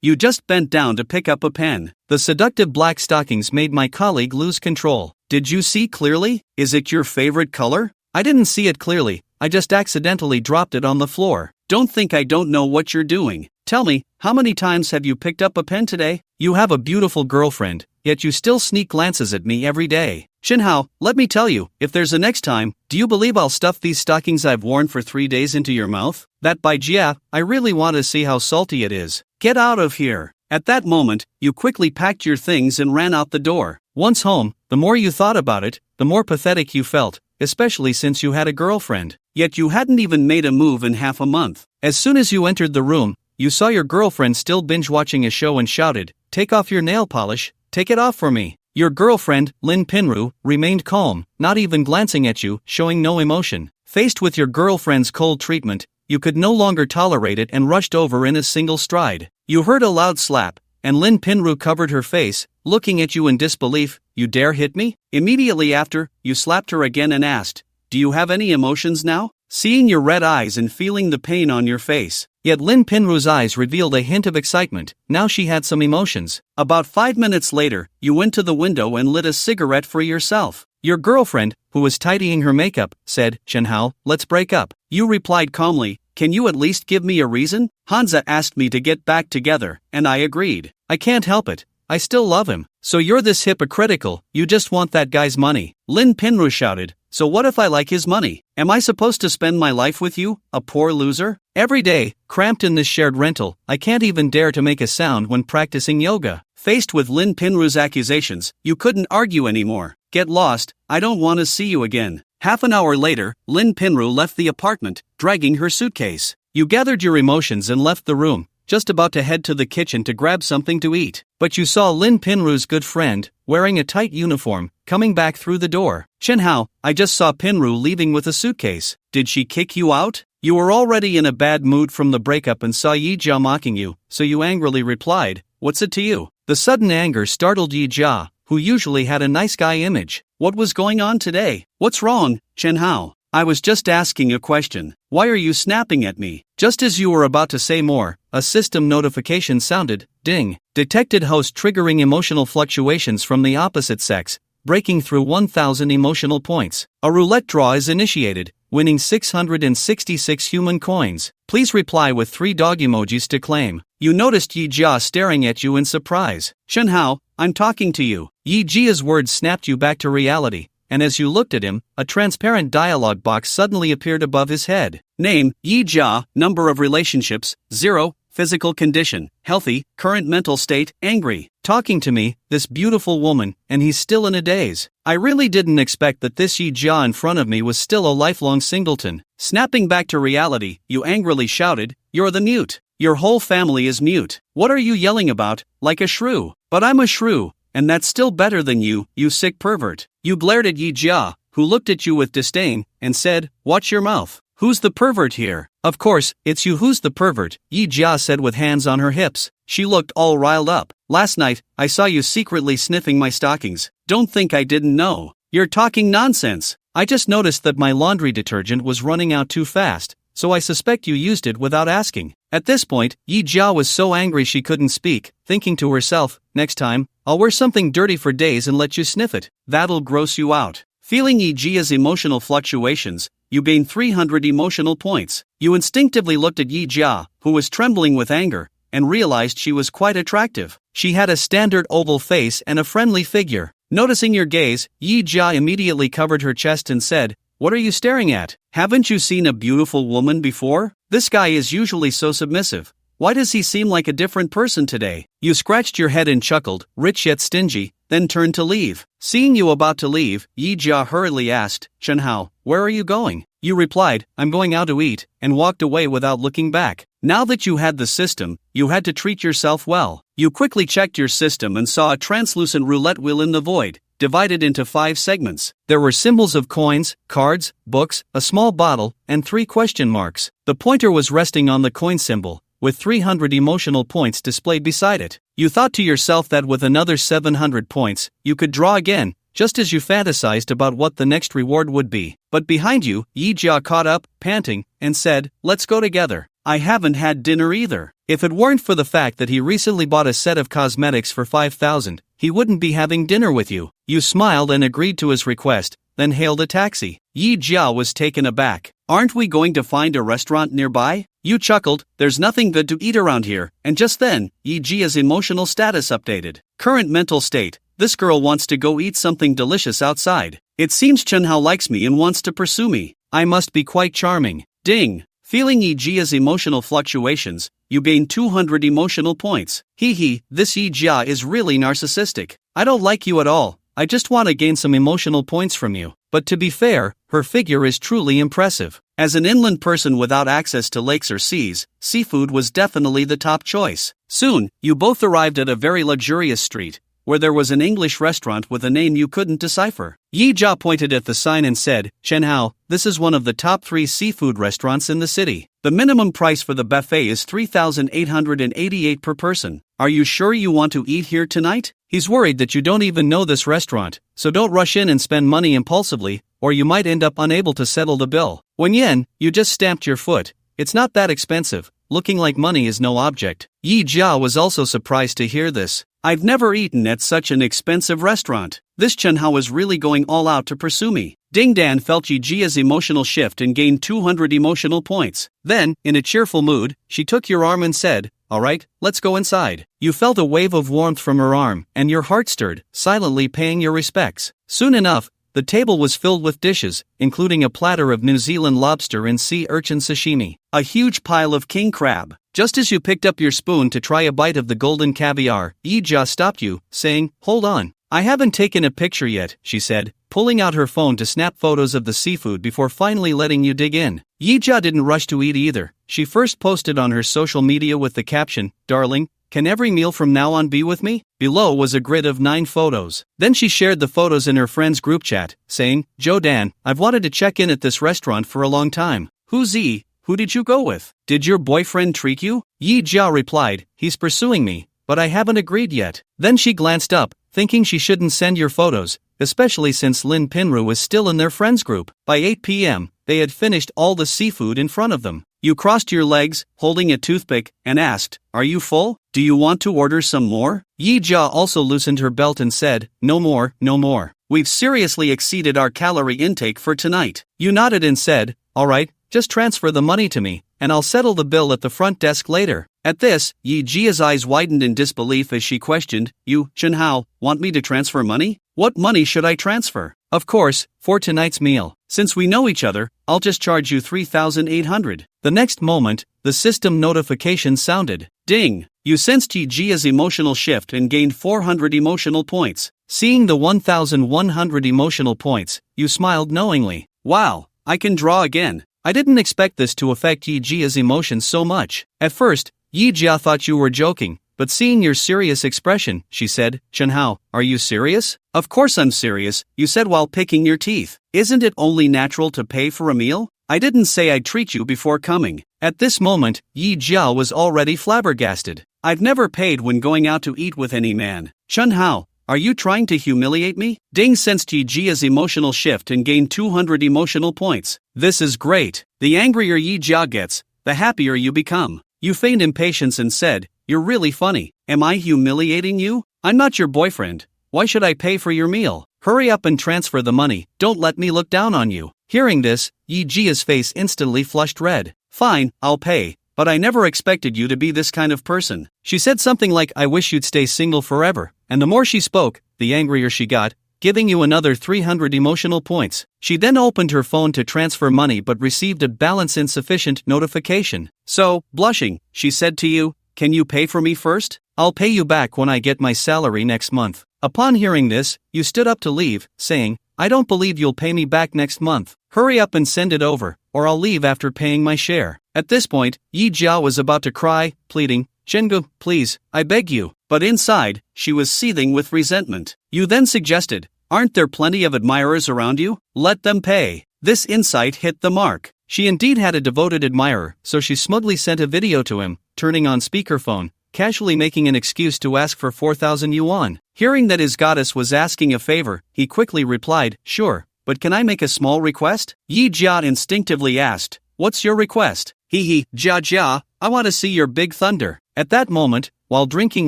You just bent down to pick up a pen. The seductive black stockings made my colleague lose control. Did you see clearly? Is it your favorite color? I didn't see it clearly, I just accidentally dropped it on the floor. Don't think I don't know what you're doing. Tell me, how many times have you picked up a pen today? You have a beautiful girlfriend, yet you still sneak glances at me every day. Shinhao, let me tell you, if there's a next time, do you believe I'll stuff these stockings I've worn for 3 days into your mouth? That by Jia, I really want to see how salty it is. Get out of here. At that moment, you quickly packed your things and ran out the door. Once home, the more you thought about it, the more pathetic you felt, especially since you had a girlfriend. Yet you hadn't even made a move in half a month. As soon as you entered the room, you saw your girlfriend still binge-watching a show and shouted, "Take off your nail polish, take it off for me." Your girlfriend, Lin Pinru, remained calm, not even glancing at you, showing no emotion. Faced with your girlfriend's cold treatment, you could no longer tolerate it and rushed over in a single stride. You heard a loud slap, and Lin Pinru covered her face, looking at you in disbelief. "You dare hit me?" Immediately after, you slapped her again and asked, "Do you have any emotions now?" Seeing your red eyes and feeling the pain on your face. Yet Lin Pinru's eyes revealed a hint of excitement. Now she had some emotions. About 5 minutes later, you went to the window and lit a cigarette for yourself. Your girlfriend, who was tidying her makeup, said, "Shinhao, let's break up." You replied calmly, "Can you at least give me a reason?" Hansa asked me to get back together, and I agreed. "I can't help it. I still love him." "So you're this hypocritical, you just want that guy's money." Lin Pinru shouted, "So what if I like his money? Am I supposed to spend my life with you, a poor loser? Every day, cramped in this shared rental, I can't even dare to make a sound when practicing yoga." Faced with Lin Pinru's accusations, you couldn't argue anymore. "Get lost, I don't want to see you again." Half an hour later, Lin Pinru left the apartment, dragging her suitcase. You gathered your emotions and left the room, just about to head to the kitchen to grab something to eat. But you saw Lin Pinru's good friend, wearing a tight uniform, coming back through the door. "Shinhao, I just saw Pinru leaving with a suitcase. Did she kick you out?" You were already in a bad mood from the breakup and saw Yija mocking you, so you angrily replied, "What's it to you?" The sudden anger startled Yija, who usually had a nice guy image. "What was going on today? What's wrong, Shinhao?" "I was just asking a question. Why are you snapping at me?" Just as you were about to say more, a system notification sounded. Ding. Detected host triggering emotional fluctuations from the opposite sex, breaking through 1,000 emotional points. A roulette draw is initiated, winning 666 human coins. Please reply with 3 dog emojis to claim. You noticed Yija staring at you in surprise. "Shinhao, I'm talking to you." Yijia's words snapped you back to reality, and as you looked at him, a transparent dialogue box suddenly appeared above his head. Name, Yija, number of relationships, 0, physical condition, healthy, current mental state, angry. Talking to me, this beautiful woman, and he's still in a daze. I really didn't expect that this Yija in front of me was still a lifelong singleton. Snapping back to reality, you angrily shouted, "You're the mute. Your whole family is mute. What are you yelling about, like a shrew?" "But I'm a shrew, and that's still better than you sick pervert." You glared at Yija, who looked at you with disdain, and said, "Watch your mouth. Who's the pervert here?" "Of course, it's you who's the pervert," Yija said with hands on her hips. She looked all riled up. "Last night, I saw you secretly sniffing my stockings. Don't think I didn't know." "You're talking nonsense. I just noticed that my laundry detergent was running out too fast, so I suspect you used it without asking." At this point, Yija was so angry she couldn't speak, thinking to herself, "Next time, I'll wear something dirty for days and let you sniff it. That'll gross you out." Feeling Yijia's emotional fluctuations, you gained 300 emotional points. You instinctively looked at Yija, who was trembling with anger, and realized she was quite attractive. She had a standard oval face and a friendly figure. Noticing your gaze, Yija immediately covered her chest and said, "What are you staring at? Haven't you seen a beautiful woman before? This guy is usually so submissive. Why does he seem like a different person today?" You scratched your head and chuckled, rich yet stingy, then turned to leave. Seeing you about to leave, Yija hurriedly asked, "Shinhao, where are you going?" You replied, "I'm going out to eat," and walked away without looking back. Now that you had the system, you had to treat yourself well. You quickly checked your system and saw a translucent roulette wheel in the void, divided into 5 segments. There were symbols of coins, cards, books, a small bottle, and 3 question marks. The pointer was resting on the coin symbol, with 300 emotional points displayed beside it. You thought to yourself that with another 700 points, you could draw again, just as you fantasized about what the next reward would be. But behind you, Yija caught up, panting, and said, "Let's go together." I haven't had dinner either. If it weren't for the fact that he recently bought a set of cosmetics for 5,000, he wouldn't be having dinner with you. You smiled and agreed to his request, then hailed a taxi. Yija was taken aback. Aren't we going to find a restaurant nearby? You chuckled, there's nothing good to eat around here, and just then, Yijia's emotional status updated. Current mental state, this girl wants to go eat something delicious outside. It seems Chunhao likes me and wants to pursue me. I must be quite charming. Ding! Feeling Yijia's emotional fluctuations, you gain 200 emotional points. Hee, this Yijia is really narcissistic. I don't like you at all, I just want to gain some emotional points from you. But to be fair, her figure is truly impressive. As an inland person without access to lakes or seas, seafood was definitely the top choice. Soon, you both arrived at a very luxurious street, where there was an English restaurant with a name you couldn't decipher. Yija pointed at the sign and said, Shenhao, this is one of the top 3 seafood restaurants in the city. The minimum price for the buffet is 3,888 per person. Are you sure you want to eat here tonight? He's worried that you don't even know this restaurant, so don't rush in and spend money impulsively, or you might end up unable to settle the bill. Wenyan, you just stamped your foot. It's not that expensive. Looking like money is no object. Yija was also surprised to hear this. I've never eaten at such an expensive restaurant. This Chunhao is really going all out to pursue me. Ding Dan felt Yijia's emotional shift and gained 200 emotional points. Then, in a cheerful mood, she took your arm and said, alright, let's go inside. You felt a wave of warmth from her arm, and your heart stirred, silently paying your respects. Soon enough, the table was filled with dishes, including a platter of New Zealand lobster and sea urchin sashimi, a huge pile of king crab. Just as you picked up your spoon to try a bite of the golden caviar, Yija stopped you, saying, hold on. I haven't taken a picture yet, she said, pulling out her phone to snap photos of the seafood before finally letting you dig in. Yija didn't rush to eat either. She first posted on her social media with the caption, Darling, can every meal from now on be with me? Below was a grid of 9 photos. Then she shared the photos in her friend's group chat, saying, Joe Dan, I've wanted to check in at this restaurant for a long time. Who's Z? Who did you go with? Did your boyfriend treat you? Yija replied, he's pursuing me, but I haven't agreed yet. Then she glanced up, thinking she shouldn't send your photos, especially since Lin Pinru was still in their friends group. By 8 p.m., they had finished all the seafood in front of them. You crossed your legs, holding a toothpick, and asked, are you full? Do you want to order some more? Yija also loosened her belt and said, no more, no more. We've seriously exceeded our calorie intake for tonight. You nodded and said, alright, just transfer the money to me, and I'll settle the bill at the front desk later. At this, Yijia's eyes widened in disbelief as she questioned, you, Chunhao, want me to transfer money? What money should I transfer? Of course, for tonight's meal. Since we know each other, I'll just charge you 3,800. The next moment, the system notification sounded. Ding! You sensed Yijia's emotional shift and gained 400 emotional points. Seeing the 1,100 emotional points, you smiled knowingly. Wow, I can draw again. I didn't expect this to affect Yijia's emotions so much. At first, Yijia thought you were joking, but seeing your serious expression, she said, Chunhao, are you serious? Of course I'm serious, you said while picking your teeth. Isn't it only natural to pay for a meal? I didn't say I'd treat you before coming. At this moment, Yijia was already flabbergasted. I've never paid when going out to eat with any man. Chunhao, are you trying to humiliate me? Ding sensed Yijia's emotional shift and gained 200 emotional points. This is great. The angrier Yijia gets, the happier you become. You feigned impatience and said, you're really funny. Am I humiliating you? I'm not your boyfriend. Why should I pay for your meal? Hurry up and transfer the money. Don't let me look down on you. Hearing this, Yijia's face instantly flushed red. Fine, I'll pay, but I never expected you to be this kind of person. She said something like, I wish you'd stay single forever, and the more she spoke, the angrier she got, giving you another 300 emotional points. She then opened her phone to transfer money but received a balance insufficient notification. So, blushing, she said to you, can you pay for me first? I'll pay you back when I get my salary next month. Upon hearing this, you stood up to leave, saying, I don't believe you'll pay me back next month. Hurry up and send it over, or I'll leave after paying my share. At this point, Yijia was about to cry, pleading, Shengu, please, I beg you. But inside, she was seething with resentment. You then suggested, aren't there plenty of admirers around you? Let them pay. This insight hit the mark. She indeed had a devoted admirer, so she smugly sent a video to him, turning on speakerphone, casually making an excuse to ask for 4,000 yuan. Hearing that his goddess was asking a favor, he quickly replied, sure, but can I make a small request? Yijia instinctively asked, what's your request? Hee hee, Jia Jia, I want to see your big thunder. At that moment, while drinking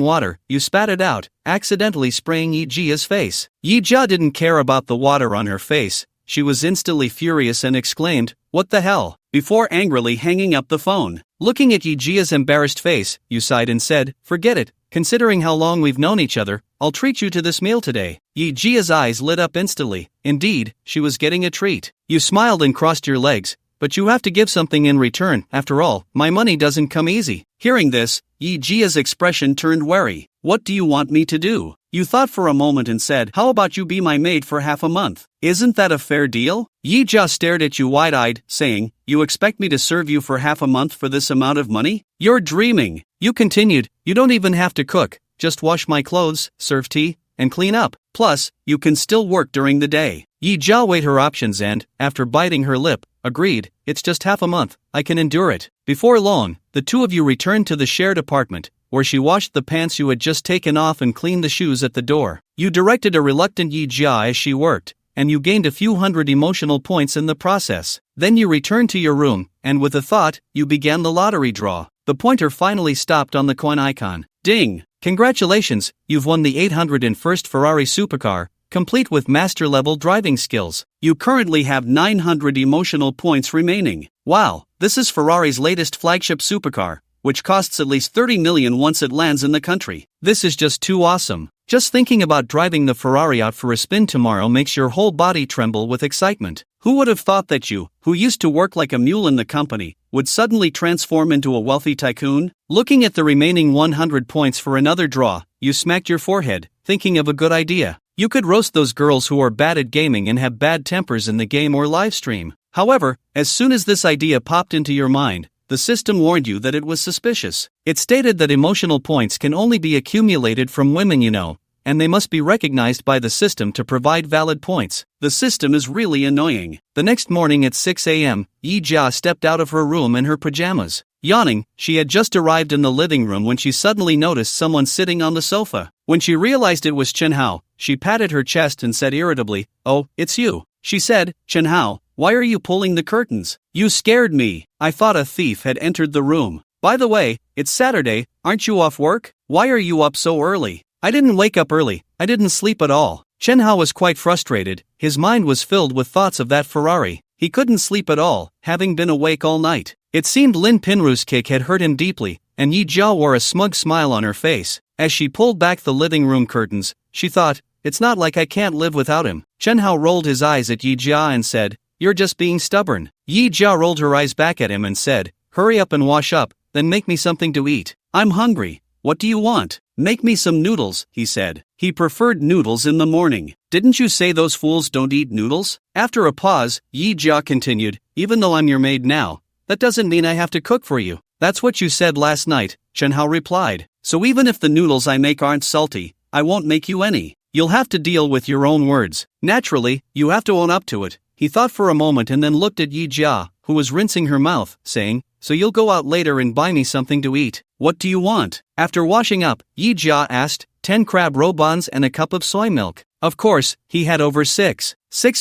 water, you spat it out, accidentally spraying Yijia's face. Yija didn't care about the water on her face. She was instantly furious and exclaimed, "What the hell?" before angrily hanging up the phone. Looking at Yijia's embarrassed face, you sighed and said, "Forget it. Considering how long we've known each other, I'll treat you to this meal today." Yijia's eyes lit up instantly. Indeed, she was getting a treat. You smiled and crossed your legs. "But you have to give something in return. After all, my money doesn't come easy." Hearing this, Yijia's expression turned wary. "What do you want me to do?" You thought for a moment and said, "How about you be my maid for half a month? Isn't that a fair deal?" Yija stared at you wide-eyed, saying, "You expect me to serve you for half a month for this amount of money? You're dreaming." You continued, "You don't even have to cook, just wash my clothes, serve tea, and clean up. Plus, you can still work during the day." Yija weighed her options and, after biting her lip, agreed, "It's just half a month, I can endure it." Before long, the two of you returned to the shared apartment, where she washed the pants you had just taken off and cleaned the shoes at the door. You directed a reluctant Yija as she worked, and you gained a few hundred emotional points in the process. Then you returned to your room, and with a thought, you began the lottery draw. The pointer finally stopped on the coin icon. Ding! Congratulations, you've won the 801st Ferrari supercar, complete with master-level driving skills. You currently have 900 emotional points remaining. Wow, this is Ferrari's latest flagship supercar, which costs at least 30 million once it lands in the country. This is just too awesome. Just thinking about driving the Ferrari out for a spin tomorrow makes your whole body tremble with excitement. Who would have thought that you, who used to work like a mule in the company, would suddenly transform into a wealthy tycoon? Looking at the remaining 100 points for another draw, you smacked your forehead, thinking of a good idea. You could roast those girls who are bad at gaming and have bad tempers in the game or live stream. However, as soon as this idea popped into your mind, the system warned you that it was suspicious. It stated that emotional points can only be accumulated from women you know, and they must be recognized by the system to provide valid points. The system is really annoying. The next morning at 6 a.m., Yija stepped out of her room in her pajamas. Yawning, she had just arrived in the living room when she suddenly noticed someone sitting on the sofa. When she realized it was Chen Hao, she patted her chest and said irritably, "Oh, it's you." She said, "Chen Hao, why are you pulling the curtains? You scared me. I thought a thief had entered the room. By the way, it's Saturday, aren't you off work? Why are you up so early?" "I didn't wake up early, I didn't sleep at all." Chen Hao was quite frustrated. His mind was filled with thoughts of that Ferrari. He couldn't sleep at all, having been awake all night. It seemed Lin Pinru's kick had hurt him deeply, and Yija wore a smug smile on her face. As she pulled back the living room curtains, she thought, "It's not like I can't live without him." Chen Hao rolled his eyes at Yija and said, "You're just being stubborn." Yija rolled her eyes back at him and said, "Hurry up and wash up, then make me something to eat. I'm hungry. What do you want?" "Make me some noodles," he said. He preferred noodles in the morning. "Didn't you say those fools don't eat noodles?" After a pause, Yija continued, "Even though I'm your maid now, that doesn't mean I have to cook for you." "That's what you said last night," Chen Hao replied. "So even if the noodles I make aren't salty, I won't make you any. You'll have to deal with your own words. Naturally, you have to own up to it." He thought for a moment and then looked at Yija, who was rinsing her mouth, saying, "So you'll go out later and buy me something to eat. What do you want?" After washing up, Yija asked, 10 crab roe buns and a cup of soy milk. Of course, he had over 6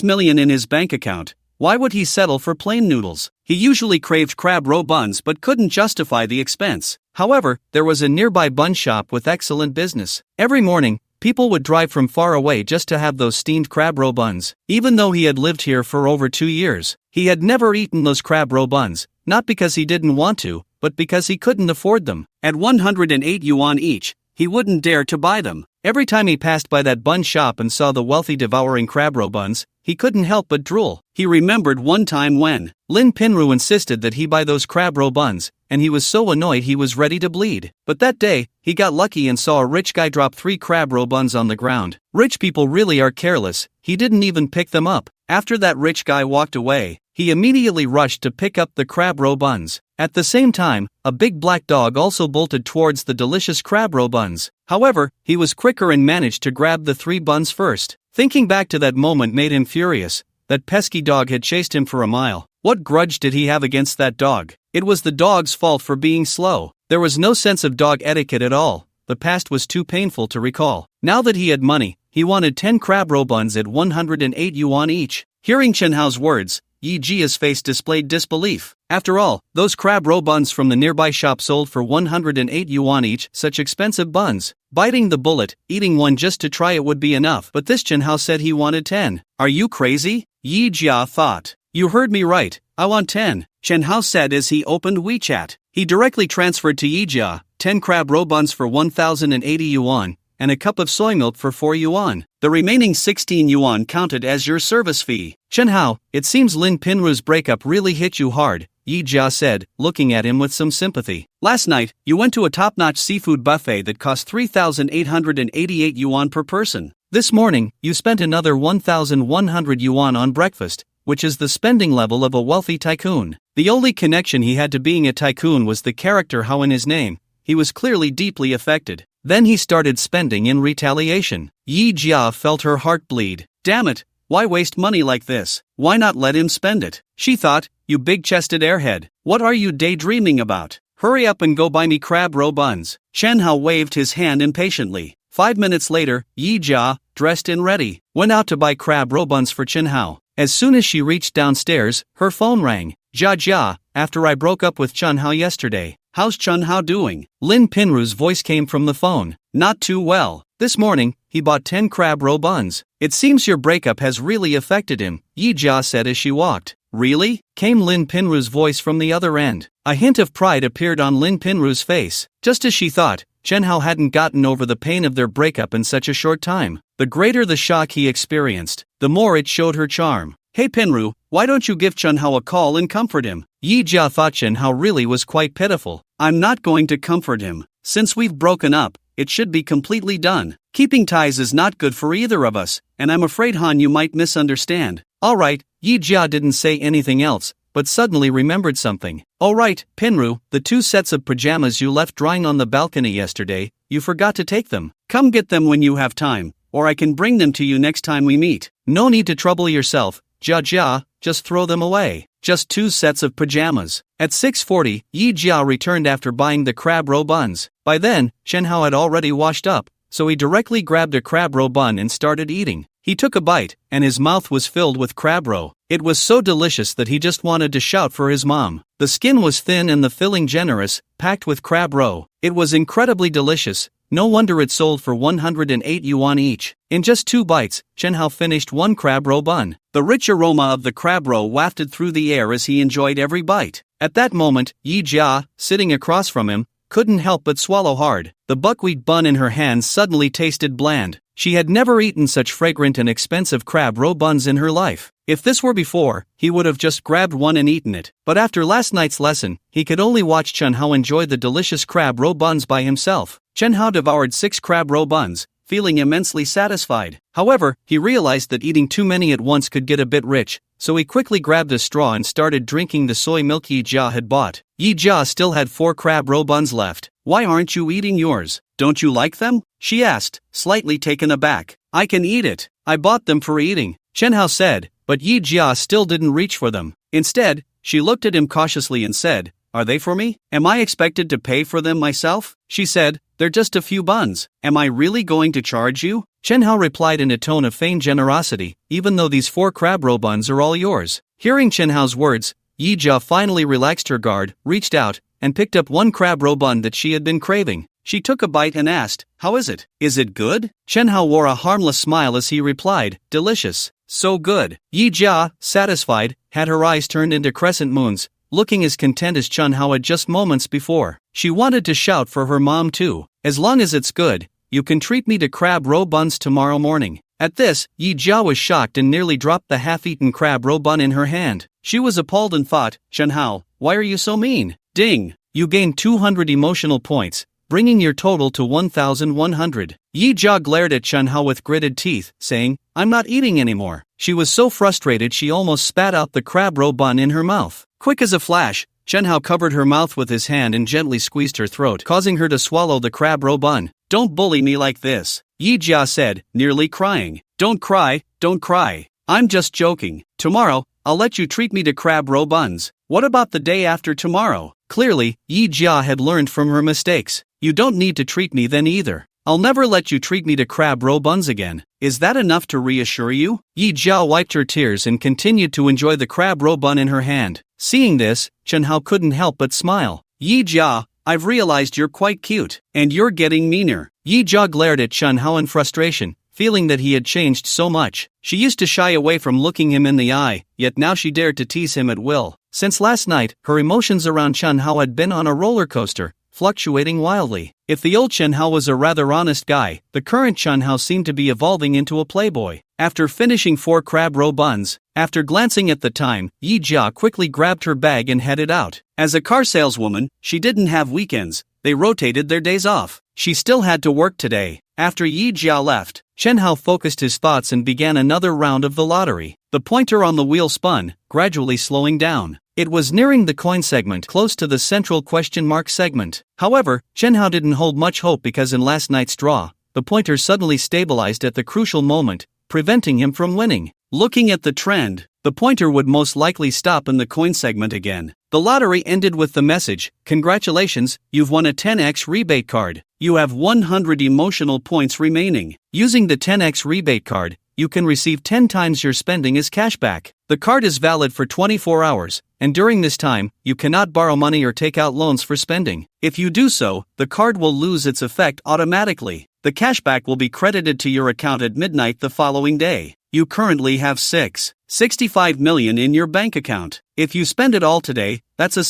million in his bank account. Why would he settle for plain noodles? He usually craved crab roe buns but couldn't justify the expense. However, there was a nearby bun shop with excellent business. Every morning, people would drive from far away just to have those steamed crab roe buns. Even though he had lived here for over 2 years, he had never eaten those crab roe buns, not because he didn't want to, but because he couldn't afford them. At 108 yuan each, he wouldn't dare to buy them. Every time he passed by that bun shop and saw the wealthy devouring crab roe buns, he couldn't help but drool. He remembered one time when Lin Pinru insisted that he buy those crab roe buns, and he was so annoyed he was ready to bleed. But that day, he got lucky and saw a rich guy drop 3 crab roe buns on the ground. Rich people really are careless. He didn't even pick them up. After that rich guy walked away, he immediately rushed to pick up the crab roe buns. At the same time, a big black dog also bolted towards the delicious crab roe buns. However, he was quicker and managed to grab the 3 buns first. Thinking back to that moment made him furious. That pesky dog had chased him for a mile. What grudge did he have against that dog? It was the dog's fault for being slow. There was no sense of dog etiquette at all. The past was too painful to recall. Now that he had money, he wanted 10 crab roe buns at 108 yuan each. Hearing Chen Hao's words, Yija's face displayed disbelief. After all, those crab roe buns from the nearby shop sold for 108 yuan each, such expensive buns. Biting the bullet, eating one just to try it would be enough, but this Chen Hao said he wanted 10. Are you crazy? Yija thought. You heard me right, I want 10, Chen Hao said as he opened WeChat. He directly transferred to Yija 10 crab roe buns for 1,080 yuan, and a cup of soy milk for 4 yuan. The remaining 16 yuan counted as your service fee. Chen Hao, it seems Lin Pinru's breakup really hit you hard, Yija said, looking at him with some sympathy. Last night, you went to a top-notch seafood buffet that cost 3,888 yuan per person. This morning, you spent another 1,100 yuan on breakfast, which is the spending level of a wealthy tycoon. The only connection he had to being a tycoon was the character Hao in his name. He was clearly deeply affected. Then he started spending in retaliation. Yija felt her heart bleed. Damn it, why waste money like this? Why not let him spend it? She thought, you big-chested airhead. What are you daydreaming about? Hurry up and go buy me crab roe buns. Chen Hao waved his hand impatiently. 5 minutes later, Yija, dressed and ready, went out to buy crab roe buns for Chen Hao. As soon as she reached downstairs, her phone rang. Jia, after I broke up with Chen Hao yesterday. How's Chen Hao doing? Lin Pinru's voice came from the phone. Not too well. This morning, he bought 10 crab roe buns. It seems your breakup has really affected him, Yija said as she walked. Really? Came Lin Pinru's voice from the other end. A hint of pride appeared on Lin Pinru's face. Just as she thought, Chen Hao hadn't gotten over the pain of their breakup in such a short time. The greater the shock he experienced, the more it showed her charm. Hey Pinru, why don't you give Chen Hao a call and comfort him? Yija thought Chen Hao really was quite pitiful. I'm not going to comfort him. Since we've broken up, it should be completely done. Keeping ties is not good for either of us, and I'm afraid Han you might misunderstand. Alright, Yija didn't say anything else, but suddenly remembered something. Alright, Pinru, the 2 sets of pajamas you left drying on the balcony yesterday, you forgot to take them. Come get them when you have time, or I can bring them to you next time we meet. No need to trouble yourself, Jia, just throw them away. Just 2 sets of pajamas. At 6:40, Yija returned after buying the crab roe buns. By then, Chen Hao had already washed up, so he directly grabbed a crab roe bun and started eating. He took a bite, and his mouth was filled with crab roe. It was so delicious that he just wanted to shout for his mom. The skin was thin and the filling generous, packed with crab roe. It was incredibly delicious. No wonder it sold for 108 yuan each. In just 2 bites, Chen Hao finished 1 crab roe bun. The rich aroma of the crab roe wafted through the air as he enjoyed every bite. At that moment, Yija, sitting across from him, couldn't help but swallow hard. The buckwheat bun in her hands suddenly tasted bland. She had never eaten such fragrant and expensive crab roe buns in her life. If this were before, he would have just grabbed one and eaten it. But after last night's lesson, he could only watch Chen Hao enjoy the delicious crab roe buns by himself. Chen Hao devoured 6 crab roe buns, feeling immensely satisfied. However, he realized that eating too many at once could get a bit rich, so he quickly grabbed a straw and started drinking the soy milk Yija had bought. Yija still had 4 crab roe buns left. Why aren't you eating yours? Don't you like them? She asked, slightly taken aback. I can eat it. I bought them for eating, Chen Hao said, but Yija still didn't reach for them. Instead, she looked at him cautiously and said, Are they for me? Am I expected to pay for them myself? She said, They're just a few buns. Am I really going to charge you? Chen Hao replied in a tone of feigned generosity, even though these 4 crab roe buns are all yours. Hearing Chen Hao's words, Yija finally relaxed her guard, reached out, and picked up 1 crab roe bun that she had been craving. She took a bite and asked, How is it? Is it good? Chen Hao wore a harmless smile as he replied, Delicious. So good. Yija, satisfied, had her eyes turned into crescent moons, looking as content as Chen Hao had just moments before. She wanted to shout for her mom too. As long as it's good, you can treat me to crab roe buns tomorrow morning. At this, Yija was shocked and nearly dropped the half-eaten crab roe bun in her hand. She was appalled and thought, Chen Hao, why are you so mean? Ding! You gained 200 emotional points, bringing your total to 1,100. Yija glared at Chen Hao with gritted teeth, saying, I'm not eating anymore. She was so frustrated she almost spat out the crab roe bun in her mouth. Quick as a flash, Chen Hao covered her mouth with his hand and gently squeezed her throat, causing her to swallow the crab roe bun. Don't bully me like this, Yija said, nearly crying. Don't cry, don't cry. I'm just joking. Tomorrow, I'll let you treat me to crab roe buns. What about the day after tomorrow? Clearly, Yija had learned from her mistakes. You don't need to treat me then either. I'll never let you treat me to crab roe buns again. Is that enough to reassure you? Yija wiped her tears and continued to enjoy the crab roe bun in her hand. Seeing this, Chunhao couldn't help but smile. Yija, I've realized you're quite cute, and you're getting meaner. Yija glared at Chunhao in frustration, feeling that he had changed so much. She used to shy away from looking him in the eye, yet now she dared to tease him at will. Since last night, her emotions around Chunhao had been on a roller coaster, fluctuating wildly. If the old Chunhao was a rather honest guy, the current Chunhao seemed to be evolving into a playboy. After finishing 4 crab roe buns, after glancing at the time, Yija quickly grabbed her bag and headed out. As a car saleswoman, she didn't have weekends, they rotated their days off. She still had to work today. After Yija left, Chunhao focused his thoughts and began another round of the lottery. The pointer on the wheel spun, gradually slowing down. It was nearing the coin segment close to the central question mark segment. However, Chunhao didn't hold much hope because in last night's draw, the pointer suddenly stabilized at the crucial moment, preventing him from winning. Looking at the trend, the pointer would most likely stop in the coin segment again. The lottery ended with the message, "Congratulations, you've won a 10x rebate card. You have 100 emotional points remaining. Using the 10x rebate card, you can receive 10 times your spending as cashback. The card is valid for 24 hours, and during this time, you cannot borrow money or take out loans for spending. If you do so, the card will lose its effect automatically. The cashback will be credited to your account at midnight the following day. You currently have 65 million in your bank account. If you spend it all today, that's a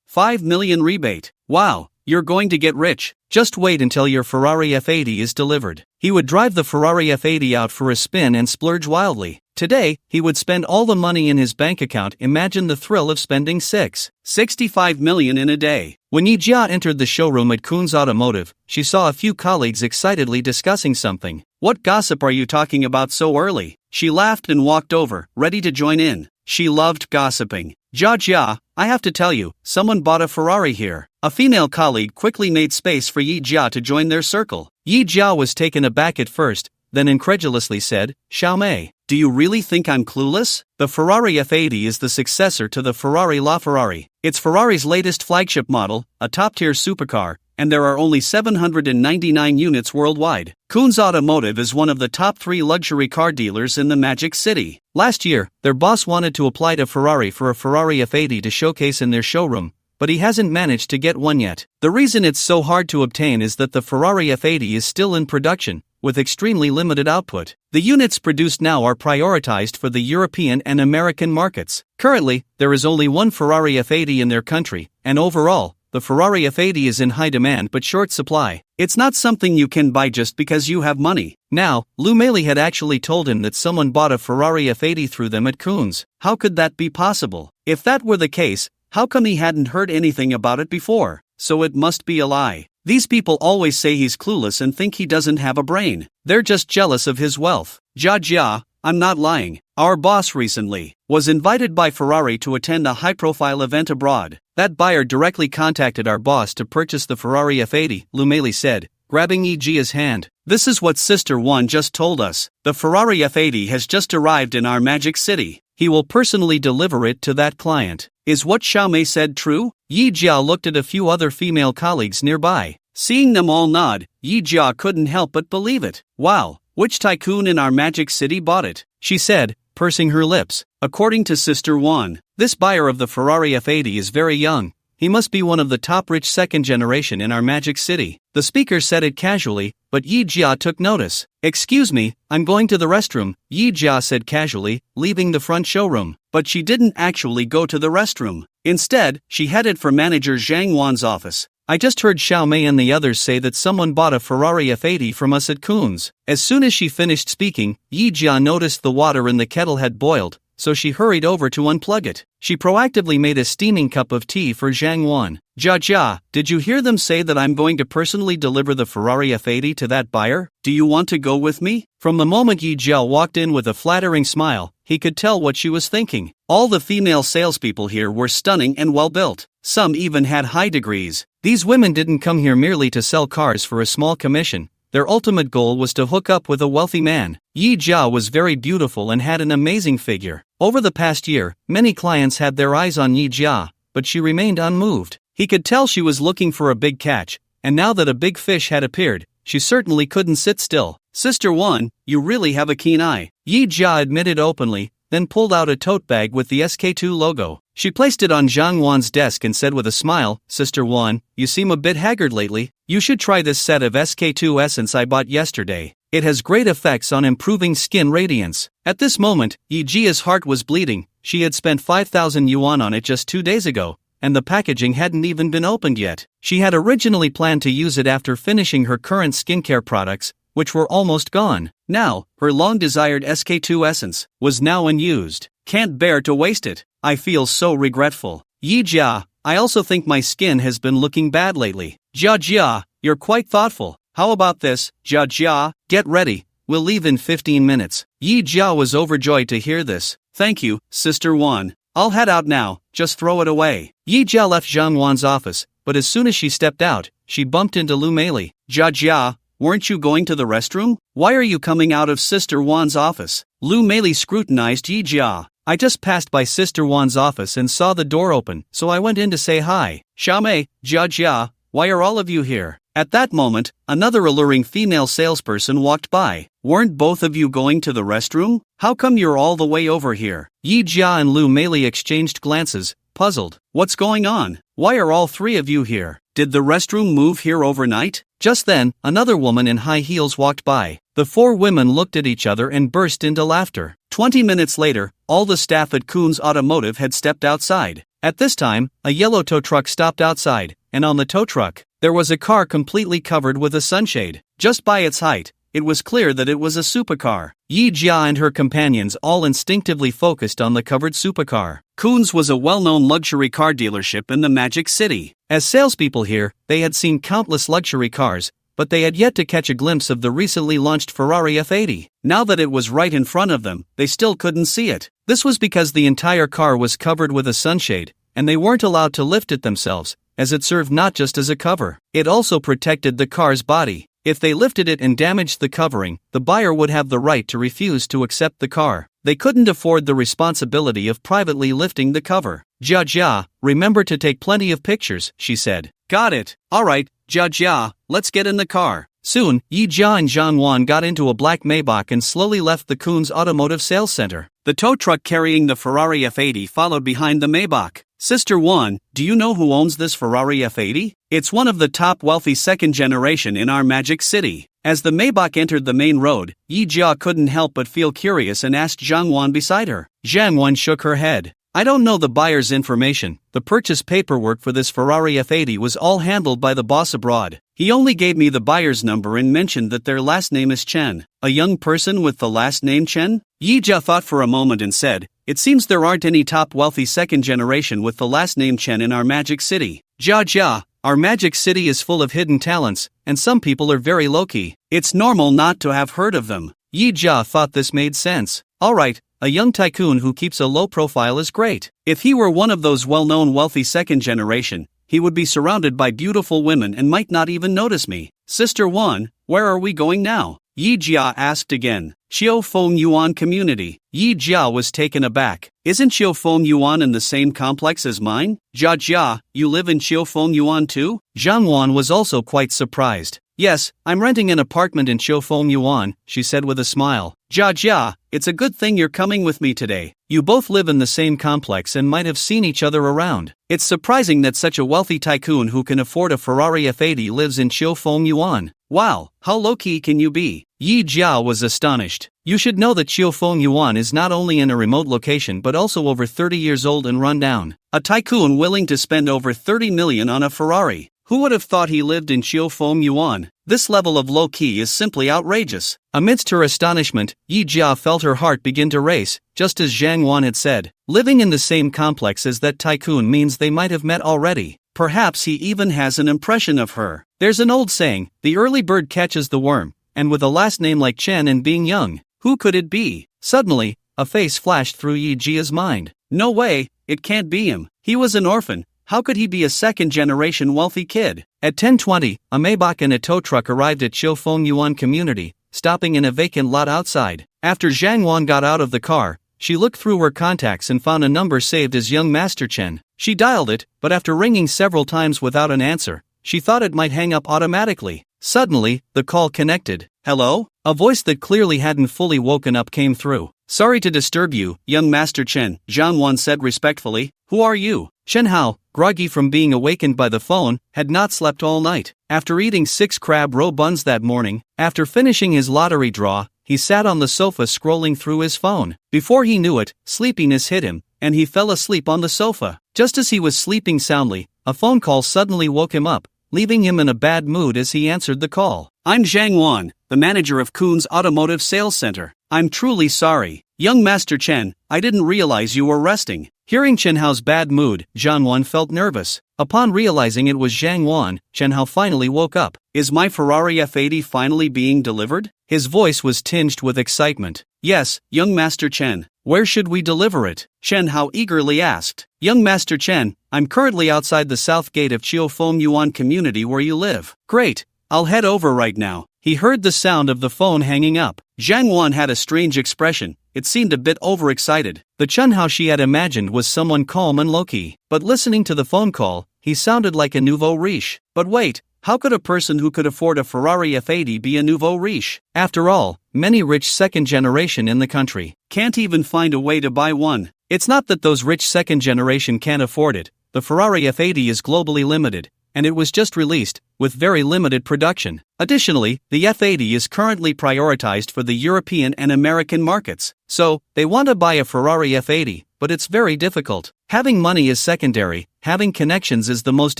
5 million rebate. Wow, you're going to get rich. Just wait until your Ferrari F80 is delivered." He would drive the Ferrari F80 out for a spin and splurge wildly. Today, he would spend all the money in his bank account. Imagine the thrill of spending 65 million in a day. When Yija entered the showroom at Kun's Automotive, she saw a few colleagues excitedly discussing something. "What gossip are you talking about so early?" She laughed and walked over, ready to join in. She loved gossiping. "Jia, I have to tell you, someone bought a Ferrari here." A female colleague quickly made space for Yija to join their circle. Yija was taken aback at first, then incredulously said, "Xiaomei, do you really think I'm clueless? The Ferrari F80 is the successor to the Ferrari LaFerrari. It's Ferrari's latest flagship model, a top-tier supercar, and there are only 799 units worldwide. Kun's Automotive is one of the top 3 luxury car dealers in the Magic City. Last year, their boss wanted to apply to Ferrari for a Ferrari F80 to showcase in their showroom, but he hasn't managed to get one yet. The reason it's so hard to obtain is that the Ferrari F80 is still in production, with extremely limited output. The units produced now are prioritized for the European and American markets. Currently, there is only one Ferrari F80 in their country, and overall, the Ferrari F80 is in high demand but short supply. It's not something you can buy just because you have money." Now, Lu Meili had actually told him that someone bought a Ferrari F80 through them at Kun's. How could that be possible? If that were the case, how come he hadn't heard anything about it before? So it must be a lie. These people always say he's clueless and think he doesn't have a brain. They're just jealous of his wealth. Jia, I'm not lying. Our boss recently was invited by Ferrari to attend a high-profile event abroad. That buyer directly contacted our boss to purchase the Ferrari F80, Lu Meili said, grabbing Yijia's hand. "This is what Sister One just told us. The Ferrari F80 has just arrived in our Magic City. He will personally deliver it to that client. Is what Xiaomei said true?" Yija looked at a few other female colleagues nearby. Seeing them all nod, Yija couldn't help but believe it. "Wow, which tycoon in our Magic City bought it?" she said, pursing her lips. According to Sister One, this buyer of the Ferrari F80 is very young. He must be one of the top rich second generation in our Magic City. The speaker said it casually, but Yijia took notice. "Excuse me, I'm going to the restroom," Yijia said casually, leaving the front showroom. But she didn't actually go to the restroom. Instead, she headed for manager Zhang Wan's office. "I just heard Xiaomei and the others say that someone bought a Ferrari F80 from us at Kun's." As soon as she finished speaking, Yijia noticed the water in the kettle had boiled, so she hurried over to unplug it. She proactively made a steaming cup of tea for Zhang Wan. "Jia, did you hear them say that I'm going to personally deliver the Ferrari F80 to that buyer? Do you want to go with me?" From the moment Yijia walked in with a flattering smile, he could tell what she was thinking. All the female salespeople here were stunning and well-built. Some even had high degrees. These women didn't come here merely to sell cars for a small commission. Their ultimate goal was to hook up with a wealthy man. Yijia was very beautiful and had an amazing figure. Over the past year, many clients had their eyes on Yijia, but she remained unmoved. He could tell she was looking for a big catch, and now that a big fish had appeared, she certainly couldn't sit still. Sister Wan, you really have a keen eye, Yija admitted openly, then pulled out a tote bag with the SK2 logo. She placed it on Zhang Wan's desk and said with a smile, Sister Wan, you seem a bit haggard lately. You should try this set of SK2 essence I bought yesterday. It has great effects on improving skin radiance. At this moment, Yijia's heart was bleeding. She had spent 5,000 yuan on it just 2 days ago, and the packaging hadn't even been opened yet. She had originally planned to use it after finishing her current skincare products, which were almost gone. Now, her long-desired SK2 essence was now unused. Can't bear to waste it. I feel so regretful. Yija, I also think my skin has been looking bad lately. Jia, you're quite thoughtful. How about this, Jia, get ready, we'll leave in 15 minutes. Yija was overjoyed to hear this. Thank you, Sister Wan. I'll head out now, just throw it away. Yija left Zhang Wan's office, but as soon as she stepped out, she bumped into Lu Meili. Jia, weren't you going to the restroom? Why are you coming out of Sister Wan's office? Lu Meili scrutinized Yija. I just passed by Sister Wan's office and saw the door open, so I went in to say hi. Xiaomei, Jia, why are all of you here? At that moment, another alluring female salesperson walked by. Weren't both of you going to the restroom? How come you're all the way over here? Yija and Lu Meili exchanged glances, puzzled. What's going on? Why are all three of you here? Did the restroom move here overnight? Just then, another woman in high heels walked by. The four women looked at each other and burst into laughter. 20 minutes later, all the staff at Kuhn's Automotive had stepped outside. At this time, a yellow tow truck stopped outside, and on the tow truck, there was a car completely covered with a sunshade. Just by its height, it was clear that it was a supercar. Yija and her companions all instinctively focused on the covered supercar. Kuhn's was a well-known luxury car dealership in the Magic City. As salespeople here, they had seen countless luxury cars, but they had yet to catch a glimpse of the recently launched Ferrari F80. Now that it was right in front of them, they still couldn't see it. This was because the entire car was covered with a sunshade, and they weren't allowed to lift it themselves, as it served not just as a cover, it also protected the car's body. If they lifted it and damaged the covering, the buyer would have the right to refuse to accept the car. They couldn't afford the responsibility of privately lifting the cover. Jia, remember to take plenty of pictures, she said. Got it. Alright, Jia, let's get in the car. Soon, Yija and Zhang Wan got into a black Maybach and slowly left the Kuhn's Automotive Sales Center. The tow truck carrying the Ferrari F80 followed behind the Maybach. Sister Wan, do you know who owns this Ferrari F80? It's one of the top wealthy second generation in our Magic City. As the Maybach entered the main road, Yija couldn't help but feel curious and asked Zhang Wan beside her. Zhang Wan shook her head. I don't know the buyer's information. The purchase paperwork for this Ferrari F80 was all handled by the boss abroad. He only gave me the buyer's number and mentioned that their last name is Chen. A young person with the last name Chen? Yija thought for a moment and said, it seems there aren't any top wealthy second generation with the last name Chen in our Magic City. Jia, our Magic City is full of hidden talents, and some people are very low-key. It's normal not to have heard of them. Yija thought this made sense. Alright, a young tycoon who keeps a low profile is great. If he were one of those well-known wealthy second generation, he would be surrounded by beautiful women and might not even notice me. Sister Wan, where are we going now? Yija asked again. Xiaofeng Yuan Community. Yija was taken aback. Isn't Xiaofeng Yuan in the same complex as mine? Jia, you live in Xiaofeng Yuan too? Zhang Wan was also quite surprised. Yes, I'm renting an apartment in Xiaofeng Yuan, she said with a smile. Jia, it's a good thing you're coming with me today. You both live in the same complex and might have seen each other around. It's surprising that such a wealthy tycoon who can afford a Ferrari F80 lives in Xiaofeng Yuan. Wow, how low-key can you be? Yija was astonished. You should know that Xiaofeng Yuan is not only in a remote location but also over 30 years old and run down. A tycoon willing to spend over 30 million on a Ferrari. Who would have thought he lived in Xiaofeng Yuan? This level of low-key is simply outrageous. Amidst her astonishment, Yija felt her heart begin to race, just as Zhang Wan had said. Living in the same complex as that tycoon means they might have met already. Perhaps he even has an impression of her. There's an old saying, the early bird catches the worm, and with a last name like Chen and being young, who could it be? Suddenly, a face flashed through Yijia's mind. No way, it can't be him. He was an orphan. How could he be a second-generation wealthy kid? At 10:20, a Maybach and a tow truck arrived at Xiaofeng Yuan Community, stopping in a vacant lot outside. After Zhang Wan got out of the car, she looked through her contacts and found a number saved as Young Master Chen. She dialed it, but after ringing several times without an answer, she thought it might hang up automatically. Suddenly, the call connected. Hello? A voice that clearly hadn't fully woken up came through. Sorry to disturb you, young Master Chen, Zhang Wan said respectfully. Who are you? Chen Hao, groggy from being awakened by the phone, had not slept all night. After eating 6 crab roe buns that morning, after finishing his lottery draw, he sat on the sofa scrolling through his phone. Before he knew it, sleepiness hit him, and he fell asleep on the sofa. Just as he was sleeping soundly, a phone call suddenly woke him up, leaving him in a bad mood as he answered the call. I'm Zhang Wan, the manager of Kuhn's Automotive Sales Center. I'm truly sorry. Young Master Chen, I didn't realize you were resting. Hearing Chen Hao's bad mood, Zhang Wan felt nervous. Upon realizing it was Zhang Wan, Chen Hao finally woke up. Is my Ferrari F80 finally being delivered? His voice was tinged with excitement. Yes, young Master Chen. Where should we deliver it? Chen Hao eagerly asked. Young Master Chen, I'm currently outside the south gate of Chiofeng Yuan community where you live. Great. I'll head over right now. He heard the sound of the phone hanging up. Zhang Wan had a strange expression. It seemed a bit overexcited. The Chen Hao she had imagined was someone calm and low-key. But listening to the phone call, he sounded like a nouveau riche. But wait, how could a person who could afford a Ferrari F80 be a nouveau riche? After all, many rich second generation in the country can't even find a way to buy one. It's not that those rich second generation can't afford it. The Ferrari F80 is globally limited, and it was just released, with very limited production. Additionally, the F80 is currently prioritized for the European and American markets. So, they want to buy a Ferrari F80, but it's very difficult. Having money is secondary, having connections is the most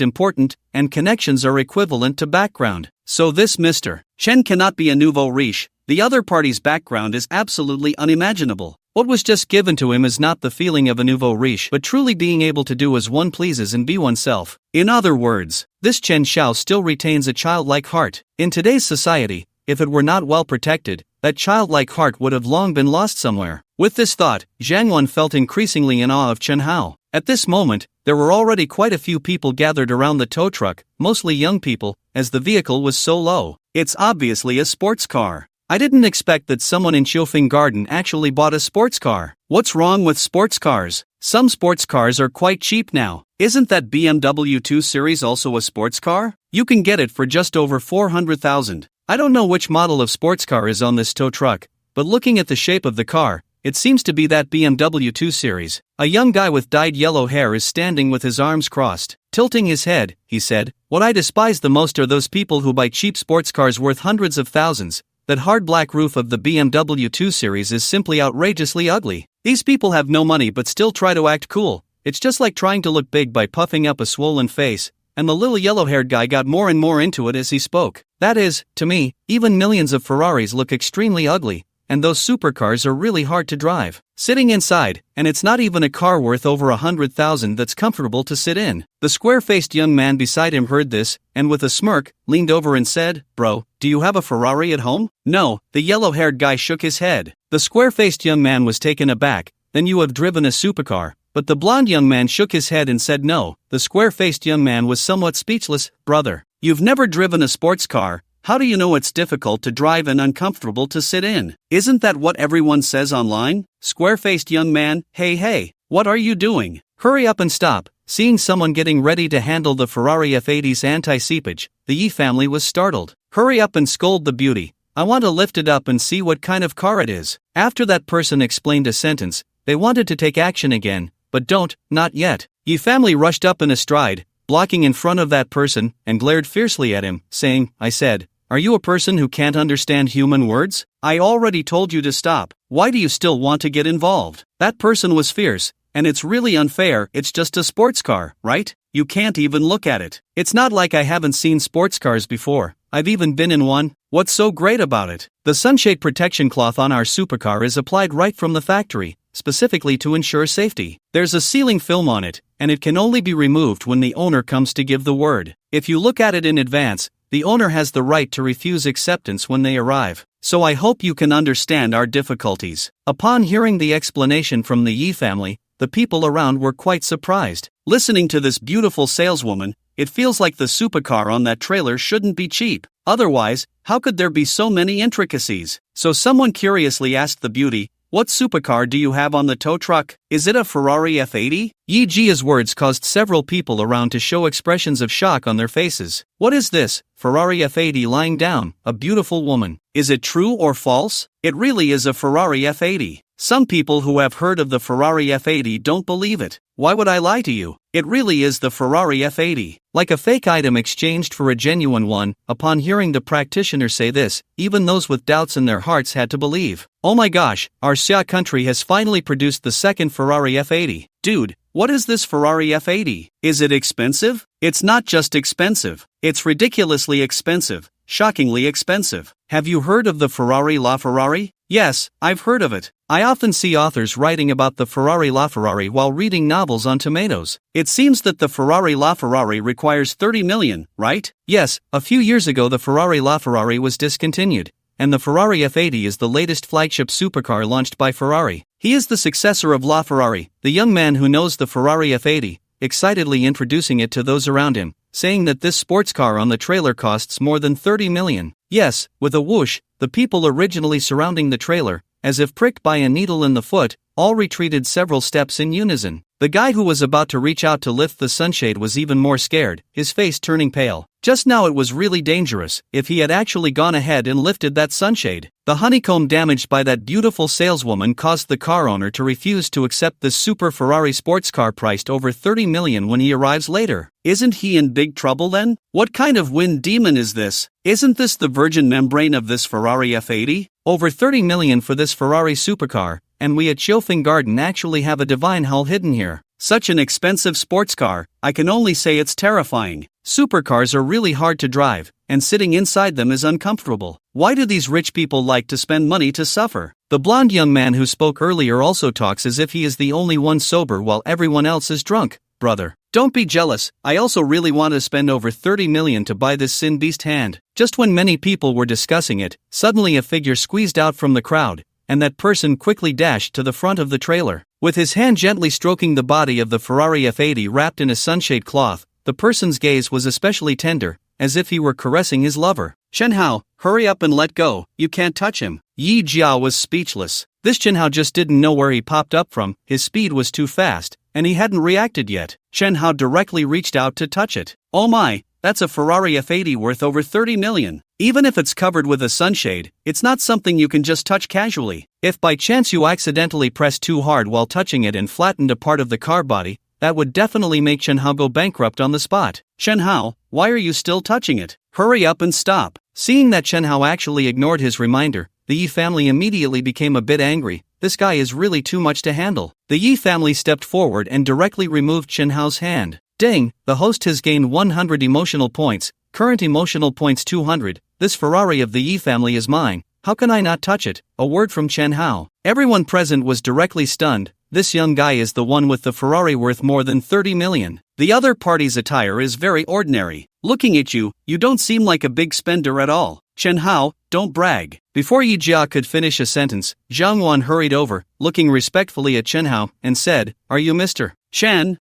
important, and connections are equivalent to background. So this Mr. Chen cannot be a nouveau riche. The other party's background is absolutely unimaginable. What was just given to him is not the feeling of a nouveau riche, but truly being able to do as one pleases and be oneself. In other words, this Chen Xiao still retains a childlike heart. In today's society, if it were not well protected, that childlike heart would have long been lost somewhere. With this thought, Zhang Wan felt increasingly in awe of Chen Hao. At this moment, there were already quite a few people gathered around the tow truck, mostly young people, as the vehicle was so low. It's obviously a sports car. I didn't expect that someone in Chiofeng Garden actually bought a sports car. What's wrong with sports cars? Some sports cars are quite cheap now. Isn't that BMW 2 Series also a sports car? You can get it for just over 400,000. I don't know which model of sports car is on this tow truck, but looking at the shape of the car, it seems to be that BMW 2 Series. A young guy with dyed yellow hair is standing with his arms crossed, tilting his head. He said, "What I despise the most are those people who buy cheap sports cars worth hundreds of thousands. That hard black roof of the BMW 2 Series is simply outrageously ugly. These people have no money but still try to act cool. It's just like trying to look big by puffing up a swollen face." And the little yellow-haired guy got more and more into it as he spoke. That is, to me, even millions of Ferraris look extremely ugly, and those supercars are really hard to drive. Sitting inside, and it's not even a car worth over 100,000 that's comfortable to sit in. The square-faced young man beside him heard this, and with a smirk, leaned over and said, "Bro, do you have a Ferrari at home?" "No," the yellow-haired guy shook his head. The square-faced young man was taken aback. "Then you have driven a supercar." But the blond young man shook his head and said no. The square-faced young man was somewhat speechless. "Brother, you've never driven a sports car. How do you know it's difficult to drive and uncomfortable to sit in? Isn't that what everyone says online?" Square-faced young man, hey, what are you doing? Hurry up and stop." Seeing someone getting ready to handle the Ferrari F80's anti-seepage, the Yi family was startled. "Hurry up and scold the beauty. I want to lift it up and see what kind of car it is." After that person explained a sentence, they wanted to take action again. But don't, not yet. Yi family rushed up in a stride, blocking in front of that person, and glared fiercely at him, saying, "I said, are you a person who can't understand human words? I already told you to stop. Why do you still want to get involved?" That person was fierce, and it's really unfair. It's just a sports car, right? You can't even look at it. It's not like I haven't seen sports cars before. I've even been in one. What's so great about it? The sunshade protection cloth on our supercar is applied right from the factory, specifically to ensure safety. There's a sealing film on it, and it can only be removed when the owner comes to give the word. If you look at it in advance, the owner has the right to refuse acceptance when they arrive. So I hope you can understand our difficulties. Upon hearing the explanation from the Yi family, the people around were quite surprised. Listening to this beautiful saleswoman, it feels like the supercar on that trailer shouldn't be cheap. Otherwise, how could there be so many intricacies? So someone curiously asked the beauty, What supercar do you have on the tow truck? Is it a Ferrari F80? Yija's words caused several people around to show expressions of shock on their faces. What is this? Ferrari F80 lying down, a beautiful woman. Is it true or false? It really is a Ferrari F80. Some people who have heard of the Ferrari F80 don't believe it. Why would I lie to you? It really is the Ferrari F80. Like a fake item exchanged for a genuine one. Upon hearing the practitioner say this, even those with doubts in their hearts had to believe. Oh my gosh, our Xia country has finally produced the second Ferrari F80. Dude, what is this Ferrari F80? Is it expensive? It's not just expensive. It's ridiculously expensive. Shockingly expensive. Have you heard of the Ferrari LaFerrari? Yes, I've heard of it. I often see authors writing about the Ferrari LaFerrari while reading novels on tomatoes. It seems that the Ferrari LaFerrari requires 30 million, right? Yes, a few years ago the Ferrari LaFerrari was discontinued, and the Ferrari F80 is the latest flagship supercar launched by Ferrari. He is the successor of LaFerrari, the young man who knows the Ferrari F80, excitedly introducing it to those around him, saying that this sports car on the trailer costs more than 30 million. Yes, with a whoosh, the people originally surrounding the trailer, as if pricked by a needle in the foot, all retreated several steps in unison. The guy who was about to reach out to lift the sunshade was even more scared, his face turning pale. Just now it was really dangerous if he had actually gone ahead and lifted that sunshade. The honeycomb damaged by that beautiful saleswoman caused the car owner to refuse to accept this super Ferrari sports car priced over 30 million when he arrives later. Isn't he in big trouble then? What kind of wind demon is this? Isn't this the virgin membrane of this Ferrari F80? Over 30 million for this Ferrari supercar, and we at Chilfing Garden actually have a divine hull hidden here. Such an expensive sports car, I can only say it's terrifying. Supercars are really hard to drive, and sitting inside them is uncomfortable. Why do these rich people like to spend money to suffer? The blonde young man who spoke earlier also talks as if he is the only one sober while everyone else is drunk. Brother, don't be jealous, I also really want to spend over 30 million to buy this sin beast hand. Just when many people were discussing it, suddenly a figure squeezed out from the crowd, and that person quickly dashed to the front of the trailer. With his hand gently stroking the body of the Ferrari F80 wrapped in a sunshade cloth, the person's gaze was especially tender, as if he were caressing his lover. Chenhao, hurry up and let go, you can't touch him. Yija was speechless. This Chenhao just didn't know where he popped up from, his speed was too fast, and he hadn't reacted yet. Chenhao directly reached out to touch it. Oh my, that's a Ferrari F80 worth over 30 million. Even if it's covered with a sunshade, it's not something you can just touch casually. If by chance you accidentally pressed too hard while touching it and flattened a part of the car body, that would definitely make Chenhao go bankrupt on the spot. Chenhao, why are you still touching it? Hurry up and stop. Seeing that Chenhao actually ignored his reminder, the Yi family immediately became a bit angry. This guy is really too much to handle. The Yi family stepped forward and directly removed Chenhao's hand. Dang, the host has gained 100 emotional points, current emotional points 200, this Ferrari of the Yi family is mine, how can I not touch it? A word from Chenhao. Everyone present was directly stunned, this young guy is the one with the Ferrari worth more than 30 million. The other party's attire is very ordinary. Looking at you, you don't seem like a big spender at all. Chenhao, don't brag. Before Yija could finish a sentence, Zhang Wan hurried over, looking respectfully at Chenhao, and said, "Are you Mr. Chen?"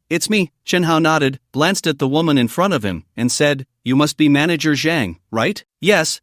It's me." Chenhao nodded, glanced at the woman in front of him, and said, "You must be manager Zhang, right?" Yes.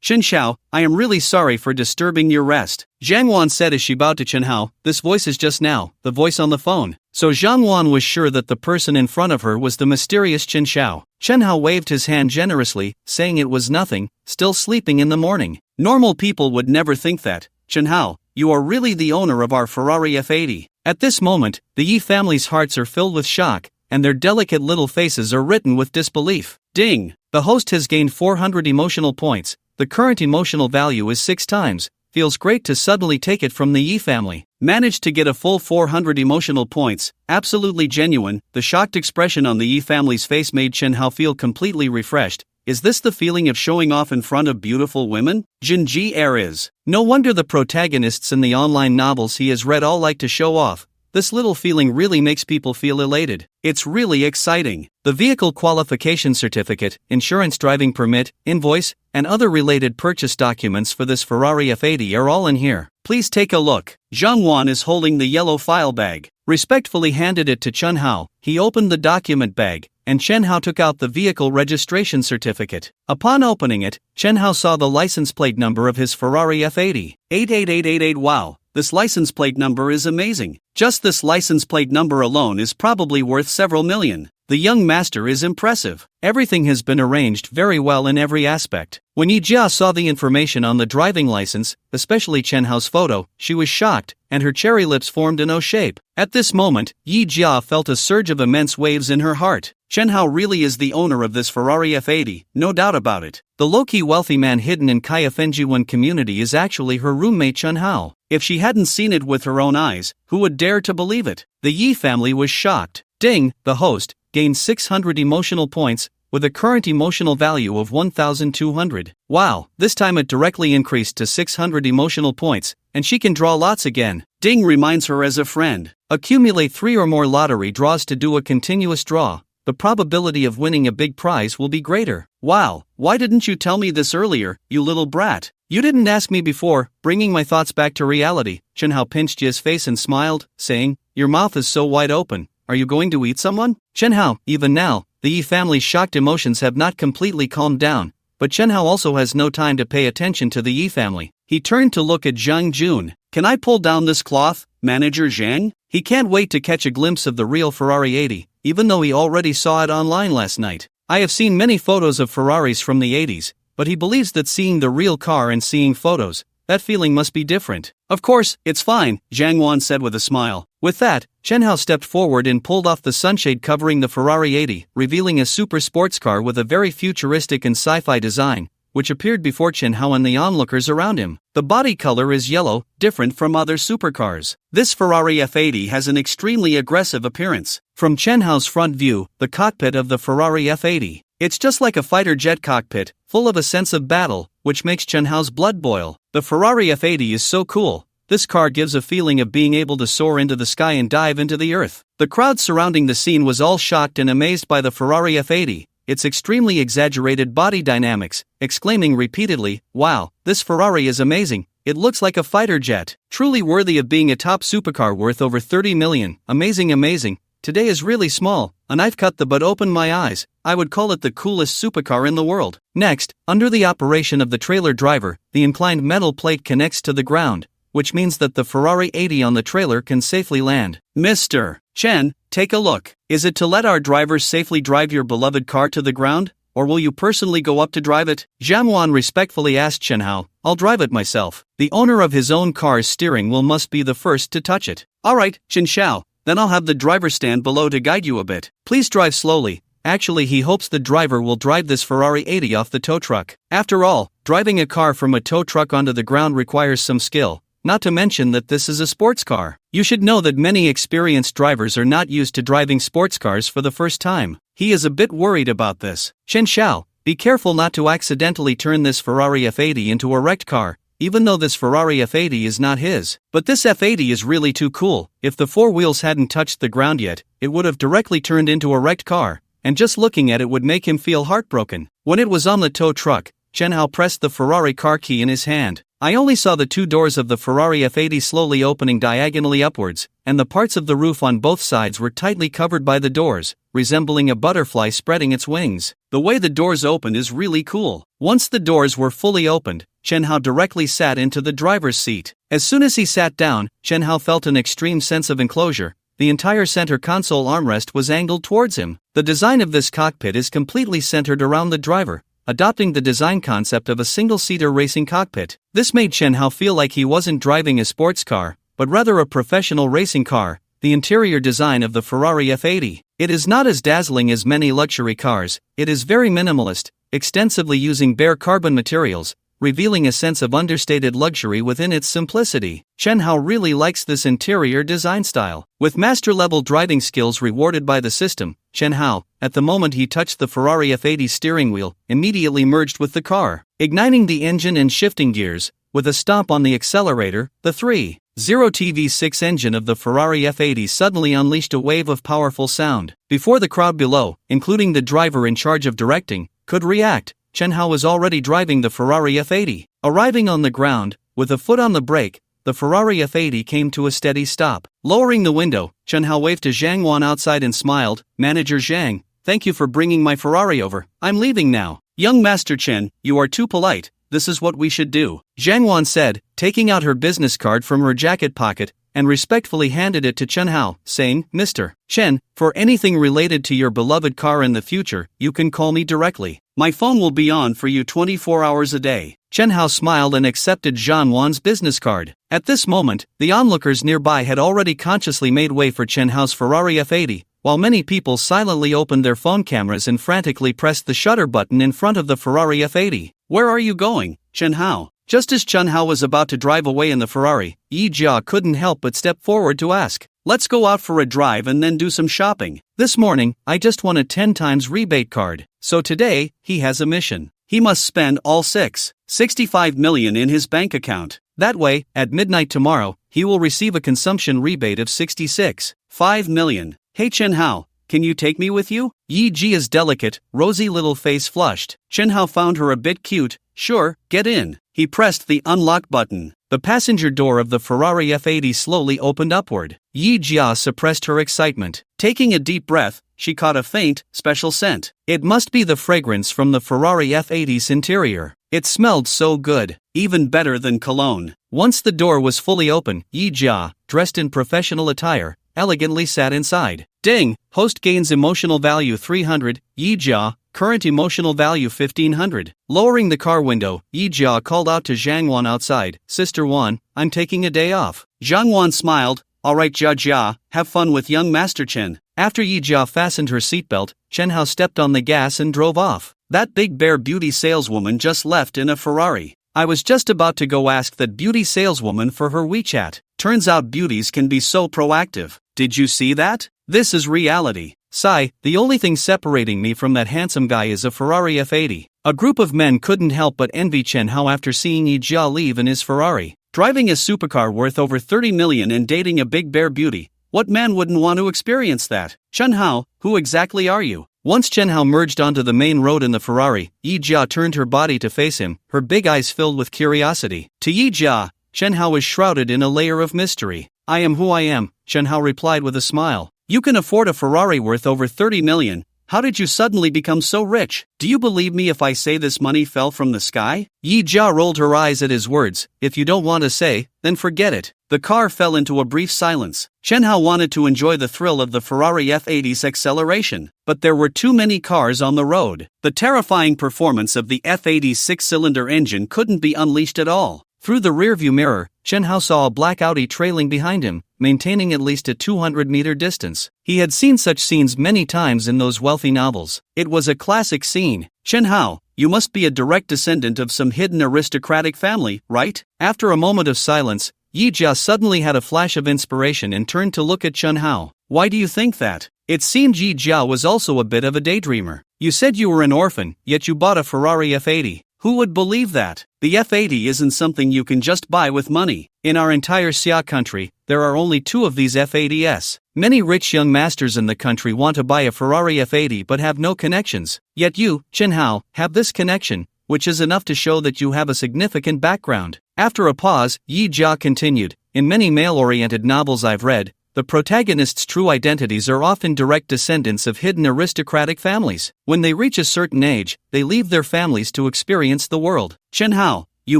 Chenhao, I am really sorry for disturbing your rest," Zhang Wan said as she bowed to Chenhao. This voice is just now, the voice on the phone. So Zhang Wan was sure that the person in front of her was the mysterious Chenhao. Chenhao waved his hand generously, saying it was nothing, still sleeping in the morning. Normal people would never think that. Chenhao, you are really the owner of our Ferrari F80. At this moment, the Yi family's hearts are filled with shock, and their delicate little faces are written with disbelief. Ding! The host has gained 400 emotional points, the current emotional value is 6 times, feels great to suddenly take it from the Yi family. Managed to get a full 400 emotional points, absolutely genuine, the shocked expression on the Yi family's face made Chenhao feel completely refreshed. Is this the feeling of showing off in front of beautiful women? Jinji Air is. No wonder the protagonists in the online novels he has read all like to show off. This little feeling really makes people feel elated. It's really exciting. The vehicle qualification certificate, insurance driving permit, invoice, and other related purchase documents for this Ferrari F80 are all in here. Please take a look. Zhang Wan is holding the yellow file bag. Respectfully handed it to Chenhao. He opened the document bag, and Chenhao took out the vehicle registration certificate. Upon opening it, Chenhao saw the license plate number of his Ferrari F80. 88888. Wow. this license plate number is amazing. Just this license plate number alone is probably worth several million. The young master is impressive. Everything has been arranged very well in every aspect. When Yija saw the information on the driving license, especially Chen Hao's photo, she was shocked, and her cherry lips formed an O shape. At this moment, Yija felt a surge of immense waves in her heart. Chen Hao really is the owner of this Ferrari F80, no doubt about it. The low-key wealthy man hidden in Kaya Fenjiwan community is actually her roommate Chen Hao. If she hadn't seen it with her own eyes, who would dare to believe it? The Yi family was shocked. Ding, the host, gained 600 emotional points, with a current emotional value of 1,200. Wow, this time it directly increased to 600 emotional points, and she can draw lots again. Ding reminds her as a friend. Accumulate 3 or more lottery draws to do a continuous draw. The probability of winning a big prize will be greater. Wow, why didn't you tell me this earlier, you little brat? You didn't ask me before, bringing my thoughts back to reality. Chen Hao pinched Ji's face and smiled, saying, your mouth is so wide open. Are you going to eat someone? Chen Hao, even now, the Yi family's shocked emotions have not completely calmed down, but Chen Hao also has no time to pay attention to the Yi family. He turned to look at Zhang Jun. Can I pull down this cloth, Manager Zhang? He can't wait to catch a glimpse of the real Ferrari 80, even though he already saw it online last night. I have seen many photos of Ferraris from the 80s, but he believes that seeing the real car and seeing photos, that feeling must be different. Of course, it's fine, Zhang Wan said with a smile. With that, Chen Hao stepped forward and pulled off the sunshade covering the Ferrari 80, revealing a super sports car with a very futuristic and sci-fi design, which appeared before Chen Hao and the onlookers around him. The body color is yellow, different from other supercars. This Ferrari F80 has an extremely aggressive appearance. From Chen Hao's front view, the cockpit of the Ferrari F80. It's just like a fighter jet cockpit, full of a sense of battle, which makes Chen Hao's blood boil. The Ferrari F80 is so cool. This car gives a feeling of being able to soar into the sky and dive into the earth. The crowd surrounding the scene was all shocked and amazed by the Ferrari F80, its extremely exaggerated body dynamics, exclaiming repeatedly, wow, this Ferrari is amazing, it looks like a fighter jet. Truly worthy of being a top supercar worth over 30 million, amazing amazing. Today is really small, a knife cut the but opened my eyes. I would call it the coolest supercar in the world. Next, under the operation of the trailer driver, the inclined metal plate connects to the ground, which means that the Ferrari 80 on the trailer can safely land. Mr. Chen, take a look. Is it to let our drivers safely drive your beloved car to the ground, or will you personally go up to drive it? Zhang Wan respectfully asked Chen Hao. I'll drive it myself. The owner of his own car's steering wheel must be the first to touch it. Alright, Chen Xiao, then I'll have the driver stand below to guide you a bit. Please drive slowly. Actually, he hopes the driver will drive this Ferrari 80 off the tow truck. After all, driving a car from a tow truck onto the ground requires some skill. Not to mention that this is a sports car. You should know that many experienced drivers are not used to driving sports cars for the first time. He is a bit worried about this. Chen Xiao, be careful not to accidentally turn this Ferrari F80 into a wrecked car, even though this Ferrari F80 is not his. But this F80 is really too cool. If the 4 wheels hadn't touched the ground yet, it would have directly turned into a wrecked car, and just looking at it would make him feel heartbroken. When it was on the tow truck, Chen Hao pressed the Ferrari car key in his hand. I only saw the 2 doors of the Ferrari F80 slowly opening diagonally upwards, and the parts of the roof on both sides were tightly covered by the doors, resembling a butterfly spreading its wings. The way the doors open is really cool. Once the doors were fully opened, Chen Hao directly sat into the driver's seat. As soon as he sat down, Chen Hao felt an extreme sense of enclosure. The entire center console armrest was angled towards him. The design of this cockpit is completely centered around the driver, adopting the design concept of a single-seater racing cockpit. This made Chen Hao feel like he wasn't driving a sports car, but rather a professional racing car. The interior design of the Ferrari F80. It is not as dazzling as many luxury cars. It is very minimalist, extensively using bare carbon materials, revealing a sense of understated luxury within its simplicity. Chen Hao really likes this interior design style. With master-level driving skills rewarded by the system, Chen Hao, at the moment he touched the Ferrari F80 steering wheel, immediately merged with the car, igniting the engine and shifting gears. With a stomp on the accelerator, the 3.0 TV6 engine of the Ferrari F80 suddenly unleashed a wave of powerful sound. Before the crowd below, including the driver in charge of directing, could react, Chen Hao was already driving the Ferrari F80. Arriving on the ground, with a foot on the brake, the Ferrari F80 came to a steady stop. Lowering the window, Chen Hao waved to Zhang Wan outside and smiled. Manager Zhang, thank you for bringing my Ferrari over. I'm leaving now. Young Master Chen, you are too polite. this is what we should do, Zhangwan said, taking out her business card from her jacket pocket, and respectfully handed it to Chen Hao, saying, Mr. Chen, for anything related to your beloved car in the future, you can call me directly. My phone will be on for you 24 hours a day. Chen Hao smiled and accepted Zhang Wan's business card. At this moment, the onlookers nearby had already consciously made way for Chen Hao's Ferrari F80, while many people silently opened their phone cameras and frantically pressed the shutter button in front of the Ferrari F80. Where are you going, Chen Hao? Just as Chen Hao was about to drive away in the Ferrari, Yija couldn't help but step forward to ask, let's go out for a drive and then do some shopping. This morning, I just won a 10 times rebate card, so today, he has a mission. He must spend all 65 million in his bank account. That way, at midnight tomorrow, he will receive a consumption rebate of 5 million. Hey Chen Hao, can you take me with you? Yi Jia's delicate, rosy little face flushed. Chen Hao found her a bit cute. Sure, get in. He pressed the unlock button. The passenger door of the Ferrari F80 slowly opened upward. Yi Jia suppressed her excitement. Taking a deep breath, she caught a faint, special scent. It must be the fragrance from the Ferrari F80's interior. It smelled so good, even better than cologne. Once the door was fully open, Yi Jia, dressed in professional attire, elegantly sat inside. Ding! Host gains emotional value 300, Yi Jia, current emotional value 1500. Lowering the car window, Yi Jia called out to Zhang Wan outside, Sister Wan, I'm taking a day off. Zhang Wan smiled, alright Jia Jia, have fun with young Master Chen. After Yi Jia fastened her seatbelt, Chen Hao stepped on the gas and drove off. That big bear beauty saleswoman just left in a Ferrari. I was just about to go ask that beauty saleswoman for her WeChat. Turns out beauties can be so proactive. Did you see that? This is reality. Sigh, the only thing separating me from that handsome guy is a Ferrari F80. A group of men couldn't help but envy Chen Hao after seeing Yi Jia leave in his Ferrari. Driving a supercar worth over 30 million and dating a big bear beauty. What man wouldn't want to experience that? Chen Hao, who exactly are you? Once Chen Hao merged onto the main road in the Ferrari, Yi Jia turned her body to face him, her big eyes filled with curiosity. To Yi Jia, Chen Hao was shrouded in a layer of mystery. I am who I am, Chen Hao replied with a smile. You can afford a Ferrari worth over 30 million. How did you suddenly become so rich? Do you believe me if I say this money fell from the sky? Yi Jia rolled her eyes at his words. If you don't want to say, then forget it. The car fell into a brief silence. Chen Hao wanted to enjoy the thrill of the Ferrari F80's acceleration, but there were too many cars on the road. The terrifying performance of the F80's 6-cylinder engine couldn't be unleashed at all. Through the rearview mirror, Chen Hao saw a black Audi trailing behind him, maintaining at least a 200-meter distance. He had seen such scenes many times in those wealthy novels. It was a classic scene. Chen Hao, you must be a direct descendant of some hidden aristocratic family, right? After a moment of silence, Yi Jia suddenly had a flash of inspiration and turned to look at Chen Hao. Why do you think that? It seemed Yi Jia was also a bit of a daydreamer. You said you were an orphan, yet you bought a Ferrari F80. Who would believe that? The F80 isn't something you can just buy with money. In our entire Xia country, there are only 2 of these F80s. Many rich young masters in the country want to buy a Ferrari F80 but have no connections. Yet you, Chen Hao, have this connection, which is enough to show that you have a significant background. After a pause, Yi Jia continued, in many male-oriented novels I've read, the protagonists' true identities are often direct descendants of hidden aristocratic families. When they reach a certain age, they leave their families to experience the world. Chen Hao, you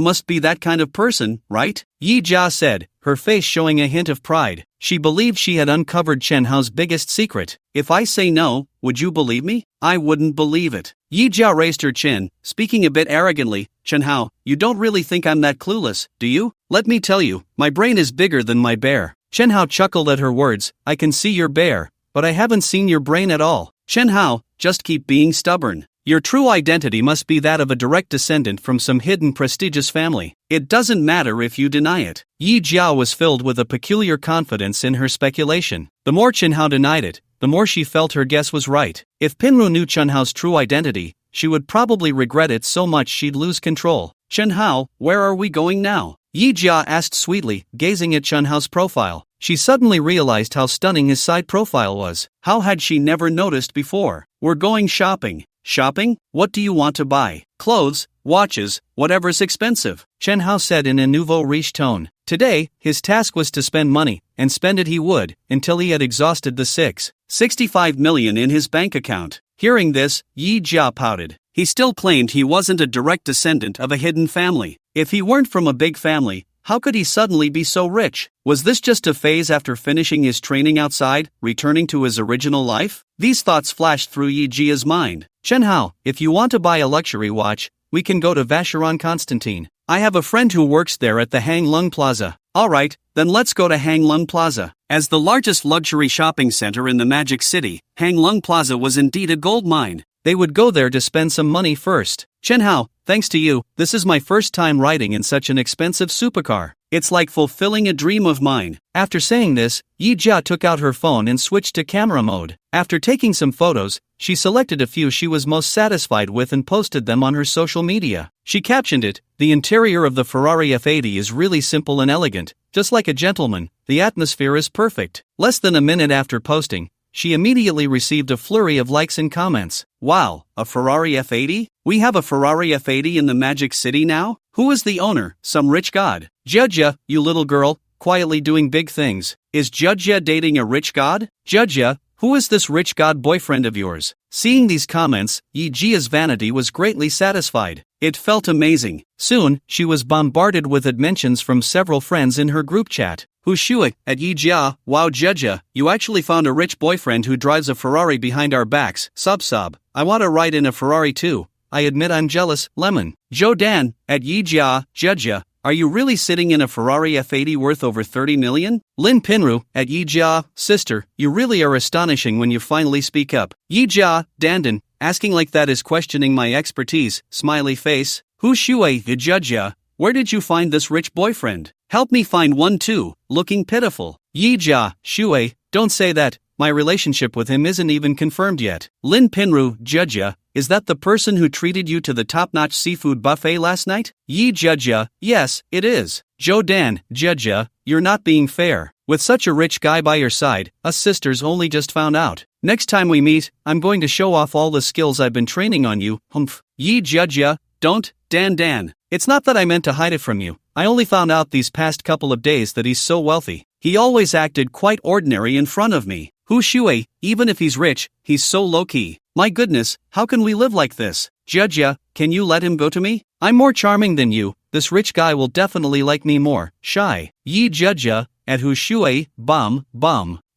must be that kind of person, right? Yi Jia said, her face showing a hint of pride. She believed she had uncovered Chen Hao's biggest secret. If I say no, would you believe me? I wouldn't believe it. Yi Jia raised her chin, speaking a bit arrogantly. Chen Hao, you don't really think I'm that clueless, do you? Let me tell you, my brain is bigger than my bear. Chen Hao chuckled at her words. I can see your bear, but I haven't seen your brain at all. Chen Hao, just keep being stubborn. Your true identity must be that of a direct descendant from some hidden prestigious family. It doesn't matter if you deny it. Yi Jia was filled with a peculiar confidence in her speculation. The more Chen Hao denied it, the more she felt her guess was right. If Pinru knew Chen Hao's true identity, she would probably regret it so much she'd lose control. Chen Hao, where are we going now? Yi Jia asked sweetly, gazing at Chen Hao's profile. She suddenly realized how stunning his side profile was. How had she never noticed before? We're going shopping. Shopping? What do you want to buy? Clothes, watches, whatever's expensive, Chen Hao said in a nouveau riche tone. Today, his task was to spend money, and spend it he would, until he had exhausted the 65 million in his bank account. Hearing this, Yija pouted. He still claimed he wasn't a direct descendant of a hidden family. If he weren't from a big family, how could he suddenly be so rich? Was this just a phase after finishing his training outside, returning to his original life? These thoughts flashed through Yijia's mind. Chenhao, if you want to buy a luxury watch, we can go to Vacheron Constantine. I have a friend who works there at the Hang Lung Plaza. Alright, then let's go to Hang Lung Plaza. As the largest luxury shopping center in the Magic City, Hang Lung Plaza was indeed a gold mine. They would go there to spend some money first. Chenhao, thanks to you, this is my first time riding in such an expensive supercar. It's like fulfilling a dream of mine. After saying this, Yija took out her phone and switched to camera mode. After taking some photos, she selected a few she was most satisfied with and posted them on her social media. She captioned it, "The interior of the Ferrari F80 is really simple and elegant, just like a gentleman. The atmosphere is perfect." Less than a minute after posting, she immediately received a flurry of likes and comments. Wow, a Ferrari F80? We have a Ferrari F80 in the Magic City now? Who is the owner? Some rich god? Yija, you little girl, quietly doing big things. Is Yija dating a rich god? Yija, who is this rich god boyfriend of yours? Seeing these comments, Yijia's vanity was greatly satisfied. It felt amazing. Soon, she was bombarded with mentions from several friends in her group chat. Hushui, at Yija, wow Yija, you actually found a rich boyfriend who drives a Ferrari behind our backs. Sob, I want to ride in a Ferrari too. I admit I'm jealous. Lemon. Jodan, at Yija, are you really sitting in a Ferrari F80 worth over 30 million? Lin Pinru, at Yija, sister, you really are astonishing when you finally speak up. Yija, Dandan, asking like that is questioning my expertise. Smiley face. Hushui, Yija, where did you find this rich boyfriend? Help me find one too, looking pitiful. Yija, Shui, don't say that, my relationship with him isn't even confirmed yet. Lin Pinru, Yija, is that the person who treated you to the top-notch seafood buffet last night? Yija, yes, it is. Jodan, Yija, you're not being fair. With such a rich guy by your side, us sisters only just found out. Next time we meet, I'm going to show off all the skills I've been training on you. Humph. Yija, don't, Dan. It's not that I meant to hide it from you. I only found out these past couple of days that he's so wealthy. He always acted quite ordinary in front of me. Hushui, even if he's rich, he's so low-key. My goodness, how can we live like this? Yija, can you let him go to me? I'm more charming than you. This rich guy will definitely like me more. Shy. Yija, at Hushui, bum.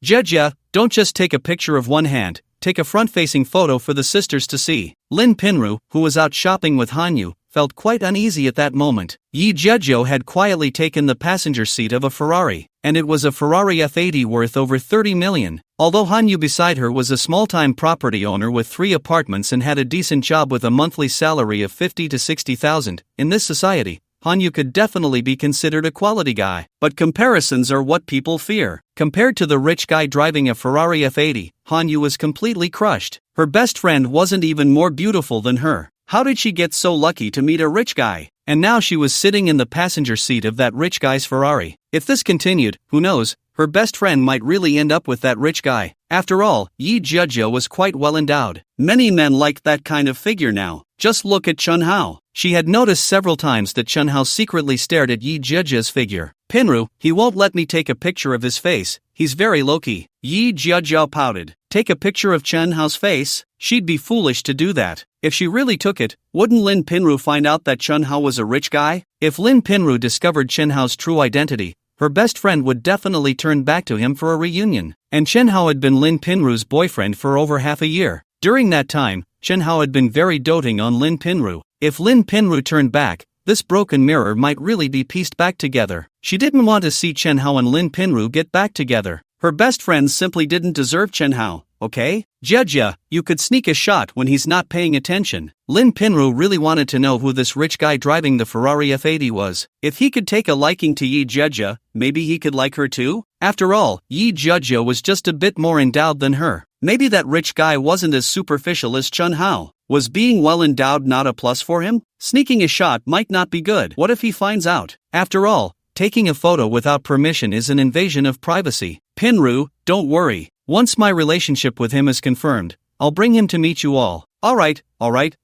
Yija, don't just take a picture of one hand. Take a front-facing photo for the sisters to see. Lin Pinru, who was out shopping with Hanyu, felt quite uneasy at that moment. Yija had quietly taken the passenger seat of a Ferrari, and it was a Ferrari F80 worth over 30 million. Although Hanyu beside her was a small-time property owner with 3 apartments and had a decent job with a monthly salary of 50 to 60,000, in this society, Hanyu could definitely be considered a quality guy. But comparisons are what people fear. Compared to the rich guy driving a Ferrari F80, Hanyu was completely crushed. Her best friend wasn't even more beautiful than her. How did she get so lucky to meet a rich guy? And now she was sitting in the passenger seat of that rich guy's Ferrari. If this continued, who knows, her best friend might really end up with that rich guy. After all, Yija was quite well endowed. Many men liked that kind of figure now. Just look at Chunhao. She had noticed several times that Chunhao secretly stared at Yija's figure. Pinru, he won't let me take a picture of his face. He's very low-key. Yija pouted. Take a picture of Chunhao's face? She'd be foolish to do that. If she really took it, wouldn't Lin Pinru find out that Chunhao was a rich guy? If Lin Pinru discovered Chunhao's true identity, her best friend would definitely turn back to him for a reunion. And Chunhao had been Lin Pinru's boyfriend for over half a year. During that time, Chunhao had been very doting on Lin Pinru. If Lin Pinru turned back, this broken mirror might really be pieced back together. She didn't want to see Chunhao and Lin Pinru get back together. Her best friend simply didn't deserve Chunhao, okay? Yija, you could sneak a shot when he's not paying attention. Lin Pinru really wanted to know who this rich guy driving the Ferrari F80 was. If he could take a liking to Yija, maybe he could like her too? After all, Yija was just a bit more endowed than her. Maybe that rich guy wasn't as superficial as Chunhao. Was being well endowed not a plus for him? Sneaking a shot might not be good. What if he finds out? After all, taking a photo without permission is an invasion of privacy. Pinru, don't worry. Once my relationship with him is confirmed, I'll bring him to meet you all. Alright,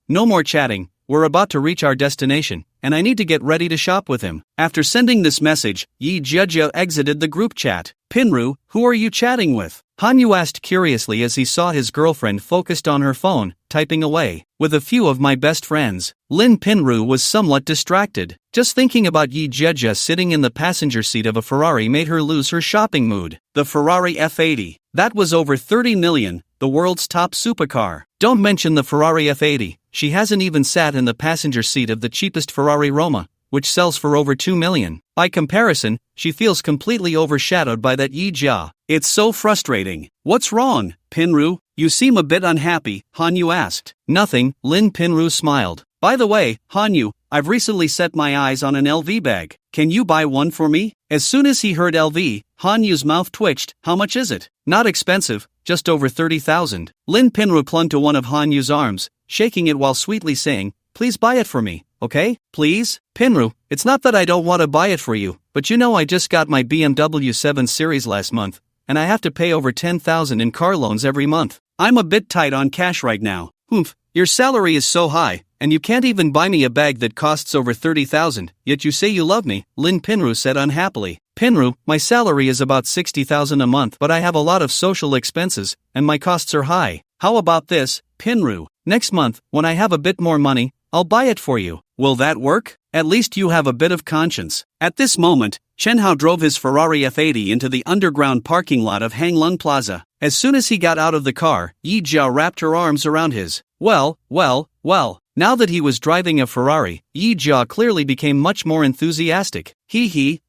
no more chatting. We're about to reach our destination, and I need to get ready to shop with him. After sending this message, Yija exited the group chat. Pinru, who are you chatting with? Hanyu asked curiously as he saw his girlfriend focused on her phone, typing away. With a few of my best friends. Lin Pinru was somewhat distracted. Just thinking about Yija sitting in the passenger seat of a Ferrari made her lose her shopping mood. The Ferrari F80. That was over 30 million, the world's top supercar. Don't mention the Ferrari F80, she hasn't even sat in the passenger seat of the cheapest Ferrari Roma, which sells for over 2 million. By comparison, she feels completely overshadowed by that Yija. It's so frustrating. What's wrong, Pinru? You seem a bit unhappy, Hanyu asked. Nothing, Lin Pinru smiled. By the way, Hanyu, I've recently set my eyes on an LV bag. Can you buy one for me? As soon as he heard LV, Hanyu's mouth twitched. How much is it? Not expensive, just over 30,000. Lin Pinru clung to one of Hanyu's arms, shaking it while sweetly saying, please buy it for me, okay? Please? Pinru, it's not that I don't want to buy it for you, but you know I just got my BMW 7 Series last month, and I have to pay over 10,000 in car loans every month. I'm a bit tight on cash right now. Humph, your salary is so high, and you can't even buy me a bag that costs over 30,000, yet you say you love me, Lin Pinru said unhappily. Pinru, my salary is about 60,000 a month, but I have a lot of social expenses, and my costs are high. How about this, Pinru? Next month, when I have a bit more money, I'll buy it for you. Will that work? At least you have a bit of conscience. At this moment, Chen Hao drove his Ferrari F80 into the underground parking lot of Hanglun Plaza. As soon as he got out of the car, Yija wrapped her arms around his. Well. Now that he was driving a Ferrari, Yija clearly became much more enthusiastic.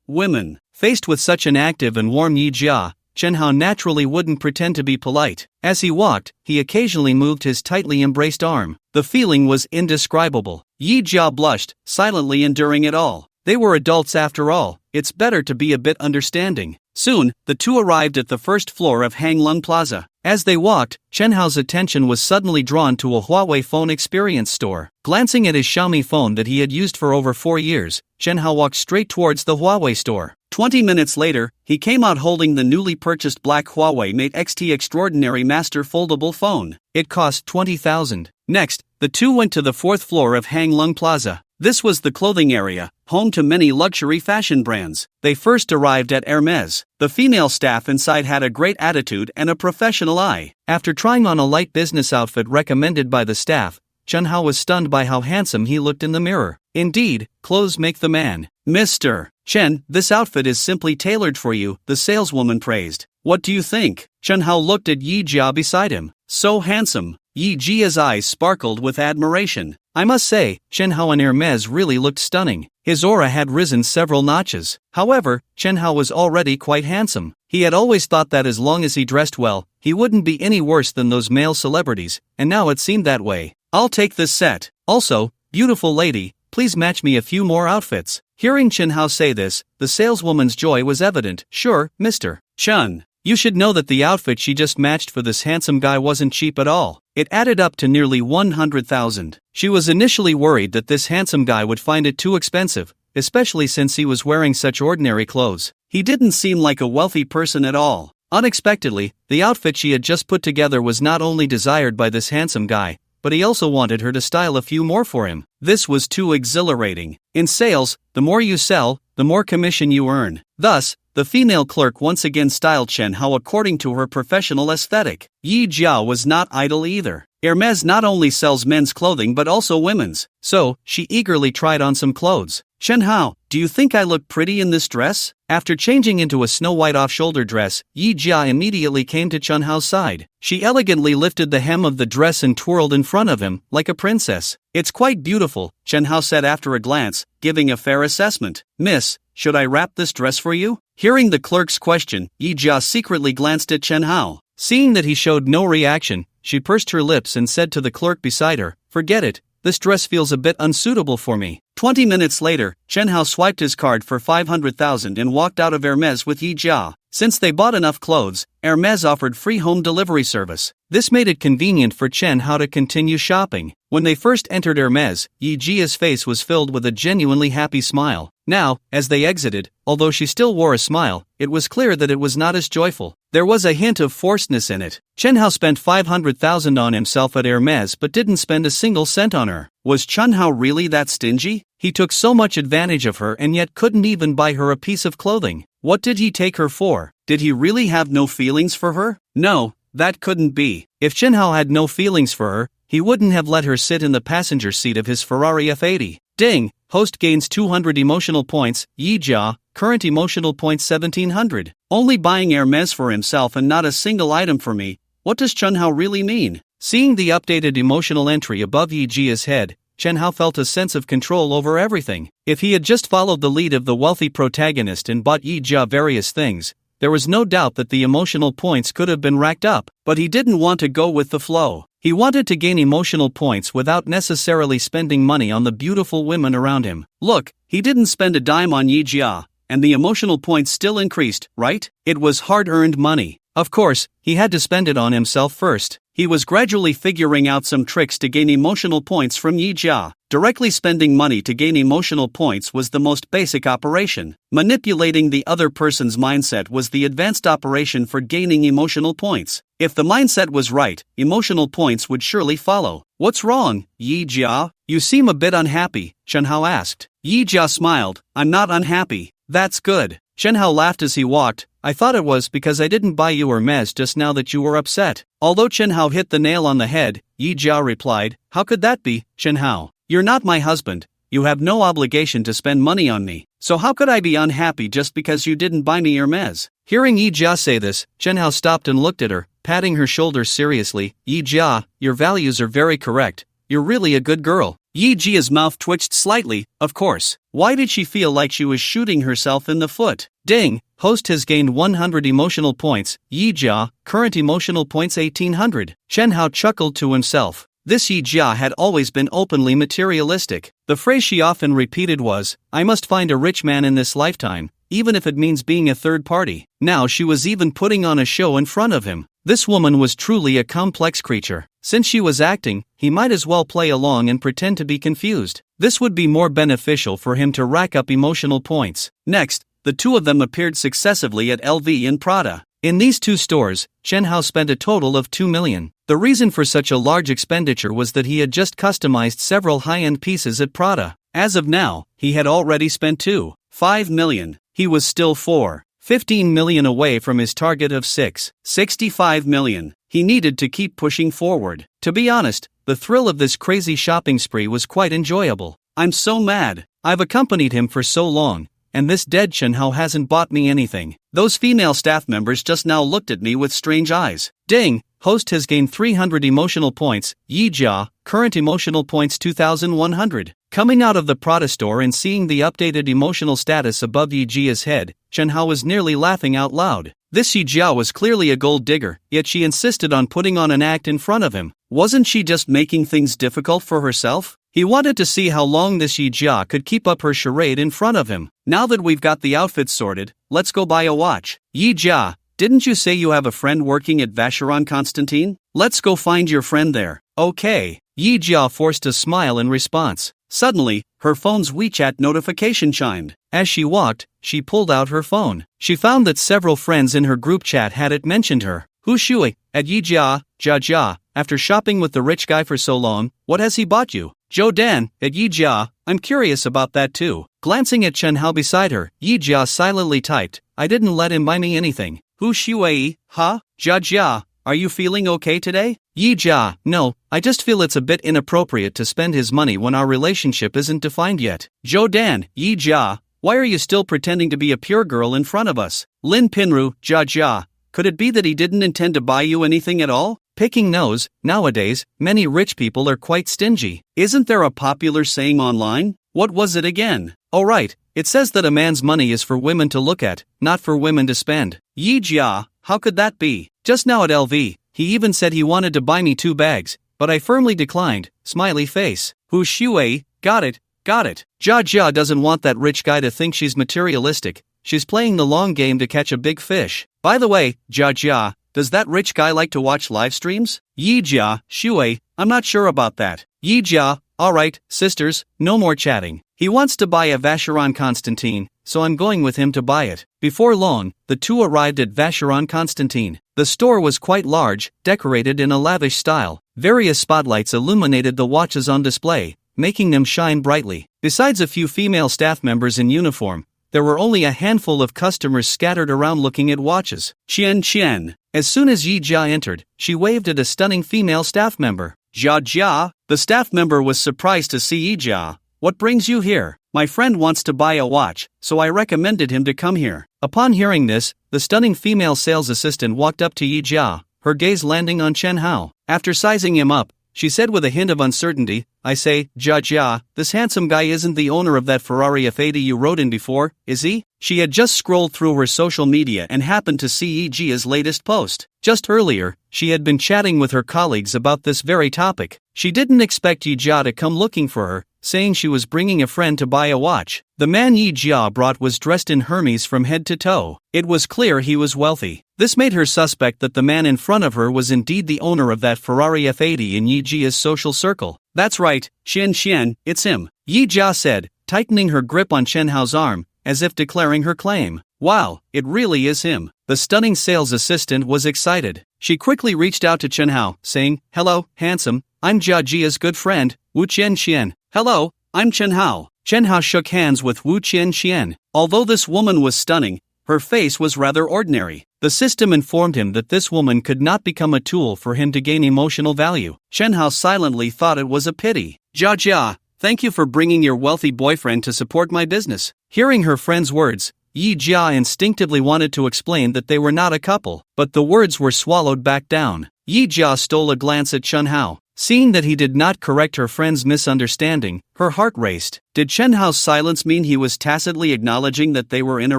Women. Faced with such an active and warm Yija, Chen Hao naturally wouldn't pretend to be polite. As he walked, he occasionally moved his tightly embraced arm. The feeling was indescribable. Yija blushed, silently enduring it all. They were adults after all, it's better to be a bit understanding. Soon, the two arrived at the first floor of Hanglun Plaza. As they walked, Chen Hao's attention was suddenly drawn to a Huawei phone experience store. Glancing at his Xiaomi phone that he had used for over 4 years, Chen Hao walked straight towards the Huawei store. 20 minutes later, he came out holding the newly purchased black Huawei Mate XT Extraordinary Master foldable phone. It cost 20,000. Next, the two went to the 4th floor of Hanglun Plaza. This was the clothing area, home to many luxury fashion brands. They first arrived at Hermes. The female staff inside had a great attitude and a professional eye. After trying on a light business outfit recommended by the staff, Chen Hao was stunned by how handsome he looked in the mirror. Indeed, clothes make the man. Mr. Chen, this outfit is simply tailored for you, the saleswoman praised. What do you think? Chen Hao looked at Yija beside him. So handsome. Yijia's eyes sparkled with admiration. I must say, Chen Hao and Hermes really looked stunning. His aura had risen several notches. However, Chen Hao was already quite handsome. He had always thought that as long as he dressed well, he wouldn't be any worse than those male celebrities, and now it seemed that way. I'll take this set. Also, beautiful lady, please match me a few more outfits. Hearing Chen Hao say this, the saleswoman's joy was evident. Sure, Mr. Chen. You should know that the outfit she just matched for this handsome guy wasn't cheap at all. It added up to nearly 100,000. She was initially worried that this handsome guy would find it too expensive, especially since he was wearing such ordinary clothes. He didn't seem like a wealthy person at all. Unexpectedly, the outfit she had just put together was not only desired by this handsome guy, but he also wanted her to style a few more for him. This was too exhilarating. In sales, the more you sell, the more commission you earn. Thus, the female clerk once again styled Chen Hao according to her professional aesthetic. Yija was not idle either. Hermes not only sells men's clothing but also women's, so she eagerly tried on some clothes. Chen Hao, do you think I look pretty in this dress? After changing into a snow-white off-shoulder dress, Yija immediately came to Chen Hao's side. She elegantly lifted the hem of the dress and twirled in front of him, like a princess. It's quite beautiful, Chen Hao said after a glance, giving a fair assessment. Miss, should I wrap this dress for you? Hearing the clerk's question, Yija secretly glanced at Chen Hao. Seeing that he showed no reaction, she pursed her lips and said to the clerk beside her, forget it, this dress feels a bit unsuitable for me. 20 minutes later, Chen Hao swiped his card for 500,000 and walked out of Hermes with Yija. Since they bought enough clothes, Hermes offered free home delivery service. This made it convenient for Chen Hao to continue shopping. When they first entered Hermes, Yijia's face was filled with a genuinely happy smile. Now, as they exited, although she still wore a smile, it was clear that it was not as joyful. There was a hint of forcedness in it. Chen Hao spent 500,000 on himself at Hermes but didn't spend a single cent on her. Was Chunhao really that stingy? He took so much advantage of her and yet couldn't even buy her a piece of clothing. What did he take her for? Did he really have no feelings for her? No, that couldn't be. If Chunhao had no feelings for her, he wouldn't have let her sit in the passenger seat of his Ferrari F80. Ding! Host gains 200 emotional points. Yija, current emotional points 1700. Only buying Hermes for himself and not a single item for me. What does Chunhao really mean? Seeing the updated emotional entry above Yijia's head, Chunhao felt a sense of control over everything. If he had just followed the lead of the wealthy protagonist and bought Yija various things, there was no doubt that the emotional points could have been racked up, but he didn't want to go with the flow. He wanted to gain emotional points without necessarily spending money on the beautiful women around him. Look, he didn't spend a dime on Yija, and the emotional points still increased, right? It was hard-earned money. Of course, he had to spend it on himself first. He was gradually figuring out some tricks to gain emotional points from Yija. Directly spending money to gain emotional points was the most basic operation. Manipulating the other person's mindset was the advanced operation for gaining emotional points. If the mindset was right, emotional points would surely follow. What's wrong, Yija? You seem a bit unhappy, Chunhao asked. Yija smiled. I'm not unhappy. That's good. Chunhao laughed as he walked. I thought it was because I didn't buy you Hermes just now that you were upset. Although Chunhao hit the nail on the head, Yija replied, How could that be, Chunhao? You're not my husband. You have no obligation to spend money on me. So how could I be unhappy just because you didn't buy me Hermes? Hearing Yija say this, Chunhao stopped and looked at her, patting her shoulders seriously. Yija, your values are very correct. You're really a good girl. Yijia's mouth twitched slightly, of course. Why did she feel like she was shooting herself in the foot? Ding! Host has gained 100 emotional points. Yija, current emotional points 1800. Chunhao chuckled to himself. This Yija had always been openly materialistic. The phrase she often repeated was, I must find a rich man in this lifetime, even if it means being a third party. Now she was even putting on a show in front of him. This woman was truly a complex creature. Since she was acting, he might as well play along and pretend to be confused. This would be more beneficial for him to rack up emotional points. Next, the two of them appeared successively at LV and Prada. In these two stores, Chunhao spent a total of 2 million. The reason for such a large expenditure was that he had just customized several high-end pieces at Prada. As of now, he had already spent 2.5 million. He was still 4.15 million away from his target of 6.65 million. He needed to keep pushing forward. To be honest, the thrill of this crazy shopping spree was quite enjoyable. I'm so mad. I've accompanied him for so long, and this dead Chunhao hasn't bought me anything. Those female staff members just now looked at me with strange eyes. Ding! Host has gained 300 emotional points. Yija, current emotional points 2100. Coming out of the Prada store and seeing the updated emotional status above Yijia's head, Chunhao was nearly laughing out loud. This Yija was clearly a gold digger, yet she insisted on putting on an act in front of him. Wasn't she just making things difficult for herself? He wanted to see how long this Yija could keep up her charade in front of him. Now that we've got the outfits sorted, let's go buy a watch. Yija, didn't you say you have a friend working at Vacheron Constantin? Let's go find your friend there. Okay. Yija forced a smile in response. Suddenly, her phone's WeChat notification chimed. As she walked, she pulled out her phone. She found that several friends in her group chat had it mentioned her. Hu Shui, at Yija, Jia, after shopping with the rich guy for so long, what has he bought you? Zhou Dan, at Yija, I'm curious about that too. Glancing at Chunhao beside her, Yija silently typed, I didn't let him buy me anything. Hu Shui, huh? Jia, are you feeling okay today? Yija, no, I just feel it's a bit inappropriate to spend his money when our relationship isn't defined yet. Zhou Dan, Yija, why are you still pretending to be a pure girl in front of us? Lin Pinru, Jia, could it be that he didn't intend to buy you anything at all? Picking nose, nowadays, many rich people are quite stingy. Isn't there a popular saying online? What was it again? Oh right, it says that a man's money is for women to look at, not for women to spend. Yija, how could that be? Just now at LV, he even said he wanted to buy me 2 bags, but I firmly declined, smiley face. Hu Shui, got it. Jia doesn't want that rich guy to think she's materialistic, she's playing the long game to catch a big fish. By the way, Jia, does that rich guy like to watch live streams? Yija, Shui, I'm not sure about that. Yija, alright, sisters, no more chatting. He wants to buy a Vacheron Constantin, so I'm going with him to buy it. Before long, the two arrived at Vacheron Constantin. The store was quite large, decorated in a lavish style. Various spotlights illuminated the watches on display, making them shine brightly. Besides a few female staff members in uniform, there were only a handful of customers scattered around looking at watches. Qian. As soon as Yija entered, she waved at a stunning female staff member. Jia. The staff member was surprised to see Yija. What brings you here? My friend wants to buy a watch, so I recommended him to come here. Upon hearing this, the stunning female sales assistant walked up to Yija, her gaze landing on Chen Hao. After sizing him up, she said with a hint of uncertainty, I say, Jia, this handsome guy isn't the owner of that Ferrari F80 you rode in before, is he? She had just scrolled through her social media and happened to see Yijia's latest post. Just earlier, she had been chatting with her colleagues about this very topic. She didn't expect Yija to come looking for her, saying she was bringing a friend to buy a watch. The man Yija brought was dressed in Hermes from head to toe. It was clear he was wealthy. This made her suspect that the man in front of her was indeed the owner of that Ferrari F80 in Yijia's social circle. That's right, Xian, it's him, Yija said, tightening her grip on Chen Hao's arm, as if declaring her claim. Wow, it really is him. The stunning sales assistant was excited. She quickly reached out to Chen Hao, saying, Hello, handsome, I'm Jia's good friend, Wu Qian. Hello, I'm Chen Hao. Chen Hao shook hands with Wu Qian. Although this woman was stunning, her face was rather ordinary. The system informed him that this woman could not become a tool for him to gain emotional value. Chen Hao silently thought it was a pity. Jia, thank you for bringing your wealthy boyfriend to support my business. Hearing her friend's words, Yija instinctively wanted to explain that they were not a couple, but the words were swallowed back down. Yija stole a glance at Chen Hao. Seeing that he did not correct her friend's misunderstanding, her heart raced. Did Chen Hao's silence mean he was tacitly acknowledging that they were in a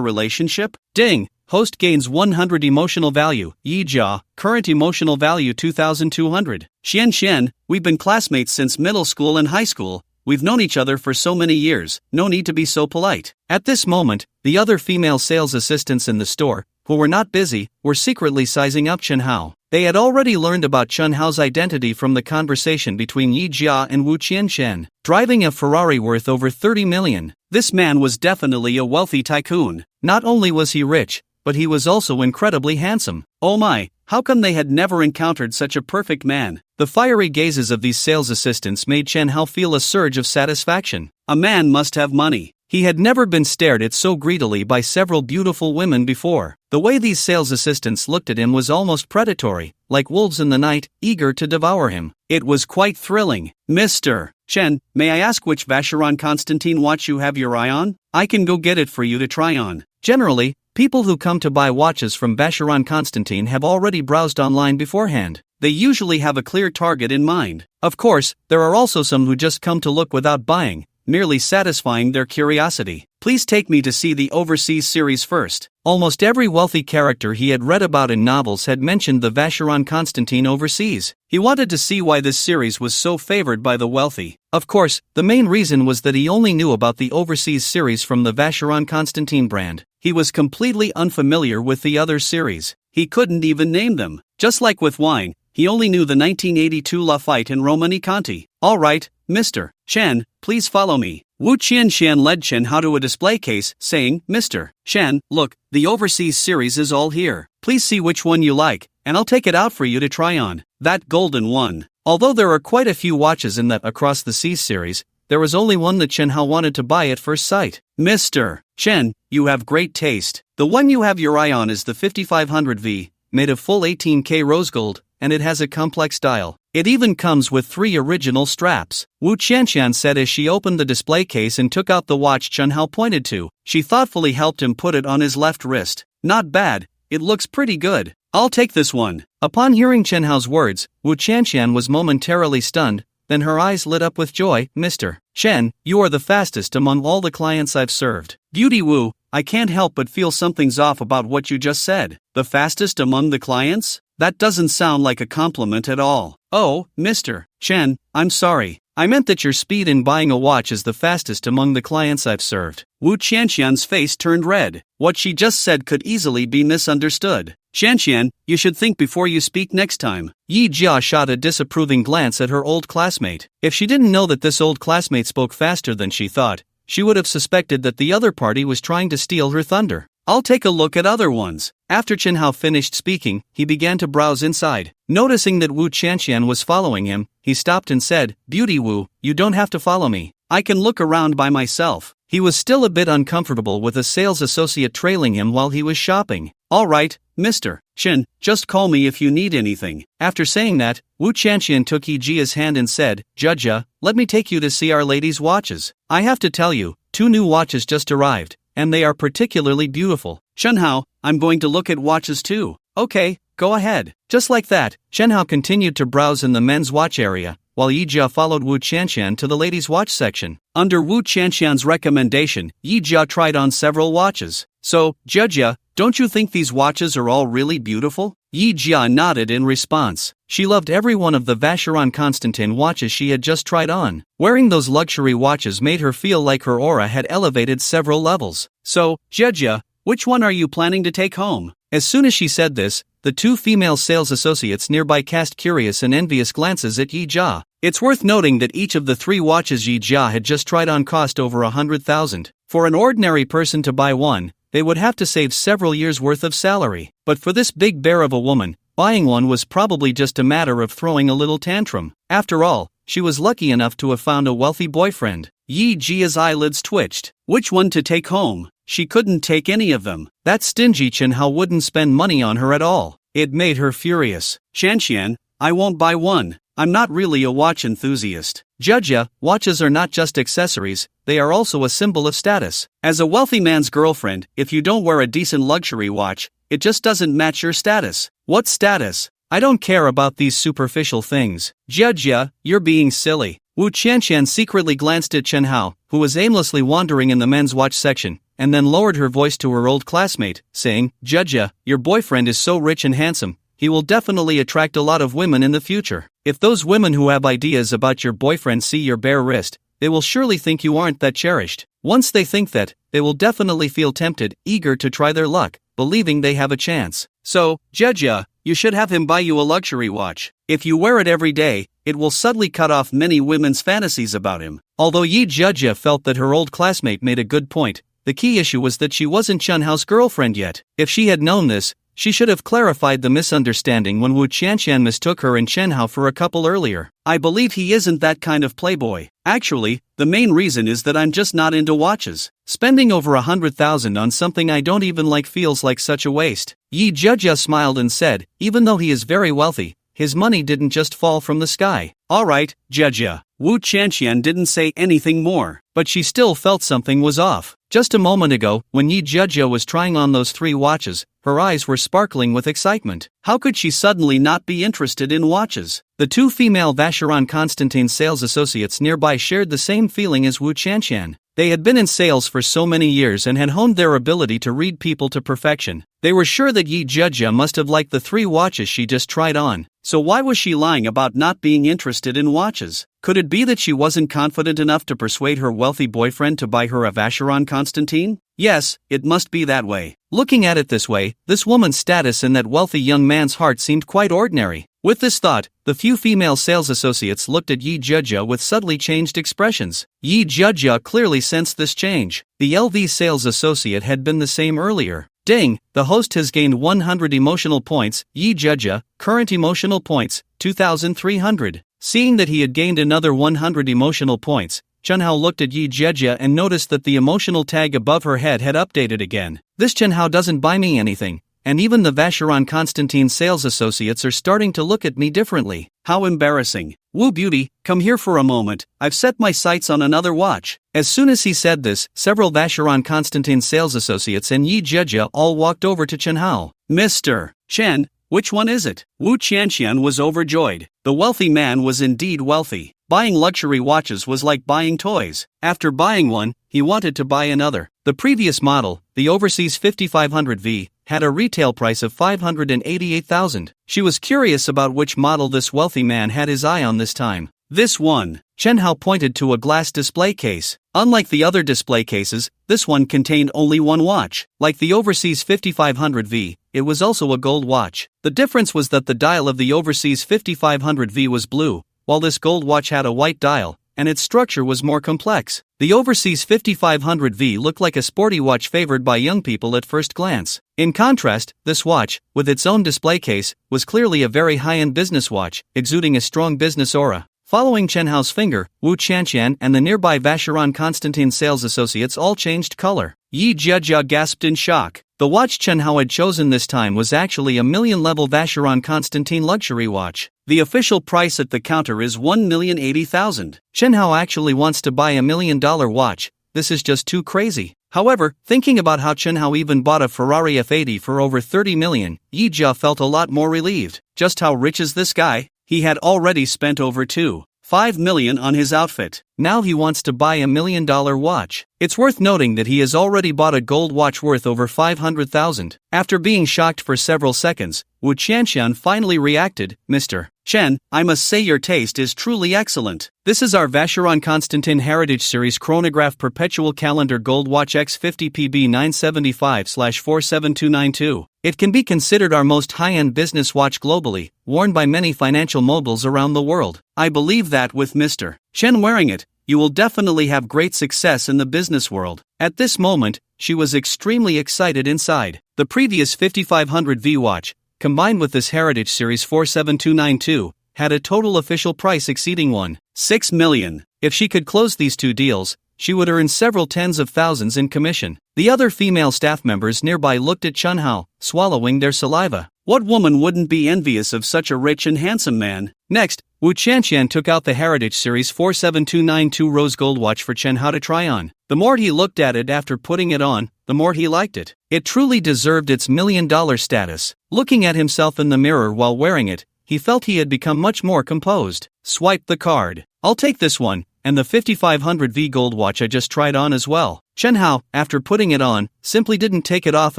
relationship? Ding! Host gains 100 emotional value. Yija, current emotional value 2,200. Xian, we've been classmates since middle school and high school. We've known each other for so many years, no need to be so polite. At this moment, the other female sales assistants in the store, who were not busy, were secretly sizing up Chen Hao. They had already learned about Chen Hao's identity from the conversation between Yija and Wu Qian. Driving a Ferrari worth over 30 million, this man was definitely a wealthy tycoon. Not only was he rich, but he was also incredibly handsome. Oh my, how come they had never encountered such a perfect man? The fiery gazes of these sales assistants made Chen Hao feel a surge of satisfaction. A man must have money. He had never been stared at so greedily by several beautiful women before. The way these sales assistants looked at him was almost predatory, like wolves in the night, eager to devour him. It was quite thrilling. Mr. Chen, may I ask which Vacheron Constantin watch you have your eye on? I can go get it for you to try on. Generally, people who come to buy watches from Vacheron Constantin have already browsed online beforehand. They usually have a clear target in mind. Of course, there are also some who just come to look without buying, merely satisfying their curiosity. Please take me to see the Overseas series first. Almost every wealthy character he had read about in novels had mentioned the Vacheron Constantin Overseas. He wanted to see why this series was so favored by the wealthy. Of course, the main reason was that he only knew about the Overseas series from the Vacheron Constantin brand. He was completely unfamiliar with the other series. He couldn't even name them. Just like with wine, he only knew the 1982 Lafite and Romani Conti. Alright, Mr. Chen, please follow me. Wu Qian led Chen Hao to a display case, saying, Mr. Chen, look, the Overseas series is all here. Please see which one you like, and I'll take it out for you to try on. That golden one. Although there are quite a few watches in that Across the Seas series, there was only one that Chen Hao wanted to buy at first sight. Mr. Chen, you have great taste. The one you have your eye on is the 5500V, made of full 18K rose gold, and it has a complex dial. It even comes with 3 original straps. Wu Qian said as she opened the display case and took out the watch Chen Hao pointed to. She thoughtfully helped him put it on his left wrist. Not bad, it looks pretty good. I'll take this one. Upon hearing Chen Hao's words, Wu Qian was momentarily stunned, then her eyes lit up with joy. Mr. Chen, you are the fastest among all the clients I've served. Beauty Wu, I can't help but feel something's off about what you just said. The fastest among the clients? That doesn't sound like a compliment at all. Oh, Mr. Chen, I'm sorry. I meant that your speed in buying a watch is the fastest among the clients I've served. Wu Qian's face turned red. What she just said could easily be misunderstood. Qian, you should think before you speak next time. Yija shot a disapproving glance at her old classmate. If she didn't know that this old classmate spoke faster than she thought, she would have suspected that the other party was trying to steal her thunder. I'll take a look at other ones. After Chen Hao finished speaking, he began to browse inside. Noticing that Wu Qianqian was following him, he stopped and said, "Beauty Wu, you don't have to follow me. I can look around by myself." He was still a bit uncomfortable with a sales associate trailing him while he was shopping. "All right, Mr. Chen, just call me if you need anything." After saying that, Wu Qianqian took Yijia's hand and said, "Jia, let me take you to see our lady's watches. I have to tell you, 2 new watches just arrived, and they are particularly beautiful." "Chen Hao, I'm going to look at watches too." "Okay, go ahead." Just like that, Chen Hao continued to browse in the men's watch area, while Yija followed Wu Qianqian to the ladies' watch section. Under Wu Qianqian's recommendation, Yija tried on several watches. "So, Jia, don't you think these watches are all really beautiful?" Yija nodded in response. She loved every one of the Vacheron Constantin watches she had just tried on. Wearing those luxury watches made her feel like her aura had elevated several levels. "So, Jia, which one are you planning to take home?" As soon as she said this, the 2 female sales associates nearby cast curious and envious glances at Yija. It's worth noting that each of the 3 watches Yija had just tried on cost over 100,000. For an ordinary person to buy one, they would have to save several years' worth of salary. But for this big bear of a woman, buying one was probably just a matter of throwing a little tantrum. After all, she was lucky enough to have found a wealthy boyfriend. Yijia's eyelids twitched. Which one to take home? She couldn't take any of them. That stingy Chen Hao wouldn't spend money on her at all. It made her furious. "Qianqian, I won't buy one. I'm not really a watch enthusiast." "Jia, watches are not just accessories, they are also a symbol of status. As a wealthy man's girlfriend, if you don't wear a decent luxury watch, it just doesn't match your status." "What status? I don't care about these superficial things." "Jia, you're being silly." Wu Qianqian secretly glanced at Chen Hao, who was aimlessly wandering in the men's watch section, and then lowered her voice to her old classmate, saying, "Jia, your boyfriend is so rich and handsome, he will definitely attract a lot of women in the future. If those women who have ideas about your boyfriend see your bare wrist, they will surely think you aren't that cherished. Once they think that, they will definitely feel tempted, eager to try their luck, believing they have a chance. So, Jia, you should have him buy you a luxury watch. If you wear it every day, it will subtly cut off many women's fantasies about him." Although Yija felt that her old classmate made a good point, the key issue was that she wasn't Chen Hao's girlfriend yet. If she had known this, she should have clarified the misunderstanding when Wu Qianqian mistook her and Chen Hao for a couple earlier. "I believe he isn't that kind of playboy. Actually, the main reason is that I'm just not into watches. Spending over 100,000 on something I don't even like feels like such a waste." Yija smiled and said, "Even though he is very wealthy, his money didn't just fall from the sky." "All right, Jia." Wu Qianqian didn't say anything more, but she still felt something was off. Just a moment ago, when Yija was trying on those 3 watches, her eyes were sparkling with excitement. How could she suddenly not be interested in watches? The 2 female Vacheron Constantin sales associates nearby shared the same feeling as Wu Qianqian. They had been in sales for so many years and had honed their ability to read people to perfection. They were sure that Yija must have liked the 3 watches she just tried on. So why was she lying about not being interested in watches? Could it be that she wasn't confident enough to persuade her wealthy boyfriend to buy her a Vacheron Constantin? Yes, it must be that way. Looking at it this way, this woman's status in that wealthy young man's heart seemed quite ordinary. With this thought, the few female sales associates looked at Yija with subtly changed expressions. Yija clearly sensed this change. The LV sales associate had been the same earlier. "Ding, the host has gained 100 emotional points. Yija, current emotional points, 2,300. Seeing that he had gained another 100 emotional points, Chen Hao looked at Yija and noticed that the emotional tag above her head had updated again. "This Chen Hao doesn't buy me anything, and even the Vacheron Constantin sales associates are starting to look at me differently. How embarrassing. Wu Beauty, come here for a moment, I've set my sights on another watch." As soon as he said this, several Vacheron Constantin sales associates and Yija all walked over to Chen Hao. "Mr. Chen, which one is it?" Wu Qianqian was overjoyed. The wealthy man was indeed wealthy. Buying luxury watches was like buying toys. After buying one, he wanted to buy another. The previous model, the Overseas 5500V, had a retail price of 588,000. She was curious about which model this wealthy man had his eye on this time. "This one." Chen Hao pointed to a glass display case. Unlike the other display cases, this one contained only one watch. Like the Overseas 5500V, it was also a gold watch. The difference was that the dial of the Overseas 5500V was blue, while this gold watch had a white dial, and its structure was more complex. The overseas 5500V looked like a sporty watch favored by young people at first glance. In contrast, this watch, with its own display case, was clearly a very high-end business watch, exuding a strong business aura. Following Chen Hao's finger, Wu Qianqian and the nearby Vacheron Constantin sales associates all changed color. Yija gasped in shock. The watch Chen Hao had chosen this time was actually a million-level Vacheron Constantin luxury watch. The official price at the counter is 1,080,000. Chen Hao actually wants to buy a $1 million watch. This is just too crazy. However, thinking about how Chen Hao even bought a Ferrari F80 for over 30 million, Yija felt a lot more relieved. Just how rich is this guy? He had already spent over $2.5 million on his outfit. Now he wants to buy a $1 million watch. It's worth noting that he has already bought a gold watch worth over 500,000. After being shocked for several seconds, Wu Qianqian finally reacted, "Mr. Chen, I must say your taste is truly excellent. This is our Vacheron Constantin Heritage Series Chronograph Perpetual Calendar Gold Watch X50 PB 975/47292. It can be considered our most high-end business watch globally, worn by many financial moguls around the world. I believe that with Mr. Chen wearing it, you will definitely have great success in the business world." At this moment, she was extremely excited inside. The previous 5500V watch, combined with this Heritage Series 47292, had a total official price exceeding $1.6 million. If she could close these two deals, she would earn several tens of thousands in commission. The other female staff members nearby looked at Chen Hao, swallowing their saliva. What woman wouldn't be envious of such a rich and handsome man? Next, Wu Qianqian took out the Heritage Series 47292 rose gold watch for Chen Hao to try on. The more he looked at it after putting it on, the more he liked it. It truly deserved its $1 million status. Looking at himself in the mirror while wearing it, he felt he had become much more composed. Swipe the card. I'll take this one, and the 5500V gold watch I just tried on as well. Chen Hao, after putting it on, simply didn't take it off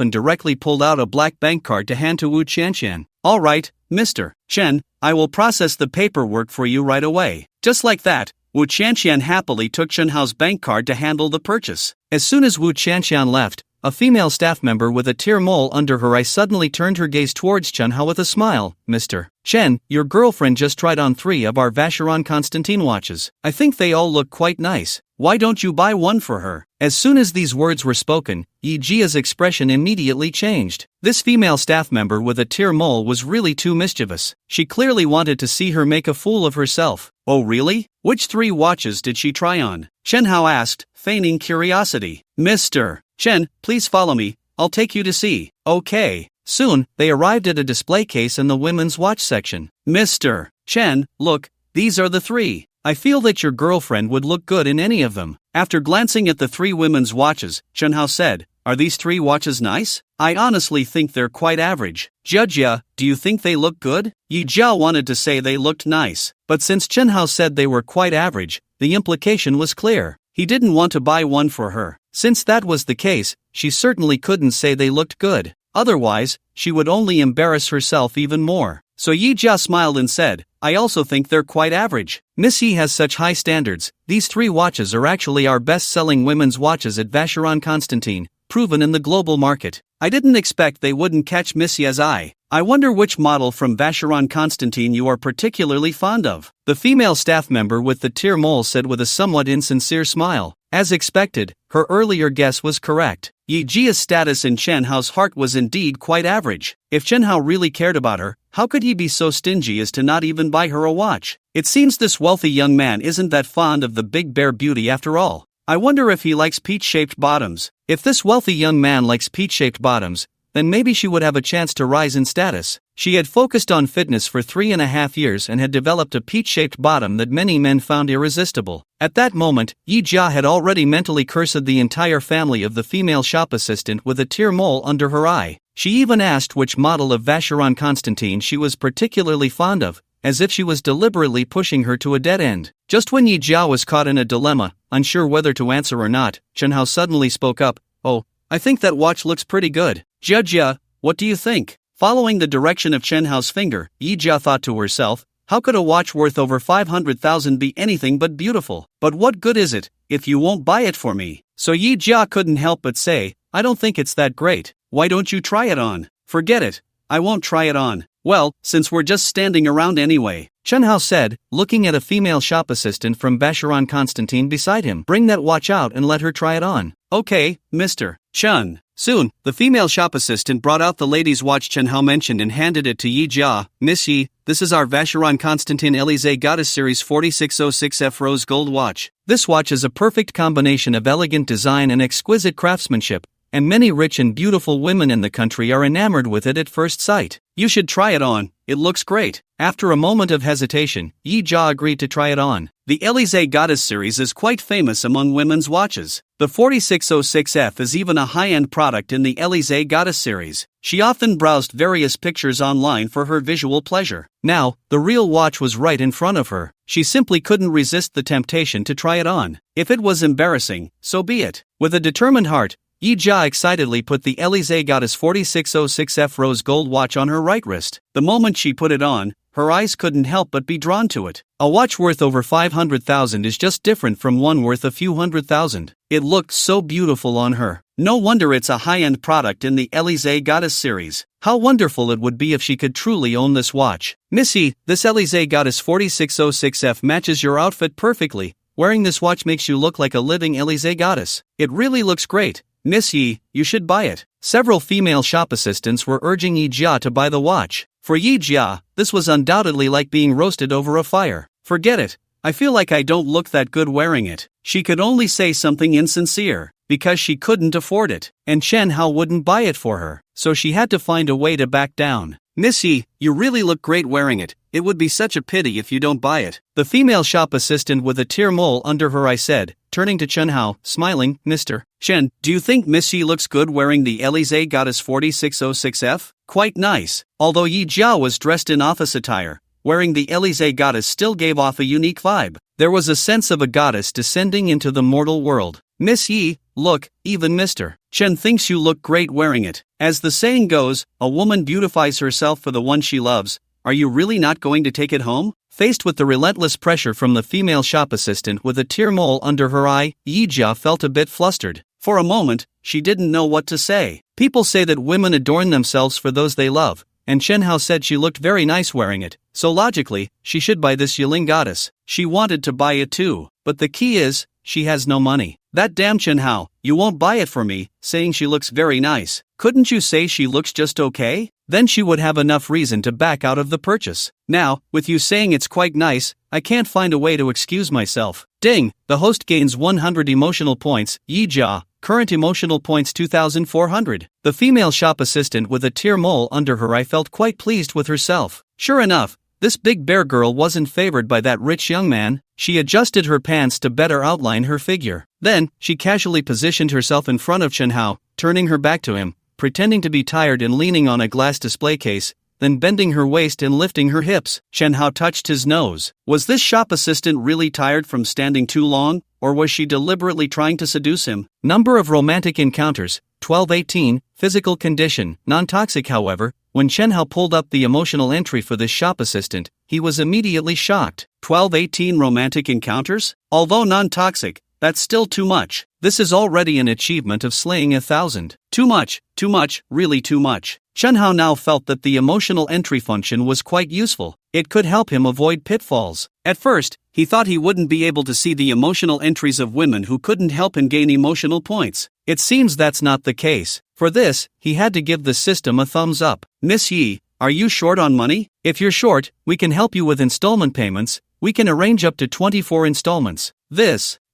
and directly pulled out a black bank card to hand to Wu Qianqian. "All right, Mr. Chen, I will process the paperwork for you right away." Just like that, Wu Qianqian happily took Chen Hao's bank card to handle the purchase. As soon as Wu Qianqian left, a female staff member with a tear mole under her eye suddenly turned her gaze towards Chen Hao with a smile. "Mr. Chen, your girlfriend just tried on 3 of our Vacheron Constantin watches. I think they all look quite nice. Why don't you buy one for her?" As soon as these words were spoken, Yijia's expression immediately changed. This female staff member with a tear mole was really too mischievous. She clearly wanted to see her make a fool of herself. "Oh really? Which 3 watches did she try on?" Chen Hao asked, feigning curiosity. "Mr. Chen, please follow me, I'll take you to see." "Okay." Soon, they arrived at a display case in the women's watch section. "Mr. Chen, look, these are the 3. I feel that your girlfriend would look good in any of them." After glancing at the 3 women's watches, Chen Hao said, "Are these 3 watches nice? I honestly think they're quite average." "Jia, do you think they look good?" Yija wanted to say they looked nice, but since Chen Hao said they were quite average, the implication was clear. He didn't want to buy one for her. Since that was the case, she certainly couldn't say they looked good. Otherwise, she would only embarrass herself even more. So Yija smiled and said, "I also think they're quite average. Miss Yi has such high standards. These 3 watches are actually our best-selling women's watches at Vacheron Constantin, proven in the global market. I didn't expect they wouldn't catch Miss Yi's eye. I wonder which model from Vacheron Constantin you are particularly fond of." The female staff member with the tear mole said with a somewhat insincere smile. As expected, her earlier guess was correct. Yijia's status in Chen Hao's heart was indeed quite average. If Chen Hao really cared about her, how could he be so stingy as to not even buy her a watch? It seems this wealthy young man isn't that fond of the big bear beauty after all. I wonder if he likes peach-shaped bottoms. If this wealthy young man likes peach-shaped bottoms, then maybe she would have a chance to rise in status. She had focused on fitness for 3.5 years and had developed a peach-shaped bottom that many men found irresistible. At that moment, Yija had already mentally cursed the entire family of the female shop assistant with a tear mole under her eye. She even asked which model of Vacheron Constantin she was particularly fond of, as if she was deliberately pushing her to a dead end. Just when Yija was caught in a dilemma, unsure whether to answer or not, Chen Hao suddenly spoke up. "Oh, I think that watch looks pretty good. Jia, what do you think?" Following the direction of Chen Hao's finger, Yija thought to herself, how could a watch worth over 500,000 be anything but beautiful? But what good is it, if you won't buy it for me? So Yija couldn't help but say, "I don't think it's that great. Why don't you try it on?" "Forget it. I won't try it on." "Well, since we're just standing around anyway, Chen Hao said, looking at a female shop assistant from Vacheron Constantine beside him. Bring that watch out and let her try it on. Okay, Mr. Chen. Soon, the female shop assistant brought out the lady's watch Chen Hao mentioned and handed it to Yija. Miss Yi, this is our Vacheron Constantine Elysée Goddess Series 4606F Rose Gold watch. This watch is a perfect combination of elegant design and exquisite craftsmanship, and many rich and beautiful women in the country are enamored with it at first sight. You should try it on, it looks great. After a moment of hesitation, Yija agreed to try it on. The Elysée Goddess series is quite famous among women's watches. The 4606F is even a high-end product in the Elysée Goddess series. She often browsed various pictures online for her visual pleasure. Now, the real watch was right in front of her. She simply couldn't resist the temptation to try it on. If it was embarrassing, so be it. With a determined heart, Yija excitedly put the Elysée Goddess 4606F Rose Gold watch on her right wrist. The moment she put it on, her eyes couldn't help but be drawn to it. A watch worth over 500,000 is just different from one worth a few hundred thousand. It looked so beautiful on her. No wonder it's a high-end product in the Elysée Goddess series. How wonderful it would be if she could truly own this watch. Missy, this Elysée Goddess 4606F matches your outfit perfectly. Wearing this watch makes you look like a living Elysée Goddess. It really looks great. Miss Yi, you should buy it. Several female shop assistants were urging Yija to buy the watch. For Yija, this was undoubtedly like being roasted over a fire. Forget it. I feel like I don't look that good wearing it. She could only say something insincere, because she couldn't afford it, and Chen Hao wouldn't buy it for her, so she had to find a way to back down. Miss Yi, you really look great wearing it. It would be such a pity if you don't buy it. The female shop assistant with a tear mole under her eye said, turning to Chen Hao, smiling, Mr. Chen, do you think Miss Yi looks good wearing the Elysée Goddess 4606F? Quite nice. Although Yija was dressed in office attire, wearing the Elysée Goddess still gave off a unique vibe. There was a sense of a goddess descending into the mortal world. Miss Yi, look, even Mr. Chen thinks you look great wearing it. As the saying goes, a woman beautifies herself for the one she loves. Are you really not going to take it home? Faced with the relentless pressure from the female shop assistant with a tear mole under her eye, Yija felt a bit flustered. For a moment, she didn't know what to say. People say that women adorn themselves for those they love, and Chen Hao said she looked very nice wearing it, so logically, she should buy this Yiling goddess. She wanted to buy it too, but the key is, she has no money. That damn Chen Hao, you won't buy it for me, saying she looks very nice. Couldn't you say she looks just okay? Then she would have enough reason to back out of the purchase. Now, with you saying it's quite nice, I can't find a way to excuse myself. Ding, the host gains 100 emotional points. Yija, current emotional points 2,400. The female shop assistant with a tear mole under her eye felt quite pleased with herself. Sure enough, this big bear girl wasn't favored by that rich young man. She adjusted her pants to better outline her figure. Then, she casually positioned herself in front of Chen Hao, turning her back to him, pretending to be tired and leaning on a glass display case, then bending her waist and lifting her hips. Chen Hao touched his nose. Was this shop assistant really tired from standing too long, or was she deliberately trying to seduce him? Number of romantic encounters, 1218, physical condition, non-toxic. However, when Chen Hao pulled up the emotional entry for this shop assistant, he was immediately shocked. 1218 romantic encounters? Although non-toxic, that's still too much. This is already an achievement of slaying 1,000. Too much, really too much. Chen Hao now felt that the emotional entry function was quite useful. It could help him avoid pitfalls. At first, he thought he wouldn't be able to see the emotional entries of women who couldn't help him gain emotional points. It seems that's not the case. For this, he had to give the system a thumbs up. Miss Yi, are you short on money? If you're short, we can help you with installment payments. We can arrange up to 24 installments.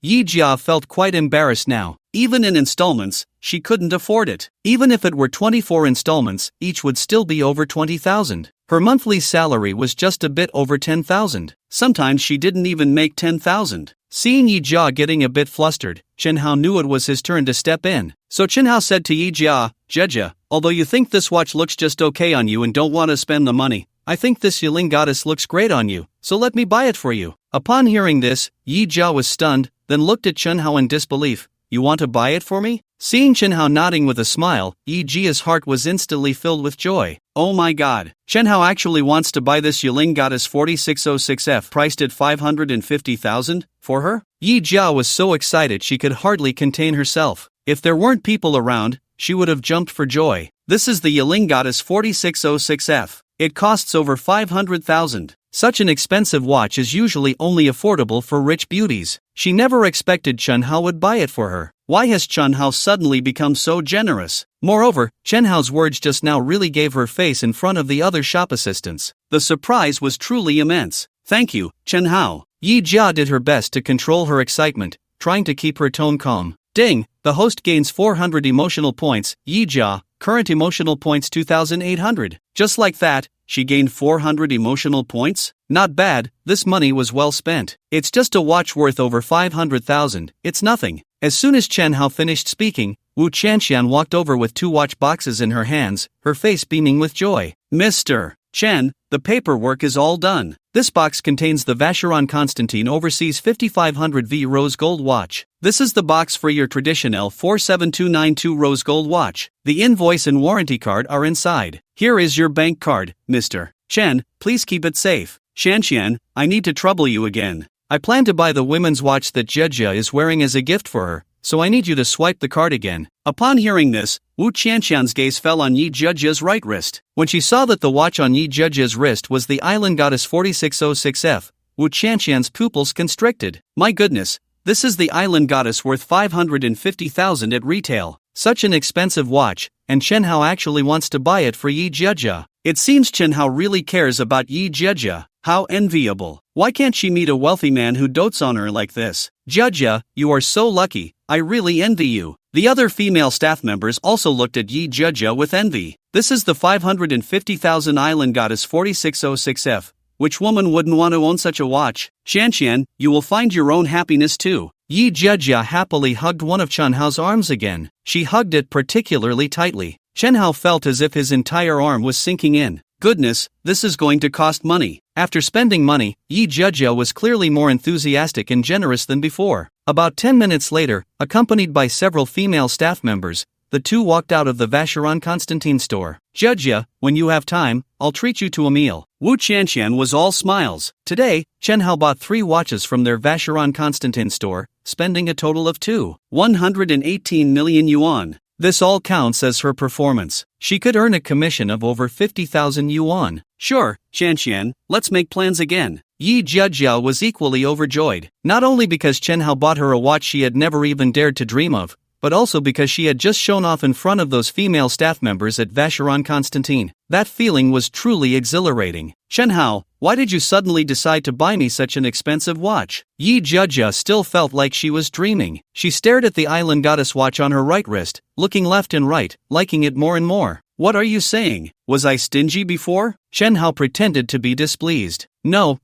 Yija felt quite embarrassed now. Even in installments, she couldn't afford it. Even if it were 24 installments, each would still be over 20,000. Her monthly salary was just a bit over 10,000. Sometimes she didn't even make 10,000. Seeing Yija getting a bit flustered, Chen Hao knew it was his turn to step in. So Chen Hao said to Yija, Jeja, although you think this watch looks just okay on you and don't want to spend the money, I think this Yiling goddess looks great on you, so let me buy it for you. Upon hearing this, Yija was stunned, then looked at Chen Hao in disbelief. You want to buy it for me? Seeing Chen Hao nodding with a smile, Yijia's heart was instantly filled with joy. Oh my god, Chen Hao actually wants to buy this Yiling Goddess 4606F priced at 550,000 for her? Yija was so excited she could hardly contain herself. If there weren't people around, she would have jumped for joy. This is the Yiling Goddess 4606F. It costs over 500,000. Such an expensive watch is usually only affordable for rich beauties. She never expected Chen Hao would buy it for her. Why has Chen Hao suddenly become so generous? Moreover, Chen Hao's words just now really gave her face in front of the other shop assistants. The surprise was truly immense. Thank you, Chen Hao. Yija did her best to control her excitement, trying to keep her tone calm. Ding, the host gains 400 emotional points. Yija, current emotional points 2,800. Just like that, she gained 400 emotional points? Not bad, this money was well spent. It's just a watch worth over 500,000, it's nothing. As soon as Chen Hao finished speaking, Wu Chanxian walked over with 2 watch boxes in her hands, her face beaming with joy. Mr. Chen, the paperwork is all done. This box contains the Vacheron Constantin Overseas 5500V rose gold watch. This is the box for your traditional 47292 rose gold watch. The invoice and warranty card are inside. Here is your bank card, Mr. Chen, please keep it safe. Shanxian, I need to trouble you again. I plan to buy the women's watch that Yija is wearing as a gift for her, so I need you to swipe the card again. Upon hearing this, Wu Qianxian's gaze fell on Yija's right wrist. When she saw that the watch on Yija's wrist was the Island Goddess 4606F, Wu Qianxian's pupils constricted. My goodness, this is the Island Goddess worth 550,000 at retail. Such an expensive watch, and Chen Hao actually wants to buy it for Yija. It seems Chen Hao really cares about Yija. How enviable. Why can't she meet a wealthy man who dotes on her like this? Yija, you are so lucky, I really envy you. The other female staff members also looked at Yija with envy. This is the 550,000 Island Goddess 4606F. Which woman wouldn't want to own such a watch? Shanxian, you will find your own happiness too. Yija happily hugged one of Chen Hao's arms again. She hugged it particularly tightly. Chen Hao felt as if his entire arm was sinking in. Goodness, this is going to cost money. After spending money, Yija was clearly more enthusiastic and generous than before. About 10 minutes later, accompanied by several female staff members, the two walked out of the Vacheron Constantin store. Yija, when you have time, I'll treat you to a meal. Wu Qianxian was all smiles. Today, Chen Hao bought 3 watches from their Vacheron Constantin store, spending a total of 118 million yuan. This all counts as her performance. She could earn a commission of over 50,000 yuan. Sure, Shanxian, let's make plans again. Yija was equally overjoyed, not only because Chen Hao bought her a watch she had never even dared to dream of, but also because she had just shown off in front of those female staff members at Vacheron Constantin. That feeling was truly exhilarating. Chen Hao, why did you suddenly decide to buy me such an expensive watch? Yija still felt like she was dreaming. She stared at the Island Goddess watch on her right wrist, looking left and right, liking it more and more. What are you saying? Was I stingy before? Chen Hao pretended to be displeased. No,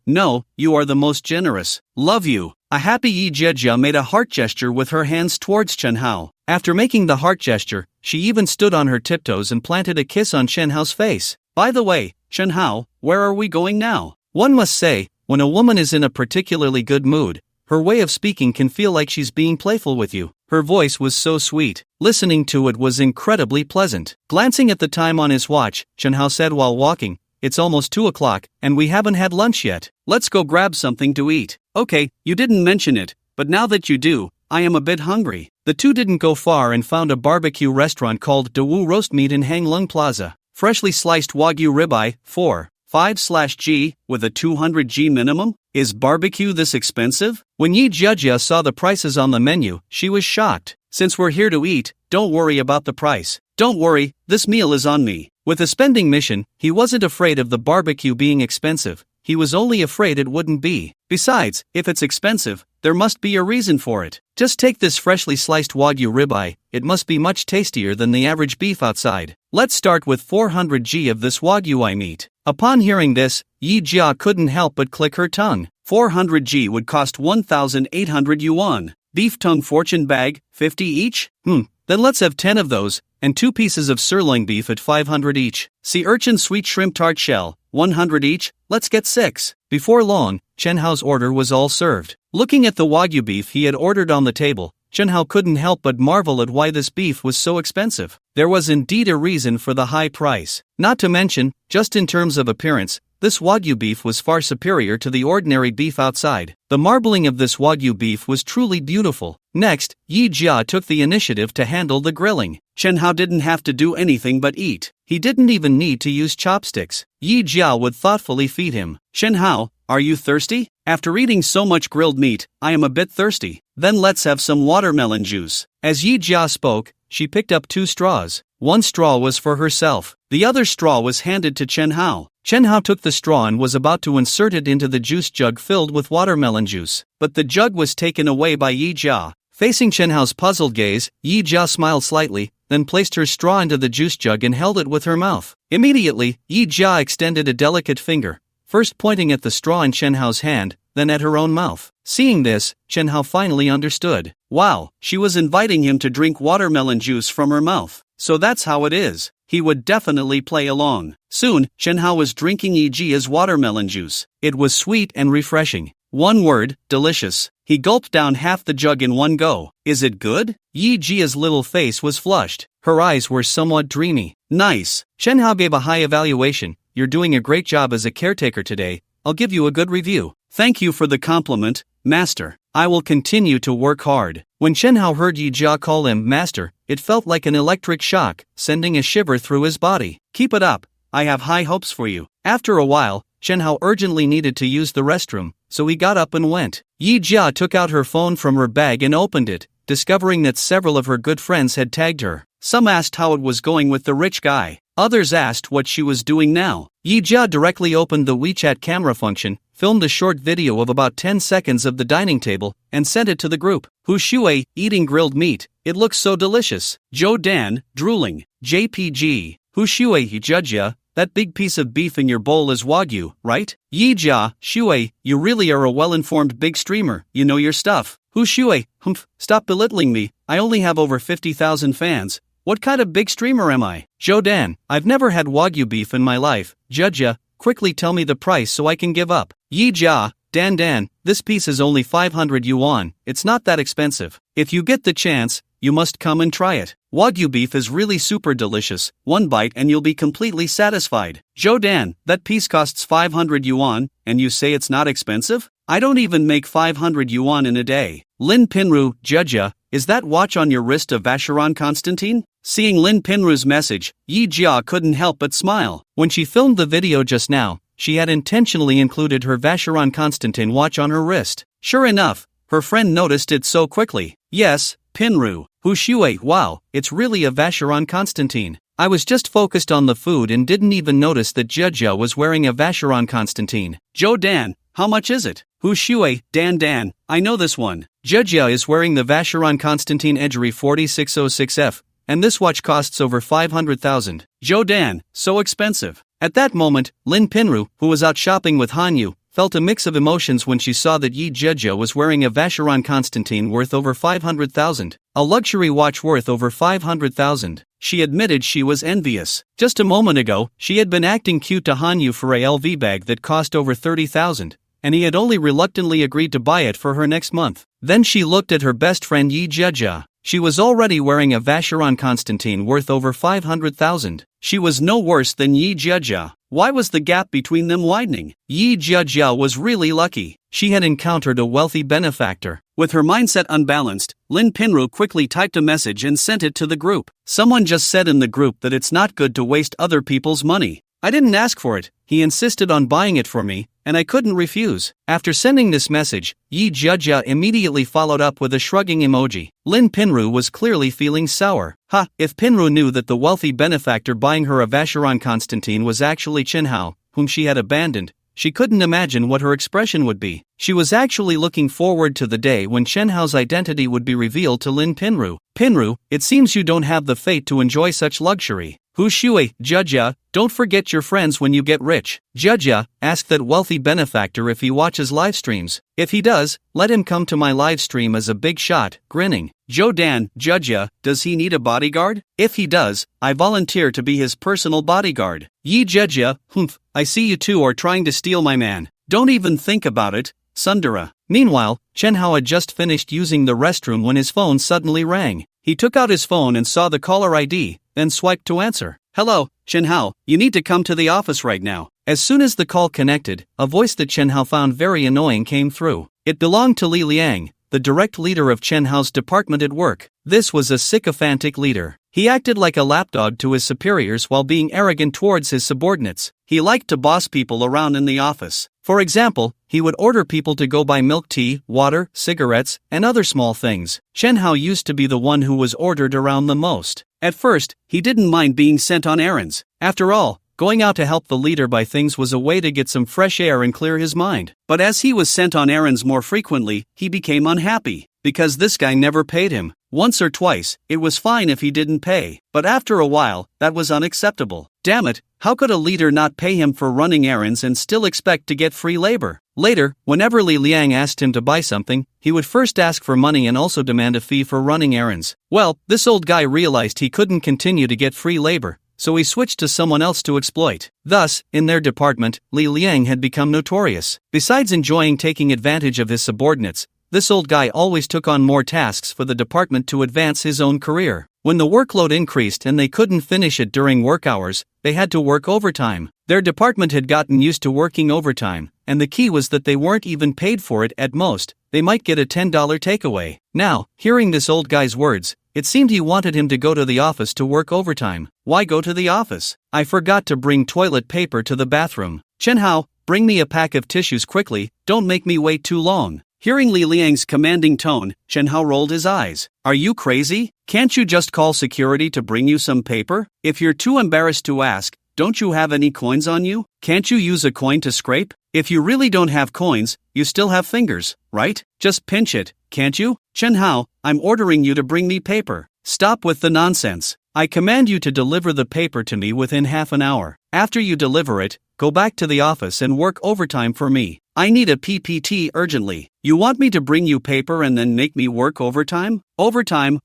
you are the most generous. Love you. A happy Yija made a heart gesture with her hands towards Chen Hao. After making the heart gesture, she even stood on her tiptoes and planted a kiss on Chen Hao's face. By the way, Chen Hao, where are we going now? One must say, when a woman is in a particularly good mood, her way of speaking can feel like she's being playful with you. Her voice was so sweet. Listening to it was incredibly pleasant. Glancing at the time on his watch, Chen Hao said while walking, it's almost 2 o'clock, and we haven't had lunch yet. Let's go grab something to eat. Okay, you didn't mention it, but now that you do, I am a bit hungry. The two didn't go far and found a barbecue restaurant called Dawu Roast Meat in Hanglung Plaza. Freshly sliced Wagyu ribeye, 4.5/G, with a 200G minimum? Is barbecue this expensive? When Yija saw the prices on the menu, she was shocked. Since we're here to eat, don't worry about the price. Don't worry, this meal is on me. With a spending mission, he wasn't afraid of the barbecue being expensive. He was only afraid it wouldn't be. Besides, if it's expensive, there must be a reason for it. Just take this freshly sliced Wagyu ribeye, it must be much tastier than the average beef outside. Let's start with 400G of this Wagyu meat. Upon hearing this, Yija couldn't help but click her tongue. 400G would cost 1,800 yuan. Beef tongue fortune bag, 50 each? Then let's have 10 of those, and 2 pieces of sirloin beef at 500 each. Sea urchin sweet shrimp tart shell, 100 each, let's get 6. Before long, Chen Hao's order was all served. Looking at the Wagyu beef he had ordered on the table, Chen Hao couldn't help but marvel at why this beef was so expensive. There was indeed a reason for the high price. Not to mention, just in terms of appearance, this Wagyu beef was far superior to the ordinary beef outside. The marbling of this Wagyu beef was truly beautiful. Next, Yija took the initiative to handle the grilling. Chen Hao didn't have to do anything but eat. He didn't even need to use chopsticks. Yija would thoughtfully feed him. Chen Hao, are you thirsty? After eating so much grilled meat, I am a bit thirsty. Then let's have some watermelon juice. As Yija spoke, she picked up 2 straws. One straw was for herself. The other straw was handed to Chen Hao. Chen Hao took the straw and was about to insert it into the juice jug filled with watermelon juice. But the jug was taken away by Yija. Facing Chen Hao's puzzled gaze, Yija smiled slightly, then placed her straw into the juice jug and held it with her mouth. Immediately, Yija extended a delicate finger, first pointing at the straw in Chen Hao's hand, then at her own mouth. Seeing this, Chen Hao finally understood. Wow, she was inviting him to drink watermelon juice from her mouth. So that's how it is. He would definitely play along. Soon, Chen Hao was drinking Yijia's watermelon juice. It was sweet and refreshing. One word, delicious. He gulped down half the jug in one go. Is it good? Yijia's little face was flushed. Her eyes were somewhat dreamy. Nice. Chen Hao gave a high evaluation. You're doing a great job as a caretaker today. I'll give you a good review. Thank you for the compliment, master. I will continue to work hard. When Chen Hao heard Yija call him master, it felt like an electric shock, sending a shiver through his body. Keep it up. I have high hopes for you. After a while, Chen Hao urgently needed to use the restroom, so he got up and went. Yija took out her phone from her bag and opened it, discovering that several of her good friends had tagged her. Some asked how it was going with the rich guy. Others asked what she was doing now. Yija directly opened the WeChat camera function, filmed a short video of about 10 seconds of the dining table, and sent it to the group. Hu Shui, eating grilled meat. It looks so delicious. Zhou Dan, drooling. JPG. Hu Shui, Judja, that big piece of beef in your bowl is Wagyu, right? Yija, Shui, you really are a well-informed big streamer, you know your stuff. Hu Shui, humph, stop belittling me, I only have over 50,000 fans. What kind of big streamer am I? Zhou Dan, I've never had Wagyu beef in my life. Judja, quickly tell me the price so I can give up. Yija, Dan, this piece is only 500 yuan, it's not that expensive. If you get the chance, you must come and try it. Wagyu beef is really super delicious, one bite and you'll be completely satisfied. Zhou Dan, that piece costs 500 yuan, and you say it's not expensive? I don't even make 500 yuan in a day. Lin Pinru, Judja, is that watch on your wrist a Vacheron Constantine? Seeing Lin Pinru's message, Yija couldn't help but smile. When she filmed the video just now, she had intentionally included her Vacheron Constantine watch on her wrist. Sure enough, her friend noticed it so quickly. Yes, Pinru. Hu Shui, wow, it's really a Vacheron Constantine. I was just focused on the food and didn't even notice that Judja was wearing a Vacheron Constantine. Zhou Dan, how much is it? Hu Shui, Dan, I know this one. Judja is wearing the Vacheron Constantine Edgery 4606F, and this watch costs over 500,000. Zhou Dan, so expensive. At that moment, Lin Pinru, who was out shopping with Hanyu, felt a mix of emotions when she saw that Yi Judja was wearing a Vacheron Constantine worth over 500,000, a luxury watch worth over 500,000. She admitted she was envious. Just a moment ago, she had been acting cute to Hanyu for a LV bag that cost over 30,000, and he had only reluctantly agreed to buy it for her next month. Then she looked at her best friend Yi Judja. She was already wearing a Vacheron Constantine worth over 500,000. She was no worse than Yi Judja. Why was the gap between them widening? Yi Judja was really lucky. She had encountered a wealthy benefactor. With her mindset unbalanced, Lin Pinru quickly typed a message and sent it to the group. Someone just said in the group that it's not good to waste other people's money. I didn't ask for it, he insisted on buying it for me, and I couldn't refuse. After sending this message, Yi Judja immediately followed up with a shrugging emoji. Lin Pinru was clearly feeling sour. If Pinru knew that the wealthy benefactor buying her a Vacheron Constantine was actually Chen Hao, whom she had abandoned, she couldn't imagine what her expression would be. She was actually looking forward to the day when Chen Hao's identity would be revealed to Lin Pinru. Pinru, it seems you don't have the fate to enjoy such luxury. Hu Shui, Judja, don't forget your friends when you get rich. Judja, ask that wealthy benefactor if he watches live streams. If he does, let him come to my live stream as a big shot, grinning. Zhou Dan, Judja, does he need a bodyguard? If he does, I volunteer to be his personal bodyguard. Yi Judja, humph, I see you two are trying to steal my man. Don't even think about it, Sundara. Meanwhile, Chen Hao had just finished using the restroom when his phone suddenly rang. He took out his phone and saw the caller ID, then swiped to answer. Hello, Chen Hao, you need to come to the office right now. As soon as the call connected, a voice that Chen Hao found very annoying came through. It belonged to Li Liang, the direct leader of Chen Hao's department at work. This was a sycophantic leader. He acted like a lapdog to his superiors while being arrogant towards his subordinates. He liked to boss people around in the office. For example, he would order people to go buy milk tea, water, cigarettes, and other small things. Chen Hao used to be the one who was ordered around the most. At first, he didn't mind being sent on errands. After all, going out to help the leader buy things was a way to get some fresh air and clear his mind. But as he was sent on errands more frequently, he became unhappy. Because this guy never paid him. Once or twice, it was fine if he didn't pay. But after a while, that was unacceptable. Damn it, how could a leader not pay him for running errands and still expect to get free labor? Later, whenever Li Liang asked him to buy something, he would first ask for money and also demand a fee for running errands. Well, this old guy realized he couldn't continue to get free labor, so he switched to someone else to exploit. Thus, in their department, Li Liang had become notorious. Besides enjoying taking advantage of his subordinates, this old guy always took on more tasks for the department to advance his own career. When the workload increased and they couldn't finish it during work hours, they had to work overtime. Their department had gotten used to working overtime, and the key was that they weren't even paid for it. At most, they might get a $10 takeaway. Now, hearing this old guy's words, it seemed he wanted him to go to the office to work overtime. Why go to the office? I forgot to bring toilet paper to the bathroom. Chen Hao, bring me a pack of tissues quickly, don't make me wait too long. Hearing Li Liang's commanding tone, Chen Hao rolled his eyes. Are you crazy? Can't you just call security to bring you some paper? If you're too embarrassed to ask, don't you have any coins on you? Can't you use a coin to scrape? If you really don't have coins, you still have fingers, right? Just pinch it, can't you? Chen Hao, I'm ordering you to bring me paper. Stop with the nonsense. I command you to deliver the paper to me within half an hour. After you deliver it, go back to the office and work overtime for me. I need a PPT urgently. You want me to bring you paper and then make me work overtime? Overtime,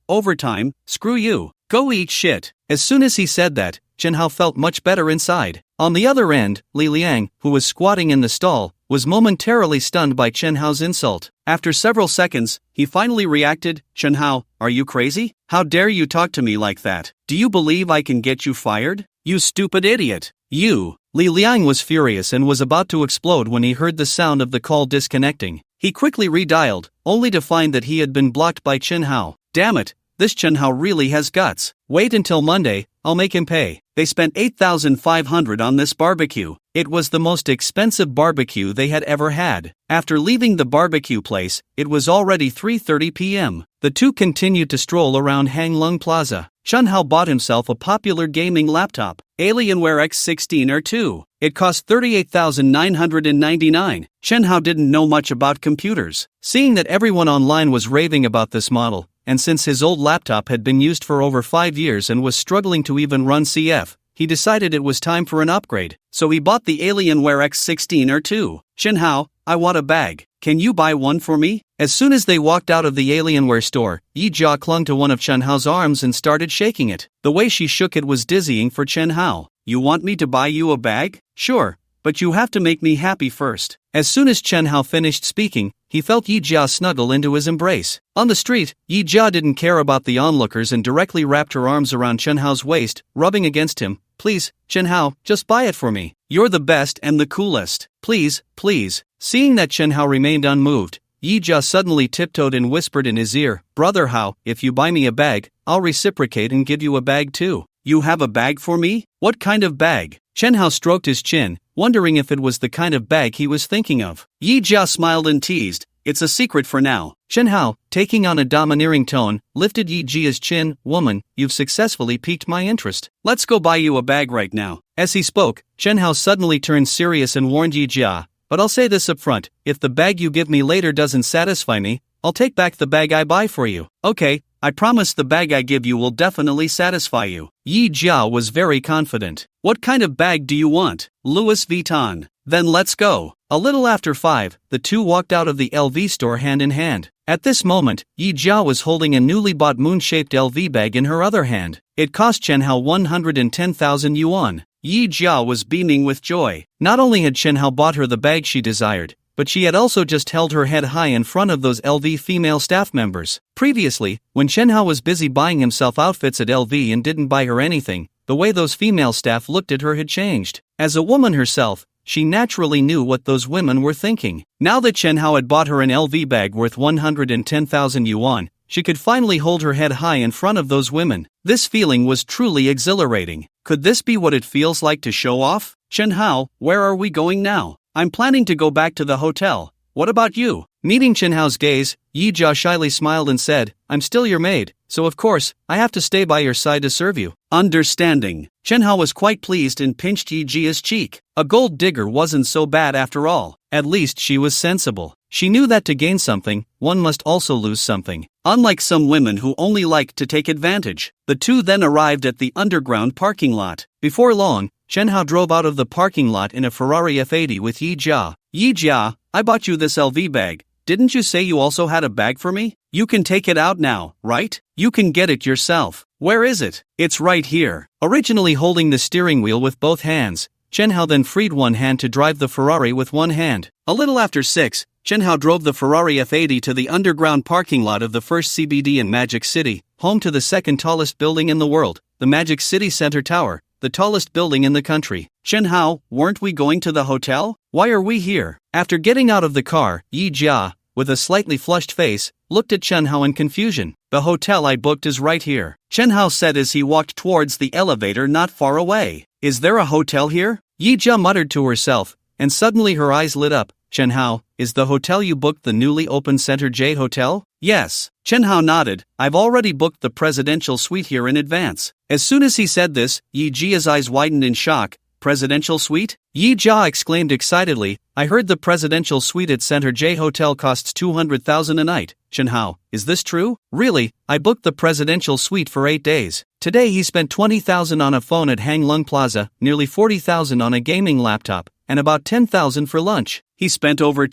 screw you. Go eat shit. As soon as he said that, Chen Hao felt much better inside. On the other end, Li Liang, who was squatting in the stall, was momentarily stunned by Chen Hao's insult. After several seconds, he finally reacted. Chen Hao, are you crazy? How dare you talk to me like that? Do you believe I can get you fired? You stupid idiot. You. Li Liang was furious and was about to explode when he heard the sound of the call disconnecting. He quickly redialed, only to find that he had been blocked by Chen Hao. Damn it, this Chen Hao really has guts. Wait until Monday, I'll make him pay. They spent $8,500 on this barbecue. It was the most expensive barbecue they had ever had. After leaving the barbecue place, it was already 3:30 p.m. The two continued to stroll around Hanglung Plaza. Chen Hao bought himself a popular gaming laptop, Alienware X16 R2. It cost $38,999. Chen Hao didn't know much about computers. Seeing that everyone online was raving about this model, and since his old laptop had been used for over 5 years and was struggling to even run CF, he decided it was time for an upgrade. So he bought the Alienware X16 R2. Chen Hao, I want a bag. Can you buy one for me? As soon as they walked out of the Alienware store, Yija clung to one of Chen Hao's arms and started shaking it. The way she shook it was dizzying for Chen Hao. You want me to buy you a bag? Sure, but you have to make me happy first. As soon as Chen Hao finished speaking, he felt Yija snuggle into his embrace. On the street, Yija didn't care about the onlookers and directly wrapped her arms around Chen Hao's waist, rubbing against him. Please, Chen Hao, just buy it for me. You're the best and the coolest. Please, please. Seeing that Chen Hao remained unmoved, Yija suddenly tiptoed and whispered in his ear, Brother Hao, if you buy me a bag, I'll reciprocate and give you a bag too. You have a bag for me? What kind of bag? Chen Hao stroked his chin, wondering if it was the kind of bag he was thinking of. Yija smiled and teased, it's a secret for now. Chen Hao, taking on a domineering tone, lifted Yijia's chin. Woman, you've successfully piqued my interest. Let's go buy you a bag right now. As he spoke, Chen Hao suddenly turned serious and warned Yija, but I'll say this up front, if the bag you give me later doesn't satisfy me, I'll take back the bag I buy for you. Okay, I promise the bag I give you will definitely satisfy you. Yija was very confident. What kind of bag do you want? Louis Vuitton. Then let's go. A little after 5, the two walked out of the LV store hand in hand. At this moment, Yija was holding a newly bought moon-shaped LV bag in her other hand. It cost Chen Hao 110,000 yuan. Yija was beaming with joy. Not only had Chen Hao bought her the bag she desired, but she had also just held her head high in front of those LV female staff members. Previously, when Chen Hao was busy buying himself outfits at LV and didn't buy her anything, the way those female staff looked at her had changed. As a woman herself, she naturally knew what those women were thinking. Now that Chen Hao had bought her an LV bag worth 110,000 yuan, she could finally hold her head high in front of those women. This feeling was truly exhilarating. Could this be what it feels like to show off? Chen Hao, where are we going now? I'm planning to go back to the hotel. What about you? Meeting Chen Hao's gaze, Yija shyly smiled and said, I'm still your maid, so of course, I have to stay by your side to serve you. Understanding. Chen Hao was quite pleased and pinched Yijia's cheek. A gold digger wasn't so bad after all. At least she was sensible. She knew that to gain something, one must also lose something. Unlike some women who only like to take advantage. The two then arrived at the underground parking lot. Before long, Chen Hao drove out of the parking lot in a Ferrari F80 with Yija. Yija, I bought you this LV bag. Didn't you say you also had a bag for me? You can take it out now, right? You can get it yourself. Where is it? It's right here. Originally holding the steering wheel with both hands, Chen Hao then freed one hand to drive the Ferrari with one hand. A little after 6, Chen Hao drove the Ferrari F80 to the underground parking lot of the first CBD in Magic City, home to the second tallest building in the world, the Magic City Center Tower, the tallest building in the country. Chen Hao, weren't we going to the hotel? Why are we here? After getting out of the car, Yija, with a slightly flushed face, looked at Chen Hao in confusion. The hotel I booked is right here, Chen Hao said as he walked towards the elevator not far away. Is there a hotel here? Yija muttered to herself, and suddenly her eyes lit up. Chen Hao, is the hotel you booked the newly opened Center J Hotel? Yes. Chen Hao nodded. I've already booked the presidential suite here in advance. As soon as he said this, Yijia's eyes widened in shock. Presidential suite? Yija exclaimed excitedly, I heard the presidential suite at Center J Hotel costs 200,000 a night. Chen Hao, is this true? Really, I booked the presidential suite for 8 days. Today he spent 20,000 on a phone at Hang Lung Plaza, nearly 40,000 on a gaming laptop, and about 10,000 for lunch. He spent over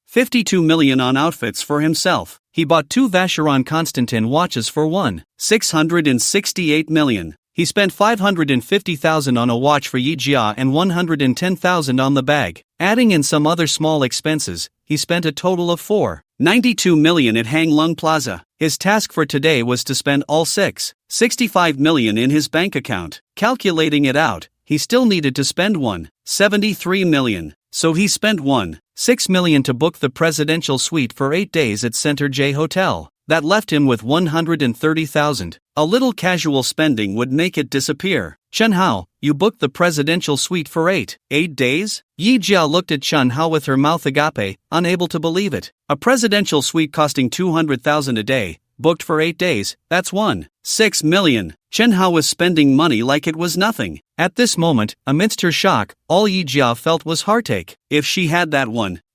52 million on outfits for himself. He bought 2 Vacheron Constantin watches for 668 million. He spent 550,000 on a watch for Yijia and 110,000 on the bag. Adding in some other small expenses, he spent a total of 92 million at Hang Lung Plaza. His task for today was to spend all 65 million in his bank account. Calculating it out, he still needed to spend 73 million. So he spent 6 million to book the presidential suite for 8 days at Center J Hotel. That left him with 130,000. A little casual spending would make it disappear. Chen Hao, you booked the presidential suite for 8 days? Yijia looked at Chen Hao with her mouth agape, unable to believe it. A presidential suite costing 200,000 a day, booked for 8 days, that's 6 million. Chen Hao was spending money like it was nothing. At this moment, amidst her shock, all Yijia felt was heartache. If she had that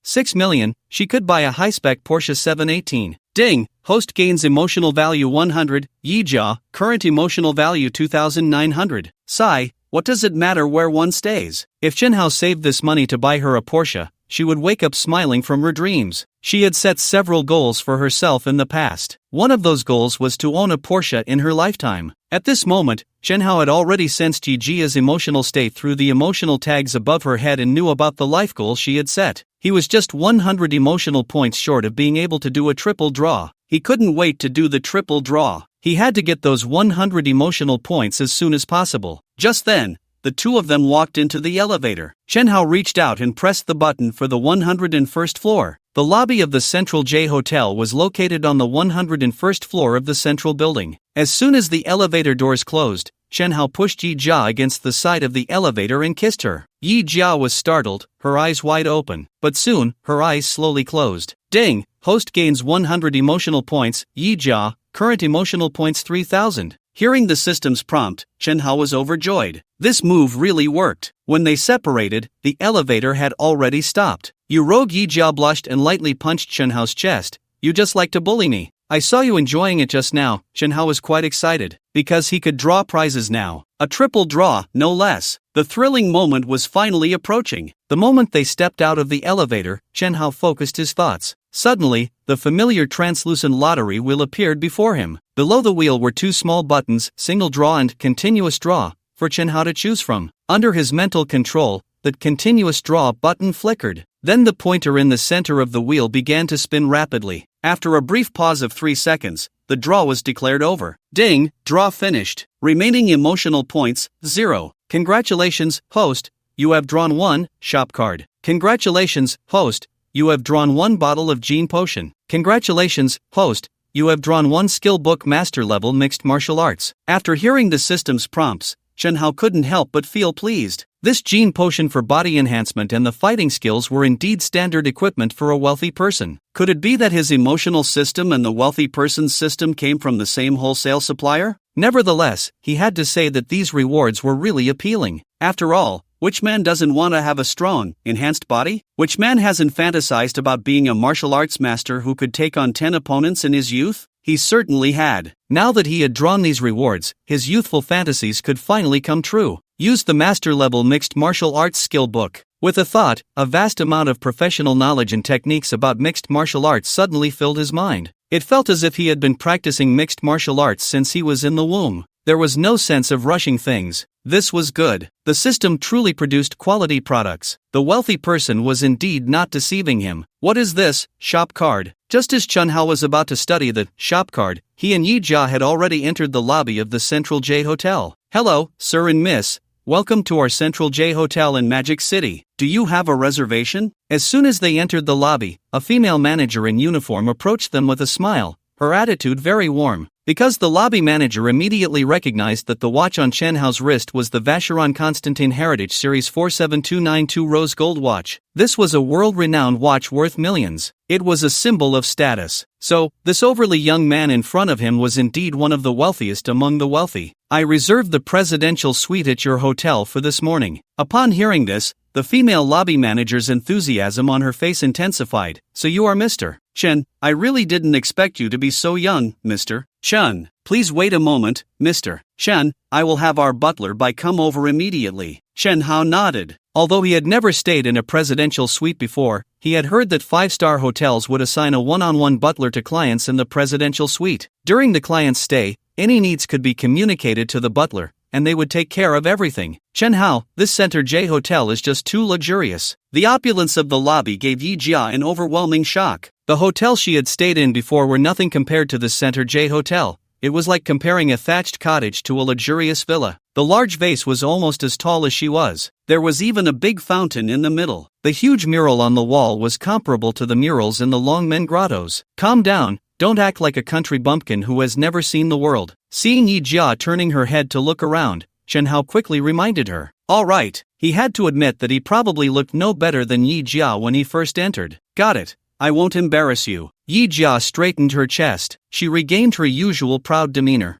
6 million, she could buy a high-spec Porsche 718. Ding! Host gains emotional value 100, Yija, current emotional value 2,900. Sigh, what does it matter where one stays? If Chen Hao saved this money to buy her a Porsche, she would wake up smiling from her dreams. She had set several goals for herself in the past. One of those goals was to own a Porsche in her lifetime. At this moment, Chen Hao had already sensed Yijia's emotional state through the emotional tags above her head and knew about the life goal she had set. He was just 100 emotional points short of being able to do a triple draw. He couldn't wait to do the triple draw. He had to get those 100 emotional points as soon as possible. Just then, the two of them walked into the elevator. Chen Hao reached out and pressed the button for the 101st floor. The lobby of the Central J Hotel was located on the 101st floor of the central building. As soon as the elevator doors closed, Chen Hao pushed Yijia against the side of the elevator and kissed her. Yijia was startled, her eyes wide open, but soon, her eyes slowly closed. Ding! Host gains 100 emotional points, Yijia, current emotional points 3,000. Hearing the system's prompt, Chen Hao was overjoyed. This move really worked. When they separated, the elevator had already stopped. You rogue, Yijia blushed and lightly punched Chen Hao's chest. You just like to bully me. I saw you enjoying it just now. Chen Hao was quite excited, because he could draw prizes now. A triple draw, no less. The thrilling moment was finally approaching. The moment they stepped out of the elevator, Chen Hao focused his thoughts. Suddenly, the familiar translucent lottery wheel appeared before him. Below the wheel were 2 small buttons, single draw and continuous draw, for Chen Hao to choose from. Under his mental control, the continuous draw button flickered. Then the pointer in the center of the wheel began to spin rapidly. After a brief pause of 3 seconds, the draw was declared over. Ding! Draw finished. Remaining emotional points, 0. Congratulations, host. you have drawn 1 shop card. Congratulations, host, you have drawn 1 bottle of gene potion. Congratulations, host, you have drawn 1 skill book master level mixed martial arts. After hearing the system's prompts, Chen Hao couldn't help but feel pleased. This gene potion for body enhancement and the fighting skills were indeed standard equipment for a wealthy person. Could it be that his emotional system and the wealthy person's system came from the same wholesale supplier? Nevertheless, he had to say that these rewards were really appealing. After all, which man doesn't want to have a strong, enhanced body? Which man hasn't fantasized about being a martial arts master who could take on 10 opponents in his youth? He certainly had. Now that he had drawn these rewards, his youthful fantasies could finally come true. Use the master-level mixed martial arts skill book. With a thought, a vast amount of professional knowledge and techniques about mixed martial arts suddenly filled his mind. It felt as if he had been practicing mixed martial arts since he was in the womb. There was no sense of rushing things. This was good. The system truly produced quality products. The wealthy person was indeed not deceiving him. What is this shop card? Just as Chen Hao was about to study the shop card, he and Yija had already entered the lobby of the Central J Hotel. Hello, sir and miss. Welcome to our Central J Hotel in Magic City. Do you have a reservation? As soon as they entered the lobby, a female manager in uniform approached them with a smile, her attitude very warm. Because the lobby manager immediately recognized that the watch on Chen Hao's wrist was the Vacheron Constantin Heritage Series 47292 Rose Gold watch. This was a world-renowned watch worth millions. It was a symbol of status. So, this overly young man in front of him was indeed one of the wealthiest among the wealthy. I reserved the presidential suite at your hotel for this morning. Upon hearing this, the female lobby manager's enthusiasm on her face intensified. So you are Mr. Chen. I really didn't expect you to be so young, Mr. Chen. Please wait a moment, Mr. Chen. I will have our butler by come over immediately. Chen Hao nodded. Although he had never stayed in a presidential suite before, he had heard that 5-star hotels would assign a one-on-one butler to clients in the presidential suite. During the client's stay, any needs could be communicated to the butler, and they would take care of everything. Chen Hao, this Center J Hotel is just too luxurious. The opulence of the lobby gave Yija an overwhelming shock. The hotels she had stayed in before were nothing compared to the Center J Hotel. It was like comparing a thatched cottage to a luxurious villa. The large vase was almost as tall as she was. There was even a big fountain in the middle. The huge mural on the wall was comparable to the murals in the Longmen grottos. Calm down, don't act like a country bumpkin who has never seen the world. Seeing Yija turning her head to look around, Chen Hao quickly reminded her. All right, he had to admit that he probably looked no better than Yija when he first entered. Got it. I won't embarrass you. Yija straightened her chest. She regained her usual proud demeanor.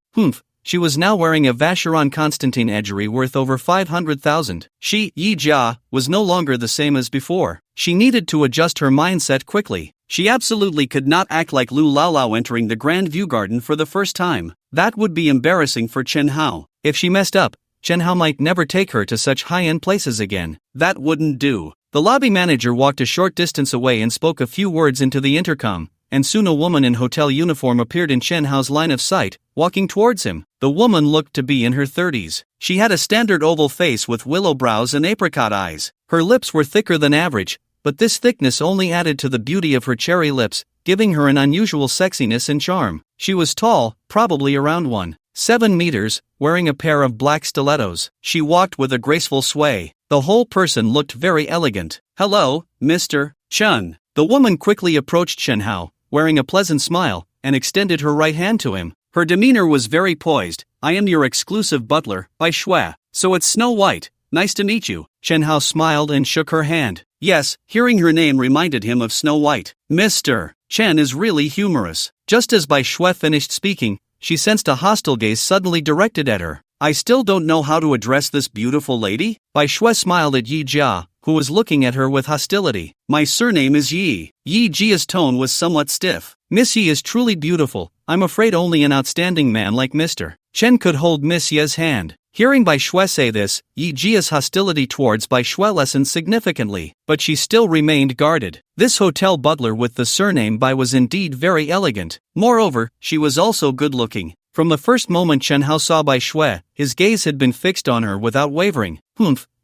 She was now wearing a Vacheron Constantin edgery worth over 500,000. She, Yija, was no longer the same as before. She needed to adjust her mindset quickly. She absolutely could not act like Lu Laolao entering the Grand View Garden for the first time. That would be embarrassing for Chen Hao. If she messed up, Chen Hao might never take her to such high-end places again. That wouldn't do. The lobby manager walked a short distance away and spoke a few words into the intercom, and soon a woman in hotel uniform appeared in Chen Hao's line of sight, walking towards him. The woman looked to be in her 30s. She had a standard oval face with willow brows and apricot eyes. Her lips were thicker than average, but this thickness only added to the beauty of her cherry lips, giving her an unusual sexiness and charm. She was tall, probably around 1.7 meters, wearing a pair of black stilettos. She walked with a graceful sway. The whole person looked very elegant. Hello, Mr. Chen. The woman quickly approached Chen Hao, wearing a pleasant smile, and extended her right hand to him. Her demeanor was very poised. I am your exclusive butler, Bai Shui. So it's Snow White. Nice to meet you. Chen Hao smiled and shook her hand. Yes, hearing her name reminded him of Snow White. Mr. Chen is really humorous. Just as Bai Shui finished speaking, she sensed a hostile gaze suddenly directed at her. I still don't know how to address this beautiful lady? Bai Shui smiled at Yija, who was looking at her with hostility. My surname is Yi. Yijia's tone was somewhat stiff. Miss Yi is truly beautiful. I'm afraid only an outstanding man like Mr. Chen could hold Miss Yi's hand. Hearing Bai Shui say this, Yijia's hostility towards Bai Shui lessened significantly, but she still remained guarded. This hotel butler with the surname Bai was indeed very elegant. Moreover, she was also good-looking. From the first moment Chen Hao saw Bai Shui, his gaze had been fixed on her without wavering.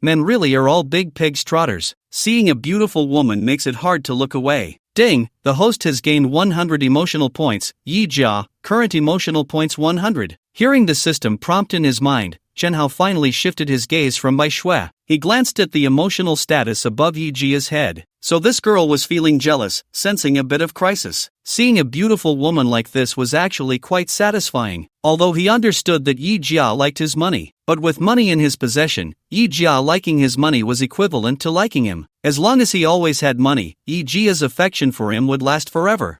Men really are all big pigs trotters. Seeing a beautiful woman makes it hard to look away. Ding, the host has gained 100 emotional points. Yija, current emotional points 100. Hearing the system prompt in his mind, Chen Hao finally shifted his gaze from Bai Shui. He glanced at the emotional status above Yijia's head. So this girl was feeling jealous, sensing a bit of crisis. Seeing a beautiful woman like this was actually quite satisfying, although he understood that Yija liked his money. But with money in his possession, Yija liking his money was equivalent to liking him. As long as he always had money, Yijia's affection for him would last forever.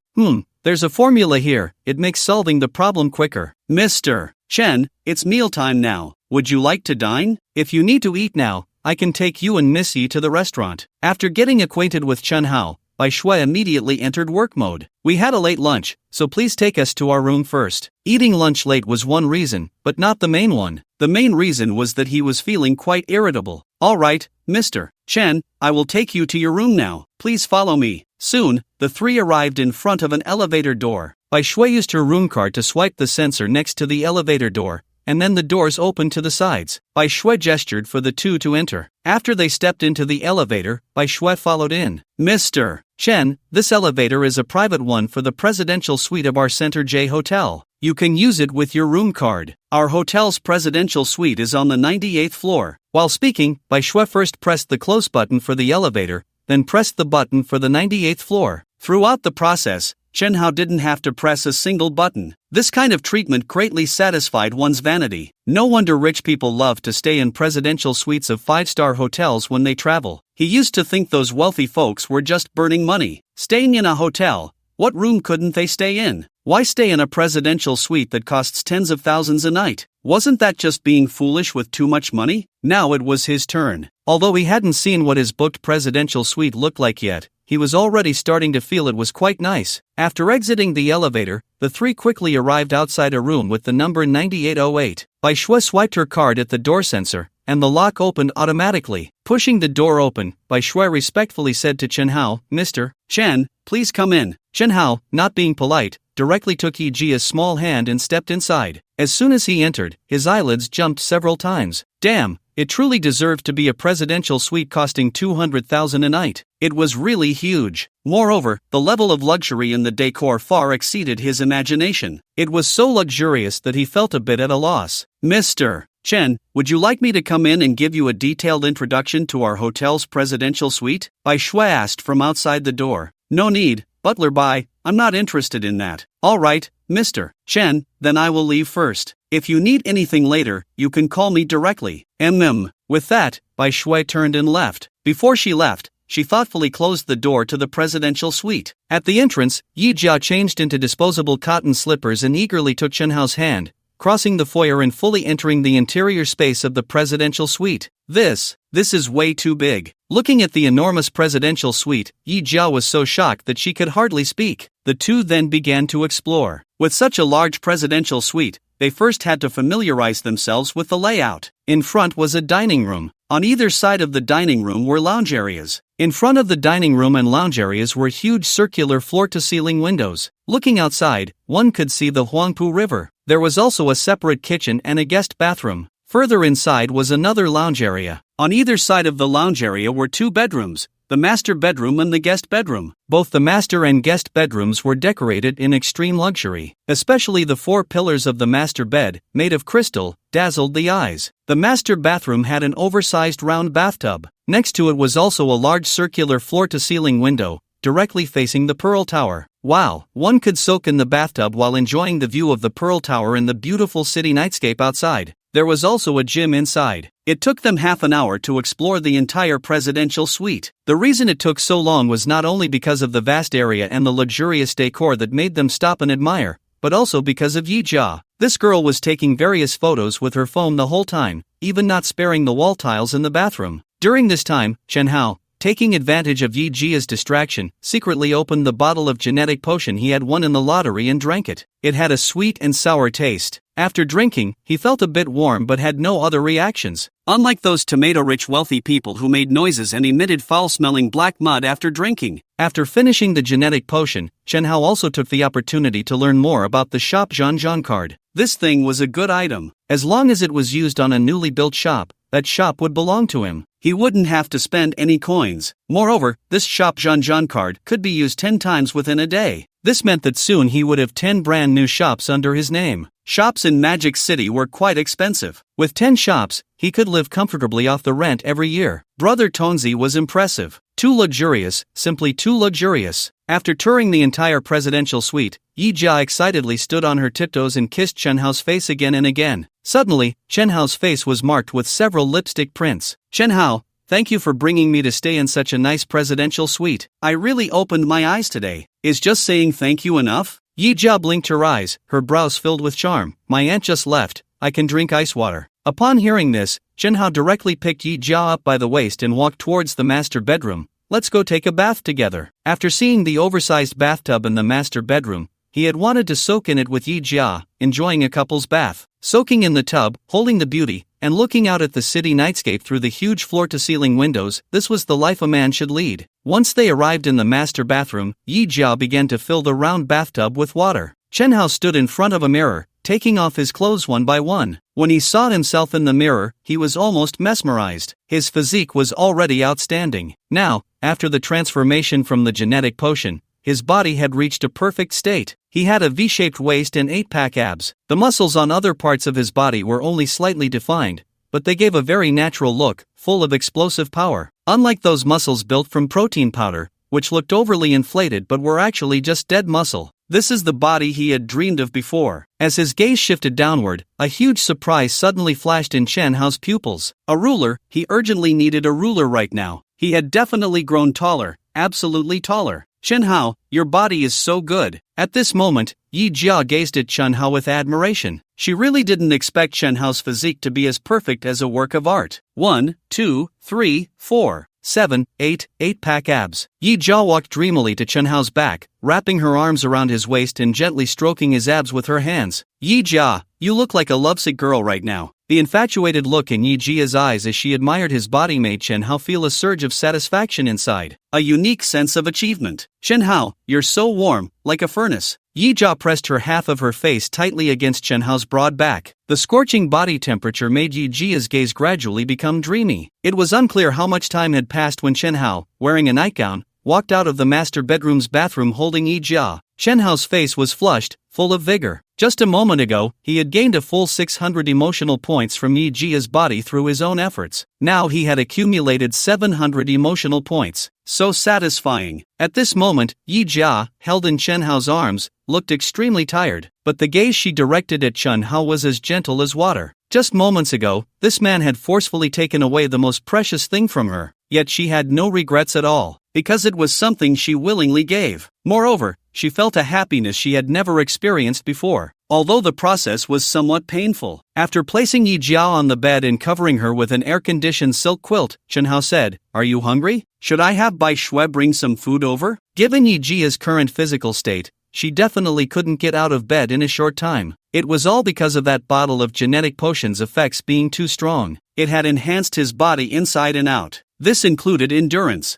There's a formula here, it makes solving the problem quicker. Mr. Chen, it's mealtime now. Would you like to dine? If you need to eat now, I can take you and Miss Yi to the restaurant. After getting acquainted with Chen Hao, Bai Shui immediately entered work mode. We had a late lunch, so please take us to our room first. Eating lunch late was one reason, but not the main one. The main reason was that he was feeling quite irritable. Alright, Mr. Chen, I will take you to your room now. Please follow me. Soon, the three arrived in front of an elevator door. Bai Shui used her room card to swipe the sensor next to the elevator door, and then the doors opened to the sides. Bai Shui gestured for the two to enter. After they stepped into the elevator, Bai Shui followed in. Mr. Chen, this elevator is a private one for the presidential suite of our Center J Hotel. You can use it with your room card. Our hotel's presidential suite is on the 98th floor. While speaking, Bai Shui first pressed the close button for the elevator, then pressed the button for the 98th floor. Throughout the process, Chen Hao didn't have to press a single button. This kind of treatment greatly satisfied one's vanity. No wonder rich people love to stay in presidential suites of 5-star hotels when they travel. He used to think those wealthy folks were just burning money. Staying in a hotel, what room couldn't they stay in? Why stay in a presidential suite that costs tens of thousands a night? Wasn't that just being foolish with too much money? Now it was his turn. Although he hadn't seen what his booked presidential suite looked like yet, he was already starting to feel it was quite nice. After exiting the elevator, the three quickly arrived outside a room with the number 9808. Bai Shui swiped her card at the door sensor, and the lock opened automatically. Pushing the door open, Bai Shui respectfully said to Chen Hao, Mr. Chen, please come in. Chen Hao, not being polite, directly took Yijia's small hand and stepped inside. As soon as he entered, his eyelids jumped several times. Damn, it truly deserved to be a presidential suite costing 200,000 a night. It was really huge. Moreover, the level of luxury in the decor far exceeded his imagination. It was so luxurious that he felt a bit at a loss. Mr. Chen, would you like me to come in and give you a detailed introduction to our hotel's presidential suite? Bai Shui asked from outside the door. No need, Butler Bai, I'm not interested in that. Alright, Mr. Chen, then I will leave first. If you need anything later, you can call me directly. With that, Bai Shui turned and left. Before she left, she thoughtfully closed the door to the presidential suite. At the entrance, Yija changed into disposable cotton slippers and eagerly took Chen Hao's hand, crossing the foyer and fully entering the interior space of the presidential suite. This is way too big. Looking at the enormous presidential suite, Yija was so shocked that she could hardly speak. The two then began to explore. With such a large presidential suite, they first had to familiarize themselves with the layout. In front was a dining room. On either side of the dining room were lounge areas. In front of the dining room and lounge areas were huge circular floor-to-ceiling windows. Looking outside, one could see the Huangpu River. There was also a separate kitchen and a guest bathroom. Further inside was another lounge area. On either side of the lounge area were two bedrooms, the master bedroom and the guest bedroom. Both the master and guest bedrooms were decorated in extreme luxury. Especially the 4 pillars of the master bed, made of crystal, dazzled the eyes. The master bathroom had an oversized round bathtub. Next to it was also a large circular floor-to-ceiling window, directly facing the Pearl Tower. Wow, one could soak in the bathtub while enjoying the view of the Pearl Tower and the beautiful city nightscape outside. There was also a gym inside. It took them half an hour to explore the entire presidential suite. The reason it took so long was not only because of the vast area and the luxurious decor that made them stop and admire, but also because of Yija. This girl was taking various photos with her phone the whole time, even not sparing the wall tiles in the bathroom. During this time, Chen Hao, taking advantage of Yijia's distraction, secretly opened the bottle of genetic potion he had won in the lottery and drank it. It had a sweet and sour taste. After drinking, he felt a bit warm but had no other reactions. Unlike those tomato-rich wealthy people who made noises and emitted foul-smelling black mud after drinking. After finishing the genetic potion, Chen Hao also took the opportunity to learn more about the shop Zhanzhan card. This thing was a good item. As long as it was used on a newly built shop, that shop would belong to him. He wouldn't have to spend any coins. Moreover, this shop Zhanzhan card could be used 10 times within a day. This meant that soon he would have 10 brand new shops under his name. Shops in Magic City were quite expensive. With 10 shops, he could live comfortably off the rent every year. Brother Tonzi was impressive. Too luxurious, simply too luxurious. After touring the entire presidential suite, Yija excitedly stood on her tiptoes and kissed Chenhao's face again and again. Suddenly, Chenhao's face was marked with several lipstick prints. Chenhao, thank you for bringing me to stay in such a nice presidential suite. I really opened my eyes today. Is just saying thank you enough? Yija blinked her eyes, her brows filled with charm. My aunt just left. I can drink ice water. Upon hearing this, Chenhao directly picked Yija up by the waist and walked towards the master bedroom. Let's go take a bath together. After seeing the oversized bathtub in the master bedroom, he had wanted to soak in it with Yija, enjoying a couple's bath. Soaking in the tub, holding the beauty, and looking out at the city nightscape through the huge floor-to-ceiling windows, this was the life a man should lead. Once they arrived in the master bathroom, Yija began to fill the round bathtub with water. Chenhao stood in front of a mirror, taking off his clothes one by one. When he saw himself in the mirror, he was almost mesmerized. His physique was already outstanding. Now, after the transformation from the genetic potion, his body had reached a perfect state. He had a V-shaped waist and 8-pack abs. The muscles on other parts of his body were only slightly defined, but they gave a very natural look, full of explosive power. Unlike those muscles built from protein powder, which looked overly inflated but were actually just dead muscle. This is the body he had dreamed of before. As his gaze shifted downward, a huge surprise suddenly flashed in Chenhao's pupils. A ruler, he urgently needed a ruler right now. He had definitely grown taller, absolutely taller. Chenhao, your body is so good. At this moment, Yija gazed at Chenhao with admiration. She really didn't expect Chenhao's physique to be as perfect as a work of art. 1, 2, 3, 4, 7, 8, 8-pack abs. Yija walked dreamily to Chenhao's back, wrapping her arms around his waist and gently stroking his abs with her hands. Yija, you look like a lovesick girl right now. The infatuated look in Yijia's eyes as she admired his body made Chenhao feel a surge of satisfaction inside. A unique sense of achievement. Chenhao, you're so warm, like a furnace. Yija pressed her half of her face tightly against Chenhao's broad back. The scorching body temperature made Yijia's gaze gradually become dreamy. It was unclear how much time had passed when Chenhao, wearing a nightgown, walked out of the master bedroom's bathroom holding Yija. Chenhao's face was flushed, full of vigor. Just a moment ago, he had gained a full 600 emotional points from Yijia's body through his own efforts. Now he had accumulated 700 emotional points. So satisfying. At this moment, Yija, held in Chenhao's arms, looked extremely tired, but the gaze she directed at Chenhao was as gentle as water. Just moments ago, this man had forcefully taken away the most precious thing from her, yet she had no regrets at all, because it was something she willingly gave. Moreover, she felt a happiness she had never experienced before, although the process was somewhat painful. After placing Yija on the bed and covering her with an air-conditioned silk quilt, Chenhao said, "Are you hungry? Should I have Bai Shui bring some food over?" Given Yijia's current physical state, she definitely couldn't get out of bed in a short time. It was all because of that bottle of genetic potion's effects being too strong. It had enhanced his body inside and out. This included endurance.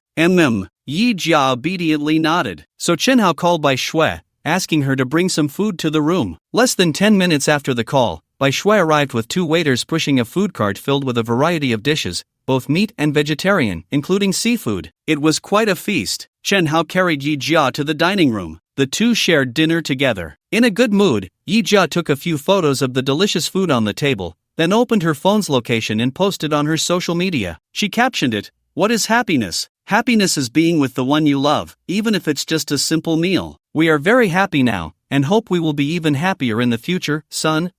Yija obediently nodded. So Chenhao called Bai Shui, asking her to bring some food to the room. Less than 10 minutes after the call, Bai Shui arrived with 2 waiters pushing a food cart filled with a variety of dishes, both meat and vegetarian, including seafood. It was quite a feast. Chenhao carried Yija to the dining room. The two shared dinner together. In a good mood, Yija took a few photos of the delicious food on the table, then opened her phone's location and posted on her social media. She captioned it, "What is happiness? Happiness is being with the one you love, even if it's just a simple meal. We are very happy now, and hope we will be even happier in the future, son."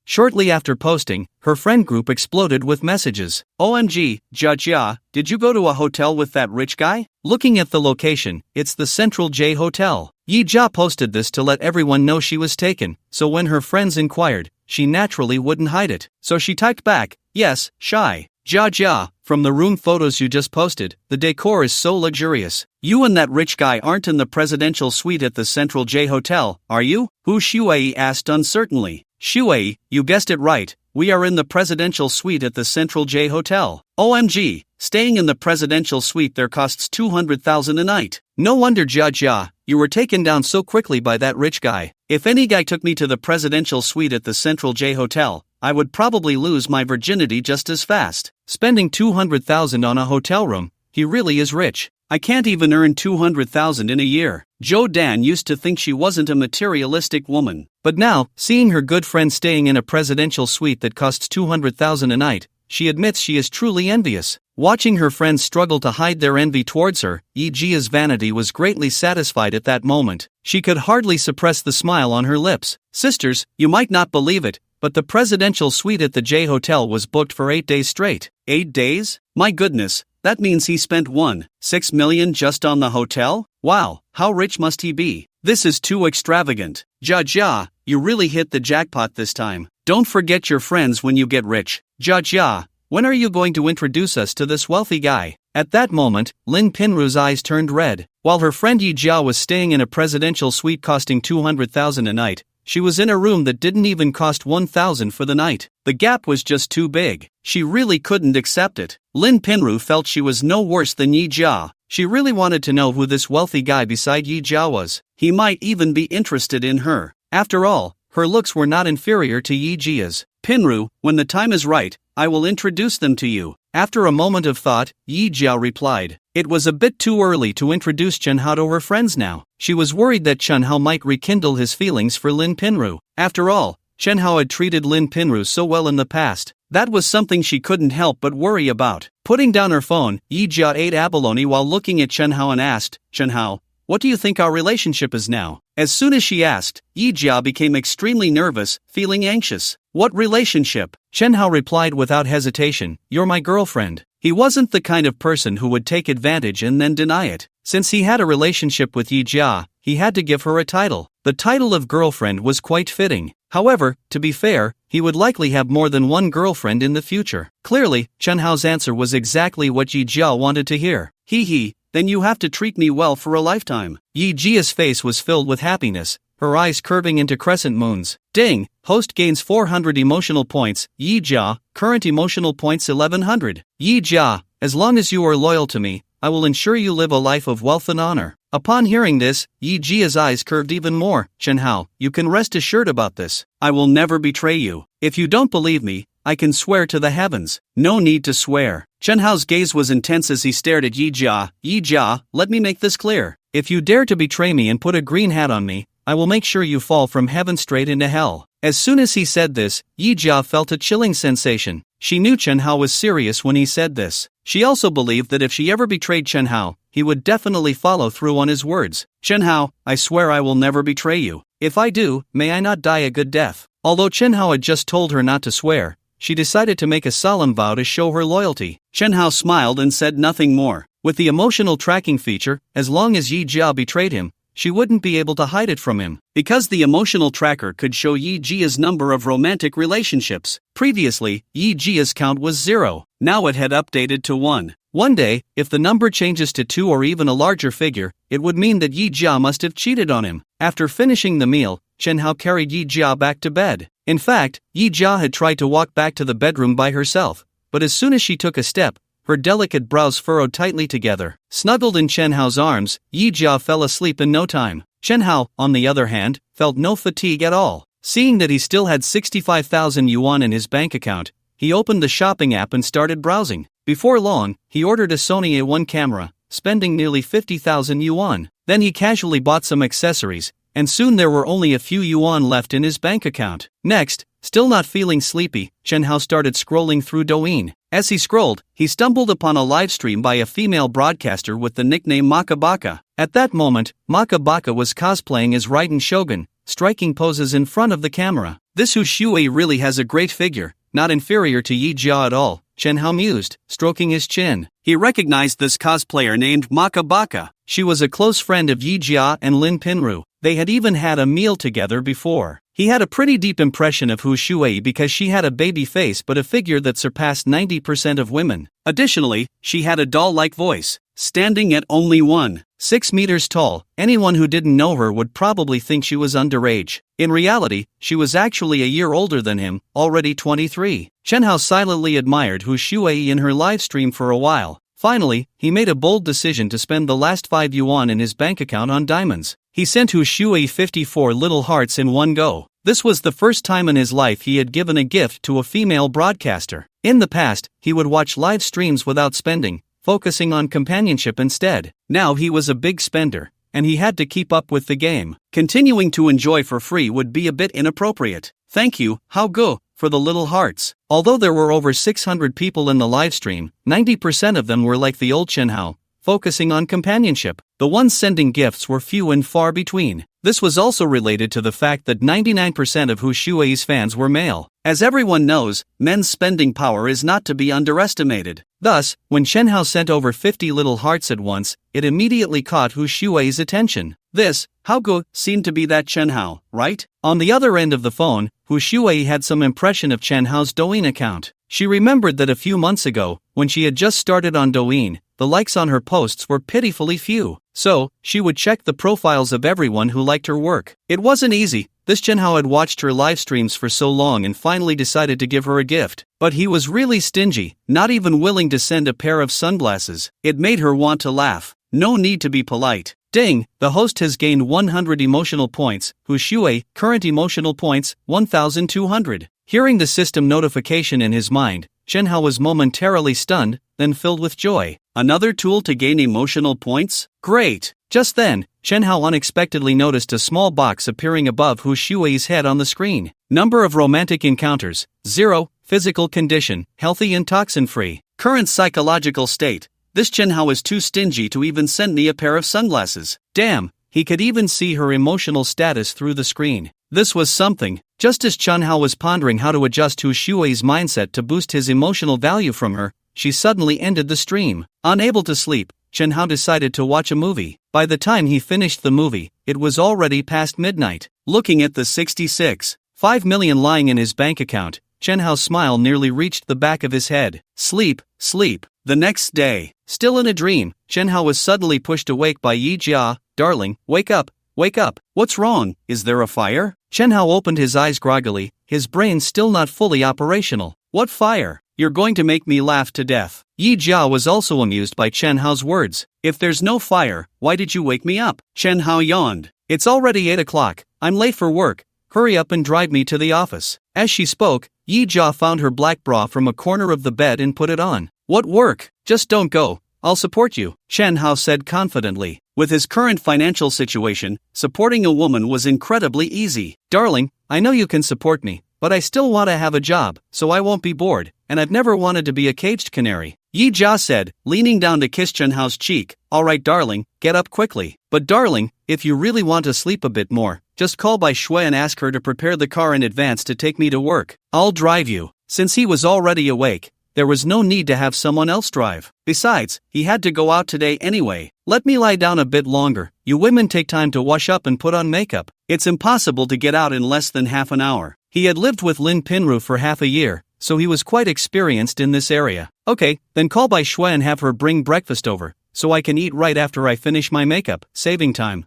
Shortly after posting, her friend group exploded with messages. "OMG, Jia, did you go to a hotel with that rich guy? Looking at the location, it's the Central J Hotel." Yija posted this to let everyone know she was taken, so when her friends inquired, she naturally wouldn't hide it. So she typed back, "Yes, shy. Jia, from the room photos you just posted, the decor is so luxurious. You and that rich guy aren't in the presidential suite at the Central J Hotel, are you?" Hu Shuei asked uncertainly. "Shuei, you guessed it right, we are in the presidential suite at the Central J Hotel. OMG, staying in the presidential suite there costs 200,000 a night. No wonder Jia, you were taken down so quickly by that rich guy. If any guy took me to the presidential suite at the Central J Hotel, I would probably lose my virginity just as fast. Spending 200,000 on a hotel room, he really is rich." I can't even earn 200,000 in a year. Jo Dan used to think she wasn't a materialistic woman. But now, seeing her good friend staying in a presidential suite that costs 200,000 a night, she admits she is truly envious. Watching her friends struggle to hide their envy towards her, Yija's vanity was greatly satisfied at that moment. She could hardly suppress the smile on her lips. Sisters, you might not believe it, but the presidential suite at the J Hotel was booked for 8 days straight. 8 days? My goodness, that means he spent 1.6 million just on the hotel? Wow, how rich must he be? This is too extravagant. Ja, you really hit the jackpot this time. Don't forget your friends when you get rich. Ja, when are you going to introduce us to this wealthy guy? At that moment, Lin Pinru's eyes turned red. While her friend Yija was staying in a presidential suite costing 200,000 a night, she was in a room that didn't even cost 1,000 for the night. The gap was just too big. She really couldn't accept it. Lin Pinru felt she was no worse than Yija. She really wanted to know who this wealthy guy beside Yija was. He might even be interested in her. After all, her looks were not inferior to Yija's. Pinru, when the time is right, I will introduce them to you. After a moment of thought, Yija replied. It was a bit too early to introduce Chunhao to her friends now. She was worried that Chunhao might rekindle his feelings for Lin Pinru. After all, Chunhao had treated Lin Pinru so well in the past. That was something she couldn't help but worry about. Putting down her phone, Yija ate abalone while looking at Chunhao and asked, Chunhao, what do you think our relationship is now? As soon as she asked, Yija became extremely nervous, feeling anxious. What relationship? Chunhao replied without hesitation, you're my girlfriend. He wasn't the kind of person who would take advantage and then deny it. Since he had a relationship with Yija, he had to give her a title. The title of girlfriend was quite fitting. However, to be fair, he would likely have more than one girlfriend in the future. Clearly, Chunhao's answer was exactly what Yija wanted to hear. Hee, then you have to treat me well for a lifetime. Yijia's face was filled with happiness, her eyes curving into crescent moons. Ding, host gains 400 emotional points. Yija, current emotional points 1100. Yija, as long as you are loyal to me, I will ensure you live a life of wealth and honor. Upon hearing this, Yijia's eyes curved even more. Chunhao, you can rest assured about this. I will never betray you. If you don't believe me, I can swear to the heavens. No need to swear. Chunhao's gaze was intense as he stared at Yija. Yija, let me make this clear. If you dare to betray me and put a green hat on me, I will make sure you fall from heaven straight into hell. As soon as he said this, Yija felt a chilling sensation. She knew Chunhao was serious when he said this. She also believed that if she ever betrayed Chunhao, he would definitely follow through on his words. Chunhao, I swear I will never betray you. If I do, may I not die a good death. Although Chunhao had just told her not to swear, she decided to make a solemn vow to show her loyalty. Chunhao smiled and said nothing more. With the emotional tracking feature, as long as Yija betrayed him, she wouldn't be able to hide it from him. Because the emotional tracker could show Yijia's number of romantic relationships. Previously, Yijia's count was 0. Now it had updated to 1. One day, if the number changes to 2 or even a larger figure, it would mean that Yija must have cheated on him. After finishing the meal, Chunhao carried Yija back to bed. In fact, Yija had tried to walk back to the bedroom by herself, but as soon as she took a step, her delicate brows furrowed tightly together. Snuggled in Chunhao's arms, Yija fell asleep in no time. Chunhao, on the other hand, felt no fatigue at all. Seeing that he still had 65,000 yuan in his bank account, he opened the shopping app and started browsing. Before long, he ordered a Sony A1 camera, spending nearly 50,000 yuan. Then he casually bought some accessories, and soon there were only a few yuan left in his bank account. Next, still not feeling sleepy, Chunhao started scrolling through Douyin. As he scrolled, he stumbled upon a live stream by a female broadcaster with the nickname Makabaka. At that moment, Makabaka was cosplaying as Raiden Shogun, striking poses in front of the camera. This Hu Shui really has a great figure, not inferior to Yija at all, Chunhao mused, stroking his chin. He recognized this cosplayer named Makabaka. She was a close friend of Yija and Lin Pinru. They had even had a meal together before. He had a pretty deep impression of Hu Shui because she had a baby face but a figure that surpassed 90% of women. Additionally, she had a doll-like voice. Standing at only 1.6 meters tall, anyone who didn't know her would probably think she was underage. In reality, she was actually a year older than him, already 23. Chunhao silently admired Hu Shui in her live stream for a while. Finally, he made a bold decision to spend the last 5 yuan in his bank account on diamonds. He sent Hu Shui 54 little hearts in one go. This was the first time in his life he had given a gift to a female broadcaster. In the past, he would watch live streams without spending, focusing on companionship instead. Now he was a big spender, and he had to keep up with the game. Continuing to enjoy for free would be a bit inappropriate. Thank you, how go, for the little hearts. Although there were over 600 people in the livestream, 90% of them were like the old Chenhao, focusing on companionship. The ones sending gifts were few and far between. This was also related to the fact that 99% of Hu Shui's fans were male. As everyone knows, men's spending power is not to be underestimated. Thus, when Chenhao sent over 50 little hearts at once, it immediately caught Hu Shui's attention. This, how go, seemed to be that Chenhao, right? On the other end of the phone, Hu Shui had some impression of Chenhao's Douyin account. She remembered that a few months ago, when she had just started on Douyin, the likes on her posts were pitifully few. So, she would check the profiles of everyone who liked her work. It wasn't easy. This Chenhao had watched her live streams for so long and finally decided to give her a gift. But he was really stingy, not even willing to send a pair of sunglasses. It made her want to laugh. No need to be polite. Ding, the host has gained 100 emotional points. Hu Shui, current emotional points, 1,200. Hearing the system notification in his mind, Chenhao was momentarily stunned, then filled with joy. Another tool to gain emotional points? Great! Just then, Chenhao unexpectedly noticed a small box appearing above Hu Shui's head on the screen. Number of romantic encounters, 0. Physical condition, healthy and toxin-free. Current psychological state, this Chenhao is too stingy to even send me a pair of sunglasses. Damn, he could even see her emotional status through the screen. This was something. Just as Chenhao was pondering how to adjust Hu Shui's mindset to boost his emotional value from her, she suddenly ended the stream. Unable to sleep, Chenhao decided to watch a movie. By the time he finished the movie, it was already past midnight. Looking at the 66.5 million lying in his bank account, Chenhao's smile nearly reached the back of his head. Sleep, sleep. The next day, still in a dream, Chenhao was suddenly pushed awake by Yija. Darling, wake up, wake up. What's wrong? Is there a fire? Chenhao opened his eyes groggily, his brain still not fully operational. What fire? You're going to make me laugh to death. Yija was also amused by Chenhao's words. If there's no fire, why did you wake me up? Chenhao yawned. It's already 8 o'clock, I'm late for work. Hurry up and drive me to the office. As she spoke, Yija found her black bra from a corner of the bed and put it on. What work? Just don't go. I'll support you, Chenhao said confidently. With his current financial situation, supporting a woman was incredibly easy. Darling, I know you can support me, but I still want to have a job, so I won't be bored, and I've never wanted to be a caged canary. Yija said, leaning down to kiss Chenhao's cheek. Alright darling, get up quickly. But darling, if you really want to sleep a bit more, just call Bai Shui and ask her to prepare the car in advance to take me to work. I'll drive you. Since he was already awake, there was no need to have someone else drive. Besides, he had to go out today anyway. Let me lie down a bit longer. You women take time to wash up and put on makeup. It's impossible to get out in less than half an hour. He had lived with Lin Pinru for half a year, so he was quite experienced in this area. Okay, then call Bai Shui and have her bring breakfast over, so I can eat right after I finish my makeup, saving time.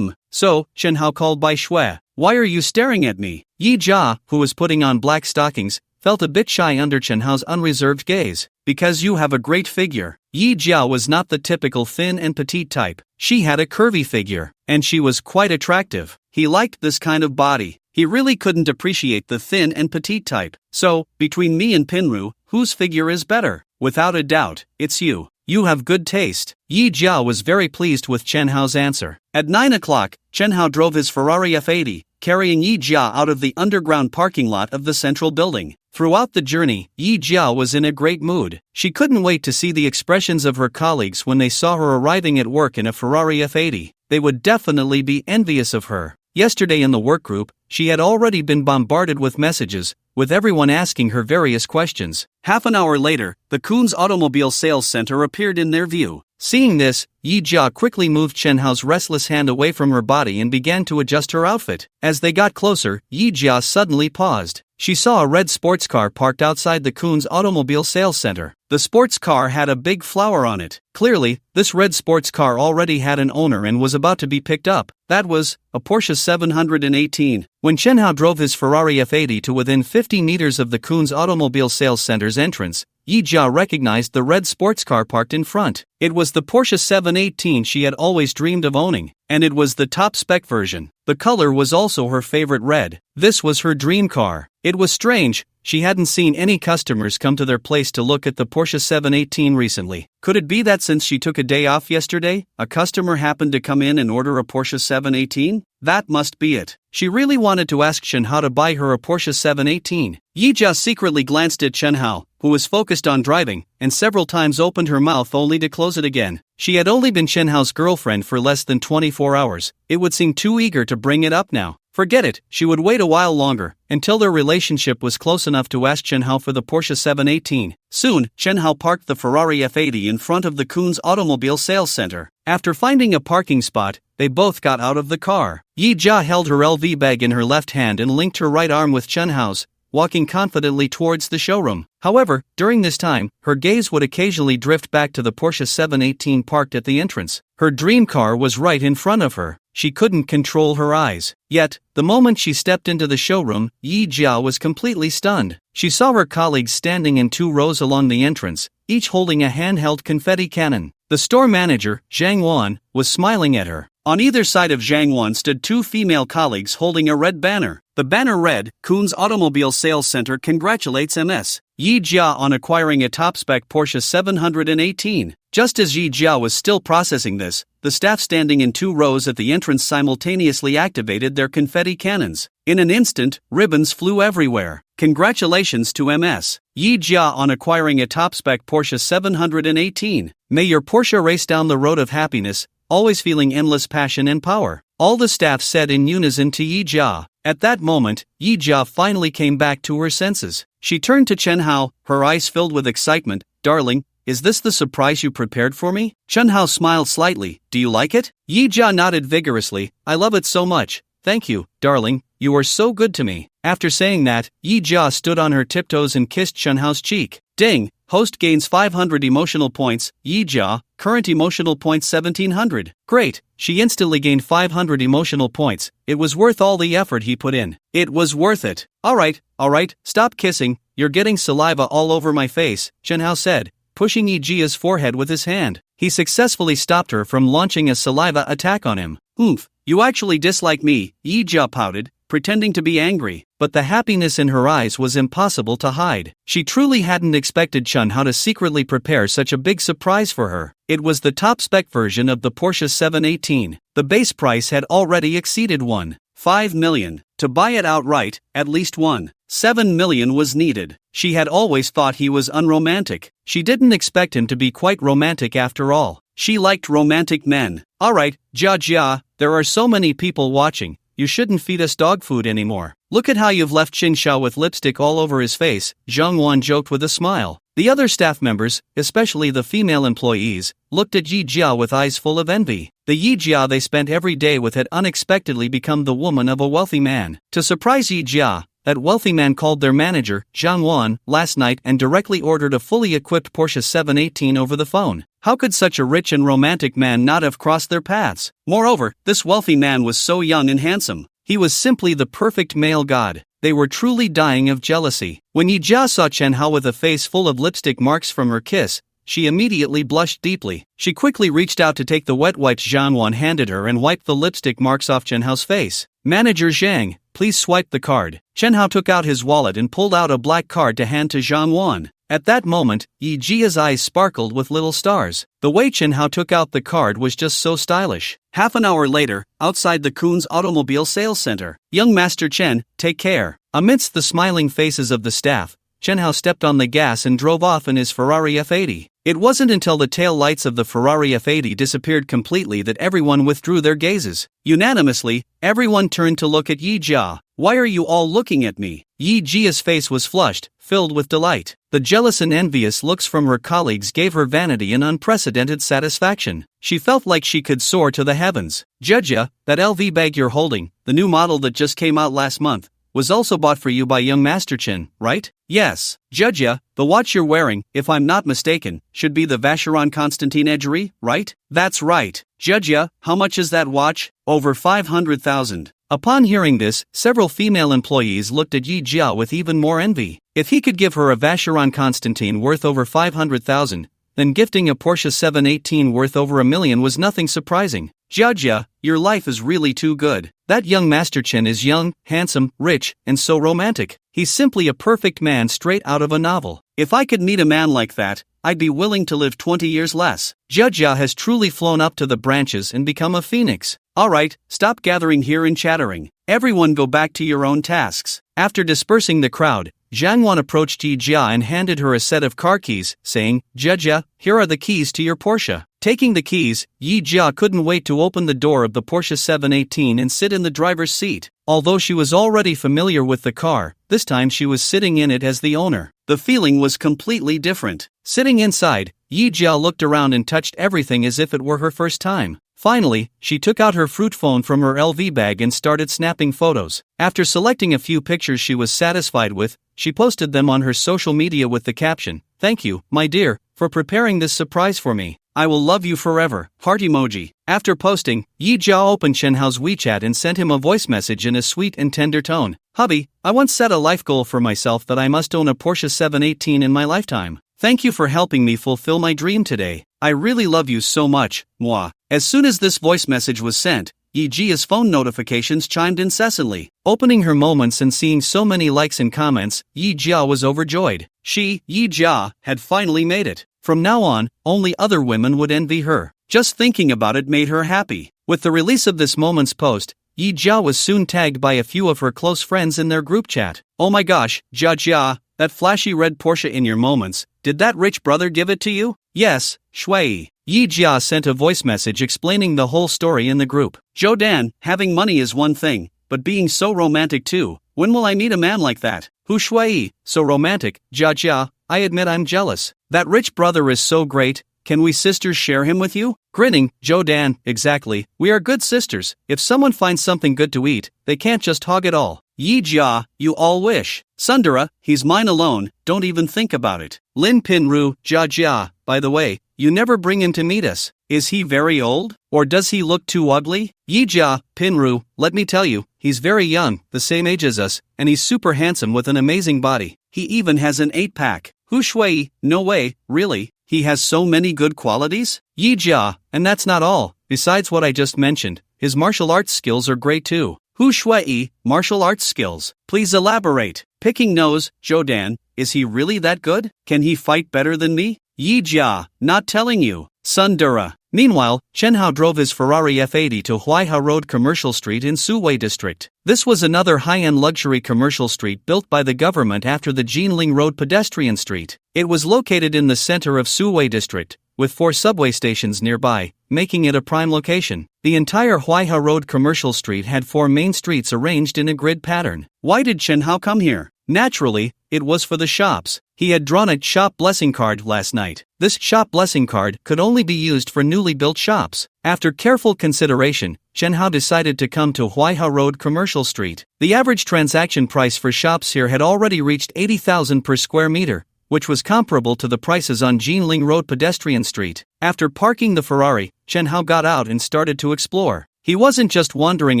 So, Chenhao called Bai Shui. Why are you staring at me? Yija, who was putting on black stockings, felt a bit shy under Chenhao's unreserved gaze. Because you have a great figure. Yija was not the typical thin and petite type. She had a curvy figure, and she was quite attractive. He liked this kind of body. He really couldn't appreciate the thin and petite type. So, between me and Pinru, whose figure is better? Without a doubt, it's you. You have good taste. Yija was very pleased with Chenhao's answer. At 9 o'clock, Chenhao drove his Ferrari F80, carrying Yija out of the underground parking lot of the central building. Throughout the journey, Yija was in a great mood. She couldn't wait to see the expressions of her colleagues when they saw her arriving at work in a Ferrari F80. They would definitely be envious of her. Yesterday in the work group, she had already been bombarded with messages, with everyone asking her various questions. Half an hour later, the Kun's automobile sales center appeared in their view. Seeing this, Yija quickly moved Chenhao's restless hand away from her body and began to adjust her outfit. As they got closer, Yija suddenly paused. She saw a red sports car parked outside the Kun's automobile sales center. The sports car had a big flower on it. Clearly, this red sports car already had an owner and was about to be picked up. That was a Porsche 718. When Chenhao drove his Ferrari F80 to within 50 meters of the Kun's automobile sales center's entrance, Yija recognized the red sports car parked in front. It was the Porsche 718 she had always dreamed of owning, and it was the top-spec version. The color was also her favorite red. This was her dream car. It was strange, she hadn't seen any customers come to their place to look at the Porsche 718 recently. Could it be that since she took a day off yesterday, a customer happened to come in and order a Porsche 718? That must be it. She really wanted to ask Chen Hao to buy her a Porsche 718. Yija secretly glanced at Chen Hao, who was focused on driving, and several times opened her mouth only to close it again. She had only been Chen Hao's girlfriend for less than 24 hours. It would seem too eager to bring it up now. Forget it, she would wait a while longer, until their relationship was close enough to ask Chen Hao for the Porsche 718. Soon, Chen Hao parked the Ferrari F80 in front of the Kun's automobile sales center. After finding a parking spot, they both got out of the car. Yija held her LV bag in her left hand and linked her right arm with Chen Hao's, walking confidently towards the showroom. However, during this time, her gaze would occasionally drift back to the Porsche 718 parked at the entrance. Her dream car was right in front of her. She couldn't control her eyes. Yet, the moment she stepped into the showroom, Yija was completely stunned. She saw her colleagues standing in 2 rows along the entrance, each holding a handheld confetti cannon. The store manager, Zhang Wan, was smiling at her. On either side of Zhang Wan stood 2 female colleagues holding a red banner. The banner read, "Kun's Automobile Sales Center congratulates MS Yija on acquiring a top-spec Porsche 718. Just as Yija was still processing this, the staff standing in 2 rows at the entrance simultaneously activated their confetti cannons. In an instant, ribbons flew everywhere. Congratulations to MS Yija on acquiring a top-spec Porsche 718. May your Porsche race down the road of happiness, always feeling endless passion and power. All the staff said in unison to Yija. At that moment, Yija finally came back to her senses. She turned to Chen Hao, her eyes filled with excitement. Darling, is this the surprise you prepared for me? Chen Hao smiled slightly. Do you like it? Yija nodded vigorously. I love it so much. Thank you, darling, you are so good to me. After saying that, Yija stood on her tiptoes and kissed Chen Hao's cheek. Ding! Host gains 500 emotional points. Yija, current emotional points 1700. Great, she instantly gained 500 emotional points. It was worth all the effort he put in. It was worth it. Alright, stop kissing, you're getting saliva all over my face, Chen Hao said, pushing Yijia's forehead with his hand. He successfully stopped her from launching a saliva attack on him. Oomph, you actually dislike me, Yija pouted, pretending to be angry, but the happiness in her eyes was impossible to hide. She truly hadn't expected Chen Hao to secretly prepare such a big surprise for her. It was the top-spec version of the Porsche 718. The base price had already exceeded 1.5 million. To buy it outright, at least 1.7 million was needed. She had always thought he was unromantic. She didn't expect him to be quite romantic after all. She liked romantic men. Alright, Jia, there are so many people watching. You shouldn't feed us dog food anymore. Look at how you've left Qingxiao with lipstick all over his face, Zhang Wan joked with a smile. The other staff members, especially the female employees, looked at Yijia with eyes full of envy. The Yijia they spent every day with had unexpectedly become the woman of a wealthy man. To surprise Yijia, that wealthy man called their manager, Zhang Wan, last night and directly ordered a fully equipped Porsche 718 over the phone. How could such a rich and romantic man not have crossed their paths? Moreover, this wealthy man was so young and handsome. He was simply the perfect male god. They were truly dying of jealousy. When Yijia saw Chen Hao with a face full of lipstick marks from her kiss, she immediately blushed deeply. She quickly reached out to take the wet wipe Zhang Wan handed her and wiped the lipstick marks off Chen Hao's face. Manager Zhang, please swipe the card. Chen Hao took out his wallet and pulled out a black card to hand to Zhang Wan. At that moment, Yijia's eyes sparkled with little stars. The way Chen Hao took out the card was just so stylish. Half an hour later, outside the Kun's automobile sales center, young Master Chen, take care. Amidst the smiling faces of the staff, Chen Hao stepped on the gas and drove off in his Ferrari F80. It wasn't until the tail lights of the Ferrari F80 disappeared completely that everyone withdrew their gazes. Unanimously, everyone turned to look at Yijia. Why are you all looking at me? Yijia's face was flushed, filled with delight. The jealous and envious looks from her colleagues gave her vanity and unprecedented satisfaction. She felt like she could soar to the heavens. Jia, that LV bag you're holding, the new model that just came out last month, was also bought for you by young Master Chen, right? Yes. Jia, the watch you're wearing, if I'm not mistaken, should be the Vacheron Constantin Edgery, right? That's right. Jia, how much is that watch? Over 500,000. Upon hearing this, several female employees looked at Yi Jia with even more envy. If he could give her a Vacheron Constantin worth over 500,000, then gifting a Porsche 718 worth over $1 million was nothing surprising. Yija, your life is really too good. That young Master Chen is young, handsome, rich, and so romantic. He's simply a perfect man straight out of a novel. If I could meet a man like that, I'd be willing to live 20 years less. Yija has truly flown up to the branches and become a phoenix. Alright, stop gathering here and chattering. Everyone go back to your own tasks. After dispersing the crowd, Zhangwan approached Yija and handed her a set of car keys, saying, Yija, here are the keys to your Porsche. Taking the keys, Yija couldn't wait to open the door of the Porsche 718 and sit in the driver's seat. Although she was already familiar with the car, this time she was sitting in it as the owner. The feeling was completely different. Sitting inside, Yija looked around and touched everything as if it were her first time. Finally, she took out her fruit phone from her LV bag and started snapping photos. After selecting a few pictures she was satisfied with, she posted them on her social media with the caption, "Thank you, my dear, for preparing this surprise for me. I will love you forever, heart emoji." After posting, Yija opened Shenhao's WeChat and sent him a voice message in a sweet and tender tone. Hubby, I once set a life goal for myself that I must own a Porsche 718 in my lifetime. Thank you for helping me fulfill my dream today. I really love you so much, moi. As soon as this voice message was sent, Yijia's phone notifications chimed incessantly. Opening her moments and seeing so many likes and comments, Yija was overjoyed. She, Yija, had finally made it. From now on, only other women would envy her. Just thinking about it made her happy. With the release of this moment's post, Yija was soon tagged by a few of her close friends in their group chat. Oh my gosh, Jia, that flashy red Porsche in your moments, did that rich brother give it to you? Yes, Shui. Yija sent a voice message explaining the whole story in the group. Jodan, having money is one thing, but being so romantic too. When will I meet a man like that? Hu Shui, so romantic, Jia, I admit I'm jealous. That rich brother is so great, can we sisters share him with you? Grinning, Jodan, exactly, we are good sisters. If someone finds something good to eat, they can't just hog it all. Yija, you all wish. Sundara, he's mine alone, don't even think about it. Lin Pinru, Jia, by the way, you never bring him to meet us. Is he very old? Or does he look too ugly? Yija, Pinru, let me tell you, he's very young, the same age as us, and he's super handsome with an amazing body. He even has an 8-pack. Hu Shui, no way, really? He has so many good qualities? Yija, and that's not all. Besides what I just mentioned, his martial arts skills are great too. Hu Shui, martial arts skills. Please elaborate. Picking nose, Jodan, is he really that good? Can he fight better than me? Yija, not telling you. Sundara. Meanwhile, Chenhao drove his Ferrari F80 to Huaiha Road Commercial Street in Suwei District. This was another high-end luxury commercial street built by the government after the Jinling Road pedestrian street. It was located in the center of Suwei District, with 4 subway stations nearby, making it a prime location. The entire Huaiha Road Commercial Street had 4 main streets arranged in a grid pattern. Why did Chenhao come here? Naturally, it was for the shops. He had drawn a shop blessing card last night. This shop blessing card could only be used for newly built shops. After careful consideration, Chenhao decided to come to Huaiha Road Commercial Street. The average transaction price for shops here had already reached 80,000 per square meter, which was comparable to the prices on Jinling Road pedestrian street. After parking the Ferrari, Chenhao got out and started to explore. He wasn't just wandering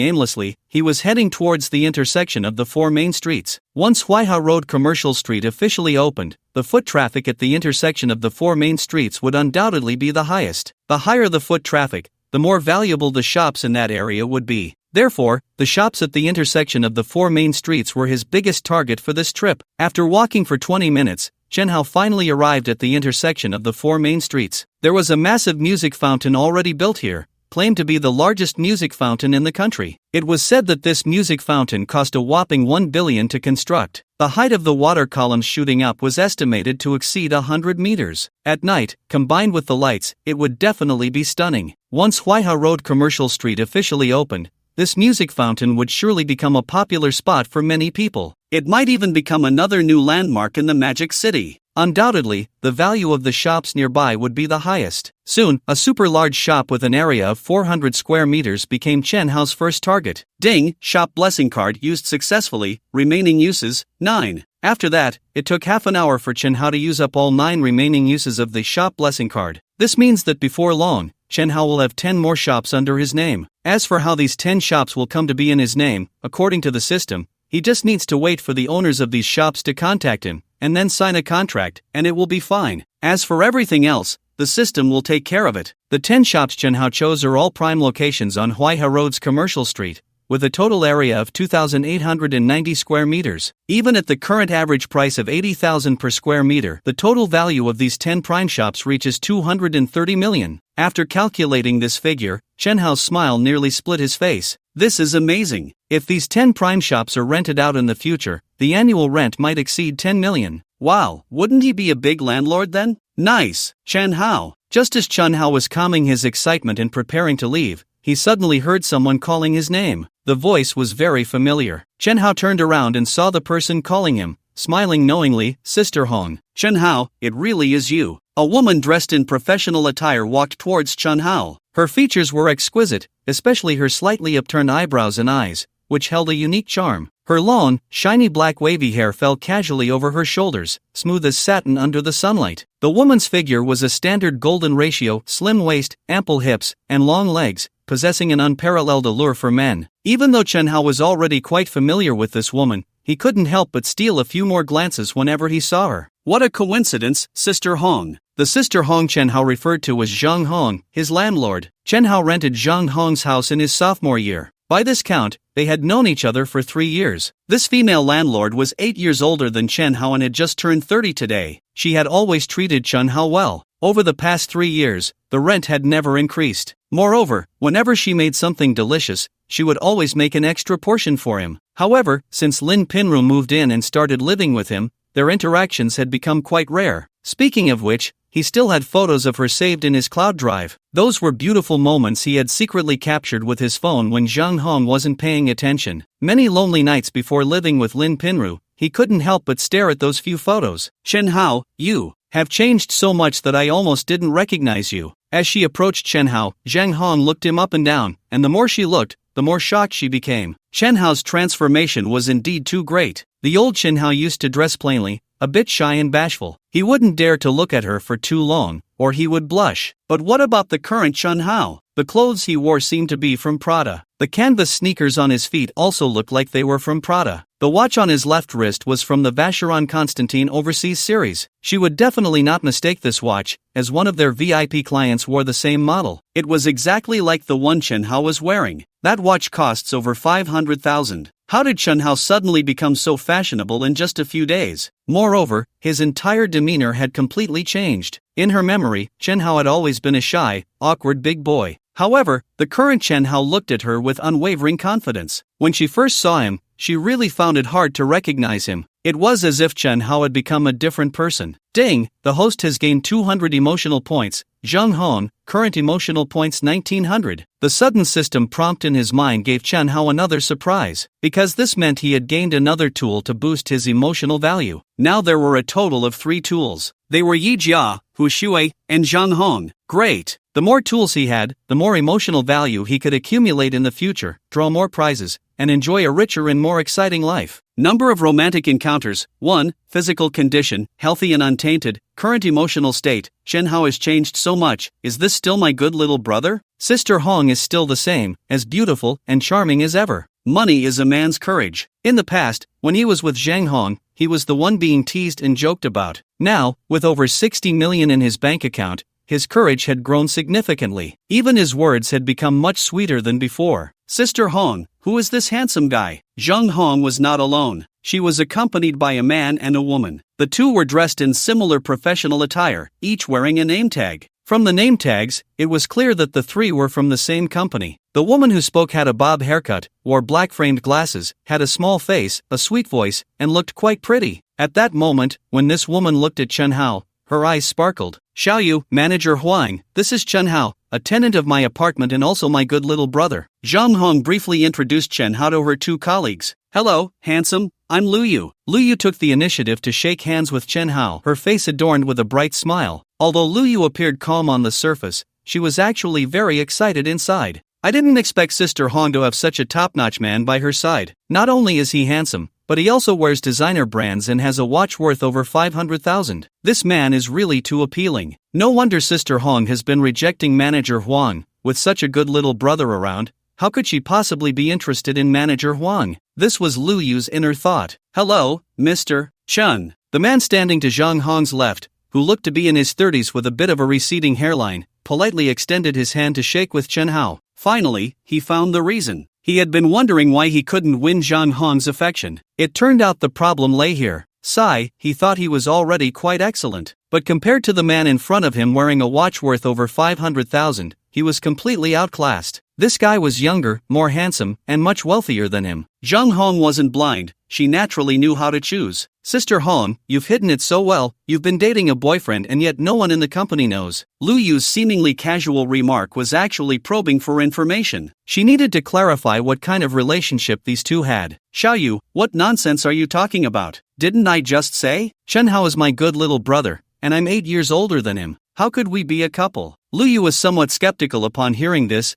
aimlessly, he was heading towards the intersection of the 4 main streets. Once Huaiha Road Commercial Street officially opened, the foot traffic at the intersection of the 4 main streets would undoubtedly be the highest. The higher the foot traffic, the more valuable the shops in that area would be. Therefore, the shops at the intersection of the 4 main streets were his biggest target for this trip. After walking for 20 minutes, Chenhao finally arrived at the intersection of the 4 main streets. There was a massive music fountain already built here, claimed to be the largest music fountain in the country. It was said that this music fountain cost a whopping 1 billion to construct. The height of the water columns shooting up was estimated to exceed 100 meters. At night, combined with the lights, it would definitely be stunning. Once Huaiha Road Commercial Street officially opened, this music fountain would surely become a popular spot for many people. It might even become another new landmark in the Magic City. Undoubtedly, the value of the shops nearby would be the highest. Soon, a super large shop with an area of 400 square meters became Chenhao's first target. Ding, shop blessing card used successfully, remaining uses, 9. After that, it took half an hour for Chenhao to use up all 9 remaining uses of the shop blessing card. This means that before long, Chenhao will have 10 more shops under his name. As for how these 10 shops will come to be in his name, according to the system, he just needs to wait for the owners of these shops to contact him, and then sign a contract, and it will be fine. As for everything else, the system will take care of it. The 10 shops Chen Hao chose are all prime locations on Huaihe Road's Commercial Street, with a total area of 2,890 square meters. Even at the current average price of 80,000 per square meter, the total value of these 10 prime shops reaches 230 million. After calculating this figure, Chen Hao's smile nearly split his face. This is amazing. If these 10 prime shops are rented out in the future, the annual rent might exceed 10 million. Wow, wouldn't he be a big landlord then? Nice, Chen Hao. Just as Chen Hao was calming his excitement and preparing to leave, he suddenly heard someone calling his name. The voice was very familiar. Chen Hao turned around and saw the person calling him, smiling knowingly. Sister Hong. Chen Hao, it really is you. A woman dressed in professional attire walked towards Chen Hao. Her features were exquisite, especially her slightly upturned eyebrows and eyes, which held a unique charm. Her long, shiny black wavy hair fell casually over her shoulders, smooth as satin under the sunlight. The woman's figure was a standard golden ratio, slim waist, ample hips, and long legs, possessing an unparalleled allure for men. Even though Chen Hao was already quite familiar with this woman, he couldn't help but steal a few more glances whenever he saw her. What a coincidence, Sister Hong. The Sister Hong Chen Hao referred to was Zhang Hong, his landlord. Chen Hao rented Zhang Hong's house in his sophomore year. By this count, they had known each other for 3 years. This female landlord was 8 years older than Chen Hao and had just turned 30 today. She had always treated Chen Hao well. Over the past 3 years, the rent had never increased. Moreover, whenever she made something delicious, she would always make an extra portion for him. However, since Lin Pinru moved in and started living with him, their interactions had become quite rare. Speaking of which, he still had photos of her saved in his cloud drive. Those were beautiful moments he had secretly captured with his phone when Zhang Hong wasn't paying attention. Many lonely nights before living with Lin Pinru, he couldn't help but stare at those few photos. Chen Hao, you have changed so much that I almost didn't recognize you. As she approached Chen Hao, Zhang Hong looked him up and down, and the more she looked, the more shocked she became. Chen Hao's transformation was indeed too great. The old Chen Hao used to dress plainly, a bit shy and bashful. He wouldn't dare to look at her for too long, or he would blush. But what about the current Chen Hao? The clothes he wore seemed to be from Prada. The canvas sneakers on his feet also looked like they were from Prada. The watch on his left wrist was from the Vacheron Constantin Overseas series. She would definitely not mistake this watch, as one of their VIP clients wore the same model. It was exactly like the one Chen Hao was wearing. That watch costs over 500,000. How did Chen Hao suddenly become so fashionable in just a few days? Moreover, his entire demeanor had completely changed. In her memory, Chen Hao had always been a shy, awkward big boy. However, the current Chen Hao looked at her with unwavering confidence. When she first saw him, she really found it hard to recognize him. It was as if Chen Hao had become a different person. Ding, the host has gained 200 emotional points. Zhang Hong, current emotional points 1900. The sudden system prompt in his mind gave Chen Hao another surprise, because this meant he had gained another tool to boost his emotional value. Now there were a total of 3 tools. They were Yija, Hu Shui, and Zhang Hong. Great! The more tools he had, the more emotional value he could accumulate in the future, draw more prizes, and enjoy a richer and more exciting life. Number of romantic encounters, 1. Physical condition, healthy and untainted. Current emotional state, Chen Hao has changed so much. Is this still my good little brother? Sister Hong is still the same, as beautiful and charming as ever. Money is a man's courage. In the past, when he was with Zhang Hong, he was the one being teased and joked about. Now, with over 60 million in his bank account, his courage had grown significantly. Even his words had become much sweeter than before. Sister Hong, who is this handsome guy? Zhang Hong was not alone. She was accompanied by a man and a woman. The two were dressed in similar professional attire, each wearing a name tag. From the name tags, it was clear that the 3 were from the same company. The woman who spoke had a bob haircut, wore black-framed glasses, had a small face, a sweet voice, and looked quite pretty. At that moment, when this woman looked at Chen Hao, her eyes sparkled. Xiaoyu, Manager Huang, this is Chen Hao, a tenant of my apartment and also my good little brother. Zhang Hong briefly introduced Chen Hao to her 2 colleagues. Hello, handsome, I'm Lu Yu. Lu Yu took the initiative to shake hands with Chen Hao, her face adorned with a bright smile. Although Lu Yu appeared calm on the surface, she was actually very excited inside. I didn't expect Sister Hong to have such a top-notch man by her side. Not only is he handsome, but he also wears designer brands and has a watch worth over 500,000. This man is really too appealing. No wonder Sister Hong has been rejecting Manager Huang. With such a good little brother around, how could she possibly be interested in Manager Huang? This was Lu Yu's inner thought. Hello, Mr. Chen. The man standing to Zhang Hong's left, who looked to be in his 30s with a bit of a receding hairline, politely extended his hand to shake with Chen Hao. Finally, he found the reason. He had been wondering why he couldn't win Zhang Hong's affection. It turned out the problem lay here. Sigh, he thought he was already quite excellent. But compared to the man in front of him wearing a watch worth over 500,000, he was completely outclassed. This guy was younger, more handsome, and much wealthier than him. Zhang Hong wasn't blind, she naturally knew how to choose. Sister Hong, you've hidden it so well, you've been dating a boyfriend and yet no one in the company knows. Lu Yu's seemingly casual remark was actually probing for information. She needed to clarify what kind of relationship these two had. Xiaoyu, what nonsense are you talking about? Didn't I just say? Chen Hao is my good little brother, and I'm 8 years older than him. How could we be a couple? Lu Yu was somewhat skeptical upon hearing this.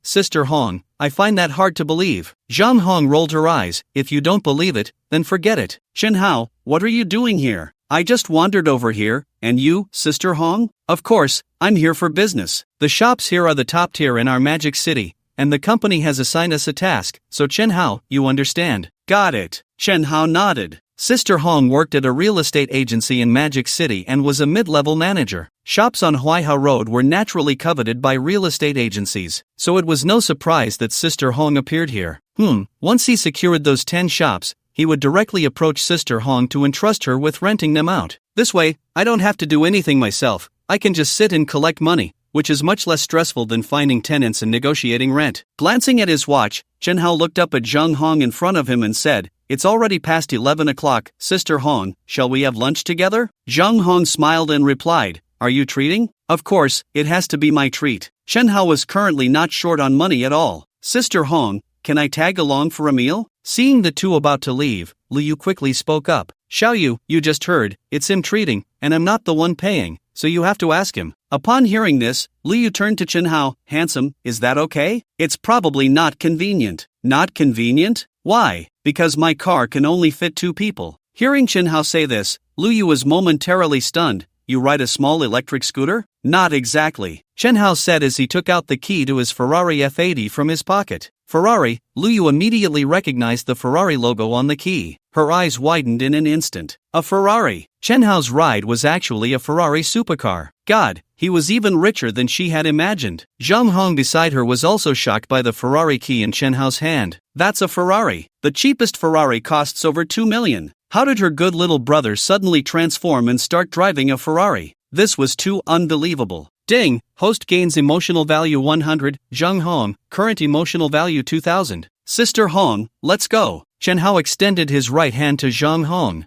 Sister Hong, I find that hard to believe. Zhang Hong rolled her eyes. If you don't believe it, then forget it. Chen Hao, what are you doing here? I just wandered over here, and you, Sister Hong? Of course, I'm here for business. The shops here are the top tier in our magic city, and the company has assigned us a task, so Chen Hao, you understand. Got it. Chen Hao nodded. Sister Hong worked at a real estate agency in Magic City and was a mid-level manager. Shops on Huaihao Road were naturally coveted by real estate agencies, so it was no surprise that Sister Hong appeared here. Once he secured those 10 shops, he would directly approach Sister Hong to entrust her with renting them out. This way, I don't have to do anything myself, I can just sit and collect money, which is much less stressful than finding tenants and negotiating rent. Glancing at his watch, Chen Hao looked up at Zhang Hong in front of him and said, It's already past 11 o'clock, Sister Hong, shall we have lunch together? Zhang Hong smiled and replied, Are you treating? Of course, it has to be my treat. Chen Hao was currently not short on money at all. Sister Hong, can I tag along for a meal? Seeing the two about to leave, Lu Yu quickly spoke up. Xiaoyu, you just heard, it's him treating, and I'm not the one paying, so you have to ask him. Upon hearing this, Lu Yu turned to Chen Hao. Handsome, is that okay? It's probably not convenient. Not convenient? Why? Because my car can only fit 2 people. Hearing Chen Hao say this, Lu Yu was momentarily stunned. You ride a small electric scooter? Not exactly, Chen Hao said as he took out the key to his Ferrari F80 from his pocket. Ferrari, Lu Yu immediately recognized the Ferrari logo on the key. Her eyes widened in an instant. A Ferrari. Chen Hao's ride was actually a Ferrari supercar. God, he was even richer than she had imagined. Zhang Hong beside her was also shocked by the Ferrari key in Chen Hao's hand. That's a Ferrari. The cheapest Ferrari costs over 2 million. How did her good little brother suddenly transform and start driving a Ferrari? This was too unbelievable. Ding, host gains emotional value 100, Zhang Hong, current emotional value 2000. Sister Hong, let's go. Chen Hao extended his right hand to Zhang Hong.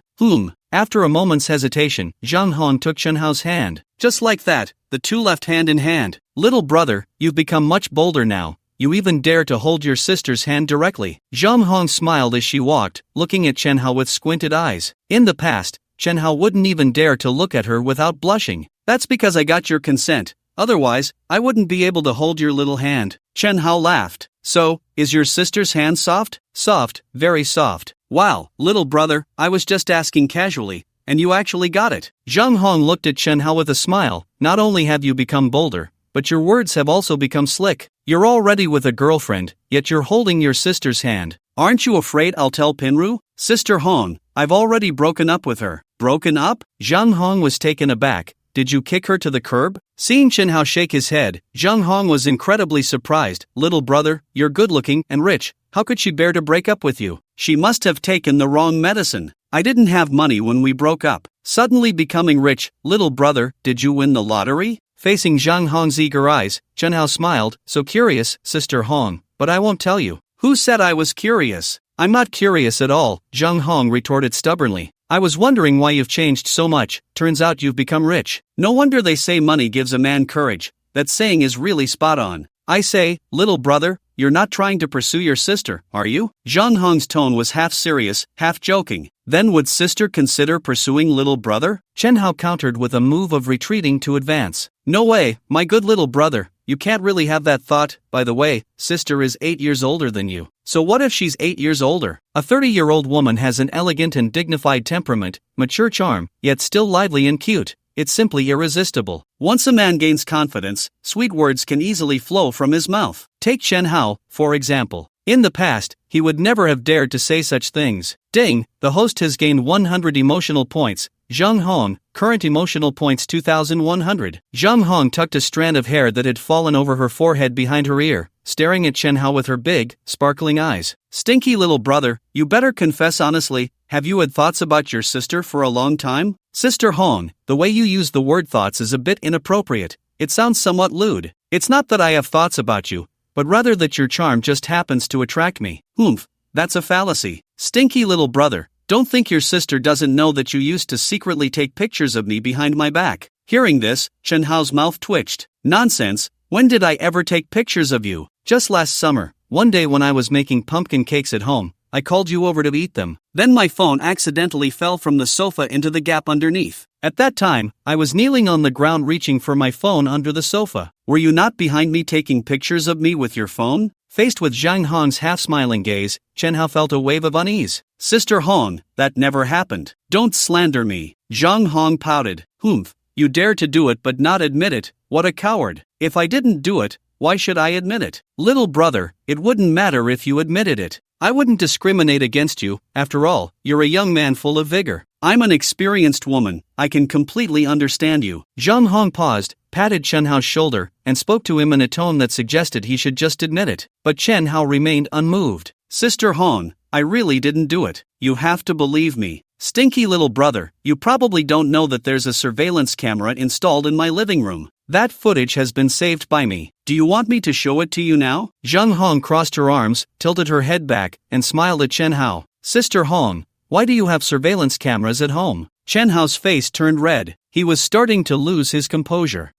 After a moment's hesitation, Zhang Hong took Chen Hao's hand. Just like that, the two left hand in hand. Little brother, you've become much bolder now. You even dare to hold your sister's hand directly. Zhang Hong smiled as she walked, looking at Chen Hao with squinted eyes. In the past, Chen Hao wouldn't even dare to look at her without blushing. That's because I got your consent. Otherwise, I wouldn't be able to hold your little hand. Chen Hao laughed. So, is your sister's hand soft? Soft, very soft. Wow, little brother, I was just asking casually, and you actually got it. Zhang Hong looked at Chen Hao with a smile. Not only have you become bolder, but your words have also become slick. You're already with a girlfriend, yet you're holding your sister's hand. Aren't you afraid I'll tell Pinru? Sister Hong, I've already broken up with her. Broken up? Zhang Hong was taken aback. Did you kick her to the curb? Seeing Chen Hao shake his head, Zhang Hong was incredibly surprised. Little brother, you're good-looking and rich. How could she bear to break up with you? She must have taken the wrong medicine. I didn't have money when we broke up. Suddenly becoming rich, little brother, did you win the lottery? Facing Zhang Hong's eager eyes, Chen Hao smiled. So curious, Sister Hong, but I won't tell you. Who said I was curious? I'm not curious at all, Zhang Hong retorted stubbornly. I was wondering why you've changed so much. Turns out you've become rich. No wonder they say money gives a man courage. That saying is really spot on. I say, little brother, you're not trying to pursue your sister, are you? Zhang Hong's tone was half serious, half joking. Then would sister consider pursuing little brother? Chen Hao countered with a move of retreating to advance. No way, my good little brother, you can't really have that thought. By the way, sister is 8 years older than you. So what if she's 8 years older? A 30-year-old woman has an elegant and dignified temperament, mature charm, yet still lively and cute. It's simply irresistible. Once a man gains confidence, sweet words can easily flow from his mouth. Take Chen Hao, for example. In the past, he would never have dared to say such things. Ding, the host has gained 100 emotional points. Zhang Hong, current emotional points 2100. Zhang Hong tucked a strand of hair that had fallen over her forehead behind her ear, staring at Chen Hao with her big, sparkling eyes. Stinky little brother, you better confess honestly, have you had thoughts about your sister for a long time? Sister Hong, the way you use the word thoughts is a bit inappropriate. It sounds somewhat lewd. It's not that I have thoughts about you, but rather that your charm just happens to attract me. Oomph, that's a fallacy. Stinky little brother, don't think your sister doesn't know that you used to secretly take pictures of me behind my back. Hearing this, Chen Hao's mouth twitched. Nonsense, when did I ever take pictures of you? Just last summer, one day when I was making pumpkin cakes at home, I called you over to eat them. Then my phone accidentally fell from the sofa into the gap underneath. At that time, I was kneeling on the ground reaching for my phone under the sofa. Were you not behind me taking pictures of me with your phone? Faced with Zhang Hong's half-smiling gaze, Chen Hao felt a wave of unease. Sister Hong, that never happened. Don't slander me. Zhang Hong pouted. Humph, you dared to do it but not admit it. What a coward. If I didn't do it, why should I admit it? Little brother, it wouldn't matter if you admitted it. I wouldn't discriminate against you. After all, you're a young man full of vigor. I'm an experienced woman. I can completely understand you. Zhang Hong paused, patted Chen Hao's shoulder, and spoke to him in a tone that suggested he should just admit it. But Chen Hao remained unmoved. Sister Hong, I really didn't do it. You have to believe me. Stinky little brother, you probably don't know that there's a surveillance camera installed in my living room. That footage has been saved by me. Do you want me to show it to you now? Zhang Hong crossed her arms, tilted her head back, and smiled at Chen Hao. Sister Hong, why do you have surveillance cameras at home? Chen Hao's face turned red. He was starting to lose his composure.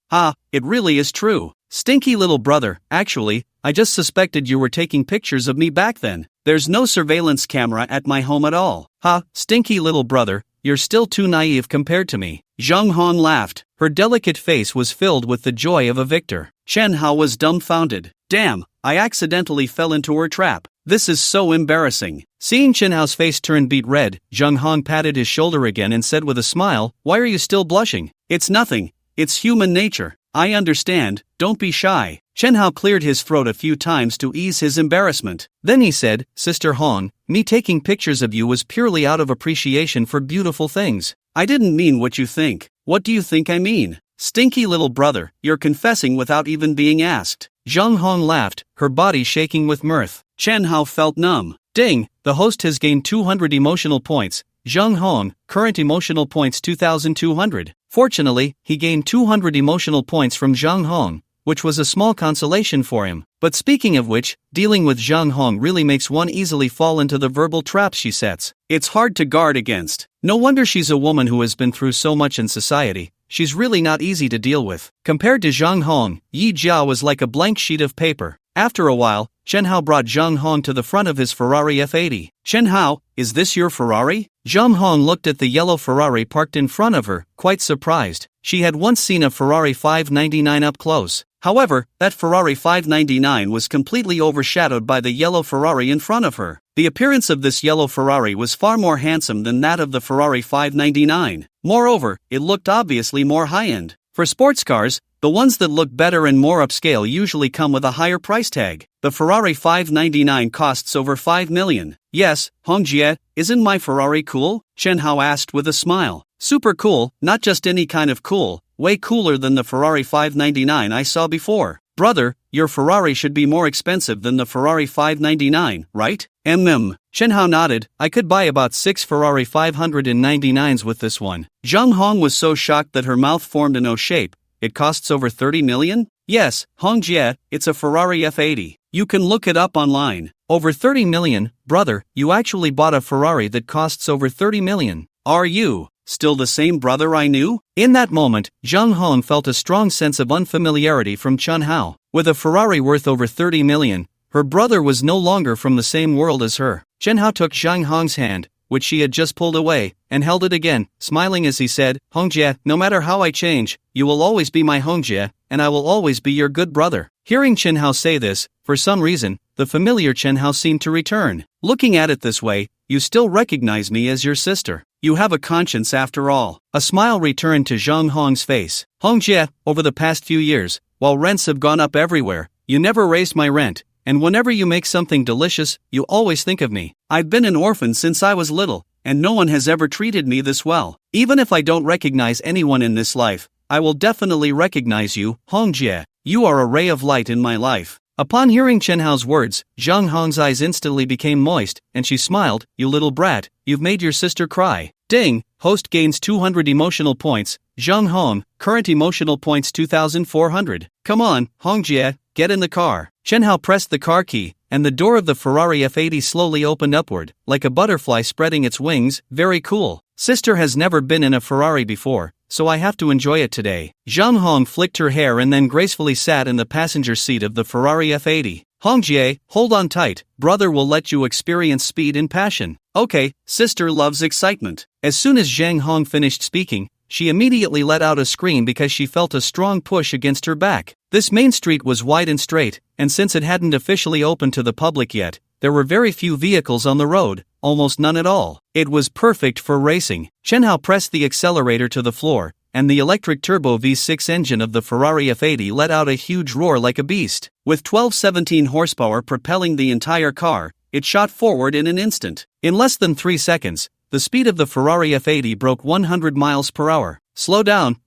It really is true. Stinky little brother, actually, I just suspected you were taking pictures of me back then. There's no surveillance camera at my home at all. Stinky little brother, you're still too naive compared to me. Zhang Hong laughed. Her delicate face was filled with the joy of a victor. Chen Hao was dumbfounded. Damn, I accidentally fell into her trap. This is so embarrassing. Seeing Chen Hao's face turn beet red, Zhang Hong patted his shoulder again and said with a smile, why are you still blushing? It's nothing. It's human nature. I understand, don't be shy. Chen Hao cleared his throat a few times to ease his embarrassment. Then he said, Sister Hong, me taking pictures of you was purely out of appreciation for beautiful things. I didn't mean what you think. What do you think I mean? Stinky little brother, you're confessing without even being asked. Zhang Hong laughed, her body shaking with mirth. Chen Hao felt numb. Ding, the host has gained 200 emotional points. Zhang Hong, current emotional points 2200. Fortunately, he gained 200 emotional points from Zhang Hong, which was a small consolation for him. But speaking of which, dealing with Zhang Hong really makes one easily fall into the verbal traps she sets. It's hard to guard against. No wonder she's a woman who has been through so much in society. She's really not easy to deal with. Compared to Zhang Hong, Yija was like a blank sheet of paper. After a while, Chen Hao brought Zhang Hong to the front of his Ferrari F80. Chen Hao, is this your Ferrari? Zhang Hong looked at the yellow Ferrari parked in front of her, quite surprised. She had once seen a Ferrari 599 up close. However, that Ferrari 599 was completely overshadowed by the yellow Ferrari in front of her. The appearance of this yellow Ferrari was far more handsome than that of the Ferrari 599. Moreover, it looked obviously more high-end. For sports cars, the ones that look better and more upscale usually come with a higher price tag. The Ferrari 599 costs over 5 million. Yes, Hongjie, isn't my Ferrari cool? Chen Hao asked with a smile. Super cool, not just any kind of cool, way cooler than the Ferrari 599 I saw before. Brother, your Ferrari should be more expensive than the Ferrari 599, right? Chen Hao nodded. I could buy about 6 Ferrari 599s with this one. Zhang Hong was so shocked that her mouth formed an O shape. It costs over 30 million? Yes, Hongjie, it's a Ferrari F80. You can look it up online. Over 30 million, brother, you actually bought a Ferrari that costs over 30 million. Are you still the same brother I knew? In that moment, Zhang Hong felt a strong sense of unfamiliarity from Chen Hao. With a Ferrari worth over 30 million, her brother was no longer from the same world as her. Chen Hao took Zhang Hong's hand, which she had just pulled away, and held it again, smiling as he said, Hongjie, no matter how I change, you will always be my Hongjie, and I will always be your good brother. Hearing Chen Hao say this, for some reason, the familiar Chen Hao seemed to return. Looking at it this way, you still recognize me as your sister. You have a conscience after all. A smile returned to Zhang Hong's face. Hongjie, over the past few years, while rents have gone up everywhere, you never raised my rent, and whenever you make something delicious, you always think of me. I've been an orphan since I was little, and no one has ever treated me this well. Even if I don't recognize anyone in this life, I will definitely recognize you, Hongjie. You are a ray of light in my life. Upon hearing Chen Hao's words, Zhang Hong's eyes instantly became moist, and she smiled. You little brat, you've made your sister cry. Ding! Host gains 200 emotional points. Zhang Hong, current emotional points 2,400. Come on, Hongjie, get in the car. Chen Hao pressed the car key, and the door of the Ferrari F80 slowly opened upward, like a butterfly spreading its wings. Very cool. Sister has never been in a Ferrari before, so I have to enjoy it today. Zhang Hong flicked her hair and then gracefully sat in the passenger seat of the Ferrari F80. Hongjie, hold on tight, brother will let you experience speed and passion. Okay, sister loves excitement. As soon as Zhang Hong finished speaking, she immediately let out a scream because she felt a strong push against her back. This main street was wide and straight, and since it hadn't officially opened to the public yet, there were very few vehicles on the road, almost none at all. It was perfect for racing. Chen Hao pressed the accelerator to the floor, and the electric turbo V6 engine of the Ferrari F80 let out a huge roar like a beast. With 1217 horsepower propelling the entire car, it shot forward in an instant. In less than 3 seconds, the speed of the Ferrari F80 broke 100 miles per hour. Slow down,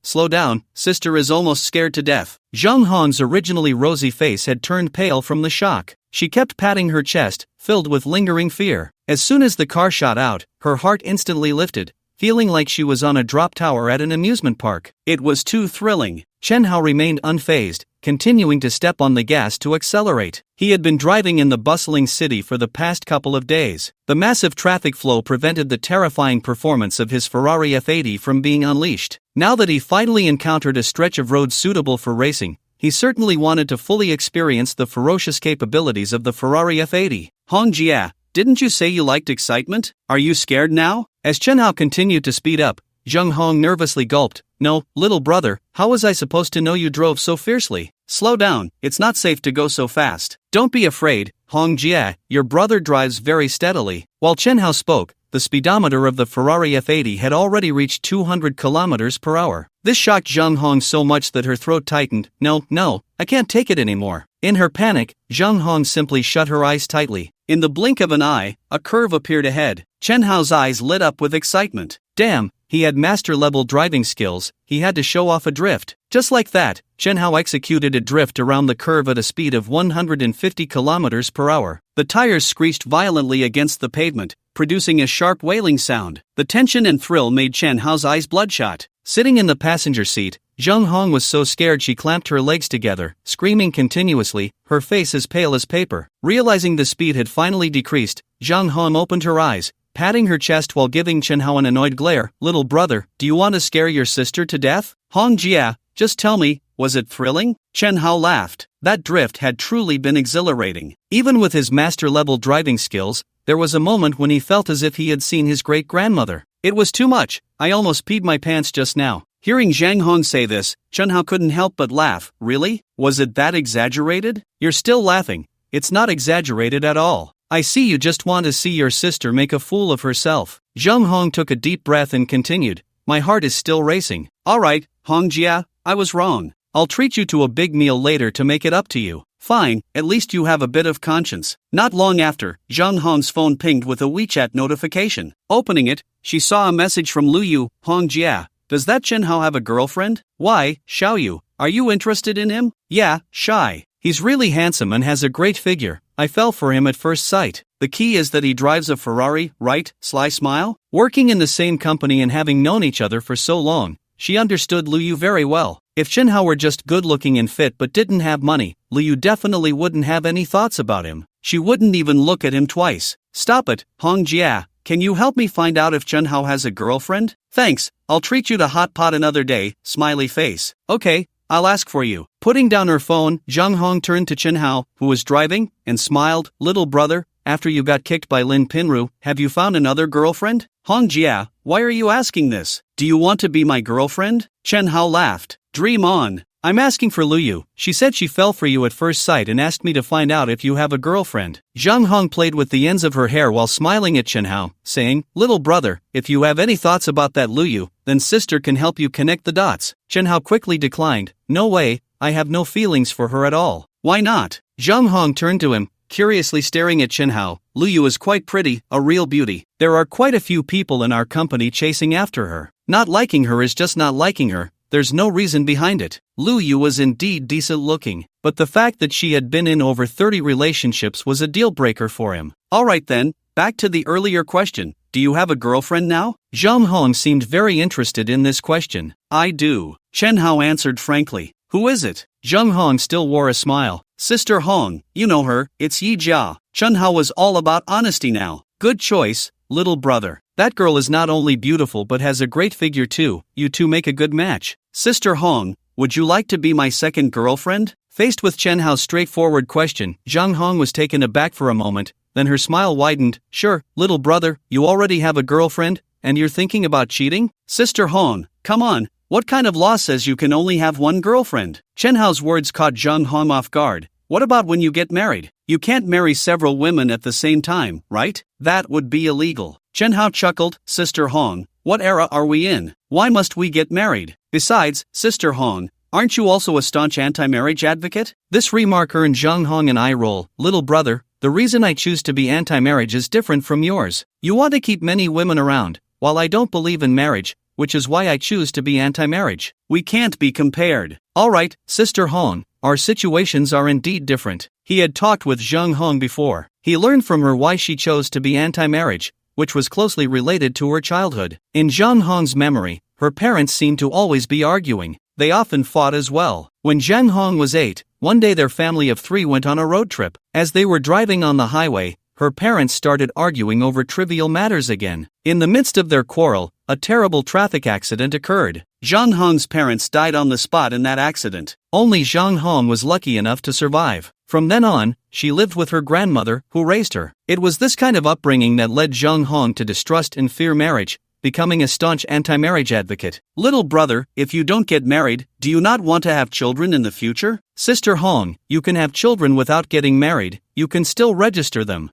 sister is almost scared to death. Zhang Hong's originally rosy face had turned pale from the shock. She kept patting her chest, filled with lingering fear. As soon as the car shot out, her heart instantly lifted, feeling like she was on a drop tower at an amusement park. It was too thrilling. Chen Hao remained unfazed, continuing to step on the gas to accelerate. He had been driving in the bustling city for the past couple of days. The massive traffic flow prevented the terrifying performance of his Ferrari F80 from being unleashed. Now that he finally encountered a stretch of road suitable for racing, he certainly wanted to fully experience the ferocious capabilities of the Ferrari F80. Hongjie, didn't you say you liked excitement? Are you scared now? As Chen Hao continued to speed up, Zhang Hong nervously gulped. No, little brother, how was I supposed to know you drove so fiercely? Slow down, it's not safe to go so fast. Don't be afraid, Hongjie, your brother drives very steadily. While Chen Hao spoke, the speedometer of the Ferrari F80 had already reached 200 kilometers per hour. This shocked Zhang Hong so much that her throat tightened. No, I can't take it anymore. In her panic, Zhang Hong simply shut her eyes tightly. In the blink of an eye, a curve appeared ahead. Chen Hao's eyes lit up with excitement. Damn, he had master-level driving skills, he had to show off a drift. Just like that, Chen Hao executed a drift around the curve at a speed of 150 kilometers per hour. The tires screeched violently against the pavement, producing a sharp wailing sound. The tension and thrill made Chen Hao's eyes bloodshot. Sitting in the passenger seat, Zhang Hong was so scared she clamped her legs together, screaming continuously, her face as pale as paper. Realizing the speed had finally decreased, Zhang Hong opened her eyes, patting her chest while giving Chen Hao an annoyed glare. Little brother, do you want to scare your sister to death? Hongjie, just tell me, was it thrilling? Chen Hao laughed. That drift had truly been exhilarating. Even with his master-level driving skills, there was a moment when he felt as if he had seen his great-grandmother. It was too much, I almost peed my pants just now. Hearing Zhang Hong say this, Chen Hao couldn't help but laugh. Really? Was it that exaggerated? You're still laughing. It's not exaggerated at all. I see you just want to see your sister make a fool of herself. Zhang Hong took a deep breath and continued. My heart is still racing. Alright, Hongjie, I was wrong. I'll treat you to a big meal later to make it up to you. Fine, at least you have a bit of conscience. Not long after, Zhang Hong's phone pinged with a WeChat notification. Opening it, she saw a message from Lu Yu. Hongjie, does that Chen Hao have a girlfriend? Why, Xiaoyu, are you interested in him? Yeah, shy. He's really handsome and has a great figure. I fell for him at first sight. The key is that he drives a Ferrari, right? Sly smile? Working in the same company and having known each other for so long, she understood Lu Yu very well. If Chen Hao were just good-looking and fit but didn't have money, Lu Yu definitely wouldn't have any thoughts about him. She wouldn't even look at him twice. Stop it, Hongjie. Can you help me find out if Chen Hao has a girlfriend? Thanks, I'll treat you to hot pot another day, smiley face. Okay, I'll ask for you. Putting down her phone, Zhang Hong turned to Chen Hao, who was driving, and smiled. Little brother, after you got kicked by Lin Pinru, have you found another girlfriend? Hongjie, why are you asking this? Do you want to be my girlfriend? Chen Hao laughed. Dream on. I'm asking for Lu Yu. She said she fell for you at first sight and asked me to find out if you have a girlfriend. Zhang Hong played with the ends of her hair while smiling at Chen Hao, saying, Little brother, if you have any thoughts about that Lu Yu, then sister can help you connect the dots. Chen Hao quickly declined. No way, I have no feelings for her at all. Why not? Zhang Hong turned to him. curiously staring at Chen Hao. Lu Yu is quite pretty, a real beauty. There are quite a few people in our company chasing after her. Not liking her is just not liking her. There's no reason behind it. Lu Yu was indeed decent looking, but the fact that she had been in over 30 relationships was a deal breaker for him. Alright then, back to the earlier question. Do you have a girlfriend now? Zhang Hong seemed very interested in this question. I do. Chen Hao answered frankly. Who is it? Zhang Hong still wore a smile. Sister Hong, you know her, it's Yija. Chen Hao was all about honesty now. Good choice, little brother. That girl is not only beautiful but has a great figure too. You two make a good match. Sister Hong, would you like to be my second girlfriend? Faced with Chen Hao's straightforward question, Zhang Hong was taken aback for a moment, then her smile widened. Sure, little brother, you already have a girlfriend, and you're thinking about cheating? Sister Hong, come on, what kind of law says you can only have one girlfriend? Chen Hao's words caught Zhang Hong off guard. What about when you get married? You can't marry several women at the same time, right? That would be illegal. Chen Hao chuckled. Sister Hong, what era are we in? Why must we get married? Besides, Sister Hong, aren't you also a staunch anti-marriage advocate? This remark earned Zhang Hong an eye roll. Little brother, the reason I choose to be anti-marriage is different from yours. You want to keep many women around, while I don't believe in marriage, which is why I choose to be anti-marriage. We can't be compared. Alright, Sister Hong, our situations are indeed different. He had talked with Zhang Hong before. He learned from her why she chose to be anti-marriage, which was closely related to her childhood. In Zhang Hong's memory, her parents seemed to always be arguing. They often fought as well. When Zhang Hong was 8, one day their family of 3 went on a road trip. As they were driving on the highway, her parents started arguing over trivial matters again. In the midst of their quarrel, a terrible traffic accident occurred. Zhang Hong's parents died on the spot in that accident. Only Zhang Hong was lucky enough to survive. From then on, she lived with her grandmother, who raised her. It was this kind of upbringing that led Zhang Hong to distrust and fear marriage, becoming a staunch anti-marriage advocate. Little brother, if you don't get married, do you not want to have children in the future? Sister Hong, you can have children without getting married, you can still register them.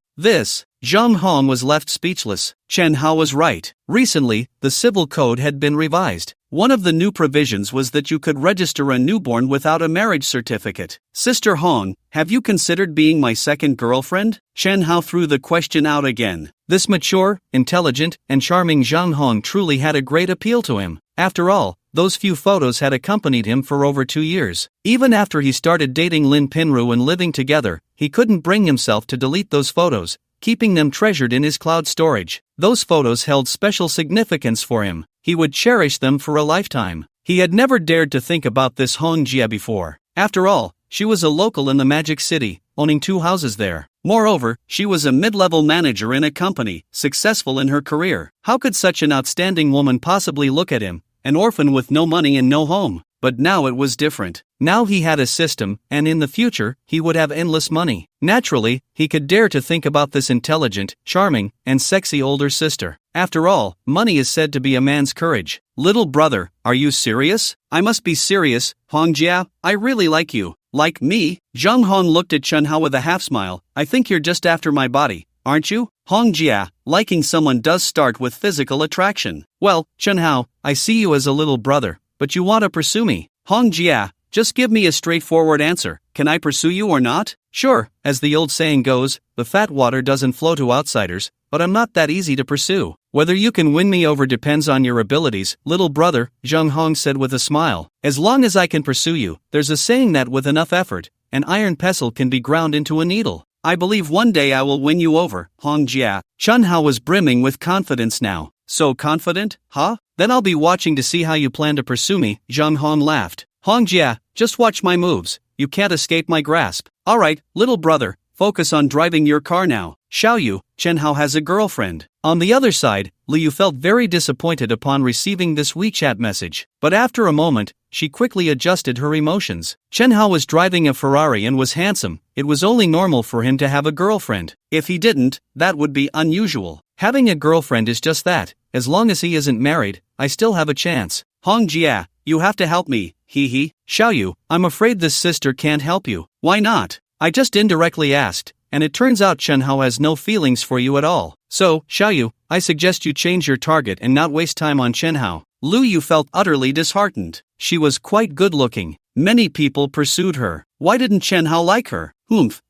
Zhang Hong was left speechless. Chen Hao was right. Recently, the civil code had been revised. One of the new provisions was that you could register a newborn without a marriage certificate. Sister Hong, have you considered being my second girlfriend? Chen Hao threw the question out again. This mature, intelligent, and charming Zhang Hong truly had a great appeal to him. After all, those few photos had accompanied him for over 2 years. Even after he started dating Lin Pinru and living together, he couldn't bring himself to delete those photos, keeping them treasured in his cloud storage. Those photos held special significance for him. He would cherish them for a lifetime. He had never dared to think about this Hong Jia before. After all, she was a local in the Magic City, owning 2 houses there. Moreover, she was a mid-level manager in a company, successful in her career. How could such an outstanding woman possibly look at him, an orphan with no money and no home? But now it was different. Now he had a system, and in the future, he would have endless money. Naturally, he could dare to think about this intelligent, charming, and sexy older sister. After all, money is said to be a man's courage. Little brother, are you serious? I must be serious, Hong Jia, I really like you. Like me? Zhang Hong looked at Chen Hao with a half-smile. I think you're just after my body, aren't you? Hong Jia, liking someone does start with physical attraction. Well, Chen Hao, I see you as a little brother, but you want to pursue me. Hong Jia, just give me a straightforward answer. Can I pursue you or not? Sure, as the old saying goes, the fat water doesn't flow to outsiders, but I'm not that easy to pursue. Whether you can win me over depends on your abilities, little brother, Zhang Hong said with a smile. As long as I can pursue you, there's a saying that with enough effort, an iron pestle can be ground into a needle. I believe one day I will win you over, Hong Jia. Chen Hao was brimming with confidence now. So confident, huh? Then I'll be watching to see how you plan to pursue me, Zhang Hong laughed. Hong Jia, just watch my moves. You can't escape my grasp. Alright, little brother, focus on driving your car now. Xiaoyu, Chen Hao has a girlfriend. On the other side, Liu felt very disappointed upon receiving this WeChat message. But after a moment, she quickly adjusted her emotions. Chen Hao was driving a Ferrari and was handsome. It was only normal for him to have a girlfriend. If he didn't, that would be unusual. Having a girlfriend is just that. As long as he isn't married, I still have a chance. Hong Jia, you have to help me. Hee. Xiaoyu, I'm afraid this sister can't help you. Why not? I just indirectly asked, and it turns out Chen Hao has no feelings for you at all. So, Xiaoyu, I suggest you change your target and not waste time on Chen Hao. Lu Yu felt utterly disheartened. She was quite good-looking. Many people pursued her. Why didn't Chen Hao like her?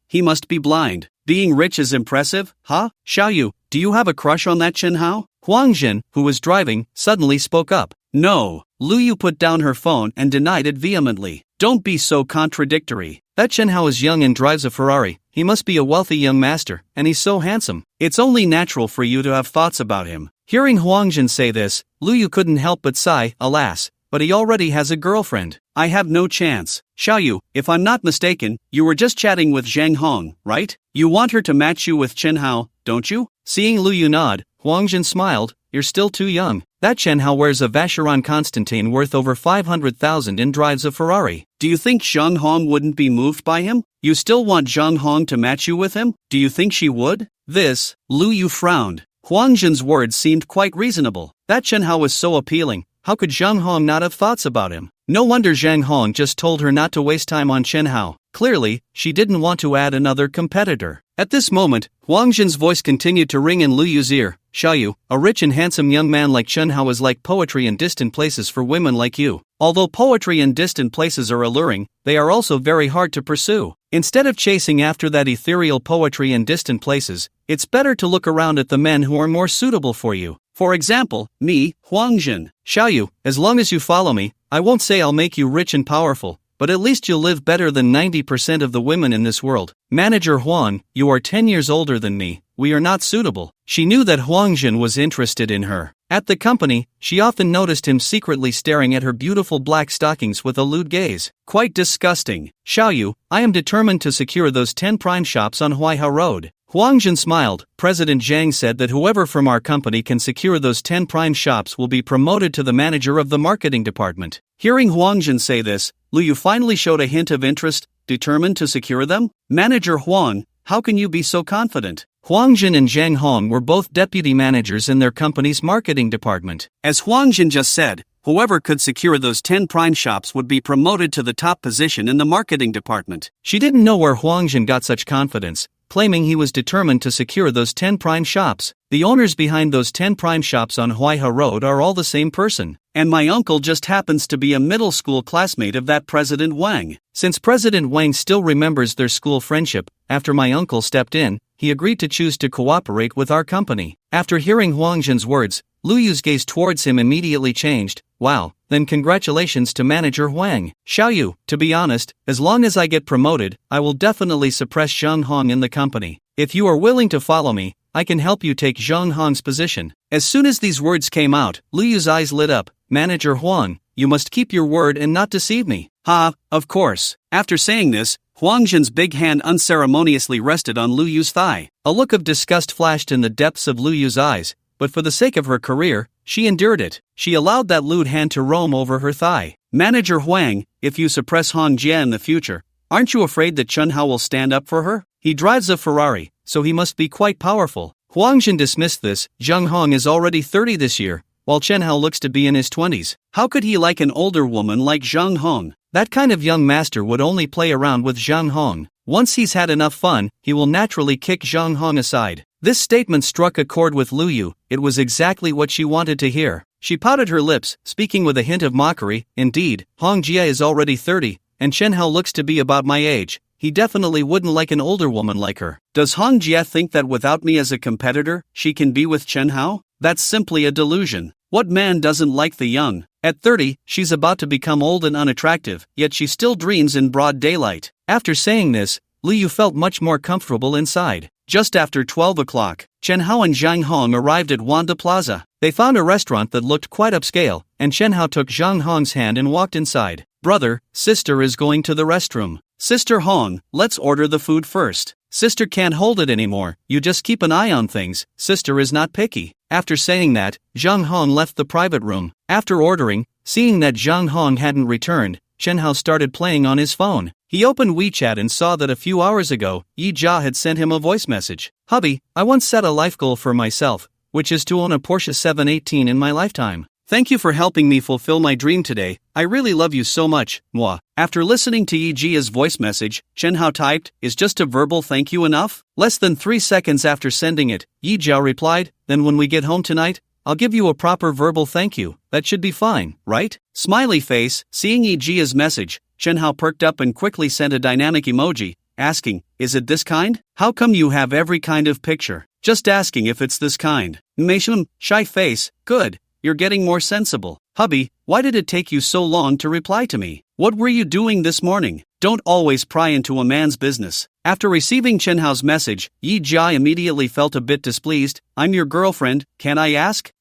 he must be blind. Being rich is impressive, huh? Xiaoyu, do you have a crush on that Chenhao? Huang Jin, who was driving, suddenly spoke up. No. Lu Yu put down her phone and denied it vehemently. Don't be so contradictory. That Chenhao is young and drives a Ferrari. He must be a wealthy young master, and he's so handsome. It's only natural for you to have thoughts about him. Hearing Huang Jin say this, Lu Yu couldn't help but sigh, alas, but he already has a girlfriend. I have no chance. Xiaoyu, if I'm not mistaken, you were just chatting with Zhang Hong, right? You want her to match you with Chenhao, don't you? Seeing Lu Yu nod, Huang Jin smiled. You're still too young. That Chenhao wears a Vacheron Constantine worth over 500,000 and drives a Ferrari. Do you think Zhang Hong wouldn't be moved by him? You still want Zhang Hong to match you with him? Do you think she would? Lu Yu frowned. Huang Jin's words seemed quite reasonable. That Chenhao was so appealing. How could Zhang Hong not have thoughts about him? No wonder Zhang Hong just told her not to waste time on Chenhao. Clearly, she didn't want to add another competitor. At this moment, Huang Jin's voice continued to ring in Lu Yu's ear. Xiaoyu, a rich and handsome young man like Chenhao is like poetry in distant places for women like you. Although poetry in distant places are alluring, they are also very hard to pursue. Instead of chasing after that ethereal poetry in distant places, it's better to look around at the men who are more suitable for you. For example, me, Huang Jin. Xiaoyu, as long as you follow me, I won't say I'll make you rich and powerful, but at least you'll live better than 90% of the women in this world. Manager Huang, you are 10 years older than me. We are not suitable. She knew that Huang Jin was interested in her. At the company, she often noticed him secretly staring at her beautiful black stockings with a lewd gaze. Quite disgusting. Xiaoyu, I am determined to secure those 10 prime shops on Huaihao Road. Huang Jin smiled. President Zhang said that whoever from our company can secure those 10 prime shops will be promoted to the manager of the marketing department. Hearing Huang Jin say this, Lu Yu finally showed a hint of interest, determined to secure them? Manager Huang, how can you be so confident? Huang Jin and Zhang Hong were both deputy managers in their company's marketing department. As Huang Jin just said, whoever could secure those 10 prime shops would be promoted to the top position in the marketing department. She didn't know where Huang Jin got such confidence, claiming he was determined to secure those 10 prime shops. The owners behind those 10 prime shops on Huaiha Road are all the same person. And my uncle just happens to be a middle school classmate of that President Wang. Since President Wang still remembers their school friendship, after my uncle stepped in, he agreed to choose to cooperate with our company. After hearing Huang Jin's words, Lu Yu's gaze towards him immediately changed. Wow, then congratulations to Manager Huang. Xiaoyu, to be honest, as long as I get promoted, I will definitely suppress Zhang Hong in the company. If you are willing to follow me, I can help you take Zhang Hong's position. As soon as these words came out, Lu Yu's eyes lit up. Manager Huang, you must keep your word and not deceive me. Ha, of course. After saying this, Huang Jin's big hand unceremoniously rested on Lu Yu's thigh. A look of disgust flashed in the depths of Lu Yu's eyes, but for the sake of her career, she endured it. She allowed that lewd hand to roam over her thigh. Manager Huang, if you suppress Hong Jie in the future, aren't you afraid that Chenhao will stand up for her? He drives a Ferrari, so he must be quite powerful. Huang Jin dismissed this. Zhang Hong is already 30 this year, while Chenhao looks to be in his 20s. How could he like an older woman like Zhang Hong? That kind of young master would only play around with Zhang Hong. Once he's had enough fun, he will naturally kick Zhang Hong aside. This statement struck a chord with Lu Yu. It was exactly what she wanted to hear. She pouted her lips, speaking with a hint of mockery. Indeed, Hong Jie is already 30, and Chenhao looks to be about my age. He definitely wouldn't like an older woman like her. Does Hong Jie think that without me as a competitor, she can be with Chenhao? That's simply a delusion. What man doesn't like the young? At 30, she's about to become old and unattractive, yet she still dreams in broad daylight. After saying this, Lu Yu felt much more comfortable inside. Just after 12 o'clock, Chenhao and Zhang Hong arrived at Wanda Plaza. They found a restaurant that looked quite upscale, and Chenhao took Zhang Hong's hand and walked inside. Brother, sister is going to the restroom. Sister Hong, let's order the food first. Sister can't hold it anymore, you just keep an eye on things, sister is not picky. After saying that, Zhang Hong left the private room. After ordering, seeing that Zhang Hong hadn't returned, Chenhao started playing on his phone. He opened WeChat and saw that a few hours ago, Yija had sent him a voice message. Hubby, I once set a life goal for myself, which is to own a Porsche 718 in my lifetime. Thank you for helping me fulfill my dream today, I really love you so much, mwah. After listening to Yijia's voice message, Chenhao typed, is just a verbal thank you enough? Less than 3 seconds after sending it, Yijia replied, then when we get home tonight, I'll give you a proper verbal thank you, that should be fine, right? Smiley face. Seeing Yijia's message, Chenhao perked up and quickly sent a dynamic emoji. asking, is it this kind? How come you have every kind of picture? Just asking if it's this kind. Shy face, good, you're getting more sensible. Hubby, why did it take you so long to reply to me? What were you doing this morning? Don't always pry into a man's business. After receiving Chen Hao's message, Yija immediately felt a bit displeased. I'm your girlfriend, can I ask?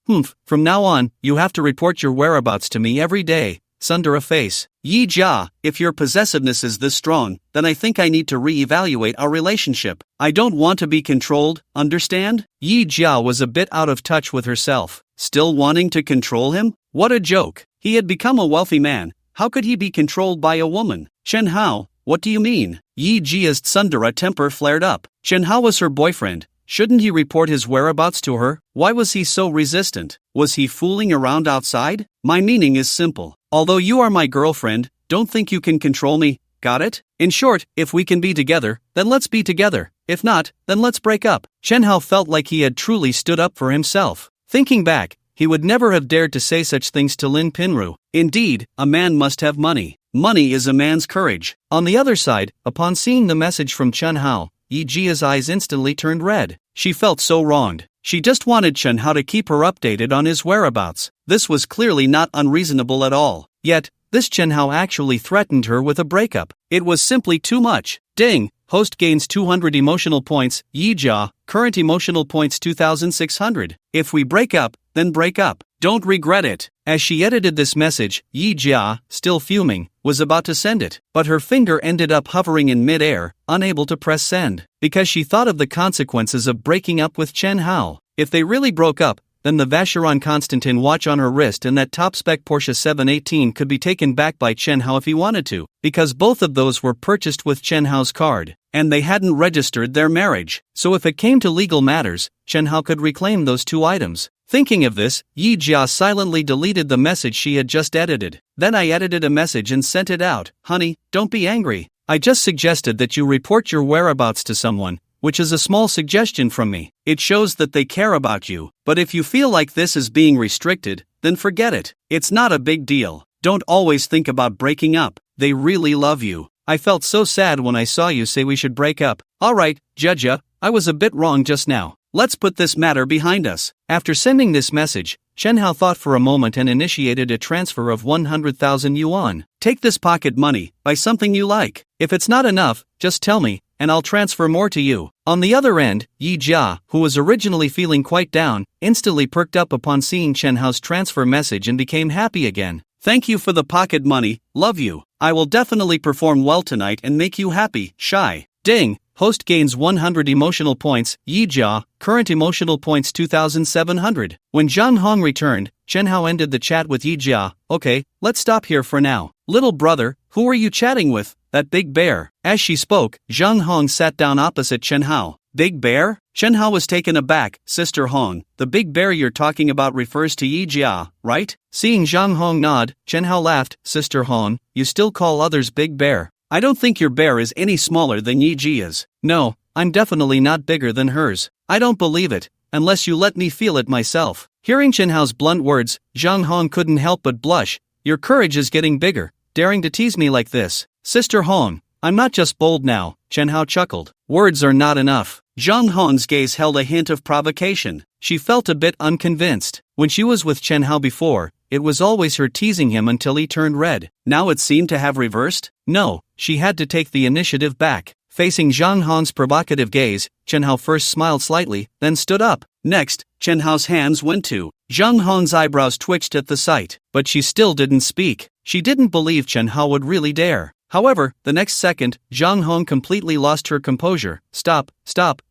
From now on, you have to report your whereabouts to me every day. Sunder a face. Yija, if your possessiveness is this strong, then I think I need to re-evaluate our relationship. I don't want to be controlled, understand? Yija was a bit out of touch with herself. Still wanting to control him? What a joke. He had become a wealthy man. How could he be controlled by a woman? Chen Hao, what do you mean? Yijia's tsundere temper flared up. Chen Hao was her boyfriend. Shouldn't he report his whereabouts to her? Why was he so resistant? Was he fooling around outside? My meaning is simple. Although you are my girlfriend, don't think you can control me. Got it? In short, if we can be together, then let's be together. If not, then let's break up. Chen Hao felt like he had truly stood up for himself. Thinking back, he would never have dared to say such things to Lin Pinru. Indeed, a man must have money. Money is a man's courage. On the other side, upon seeing the message from Chen Hao, Yijia's eyes instantly turned red. She felt so wronged. She just wanted Chen Hao to keep her updated on his whereabouts. This was clearly not unreasonable at all. Yet, this Chen Hao actually threatened her with a breakup. It was simply too much. Ding! Host gains 200 emotional points. Yija, current emotional points 2,600. If we break up, then break up. Don't regret it. As she edited this message, Yija, still fuming, was about to send it, but her finger ended up hovering in mid-air, unable to press send, because she thought of the consequences of breaking up with Chen Hao. If they really broke up, then the Vacheron Constantin watch on her wrist and that top-spec Porsche 718 could be taken back by Chen Hao if he wanted to, because both of those were purchased with Chen Hao's card, and they hadn't registered their marriage. So if it came to legal matters, Chen Hao could reclaim those two items. Thinking of this, Yijia silently deleted the message she had just edited. Then I edited a message and sent it out. Honey, don't be angry. I just suggested that you report your whereabouts to someone, which is a small suggestion from me. It shows that they care about you. But if you feel like this is being restricted, then forget it. It's not a big deal. Don't always think about breaking up. They really love you. I felt so sad when I saw you say we should break up. Alright, Jeja, I was a bit wrong just now. Let's put this matter behind us. After sending this message, Chen Hao thought for a moment and initiated a transfer of 100,000 yuan. Take this pocket money, buy something you like. If it's not enough, just tell me, and I'll transfer more to you. On the other end, Yijia, who was originally feeling quite down, instantly perked up upon seeing Chen Hao's transfer message and became happy again. Thank you for the pocket money, love you. I will definitely perform well tonight and make you happy, shy. Ding! Host gains 100 emotional points. Yijia, current emotional points 2,700. When Zhang Hong returned, Chen Hao ended the chat with Yijia. Okay, let's stop here for now. Little brother, who are you chatting with? That big bear. As she spoke, Zhang Hong sat down opposite Chen Hao. Big bear? Chen Hao was taken aback. Sister Hong, the big bear you're talking about refers to Yijia, right? Seeing Zhang Hong nod, Chen Hao laughed. Sister Hong, you still call others big bear. I don't think your bear is any smaller than Yijia's. No, I'm definitely not bigger than hers. I don't believe it, unless you let me feel it myself. Hearing Chen Hao's blunt words, Zhang Hong couldn't help but blush. Your courage is getting bigger, daring to tease me like this. Sister Hong, I'm not just bold now, Chen Hao chuckled. Words are not enough. Zhang Hong's gaze held a hint of provocation. She felt a bit unconvinced. When she was with Chen Hao before, it was always her teasing him until he turned red. Now it seemed to have reversed? No, she had to take the initiative back. Facing Zhang Hong's provocative gaze, Chen Hao first smiled slightly, then stood up. Next, Chen Hao's hands went to. Zhang Hong's eyebrows twitched at the sight, but she still didn't speak. She didn't believe Chen Hao would really dare. However, the next second, Zhang Hong completely lost her composure. Stop,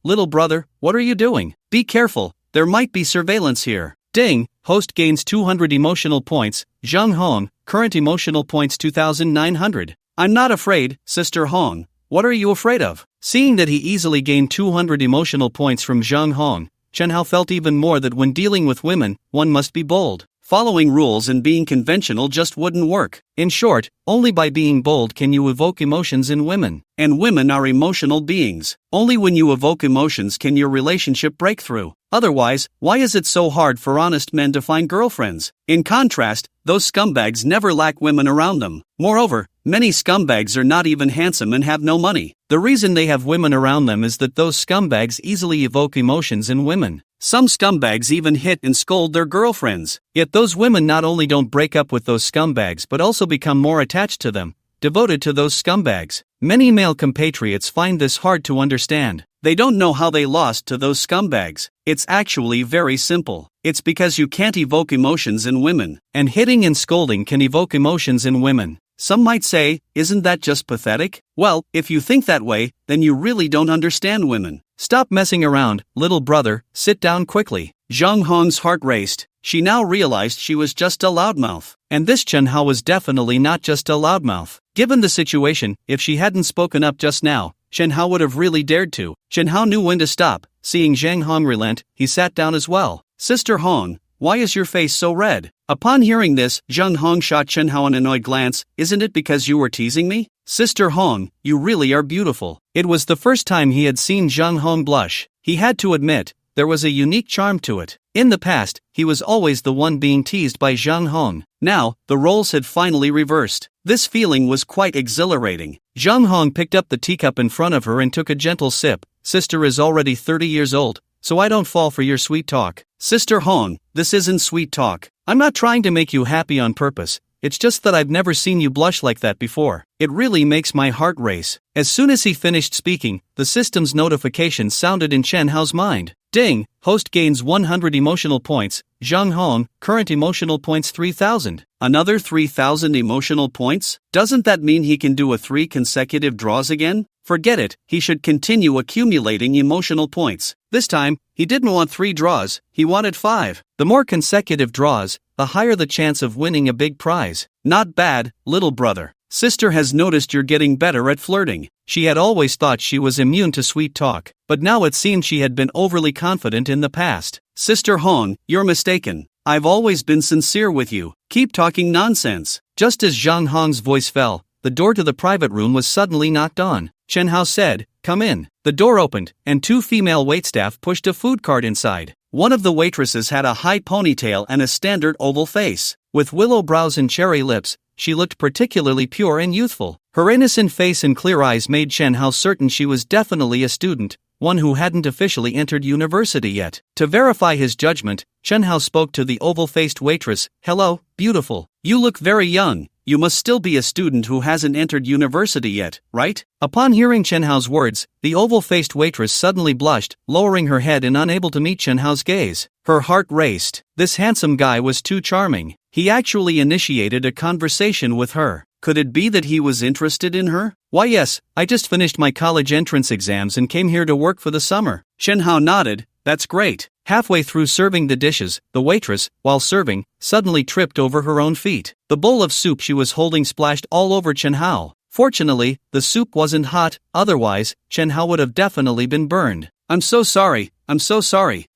little brother, what are you doing? Be careful, there might be surveillance here. Ding! Host gains 200 emotional points. Zhang Hong, current emotional points 2,900. I'm not afraid, Sister Hong. What are you afraid of? Seeing that he easily gained 200 emotional points from Zhang Hong, Chen Hao felt even more that when dealing with women, one must be bold. Following rules and being conventional just wouldn't work. In short, only by being bold can you evoke emotions in women. And women are emotional beings. Only when you evoke emotions can your relationship break through. Otherwise, why is it so hard for honest men to find girlfriends? In contrast, those scumbags never lack women around them. Moreover, many scumbags are not even handsome and have no money. The reason they have women around them is that those scumbags easily evoke emotions in women. Some scumbags even hit and scold their girlfriends. Yet those women not only don't break up with those scumbags but also become more attached to them, devoted to those scumbags. Many male compatriots find this hard to understand. They don't know how they lost to those scumbags. It's actually very simple. It's because you can't evoke emotions in women, and hitting and scolding can evoke emotions in women. Some might say, isn't that just pathetic? Well, if you think that way, then you really don't understand women. Stop messing around, little brother, sit down quickly. Zhang Hong's heart raced. She now realized she was just a loudmouth. And this Chen Hao was definitely not just a loudmouth. Given the situation, if she hadn't spoken up just now, Chen Hao would have really dared to. Chen Hao knew when to stop. Seeing Zhang Hong relent, he sat down as well. Sister Hong, why is your face so red? Upon hearing this, Zhang Hong shot Chen Hao an annoyed glance. Isn't it because you were teasing me? Sister Hong, you really are beautiful. It was the first time he had seen Zhang Hong blush. He had to admit, there was a unique charm to it. In the past, he was always the one being teased by Zhang Hong. Now, the roles had finally reversed. This feeling was quite exhilarating. Zhang Hong picked up the teacup in front of her and took a gentle sip. Sister is already 30 years old, so I don't fall for your sweet talk. Sister Hong, this isn't sweet talk. I'm not trying to make you happy on purpose. It's just that I've never seen you blush like that before. It really makes my heart race. As soon as he finished speaking, the system's notification sounded in Chen Hao's mind. Ding, host gains 100 emotional points. Zhang Hong, current emotional points 3,000. Another 3,000 emotional points? Doesn't that mean he can do 3 consecutive draws again? Forget it, he should continue accumulating emotional points. This time, he didn't want 3 draws, he wanted 5. The more consecutive draws, the higher the chance of winning a big prize. Not bad, little brother. Sister has noticed you're getting better at flirting. She had always thought she was immune to sweet talk, but now it seemed she had been overly confident in the past. Sister Hong, you're mistaken. I've always been sincere with you. Keep talking nonsense. Just as Zhang Hong's voice fell, the door to the private room was suddenly knocked on. Chen Hao said, "Come in." The door opened, and 2 female waitstaff pushed a food cart inside. One of the waitresses had a high ponytail and a standard oval face. With willow brows and cherry lips, she looked particularly pure and youthful. Her innocent face and clear eyes made Chen Hao certain she was definitely a student, one who hadn't officially entered university yet. To verify his judgment, Chen Hao spoke to the oval-faced waitress. "Hello, beautiful. You look very young. You must still be a student who hasn't entered university yet, right?" Upon hearing Chen Hao's words, the oval-faced waitress suddenly blushed, lowering her head and unable to meet Chen Hao's gaze. Her heart raced. This handsome guy was too charming. He actually initiated a conversation with her. Could it be that he was interested in her? "Why yes, I just finished my college entrance exams and came here to work for the summer." Chen Hao nodded. "That's great." Halfway through serving the dishes, the waitress, while serving, suddenly tripped over her own feet. The bowl of soup she was holding splashed all over Chen Hao. Fortunately, the soup wasn't hot, otherwise, Chen Hao would have definitely been burned. I'm so sorry.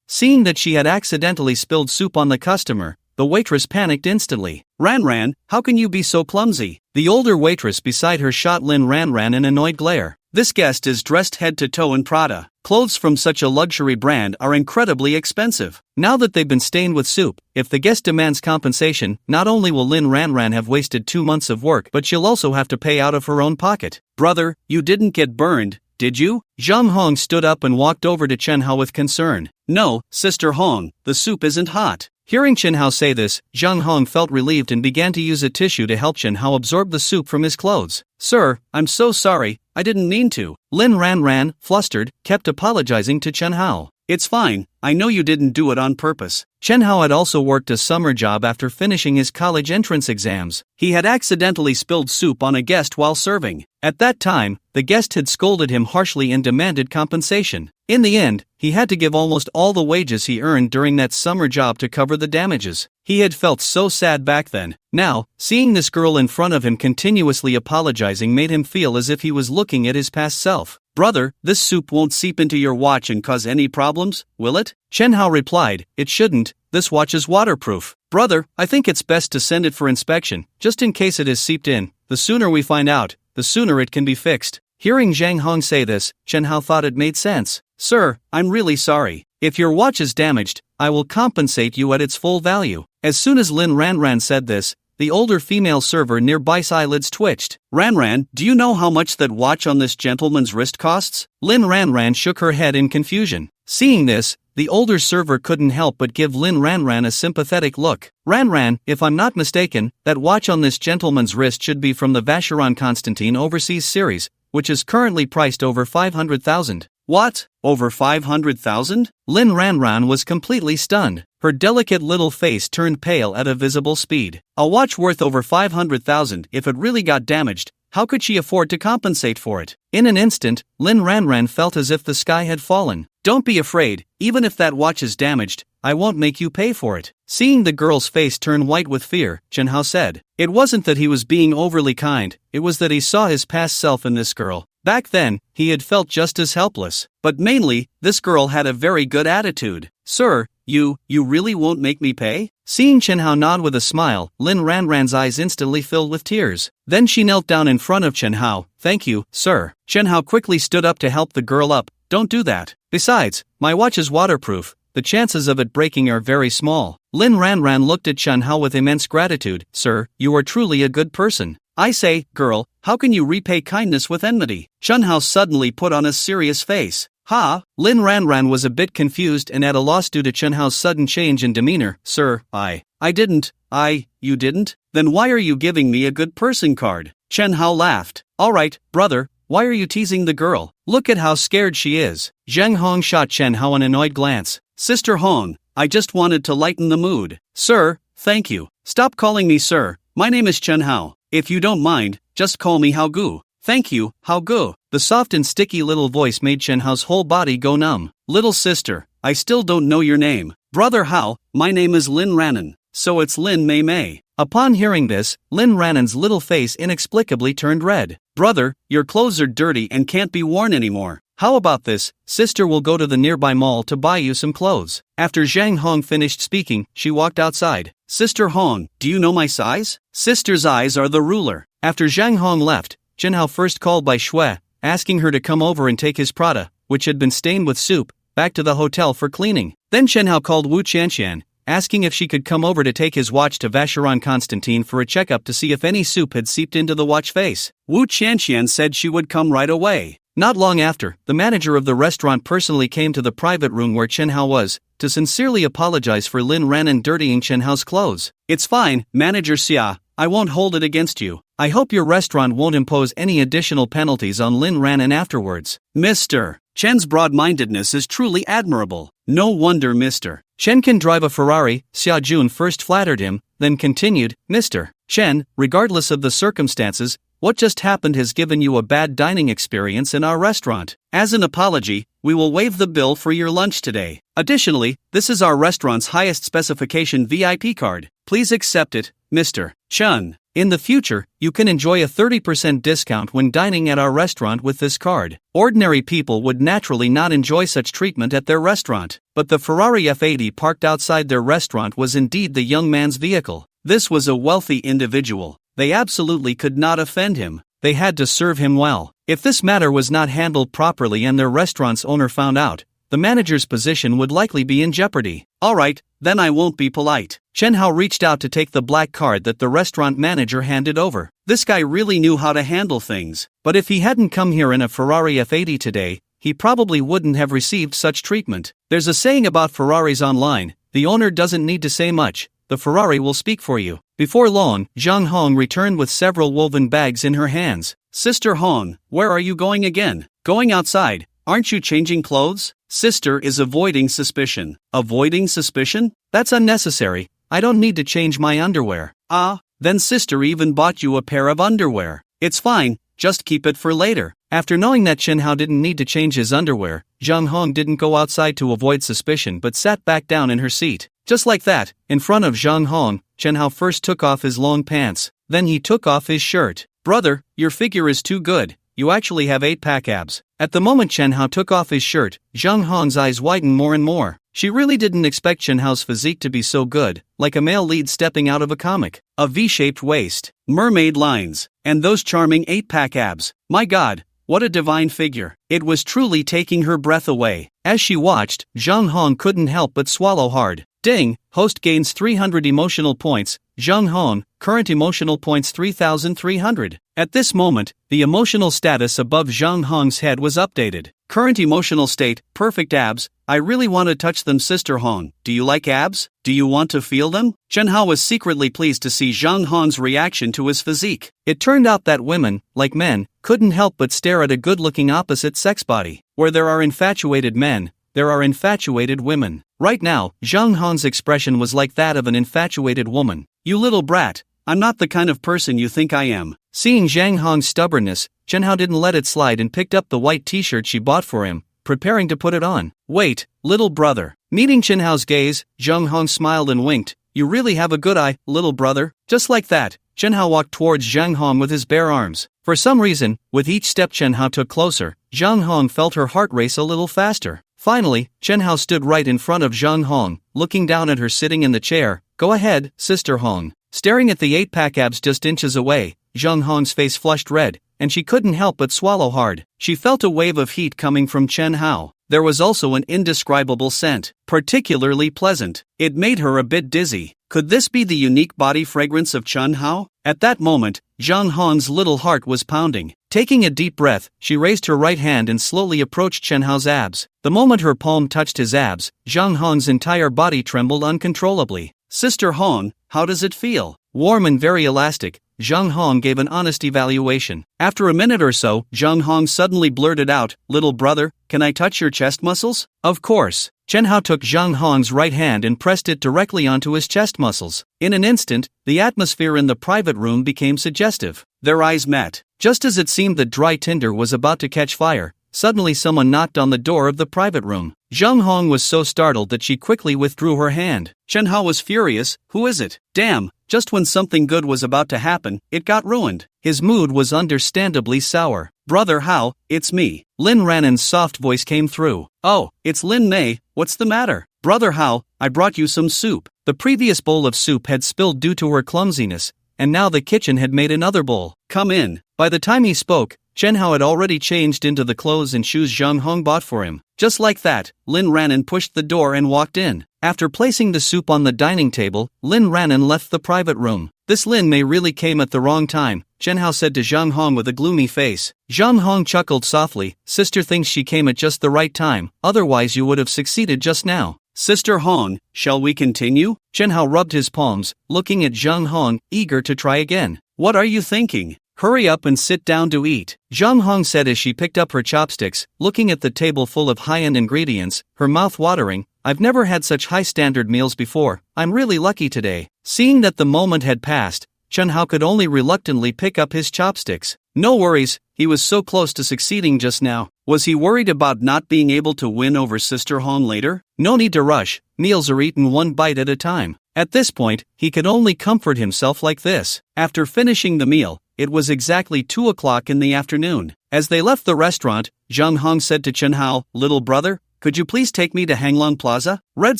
Seeing that she had accidentally spilled soup on the customer, the waitress panicked instantly. Ran, how can you be so clumsy?" The older waitress beside her shot Lin Ran an annoyed glare. This guest is dressed head to toe in Prada. Clothes from such a luxury brand are incredibly expensive. Now that they've been stained with soup, if the guest demands compensation, not only will Lin Ran have wasted 2 months of work, but she'll also have to pay out of her own pocket. "Brother, you didn't get burned, did you?" Zhang Hong stood up and walked over to Chen Hao with concern. "No, Sister Hong, the soup isn't hot." Hearing Chen Hao say this, Zhang Hong felt relieved and began to use a tissue to help Chen Hao absorb the soup from his clothes. "Sir, I'm so sorry, I didn't mean to." Lin Ran, flustered, kept apologizing to Chen Hao. "It's fine, I know you didn't do it on purpose." Chen Hao had also worked a summer job after finishing his college entrance exams. He had accidentally spilled soup on a guest while serving. At that time, the guest had scolded him harshly and demanded compensation. In the end, he had to give almost all the wages he earned during that summer job to cover the damages. He had felt so sad back then. Now, seeing this girl in front of him continuously apologizing made him feel as if he was looking at his past self. "Brother, this soup won't seep into your watch and cause any problems, will it?" Chen Hao replied, "It shouldn't, this watch is waterproof." "Brother, I think it's best to send it for inspection, just in case it has seeped in. The sooner we find out, the sooner it can be fixed." Hearing Zhang Hong say this, Chen Hao thought it made sense. "Sir, I'm really sorry. If your watch is damaged, I will compensate you at its full value. As soon as Lin Ranran said this, the older female server nearby's eyelids twitched. Ranran, do you know how much that watch on this gentleman's wrist costs? Lin Ranran shook her head in confusion. Seeing this, the older server couldn't help but give Lin Ranran a sympathetic look. Ranran, if I'm not mistaken, that watch on this gentleman's wrist should be from the Vacheron Constantin Overseas series, which is currently priced over 500,000. What? Over 500,000? Lin Ranran was completely stunned. Her delicate little face turned pale at a visible speed. A watch worth over 500,000, if it really got damaged, how could she afford to compensate for it? In an instant, Lin Ranran felt as if the sky had fallen. Don't be afraid, even if that watch is damaged, I won't make you pay for it. Seeing the girl's face turn white with fear, Chen Hao said. It wasn't that he was being overly kind, it was that he saw his past self in this girl. Back then, he had felt just as helpless. But mainly, this girl had a very good attitude. Sir, you really won't make me pay? Seeing Chen Hao nod with a smile, Lin Ranran's eyes instantly filled with tears. Then she knelt down in front of Chen Hao. Thank you, sir. Chen Hao quickly stood up to help the girl up. Don't do that. Besides, my watch is waterproof. The chances of it breaking are very small. Lin Ranran looked at Chen Hao with immense gratitude. Sir, you are truly a good person. I say, girl, how can you repay kindness with enmity? Chen Hao suddenly put on a serious face. Ha! Lin Ranran was a bit confused and at a loss due to Chen Hao's sudden change in demeanor. Sir, you didn't? Then why are you giving me a good person card? Chen Hao laughed. Alright, brother, why are you teasing the girl? Look at how scared she is. Zheng Hong shot Chen Hao an annoyed glance. Sister Hong, I just wanted to lighten the mood. Sir, thank you. Stop calling me sir. My name is Chen Hao. If you don't mind, just call me Hao Gu. Thank you, Hao Gu. The soft and sticky little voice made Chen Hao's whole body go numb. Little sister, I still don't know your name. Brother Hao, my name is Lin Ranan. So it's Lin Mei Mei. Upon hearing this, Lin Ranan's little face inexplicably turned red. Brother, your clothes are dirty and can't be worn anymore. How about this? Sister will go to the nearby mall to buy you some clothes. After Zhang Hong finished speaking, she walked outside. Sister Hong, do you know my size? Sister's eyes are the ruler. After Zhang Hong left, Chen Hao first called Bai Shui, asking her to come over and take his Prada, which had been stained with soup, back to the hotel for cleaning. Then Chen Hao called Wu Qianqian, asking if she could come over to take his watch to Vacheron Constantin for a checkup to see if any soup had seeped into the watch face. Wu Qianqian said she would come right away. Not long after, the manager of the restaurant personally came to the private room where Chen Hao was, to sincerely apologize for Lin Ranan dirtying Chen Hao's clothes. It's fine, Manager Xia, I won't hold it against you. I hope your restaurant won't impose any additional penalties on Lin Ranan afterwards. Mr. Chen's broad-mindedness is truly admirable. No wonder Mr. Chen can drive a Ferrari. Xia Jun first flattered him, then continued, Mr. Chen, regardless of the circumstances, what just happened has given you a bad dining experience in our restaurant. As an apology, we will waive the bill for your lunch today. Additionally, this is our restaurant's highest specification VIP card. Please accept it, Mr. Chen. In the future, you can enjoy a 30% discount when dining at our restaurant with this card. Ordinary people would naturally not enjoy such treatment at their restaurant, but the Ferrari F80 parked outside their restaurant was indeed the young man's vehicle. This was a wealthy individual. They absolutely could not offend him. They had to serve him well. If this matter was not handled properly and their restaurant's owner found out, the manager's position would likely be in jeopardy. Alright, then I won't be polite. Chen Hao reached out to take the black card that the restaurant manager handed over. This guy really knew how to handle things. But if he hadn't come here in a Ferrari F80 today, he probably wouldn't have received such treatment. There's a saying about Ferraris online, the owner doesn't need to say much, the Ferrari will speak for you. Before long, Zhang Hong returned with several woven bags in her hands. Sister Hong, where are you going again? Going outside, aren't you changing clothes? Sister is avoiding suspicion. Avoiding suspicion? That's unnecessary, I don't need to change my underwear. Ah, then sister even bought you a pair of underwear. It's fine, just keep it for later. After knowing that Chen Hao didn't need to change his underwear, Zhang Hong didn't go outside to avoid suspicion but sat back down in her seat. Just like that, in front of Zhang Hong, Chen Hao first took off his long pants, then he took off his shirt. Brother, your figure is too good, you actually have 8-pack abs. At the moment Chen Hao took off his shirt, Zhang Hong's eyes widened more and more. She really didn't expect Chen Hao's physique to be so good, like a male lead stepping out of a comic. A V-shaped waist, mermaid lines, and those charming 8-pack abs. My god, what a divine figure. It was truly taking her breath away. As she watched, Zhang Hong couldn't help but swallow hard. Ding, host gains 300 emotional points. Zhang Hong, current emotional points 3,300. At this moment, the emotional status above Zhang Hong's head was updated. Current emotional state, perfect abs. I really want to touch them, Sister Hong. Do you like abs? Do you want to feel them? Chen Hao was secretly pleased to see Zhang Hong's reaction to his physique. It turned out that women, like men, couldn't help but stare at a good-looking opposite sex body. Where there are infatuated men, there are infatuated women. Right now, Zhang Hong's expression was like that of an infatuated woman. You little brat, I'm not the kind of person you think I am. Seeing Zhang Hong's stubbornness, Chen Hao didn't let it slide and picked up the white t-shirt she bought for him, preparing to put it on. Wait, little brother. Meeting Chen Hao's gaze, Zhang Hong smiled and winked. You really have a good eye, little brother. Just like that, Chen Hao walked towards Zhang Hong with his bare arms. For some reason, with each step Chen Hao took closer, Zhang Hong felt her heart race a little faster. Finally, Chen Hao stood right in front of Zhang Hong, looking down at her sitting in the chair. Go ahead, Sister Hong. Staring at the 8-pack abs just inches away, Zhang Hong's face flushed red, and she couldn't help but swallow hard. She felt a wave of heat coming from Chen Hao. There was also an indescribable scent, particularly pleasant. It made her a bit dizzy. Could this be the unique body fragrance of Chen Hao? At that moment, Zhang Hong's little heart was pounding. Taking a deep breath, she raised her right hand and slowly approached Chen Hao's abs. The moment her palm touched his abs, Zhang Hong's entire body trembled uncontrollably. Sister Hong, how does it feel? Warm and very elastic, Zhang Hong gave an honest evaluation. After a minute or so, Zhang Hong suddenly blurted out, Little brother, can I touch your chest muscles? Of course. Chen Hao took Zhang Hong's right hand and pressed it directly onto his chest muscles. In an instant, the atmosphere in the private room became suggestive. Their eyes met. Just as it seemed that dry tinder was about to catch fire, suddenly someone knocked on the door of the private room. Zhang Hong was so startled that she quickly withdrew her hand. Chen Hao was furious. Who is it? Damn, just when something good was about to happen, it got ruined. His mood was understandably sour. Brother Hao, it's me. Lin Ranan's soft voice came through. Oh, it's Lin Mei, what's the matter? Brother Hao, I brought you some soup. The previous bowl of soup had spilled due to her clumsiness, and now the kitchen had made another bowl. Come in. By the time he spoke, Chen Hao had already changed into the clothes and shoes Zhang Hong bought for him. Just like that, Lin Ranan pushed the door and walked in. After placing the soup on the dining table, Lin Ranan left the private room. This Lin Mei really came at the wrong time, Chen Hao said to Zhang Hong with a gloomy face. Zhang Hong chuckled softly. Sister thinks she came at just the right time, otherwise you would have succeeded just now. Sister Hong, shall we continue? Chen Hao rubbed his palms, looking at Zhang Hong, eager to try again. What are you thinking? Hurry up and sit down to eat, Zhang Hong said as she picked up her chopsticks, looking at the table full of high-end ingredients, her mouth watering. I've never had such high-standard meals before, I'm really lucky today. Seeing that the moment had passed, Chen Hao could only reluctantly pick up his chopsticks. No worries, he was so close to succeeding just now. Was he worried about not being able to win over Sister Hong later? No need to rush, meals are eaten one bite at a time. At this point, he could only comfort himself like this. After finishing the meal, it was exactly 2 o'clock in the afternoon. As they left the restaurant, Zhang Hong said to Chen Hao, Little brother, could you please take me to Hanglong Plaza? Red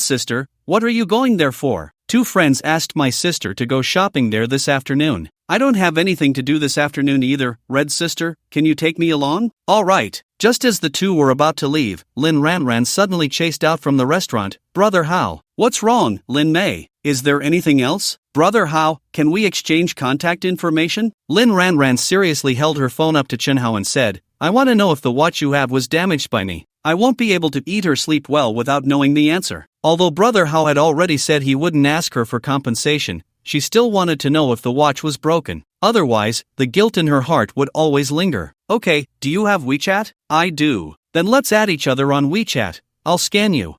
sister, what are you going there for? 2 friends asked my sister to go shopping there this afternoon. I don't have anything to do this afternoon either, Red sister, can you take me along? Alright. Just as the 2 were about to leave, Lin Ranran suddenly chased out from the restaurant. Brother Hao, what's wrong, Lin Mei? Is there anything else? Brother Hao, can we exchange contact information? Lin Ranran seriously held her phone up to Chen Hao and said, I want to know if the watch you have was damaged by me. I won't be able to eat or sleep well without knowing the answer. Although Brother Hao had already said he wouldn't ask her for compensation, she still wanted to know if the watch was broken. Otherwise, the guilt in her heart would always linger. Okay, do you have WeChat? I do. Then let's add each other on WeChat. I'll scan you.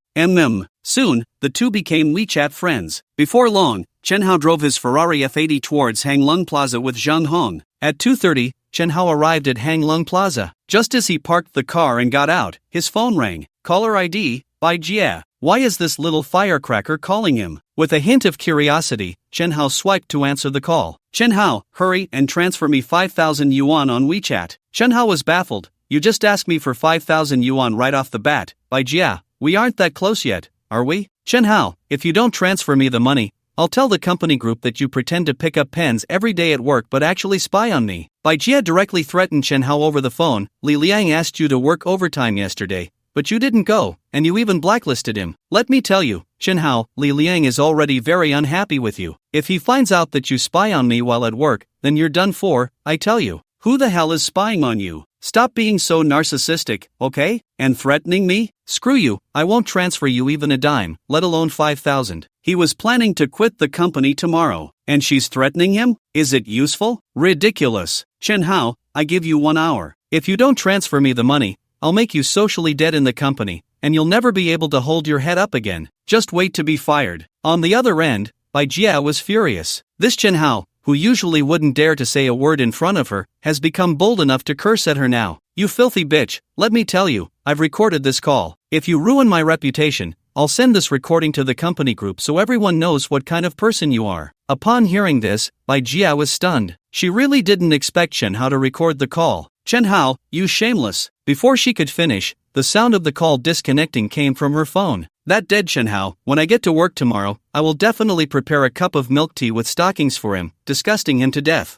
Soon, the 2 became WeChat friends. Before long, Chen Hao drove his Ferrari F80 towards Hanglong Plaza with Zhang Hong. At 2:30, Chen Hao arrived at Hanglong Plaza. Just as he parked the car and got out, his phone rang. Caller ID, by Jia. Why is this little firecracker calling him? With a hint of curiosity, Chen Hao swiped to answer the call. Chen Hao, hurry and transfer me 5,000 yuan on WeChat. Chen Hao was baffled. You just asked me for 5,000 yuan right off the bat. By Jia, we aren't that close yet, are we? Chen Hao, if you don't transfer me the money, I'll tell the company group that you pretend to pick up pens every day at work but actually spy on me. Yija directly threatened Chen Hao over the phone. Li Liang asked you to work overtime yesterday, but you didn't go, and you even blacklisted him. Let me tell you, Chen Hao, Li Liang is already very unhappy with you. If he finds out that you spy on me while at work, then you're done for, I tell you. Who the hell is spying on you? Stop being so narcissistic, okay? And threatening me? Screw you, I won't transfer you even a dime, let alone 5,000. He was planning to quit the company tomorrow, and she's threatening him? Is it useful? Ridiculous. Chen Hao, I give you 1 hour. If you don't transfer me the money, I'll make you socially dead in the company, and you'll never be able to hold your head up again. Just wait to be fired. On the other end, Yija was furious. This Chen Hao, who usually wouldn't dare to say a word in front of her, has become bold enough to curse at her now. You filthy bitch, let me tell you, I've recorded this call. If you ruin my reputation, I'll send this recording to the company group so everyone knows what kind of person you are. Upon hearing this, Yija was stunned. She really didn't expect Chen Hao to record the call. Chen Hao, you shameless. Before she could finish, the sound of the call disconnecting came from her phone. That dead Chen Hao, when I get to work tomorrow, I will definitely prepare a cup of milk tea with stockings for him, disgusting him to death.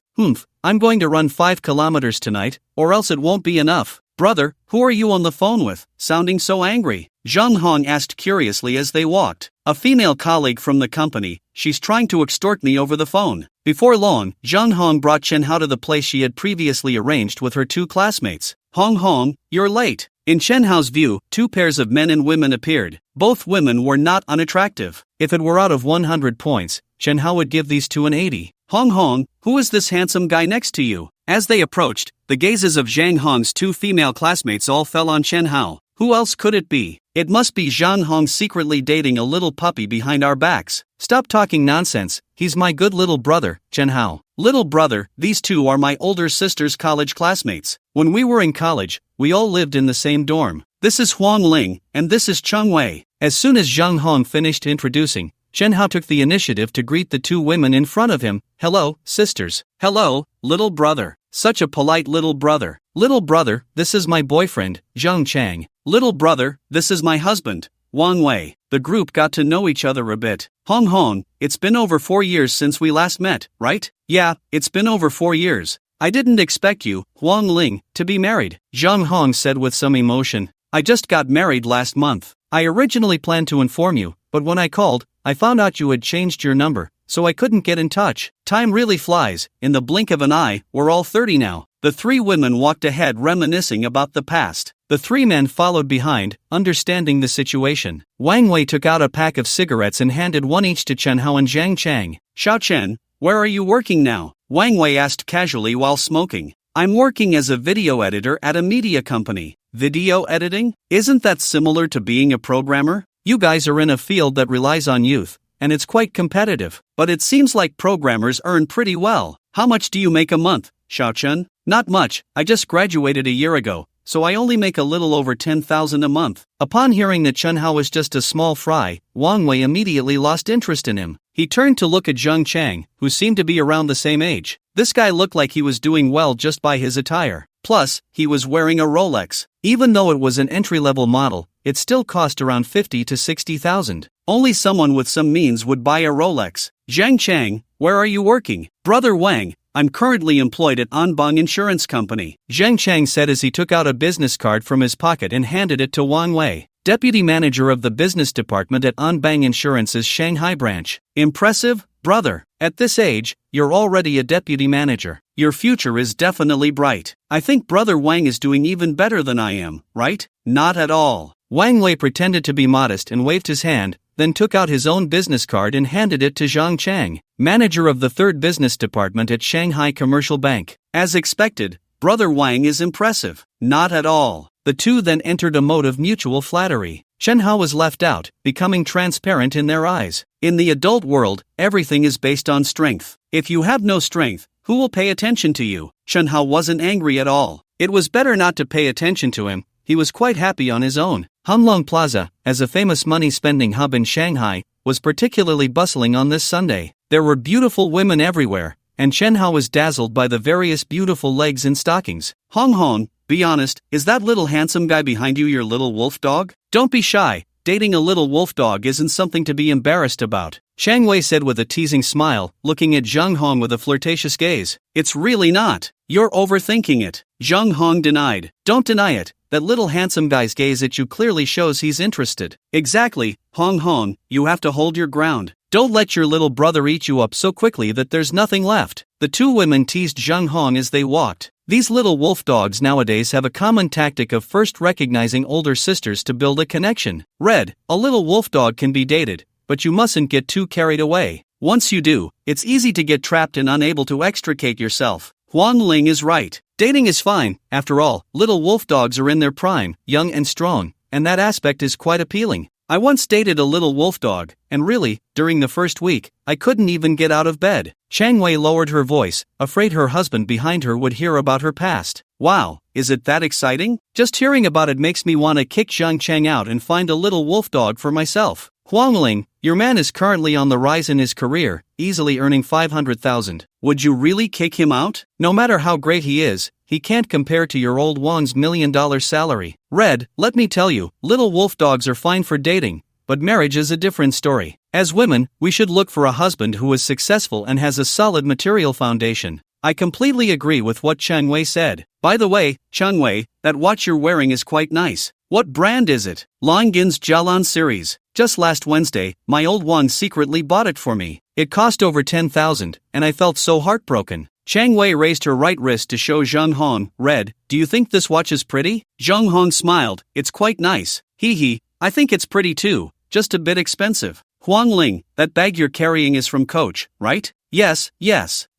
I'm going to run 5 kilometers tonight, or else it won't be enough. Brother, who are you on the phone with, sounding so angry? Zhang Hong asked curiously as they walked. A female colleague from the company, she's trying to extort me over the phone. Before long, Zhang Hong brought Chen Hao to the place she had previously arranged with her 2 classmates. Hong, you're late. In Chen Hao's view, 2 pairs of men and women appeared. Both women were not unattractive. If it were out of 100 points, Chen Hao would give these 2 an 80. Hong, who is this handsome guy next to you? As they approached, the gazes of Zhang Hong's 2 female classmates all fell on Chen Hao. Who else could it be? It must be Zhang Hong secretly dating a little puppy behind our backs. Stop talking nonsense, he's my good little brother, Chen Hao. Little brother, these 2 are my older sister's college classmates. When we were in college, we all lived in the same dorm. This is Huang Ling, and this is Cheng Wei. As soon as Zhang Hong finished introducing, Chen Hao took the initiative to greet the 2 women in front of him. Hello, sisters. Hello, little brother. Such a polite little brother. Little brother, this is my boyfriend, Zhang Chang. Little brother, this is my husband, Wang Wei. The group got to know each other a bit. Hong, it's been over 4 years since we last met, right? Yeah, it's been over 4 years. I didn't expect you, Huang Ling, to be married, Zhang Hong said with some emotion. I just got married last month. I originally planned to inform you, but when I called, I found out you had changed your number, so I couldn't get in touch. Time really flies. In the blink of an eye, we're all 30 now. The 3 women walked ahead reminiscing about the past. The 3 men followed behind, understanding the situation. Wang Wei took out a pack of cigarettes and handed one each to Chen Hao and Zhang Chang. Xiao Chen, where are you working now? Wang Wei asked casually while smoking. I'm working as a video editor at a media company. Video editing? Isn't that similar to being a programmer? You guys are in a field that relies on youth, and it's quite competitive. But it seems like programmers earn pretty well. How much do you make a month, Xiao Chen? Not much, I just graduated a year ago, so I only make a little over 10,000 a month. Upon hearing that Chen Hao was just a small fry, Wang Wei immediately lost interest in him. He turned to look at Zhang Chang, who seemed to be around the same age. This guy looked like he was doing well just by his attire. Plus, he was wearing a Rolex. Even though it was an entry-level model, it still cost around 50 to 60,000. Only someone with some means would buy a Rolex. Zhang Chang, where are you working? Brother Wang, I'm currently employed at Anbang Insurance Company, Zhang Chang said as he took out a business card from his pocket and handed it to Wang Wei, deputy manager of the business department at Anbang Insurance's Shanghai branch. Impressive, brother. At this age, you're already a deputy manager. Your future is definitely bright. I think brother Wang is doing even better than I am, right? Not at all. Wang Wei pretended to be modest and waved his hand, then took out his own business card and handed it to Zhang Chang, manager of the 3rd business department at Shanghai Commercial Bank. As expected, brother Wang is impressive. Not at all. The 2 then entered a mode of mutual flattery. Chen Hao was left out, becoming transparent in their eyes. In the adult world, everything is based on strength. If you have no strength, who will pay attention to you? Chen Hao wasn't angry at all. It was better not to pay attention to him. He was quite happy on his own. Hunlong Plaza, as a famous money-spending hub in Shanghai, was particularly bustling on this Sunday. There were beautiful women everywhere, and Chen Hao was dazzled by the various beautiful legs in stockings. Hong, be honest, is that little handsome guy behind you your little wolf dog? Don't be shy, dating a little wolf dog isn't something to be embarrassed about, Chang Wei said with a teasing smile, looking at Zhang Hong with a flirtatious gaze. It's really not. You're overthinking it, Zhang Hong denied. Don't deny it. That little handsome guy's gaze at you clearly shows he's interested. Exactly, Hong Hong, you have to hold your ground. Don't let your little brother eat you up so quickly that there's nothing left. The two women teased Zhang Hong as they walked. These little wolf dogs nowadays have a common tactic of first recognizing older sisters to build a connection. Red, a little wolf dog can be dated, but you mustn't get too carried away. Once you do, it's easy to get trapped and unable to extricate yourself. Huang Ling is right. Dating is fine, after all, little wolf dogs are in their prime, young and strong, and that aspect is quite appealing. I once dated a little wolf dog, and really, during the first week, I couldn't even get out of bed. Chang Wei lowered her voice, afraid her husband behind her would hear about her past. Wow, is it that exciting? Just hearing about it makes me want to kick Zhang Cheng out and find a little wolf dog for myself. Huang Ling, your man is currently on the rise in his career, easily earning 500,000. Would you really kick him out? No matter how great he is, he can't compare to your old Wang's $1 million salary. Red, let me tell you, little wolf dogs are fine for dating, but marriage is a different story. As women, we should look for a husband who is successful and has a solid material foundation. I completely agree with what Chang Wei said. By the way, Chang Wei, that watch you're wearing is quite nice. What brand is it? Longgin's Jialan series. Just last Wednesday, my old Wang secretly bought it for me. It cost over 10,000, and I felt so heartbroken. Chang Wei raised her right wrist to show Zhang Hong. Red, do you think this watch is pretty? Zhang Hong smiled. It's quite nice. Hee hee, I think it's pretty too, just a bit expensive. Huang Ling, that bag you're carrying is from Coach, right? Yes.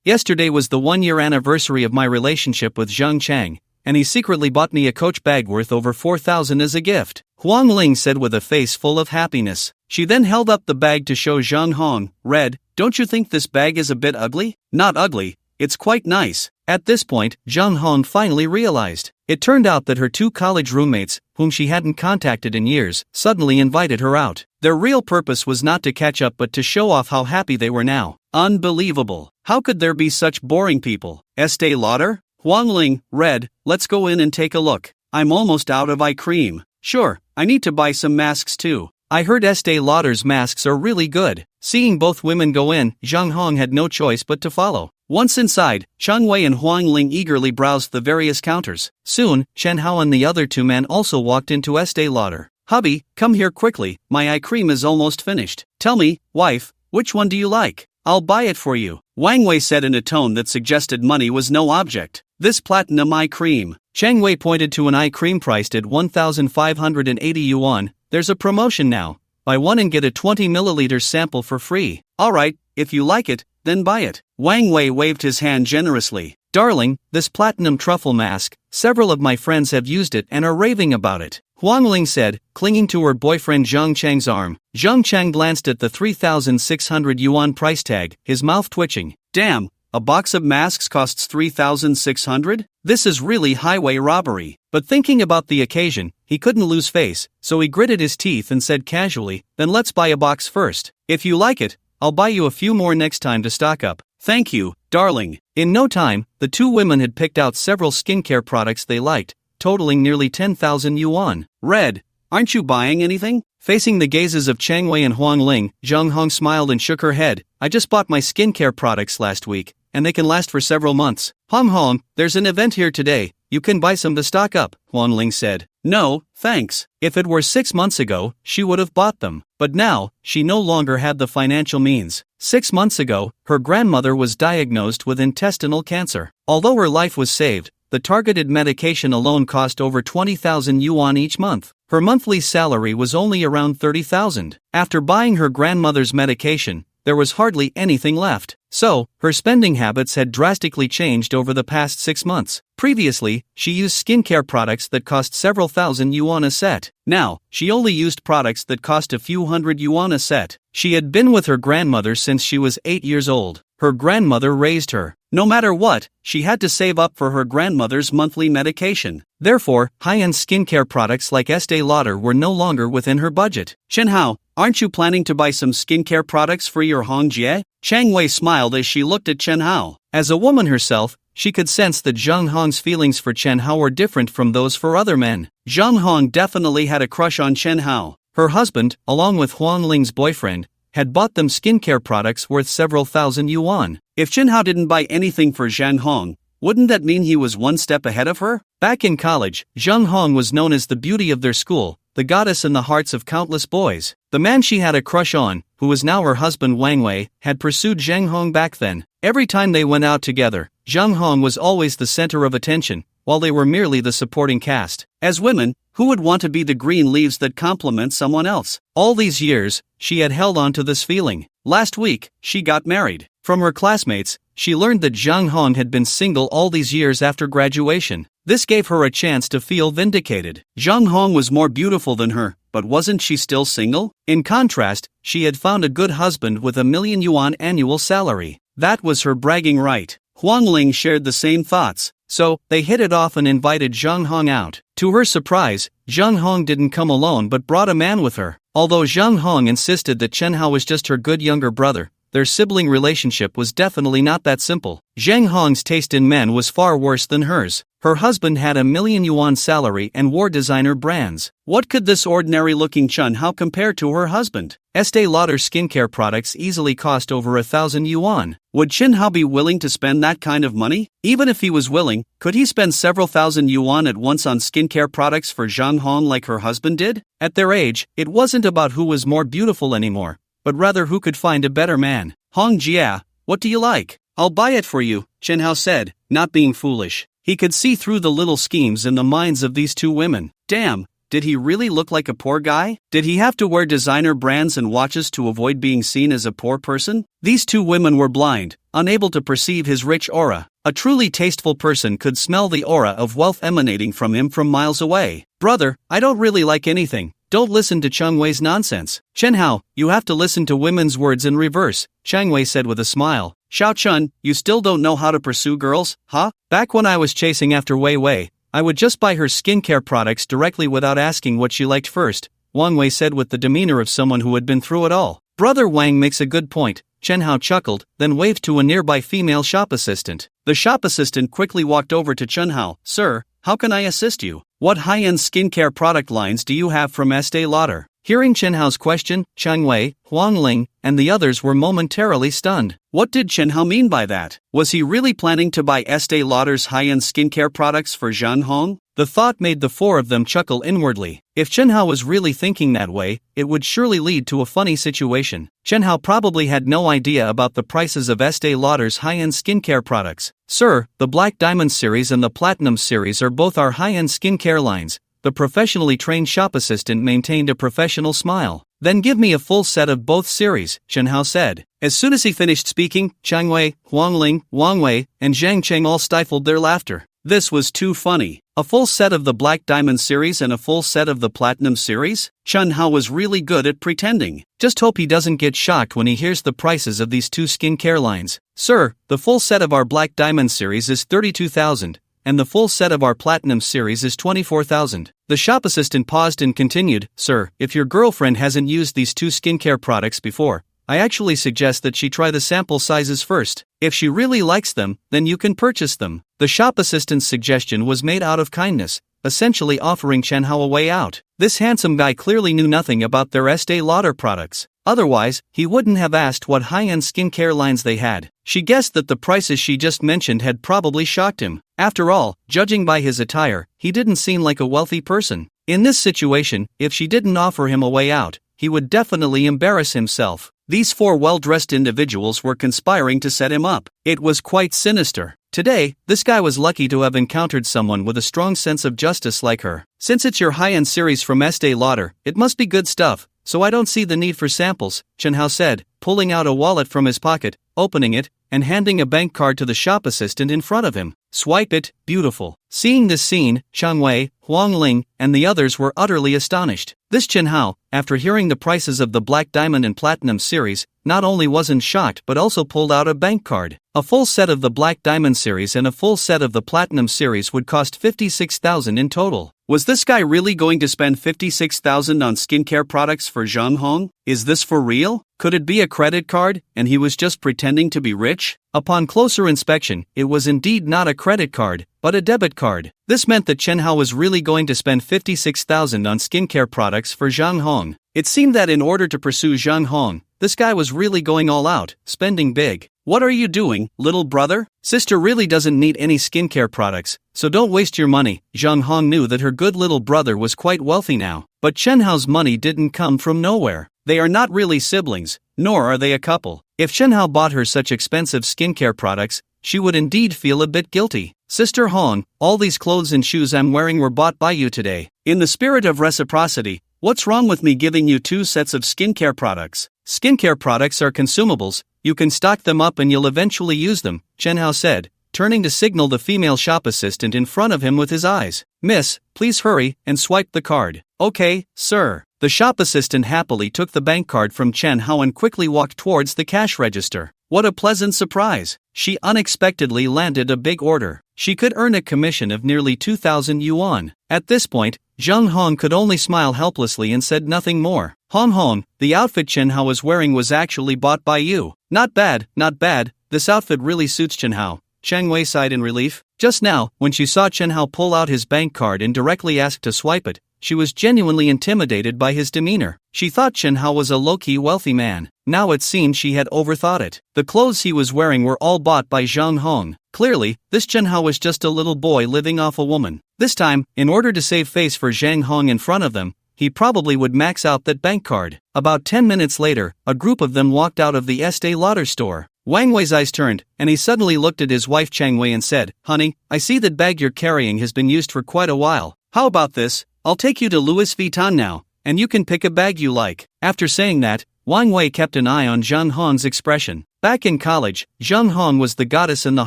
Yesterday was the 1-year anniversary of my relationship with Zhang Chang, and he secretly bought me a Coach bag worth over 4,000 as a gift. Huang Ling said with a face full of happiness. She then held up the bag to show Zhang Hong. Red, don't you think this bag is a bit ugly? Not ugly, it's quite nice. At this point, Zhang Hong finally realized. It turned out that her two college roommates, whom she hadn't contacted in years, suddenly invited her out. Their real purpose was not to catch up but to show off how happy they were now. Unbelievable. How could there be such boring people? Estee Lauder? Huang Ling, Red, let's go in and take a look. I'm almost out of eye cream. Sure, I need to buy some masks too. I heard Estee Lauder's masks are really good. Seeing both women go in, Zhang Hong had no choice but to follow. Once inside, Chang Wei and Huang Ling eagerly browsed the various counters. Soon, Chen Hao and the other two men also walked into Estee Lauder. Hubby, come here quickly, my eye cream is almost finished. Tell me, wife, which one do you like? I'll buy it for you, Wang Wei said in a tone that suggested money was no object. This platinum eye cream. Chang Wei pointed to an eye cream priced at 1,580 yuan. There's a promotion now. Buy one and get a 20 milliliter sample for free. Alright, if you like it, then buy it. Wang Wei waved his hand generously. Darling, this platinum truffle mask, several of my friends have used it and are raving about it, Huang Ling said, clinging to her boyfriend Zhang Chang's arm. Zhang Chang glanced at the 3,600 yuan price tag, his mouth twitching. Damn, a box of masks costs 3,600? This is really highway robbery. But thinking about the occasion, he couldn't lose face, so he gritted his teeth and said casually, then let's buy a box first. If you like it, I'll buy you a few more next time to stock up. Thank you, darling. In no time, the two women had picked out several skincare products they liked, totaling nearly 10,000 yuan. Red, aren't you buying anything? Facing the gazes of Chang Wei and Huang Ling, Zhang Hong smiled and shook her head. I just bought my skincare products last week, and they can last for several months. Hong Hong, there's an event here today. You can buy some to stock up, Huang Ling said. No, thanks. If it were 6 months ago, she would have bought them. But now, she no longer had the financial means. 6 months ago, her grandmother was diagnosed with intestinal cancer. Although her life was saved, the targeted medication alone cost over 20,000 yuan each month. Her monthly salary was only around 30,000. After buying her grandmother's medication, there was hardly anything left. So, her spending habits had drastically changed over the past 6 months. Previously, she used skincare products that cost several thousand yuan a set. Now, she only used products that cost a few hundred yuan a set. She had been with her grandmother since she was 8 years old. Her grandmother raised her. No matter what, she had to save up for her grandmother's monthly medication. Therefore, high-end skincare products like Estee Lauder were no longer within her budget. Chen Hao, aren't you planning to buy some skincare products for your Hongjie? Chang Wei smiled as she looked at Chen Hao. As a woman herself, she could sense that Zhang Hong's feelings for Chen Hao were different from those for other men. Zhang Hong definitely had a crush on Chen Hao. Her husband, along with Huang Ling's boyfriend, had bought them skincare products worth several thousand yuan. If Chenhao didn't buy anything for Zhang Hong, wouldn't that mean he was one step ahead of her? Back in college, Zhang Hong was known as the beauty of their school, the goddess in the hearts of countless boys. The man she had a crush on, who was now her husband Wang Wei, had pursued Zhang Hong back then. Every time they went out together, Zhang Hong was always the center of attention, while they were merely the supporting cast. As women, who would want to be the green leaves that complement someone else? All these years, she had held on to this feeling. Last week, she got married. From her classmates, she learned that Zhang Hong had been single all these years after graduation. This gave her a chance to feel vindicated. Zhang Hong was more beautiful than her, but wasn't she still single? In contrast, she had found a good husband with a million yuan annual salary. That was her bragging right. Huang Ling shared the same thoughts, so they hit it off and invited Zhang Hong out. To her surprise, Zhang Hong didn't come alone but brought a man with her. Although Zhang Hong insisted that Chenhao was just her good younger brother, their sibling relationship was definitely not that simple. Zhang Hong's taste in men was far worse than hers. Her husband had a million yuan salary and wore designer brands. What could this ordinary-looking Chenhao compare to her husband? Estee Lauder skincare products easily cost over 1,000 yuan. Would Chenhao be willing to spend that kind of money? Even if he was willing, could he spend several thousand yuan at once on skincare products for Zhang Hong like her husband did? At their age, it wasn't about who was more beautiful anymore, but rather who could find a better man. Hong Jia, what do you like? I'll buy it for you, Chenhao said, not being foolish. He could see through the little schemes in the minds of these two women. Damn, did he really look like a poor guy? Did he have to wear designer brands and watches to avoid being seen as a poor person? These two women were blind, unable to perceive his rich aura. A truly tasteful person could smell the aura of wealth emanating from him from miles away. Brother, I don't really like anything. Don't listen to Cheng Wei's nonsense. Chenhao, you have to listen to women's words in reverse, Cheng Wei said with a smile. Xiao Chun, you still don't know how to pursue girls, huh? Back when I was chasing after Wei Wei, I would just buy her skincare products directly without asking what she liked first, Wang Wei said with the demeanor of someone who had been through it all. Brother Wang makes a good point, Chenhao chuckled, then waved to a nearby female shop assistant. The shop assistant quickly walked over to Chenhao. Sir, how can I assist you? What high-end skincare product lines do you have from Estee Lauder? Hearing Chenhao's question, Cheng Wei, Huang Ling, and the others were momentarily stunned. What did Chenhao mean by that? Was he really planning to buy Estee Lauder's high-end skincare products for Zhang Hong? The thought made the four of them chuckle inwardly. If Chenhao was really thinking that way, it would surely lead to a funny situation. Chenhao probably had no idea about the prices of Estee Lauder's high-end skincare products. Sir, the Black Diamond series and the Platinum series are both our high-end skincare lines. The professionally trained shop assistant maintained a professional smile. Then give me a full set of both series, Chenhao said. As soon as he finished speaking, Cheng Wei, Huang Ling, Wang Wei, and Zhang Cheng all stifled their laughter. This was too funny. A full set of the Black Diamond series and a full set of the Platinum series? Chenhao was really good at pretending. Just hope he doesn't get shocked when he hears the prices of these two skincare lines. Sir, the full set of our Black Diamond series is 32,000. And the full set of our Platinum series is 24,000. The shop assistant paused and continued, Sir, if your girlfriend hasn't used these two skincare products before, I actually suggest that she try the sample sizes first. If she really likes them, then you can purchase them. The shop assistant's suggestion was made out of kindness, essentially offering Chenhao a way out. This handsome guy clearly knew nothing about their Estee Lauder products. Otherwise, he wouldn't have asked what high-end skincare lines they had. She guessed that the prices she just mentioned had probably shocked him. After all, judging by his attire, he didn't seem like a wealthy person. In this situation, if she didn't offer him a way out, he would definitely embarrass himself. These four well-dressed individuals were conspiring to set him up. It was quite sinister. Today, this guy was lucky to have encountered someone with a strong sense of justice like her. Since it's your high-end series from Estee Lauder, it must be good stuff, so I don't see the need for samples, Chenhao said, pulling out a wallet from his pocket, opening it, and handing a bank card to the shop assistant in front of him. Swipe it, beautiful. Seeing this scene, Cheng Wei, Huang Ling, and the others were utterly astonished. This Chenhao, after hearing the prices of the Black Diamond and Platinum series, not only wasn't shocked but also pulled out a bank card. A full set of the Black Diamond series and a full set of the Platinum series would cost 56,000 in total. Was this guy really going to spend 56,000 on skincare products for Zhang Hong? Is this for real? Could it be a credit card, and he was just pretending to be rich? Upon closer inspection, it was indeed not a credit card, but a debit card. This meant that Chenhao was really going to spend 56,000 on skincare products for Zhang Hong. It seemed that in order to pursue Zhang Hong, this guy was really going all out, spending big. What are you doing, little brother? Sister really doesn't need any skincare products, so don't waste your money. Zhang Hong knew that her good little brother was quite wealthy now, but Chen Hao's money didn't come from nowhere. They are not really siblings, nor are they a couple. If Chen Hao bought her such expensive skincare products, she would indeed feel a bit guilty. Sister Hong, all these clothes and shoes I'm wearing were bought by you today. In the spirit of reciprocity, what's wrong with me giving you 2 sets of skincare products? Skincare products are consumables, you can stock them up and you'll eventually use them, Chen Hao said, turning to signal the female shop assistant in front of him with his eyes. Miss, please hurry and swipe the card. Okay, sir. The shop assistant happily took the bank card from Chen Hao and quickly walked towards the cash register. What a pleasant surprise! She unexpectedly landed a big order. She could earn a commission of nearly 2,000 yuan. At this point, Zhang Hong could only smile helplessly and said nothing more. Hong Hong, the outfit Chen Hao was wearing was actually bought by you. Not bad, not bad, this outfit really suits Chen Hao. Chang Wei sighed in relief. Just now, when she saw Chen Hao pull out his bank card and directly ask to swipe it, she was genuinely intimidated by his demeanor. She thought Chen Hao was a low-key wealthy man. Now it seemed she had overthought it. The clothes he was wearing were all bought by Zhang Hong. Clearly, this Chen Hao was just a little boy living off a woman. This time, in order to save face for Zhang Hong in front of them, he probably would max out that bank card. About 10 minutes later, a group of them walked out of the Estee Lauder store. Wang Wei's eyes turned, and he suddenly looked at his wife Chang Wei and said, "Honey, I see that bag you're carrying has been used for quite a while. How about this? I'll take you to Louis Vuitton now, and you can pick a bag you like." After saying that, Wang Wei kept an eye on Zhang Hong's expression. Back in college, Zhang Hong was the goddess in the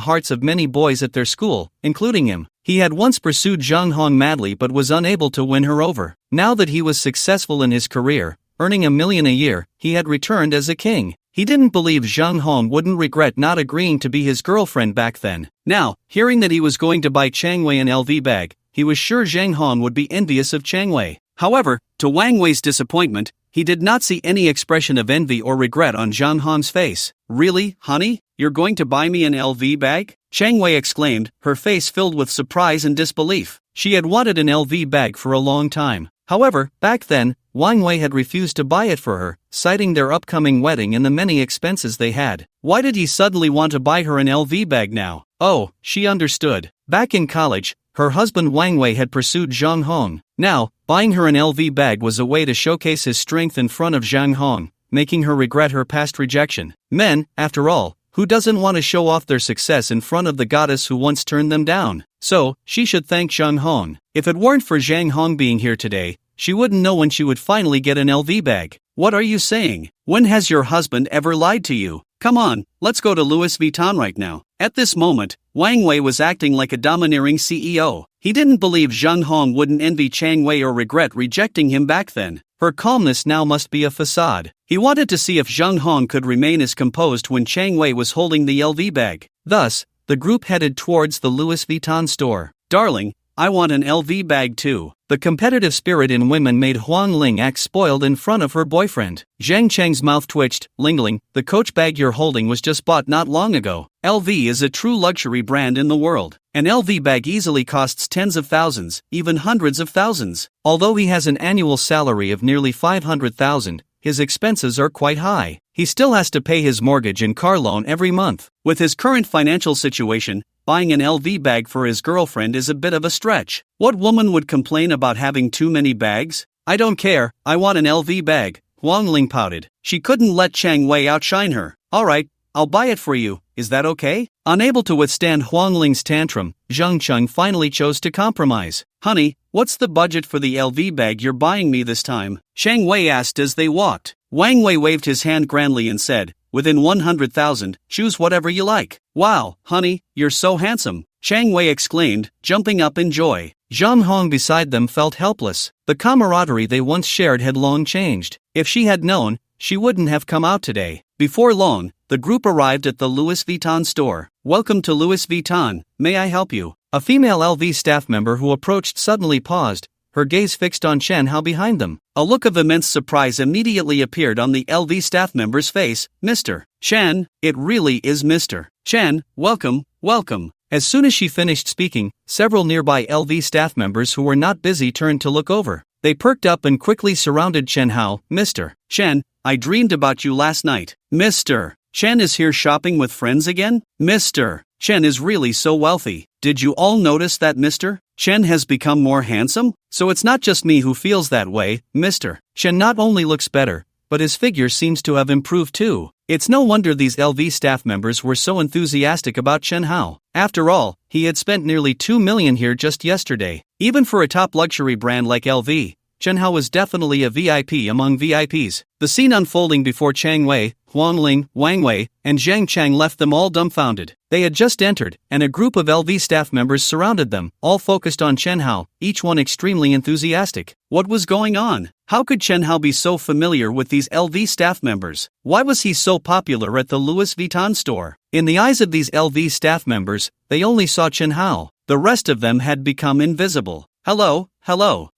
hearts of many boys at their school, including him. He had once pursued Zhang Hong madly but was unable to win her over. Now that he was successful in his career, earning $1 million a year, he had returned as a king. He didn't believe Zhang Hong wouldn't regret not agreeing to be his girlfriend back then. Now, hearing that he was going to buy Chang Wei an LV bag, he was sure Zhang Hong would be envious of Chang Wei. However, to Wang Wei's disappointment, he did not see any expression of envy or regret on Zhang Hong's face. "Really, honey? You're going to buy me an LV bag?" Chang Wei exclaimed, her face filled with surprise and disbelief. She had wanted an LV bag for a long time. However, back then, Wang Wei had refused to buy it for her, citing their upcoming wedding and the many expenses they had. Why did he suddenly want to buy her an LV bag now? Oh, she understood. Back in college, her husband Wang Wei had pursued Zhang Hong. Now, buying her an LV bag was a way to showcase his strength in front of Zhang Hong, making her regret her past rejection. Men, after all, who doesn't want to show off their success in front of the goddess who once turned them down? So, she should thank Zhang Hong. If it weren't for Zhang Hong being here today, she wouldn't know when she would finally get an LV bag. What are you saying? When has your husband ever lied to you? Come on, let's go to Louis Vuitton right now. At this moment, Wang Wei was acting like a domineering CEO. He didn't believe Zhang Hong wouldn't envy Chang Wei or regret rejecting him back then. Her calmness now must be a facade. He wanted to see if Zhang Hong could remain as composed when Chang Wei was holding the LV bag. Thus, the group headed towards the Louis Vuitton store. "Darling, I want an LV bag too." The competitive spirit in women made Huang Ling act spoiled in front of her boyfriend. Zhang Cheng's mouth twitched. "Lingling, the Coach bag you're holding was just bought not long ago. LV is a true luxury brand in the world. An LV bag easily costs tens of thousands, even hundreds of thousands. Although he has an annual salary of nearly 500,000, his expenses are quite high. He still has to pay his mortgage and car loan every month. With his current financial situation, buying an LV bag for his girlfriend is a bit of a stretch. What woman would complain about having too many bags? I don't care, I want an LV bag," Huang Ling pouted. She couldn't let Chang Wei outshine her. "Alright, I'll buy it for you, is that okay?" Unable to withstand Huang Ling's tantrum, Zhang Cheng finally chose to compromise. "Honey, what's the budget for the LV bag you're buying me this time?" Chang Wei asked as they walked. Wang Wei waved his hand grandly and said, "Within 100,000, choose whatever you like." "Wow, honey, you're so handsome," Chang Wei exclaimed, jumping up in joy. Zhang Hong beside them felt helpless. The camaraderie they once shared had long changed. If she had known, she wouldn't have come out today. Before long, the group arrived at the Louis Vuitton store. "Welcome to Louis Vuitton, may I help you?" A female LV staff member who approached suddenly paused, her gaze fixed on Chen Hao behind them. A look of immense surprise immediately appeared on the LV staff member's face. "Mr. Chen, it really is Mr. Chen, welcome, welcome." As soon as she finished speaking, several nearby LV staff members who were not busy turned to look over. They perked up and quickly surrounded Chen Hao. Mr. Chen, I dreamed about you last night. Mr. Chen is here shopping with friends again? Mr. Chen is really so wealthy. Did you all notice that Mr. Chen has become more handsome? So it's not just me who feels that way. Mr. Chen not only looks better, but his figure seems to have improved too. It's no wonder these LV staff members were so enthusiastic about Chen Hao. After all, he had spent nearly 2 million here just yesterday. Even for a top luxury brand like LV, Chen Hao was definitely a VIP among VIPs. The scene unfolding before Chang Wei, Huang Ling, Wang Wei, and Zhang Chang left them all dumbfounded. They had just entered, and a group of LV staff members surrounded them, all focused on Chen Hao, each one extremely enthusiastic. What was going on? How could Chen Hao be so familiar with these LV staff members? Why was he so popular at the Louis Vuitton store? In the eyes of these LV staff members, they only saw Chen Hao. The rest of them had become invisible. Hello.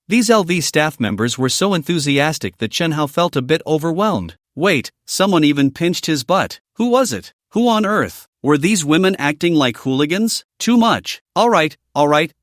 These LV staff members were so enthusiastic that Chen Hao felt a bit overwhelmed. Wait, someone even pinched his butt. Who was it? Who on earth? Were these women acting like hooligans? Too much. Alright,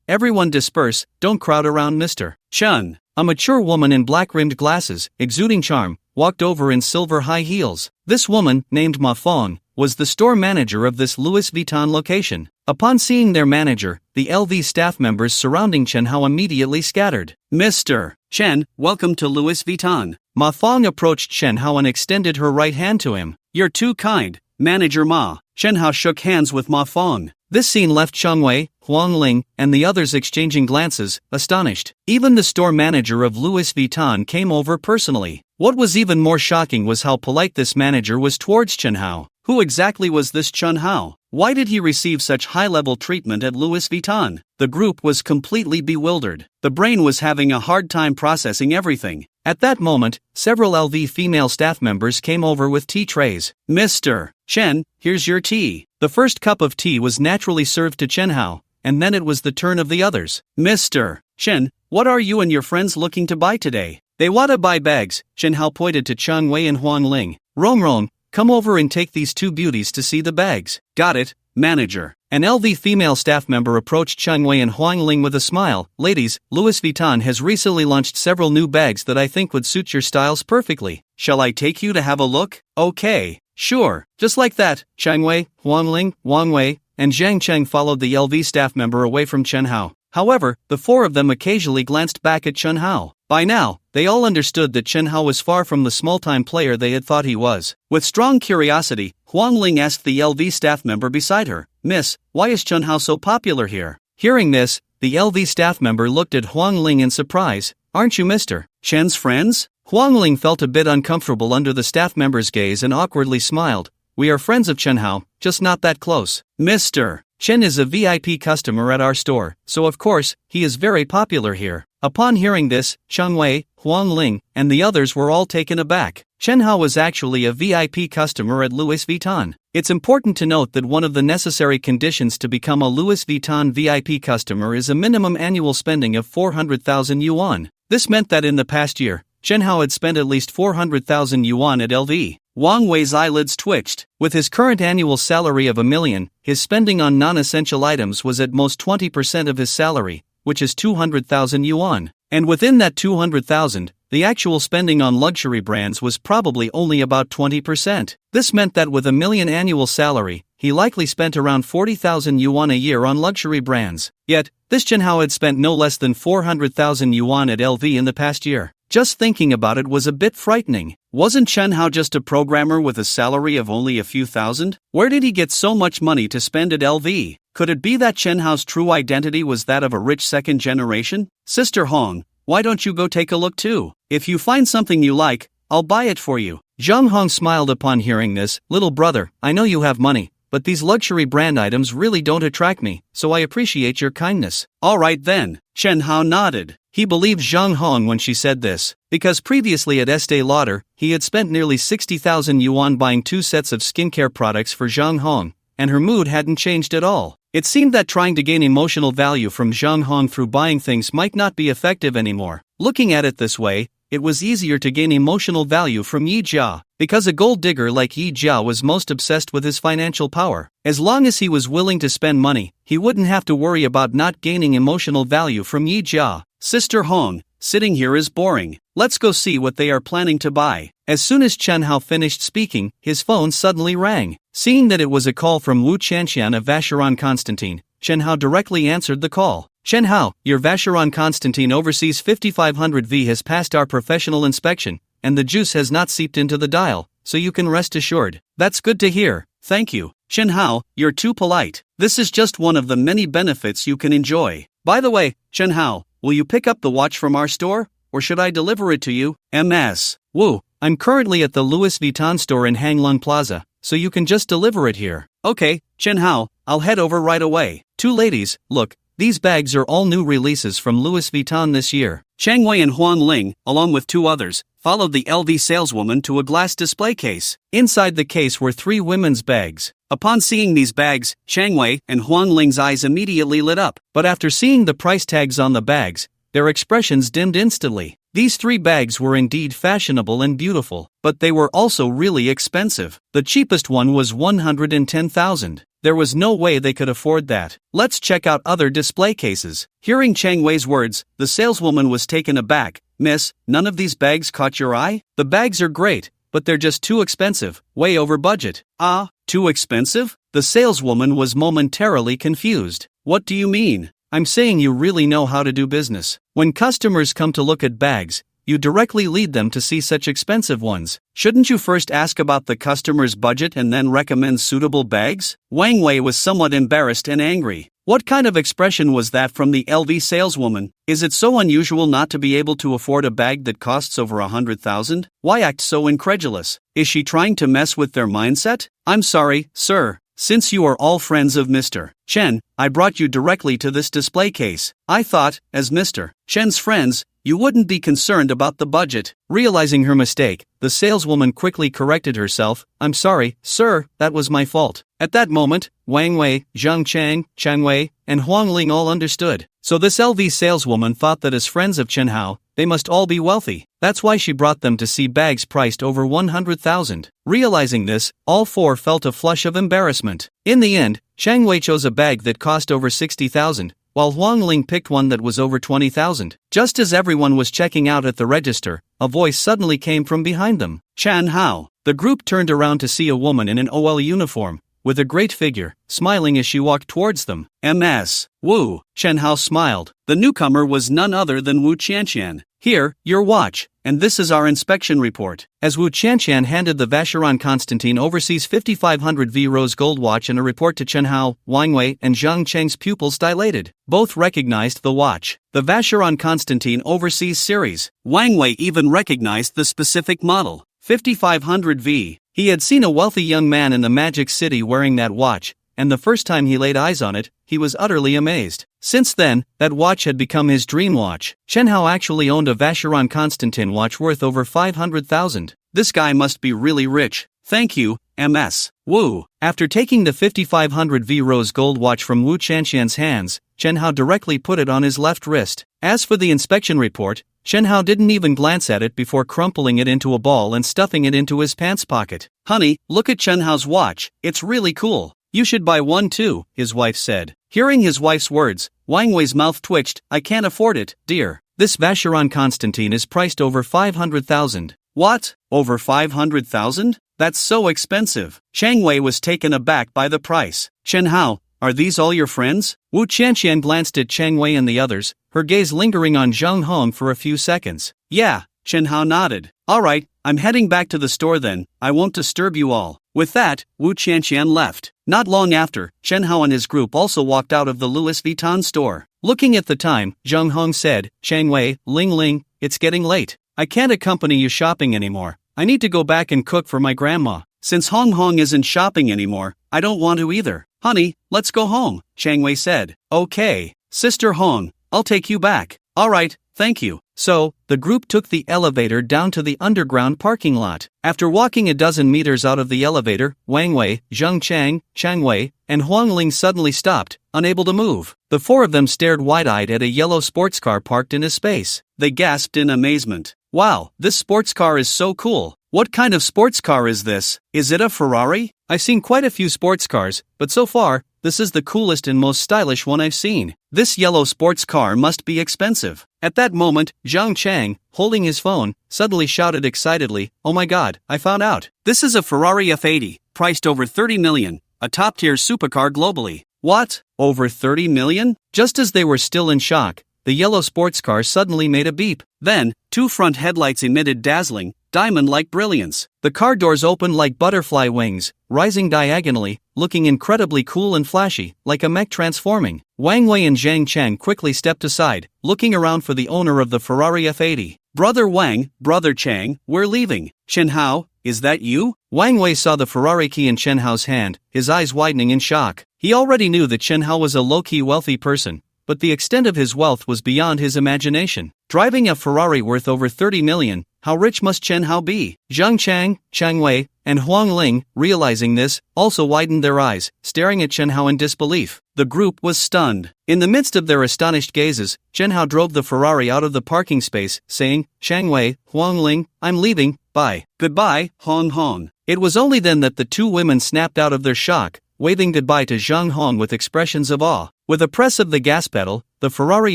everyone disperse, don't crowd around Mr. Chen. A mature woman in black-rimmed glasses, exuding charm, walked over in silver high heels. This woman, named Ma Fong, was the store manager of this Louis Vuitton location. Upon seeing their manager, the LV staff members surrounding Chen Hao immediately scattered. Mr. Chen, welcome to Louis Vuitton. Ma Fong approached Chen Hao and extended her right hand to him. You're too kind, Manager Ma. Chen Hao shook hands with Ma Fong. This scene left Chang Wei, Huang Ling, and the others exchanging glances, astonished. Even the store manager of Louis Vuitton came over personally. What was even more shocking was how polite this manager was towards Chen Hao. Who exactly was this Chen Hao? Why did he receive such high-level treatment at Louis Vuitton? The group was completely bewildered. The brain was having a hard time processing everything. At that moment, several LV female staff members came over with tea trays. Mr. Chen, here's your tea. The first cup of tea was naturally served to Chen Hao, and then it was the turn of the others. Mr. Chen, what are you and your friends looking to buy today? They wanna buy bags. Chen Hao pointed to Chang Wei and Huang Ling. Rong, come over and take these two beauties to see the bags. Got it, manager. An LV female staff member approached Chang Wei and Huang Ling with a smile. Ladies, Louis Vuitton has recently launched several new bags that I think would suit your styles perfectly. Shall I take you to have a look? Okay, sure. Just like that, Chang Wei, Huang Ling, Wang Wei, and Zhang Cheng followed the LV staff member away from Chen Hao. However, the four of them occasionally glanced back at Chen Hao. By now, they all understood that Chen Hao was far from the small-time player they had thought he was. With strong curiosity, Huang Ling asked the LV staff member beside her, Miss, why is Chen Hao so popular here? Hearing this, the LV staff member looked at Huang Ling in surprise. Aren't you Mr. Chen's friends? Huang Ling felt a bit uncomfortable under the staff member's gaze and awkwardly smiled. We are friends of Chen Hao, just not that close. Mr. Chen is a VIP customer at our store, so of course, he is very popular here. Upon hearing this, Chang Wei, Huang Ling, and the others were all taken aback. Chen Hao was actually a VIP customer at Louis Vuitton. It's important to note that one of the necessary conditions to become a Louis Vuitton VIP customer is a minimum annual spending of 400,000 yuan. This meant that in the past year, Chen Hao had spent at least 400,000 yuan at LV. Wang Wei's eyelids twitched. With his current annual salary of $1 million, his spending on non-essential items was at most 20% of his salary, which is 200,000 yuan. And within that 200,000, the actual spending on luxury brands was probably only about 20%. This meant that with $1 million annual salary, he likely spent around 40,000 yuan a year on luxury brands. Yet, this Chen Hao had spent no less than 400,000 yuan at LV in the past year. Just thinking about it was a bit frightening. Wasn't Chen Hao just a programmer with a salary of only a few thousand? Where did he get so much money to spend at LV? Could it be that Chen Hao's true identity was that of a rich second generation? Sister Hong, why don't you go take a look too? If you find something you like, I'll buy it for you. Zhang Hong smiled upon hearing this. Little brother, I know you have money, but these luxury brand items really don't attract me, so I appreciate your kindness. Alright then, Chen Hao nodded. He believed Zhang Hong when she said this, because previously at Estée Lauder, he had spent nearly 60,000 yuan buying 2 sets of skincare products for Zhang Hong, and her mood hadn't changed at all. It seemed that trying to gain emotional value from Zhang Hong through buying things might not be effective anymore. Looking at it this way, it was easier to gain emotional value from Yija, because a gold digger like Yija was most obsessed with his financial power. As long as he was willing to spend money, he wouldn't have to worry about not gaining emotional value from Yija. Sister Hong, sitting here is boring. Let's go see what they are planning to buy. As soon as Chen Hao finished speaking, his phone suddenly rang. Seeing that it was a call from Wu Qianqian of Vacheron Constantine, Chen Hao directly answered the call. Chen Hao, your Vacheron Constantine Overseas 5500V has passed our professional inspection, and the juice has not seeped into the dial, so you can rest assured. That's good to hear, thank you. Chen Hao, you're too polite. This is just one of the many benefits you can enjoy. By the way, Chen Hao, will you pick up the watch from our store, or should I deliver it to you? MS. Wu, I'm currently at the Louis Vuitton store in Hanglong Plaza, so you can just deliver it here. Okay, Chen Hao, I'll head over right away. Two ladies, look, these bags are all new releases from Louis Vuitton this year. Chang Wei and Huang Ling, along with two others, followed the LV saleswoman to a glass display case. Inside the case were 3 women's bags. Upon seeing these bags, Chang Wei and Huang Ling's eyes immediately lit up. But after seeing the price tags on the bags, their expressions dimmed instantly. These 3 bags were indeed fashionable and beautiful, but they were also really expensive. The cheapest one was 110,000. There was no way they could afford that. Let's check out other display cases. Hearing Chang Wei's words, the saleswoman was taken aback. Miss, none of these bags caught your eye? The bags are great, but they're just too expensive, way over budget. Ah, too expensive? The saleswoman was momentarily confused. What do you mean? I'm saying you really know how to do business. When customers come to look at bags, you directly lead them to see such expensive ones. Shouldn't you first ask about the customer's budget and then recommend suitable bags? Wang Wei was somewhat embarrassed and angry. What kind of expression was that from the LV saleswoman? Is it so unusual not to be able to afford a bag that costs over 100,000? Why act so incredulous? Is she trying to mess with their mindset? I'm sorry, sir. Since you are all friends of Mr. Chen, I brought you directly to this display case. I thought, as Mr. Chen's friends, you wouldn't be concerned about the budget. Realizing her mistake, the saleswoman quickly corrected herself. I'm sorry, sir, that was my fault. At that moment, Wang Wei, Zhang Chang, Chang Wei, and Huang Ling all understood. So this LV saleswoman thought that as friends of Chen Hao, they must all be wealthy. That's why she brought them to see bags priced over 100,000. Realizing this, all 4 felt a flush of embarrassment. In the end, Chang Wei chose a bag that cost over 60,000, while Huang Ling picked one that was over 20,000. Just as everyone was checking out at the register, a voice suddenly came from behind them. Chen Hao. The group turned around to see a woman in an OL uniform, with a great figure, smiling as she walked towards them. MS. Wu. Chen Hao smiled. The newcomer was none other than Wu Qianqian. Here, your watch, and this is our inspection report. As Wu Qianqian handed the Vacheron Constantine Overseas 5500V rose gold watch and a report to Chen Hao, Wang Wei and Zhang Cheng's pupils dilated. Both recognized the watch. The Vacheron Constantine Overseas series. Wang Wei even recognized the specific model, 5500V. He had seen a wealthy young man in the Magic City wearing that watch, and the first time he laid eyes on it, he was utterly amazed. Since then, that watch had become his dream watch. Chen Hao actually owned a Vacheron Constantine watch worth over 500,000. This guy must be really rich. Thank you, MS. Wu. After taking the 5500V rose gold watch from Wu Qianqian's hands, Chen Hao directly put it on his left wrist. As for the inspection report, Chen Hao didn't even glance at it before crumpling it into a ball and stuffing it into his pants pocket. Honey, look at Chen Hao's watch, it's really cool. You should buy one too, his wife said. Hearing his wife's words, Wang Wei's mouth twitched. I can't afford it, dear. This Vacheron Constantine is priced over 500,000. What? Over 500,000? That's so expensive. Chang Wei was taken aback by the price. Chen Hao, are these all your friends? Wu Qianqian glanced at Chang Wei and the others, her gaze lingering on Zhang Hong for a few seconds. Yeah, Chen Hao nodded. Alright, I'm heading back to the store then, I won't disturb you all. With that, Wu Qianqian left. Not long after, Chen Hao and his group also walked out of the Louis Vuitton store. Looking at the time, Zhang Hong said, Chang Wei, Ling Ling, it's getting late. I can't accompany you shopping anymore. I need to go back and cook for my grandma. Since Hong Hong isn't shopping anymore, I don't want to either. Honey, let's go home, Chang Wei said. Okay, Sister Hong, I'll take you back. Alright, thank you. So, the group took the elevator down to the underground parking lot. After walking a dozen meters out of the elevator, Wang Wei, Zhang Chang, Chang Wei, and Huang Ling suddenly stopped, unable to move. The 4 of them stared wide-eyed at a yellow sports car parked in a space. They gasped in amazement. Wow, this sports car is so cool. What kind of sports car is this? Is it a Ferrari? I've seen quite a few sports cars, but so far, this is the coolest and most stylish one I've seen. This yellow sports car must be expensive. At that moment, Zhang Chang, holding his phone, suddenly shouted excitedly, "Oh my god, I found out. This is a Ferrari F80, priced over 30 million, a top-tier supercar globally." What? Over 30 million? Just as they were still in shock, the yellow sports car suddenly made a beep. Then, two front headlights emitted dazzling, diamond-like brilliance. The car doors opened like butterfly wings, rising diagonally, looking incredibly cool and flashy, like a mech transforming. Wang Wei and Zhang Chang quickly stepped aside, looking around for the owner of the Ferrari F80. "Brother Wang, Brother Chang, we're leaving." "Chen Hao, is that you?" Wang Wei saw the Ferrari key in Chen Hao's hand, his eyes widening in shock. He already knew that Chen Hao was a low-key wealthy person, but the extent of his wealth was beyond his imagination. Driving a Ferrari worth over 30 million, how rich must Chen Hao be? Zhang Chang, Chang Wei, and Huang Ling, realizing this, also widened their eyes, staring at Chen Hao in disbelief. The group was stunned. In the midst of their astonished gazes, Chen Hao drove the Ferrari out of the parking space, saying, "Chang Wei, Huang Ling, I'm leaving, bye." "Goodbye, Hong Hong." It was only then that the two women snapped out of their shock, waving goodbye to Zhang Hong with expressions of awe. With a press of the gas pedal, the Ferrari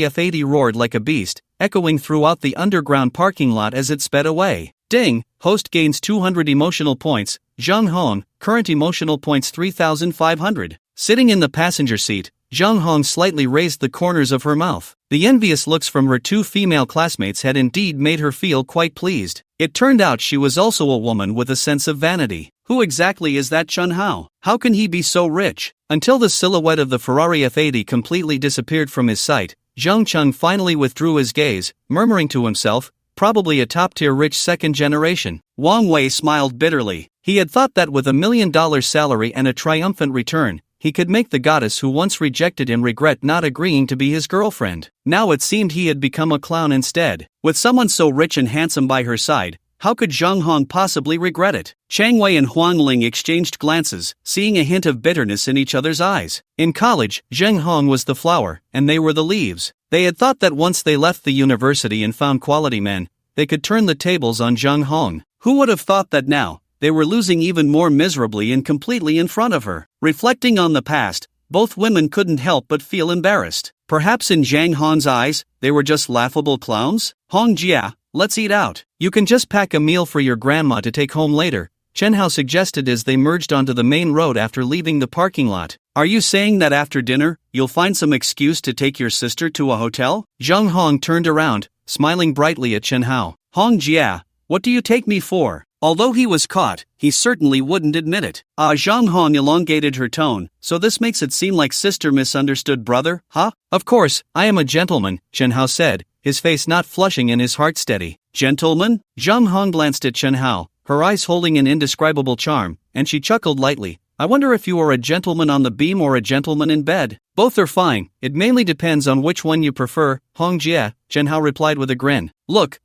F80 roared like a beast, echoing throughout the underground parking lot as it sped away. Ding! Host gains 200 emotional points. Zhang Hong, current emotional points 3,500. Sitting in the passenger seat, Zhang Hong slightly raised the corners of her mouth. The envious looks from her two female classmates had indeed made her feel quite pleased. It turned out she was also a woman with a sense of vanity. Who exactly is that Chen Hao? How can he be so rich? Until the silhouette of the Ferrari F80 completely disappeared from his sight, Zhang Cheng finally withdrew his gaze, murmuring to himself, "Probably a top-tier rich second generation." Wang Wei smiled bitterly. He had thought that with $1 million salary and a triumphant return, he could make the goddess who once rejected him regret not agreeing to be his girlfriend. Now it seemed he had become a clown instead. With someone so rich and handsome by her side, how could Zhang Hong possibly regret it? Chang Wei and Huang Ling exchanged glances, seeing a hint of bitterness in each other's eyes. In college, Zhang Hong was the flower, and they were the leaves. They had thought that once they left the university and found quality men, they could turn the tables on Zhang Hong. Who would have thought that now, they were losing even more miserably and completely in front of her? Reflecting on the past, both women couldn't help but feel embarrassed. Perhaps in Zhang Hong's eyes, they were just laughable clowns? "Hong Jia, let's eat out. You can just pack a meal for your grandma to take home later," Chen Hao suggested as they merged onto the main road after leaving the parking lot. "Are you saying that after dinner, you'll find some excuse to take your sister to a hotel?" Zhang Hong turned around, smiling brightly at Chen Hao. "Hong Jia, what do you take me for?" Although he was caught, he certainly wouldn't admit it. Zhang Hong elongated her tone, "So this makes it seem like sister misunderstood brother, huh?" "Of course, I am a gentleman," Chen Hao said, his face not flushing and his heart steady. "Gentleman?" Zhang Hong glanced at Chen Hao, her eyes holding an indescribable charm, and she chuckled lightly. "I wonder if you are a gentleman on the beam or a gentleman in bed." "Both are fine, it mainly depends on which one you prefer, Hong Jia," Chen Hao replied with a grin. Look,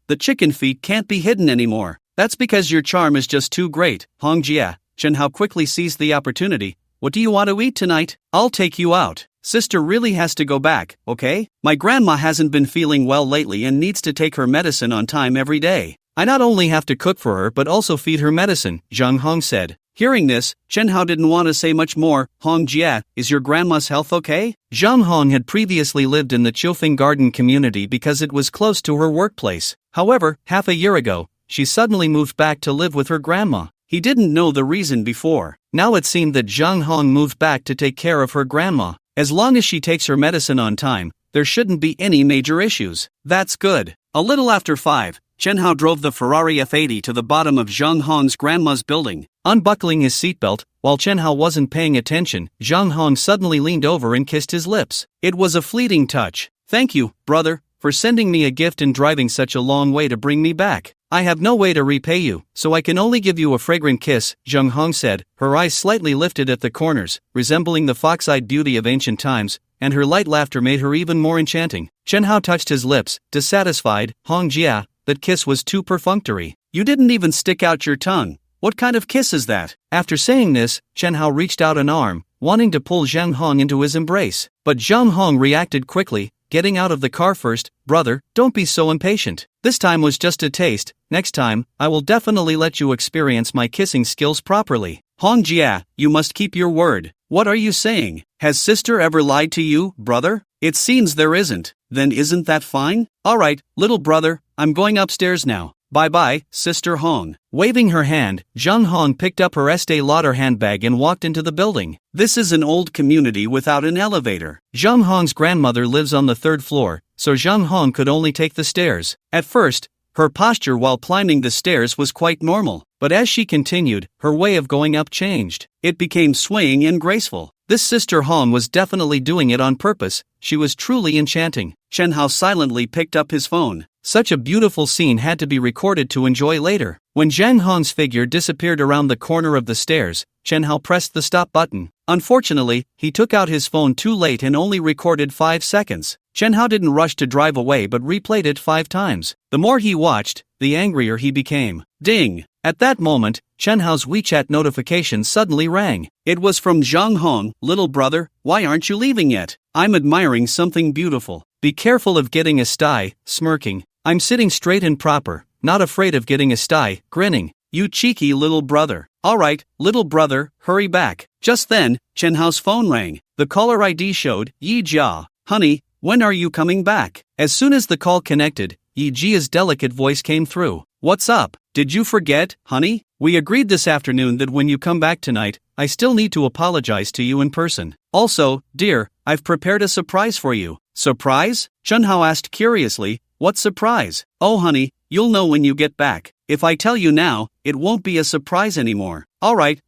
the chicken feet can't be hidden anymore. That's because your charm is just too great, Hong Jia." Chen Hao quickly seized the opportunity. "What do you want to eat tonight? I'll take you out. Sister really has to go back, okay? My grandma hasn't been feeling well lately and needs to take her medicine on time every day. I not only have to cook for her but also feed her medicine," Zhang Hong said. Hearing this, Chen Hao didn't want to say much more. "Hong Jia, is your grandma's health okay?" Zhang Hong had previously lived in the Chilfing Garden community because it was close to her workplace. However, half a year ago, she suddenly moved back to live with her grandma. He didn't know the reason before. Now it seemed that Zhang Hong moved back to take care of her grandma. As long as she takes her medicine on time, there shouldn't be any major issues. That's good. A little after 5, Chen Hao drove the Ferrari F80 to the bottom of Zhang Hong's grandma's building. Unbuckling his seatbelt, while Chen Hao wasn't paying attention, Zhang Hong suddenly leaned over and kissed his lips. It was a fleeting touch. "Thank you, brother, for sending me a gift and driving such a long way to bring me back. I have no way to repay you, so I can only give you a fragrant kiss," Zhang Hong said, her eyes slightly lifted at the corners, resembling the fox-eyed beauty of ancient times, and her light laughter made her even more enchanting. Chen Hao touched his lips, dissatisfied. "Hong Jia, that kiss was too perfunctory. You didn't even stick out your tongue. What kind of kiss is that?" After saying this, Chen Hao reached out an arm, wanting to pull Zhang Hong into his embrace. But Zhang Hong reacted quickly, getting out of the car first. Brother, don't be so impatient. This time was just a taste. Next time, I will definitely let you experience my kissing skills properly. Hong Jia, you must keep your word. What are you saying? Has sister ever lied to you, brother? It seems there isn't. Then isn't that fine? Alright, little brother, I'm going upstairs now. Bye-bye, Sister Hong. Waving her hand, Zhang Hong picked up her Estee Lauder handbag and walked into the building. This is an old community without an elevator. Zhang Hong's grandmother lives on the 3rd floor, so Zhang Hong could only take the stairs. At first, her posture while climbing the stairs was quite normal, but as she continued, her way of going up changed. It became swaying and graceful. This Sister Hong was definitely doing it on purpose. She was truly enchanting. Chen Hao silently picked up his phone. Such a beautiful scene had to be recorded to enjoy later. When Zhang Hong's figure disappeared around the corner of the stairs, Chen Hao pressed the stop button. Unfortunately, he took out his phone too late and only recorded 5 seconds. Chen Hao didn't rush to drive away but replayed it 5 times. The more he watched, the angrier he became. Ding! At that moment, Chen Hao's WeChat notification suddenly rang. It was from Zhang Hong. Little brother, why aren't you leaving yet? I'm admiring something beautiful. Be careful of getting a sty, smirking. I'm sitting straight and proper, not afraid of getting a sty, grinning. You cheeky little brother. Alright, little brother, hurry back. Just then, Chen Hao's phone rang. The caller ID showed, Yija. Honey, when are you coming back? As soon as the call connected, Yijia's delicate voice came through. What's up? Did you forget, honey? We agreed this afternoon that when you come back tonight, I still need to apologize to you in person. Also, dear, I've prepared a surprise for you. Surprise? Chen Hao asked curiously. What surprise? Oh honey, you'll know when you get back. If I tell you now, it won't be a surprise anymore. Alright,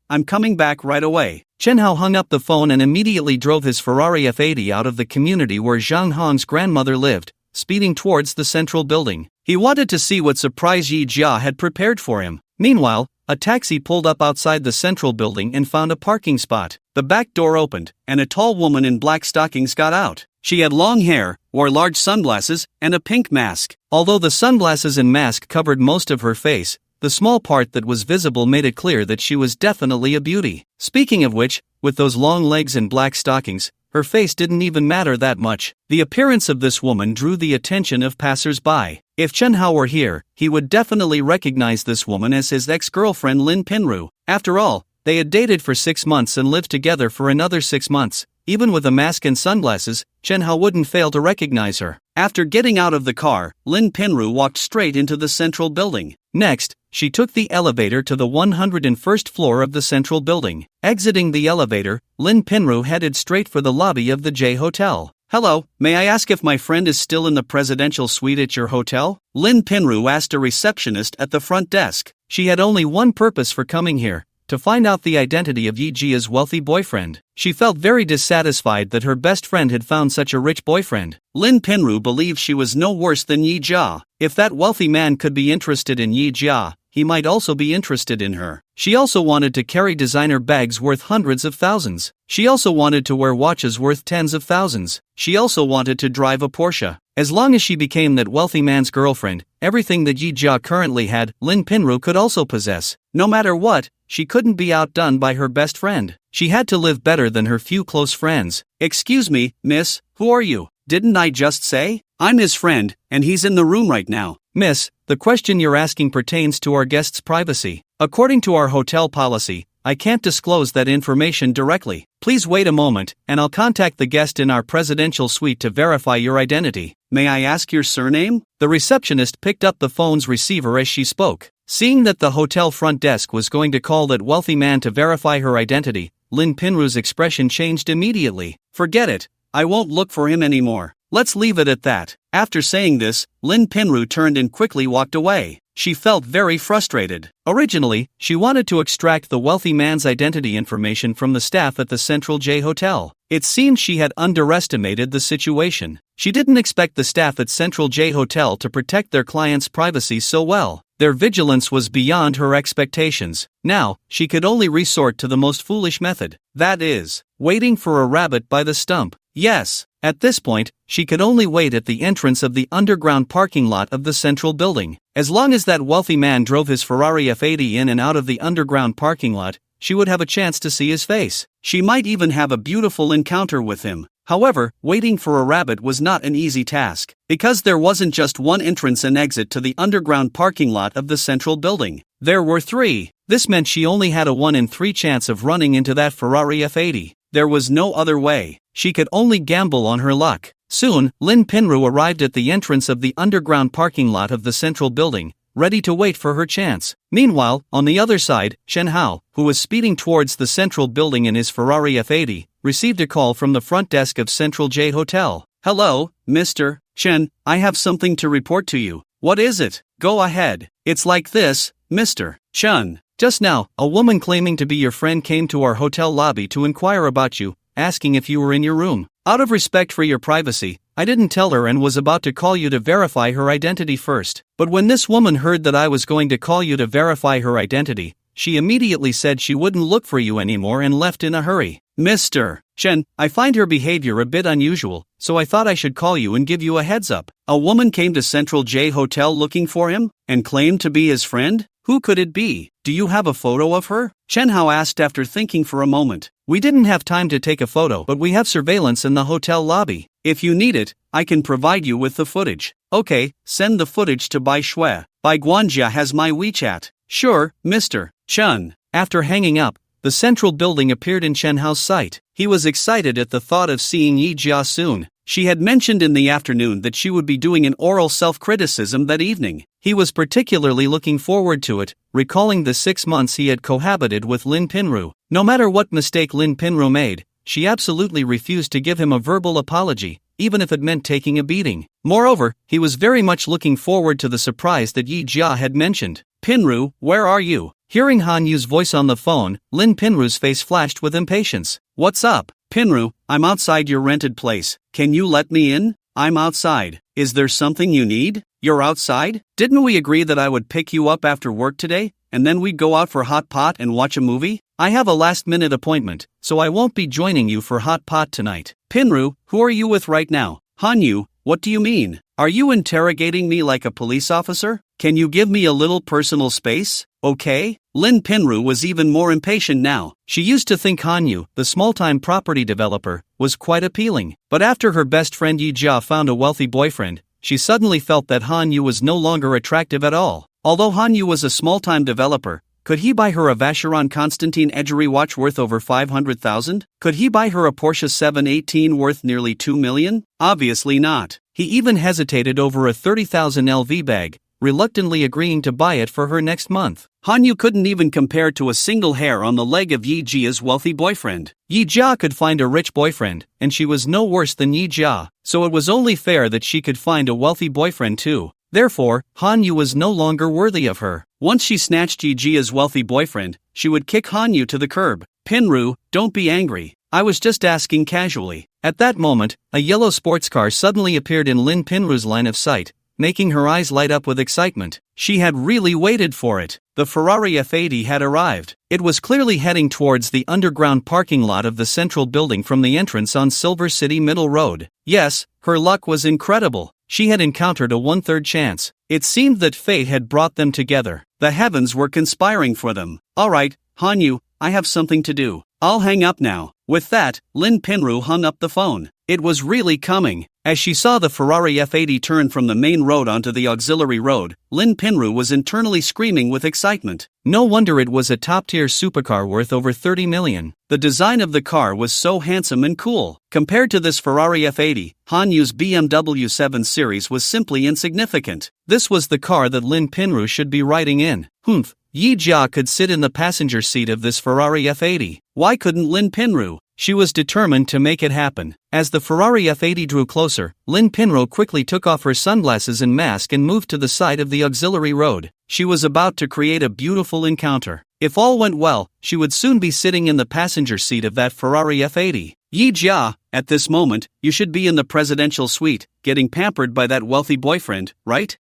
I'm coming back right away. Chen Hao hung up the phone and immediately drove his Ferrari F80 out of the community where Zhang Hong's grandmother lived, speeding towards the central building. He wanted to see what surprise Yi Jia had prepared for him. Meanwhile, a taxi pulled up outside the central building and found a parking spot. The back door opened, and a tall woman in black stockings got out. She had long hair, wore large sunglasses, and a pink mask. Although the sunglasses and mask covered most of her face, the small part that was visible made it clear that she was definitely a beauty. Speaking of which, with those long legs and black stockings, her face didn't even matter that much. The appearance of this woman drew the attention of passers-by. If Chen Hao were here, he would definitely recognize this woman as his ex-girlfriend Lin Pinru. After all, they had dated for 6 months and lived together for another 6 months. Even with a mask and sunglasses, Chen Hao wouldn't fail to recognize her. After getting out of the car, Lin Pinru walked straight into the central building. Next, she took the elevator to the 101st floor of the central building. Exiting the elevator, Lin Pinru headed straight for the lobby of the J Hotel. Hello, may I ask if my friend is still in the presidential suite at your hotel? Lin Pinru asked a receptionist at the front desk. She had only one purpose for coming here: to find out the identity of Yijia's wealthy boyfriend. She felt very dissatisfied that her best friend had found such a rich boyfriend. Lin Pinru believed she was no worse than Yija. If that wealthy man could be interested in Yija, he might also be interested in her. She also wanted to carry designer bags worth hundreds of thousands. She also wanted to wear watches worth tens of thousands. She also wanted to drive a Porsche. As long as she became that wealthy man's girlfriend, everything that Yija currently had, Lin Pinru could also possess. No matter what, she couldn't be outdone by her best friend. She had to live better than her few close friends. Excuse me, miss, who are you? Didn't I just say? I'm his friend, and he's in the room right now. Miss, the question you're asking pertains to our guest's privacy. According to our hotel policy, I can't disclose that information directly. Please wait a moment, and I'll contact the guest in our presidential suite to verify your identity. May I ask your surname? The receptionist picked up the phone's receiver as she spoke. Seeing that the hotel front desk was going to call that wealthy man to verify her identity, Lin Pinru's expression changed immediately. Forget it, I won't look for him anymore. Let's leave it at that. After saying this, Lin Pinru turned and quickly walked away. She felt very frustrated. Originally, she wanted to extract the wealthy man's identity information from the staff at the Central J Hotel. It seemed she had underestimated the situation. She didn't expect the staff at Central J Hotel to protect their clients' privacy so well. Their vigilance was beyond her expectations. Now, she could only resort to the most foolish method. That is, waiting for a rabbit by the stump. Yes, at this point, she could only wait at the entrance of the underground parking lot of the central building. As long as that wealthy man drove his Ferrari F80 in and out of the underground parking lot, she would have a chance to see his face. She might even have a beautiful encounter with him. However, waiting for a rabbit was not an easy task, because there wasn't just one entrance and exit to the underground parking lot of the central building. There were three. This meant she only had a 1 in 3 chance of running into that Ferrari F80. There was no other way. She could only gamble on her luck. Soon, Lin Pinru arrived at the entrance of the underground parking lot of the central building, ready to wait for her chance. Meanwhile, on the other side, Shen Hao, who was speeding towards the central building in his Ferrari F80, received a call from the front desk of Central J Hotel. "Hello, Mr. Chen, I have something to report to you." "What is it?" "Go ahead." "It's like this, Mr. Chen. Just now, a woman claiming to be your friend came to our hotel lobby to inquire about you, asking if you were in your room. Out of respect for your privacy, I didn't tell her and was about to call you to verify her identity first. But when this woman heard that I was going to call you to verify her identity, she immediately said she wouldn't look for you anymore and left in a hurry." "Mr. Chen, I find her behavior a bit unusual, so I thought I should call you and give you a heads up." "A woman came to Central J Hotel looking for him, and claimed to be his friend? Who could it be? Do you have a photo of her?" Chen Hao asked after thinking for a moment. "We didn't have time to take a photo, but we have surveillance in the hotel lobby. If you need it, I can provide you with the footage." "Okay, send the footage to Bai Shui. Bai Guanjia has my WeChat." "Sure, Mr. Chen." After hanging up, the central building appeared in Chen Hao's sight. He was excited at the thought of seeing Yija soon. She had mentioned in the afternoon that she would be doing an oral self-criticism that evening. He was particularly looking forward to it, recalling the 6 months he had cohabited with Lin Pinru. No matter what mistake Lin Pinru made, she absolutely refused to give him a verbal apology, even if it meant taking a beating. Moreover, he was very much looking forward to the surprise that Yi Jia had mentioned. "Pinru, where are you?" Hearing Han Yu's voice on the phone, Lin Pinru's face flashed with impatience. "What's up?" "Pinru, I'm outside your rented place. Can you let me in?" "I'm outside. Is there something you need?" "You're outside? Didn't we agree that I would pick you up after work today, and then we'd go out for hot pot and watch a movie?" "I have a last-minute appointment, so I won't be joining you for hot pot tonight." "Pinru, who are you with right now?" "Han Yu, what do you mean? Are you interrogating me like a police officer? Can you give me a little personal space? Okay?" Lin Pinru was even more impatient now. She used to think Han Yu, the small-time property developer, was quite appealing. But after her best friend Yi Jia found a wealthy boyfriend, she suddenly felt that Han Yu was no longer attractive at all. Although Han Yu was a small-time developer, could he buy her a Vacheron Constantin Edgery watch worth over 500,000? Could he buy her a Porsche 718 worth nearly 2 million? Obviously not. He even hesitated over a 30,000 LV bag, reluctantly agreeing to buy it for her next month. Han Yu couldn't even compare to a single hair on the leg of Yi Jia's wealthy boyfriend. Yi Jia could find a rich boyfriend, and she was no worse than Yi Jia, so it was only fair that she could find a wealthy boyfriend too. Therefore, Han Yu was no longer worthy of her. Once she snatched Yi Jia's wealthy boyfriend, she would kick Han Yu to the curb. "Pinru, don't be angry. I was just asking casually." At that moment, a yellow sports car suddenly appeared in Lin Pinru's line of sight, making her eyes light up with excitement. She had really waited for it. The Ferrari F80 had arrived. It was clearly heading towards the underground parking lot of the central building from the entrance on Silver City Middle Road. Yes, her luck was incredible. She had encountered a 1/3 chance. It seemed that fate had brought them together. The heavens were conspiring for them. "Alright, Han Yu, I have something to do. I'll hang up now." With that, Lin Pinru hung up the phone. It was really coming. As she saw the Ferrari F80 turn from the main road onto the auxiliary road, Lin Pinru was internally screaming with excitement. No wonder it was a top-tier supercar worth over 30 million. The design of the car was so handsome and cool. Compared to this Ferrari F80, Han Yu's BMW 7 Series was simply insignificant. This was the car that Lin Pinru should be riding in. Humph, Yi Jia could sit in the passenger seat of this Ferrari F80. Why couldn't Lin Pinru? She was determined to make it happen. As the Ferrari F80 drew closer, Lin Pinru quickly took off her sunglasses and mask and moved to the side of the auxiliary road. She was about to create a beautiful encounter. If all went well, she would soon be sitting in the passenger seat of that Ferrari F80. "Yi Jia, at this moment, you should be in the presidential suite, getting pampered by that wealthy boyfriend, right?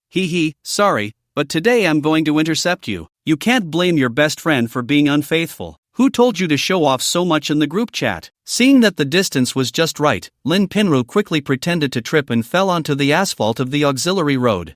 Sorry, but today I'm going to intercept you. You can't blame your best friend for being unfaithful. Who told you to show off so much in the group chat?" Seeing that the distance was just right, Lin Pinru quickly pretended to trip and fell onto the asphalt of the auxiliary road.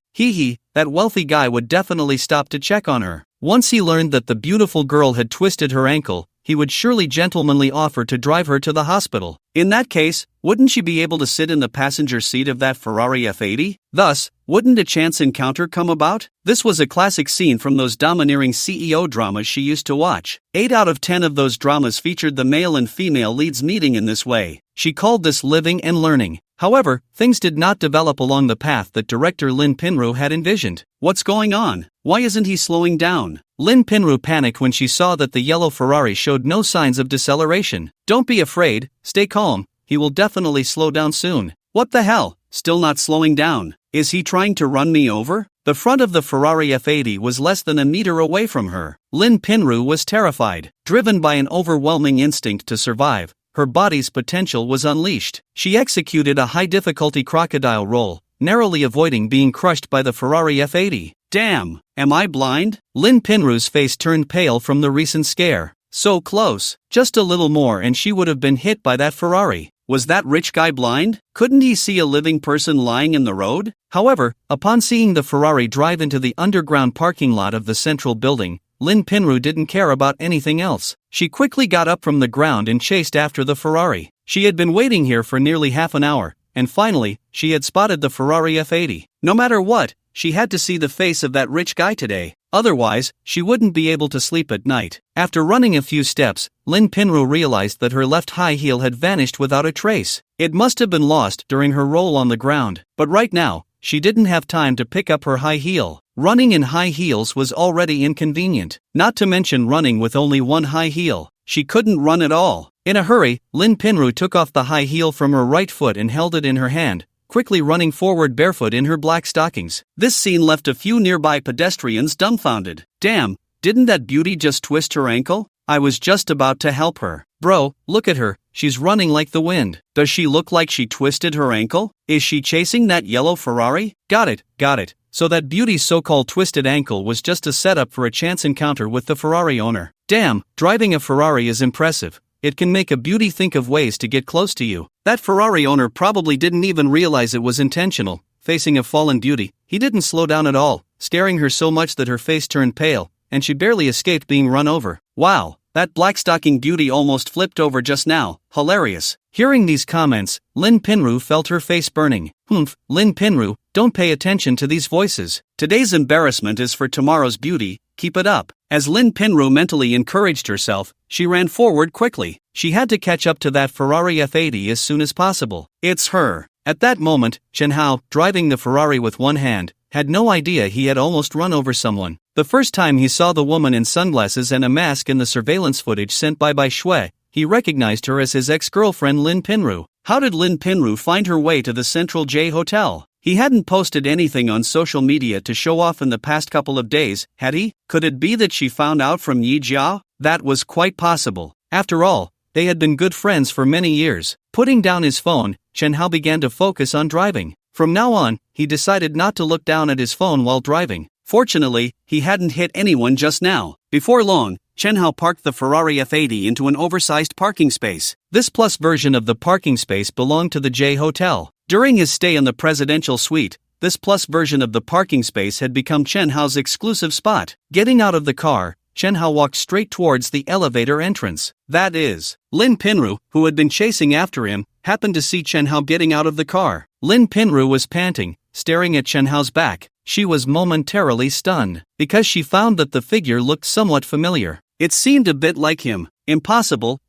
That wealthy guy would definitely stop to check on her. Once he learned that the beautiful girl had twisted her ankle, he would surely gentlemanly offer to drive her to the hospital. In that case, wouldn't she be able to sit in the passenger seat of that Ferrari F80? Thus, wouldn't a chance encounter come about? This was a classic scene from those domineering CEO dramas she used to watch. 8 out of 10 of those dramas featured the male and female leads meeting in this way. She called this living and learning. However, things did not develop along the path that director Lin Pinru had envisioned. What's going on? Why isn't he slowing down? Lin Pinru panicked when she saw that the yellow Ferrari showed no signs of deceleration. Don't be afraid, stay calm, he will definitely slow down soon. What the hell? Still not slowing down. Is he trying to run me over? The front of the Ferrari F80 was less than a meter away from her. Lin Pinru was terrified. Driven by an overwhelming instinct to survive, her body's potential was unleashed. She executed a high-difficulty crocodile roll, narrowly avoiding being crushed by the Ferrari F80. Damn, am I blind? Lin Pinru's face turned pale from the recent scare. So close, just a little more and she would have been hit by that Ferrari. Was that rich guy blind? Couldn't he see a living person lying in the road? However, upon seeing the Ferrari drive into the underground parking lot of the central building, Lin Pinru didn't care about anything else. She quickly got up from the ground and chased after the Ferrari. She had been waiting here for nearly half an hour, and finally, she had spotted the Ferrari F80. No matter what, she had to see the face of that rich guy today. Otherwise, she wouldn't be able to sleep at night. After running a few steps, Lin Pinru realized that her left high heel had vanished without a trace. It must have been lost during her roll on the ground. But right now, she didn't have time to pick up her high heel. Running in high heels was already inconvenient, not to mention running with only one high heel. She couldn't run at all. In a hurry, Lin Pinru took off the high heel from her right foot and held it in her hand, quickly running forward barefoot in her black stockings. This scene left a few nearby pedestrians dumbfounded. Damn, didn't that beauty just twist her ankle? I was just about to help her. Bro, look at her, she's running like the wind. Does she look like she twisted her ankle? Is she chasing that yellow Ferrari? Got it. So that beauty's so-called twisted ankle was just a setup for a chance encounter with the Ferrari owner. Damn, driving a Ferrari is impressive. It can make a beauty think of ways to get close to you. That Ferrari owner probably didn't even realize it was intentional. Facing a fallen beauty, he didn't slow down at all, scaring her so much that her face turned pale, and she barely escaped being run over. Wow, that black-stocking beauty almost flipped over just now. Hilarious. Hearing these comments, Lin Pinru felt her face burning. Lin Pinru, don't pay attention to these voices. Today's embarrassment is for tomorrow's beauty, keep it up. As Lin Pinru mentally encouraged herself, she ran forward quickly. She had to catch up to that Ferrari F80 as soon as possible. It's her. At that moment, Chen Hao, driving the Ferrari with one hand, had no idea he had almost run over someone. The first time he saw the woman in sunglasses and a mask in the surveillance footage sent by Shui, he recognized her as his ex-girlfriend Lin Pinru. How did Lin Pinru find her way to the Central J Hotel? He hadn't posted anything on social media to show off in the past couple of days, had he? Could it be that she found out from Yija? That was quite possible. After all, they had been good friends for many years. Putting down his phone, Chen Hao began to focus on driving. From now on, he decided not to look down at his phone while driving. Fortunately, he hadn't hit anyone just now. Before long, Chen Hao parked the Ferrari F80 into an oversized parking space. This plus version of the parking space belonged to the J Hotel. During his stay in the presidential suite, this plus version of the parking space had become Chen Hao's exclusive spot. Getting out of the car, Chen Hao walked straight towards the elevator entrance. That is, Lin Pinru, who had been chasing after him, happened to see Chen Hao getting out of the car. Lin Pinru was panting, staring at Chen Hao's back. She was momentarily stunned, because she found that the figure looked somewhat familiar. It seemed a bit like him. Impossible,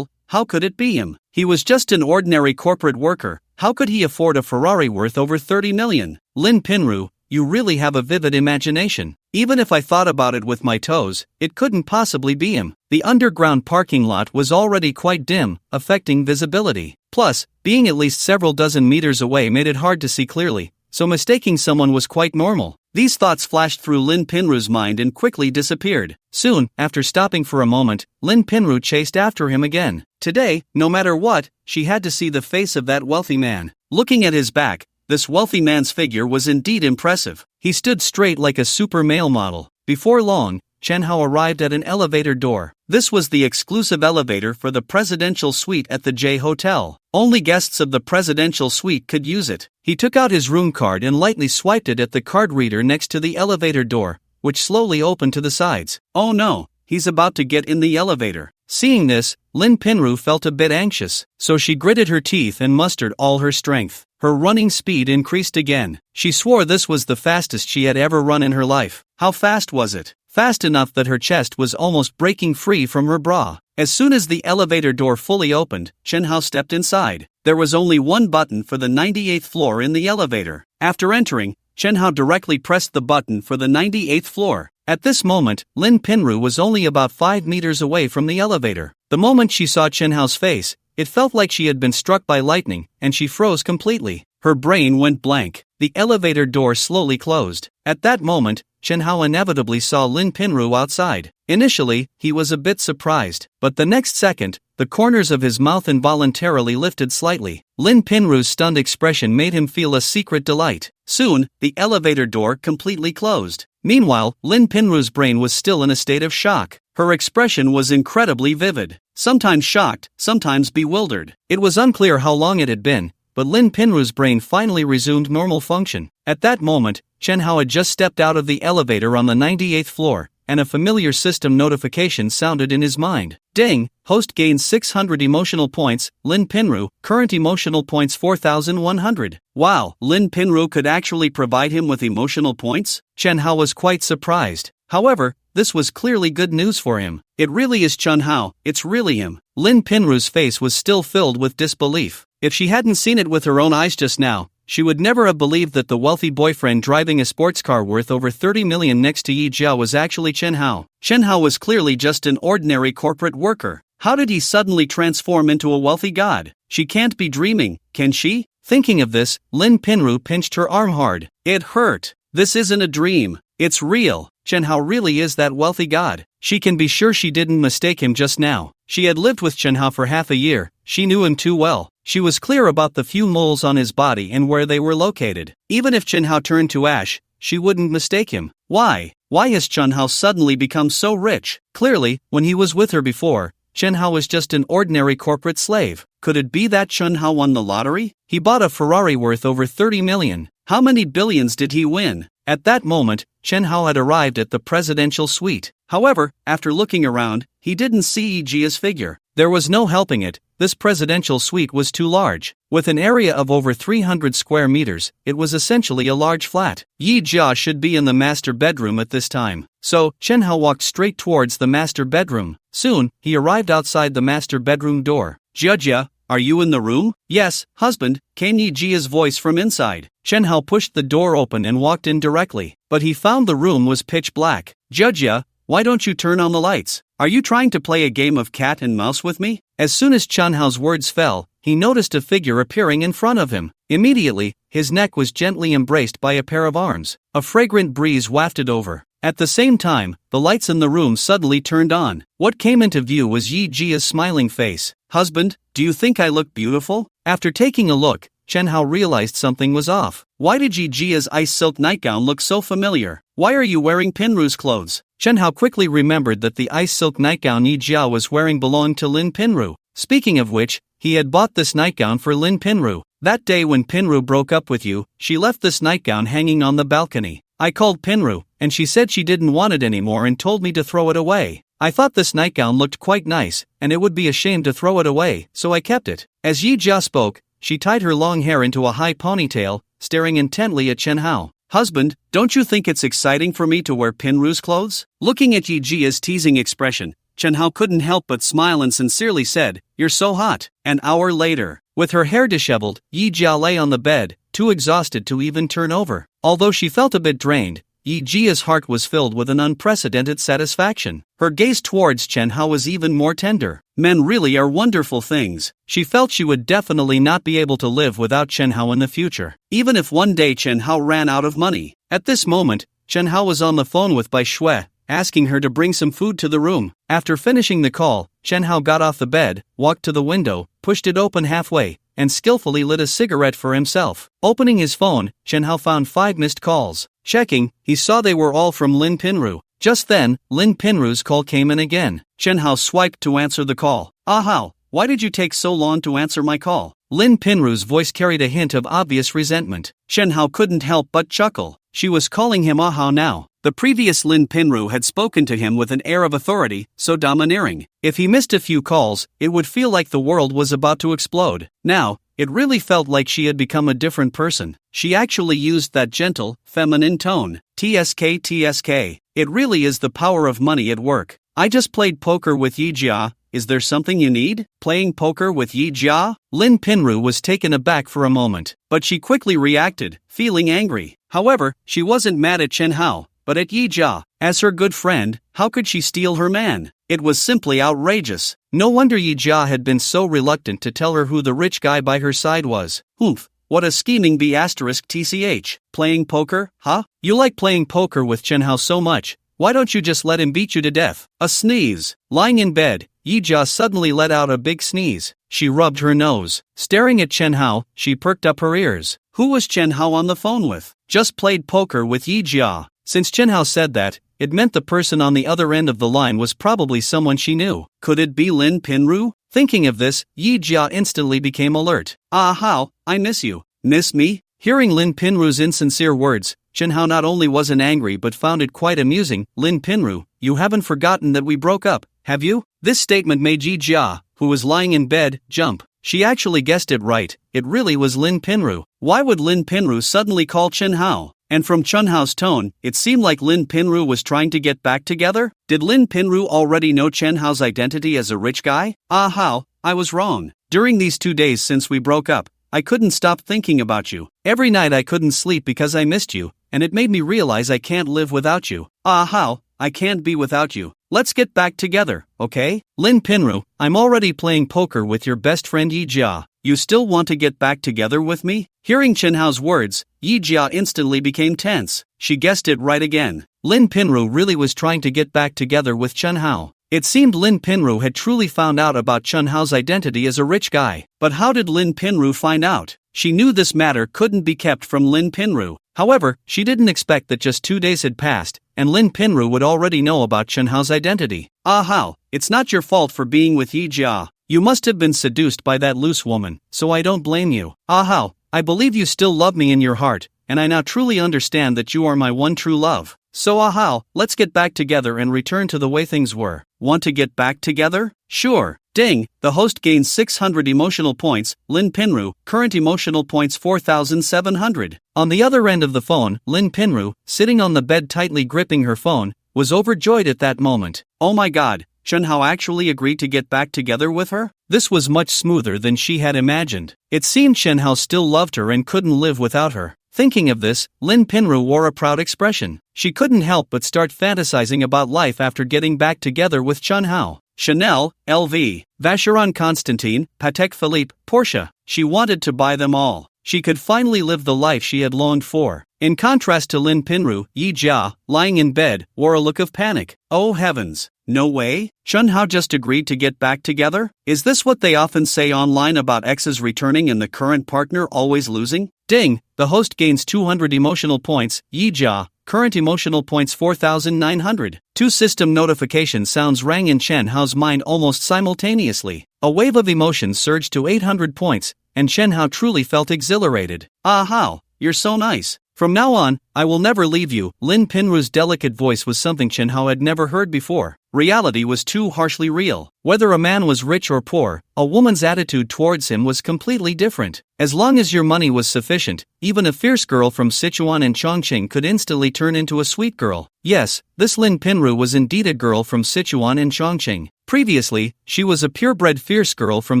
how could it be him? He was just an ordinary corporate worker. How could he afford a Ferrari worth over 30 million? Lin Pinru, you really have a vivid imagination. Even if I thought about it with my toes, it couldn't possibly be him. The underground parking lot was already quite dim, affecting visibility. Plus, being at least several dozen meters away made it hard to see clearly, so mistaking someone was quite normal. These thoughts flashed through Lin Pinru's mind and quickly disappeared. Soon, after stopping for a moment, Lin Pinru chased after him again. Today, no matter what, she had to see the face of that wealthy man. Looking at his back, this wealthy man's figure was indeed impressive. He stood straight like a super male model. Before long, Chen Hao arrived at an elevator door. This was the exclusive elevator for the presidential suite at the J Hotel. Only guests of the presidential suite could use it. He took out his room card and lightly swiped it at the card reader next to the elevator door, which slowly opened to the sides. Oh no, he's about to get in the elevator. Seeing this, Lin Pinru felt a bit anxious, so she gritted her teeth and mustered all her strength. Her running speed increased again. She swore this was the fastest she had ever run in her life. How fast was it? Fast enough that her chest was almost breaking free from her bra. As soon as the elevator door fully opened, Chen Hao stepped inside. There was only one button for the 98th floor in the elevator. After entering, Chen Hao directly pressed the button for the 98th floor. At this moment, Lin Pinru was only about 5 meters away from the elevator. The moment she saw Chen Hao's face, it felt like she had been struck by lightning, and she froze completely. Her brain went blank. The elevator door slowly closed. At that moment, Chen Hao inevitably saw Lin Pinru outside. Initially, he was a bit surprised, but the next second, the corners of his mouth involuntarily lifted slightly. Lin Pinru's stunned expression made him feel a secret delight. Soon, the elevator door completely closed. Meanwhile, Lin Pinru's brain was still in a state of shock. Her expression was incredibly vivid, sometimes shocked, sometimes bewildered. It was unclear how long it had been, but Lin Pinru's brain finally resumed normal function. At that moment, Chen Hao had just stepped out of the elevator on the 98th floor, and a familiar system notification sounded in his mind. Ding! Host gains 600 emotional points, Lin Pinru, current emotional points 4,100. Wow, Lin Pinru could actually provide him with emotional points? Chen Hao was quite surprised. However, this was clearly good news for him. It really is Chen Hao, it's really him. Lin Pinru's face was still filled with disbelief. If she hadn't seen it with her own eyes just now, she would never have believed that the wealthy boyfriend driving a sports car worth over 30 million next to Yija was actually Chen Hao. Chen Hao was clearly just an ordinary corporate worker. How did he suddenly transform into a wealthy god? She can't be dreaming, can she? Thinking of this, Lin Pinru pinched her arm hard. It hurt. This isn't a dream. It's real. Chen Hao really is that wealthy god. She can be sure she didn't mistake him just now. She had lived with Chen Hao for half a year. She knew him too well. She was clear about the few moles on his body and where they were located. Even if Chen Hao turned to ash, she wouldn't mistake him. Why? Why has Chen Hao suddenly become so rich? Clearly, when he was with her before, Chen Hao was just an ordinary corporate slave. Could it be that Chen Hao won the lottery? He bought a Ferrari worth over 30 million. How many billions did he win? At that moment, Chen Hao had arrived at the presidential suite. However, after looking around, he didn't see Yijia's figure. There was no helping it. This presidential suite was too large. With an area of over 300 square meters, it was essentially a large flat. Yija should be in the master bedroom at this time. So, Chen Hao walked straight towards the master bedroom. Soon, he arrived outside the master bedroom door. Jia, are you in the room? Yes, husband, came Yijia's voice from inside. Chen Hao pushed the door open and walked in directly, but he found the room was pitch black. Jia, why don't you turn on the lights? Are you trying to play a game of cat and mouse with me? As soon as Chen Hao's words fell, he noticed a figure appearing in front of him. Immediately, his neck was gently embraced by a pair of arms. A fragrant breeze wafted over. At the same time, the lights in the room suddenly turned on. What came into view was Yijia's smiling face. Husband, do you think I look beautiful? After taking a look, Chen Hao realized something was off. Why did Yijia's ice silk nightgown look so familiar? Why are you wearing Pinru's clothes? Chen Hao quickly remembered that the ice silk nightgown Yija was wearing belonged to Lin Pinru. Speaking of which, he had bought this nightgown for Lin Pinru. That day when Pinru broke up with you, she left this nightgown hanging on the balcony. I called Pinru, and she said she didn't want it anymore and told me to throw it away. I thought this nightgown looked quite nice, and it would be a shame to throw it away, so I kept it. As Yija spoke, she tied her long hair into a high ponytail, staring intently at Chen Hao. Husband, don't you think it's exciting for me to wear Pinru's clothes? Looking at Yijia's teasing expression, Chen Hao couldn't help but smile and sincerely said, You're so hot. An hour later, with her hair disheveled, Yijia lay on the bed, too exhausted to even turn over. Although she felt a bit drained, Yijia's heart was filled with an unprecedented satisfaction. Her gaze towards Chen Hao was even more tender. Men really are wonderful things. She felt she would definitely not be able to live without Chen Hao in the future, even if one day Chen Hao ran out of money. At this moment, Chen Hao was on the phone with Bai Shui, asking her to bring some food to the room. After finishing the call, Chen Hao got off the bed, walked to the window, pushed it open halfway, and skillfully lit a cigarette for himself. Opening his phone, Chen Hao found 5 missed calls. Checking, he saw they were all from Lin Pinru. Just then, Lin Pinru's call came in again. Chen Hao swiped to answer the call. Ah Hao, why did you take so long to answer my call? Lin Pinru's voice carried a hint of obvious resentment. Chen Hao couldn't help but chuckle. She was calling him Ahao now. The previous Lin Pinru had spoken to him with an air of authority, so domineering. If he missed a few calls, it would feel like the world was about to explode. Now, it really felt like she had become a different person. She actually used that gentle, feminine tone. TSK TSK. It really is the power of money at work. I just played poker with Yija. Is there something you need? Playing poker with Yija? Lin Pinru was taken aback for a moment, but she quickly reacted, feeling angry. However, she wasn't mad at Chen Hao, but at Yija. As her good friend, how could she steal her man? It was simply outrageous. No wonder Yija had been so reluctant to tell her who the rich guy by her side was. Oomph, what a scheming B***TCH. Playing poker, huh? You like playing poker with Chen Hao so much, why don't you just let him beat you to death? A sneeze. Lying in bed, Yija suddenly let out a big sneeze. She rubbed her nose. Staring at Chen Hao, she perked up her ears. Who was Chen Hao on the phone with? Just played poker with Yija. Since Chen Hao said that, it meant the person on the other end of the line was probably someone she knew. Could it be Lin Pinru? Thinking of this, Yija instantly became alert. Ah Hao, I miss you. Miss me? Hearing Lin Pinru's insincere words, Chen Hao not only wasn't angry but found it quite amusing. Lin Pinru, you haven't forgotten that we broke up, have you? This statement made Yija, who was lying in bed, jump. She actually guessed it right, it really was Lin Pinru. Why would Lin Pinru suddenly call Chen Hao? And from Chen Hao's tone, it seemed like Lin Pinru was trying to get back together? Did Lin Pinru already know Chen Hao's identity as a rich guy? Ah Hao, I was wrong. During these 2 days since we broke up, I couldn't stop thinking about you. Every night I couldn't sleep because I missed you, and it made me realize I can't live without you. Ah Hao, I can't be without you. Let's get back together, okay? Lin Pinru, I'm already playing poker with your best friend Yija. You still want to get back together with me? Hearing Chen Hao's words, Yija instantly became tense. She guessed it right again. Lin Pinru really was trying to get back together with Chen Hao. It seemed Lin Pinru had truly found out about Chen Hao's identity as a rich guy. But how did Lin Pinru find out? She knew this matter couldn't be kept from Lin Pinru. However, she didn't expect that just 2 days had passed, and Lin Pinru would already know about Chen Hao's identity. Ah Hao, it's not your fault for being with Yija. You must have been seduced by that loose woman, so I don't blame you. Ah Hao, I believe you still love me in your heart, and I now truly understand that you are my one true love. So Ah Hao, let's get back together and return to the way things were. Want to get back together? Sure. Ding, the host gains 600 emotional points. Lin Pinru, current emotional points 4,700. On the other end of the phone, Lin Pinru, sitting on the bed tightly gripping her phone, was overjoyed at that moment. Oh my god, Chen Hao actually agreed to get back together with her? This was much smoother than she had imagined. It seemed Chen Hao still loved her and couldn't live without her. Thinking of this, Lin Pinru wore a proud expression. She couldn't help but start fantasizing about life after getting back together with Chen Hao. Chanel, LV, Vacheron Constantin, Patek Philippe, Porsche. She wanted to buy them all. She could finally live the life she had longed for. In contrast to Lin Pinru, Yija, lying in bed, wore a look of panic. Oh heavens. No way? Chen Hao just agreed to get back together? Is this what they often say online about exes returning and the current partner always losing? Ding, the host gains 200 emotional points. Yija, current emotional points 4,900. Two system notification sounds rang in Chen Hao's mind almost simultaneously. A wave of emotions surged to 800 points, and Chen Hao truly felt exhilarated. Ah Hao, you're so nice. From now on, I will never leave you. Lin Pinru's delicate voice was something Chen Hao had never heard before. Reality was too harshly real. Whether a man was rich or poor, a woman's attitude towards him was completely different. As long as your money was sufficient, even a fierce girl from Sichuan and Chongqing could instantly turn into a sweet girl. Yes, this Lin Pinru was indeed a girl from Sichuan and Chongqing. Previously, she was a purebred fierce girl from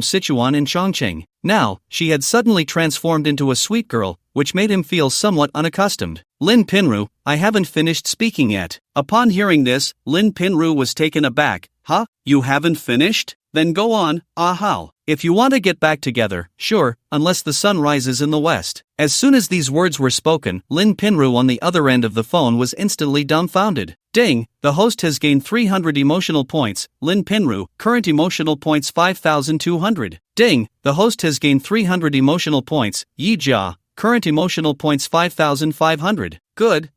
Sichuan and Chongqing. Now, she had suddenly transformed into a sweet girl, which made him feel somewhat unaccustomed. Lin Pinru, I haven't finished speaking yet. Upon hearing this, Lin Pinru was taken aback. Huh? You haven't finished? Then go on, Ah Hao. If you want to get back together, sure, unless the sun rises in the west. As soon as these words were spoken, Lin Pinru on the other end of the phone was instantly dumbfounded. Ding, the host has gained 300 emotional points. Lin Pinru, current emotional points 5,200. Ding, the host has gained 300 emotional points. Yija, current emotional points 5,500. Good.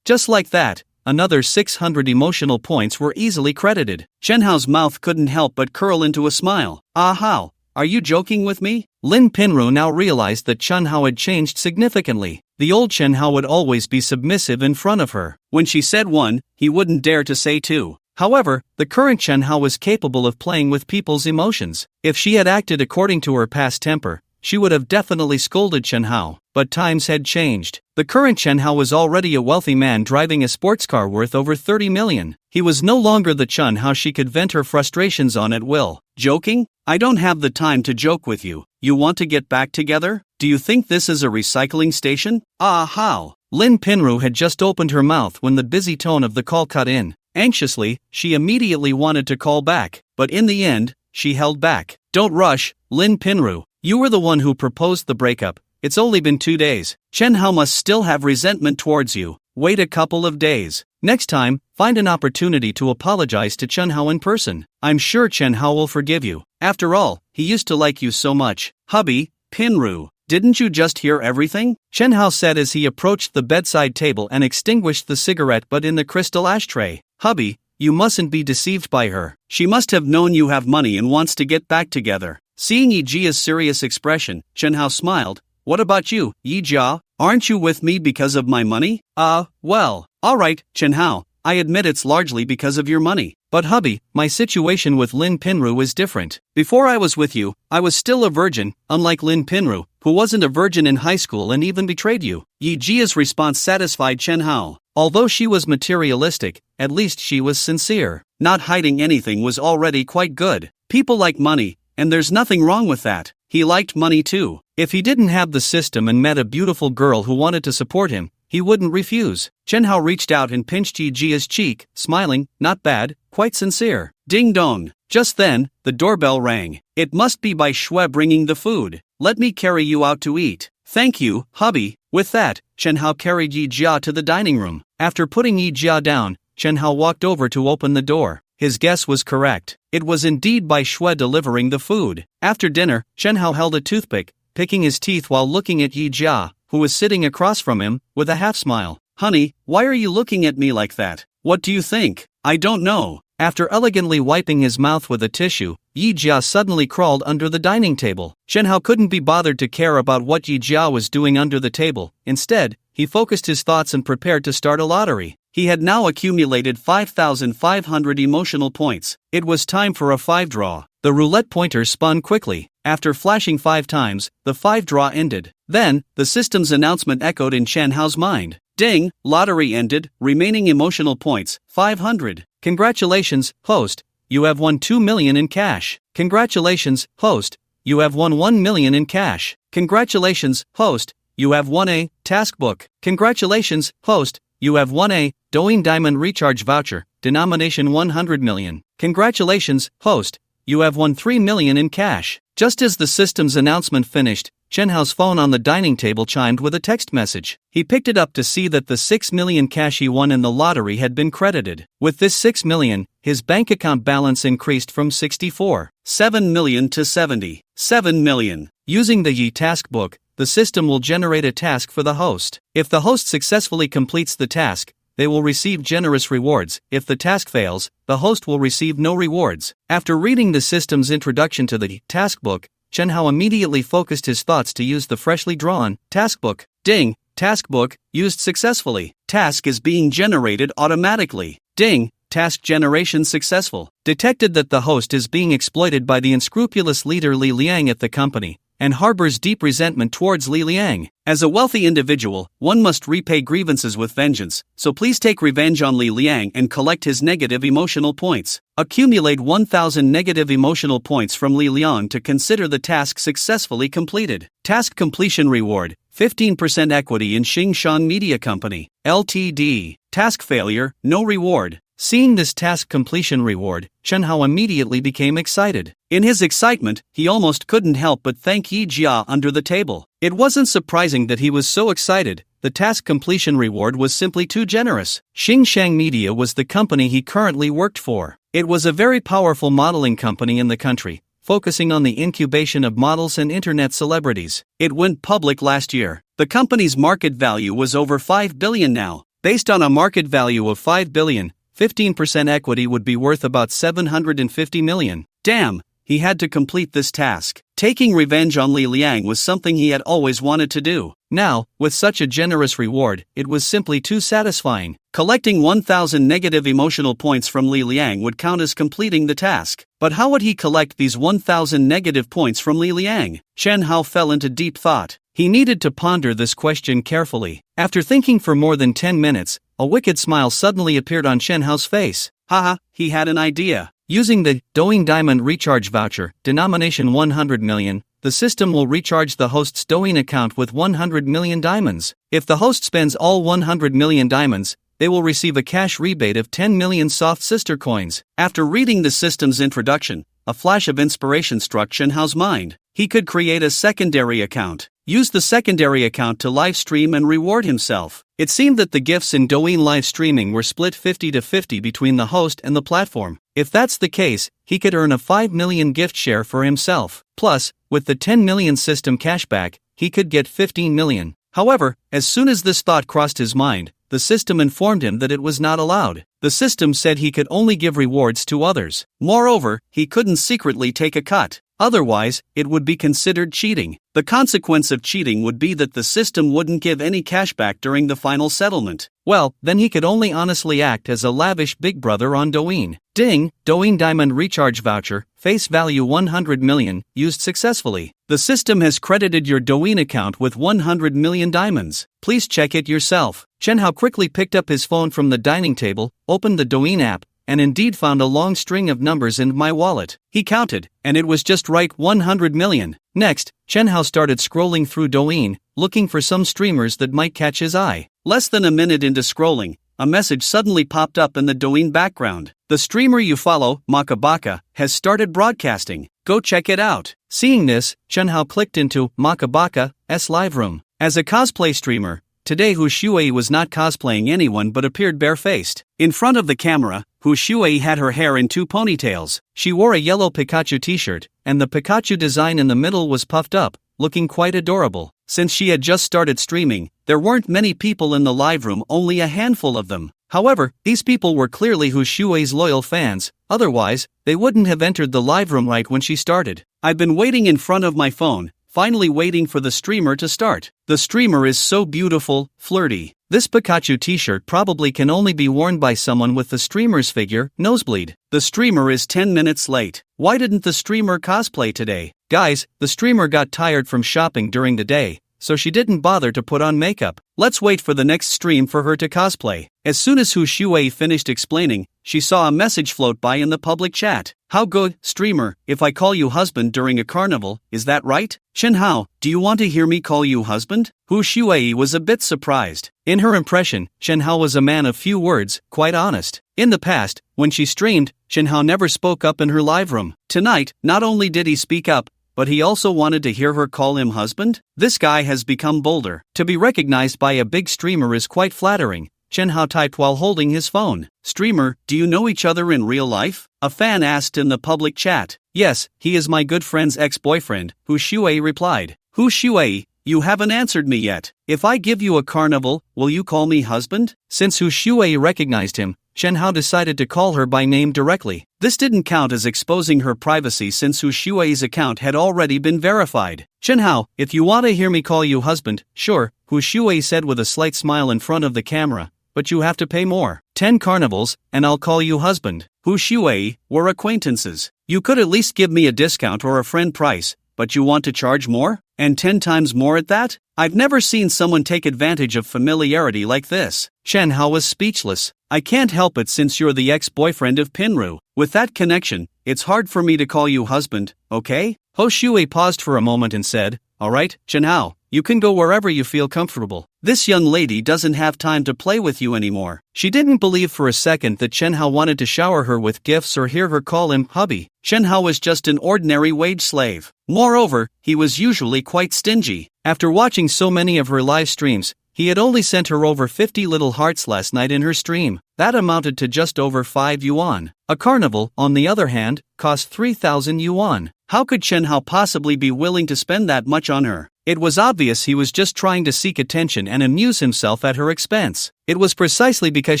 Just like that, another 600 emotional points were easily credited. Chen Hao's mouth couldn't help but curl into a smile. Ah Hao, are you joking with me? Lin Pinru now realized that Chen Hao had changed significantly. The old Chen Hao would always be submissive in front of her. When she said one, he wouldn't dare to say two. However, the current Chen Hao was capable of playing with people's emotions. If she had acted according to her past temper, she would have definitely scolded Chen Hao. But times had changed. The current Chen Hao was already a wealthy man driving a sports car worth over 30 million. He was no longer the Chen Hao she could vent her frustrations on at will. Joking? I don't have the time to joke with you. You want to get back together? Do you think this is a recycling station? Ah Hao. Lin Pinru had just opened her mouth when the busy tone of the call cut in. Anxiously, she immediately wanted to call back, but in the end, she held back. Don't rush, Lin Pinru. You were the one who proposed the breakup. It's only been 2 days. Chen Hao must still have resentment towards you. Wait a couple of days. Next time, find an opportunity to apologize to Chen Hao in person. I'm sure Chen Hao will forgive you. After all, he used to like you so much. Hubby, Pinru, didn't you just hear everything? Chen Hao said as he approached the bedside table and extinguished the cigarette butt in the crystal ashtray. Hubby, you mustn't be deceived by her. She must have known you have money and wants to get back together. Seeing Yijia's serious expression, Chen Hao smiled. What about you, Yija? Aren't you with me because of my money? Well, alright, Chen Hao, I admit it's largely because of your money. But hubby, my situation with Lin Pinru is different. Before I was with you, I was still a virgin, unlike Lin Pinru, who wasn't a virgin in high school and even betrayed you. Yijia's response satisfied Chen Hao. Although she was materialistic, at least she was sincere. Not hiding anything was already quite good. People like money, and there's nothing wrong with that. He liked money too. If he didn't have the system and met a beautiful girl who wanted to support him, he wouldn't refuse. Chen Hao reached out and pinched Yijia's cheek, smiling, not bad, quite sincere. Ding dong. Just then, the doorbell rang. It must be by Shui bringing the food. Let me carry you out to eat. Thank you, hubby. With that, Chen Hao carried Yija to the dining room. After putting Yija down, Chen Hao walked over to open the door. His guess was correct. It was indeed Bai Shui delivering the food. After dinner, Chen Hao held a toothpick, picking his teeth while looking at Yija, who was sitting across from him, with a half-smile. Honey, why are you looking at me like that? What do you think? I don't know. After elegantly wiping his mouth with a tissue, Yija suddenly crawled under the dining table. Chen Hao couldn't be bothered to care about what Yija was doing under the table. Instead, he focused his thoughts and prepared to start a lottery. He had now accumulated 5,500 emotional points. It was time for a 5 draw. The roulette pointer spun quickly. After flashing 5 times, the 5 draw ended. Then, the system's announcement echoed in Chen Hao's mind. Ding, lottery ended, remaining emotional points, 500. Congratulations, host, you have won 2 million in cash. Congratulations, host, you have won 1 million in cash. Congratulations, host, you have won a task book. Congratulations, host, you have won a Douyin Diamond Recharge Voucher, denomination 100 million. Congratulations, host, you have won 3 million in cash. Just as the system's announcement finished, Chen Hao's phone on the dining table chimed with a text message. He picked it up to see that the 6 million cash he won in the lottery had been credited. With this 6 million, his bank account balance increased from 64.7 million to 77 million. Using the Yi task book, the system will generate a task for the host. If the host successfully completes the task, they will receive generous rewards. If the task fails, the host will receive no rewards. After reading the system's introduction to the task book, Chen Hao immediately focused his thoughts to use the freshly drawn task book. Ding, task book, used successfully. Task is being generated automatically. Ding, task generation successful. Detected that the host is being exploited by the unscrupulous leader Li Liang at the company, and harbors deep resentment towards Li Liang. As a wealthy individual, one must repay grievances with vengeance, so please take revenge on Li Liang and collect his negative emotional points. Accumulate 1,000 negative emotional points from Li Liang to consider the task successfully completed. Task completion reward, 15% equity in Xingshan Media Company, Ltd. Task failure, no reward. Seeing this task completion reward, Chen Hao immediately became excited. In his excitement, he almost couldn't help but thank Yija under the table. It wasn't surprising that he was so excited. The task completion reward was simply too generous. Xingshan Media was the company he currently worked for. It was a very powerful modeling company in the country, focusing on the incubation of models and internet celebrities. It went public last year. The company's market value was over 5 billion now. Based on a market value of 5 billion, 15% equity would be worth about 750 million. Damn, he had to complete this task. Taking revenge on Li Liang was something he had always wanted to do. Now, with such a generous reward, it was simply too satisfying. Collecting 1,000 negative emotional points from Li Liang would count as completing the task. But how would he collect these 1,000 negative points from Li Liang? Chen Hao fell into deep thought. He needed to ponder this question carefully. After thinking for more than 10 minutes, a wicked smile suddenly appeared on Chen Hao's face. Haha, he had an idea. Using the Douyin Diamond Recharge Voucher, denomination 100 million, the system will recharge the host's Douyin account with 100 million diamonds. If the host spends all 100 million diamonds, they will receive a cash rebate of 10 million soft sister coins. After reading the system's introduction, a flash of inspiration struck Chen Hao's mind. He could create a secondary account. Use the secondary account to live stream and reward himself. It seemed that the gifts in Douyin live streaming were split 50-50 between the host and the platform. If that's the case, he could earn a 5 million gift share for himself. Plus, with the 10 million system cashback, he could get 15 million. However, as soon as this thought crossed his mind, the system informed him that it was not allowed. The system said he could only give rewards to others. Moreover, he couldn't secretly take a cut. Otherwise, it would be considered cheating. The consequence of cheating would be that the system wouldn't give any cashback during the final settlement. Well, then he could only honestly act as a lavish big brother on Douyin. Ding, Douyin Diamond Recharge Voucher, face value 100 million, used successfully. The system has credited your Douyin account with 100 million diamonds. Please check it yourself. Chen Hao quickly picked up his phone from the dining table, opened the Douyin app, and indeed found a long string of numbers in My Wallet. He counted, and it was just right, 100 million. Next, Chen Hao started scrolling through Douyin, looking for some streamers that might catch his eye. Less than a minute into scrolling, a message suddenly popped up in the Douyin background. The streamer you follow, Makabaka, has started broadcasting. Go check it out. Seeing this, Chen Hao clicked into Makabaka's live room. As a cosplay streamer, today Hu Shuei was not cosplaying anyone but appeared barefaced. In front of the camera, Hu Shuei had her hair in 2 ponytails. She wore a yellow Pikachu t-shirt, and the Pikachu design in the middle was puffed up, looking quite adorable. Since she had just started streaming, there weren't many people in the live room, only a handful of them. However, these people were clearly Hu Shuei's loyal fans, otherwise, they wouldn't have entered the live room right when she started. I've been waiting in front of my phone, finally waiting for the streamer to start. The streamer is so beautiful, flirty. This Pikachu t-shirt probably can only be worn by someone with the streamer's figure, nosebleed. The streamer is 10 minutes late. Why didn't the streamer cosplay today? Guys, the streamer got tired from shopping during the day, so she didn't bother to put on makeup. Let's wait for the next stream for her to cosplay. As soon as Hu Shuei finished explaining, she saw a message float by in the public chat. How good, streamer, if I call you husband during a carnival, is that right? Chen Hao, do you want to hear me call you husband? Hu Shuei was a bit surprised. In her impression, Chen Hao was a man of few words, quite honest. In the past, when she streamed, Chen Hao never spoke up in her live room. Tonight, not only did he speak up, but he also wanted to hear her call him husband? This guy has become bolder. To be recognized by a big streamer is quite flattering, Chen Hao typed while holding his phone. Streamer, do you know each other in real life? A fan asked in the public chat. Yes, he is my good friend's ex-boyfriend, Hu Shuei replied. Hu Shuei, you haven't answered me yet. If I give you a carnival, will you call me husband? Since Hu Shuei recognized him, Chen Hao decided to call her by name directly. This didn't count as exposing her privacy since Hu Shuei's account had already been verified. Chen Hao, if you want to hear me call you husband, sure, Hu Shuei said with a slight smile in front of the camera, but you have to pay more. 10 carnivals, and I'll call you husband. Hu Shuei, we're acquaintances. You could at least give me a discount or a friend price, but you want to charge more? And 10 times more at that? I've never seen someone take advantage of familiarity like this. Chen Hao was speechless. I can't help it since you're the ex-boyfriend of Pinru. With that connection, it's hard for me to call you husband, okay? Hu Shuei paused for a moment and said, alright, Chen Hao, you can go wherever you feel comfortable. This young lady doesn't have time to play with you anymore. She didn't believe for a second that Chen Hao wanted to shower her with gifts or hear her call him hubby. Chen Hao was just an ordinary wage slave. Moreover, he was usually quite stingy. After watching so many of her live streams, he had only sent her over 50 little hearts last night in her stream. That amounted to just over 5 yuan. A carnival, on the other hand, cost 3,000 yuan. How could Chen Hao possibly be willing to spend that much on her? It was obvious he was just trying to seek attention and amuse himself at her expense. It was precisely because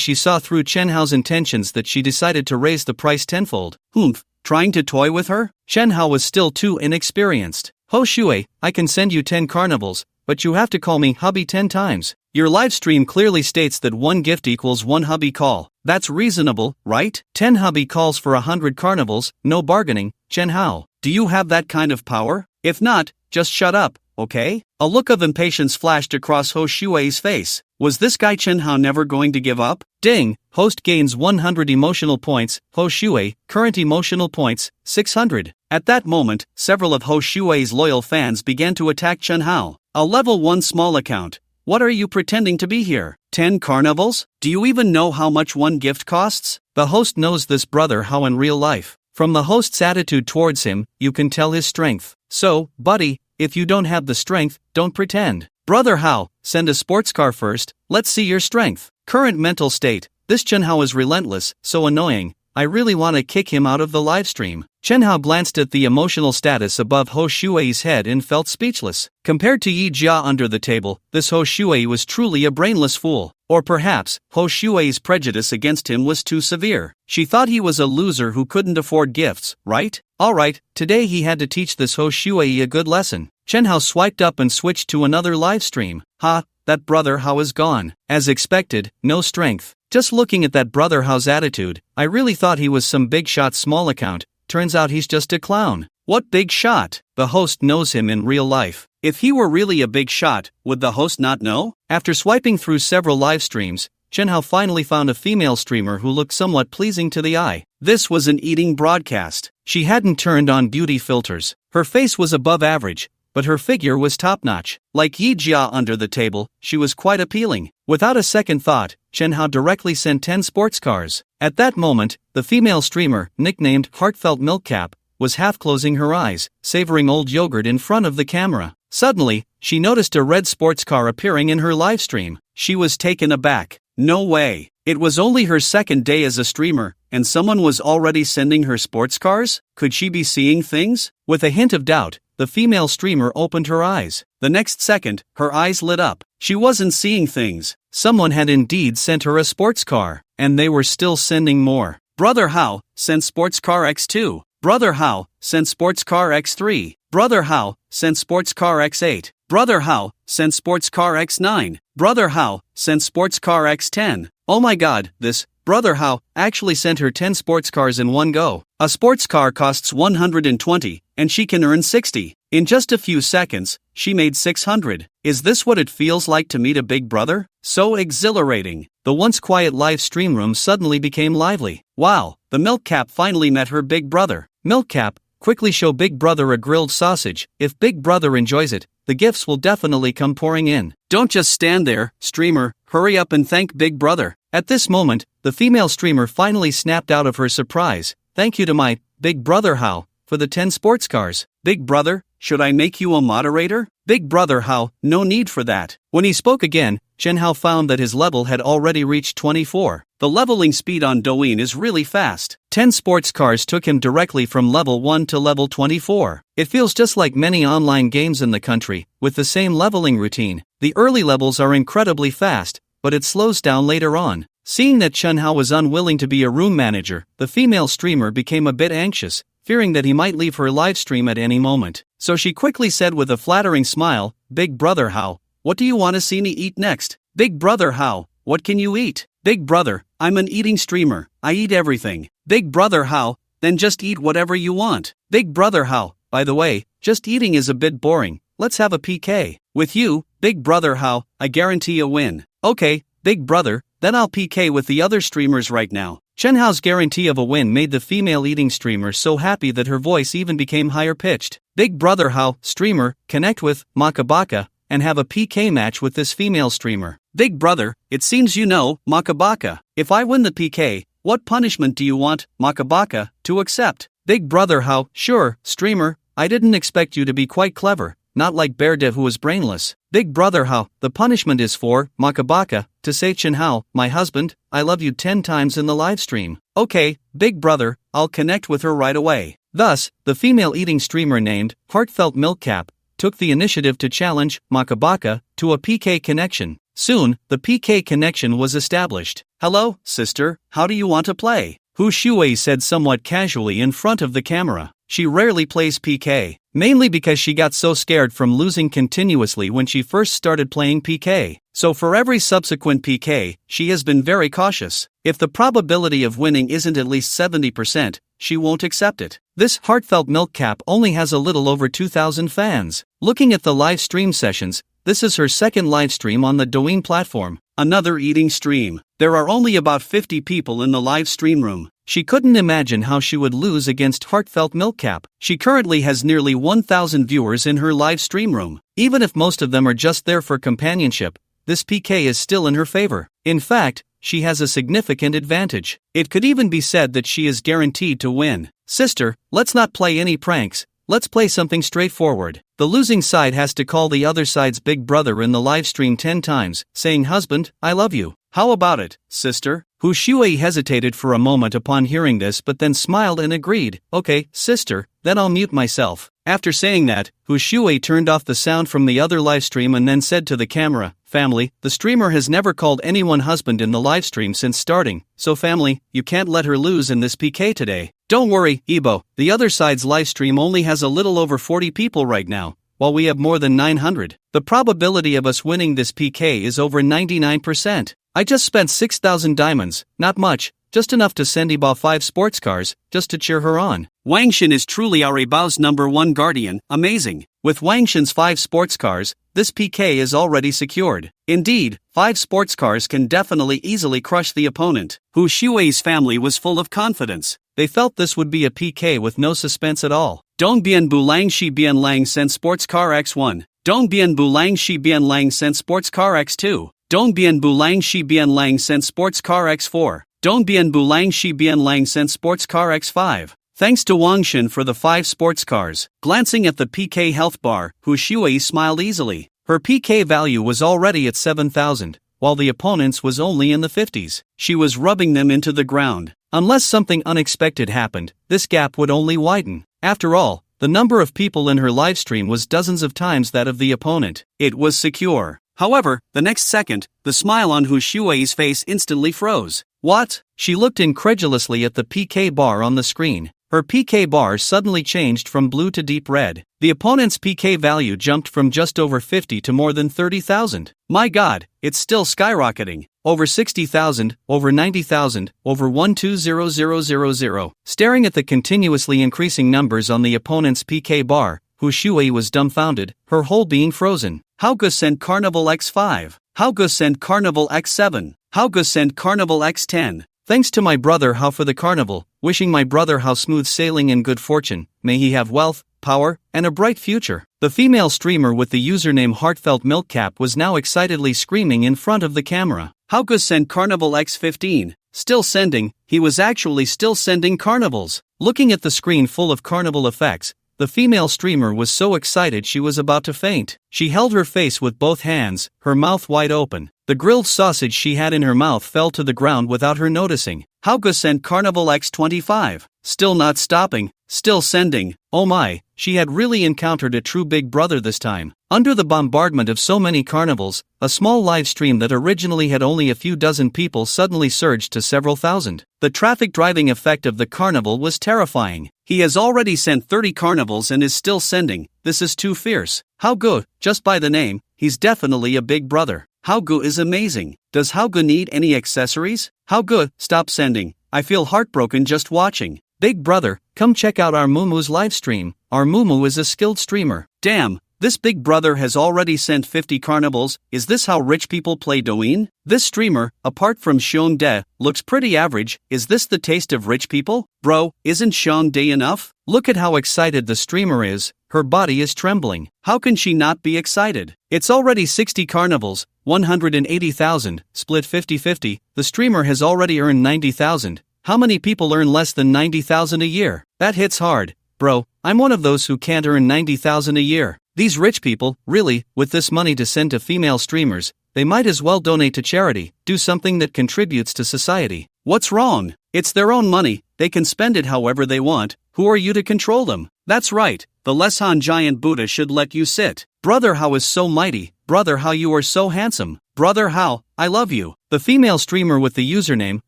she saw through Chen Hao's intentions that she decided to raise the price tenfold. Humph, trying to toy with her? Chen Hao was still too inexperienced. Ho Shui, I can send you 10 carnivals, but you have to call me hubby 10 times. Your live stream clearly states that 1 gift equals 1 hubby call. That's reasonable, right? 10 hubby calls for 100 carnivals, no bargaining. Chen Hao, do you have that kind of power? If not, just shut up, okay? A look of impatience flashed across Ho Shui's face. Was this guy Chen Hao never going to give up? Ding, host gains 100 emotional points. Ho Shui, current emotional points, 600. At that moment, several of Ho Shui's loyal fans began to attack Chen Hao. A level 1 small account. What are you pretending to be here? 10 carnivals? Do you even know how much 1 gift costs? The host knows this brother Hao in real life. From the host's attitude towards him, you can tell his strength. So, buddy, if you don't have the strength, don't pretend. Brother Hao, send a sports car first, let's see your strength. Current mental state, this Chen Hao is relentless, so annoying, I really want to kick him out of the livestream. Chen Hao glanced at the emotional status above Ho Shui's head and felt speechless. Compared to Yija under the table, this Ho Shui was truly a brainless fool. Or perhaps, Ho Shui's prejudice against him was too severe. She thought he was a loser who couldn't afford gifts, right? Alright, today he had to teach this Ho Shui a good lesson. Chen Hao swiped up and switched to another livestream. Ha, that brother Hao is gone. As expected, no strength. Just looking at that brother Hao's attitude, I really thought he was some big shot small account. Turns out he's just a clown. What big shot? The host knows him in real life. If he were really a big shot, would the host not know? After swiping through several live streams, Chen Hao finally found a female streamer who looked somewhat pleasing to the eye. This was an eating broadcast. She hadn't turned on beauty filters. Her face was above average, but her figure was top-notch. Like Yija under the table, she was quite appealing. Without a second thought, Chen Hao directly sent 10 sports cars. At that moment, the female streamer, nicknamed Heartfelt Milkcap, was half-closing her eyes, savoring old yogurt in front of the camera. Suddenly, she noticed a red sports car appearing in her livestream. She was taken aback. No way. It was only her second day as a streamer, and someone was already sending her sports cars? Could she be seeing things? With a hint of doubt, the female streamer opened her eyes. The next second, her eyes lit up. She wasn't seeing things. Someone had indeed sent her a sports car, and they were still sending more. Brother Hao sent sports car X2. Brother Hao sent sports car X3. Brother Hao sent sports car X8. Brother Hao sent sports car X9. Brother Hao sent sports car X10. Oh my god, this Brother Hao actually sent her 10 sports cars in one go. A sports car costs 120, and she can earn 60. In just a few seconds, she made 600. Is this what it feels like to meet a big brother? So exhilarating. The once quiet live stream room suddenly became lively. Wow, the Milkcap finally met her big brother. Milkcap, quickly show Big Brother a grilled sausage. If Big Brother enjoys it, the gifts will definitely come pouring in. Don't just stand there, streamer, hurry up and thank Big Brother. At this moment, the female streamer finally snapped out of her surprise. Thank you to my Big Brother Hao for the 10 sports cars. Big Brother, should I make you a moderator? Big Brother Hao, no need for that. When he spoke again, Chen Hao found that his level had already reached 24. The leveling speed on Douyin is really fast. 10 sports cars took him directly from level 1 to level 24. It feels just like many online games in the country, with the same leveling routine. The early levels are incredibly fast, but it slows down later on. Seeing that Chen Hao was unwilling to be a room manager, the female streamer became a bit anxious, fearing that he might leave her livestream at any moment. So she quickly said with a flattering smile, Big Brother Hao, what do you want to see me eat next? Big Brother Hao, what can you eat? Big Brother, I'm an eating streamer, I eat everything. Big Brother Hao, then just eat whatever you want. Big Brother Hao, by the way, just eating is a bit boring, let's have a PK. With you, Big Brother Hao, I guarantee a win. Okay, Big Brother, then I'll PK with the other streamers right now. Chen Hao's guarantee of a win made the female eating streamer so happy that her voice even became higher pitched. Big Brother Hao, streamer, connect with Makabaka and have a PK match with this female streamer. Big Brother, it seems you know Makabaka. If I win the PK, what punishment do you want Makabaka to accept? Big Brother Hao, sure, streamer, I didn't expect you to be quite clever, not like Beardev who was brainless. Big Brother Hao, the punishment is for Makabaka to say Chen Hao, my husband, I love you 10 times in the live stream. Okay, Big Brother, I'll connect with her right away. Thus, the female eating streamer named Heartfelt Milkcap took the initiative to challenge Makabaka to a PK connection. Soon, the PK connection was established. "Hello, sister, how do you want to play?" Hu Shuei said somewhat casually in front of the camera. She rarely plays PK, mainly because she got so scared from losing continuously when she first started playing PK. So for every subsequent PK, she has been very cautious. If the probability of winning isn't at least 70%, she won't accept it. This heartfelt milk cap only has a little over 2,000 fans. Looking at the live stream sessions, this is her second live stream on the Douyin platform. Another eating stream. There are only about 50 people in the live stream room. She couldn't imagine how she would lose against heartfelt milk cap. She currently has nearly 1,000 viewers in her live stream room. Even if most of them are just there for companionship, this PK is still in her favor. In fact, she has a significant advantage. It could even be said that she is guaranteed to win. "Sister, let's not play any pranks, let's play something straightforward." The losing side has to call the other side's big brother in the live stream 10 times, saying, "Husband, I love you. How about it, sister?" Hu Shuei hesitated for a moment upon hearing this but then smiled and agreed, "Okay, sister, then I'll mute myself." After saying that, Hu Shuei turned off the sound from the other livestream and then said to the camera, "Family, the streamer has never called anyone husband in the livestream since starting, so family, you can't let her lose in this PK today. Don't worry, Ibo, the other side's livestream only has a little over 40 people right now, while we have more than 900. The probability of us winning this PK is over 99%. I just spent 6,000 diamonds, not much, just enough to send Ibo 5 sports cars, just to cheer her on. Wangshin is truly our Ibo's #1 guardian, amazing. With Wangshin's 5 sports cars, this PK is already secured. Indeed, 5 sports cars can definitely easily crush the opponent. Hu Shuei's family was full of confidence. They felt this would be a PK with no suspense at all. Dong Bien Bu Lang Shi Bien Lang sent sports car X1. Dong Bien Bu Lang Shi Bien Lang sent sports car X2. Dong Bien Bu Lang Shi Bien Lang sent sports car X4. Dong Bien Bu Lang Shi Bien Lang sent sports car X5. Thanks to Wangshin for the 5 sports cars. Glancing at the PK health bar, Hu Shuei smiled easily. Her PK value was already at 7,000, while the opponent's was only in the 50s. She was rubbing them into the ground. Unless something unexpected happened, this gap would only widen. After all, the number of people in her livestream was dozens of times that of the opponent. It was secure. However, the next second, the smile on Hu Shuei's face instantly froze. What? She looked incredulously at the PK bar on the screen. Her PK bar suddenly changed from blue to deep red. The opponent's PK value jumped from just over 50 to more than 30,000. My god, it's still skyrocketing. Over 60,000, over 90,000, over 120000. Staring at the continuously increasing numbers on the opponent's PK bar, Hu Shuei was dumbfounded, her whole being frozen. How go send Carnival X5? How go send Carnival X7? How go send Carnival X10? Thanks to my brother How for the carnival, wishing my brother How smooth sailing and good fortune, may he have wealth, power, and a bright future. The female streamer with the username Heartfelt Milkcap was now excitedly screaming in front of the camera. How go send Carnival X15? Still sending, he was actually still sending carnivals. Looking at the screen full of carnival effects, the female streamer was so excited she was about to faint. She held her face with both hands, her mouth wide open. The grilled sausage she had in her mouth fell to the ground without her noticing. How go send Carnival X25? Still not stopping, still sending. Oh my, she had really encountered a true big brother this time. Under the bombardment of so many carnivals, a small live stream that originally had only a few dozen people suddenly surged to several thousand. The traffic driving effect of the carnival was terrifying. He has already sent 30 carnivals and is still sending. This is too fierce. How go, just by the name, he's definitely a big brother. How go is amazing. Does How go need any accessories? How go, stop sending. I feel heartbroken just watching. Big brother, come check out our Mumu's livestream. Our Mumu is a skilled streamer. Damn, this big brother has already sent 50 carnivals. Is this how rich people play Douyin? This streamer, apart from Xiongdae, looks pretty average. Is this the taste of rich people? Bro, isn't Xiongdae enough? Look at how excited the streamer is. Her body is trembling. How can she not be excited? It's already 60 carnivals, 180,000, split 50-50. The streamer has already earned 90,000. How many people earn less than 90,000 a year? That hits hard. Bro, I'm one of those who can't earn 90,000 a year. These rich people, really, with this money to send to female streamers, they might as well donate to charity, do something that contributes to society. What's wrong? It's their own money, they can spend it however they want. Who are you to control them? That's right, the Lesan giant Buddha should let you sit. Brother how is so mighty, brother how you are so handsome, brother how, I love you. The female streamer with the username,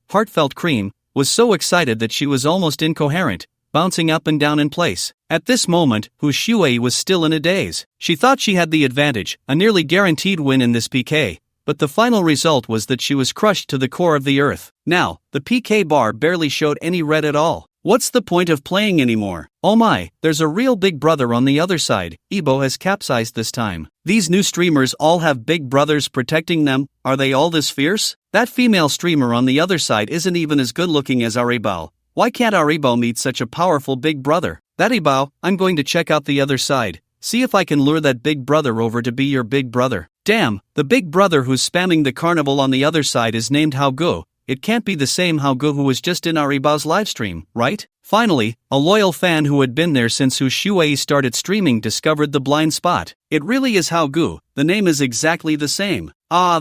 Heartfelt Cream, was so excited that she was almost incoherent, bouncing up and down in place. At this moment, Hu Shui was still in a daze. She thought she had the advantage, a nearly guaranteed win in this PK, but the final result was that she was crushed to the core of the earth. Now, the PK bar barely showed any red at all. What's the point of playing anymore? Oh my, there's a real big brother on the other side. Ebo has capsized this time. These new streamers all have big brothers protecting them. Are they all this fierce? That female streamer on the other side isn't even as good looking as Aribao. Why can't Aribao meet such a powerful big brother? That Ibao, I'm going to check out the other side. See if I can lure that big brother over to be your big brother. Damn, the big brother who's spamming the carnival on the other side is named Haogu. It can't be the same Haogu who was just in Aribao's livestream, right? Finally, a loyal fan who had been there since Hu Shui started streaming discovered the blind spot. It really is Haogu, the name is exactly the same.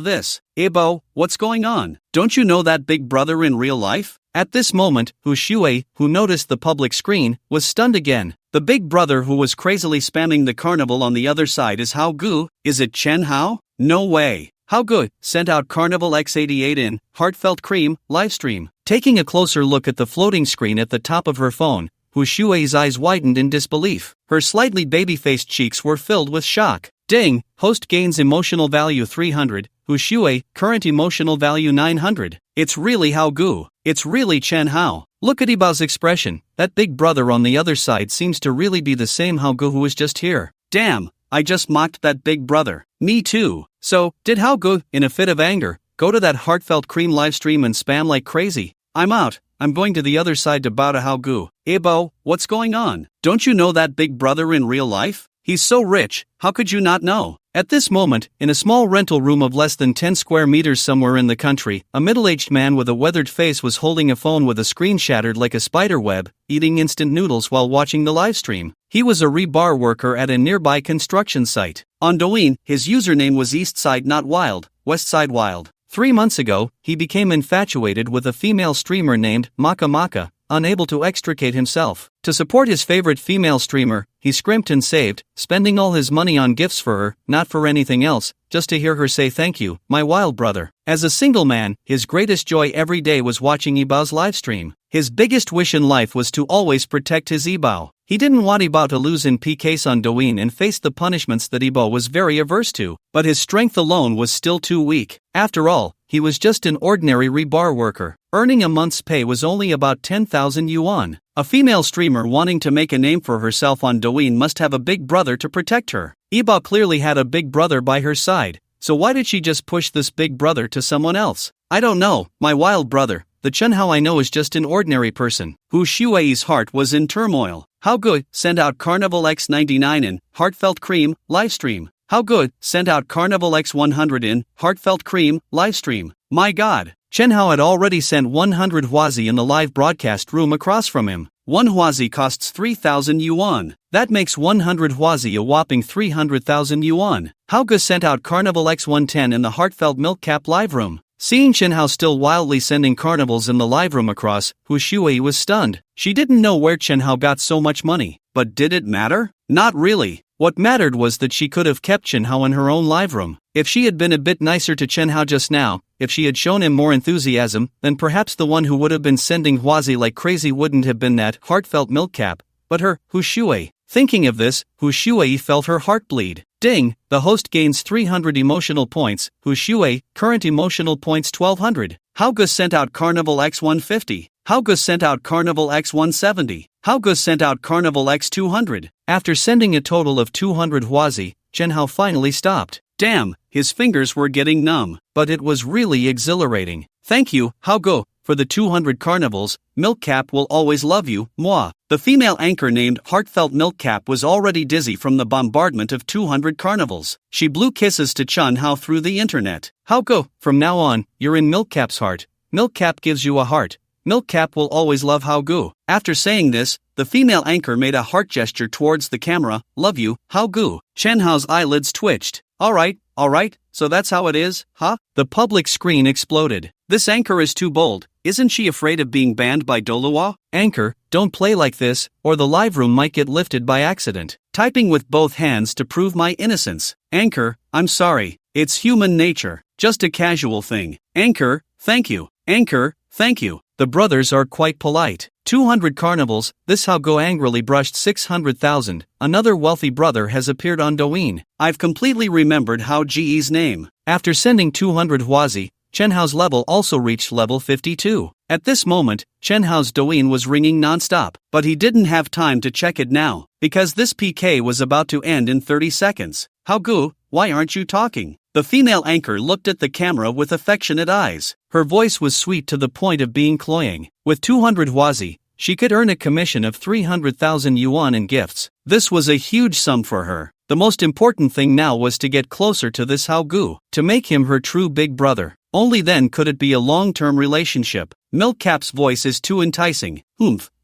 This. Ebo, what's going on? Don't you know that big brother in real life? At this moment, Hu Shui, who noticed the public screen, was stunned again. The big brother who was crazily spamming the carnival on the other side is Haogu. Is it Chen Hao? No way. How good, sent out Carnival X88 in, Heartfelt Cream, livestream. Taking a closer look at the floating screen at the top of her phone, Hu Shui's eyes widened in disbelief. Her slightly baby-faced cheeks were filled with shock. Ding, host gains emotional value 300, Hu Shui, current emotional value 900. It's really Haogu. It's really Chen Hao. Look at Ibao's expression. That big brother on the other side seems to really be the same Haogu who was just here. Damn, I just mocked that big brother. Me too. So, did Haogu, in a fit of anger, go to that Heartfelt Cream livestream and spam like crazy? I'm out. I'm going to the other side to bow to Haogu. Ebo, what's going on? Don't you know that big brother in real life? He's so rich, how could you not know? At this moment, in a small rental room of less than 10 square meters somewhere in the country, a middle-aged man with a weathered face was holding a phone with a screen shattered like a spider web, eating instant noodles while watching the livestream. He was a rebar worker at a nearby construction site. On Douyin, his username was Eastside Not Wild, Westside Wild. 3 months ago, he became infatuated with a female streamer named Maka Maka, unable to extricate himself. To support his favorite female streamer, he scrimped and saved, spending all his money on gifts for her, not for anything else, just to hear her say thank you, my wild brother. As a single man, his greatest joy every day was watching Ibao's livestream. His biggest wish in life was to always protect his Ibao. He didn't want Ibao to lose in PKs on Douyin and face the punishments that Ibao was very averse to, but his strength alone was still too weak. After all, he was just an ordinary rebar worker. Earning a month's pay was only about 10,000 yuan. A female streamer wanting to make a name for herself on Douyin must have a big brother to protect her. Ibao clearly had a big brother by her side, so why did she just push this big brother to someone else? I don't know, my wild brother. The Chen Hao I know is just an ordinary person. Hu Shui's heart was in turmoil. How good, send out Carnival X99 in, Heartfelt Cream, livestream. How good, send out Carnival X100 in, Heartfelt Cream, livestream. My god. Chen Hao had already sent 100 huazi in the live broadcast room across from him. 1 huazi costs 3,000 yuan. That makes 100 huazi a whopping 300,000 yuan. Haogu sent out Carnival X110 in the Heartfelt Milk Cap live room. Seeing Chen Hao still wildly sending carnivals in the live room across, Hu Shui was stunned. She didn't know where Chen Hao got so much money. But did it matter? Not really. What mattered was that she could have kept Chen Hao in her own live room. If she had been a bit nicer to Chen Hao just now, if she had shown him more enthusiasm, then perhaps the one who would have been sending huazi like crazy wouldn't have been that Heartfelt Milk Cap, but her, Hu Shui. Thinking of this, Hu Shui felt her heart bleed. Ding, the host gains 300 emotional points, Hu Shui, current emotional points 1200. Haogu sent out Carnival X150. Haogu sent out Carnival X170. Haogu sent out Carnival X200. After sending a total of 200 huazi, Chen Hao finally stopped. Damn, his fingers were getting numb, but it was really exhilarating. Thank you, Haogu, for the 200 carnivals. Milk Cap will always love you, moi. The female anchor named Heartfelt Milk Cap was already dizzy from the bombardment of 200 carnivals. She blew kisses to Chen Hao through the internet. Haogu, from now on, you're in Milk Cap's heart. Milk Cap gives you a heart. Milk Cap will always love Haogu. After saying this, the female anchor made a heart gesture towards the camera. Love you, Haogu. Chen Hao's eyelids twitched. Alright, so that's how it is, huh? The public screen exploded. This anchor is too bold. Isn't she afraid of being banned by Dolua? Anchor, don't play like this, or the live room might get lifted by accident. Typing with both hands to prove my innocence. Anchor, I'm sorry. It's human nature. Just a casual thing. Anchor, thank you. Anchor, thank you. The brothers are quite polite. 200 carnivals, this how Go angrily brushed 600,000. Another wealthy brother has appeared on Douyin. I've completely remembered how Ji's name. After sending 200 Huazi, Chen Hao's level also reached level 52. At this moment, Chen Hao's Douyin was ringing non-stop, but he didn't have time to check it now, because this PK was about to end in 30 seconds. How Gu, why aren't you talking? The female anchor looked at the camera with affectionate eyes. Her voice was sweet to the point of being cloying. With 200 Huazi, she could earn a commission of 300,000 yuan in gifts. This was a huge sum for her. The most important thing now was to get closer to this Hao Gu, to make him her true big brother. Only then could it be a long-term relationship. Milkcap's voice is too enticing.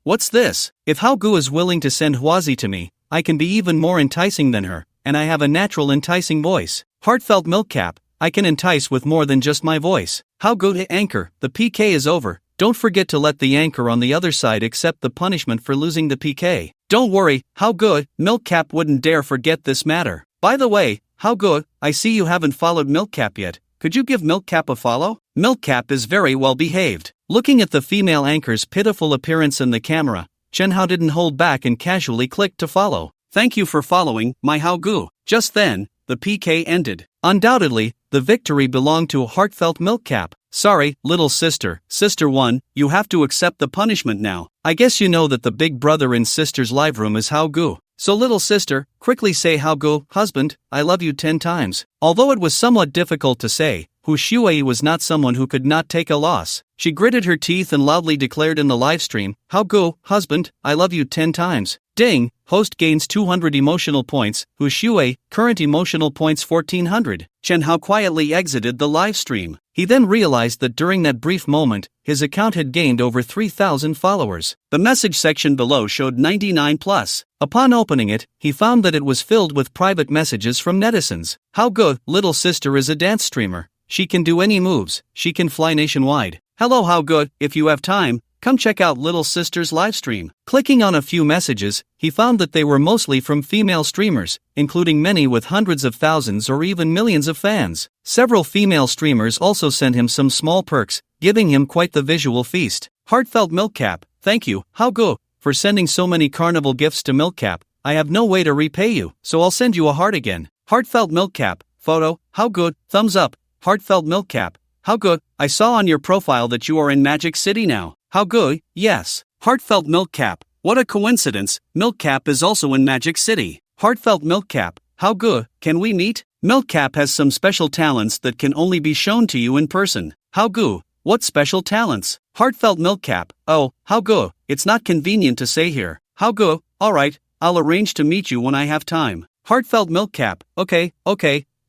What's this? If Hao Gu is willing to send Huazi to me, I can be even more enticing than her, and I have a natural enticing voice. Heartfelt Milkcap, I can entice with more than just my voice. Hao Gu to anchor, the PK is over. Don't forget to let the anchor on the other side accept the punishment for losing the PK. Don't worry, Hao Gu, Milkcap wouldn't dare forget this matter. By the way, Hao Gu, I see you haven't followed Milkcap yet. Could you give Milkcap a follow? Milkcap is very well behaved. Looking at the female anchor's pitiful appearance in the camera, Chen Hao didn't hold back and casually clicked to follow. Thank you for following, my Hao Gu. Just then, the PK ended. Undoubtedly, the victory belonged to a heartfelt Milkcap. Sorry, little sister, Sister 1, you have to accept the punishment now. I guess you know that the big brother in Sister's live room is Hao Gu. So little sister, quickly say Hao Gu, husband, I love you 10 times. Although it was somewhat difficult to say, Hu Shuai was not someone who could not take a loss. She gritted her teeth and loudly declared in the livestream, Hao Gu, husband, I love you 10 times. Ding, host gains 200 emotional points, Hu Shuai, current emotional points 1400. Chen Hao quietly exited the livestream. He then realized that during that brief moment, his account had gained over 3,000 followers. The message section below showed 99 plus. Upon opening it, he found that it was filled with private messages from netizens. Hao Gu, little sister is a dance streamer. She can do any moves, she can fly nationwide. Hello Hao Gu, if you have time, come check out little sister's livestream. Clicking on a few messages, he found that they were mostly from female streamers, including many with hundreds of thousands or even millions of fans. Several female streamers also sent him some small perks, giving him quite the visual feast. Heartfelt Milkcap, thank you, Hao Gu, for sending so many carnival gifts to Milkcap. I have no way to repay you, so I'll send you a heart again. Heartfelt Milkcap, photo, Hao Gu, thumbs up. Heartfelt Milkcap, Hao Gu, I saw on your profile that you are in Magic City now. Hao Gu, yes. Heartfelt Milkcap, what a coincidence, Milkcap is also in Magic City. Heartfelt Milkcap, Hao Gu, can we meet? Milkcap has some special talents that can only be shown to you in person. Hao Gu, what special talents? Heartfelt Milkcap, oh, Hao Gu, it's not convenient to say here. Hao Gu, alright, I'll arrange to meet you when I have time. Heartfelt Milkcap, okay.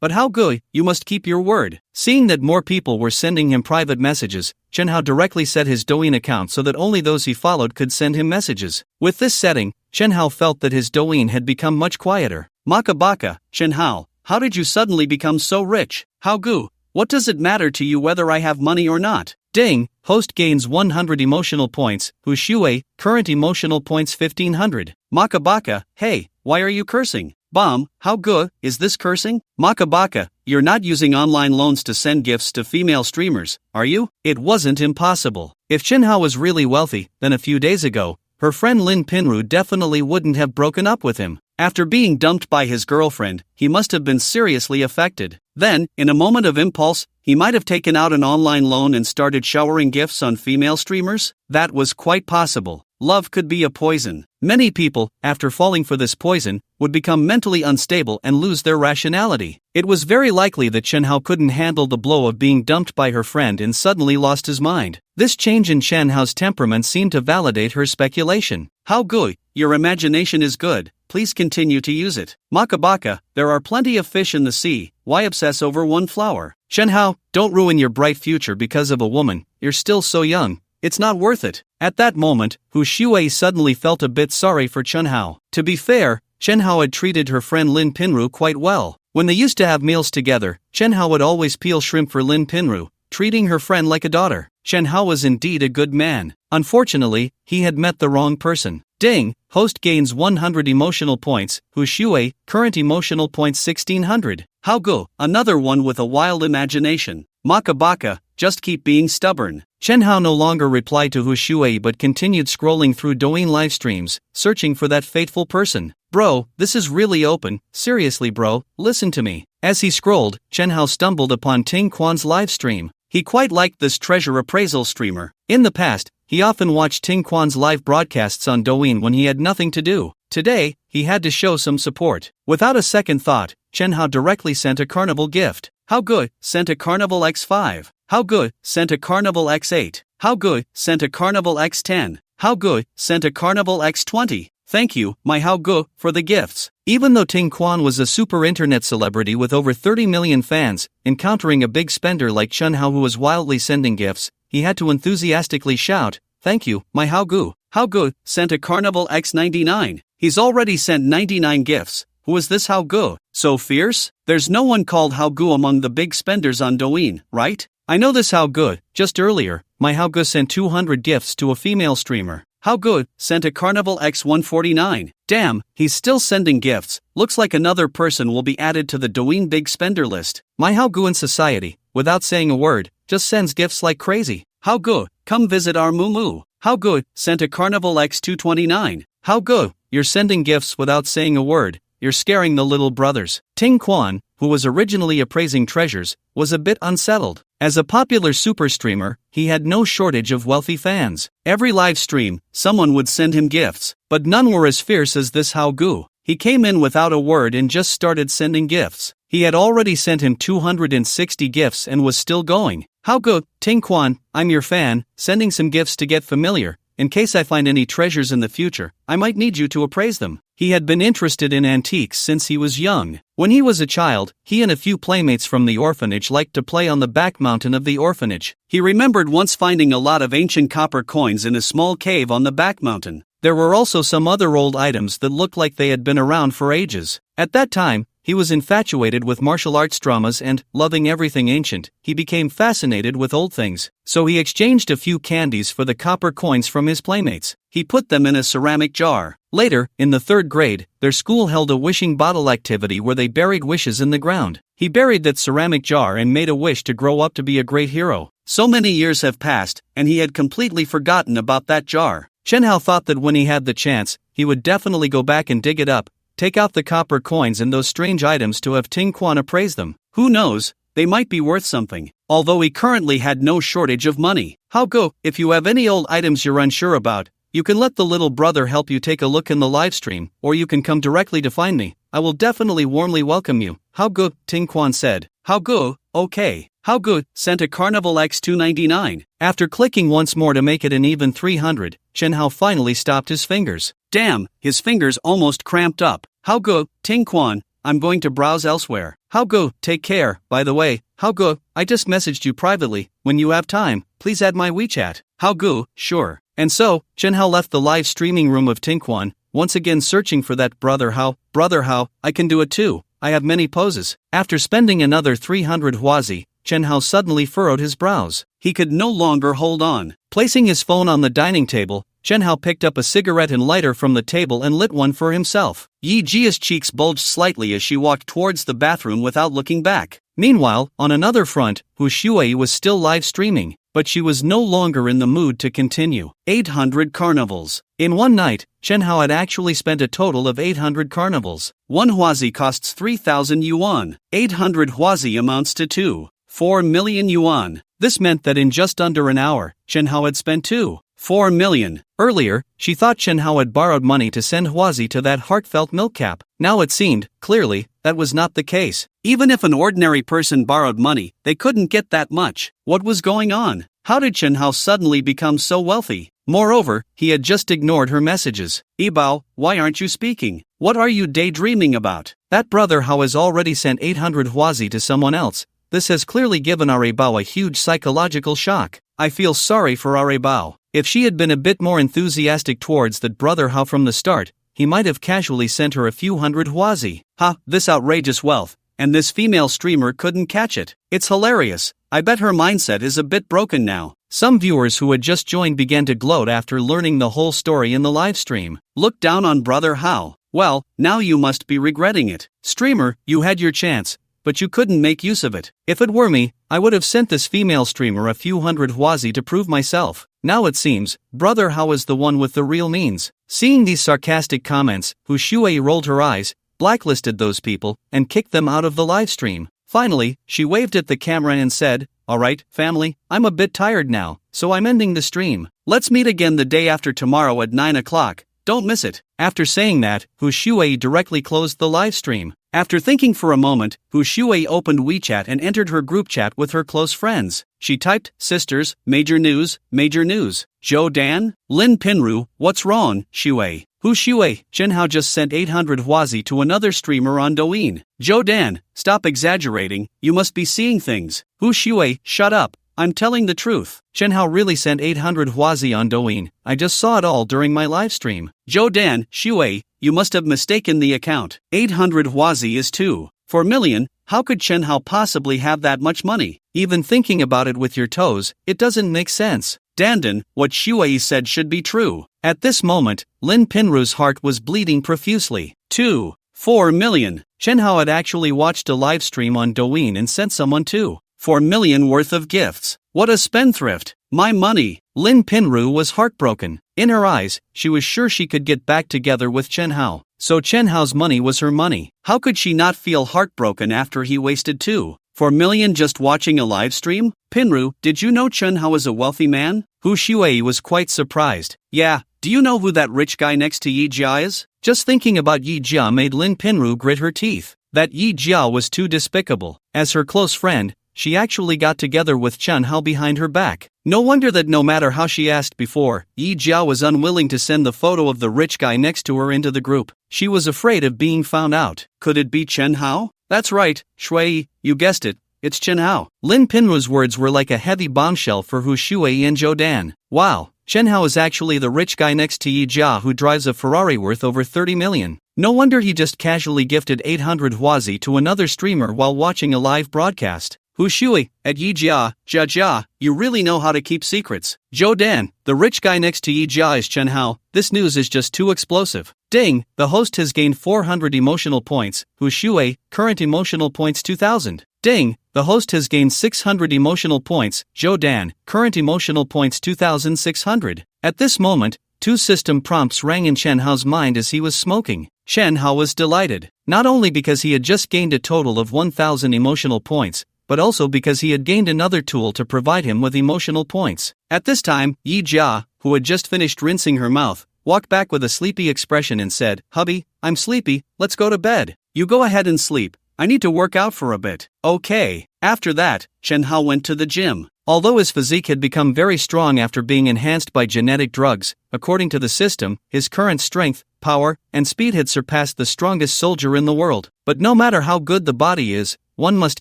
But Hao Gu, you must keep your word. Seeing that more people were sending him private messages, Chen Hao directly set his Douyin account so that only those he followed could send him messages. With this setting, Chen Hao felt that his Douyin had become much quieter. Maka Baka, Chen Hao, how did you suddenly become so rich? Hao Gu, what does it matter to you whether I have money or not? Ding, host gains 100 emotional points, Hu Shuai, current emotional points 1500. Maka Baka, hey, why are you cursing? Bomb, Hao Gu, is this cursing? Maka Baka, you're not using online loans to send gifts to female streamers, are you? It wasn't impossible. If Chen Hao was really wealthy, then a few days ago, her friend Lin Pinru definitely wouldn't have broken up with him. After being dumped by his girlfriend, he must have been seriously affected. Then, in a moment of impulse, he might have taken out an online loan and started showering gifts on female streamers. That was quite possible. Love could be a poison. Many people, after falling for this poison, would become mentally unstable and lose their rationality. It was very likely that Chen Hao couldn't handle the blow of being dumped by her friend and suddenly lost his mind. This change in Chen Hao's temperament seemed to validate her speculation. Hao Gu, your imagination is good. Please continue to use it. Maka Baka, there are plenty of fish in the sea. Why obsess over one flower? Chen Hao, don't ruin your bright future because of a woman. You're still so young. It's not worth it. At that moment, Hu Shuai suddenly felt a bit sorry for Chen Hao. To be fair, Chen Hao had treated her friend Lin Pinru quite well. When they used to have meals together, Chen Hao would always peel shrimp for Lin Pinru, treating her friend like a daughter. Chen Hao was indeed a good man. Unfortunately, he had met the wrong person. Ding, host gains 100 emotional points, Hu Shui, current emotional points 1600. How go, another one with a wild imagination. Maka Baka, just keep being stubborn. Chen Hao no longer replied to Hu Shui but continued scrolling through Douyin live streams, searching for that fateful person. Bro, this is really open, seriously bro, listen to me. As he scrolled, Chen Hao stumbled upon Ting Quan's live stream. He quite liked this treasure appraisal streamer. In the past, he often watched Ting Quan's live broadcasts on Douyin when he had nothing to do. Today, he had to show some support. Without a second thought, Chen Hao directly sent a carnival gift. How good, sent a Carnival X5. How good, sent a Carnival X8. How good, sent a Carnival X10. How good, sent a Carnival X20. Thank you, my How good, for the gifts. Even though Ting Quan was a super internet celebrity with over 30 million fans, encountering a big spender like Chen Hao who was wildly sending gifts, he had to enthusiastically shout, thank you, my How good. How good, sent a Carnival X99. He's already sent 99 gifts. Who is this How good? So fierce? There's no one called How good among the big spenders on Douyin, right? I know this How good. Just earlier, my How good sent 200 gifts to a female streamer. How good, sent a Carnival X149. Damn, he's still sending gifts. Looks like another person will be added to the Douyin big spender list. My How good in society, without saying a word, just sends gifts like crazy. How good, come visit our Moo. How good, sent a Carnival X229. How good, you're sending gifts without saying a word. You're scaring the little brothers. Ting Quan, who was originally appraising treasures, was a bit unsettled. As a popular super streamer, he had no shortage of wealthy fans. Every live stream, someone would send him gifts, but none were as fierce as this How Gu. He came in without a word and just started sending gifts. He had already sent him 260 gifts and was still going. How good, Ting Quan, I'm your fan, sending some gifts to get familiar. In case I find any treasures in the future, I might need you to appraise them. He had been interested in antiques since he was young. When he was a child, he and a few playmates from the orphanage liked to play on the back mountain of the orphanage. He remembered once finding a lot of ancient copper coins in a small cave on the back mountain. There were also some other old items that looked like they had been around for ages. At that time, he was infatuated with martial arts dramas and, loving everything ancient, he became fascinated with old things. So he exchanged a few candies for the copper coins from his playmates. He put them in a ceramic jar. Later, in the 3rd grade, their school held a wishing bottle activity where they buried wishes in the ground. He buried that ceramic jar and made a wish to grow up to be a great hero. So many years have passed, and he had completely forgotten about that jar. Chen Hao thought that when he had the chance, he would definitely go back and dig it up, take out the copper coins and those strange items to have Ting Quan appraise them. Who knows, they might be worth something. Although he currently had no shortage of money. How go, if you have any old items you're unsure about, you can let the little brother help you take a look in the live stream, or you can come directly to find me. I will definitely warmly welcome you. How good, Ting Quan said. How good, okay. How good, sent a Carnival X299. After clicking once more to make it an even 300, Chen Hao finally stopped his fingers. Damn, his fingers almost cramped up. How good, Ting Quan, I'm going to browse elsewhere. How good, take care, by the way. How good, I just messaged you privately. When you have time, please add my WeChat. How good, sure. And so, Chen Hao left the live streaming room of Ting Quan, once again searching for that brother Hao, I can do it too. I have many poses. After spending another 300 huazi, Chen Hao suddenly furrowed his brows. He could no longer hold on. Placing his phone on the dining table, Chen Hao picked up a cigarette and lighter from the table and lit one for himself. Yija's cheeks bulged slightly as she walked towards the bathroom without looking back. Meanwhile, on another front, Hu Shui was still live streaming, but she was no longer in the mood to continue. 800 carnivals. In one night, Chen Hao had actually spent a total of 800 carnivals. 1 huazi costs 3,000 yuan. 800 huazi amounts to 4 million yuan. This meant that in just under an hour, Chen Hao had spent 4 million. Earlier, she thought Chen Hao had borrowed money to send huazi to that heartfelt milk cap. Now it seemed, clearly, that was not the case. Even if an ordinary person borrowed money, they couldn't get that much. What was going on? How did Chen Hao suddenly become so wealthy? Moreover, he had just ignored her messages. Yibao, why aren't you speaking? What are you daydreaming about? That brother Hao has already sent 800 huazi to someone else. This has clearly given Bao a huge psychological shock. I feel sorry for Bao. If she had been a bit more enthusiastic towards that brother Hao from the start, he might have casually sent her a few hundred huazi. Ha, this outrageous wealth, and this female streamer couldn't catch it. It's hilarious. I bet her mindset is a bit broken now. Some viewers who had just joined began to gloat after learning the whole story in the livestream. Look down on brother how? Well, now you must be regretting it. Streamer, you had your chance, but you couldn't make use of it. If it were me, I would have sent this female streamer a few hundred hwazi to prove myself. Now it seems, brother how is the one with the real means. Seeing these sarcastic comments, Hu Shuei rolled her eyes, blacklisted those people, and kicked them out of the livestream. Finally, she waved at the camera and said, "Alright, family, I'm a bit tired now, so I'm ending the stream. Let's meet again the day after tomorrow at 9 o'clock. Don't miss it." After saying that, Hu Shuei directly closed the livestream. After thinking for a moment, Hu Shuei opened WeChat and entered her group chat with her close friends. She typed, "Sisters, major news, major news. Zhou Dan, Lin Pinru, what's wrong, Shuei? Hu Shuei, Chenhao just sent 800 hwazi to another streamer on Douyin. Zhou Dan, stop exaggerating, you must be seeing things. Hu Shuei, shut up. I'm telling the truth. Chenhao really sent 800 hwazi on Douyin. I just saw it all during my livestream. Zhou Dan, Shuei, you must have mistaken the account. 800 hwazi is 2.4 million. How could Chenhao possibly have that much money? Even thinking about it with your toes, it doesn't make sense. Dandan, what Shuei said should be true." At this moment, Lin Pinru's heart was bleeding profusely. 2.4 million. Chenhao had actually watched a live stream on Douyin and sent someone 2.4 million worth of gifts. What a spendthrift. My money. Lin Pinru was heartbroken. In her eyes, she was sure she could get back together with Chenhao. So Chenhao's money was her money. How could she not feel heartbroken after he wasted 2.4 million just watching a live stream? Pinru, did you know Chenhao is a wealthy man? Hu Shuei was quite surprised. Yeah, do you know who that rich guy next to Yija is? Just thinking about Yija made Lin Pinru grit her teeth. That Yija was too despicable. As her close friend, she actually got together with Chenhao behind her back. No wonder that no matter how she asked before, Yija was unwilling to send the photo of the rich guy next to her into the group. She was afraid of being found out. Could it be Chenhao? That's right, Shui, you guessed it. It's Chenhao. Lin Pinru's words were like a heavy bombshell for Hu Shuei and Zhou Dan. Wow, Chenhao is actually the rich guy next to Yija who drives a Ferrari worth over 30 million. No wonder he just casually gifted 800 hwazi to another streamer while watching a live broadcast. Hu Shui, at Yija, Jia, you really know how to keep secrets. Zhou Dan, the rich guy next to Yija is Chenhao. This news is just too explosive. Ding, the host has gained 400 emotional points. Hu Shui, current emotional points 2000. Ding, the host has gained 600 emotional points. Zhou Dan, current emotional points 2600. At this moment, 2 system prompts rang in Chenhao's mind as he was smoking. Chenhao was delighted, not only because he had just gained a total of 1000 emotional points, but also because he had gained another tool to provide him with emotional points. At this time, Yija, who had just finished rinsing her mouth, walked back with a sleepy expression and said, "Hubby, I'm sleepy, let's go to bed." "You go ahead and sleep, I need to work out for a bit." "Okay." After that, Chenhao went to the gym. Although his physique had become very strong after being enhanced by genetic drugs, according to the system, his current strength, power, and speed had surpassed the strongest soldier in the world. But no matter how good the body is, one must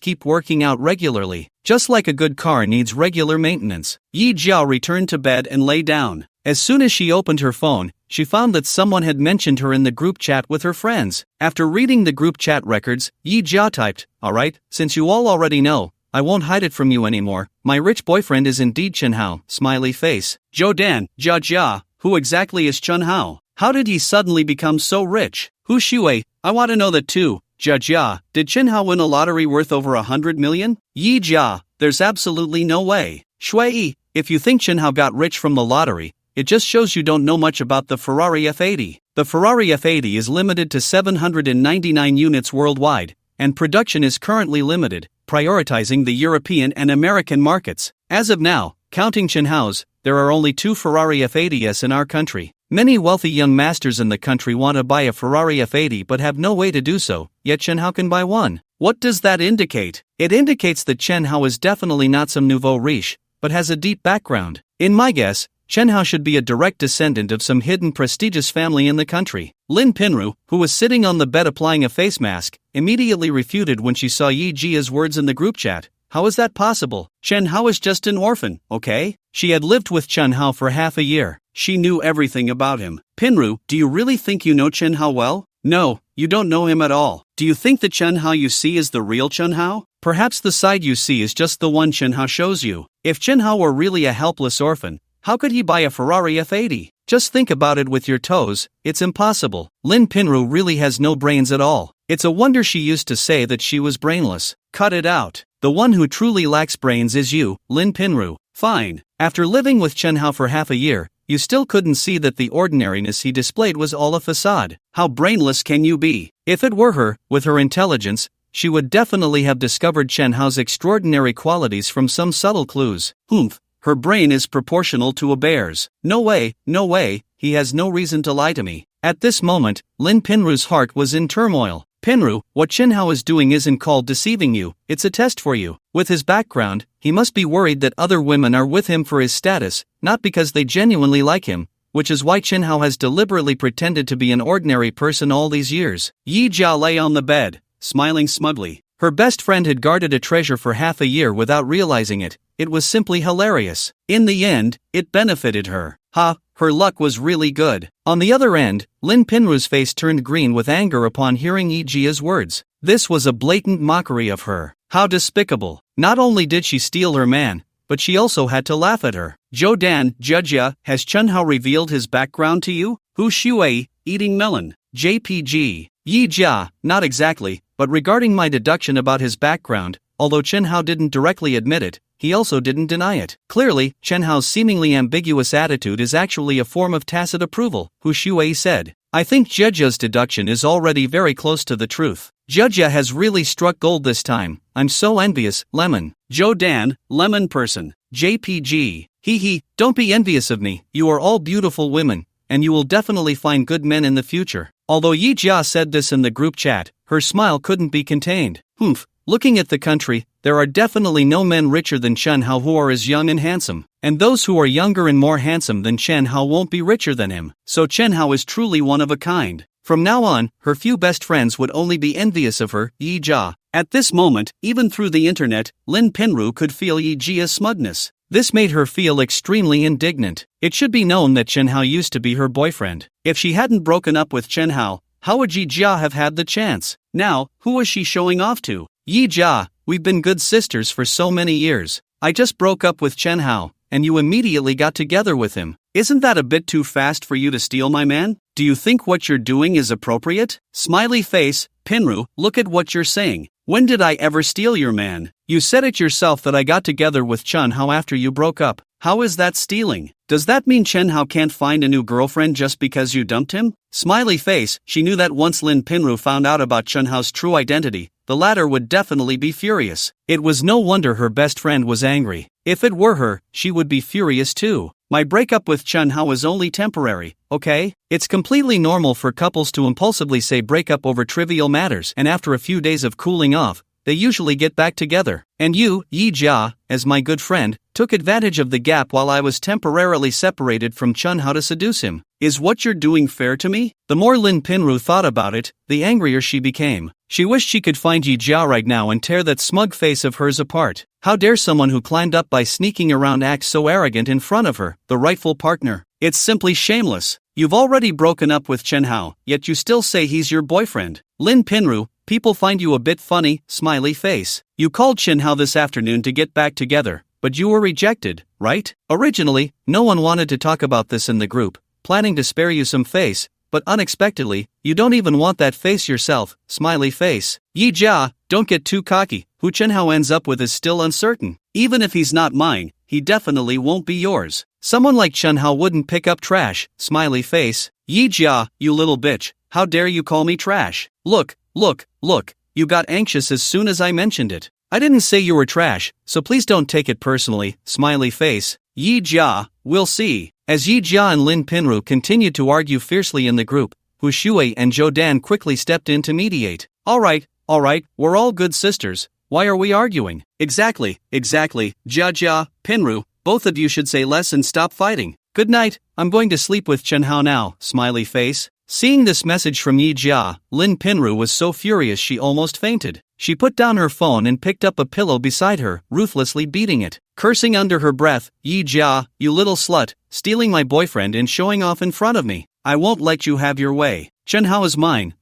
keep working out regularly. Just like a good car needs regular maintenance. Yi Jiao returned to bed and lay down. As soon as she opened her phone, she found that someone had mentioned her in the group chat with her friends. After reading the group chat records, Yi Jiao typed, "Alright, since you all already know, I won't hide it from you anymore. My rich boyfriend is indeed Chenhao, smiley face. Zhou Dan, Jia, who exactly is Chenhao? How did he suddenly become so rich? Hu Shui, I want to know that too. Jia, did Chenhao win a lottery worth over 100 million? Yi Jia, there's absolutely no way. Shui, if you think Chenhao got rich from the lottery, it just shows you don't know much about the Ferrari F80. The Ferrari F80 is limited to 799 units worldwide, and production is currently limited, prioritizing the European and American markets. As of now, counting Chenhao's, there are only 2 Ferrari F80s in our country. Many wealthy young masters in the country want to buy a Ferrari F80 but have no way to do so, yet Chenhao can buy one. What does that indicate? It indicates that Chenhao is definitely not some nouveau riche, but has a deep background. In my guess, Chenhao should be a direct descendant of some hidden prestigious family in the country. Lin Pinru, who was sitting on the bed applying a face mask, immediately refuted when she saw Yi Jia's words in the group chat. How is that possible? Chenhao is just an orphan, okay? She had lived with Chenhao for half a year. She knew everything about him. Pinru, do you really think you know Chenhao well? No, you don't know him at all. Do Do you think the Chunhao you see is the real Chunhao? Perhaps the side you see is just the one Chunhao shows you. If Chunhao were really a helpless orphan, how could he buy a Ferrari F80? Just think about it with your toes, it's impossible. Lin Pinru really has no brains at all. It's a wonder she used to say that she was brainless. Cut it out. The one who truly lacks brains is you, Lin Pinru. Fine. After living with Chunhao for half a year, you still couldn't see that the ordinariness he displayed was all a facade. How brainless can you be? If it were her, with her intelligence, she would definitely have discovered Chunhao's extraordinary qualities from some subtle clues. Humph. Her brain is proportional to a bear's. No way, he has no reason to lie to me. At this moment, Lin Pinru's heart was in turmoil. Pinru, what Chunhao is doing isn't called deceiving you, it's a test for you. With his background, he must be worried that other women are with him for his status, not because they genuinely like him, which is why Chunhao has deliberately pretended to be an ordinary person all these years. Yija lay on the bed, smiling smugly. Her best friend had guarded a treasure for half a year without realizing it. It was simply hilarious. In the end, it benefited her. Her luck was really good. On the other end, Lin Pinru's face turned green with anger upon hearing Yijia's words. This was a blatant mockery of her. How despicable. Not only did she steal her man, but she also had to laugh at her. Jodan, Judja, has Chunhao revealed his background to you? Hu Shui, eating melon. JPG. Yija, not exactly, but regarding my deduction about his background, although Chunhao didn't directly admit it, he also didn't deny it. Clearly, Chunhao's seemingly ambiguous attitude is actually a form of tacit approval, Hu Shui said. I think Judja's deduction is already very close to the truth. Judja has really struck gold this time. I'm so envious, Lemon. Jodan, lemon person. JPG. Hee, don't be envious of me. You are all beautiful women, and you will definitely find good men in the future. Although Yija said this in the group chat, her smile couldn't be contained. Humph. Looking at the country, there are definitely no men richer than Chunhao who are as young and handsome, and those who are younger and more handsome than Chunhao won't be richer than him, so Chunhao is truly one of a kind. From now on, her few best friends would only be envious of her, Yija. At this moment, even through the internet, Lin Pinru could feel Yijia's smugness. This made her feel extremely indignant. It should be known that Chunhao used to be her boyfriend. If she hadn't broken up with Chunhao, how would Yija have had the chance? Now, who was she showing off to? Yija, we've been good sisters for so many years. I just broke up with Chunhao, and you immediately got together with him. Isn't that a bit too fast for you to steal my man? Do you think what you're doing is appropriate? Smiley face, Pinru, look at what you're saying. When did I ever steal your man? You said it yourself that I got together with Chunhao after you broke up. How is that stealing? Does that mean Chunhao can't find a new girlfriend just because you dumped him? Smiley face, she knew that once Lin Pinru found out about Chunhao's true identity, the latter would definitely be furious. It was no wonder her best friend was angry. If it were her, she would be furious too. My breakup with Chunhao was only temporary, okay? It's completely normal for couples to impulsively say break up over trivial matters, and after a few days of cooling off, they usually get back together. And you, Yija, as my good friend, took advantage of the gap while I was temporarily separated from Chunhao to seduce him. Is what you're doing fair to me? The more Lin Pinru thought about it, the angrier she became. She wished she could find Yija right now and tear that smug face of hers apart. How dare someone who climbed up by sneaking around act so arrogant in front of her, the rightful partner? It's simply shameless. You've already broken up with Chunhao, yet you still say he's your boyfriend. Lin Pinru, people find you a bit funny, smiley face. You called Chunhao this afternoon to get back together, but you were rejected, right? Originally, no one wanted to talk about this in the group, planning to spare you some face, but unexpectedly, you don't even want that face yourself, smiley face. Yija, don't get too cocky. Who Chunhao ends up with is still uncertain. Even if he's not mine, he definitely won't be yours. Someone like Chunhao wouldn't pick up trash, smiley face. Yija, you little bitch, how dare you call me trash? Look, you got anxious as soon as I mentioned it. I didn't say you were trash, so please don't take it personally, smiley face. Yija, we'll see. As Yija and Lin Pinru continued to argue fiercely in the group, Hu Shui and Jodan quickly stepped in to mediate. Alright, we're all good sisters. Why are we arguing? Exactly. Jia, Pinru, both of you should say less and stop fighting. Good night, I'm going to sleep with Chunhao now, smiley face. Seeing this message from Yija, Lin Pinru was so furious she almost fainted. She put down her phone and picked up a pillow beside her, ruthlessly beating it. Cursing under her breath, Yija, you little slut, stealing my boyfriend and showing off in front of me. I won't let you have your way. Chen Hao is mine,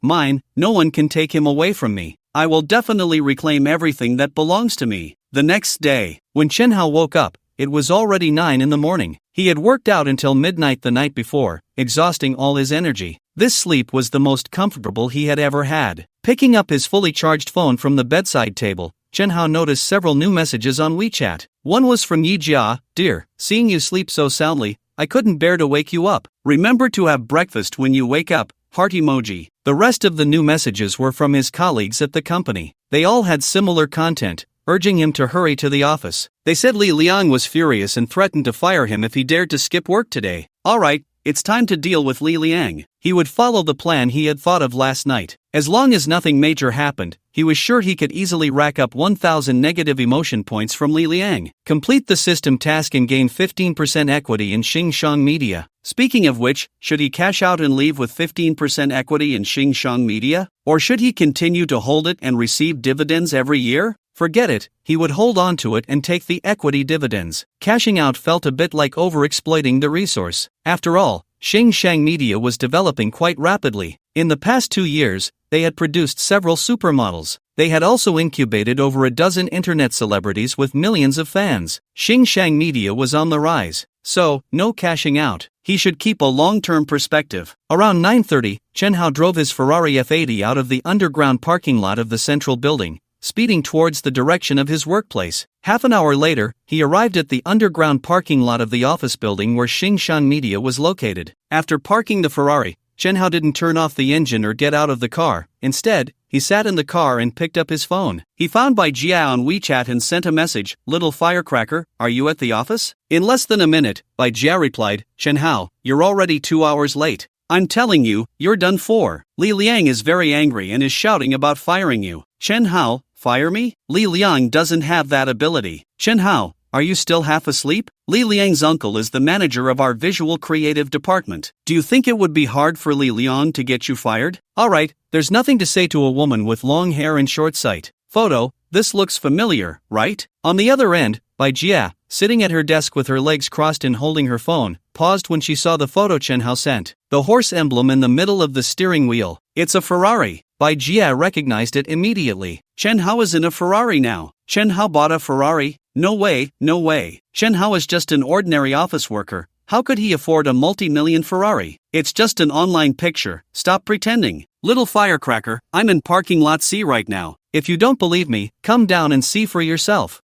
no one can take him away from me. I will definitely reclaim everything that belongs to me. The next day, when Chen Hao woke up, it was already 9 in the morning. He had worked out until midnight the night before, exhausting all his energy. This sleep was the most comfortable he had ever had. Picking up his fully charged phone from the bedside table, Chen Hao noticed several new messages on WeChat. One was from Yija: "Dear, seeing you sleep so soundly, I couldn't bear to wake you up. Remember to have breakfast when you wake up, heart emoji." The rest of the new messages were from his colleagues at the company. They all had similar content, urging him to hurry to the office. They said Li Liang was furious and threatened to fire him if he dared to skip work today. Alright, it's time to deal with Li Liang. He would follow the plan he had thought of last night. As long as nothing major happened, he was sure he could easily rack up 1,000 negative emotion points from Li Liang. Complete the system task and gain 15% equity in Xingshang Media. Speaking of which, should he cash out and leave with 15% equity in Xingshang Media? Or should he continue to hold it and receive dividends every year? Forget it, he would hold on to it and take the equity dividends. Cashing out felt a bit like overexploiting the resource. After all, Xingshang Media was developing quite rapidly. In the past 2 years, they had produced several supermodels. They had also incubated over a dozen internet celebrities with millions of fans. Xingshang Media was on the rise. So, no cashing out. He should keep a long-term perspective. Around 9:30, Chen Hao drove his Ferrari F80 out of the underground parking lot of the central building, speeding towards the direction of his workplace. Half an hour later, he arrived at the underground parking lot of the office building where Xingshang Media was located. After parking the Ferrari, Chen Hao didn't turn off the engine or get out of the car. Instead, he sat in the car and picked up his phone. He found Bai Jia on WeChat and sent a message: "Little firecracker, are you at the office?" In less than a minute, Bai Jia replied, "Chen Hao, you're already 2 hours late. I'm telling you, you're done for. Li Liang is very angry and is shouting about firing you." Chen Hao, fire me? Li Liang doesn't have that ability. Chen Hao, are you still half asleep? Li Liang's uncle is the manager of our visual creative department. Do you think it would be hard for Li Liang to get you fired? Alright, there's nothing to say to a woman with long hair and short sight. Photo, this looks familiar, right? On the other end, Bai Jia, sitting at her desk with her legs crossed and holding her phone, paused when she saw the photo Chen Hao sent. The horse emblem in the middle of the steering wheel. It's a Ferrari. Bai Jia recognized it immediately. Chen Hao is in a Ferrari now. Chen Hao bought a Ferrari? No way, no way. Chen Hao is just an ordinary office worker. How could he afford a multi-million Ferrari? It's just an online picture. Stop pretending. Little firecracker, I'm in parking lot C right now. If you don't believe me, come down and see for yourself.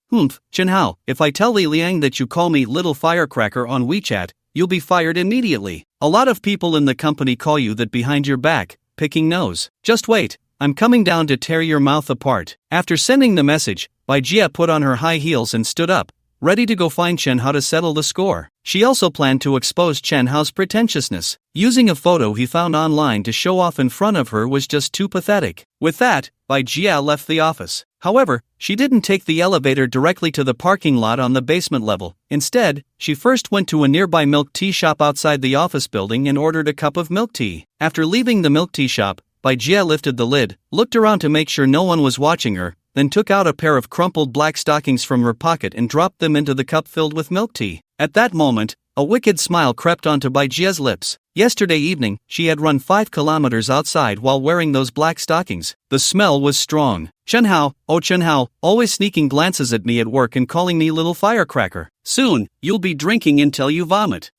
Chen Hao, if I tell Li Liang that you call me Little Firecracker on WeChat, you'll be fired immediately. A lot of people in the company call you that behind your back, picking nose. Just wait, I'm coming down to tear your mouth apart. After sending the message, Bai Jia put on her high heels and stood up, ready to go find Chen Hao to settle the score. She also planned to expose Chen Hao's pretentiousness. Using a photo he found online to show off in front of her was just too pathetic. With that, Bai Jia left the office. However, she didn't take the elevator directly to the parking lot on the basement level. Instead, she first went to a nearby milk tea shop outside the office building and ordered a cup of milk tea. After leaving the milk tea shop, Bai Jia lifted the lid, looked around to make sure no one was watching her, then took out a pair of crumpled black stockings from her pocket and dropped them into the cup filled with milk tea. At that moment, a wicked smile crept onto Bai Jia's lips. Yesterday evening, she had run 5 kilometers outside while wearing those black stockings. The smell was strong. Chen Hao, oh Chen Hao, always sneaking glances at me at work and calling me little firecracker. Soon, you'll be drinking until you vomit.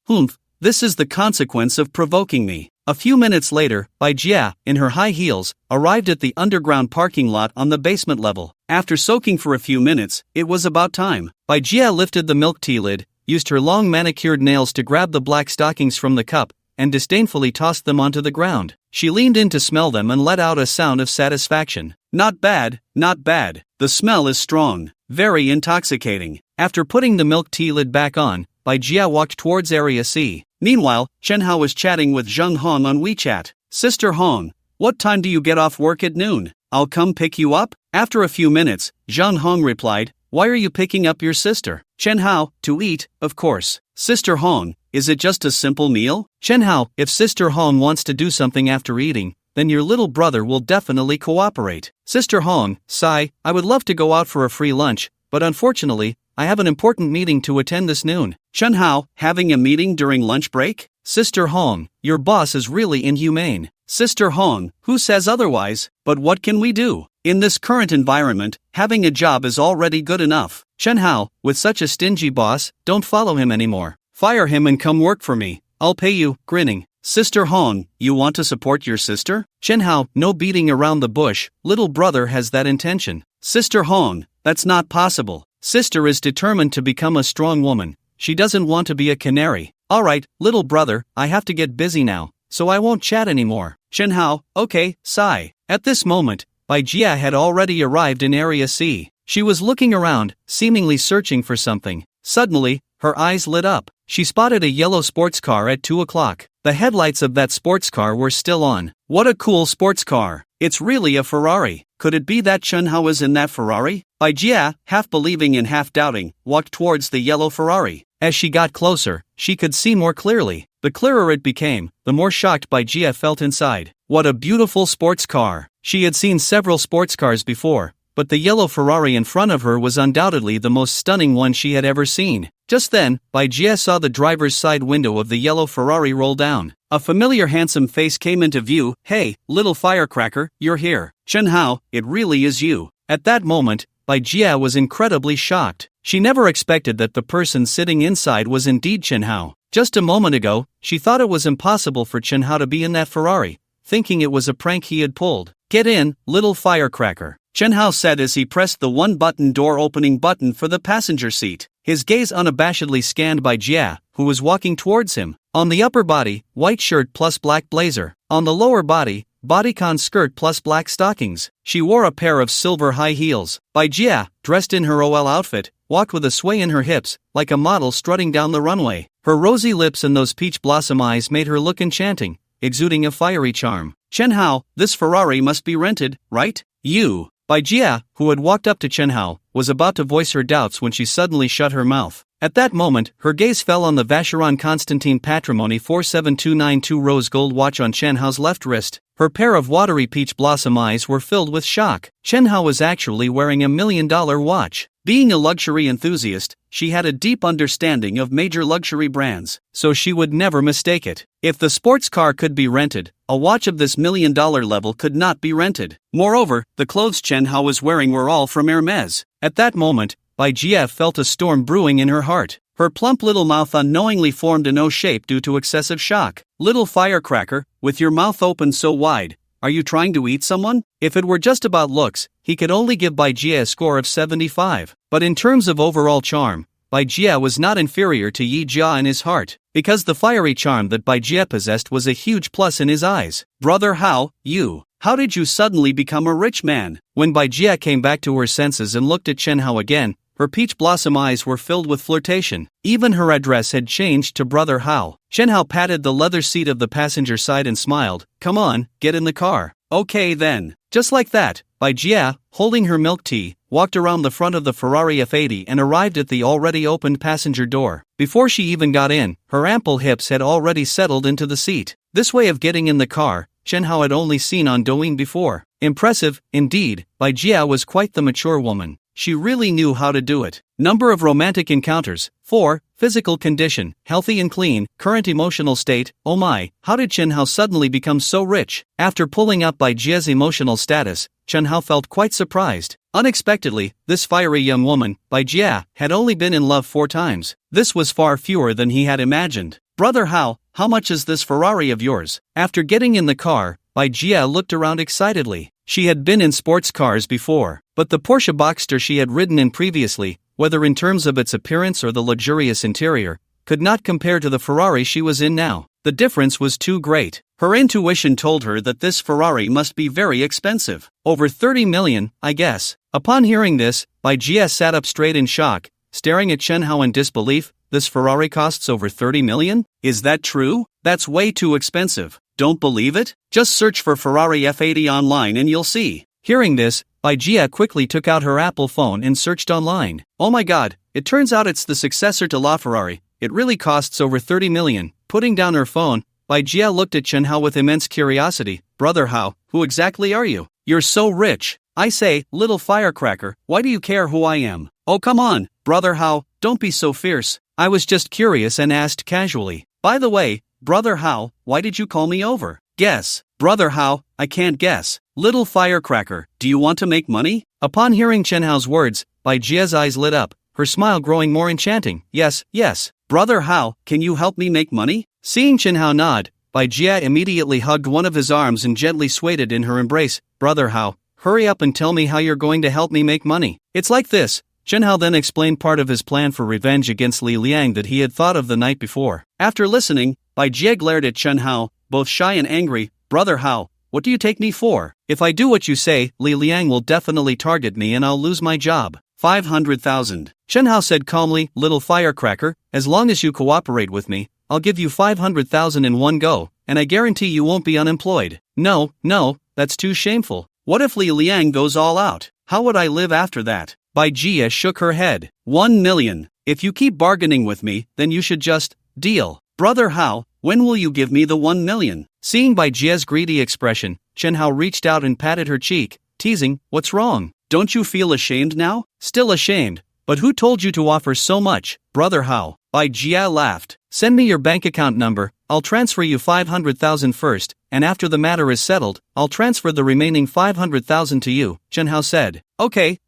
This is the consequence of provoking me. A few minutes later, Bai Jia, in her high heels, arrived at the underground parking lot on the basement level. After soaking for a few minutes, it was about time. Bai Jia lifted the milk tea lid, used her long manicured nails to grab the black stockings from the cup, and disdainfully tossed them onto the ground. She leaned in to smell them and let out a sound of satisfaction. Not bad, not bad. The smell is strong, very intoxicating. After putting the milk tea lid back on, Bai Jia walked towards Area C. Meanwhile, Chen Hao was chatting with Zheng Hong on WeChat. Sister Hong, what time do you get off work at noon? I'll come pick you up? After a few minutes, Zheng Hong replied, why are you picking up your sister? Chen Hao, to eat, of course. Sister Hong, is it just a simple meal? Chen Hao, if Sister Hong wants to do something after eating, then your little brother will definitely cooperate. Sister Hong, sigh, I would love to go out for a free lunch, but unfortunately, I have an important meeting to attend this noon. Chen Hao, having a meeting during lunch break? Sister Hong, your boss is really inhumane. Sister Hong, who says otherwise? But what can we do? In this current environment, having a job is already good enough. Chen Hao, with such a stingy boss, don't follow him anymore. Fire him and come work for me. I'll pay you, grinning. Sister Hong, you want to support your sister? Chen Hao, no beating around the bush, little brother has that intention. Sister Hong, that's not possible. Sister is determined to become a strong woman. She doesn't want to be a canary. Alright, little brother, I have to get busy now, so I won't chat anymore. Chen Hao, okay, sigh. At this moment, Bai Jia had already arrived in Area C. She was looking around, seemingly searching for something. Suddenly, her eyes lit up. She spotted a yellow sports car at 2 o'clock. The headlights of that sports car were still on. What a cool sports car. It's really a Ferrari. Could it be that Chen Hao is in that Ferrari? Bai Jia, half believing and half doubting, walked towards the yellow Ferrari. As she got closer, she could see more clearly. The clearer it became, the more shocked Bai Jia felt inside. What a beautiful sports car. She had seen several sports cars before, but the yellow Ferrari in front of her was undoubtedly the most stunning one she had ever seen. Just then, Bai Jia saw the driver's side window of the yellow Ferrari roll down. A familiar handsome face came into view. Hey, little firecracker, you're here. Chen Hao, it really is you. At that moment, Bai Jia was incredibly shocked. She never expected that the person sitting inside was indeed Chen Hao. Just a moment ago, she thought it was impossible for Chen Hao to be in that Ferrari, thinking it was a prank he had pulled. Get in, little firecracker, Chen Hao said as he pressed the one-button door opening button for the passenger seat. His gaze unabashedly scanned Bai Jia, who was walking towards him. On the upper body, white shirt plus black blazer. On the lower body, bodycon skirt plus black stockings. She wore a pair of silver high heels. Bai Jia, dressed in her OL outfit, walked with a sway in her hips, like a model strutting down the runway. Her rosy lips and those peach blossom eyes made her look enchanting, exuding a fiery charm. Chen Hao, this Ferrari must be rented, right? You. Bai Jia, who had walked up to Chen Hao, was about to voice her doubts when she suddenly shut her mouth. At that moment, her gaze fell on the Vacheron Constantin Patrimony 47292 rose gold watch on Chen Hao's left wrist. Her pair of watery peach blossom eyes were filled with shock. Chen Hao was actually wearing a $1 million watch. Being a luxury enthusiast, she had a deep understanding of major luxury brands, so she would never mistake it. If the sports car could be rented, a watch of this $1 million level could not be rented. Moreover, the clothes Chen Hao was wearing were all from Hermes. At that moment, Bai Jia felt a storm brewing in her heart. Her plump little mouth unknowingly formed an O shape due to excessive shock. Little firecracker, with your mouth open so wide, are you trying to eat someone? If it were just about looks, he could only give Bai Jia a score of 75. But in terms of overall charm, Bai Jia was not inferior to Yija in his heart, because the fiery charm that Bai Jia possessed was a huge plus in his eyes. Brother Hao, how did you suddenly become a rich man? When Bai Jia came back to her senses and looked at Chen Hao again, her peach blossom eyes were filled with flirtation. Even her address had changed to Brother Hao. Chen Hao patted the leather seat of the passenger side and smiled. Come on, get in the car. Okay then. Just like that, Bai Jia, holding her milk tea, walked around the front of the Ferrari F80 and arrived at the already opened passenger door. Before she even got in, her ample hips had already settled into the seat. This way of getting in the car, Chen Hao had only seen on Douyin before. Impressive, indeed. Bai Jia was quite the mature woman. She really knew how to do it. Number of romantic encounters, 4. Physical condition, healthy and clean. Current emotional state, oh my, how did Chen Hao suddenly become so rich? After pulling up Bai Jia's emotional status, Chen Hao felt quite surprised. Unexpectedly, this fiery young woman, Bai Jia, had only been in love 4 times. This was far fewer than he had imagined. Brother Hao, how much is this Ferrari of yours? After getting in the car, Bai Jia looked around excitedly. She had been in sports cars before, but the Porsche Boxster she had ridden in previously, whether in terms of its appearance or the luxurious interior, could not compare to the Ferrari she was in now. The difference was too great. Her intuition told her that this Ferrari must be very expensive. Over 30 million, I guess. Upon hearing this, Bai Jia sat up straight in shock, staring at Chen Hao in disbelief. This Ferrari costs over 30 million? Is that true? That's way too expensive. Don't believe it? Just search for Ferrari F80 online and you'll see. Hearing this, Bai Jia quickly took out her Apple phone and searched online. Oh my god, it turns out it's the successor to LaFerrari. It really costs over 30 million. Putting down her phone, Bai Jia looked at Chen Hao with immense curiosity. Brother Hao, who exactly are you? You're so rich. I say, little firecracker, why do you care who I am? Oh come on, Brother Hao, don't be so fierce. I was just curious and asked casually. By the way, Brother Hao, why did you call me over? Guess. Brother Hao, I can't guess. Little firecracker, do you want to make money? Upon hearing Chen Hao's words, Bai Jia's eyes lit up, her smile growing more enchanting. Yes, yes. Brother Hao, can you help me make money? Seeing Chen Hao nod, Bai Jia immediately hugged one of his arms and gently swayed it in her embrace. Brother Hao, hurry up and tell me how you're going to help me make money. It's like this. Chen Hao then explained part of his plan for revenge against Li Liang that he had thought of the night before. After listening, Bai Jia glared at Chen Hao, both shy and angry. Brother Hao, what do you take me for? If I do what you say, Li Liang will definitely target me and I'll lose my job. 500,000. Chen Hao said calmly, little firecracker, as long as you cooperate with me, I'll give you 500,000 in one go, and I guarantee you won't be unemployed. No, that's too shameful. What if Li Liang goes all out? How would I live after that? Bai Jia shook her head. 1 million. If you keep bargaining with me, then you should just deal. Brother Hao, when will you give me the 1 million? Seeing Bai Jia's greedy expression, Chen Hao reached out and patted her cheek, teasing, what's wrong? Don't you feel ashamed now? Still ashamed, but who told you to offer so much? Brother Hao. Bai Jia laughed. Send me your bank account number, I'll transfer you 500,000 first, and after the matter is settled, I'll transfer the remaining 500,000 to you, Chen Hao said. Okay.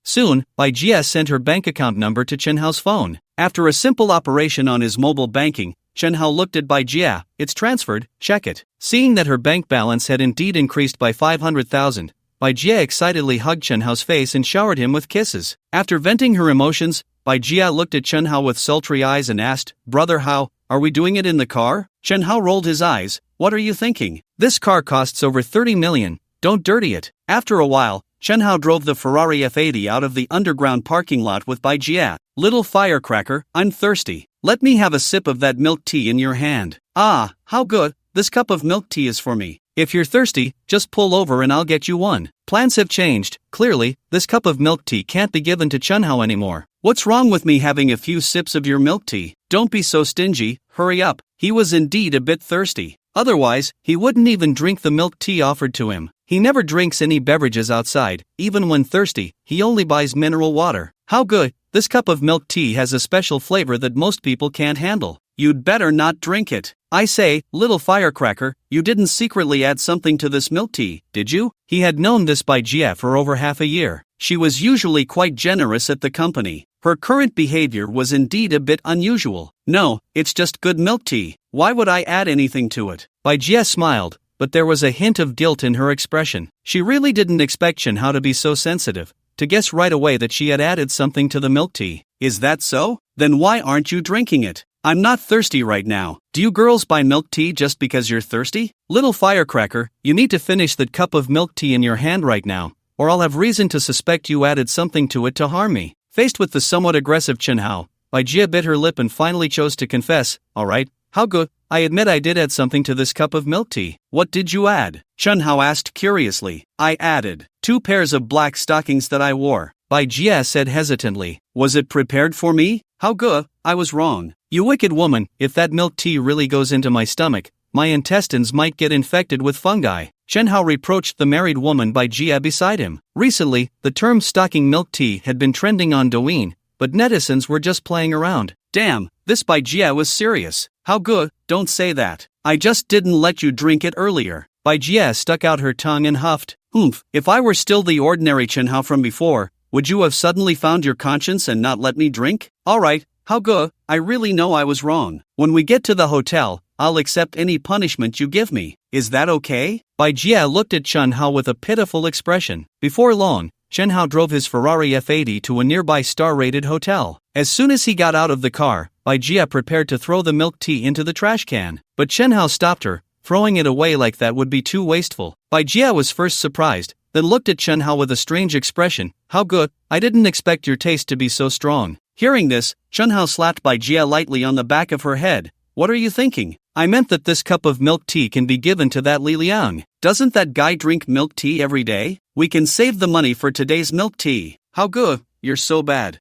Soon, Bai Jia sent her bank account number to Chen Hao's phone. After a simple operation on his mobile banking, Chen Hao looked at Bai Jia. It's transferred, check it. Seeing that her bank balance had indeed increased by 500,000, Bai Jia excitedly hugged Chen Hao's face and showered him with kisses. After venting her emotions, Bai Jia looked at Chen Hao with sultry eyes and asked, Brother Hao, are we doing it in the car? Chen Hao rolled his eyes. What are you thinking? This car costs over 30 million, don't dirty it. After a while, Chen Hao drove the Ferrari F80 out of the underground parking lot with Bai Jia. Little firecracker, I'm thirsty. Let me have a sip of that milk tea in your hand. Ah, how good, this cup of milk tea is for me. If you're thirsty, just pull over and I'll get you one. Plans have changed. Clearly, this cup of milk tea can't be given to Chen Hao anymore. What's wrong with me having a few sips of your milk tea? Don't be so stingy, hurry up. He was indeed a bit thirsty. Otherwise, he wouldn't even drink the milk tea offered to him. He never drinks any beverages outside. Even when thirsty, he only buys mineral water. How good, this cup of milk tea has a special flavor that most people can't handle. You'd better not drink it. I say, little firecracker, you didn't secretly add something to this milk tea, did you? He had known this Bai Jia for over half a year. She was usually quite generous at the company. Her current behavior was indeed a bit unusual. No, it's just good milk tea. Why would I add anything to it? Bai Jia smiled, but there was a hint of guilt in her expression. She really didn't expect Chen Hao to be so sensitive, to guess right away that she had added something to the milk tea. Is that so? Then why aren't you drinking it? I'm not thirsty right now. Do you girls buy milk tea just because you're thirsty? Little firecracker, you need to finish that cup of milk tea in your hand right now, or I'll have reason to suspect you added something to it to harm me. Faced with the somewhat aggressive Chen Hao, Bai Jia bit her lip and finally chose to confess. Alright, how good, I admit I did add something to this cup of milk tea. What did you add? Chen Hao asked curiously. I added 2 pairs of black stockings that I wore. Bai Jia said hesitantly. Was it prepared for me? How good, I was wrong. You wicked woman, if that milk tea really goes into my stomach, my intestines might get infected with fungi. Chen Hao reproached the married woman Bai Jia beside him. Recently, the term stocking milk tea had been trending on Douyin, but netizens were just playing around. Damn, this Bai Jia was serious. How good, don't say that. I just didn't let you drink it earlier. Bai Jia stuck out her tongue and huffed. If I were still the ordinary Chen Hao from before, would you have suddenly found your conscience and not let me drink? Alright, how good, I really know I was wrong. When we get to the hotel, I'll accept any punishment you give me. Is that okay? Bai Jia looked at Chen Hao with a pitiful expression. Before long, Chen Hao drove his Ferrari F80 to a nearby star-rated hotel. As soon as he got out of the car, Bai Jia prepared to throw the milk tea into the trash can. But Chen Hao stopped her. Throwing it away like that would be too wasteful. Bai Jia was first surprised, then looked at Chen Hao with a strange expression. How good, I didn't expect your taste to be so strong. Hearing this, Chen Hao slapped Bai Jia lightly on the back of her head. What are you thinking? I meant that this cup of milk tea can be given to that Li Liang. Doesn't that guy drink milk tea every day? We can save the money for today's milk tea. How good, you're so bad.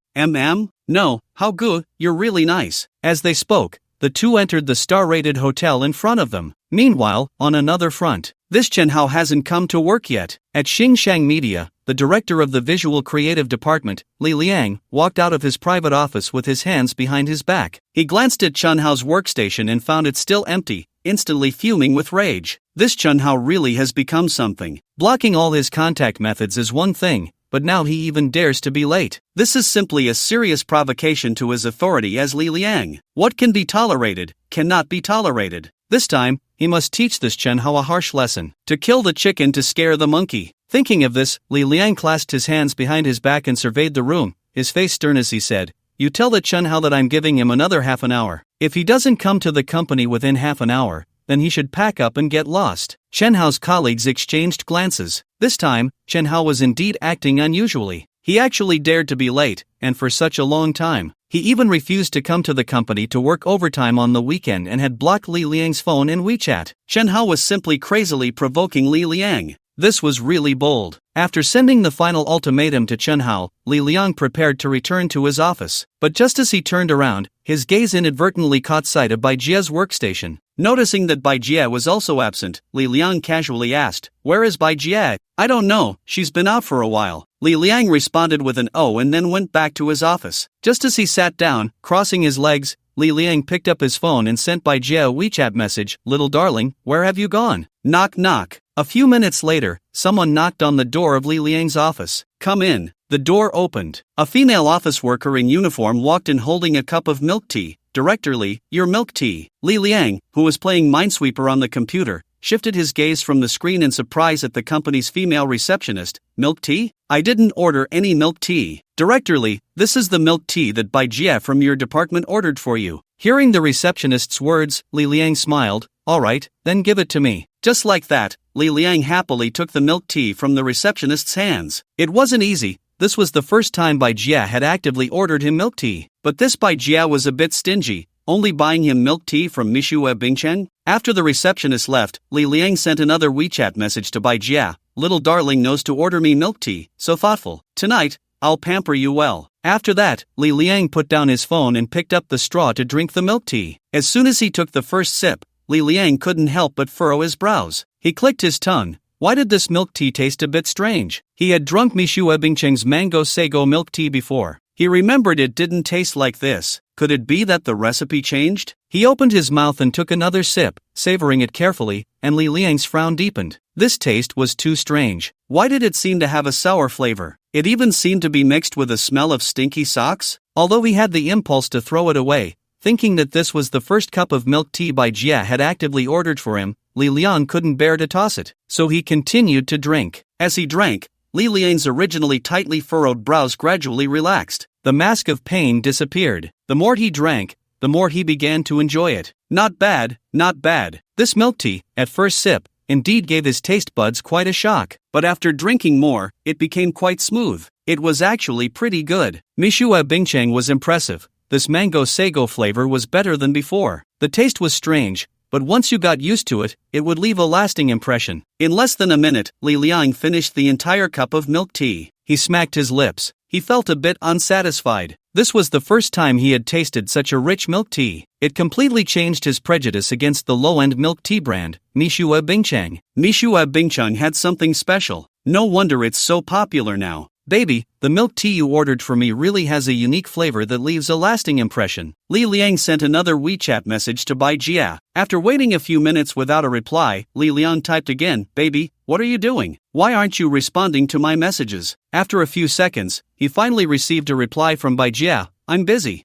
No, how good, you're really nice. As they spoke, the two entered the star-rated hotel in front of them. Meanwhile, on another front, this Chen Hao hasn't come to work yet. At Xingshang Media, the director of the visual creative department, Li Liang, walked out of his private office with his hands behind his back. He glanced at Chen Hao's workstation and found it still empty, instantly fuming with rage. This Chunhao really has become something. Blocking all his contact methods is one thing, but now he even dares to be late. This is simply a serious provocation to his authority as Li Liang. What can be tolerated, cannot be tolerated. This time, he must teach this Chunhao a harsh lesson. To kill the chicken to scare the monkey. Thinking of this, Li Liang clasped his hands behind his back and surveyed the room, his face stern as he said, "You tell the Chunhao that I'm giving him another half an hour. If he doesn't come to the company within half an hour, then he should pack up and get lost." Chunhao's colleagues exchanged glances. This time, Chunhao was indeed acting unusually. He actually dared to be late, and for such a long time. He even refused to come to the company to work overtime on the weekend and had blocked Li Liang's phone in WeChat. Chunhao was simply crazily provoking Li Liang. This was really bold. After sending the final ultimatum to Chunhao, Li Liang prepared to return to his office. But just as he turned around, his gaze inadvertently caught sight of Bai Jie's workstation. Noticing that Bai Jie was also absent, Li Liang casually asked, "Where is Bai Jie?" "I don't know, she's been out for a while." Li Liang responded with an "oh" and then went back to his office. Just as he sat down, crossing his legs, Li Liang picked up his phone and sent Bai Jie a WeChat message, "Little darling, where have you gone?" Knock knock. A few minutes later, someone knocked on the door of Li Liang's office. "Come in." The door opened. A female office worker in uniform walked in holding a cup of milk tea. "Director Li, your milk tea." Li Liang, who was playing Minesweeper on the computer, shifted his gaze from the screen in surprise at the company's female receptionist. "Milk tea? I didn't order any milk tea." "Director Li, this is the milk tea that Bai Jie from your department ordered for you." Hearing the receptionist's words, Li Liang smiled. "All right, then give it to me." Just like that, Li Liang happily took the milk tea from the receptionist's hands. It wasn't easy. This was the first time Bai Jie had actively ordered him milk tea. But this Bai Jie was a bit stingy, only buying him milk tea from Mishua Bingcheng. After the receptionist left, Li Liang sent another WeChat message to Bai Jie. "Little darling knows to order me milk tea, so thoughtful. Tonight, I'll pamper you well." After that, Li Liang put down his phone and picked up the straw to drink the milk tea. As soon as he took the first sip, Li Liang couldn't help but furrow his brows. He clicked his tongue. Why did this milk tea taste a bit strange? He had drunk Mishua Bingcheng's mango sago milk tea before. He remembered it didn't taste like this. Could it be that the recipe changed? He opened his mouth and took another sip, savoring it carefully, and Li Liang's frown deepened. This taste was too strange. Why did it seem to have a sour flavor? It even seemed to be mixed with a smell of stinky socks. Although he had the impulse to throw it away, thinking that this was the first cup of milk tea Bai Jie had actively ordered for him, Li Liang couldn't bear to toss it, so he continued to drink. As he drank, Li Liang's originally tightly furrowed brows gradually relaxed. The mask of pain disappeared. The more he drank, the more he began to enjoy it. Not bad, not bad. This milk tea, at first sip, indeed gave his taste buds quite a shock. But after drinking more, it became quite smooth. It was actually pretty good. Mishua Bingcheng was impressive. This mango sago flavor was better than before. The taste was strange, but once you got used to it, it would leave a lasting impression. In less than a minute, Li Liang finished the entire cup of milk tea. He smacked his lips. He felt a bit unsatisfied. This was the first time he had tasted such a rich milk tea. It completely changed his prejudice against the low-end milk tea brand, Mishua Bingcheng. Mishua Bingcheng had something special. No wonder it's so popular now. "Baby, the milk tea you ordered for me really has a unique flavor that leaves a lasting impression." Li Liang sent another WeChat message to Bai Jie. After waiting a few minutes without a reply, Li Liang typed again, "Baby, what are you doing? Why aren't you responding to my messages?" After a few seconds, he finally received a reply from Bai Jie. "I'm busy."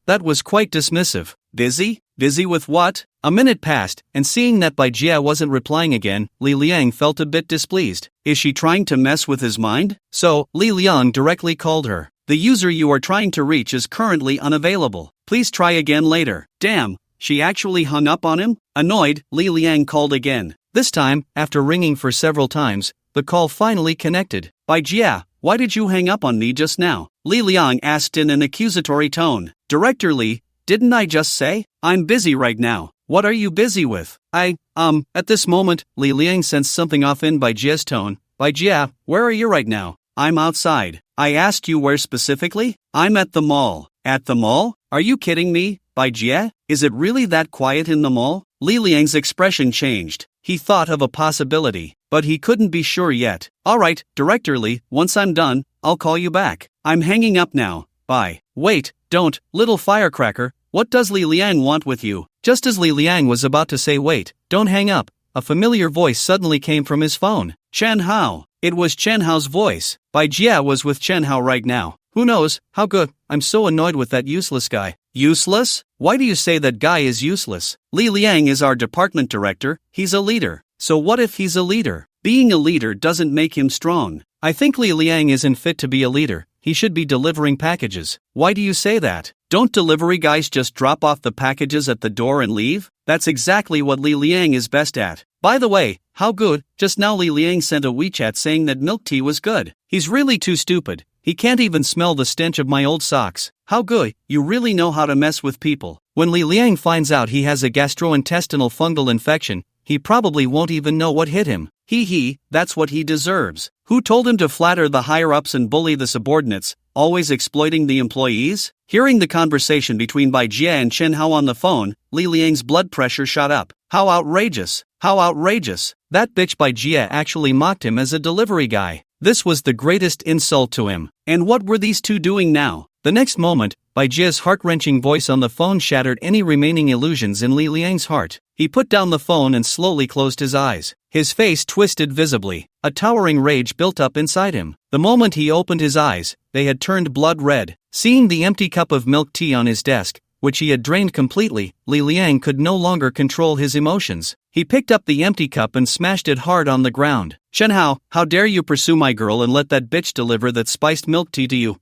That was quite dismissive. Busy? Busy with what? A minute passed, and seeing that Bai Jie wasn't replying again, Li Liang felt a bit displeased. Is she trying to mess with his mind? So, Li Liang directly called her. "The user you are trying to reach is currently unavailable. Please try again later." Damn, she actually hung up on him? Annoyed, Li Liang called again. This time, after ringing for several times, the call finally connected. "Bai Jie, why did you hang up on me just now?" Li Liang asked in an accusatory tone. "Director Li, didn't I just say? I'm busy right now. What are you busy with?" At this moment, Li Liang sensed something off in Bai Jie's tone. "Bai Jie, where are you right now?" "I'm outside." "I asked you where specifically?" "I'm at the mall." "At the mall? Are you kidding me, Bai Jie? Is it really that quiet in the mall?" Li Liang's expression changed. He thought of a possibility, but he couldn't be sure yet. "Alright, Director Li, once I'm done, I'll call you back. I'm hanging up now. Bye." "Wait, don't, little firecracker, what does Li Liang want with you?" Just as Li Liang was about to say wait, don't hang up, a familiar voice suddenly came from his phone. Chen Hao. It was Chen Hao's voice. Bai Jia was with Chen Hao right now. Who knows, how good, I'm so annoyed with that useless guy. Useless? Why do you say that guy is useless? Li Liang is our department director, he's a leader. So what if he's a leader? Being a leader doesn't make him strong. I think Li Liang isn't fit to be a leader, he should be delivering packages. Why do you say that? Don't delivery guys just drop off the packages at the door and leave? That's exactly what Li Liang is best at. By the way, how good, just now Li Liang sent a WeChat saying that milk tea was good. He's really too stupid. He can't even smell the stench of my old socks. How good, you really know how to mess with people. When Li Liang finds out he has a gastrointestinal fungal infection, he probably won't even know what hit him. That's what he deserves. Who told him to flatter the higher-ups and bully the subordinates, always exploiting the employees? Hearing the conversation between Bai Jia and Chen Hao on the phone, Li Liang's blood pressure shot up. How outrageous! How outrageous! That bitch Bai Jia actually mocked him as a delivery guy. This was the greatest insult to him. And what were these two doing now? The next moment, Bai Jia's heart-wrenching voice on the phone shattered any remaining illusions in Li Liang's heart. He put down the phone and slowly closed his eyes. His face twisted visibly. A towering rage built up inside him. The moment he opened his eyes, they had turned blood red. Seeing the empty cup of milk tea on his desk, which he had drained completely, Li Liang could no longer control his emotions. He picked up the empty cup and smashed it hard on the ground. Chen Hao, how dare you pursue my girl and let that bitch deliver that spiced milk tea to you?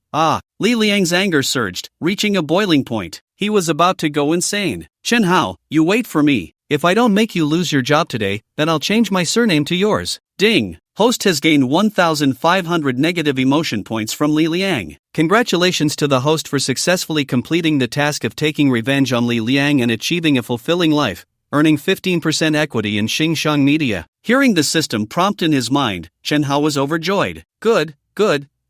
Li Liang's anger surged, reaching a boiling point. He was about to go insane. Chen Hao, you wait for me. If I don't make you lose your job today, then I'll change my surname to yours. Ding! Host has gained 1,500 negative emotion points from Li Liang. Congratulations to the host for successfully completing the task of taking revenge on Li Liang and achieving a fulfilling life, earning 15% equity in Xingshang Media. Hearing the system prompt in his mind, Chen Hao was overjoyed. Good.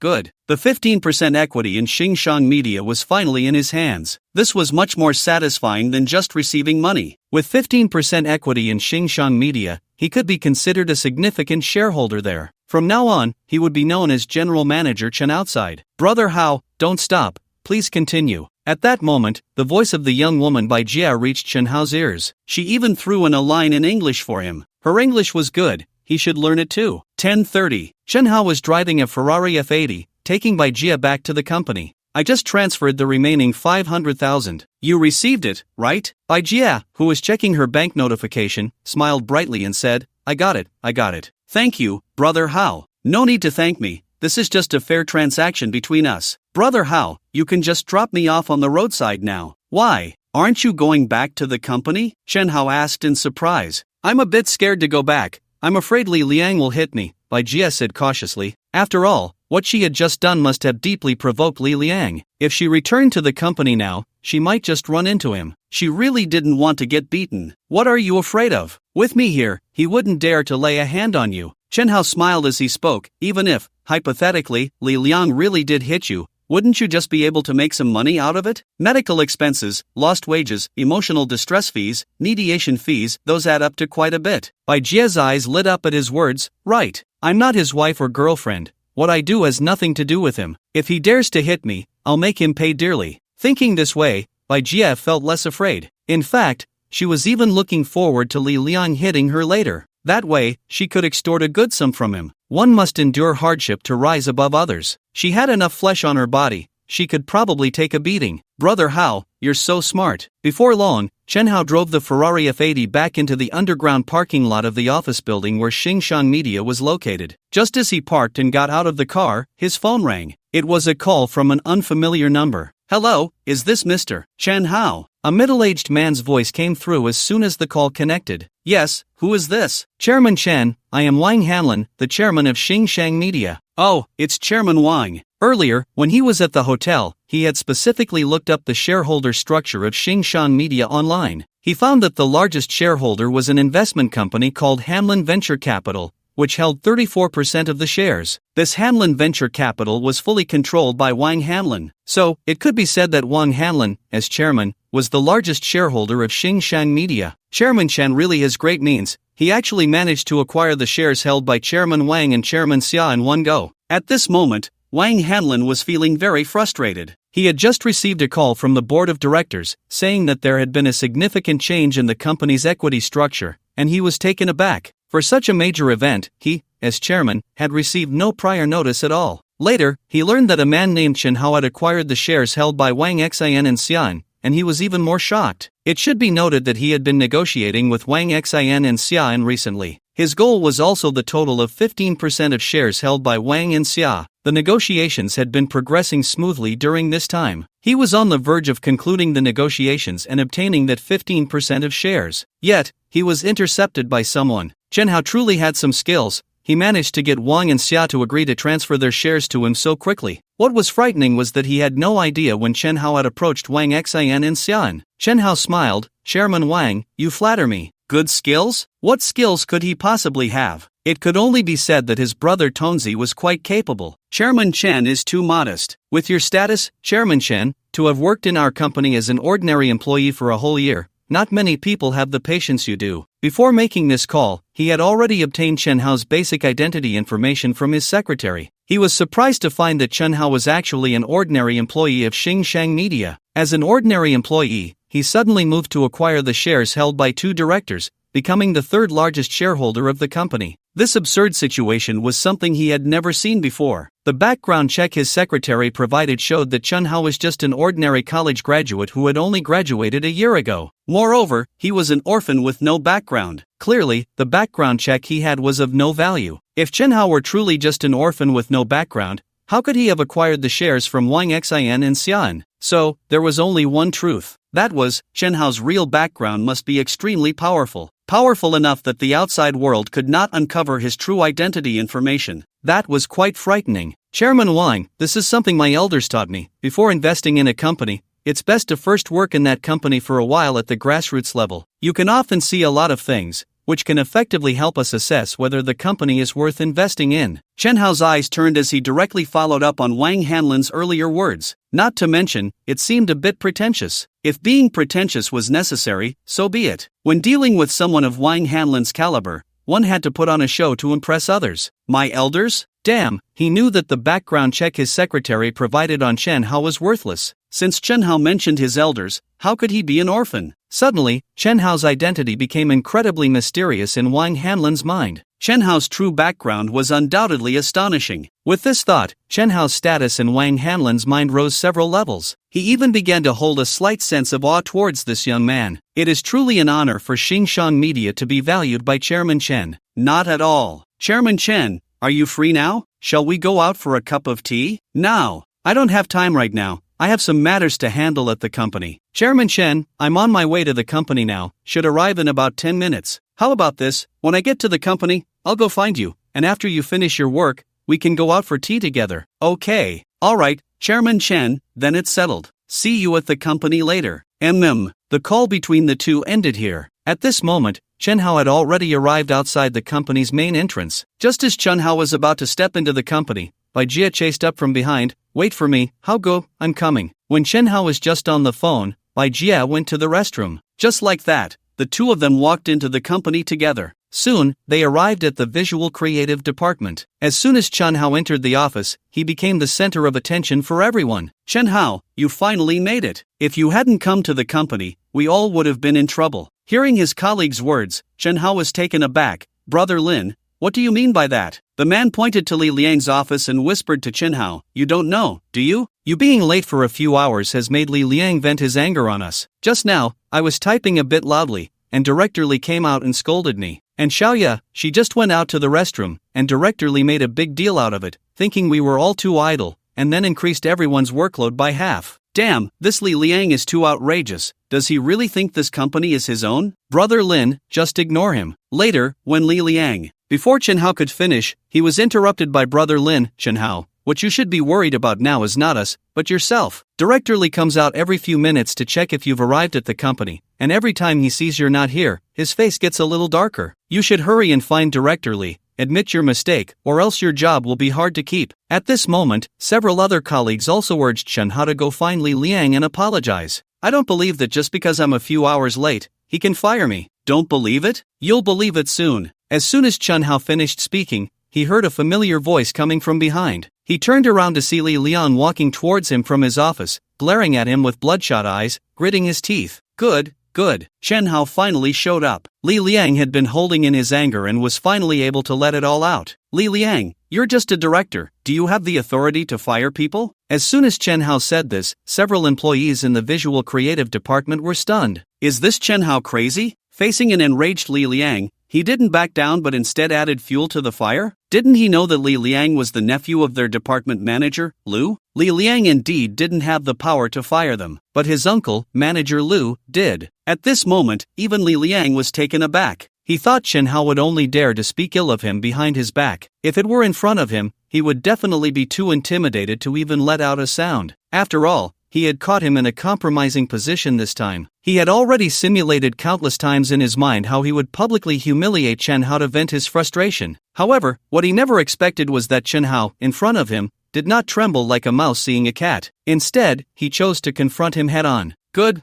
The 15% equity in Xingshang Media was finally in his hands. This was much more satisfying than just receiving money. With 15% equity in Xingshang Media, he could be considered a significant shareholder there. From now on, he would be known as General Manager Chen Outside. Brother Hao, don't stop, please continue. At that moment, the voice of the young woman Bai Jia reached Chen Hao's ears. She even threw in a line in English for him. Her English was good, he should learn it too. 10:30. Chen Hao was driving a Ferrari F80, taking Bai Jia back to the company. I just transferred the remaining 500,000. You received it, right? Bai Jia, who was checking her bank notification, smiled brightly and said, I got it. Thank you, Brother Hao. No need to thank me, this is just a fair transaction between us. Brother Hao, you can just drop me off on the roadside now. Why? Aren't you going back to the company? Chen Hao asked in surprise. I'm a bit scared to go back. I'm afraid Li Liang will hit me, Bai Jia said cautiously. After all, what she had just done must have deeply provoked Li Liang. If she returned to the company now, she might just run into him. She really didn't want to get beaten. What are you afraid of? With me here, he wouldn't dare to lay a hand on you. Chen Hao smiled as he spoke. Even if, hypothetically, Li Liang really did hit you, wouldn't you just be able to make some money out of it? Medical expenses, lost wages, emotional distress fees, mediation fees, those add up to quite a bit. Bai Jia's eyes lit up at his words. Right. I'm not his wife or girlfriend. What I do has nothing to do with him. If he dares to hit me, I'll make him pay dearly. Thinking this way, Bai Jia felt less afraid. In fact, she was even looking forward to Li Liang hitting her later. That way, she could extort a good sum from him. One must endure hardship to rise above others. She had enough flesh on her body, she could probably take a beating. Brother Hao, you're so smart. Before long, Chen Hao drove the Ferrari F80 back into the underground parking lot of the office building where Xingshang Media was located. Just as he parked and got out of the car, his phone rang. It was a call from an unfamiliar number. Hello, is this Mr. Chen Hao? A middle-aged man's voice came through as soon as the call connected. Yes, who is this? Chairman Chen, I am Wang Hanlin, the chairman of Xingshang Media. Oh, it's Chairman Wang. Earlier, when he was at the hotel, he had specifically looked up the shareholder structure of Xingshang Media online. He found that the largest shareholder was an investment company called Hanlin Venture Capital, which held 34% of the shares. This Hanlin Venture Capital was fully controlled by Wang Hanlin. So, it could be said that Wang Hanlin, as chairman, was the largest shareholder of Xingshang Media. Chairman Chen really has great means. He actually managed to acquire the shares held by Chairman Wang and Chairman Xia in one go. At this moment, Wang Hanlin was feeling very frustrated. He had just received a call from the board of directors, saying that there had been a significant change in the company's equity structure, and he was taken aback. For such a major event, he, as chairman, had received no prior notice at all. Later, he learned that a man named Chen Hao had acquired the shares held by Wang Xin and Xian, and he was even more shocked. It should be noted that he had been negotiating with Wang Xin and Xian recently. His goal was also the total of 15% of shares held by Wang and Xia. The negotiations had been progressing smoothly during this time. He was on the verge of concluding the negotiations and obtaining that 15% of shares. Yet, he was intercepted by someone. Chen Hao truly had some skills. He managed to get Wang and Xia to agree to transfer their shares to him so quickly. What was frightening was that he had no idea when Chen Hao had approached Wang Xian and Xian. Chen Hao smiled. "Chairman Wang, you flatter me. Good skills? What skills could he possibly have?" It could only be said that his brother Tonzi was quite capable. "Chairman Chen is too modest. With your status, Chairman Chen, to have worked in our company as an ordinary employee for a whole year, not many people have the patience you do." Before making this call, he had already obtained Chen Hao's basic identity information from his secretary. He was surprised to find that Chen Hao was actually an ordinary employee of Xingshang Media. As an ordinary employee, he suddenly moved to acquire the shares held by two directors, becoming the third largest shareholder of the company. This absurd situation was something he had never seen before. The background check his secretary provided showed that Chen Hao was just an ordinary college graduate who had only graduated a year ago. Moreover, he was an orphan with no background. Clearly, the background check he had was of no value. If Chen Hao were truly just an orphan with no background, how could he have acquired the shares from Wang Xian and Xian? So, there was only one truth. That was, Chen Hao's real background must be extremely powerful. Powerful enough that the outside world could not uncover his true identity information. That was quite frightening. "Chairman Wang, this is something my elders taught me. Before investing in a company, it's best to first work in that company for a while at the grassroots level. You can often see a lot of things, which can effectively help us assess whether the company is worth investing in." Chen Hao's eyes turned as he directly followed up on Wang Hanlin's earlier words. Not to mention, it seemed a bit pretentious. If being pretentious was necessary, so be it. When dealing with someone of Wang Hanlin's caliber, one had to put on a show to impress others. My elders? Damn, he knew that the background check his secretary provided on Chen Hao was worthless. Since Chen Hao mentioned his elders, how could he be an orphan? Suddenly, Chen Hao's identity became incredibly mysterious in Wang Hanlin's mind. Chen Hao's true background was undoubtedly astonishing. With this thought, Chen Hao's status in Wang Hanlin's mind rose several levels. He even began to hold a slight sense of awe towards this young man. It is truly an honor for Xingshang Media to be valued by Chairman Chen. Not at all. Chairman Chen, are you free now? Shall we go out for a cup of tea? Now. I don't have time right now. I have some matters to handle at the company. Chairman Chen, I'm on my way to the company now, should arrive in about 10 minutes. How about this? When I get to the company, I'll go find you, and after you finish your work, we can go out for tea together. Okay. Alright, Chairman Chen, then it's settled. See you at the company later. The call between the two ended here. At this moment, Chen Hao had already arrived outside the company's main entrance. Just as Chen Hao was about to step into the company, Yija chased up from behind. Wait for me, Hao go, I'm coming. When Chen Hao was just on the phone, Yija went to the restroom. Just like that, the two of them walked into the company together. Soon, they arrived at the visual creative department. As soon as Chen Hao entered the office, he became the center of attention for everyone. Chen Hao, you finally made it. If you hadn't come to the company, we all would have been in trouble. Hearing his colleague's words, Chen Hao was taken aback. Brother Lin, what do you mean by that? The man pointed to Li Liang's office and whispered to Chen Hao, you don't know, do you? You being late for a few hours has made Li Liang vent his anger on us. Just now, I was typing a bit loudly, and Director Li came out and scolded me. And Xiaoya, she just went out to the restroom, and Director Li made a big deal out of it, thinking we were all too idle, and then increased everyone's workload by half. Damn, this Li Liang is too outrageous. Does he really think this company is his own? Brother Lin, just ignore him. Later, when Li Liang. Before Chen Hao could finish, he was interrupted by Brother Lin. Chen Hao, what you should be worried about now is not us, but yourself. Director Li comes out every few minutes to check if you've arrived at the company, and every time he sees you're not here, his face gets a little darker. You should hurry and find Director Li, admit your mistake, or else your job will be hard to keep. At this moment, several other colleagues also urged Chen Hao to go find Li Liang and apologize. I don't believe that just because I'm a few hours late, he can fire me. Don't believe it? You'll believe it soon. As soon as Chen Hao finished speaking, he heard a familiar voice coming from behind. He turned around to see Li Liang walking towards him from his office, glaring at him with bloodshot eyes, gritting his teeth. Good, Good. Chen Hao finally showed up. Li Liang had been holding in his anger and was finally able to let it all out. Li Liang, you're just a director. Do you have the authority to fire people? As soon as Chen Hao said this, several employees in the visual creative department were stunned. Is this Chen Hao crazy? Facing an enraged Li Liang, he didn't back down but instead added fuel to the fire? Didn't he know that Li Liang was the nephew of their department manager, Lu? Li Liang indeed didn't have the power to fire them, but his uncle, manager Lu, did. At this moment, even Li Liang was taken aback. He thought Chen Hao would only dare to speak ill of him behind his back. If it were in front of him, he would definitely be too intimidated to even let out a sound. After all, he had caught him in a compromising position this time. He had already simulated countless times in his mind how he would publicly humiliate Chen Hao to vent his frustration. However, what he never expected was that Chen Hao, in front of him, did not tremble like a mouse seeing a cat. Instead, he chose to confront him head-on. Good.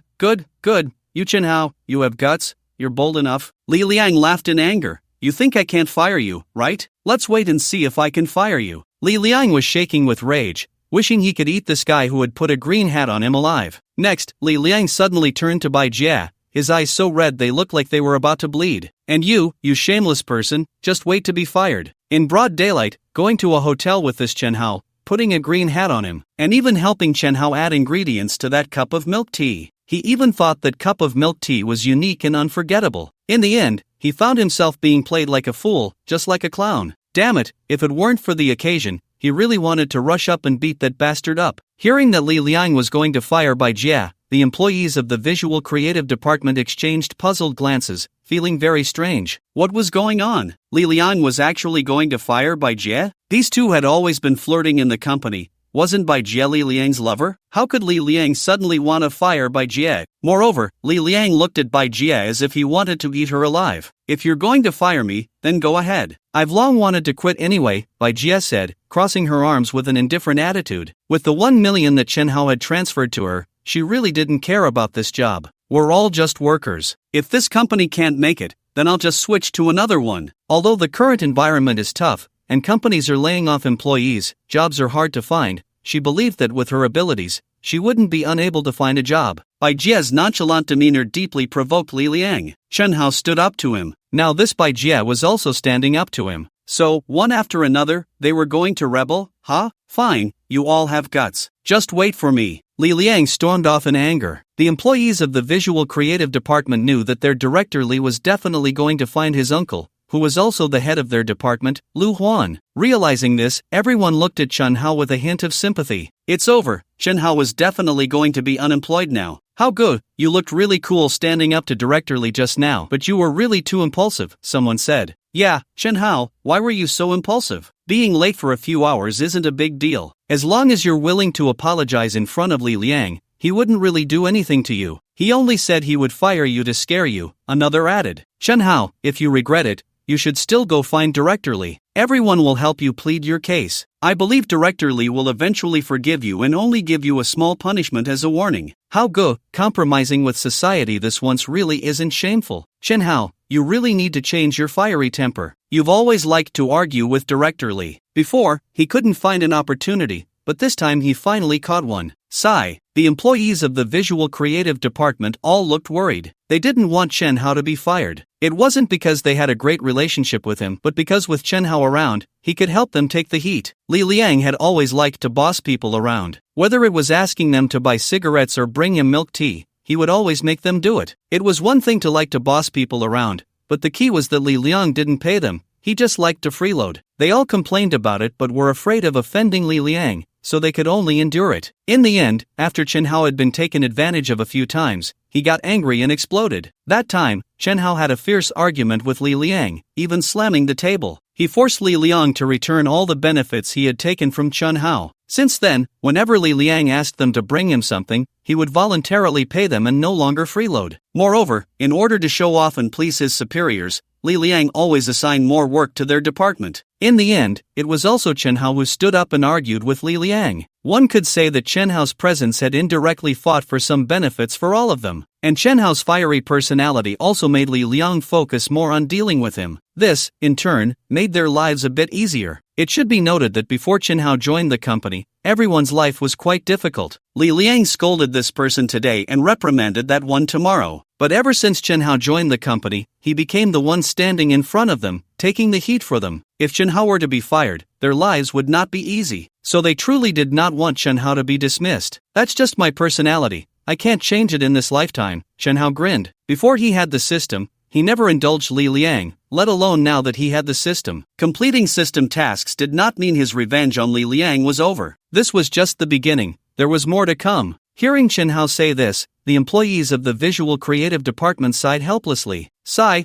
You Chen Hao, you have guts, you're bold enough. Li Liang laughed in anger. You think I can't fire you, right? Let's wait and see if I can fire you. Li Liang was shaking with rage, wishing he could eat this guy who had put a green hat on him alive. Next, Li Liang suddenly turned to Bai Jia, his eyes so red they looked like they were about to bleed. And you shameless person, just wait to be fired. In broad daylight, going to a hotel with this Chen Hao, putting a green hat on him, and even helping Chen Hao add ingredients to that cup of milk tea. He even thought that cup of milk tea was unique and unforgettable. In the end, he found himself being played like a fool, just like a clown. Damn it, if it weren't for the occasion, he really wanted to rush up and beat that bastard up. Hearing that Li Liang was going to fire Bai Jia, the employees of the visual creative department exchanged puzzled glances, feeling very strange. What was going on? Li Liang was actually going to fire Bai Jia? These two had always been flirting in the company. Wasn't Bai Jia Li Liang's lover? How could Li Liang suddenly want to fire Bai Jia? Moreover, Li Liang looked at Bai Jia as if he wanted to eat her alive. If you're going to fire me, then go ahead. I've long wanted to quit anyway, Bai Jia said, crossing her arms with an indifferent attitude. With the 1 million that Chen Hao had transferred to her, she really didn't care about this job. We're all just workers. If this company can't make it, then I'll just switch to another one. Although the current environment is tough, and companies are laying off employees, jobs are hard to find, she believed that with her abilities, she wouldn't be unable to find a job. Bai Jia's nonchalant demeanor deeply provoked Li Liang. Chen Hao stood up to him. Now this Bai Jia was also standing up to him. So, one after another, they were going to rebel? Huh? Fine, you all have guts. Just wait for me. Li Liang stormed off in anger. The employees of the visual creative department knew that their director Li was definitely going to find his uncle, who was also the head of their department, Lu Huan. Realizing this, everyone looked at Chen Hao with a hint of sympathy. It's over. Chen Hao was definitely going to be unemployed now. How good, you looked really cool standing up to Director Li just now, but you were really too impulsive, someone said. Yeah, Chen Hao, why were you so impulsive? Being late for a few hours isn't a big deal. As long as you're willing to apologize in front of Li Liang, he wouldn't really do anything to you. He only said he would fire you to scare you, another added. Chen Hao, if you regret it, you should still go find Director Li. Everyone will help you plead your case. I believe Director Li will eventually forgive you and only give you a small punishment as a warning. How good, compromising with society this once really isn't shameful. Chen Hao, you really need to change your fiery temper. You've always liked to argue with Director Li. Before, he couldn't find an opportunity, but this time he finally caught one. Sigh. The employees of the visual creative department all looked worried. They didn't want Chen Hao to be fired. It wasn't because they had a great relationship with him, but because with Chen Hao around, he could help them take the heat. Li Liang had always liked to boss people around. Whether it was asking them to buy cigarettes or bring him milk tea, he would always make them do it. It was one thing to like to boss people around, but the key was that Li Liang didn't pay them. He just liked to freeload. They all complained about it but were afraid of offending Li Liang, so they could only endure it. In the end, after Chen Hao had been taken advantage of a few times, he got angry and exploded. That time, Chen Hao had a fierce argument with Li Liang, even slamming the table. He forced Li Liang to return all the benefits he had taken from Chen Hao. Since then, whenever Li Liang asked them to bring him something, he would voluntarily pay them and no longer freeload. Moreover, in order to show off and please his superiors, Li Liang always assigned more work to their department. In the end, it was also Chen Hao who stood up and argued with Li Liang. One could say that Chen Hao's presence had indirectly fought for some benefits for all of them, and Chen Hao's fiery personality also made Li Liang focus more on dealing with him. This, in turn, made their lives a bit easier. It should be noted that before Chen Hao joined the company, everyone's life was quite difficult. Li Liang scolded this person today and reprimanded that one tomorrow. But ever since Chen Hao joined the company, he became the one standing in front of them, taking the heat for them. If Chen Hao were to be fired, their lives would not be easy. So they truly did not want Chen Hao to be dismissed. That's just my personality. I can't change it in this lifetime, Chen Hao grinned. Before he had the system, he never indulged Li Liang, let alone now that he had the system. Completing system tasks did not mean his revenge on Li Liang was over. This was just the beginning. There was more to come. Hearing Chen Hao say this, the employees of the visual creative department sighed helplessly.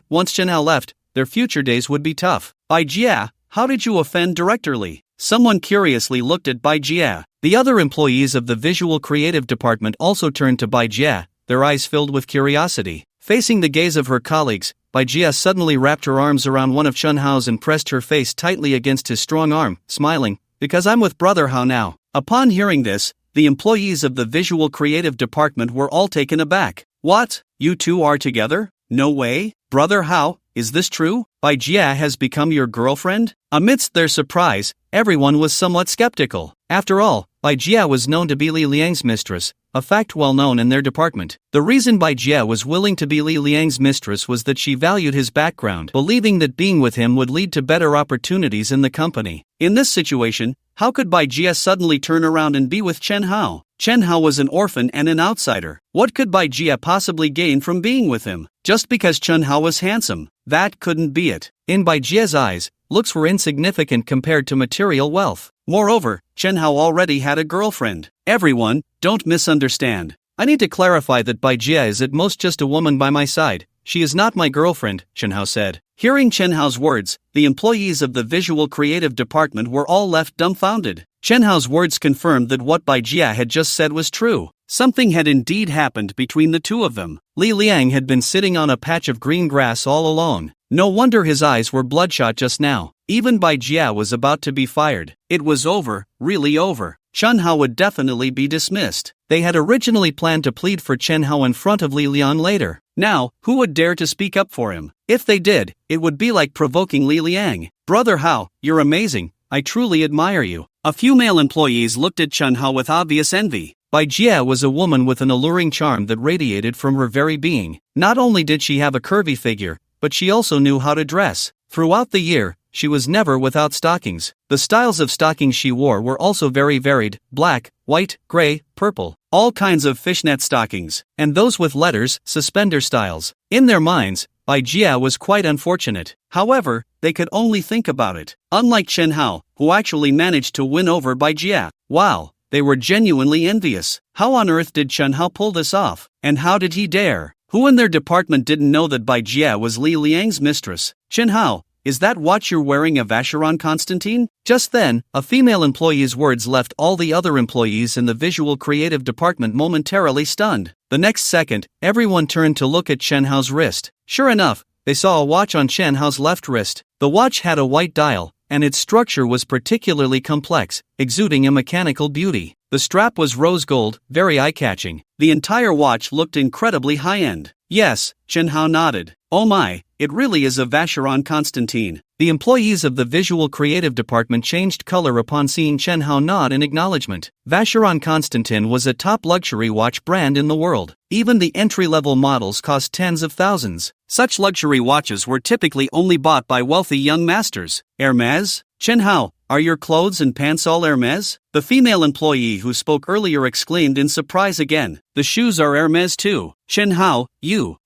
Once Chen Hao left, their future days would be tough. Bai Jia, how did you offend Director Li? Someone curiously looked at Bai Jia. The other employees of the visual creative department also turned to Bai Jia, their eyes filled with curiosity. Facing the gaze of her colleagues, Bai Jia suddenly wrapped her arms around one of Chen Hao's and pressed her face tightly against his strong arm, smiling, "Because I'm with Brother Hao now." Upon hearing this, the employees of the visual creative department were all taken aback. "What? You two are together? No way? Brother Hao, is this true? Bai Jia has become your girlfriend?" Amidst their surprise, everyone was somewhat skeptical. After all, Bai Jia was known to be Li Liang's mistress, a fact well known in their department. The reason Bai Jia was willing to be Li Liang's mistress was that she valued his background, believing that being with him would lead to better opportunities in the company. In this situation, how could Bai Jia suddenly turn around and be with Chen Hao? Chen Hao was an orphan and an outsider. What could Bai Jia possibly gain from being with him? Just because Chen Hao was handsome? That couldn't be it. In Bai Jia's eyes, looks were insignificant compared to material wealth. Moreover, Chen Hao already had a girlfriend. Everyone, don't misunderstand. I need to clarify that Bai Jia is at most just a woman by my side. She is not my girlfriend, Chen Hao said. Hearing Chen Hao's words, the employees of the visual creative department were all left dumbfounded. Chen Hao's words confirmed that what Bai Jia had just said was true. Something had indeed happened between the two of them. Li Liang had been sitting on a patch of green grass all alone. No wonder his eyes were bloodshot just now. Even Bai Jia was about to be fired. It was over, really over. Chen Hao would definitely be dismissed. They had originally planned to plead for Chen Hao in front of Li Liang later. Now, who would dare to speak up for him? If they did, it would be like provoking Li Liang. "Brother Hao, you're amazing. I truly admire you." A few male employees looked at Chen Hao with obvious envy. Bai Jia was a woman with an alluring charm that radiated from her very being. Not only did she have a curvy figure, but she also knew how to dress. Throughout the year, she was never without stockings. The styles of stockings she wore were also very varied: black, white, gray, purple, all kinds of fishnet stockings, and those with letters, suspender styles. In their minds, Bai Jia was quite unfortunate. However, they could only think about it. Unlike Chen Hao, who actually managed to win over Bai Jia. Wow, they were genuinely envious. How on earth did Chen Hao pull this off? And how did he dare? Who in their department didn't know that Bai Jia was Li Liang's mistress? "Chen Hao, is that what you're wearing, a Vacheron Constantine?" Just then, a female employee's words left all the other employees in the visual creative department momentarily stunned. The next second, everyone turned to look at Chen Hao's wrist. Sure enough, they saw a watch on Chen Hao's left wrist. The watch had a white dial, and its structure was particularly complex, exuding a mechanical beauty. The strap was rose gold, very eye-catching. The entire watch looked incredibly high-end. Yes, Chen Hao nodded. "Oh my, it really is a Vacheron Constantine." The employees of the visual creative department changed color upon seeing Chen Hao nod in acknowledgement. Vacheron Constantine was a top luxury watch brand in the world. Even the entry-level models cost tens of thousands. Such luxury watches were typically only bought by wealthy young masters. "Hermes? Chen Hao, are your clothes and pants all Hermes?" The female employee who spoke earlier exclaimed in surprise again. "The shoes are Hermes too. Chen Hao, you.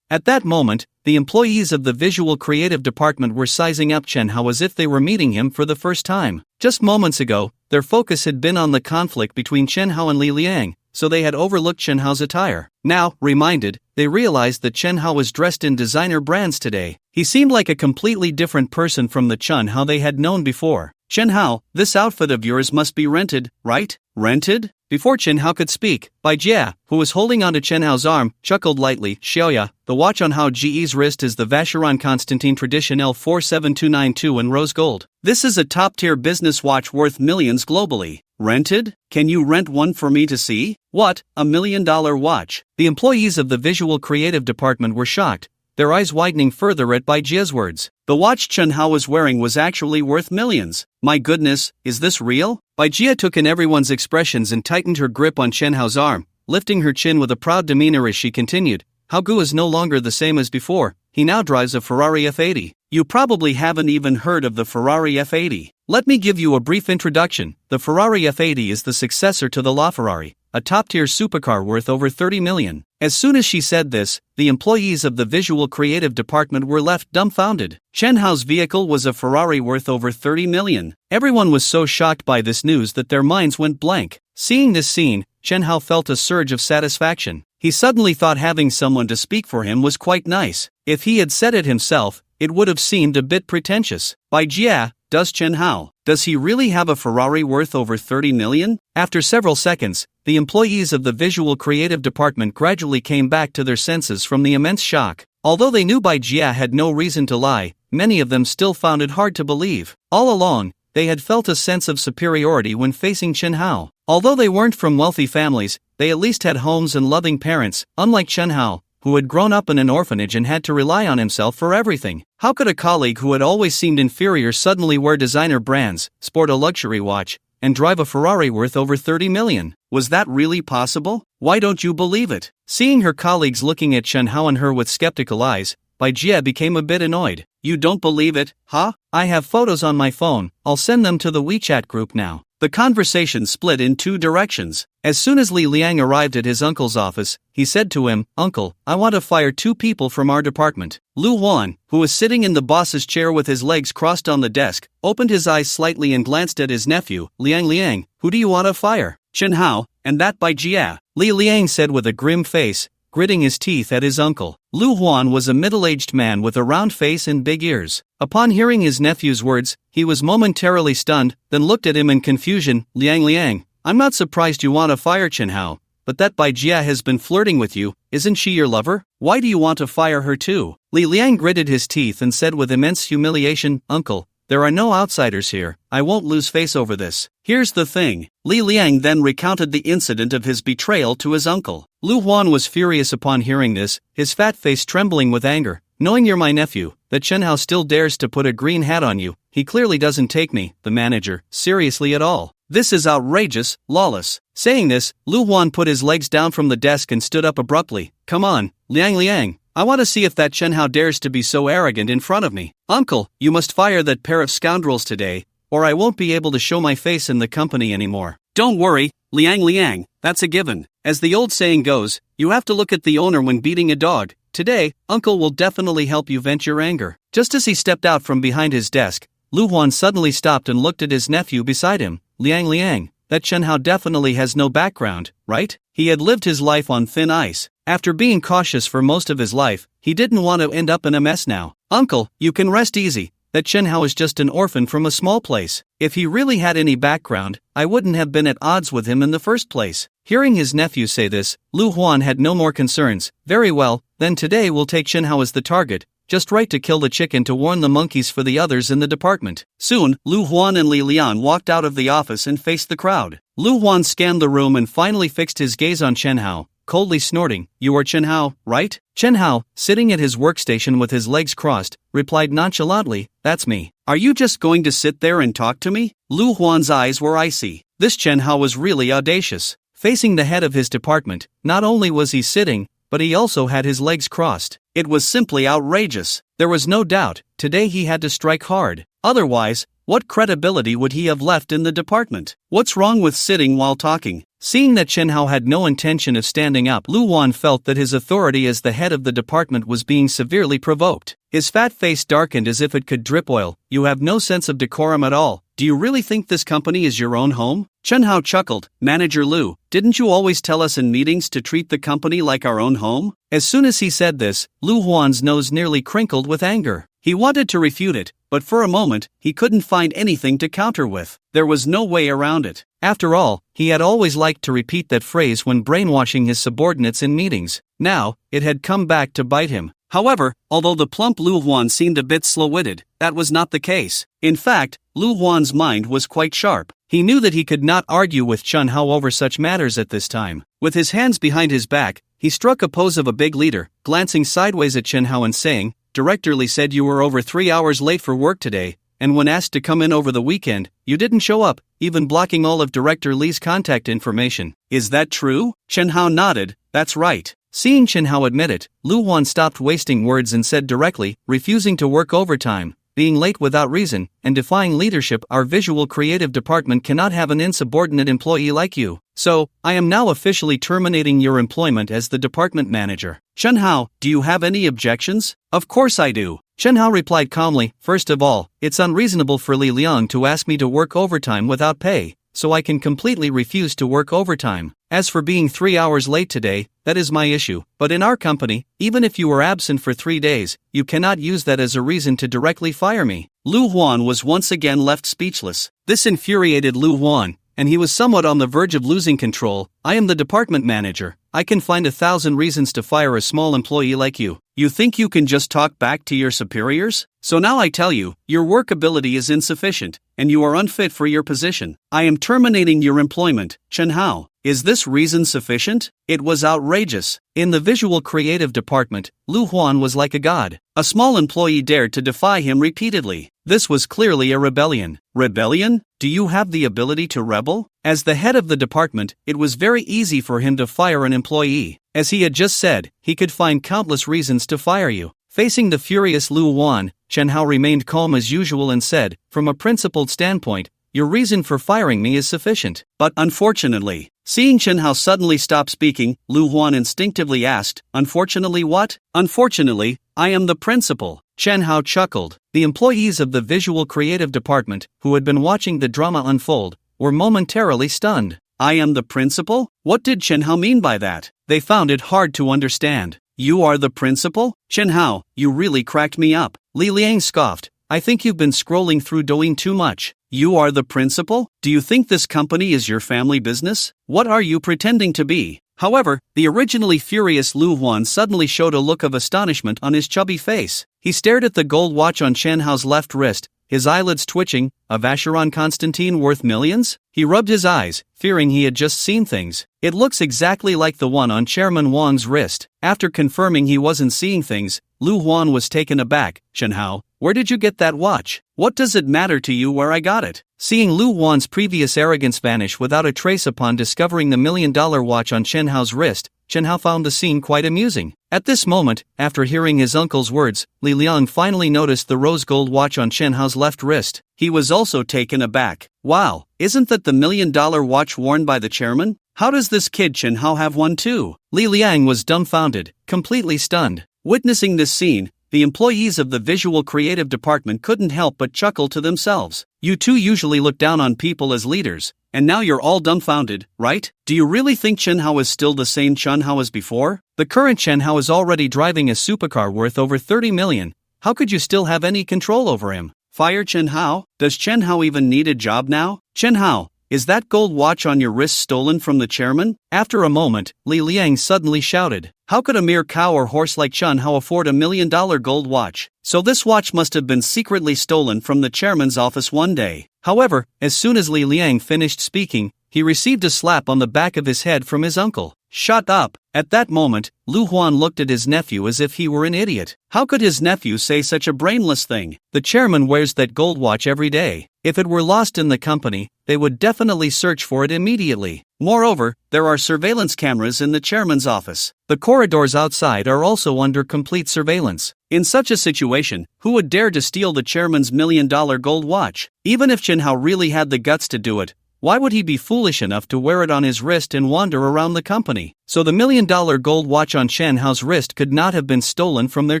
At that moment, the employees of the visual creative department were sizing up Chen Hao as if they were meeting him for the first time. Just moments ago, their focus had been on the conflict between Chen Hao and Li Liang, so they had overlooked Chen Hao's attire. Now, reminded, they realized that Chen Hao was dressed in designer brands today. He seemed like a completely different person from the Chen Hao they had known before. "Chen Hao, this outfit of yours must be rented, right?" "Rented?" Before Chen Hao could speak, Bai Jia, who was holding onto Chen Hao's arm, chuckled lightly. "Xiaoya, the watch on Hao Ji's wrist is the Vacheron Constantine Tradition L47292 in rose gold. This is a top-tier business watch worth millions globally. Rented? Can you rent one for me to see?" "What, $1 million watch?" The employees of the visual creative department were shocked, their eyes widening further at Bai Jia's words. The watch Chen Hao was wearing was actually worth millions. My goodness, is this real? Bai Jia took in everyone's expressions and tightened her grip on Chen Hao's arm, lifting her chin with a proud demeanor as she continued. Gu is no longer the same as before, he now drives a Ferrari F80. You probably haven't even heard of the Ferrari F80. Let me give you a brief introduction. The Ferrari F80 is the successor to the LaFerrari, a top-tier supercar worth over 30 million. As soon as she said this, the employees of the visual creative department were left dumbfounded. Chen Hao's vehicle was a Ferrari worth over 30 million. Everyone was so shocked by this news that their minds went blank. Seeing this scene, Chen Hao felt a surge of satisfaction. He suddenly thought having someone to speak for him was quite nice. If he had said it himself, it would have seemed a bit pretentious. By Jia, does Chen Hao? Does he really have a Ferrari worth over 30 million? After several seconds, the employees of the visual creative department gradually came back to their senses from the immense shock. Although they knew Bai Jia had no reason to lie, many of them still found it hard to believe. All along, they had felt a sense of superiority when facing Chen Hao. Although they weren't from wealthy families, they at least had homes and loving parents, unlike Chen Hao, who had grown up in an orphanage and had to rely on himself for everything. How could a colleague who had always seemed inferior suddenly wear designer brands, sport a luxury watch, and drive a Ferrari worth over 30 million? Was that really possible? Why don't you believe it? Seeing her colleagues looking at Chen Hao and her with skeptical eyes, Bai Jia became a bit annoyed. You don't believe it, huh? I have photos on my phone, I'll send them to the WeChat group now. The conversation split in two directions. As soon as Li Liang arrived at his uncle's office, he said to him, Uncle, I want to fire 2 people from our department. Lu Huan, who was sitting in the boss's chair with his legs crossed on the desk, opened his eyes slightly and glanced at his nephew, Liang, who do you want to fire? Chen Hao, and that by Jia. Li Liang said with a grim face, gritting his teeth at his uncle. Lu Huan was a middle-aged man with a round face and big ears. Upon hearing his nephew's words, he was momentarily stunned, then looked at him in confusion. Liang, I'm not surprised you want to fire Chen Hao, but that Bai Jia has been flirting with you, isn't she your lover? Why do you want to fire her too? Li Liang gritted his teeth and said with immense humiliation, Uncle, there are no outsiders here, I won't lose face over this. Here's the thing. Li Liang then recounted the incident of his betrayal to his uncle. Lu Huan was furious upon hearing this, his fat face trembling with anger. Knowing you're my nephew, that Chen Hao still dares to put a green hat on you, he clearly doesn't take me, the manager, seriously at all. This is outrageous, lawless. Saying this, Lu Huan put his legs down from the desk and stood up abruptly. Come on, Liang, I want to see if that Chen Hao dares to be so arrogant in front of me. Uncle, you must fire that pair of scoundrels today, or I won't be able to show my face in the company anymore. Don't worry, Liang, that's a given. As the old saying goes, you have to look at the owner when beating a dog. Today, Uncle will definitely help you vent your anger. Just as he stepped out from behind his desk, Lu Huan suddenly stopped and looked at his nephew beside him. Liang, that Chen Hao definitely has no background, right? He had lived his life on thin ice. After being cautious for most of his life, he didn't want to end up in a mess now. Uncle, you can rest easy. That Chen Hao is just an orphan from a small place. If he really had any background, I wouldn't have been at odds with him in the first place. Hearing his nephew say this, Lu Huan had no more concerns. Very well, then today we'll take Chen Hao as the target. Just right to kill the chicken to warn the monkeys for the others in the department. Soon, Lu Huan and Li Lian walked out of the office and faced the crowd. Lu Huan scanned the room and finally fixed his gaze on Chen Hao, coldly snorting, You are Chen Hao, right? Chen Hao, sitting at his workstation with his legs crossed, replied nonchalantly, That's me. Are you just going to sit there and talk to me? Lu Huan's eyes were icy. This Chen Hao was really audacious. Facing the head of his department, not only was he sitting, but he also had his legs crossed. It was simply outrageous. There was no doubt, today he had to strike hard. Otherwise, what credibility would he have left in the department? What's wrong with sitting while talking? Seeing that Chen Hao had no intention of standing up, Lu Huan felt that his authority as the head of the department was being severely provoked. His fat face darkened as if it could drip oil. You have no sense of decorum at all. Do you really think this company is your own home? Chen Hao chuckled. Manager Lu, didn't you always tell us in meetings to treat the company like our own home? As soon as he said this, Lu Huan's nose nearly crinkled with anger. He wanted to refute it, but for a moment, he couldn't find anything to counter with. There was no way around it. After all, he had always liked to repeat that phrase when brainwashing his subordinates in meetings. Now, it had come back to bite him. However, although the plump Lu Huan seemed a bit slow-witted, that was not the case. In fact, Lu Huan's mind was quite sharp. He knew that he could not argue with Chen Hao over such matters at this time. With his hands behind his back, he struck a pose of a big leader, glancing sideways at Chen Hao and saying, Director Li said you were over 3 hours late for work today, and when asked to come in over the weekend, you didn't show up, even blocking all of Director Li's contact information. Is that true? Chen Hao nodded. That's right. Seeing Chen Hao admit it, Lu Huan stopped wasting words and said directly, refusing to work overtime, being late without reason, and defying leadership. Our visual creative department cannot have an insubordinate employee like you. So, I am now officially terminating your employment as the department manager. Chen Hao, do you have any objections? Of course I do. Chen Hao replied calmly, first of all, it's unreasonable for Li Liang to ask me to work overtime without pay, so I can completely refuse to work overtime. As for being 3 hours late today, that is my issue, but in our company, even if you were absent for 3 days, you cannot use that as a reason to directly fire me. Lu Huan was once again left speechless. This infuriated Lu Huan, and he was somewhat on the verge of losing control. I am the department manager. I can find 1,000 reasons to fire a small employee like you. You think you can just talk back to your superiors? So now I tell you, your work ability is insufficient, and you are unfit for your position. I am terminating your employment, Chen Hao. Is this reason sufficient? It was outrageous. In the visual creative department, Lu Huan was like a god. A small employee dared to defy him repeatedly. This was clearly a rebellion. Rebellion? Do you have the ability to rebel? As the head of the department, it was very easy for him to fire an employee. As he had just said, he could find countless reasons to fire you. Facing the furious Lu Huan, Chen Hao remained calm as usual and said, from a principled standpoint, your reason for firing me is sufficient. But unfortunately, seeing Chen Hao suddenly stop speaking, Lu Huan instinctively asked, unfortunately what? Unfortunately, I am the principal. Chen Hao chuckled. The employees of the visual creative department, who had been watching the drama unfold, were momentarily stunned. I am the principal? What did Chen Hao mean by that? They found it hard to understand. You are the principal? Chen Hao, you really cracked me up. Li Liang scoffed. I think you've been scrolling through Douyin too much. You are the principal? Do you think this company is your family business? What are you pretending to be? However, the originally furious Lu Huan suddenly showed a look of astonishment on his chubby face. He stared at the gold watch on Chen Hao's left wrist, his eyelids twitching. A Vacheron Constantine worth millions? He rubbed his eyes, fearing he had just seen things. It looks exactly like the one on Chairman Wang's wrist. After confirming he wasn't seeing things, Lu Huan was taken aback. Chen Hao, where did you get that watch? What does it matter to you where I got it? Seeing Lu Huan's previous arrogance vanish without a trace upon discovering the $1 million watch on Chen Hao's wrist, Chen Hao found the scene quite amusing. At this moment, after hearing his uncle's words, Li Liang finally noticed the rose gold watch on Chen Hao's left wrist. He was also taken aback. Wow, isn't that the $1 million watch worn by the chairman? How does this kid Chen Hao have one too? Li Liang was dumbfounded, completely stunned. Witnessing this scene, the employees of the visual creative department couldn't help but chuckle to themselves. You two usually look down on people as leaders, and now you're all dumbfounded, right? Do you really think Chen Hao is still the same Chen Hao as before? The current Chen Hao is already driving a supercar worth over 30 million. How could you still have any control over him? Fire Chen Hao? Does Chen Hao even need a job now? Chen Hao, is that gold watch on your wrist stolen from the chairman? After a moment, Li Liang suddenly shouted. How could a mere cow or horse like Chen Hao afford $1 million gold watch? So this watch must have been secretly stolen from the chairman's office one day. However, as soon as Li Liang finished speaking, he received a slap on the back of his head from his uncle. Shut up! At that moment, Lu Huan looked at his nephew as if he were an idiot. How could his nephew say such a brainless thing? The chairman wears that gold watch every day. If it were lost in the company, they would definitely search for it immediately. Moreover, there are surveillance cameras in the chairman's office. The corridors outside are also under complete surveillance. In such a situation, who would dare to steal the chairman's $1 million gold watch? Even if Chen Hao really had the guts to do it, why would he be foolish enough to wear it on his wrist and wander around the company? So the $1 million gold watch on Chen Hao's wrist could not have been stolen from their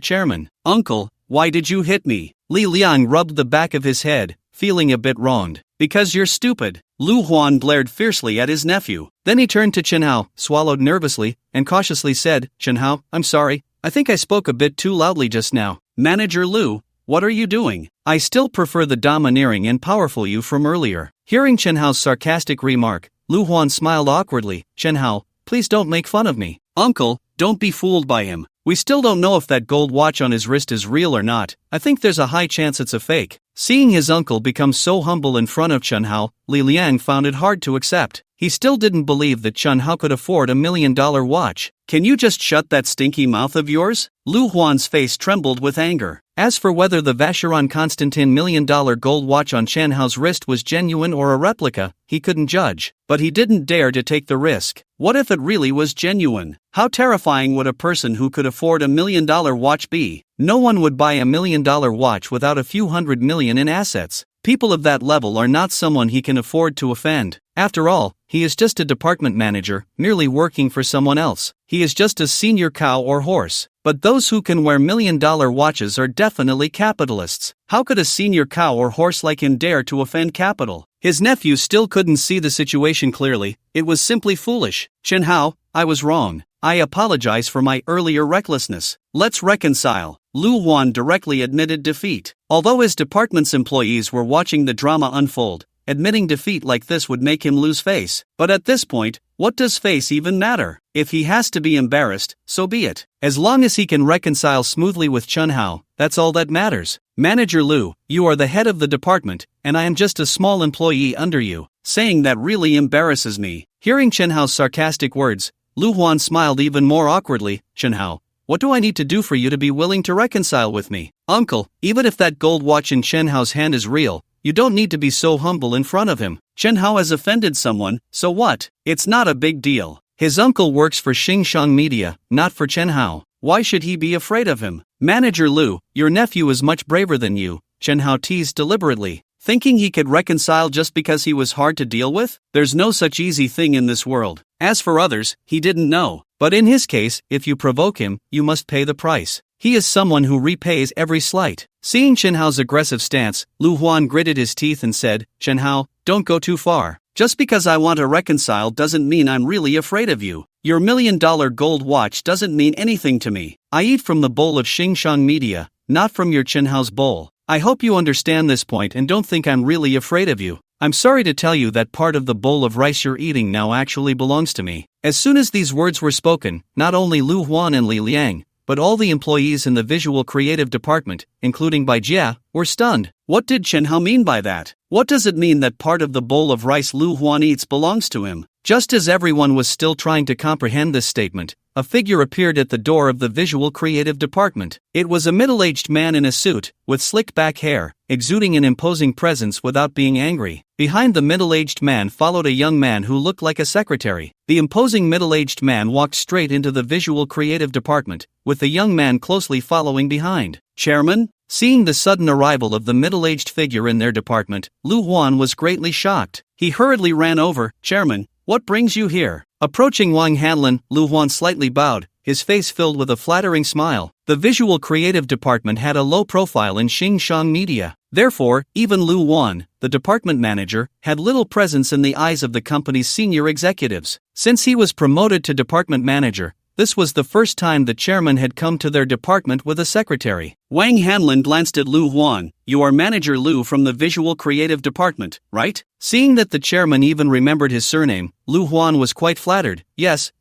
chairman. Uncle, why did you hit me? Li Liang rubbed the back of his head, feeling a bit wronged. Because you're stupid. Lu Huan glared fiercely at his nephew. Then he turned to Chen Hao, swallowed nervously, and cautiously said, Chen Hao, I'm sorry. I think I spoke a bit too loudly just now. Manager Lu, what are you doing? I still prefer the domineering and powerful you from earlier. Hearing Chen Hao's sarcastic remark, Lu Huan smiled awkwardly. Chen Hao, please don't make fun of me. Uncle, don't be fooled by him. We still don't know if that gold watch on his wrist is real or not. I think there's a high chance it's a fake. Seeing his uncle become so humble in front of Chen Hao, Li Liang found it hard to accept. He still didn't believe that Chen Hao could afford $1 million watch. Can you just shut that stinky mouth of yours? Lu Huan's face trembled with anger. As for whether the Vacheron Constantin $1 million gold watch on Chen Hao's wrist was genuine or a replica, he couldn't judge. But he didn't dare to take the risk. What if it really was genuine? How terrifying would a person who could afford $1 million watch be? No one would buy $1 million watch without a few hundred million in assets. People of that level are not someone he can afford to offend. After all, he is just a department manager, merely working for someone else. He is just a senior cow or horse. But those who can wear $1 million watches are definitely capitalists. How could a senior cow or horse like him dare to offend capital? His nephew still couldn't see the situation clearly. It was simply foolish. Chen Hao, I was wrong. I apologize for my earlier recklessness. Let's reconcile. Lu Huan directly admitted defeat. Although his department's employees were watching the drama unfold, admitting defeat like this would make him lose face. But at this point, what does face even matter? If he has to be embarrassed, so be it. As long as he can reconcile smoothly with Chen Hao, that's all that matters. Manager Lu, you are the head of the department, and I am just a small employee under you. Saying that really embarrasses me. Hearing Chen Hao's sarcastic words, Lu Huan smiled even more awkwardly. Chen Hao, what do I need to do for you to be willing to reconcile with me? Uncle, even if that gold watch in Chen Hao's hand is real, you don't need to be so humble in front of him. Chen Hao has offended someone, so what? It's not a big deal. His uncle works for Xinjiang Media, not for Chen Hao. Why should he be afraid of him? Manager Lu, your nephew is much braver than you, Chen Hao teased deliberately. Thinking he could reconcile just because he was hard to deal with? There's no such easy thing in this world. As for others, he didn't know. But in his case, if you provoke him, you must pay the price. He is someone who repays every slight. Seeing Chen Hao's aggressive stance, Lu Huan gritted his teeth and said, Chen Hao, don't go too far. Just because I want to reconcile doesn't mean I'm really afraid of you. Your $1 million gold watch doesn't mean anything to me. I eat from the bowl of Xinjiang Media, not from your Chen Hao's bowl. I hope you understand this point and don't think I'm really afraid of you. I'm sorry to tell you that part of the bowl of rice you're eating now actually belongs to me. As soon as these words were spoken, not only Lu Huan and Li Liang, but all the employees in the visual creative department, including Bai Jia, were stunned. What did Chen Hao mean by that? What does it mean that part of the bowl of rice Lu Huan eats belongs to him? Just as everyone was still trying to comprehend this statement, a figure appeared at the door of the visual creative department. It was a middle-aged man in a suit, with slick back hair, exuding an imposing presence without being angry. Behind the middle-aged man followed a young man who looked like a secretary. The imposing middle-aged man walked straight into the visual creative department, with the young man closely following behind. Chairman? Seeing the sudden arrival of the middle-aged figure in their department, Lu Huan was greatly shocked. He hurriedly ran over. Chairman, what brings you here? Approaching Wang Hanlin, Lu Huan slightly bowed, his face filled with a flattering smile. The visual creative department had a low profile in Xinjiang Media. Therefore, even Lu Huan, the department manager, had little presence in the eyes of the company's senior executives. Since he was promoted to department manager, this was the first time the chairman had come to their department with a secretary. Wang Hanlin glanced at Lu Huan. You are Manager Lu from the visual creative department, right? Seeing that the chairman even remembered his surname, Lu Huan was quite flattered. Yes,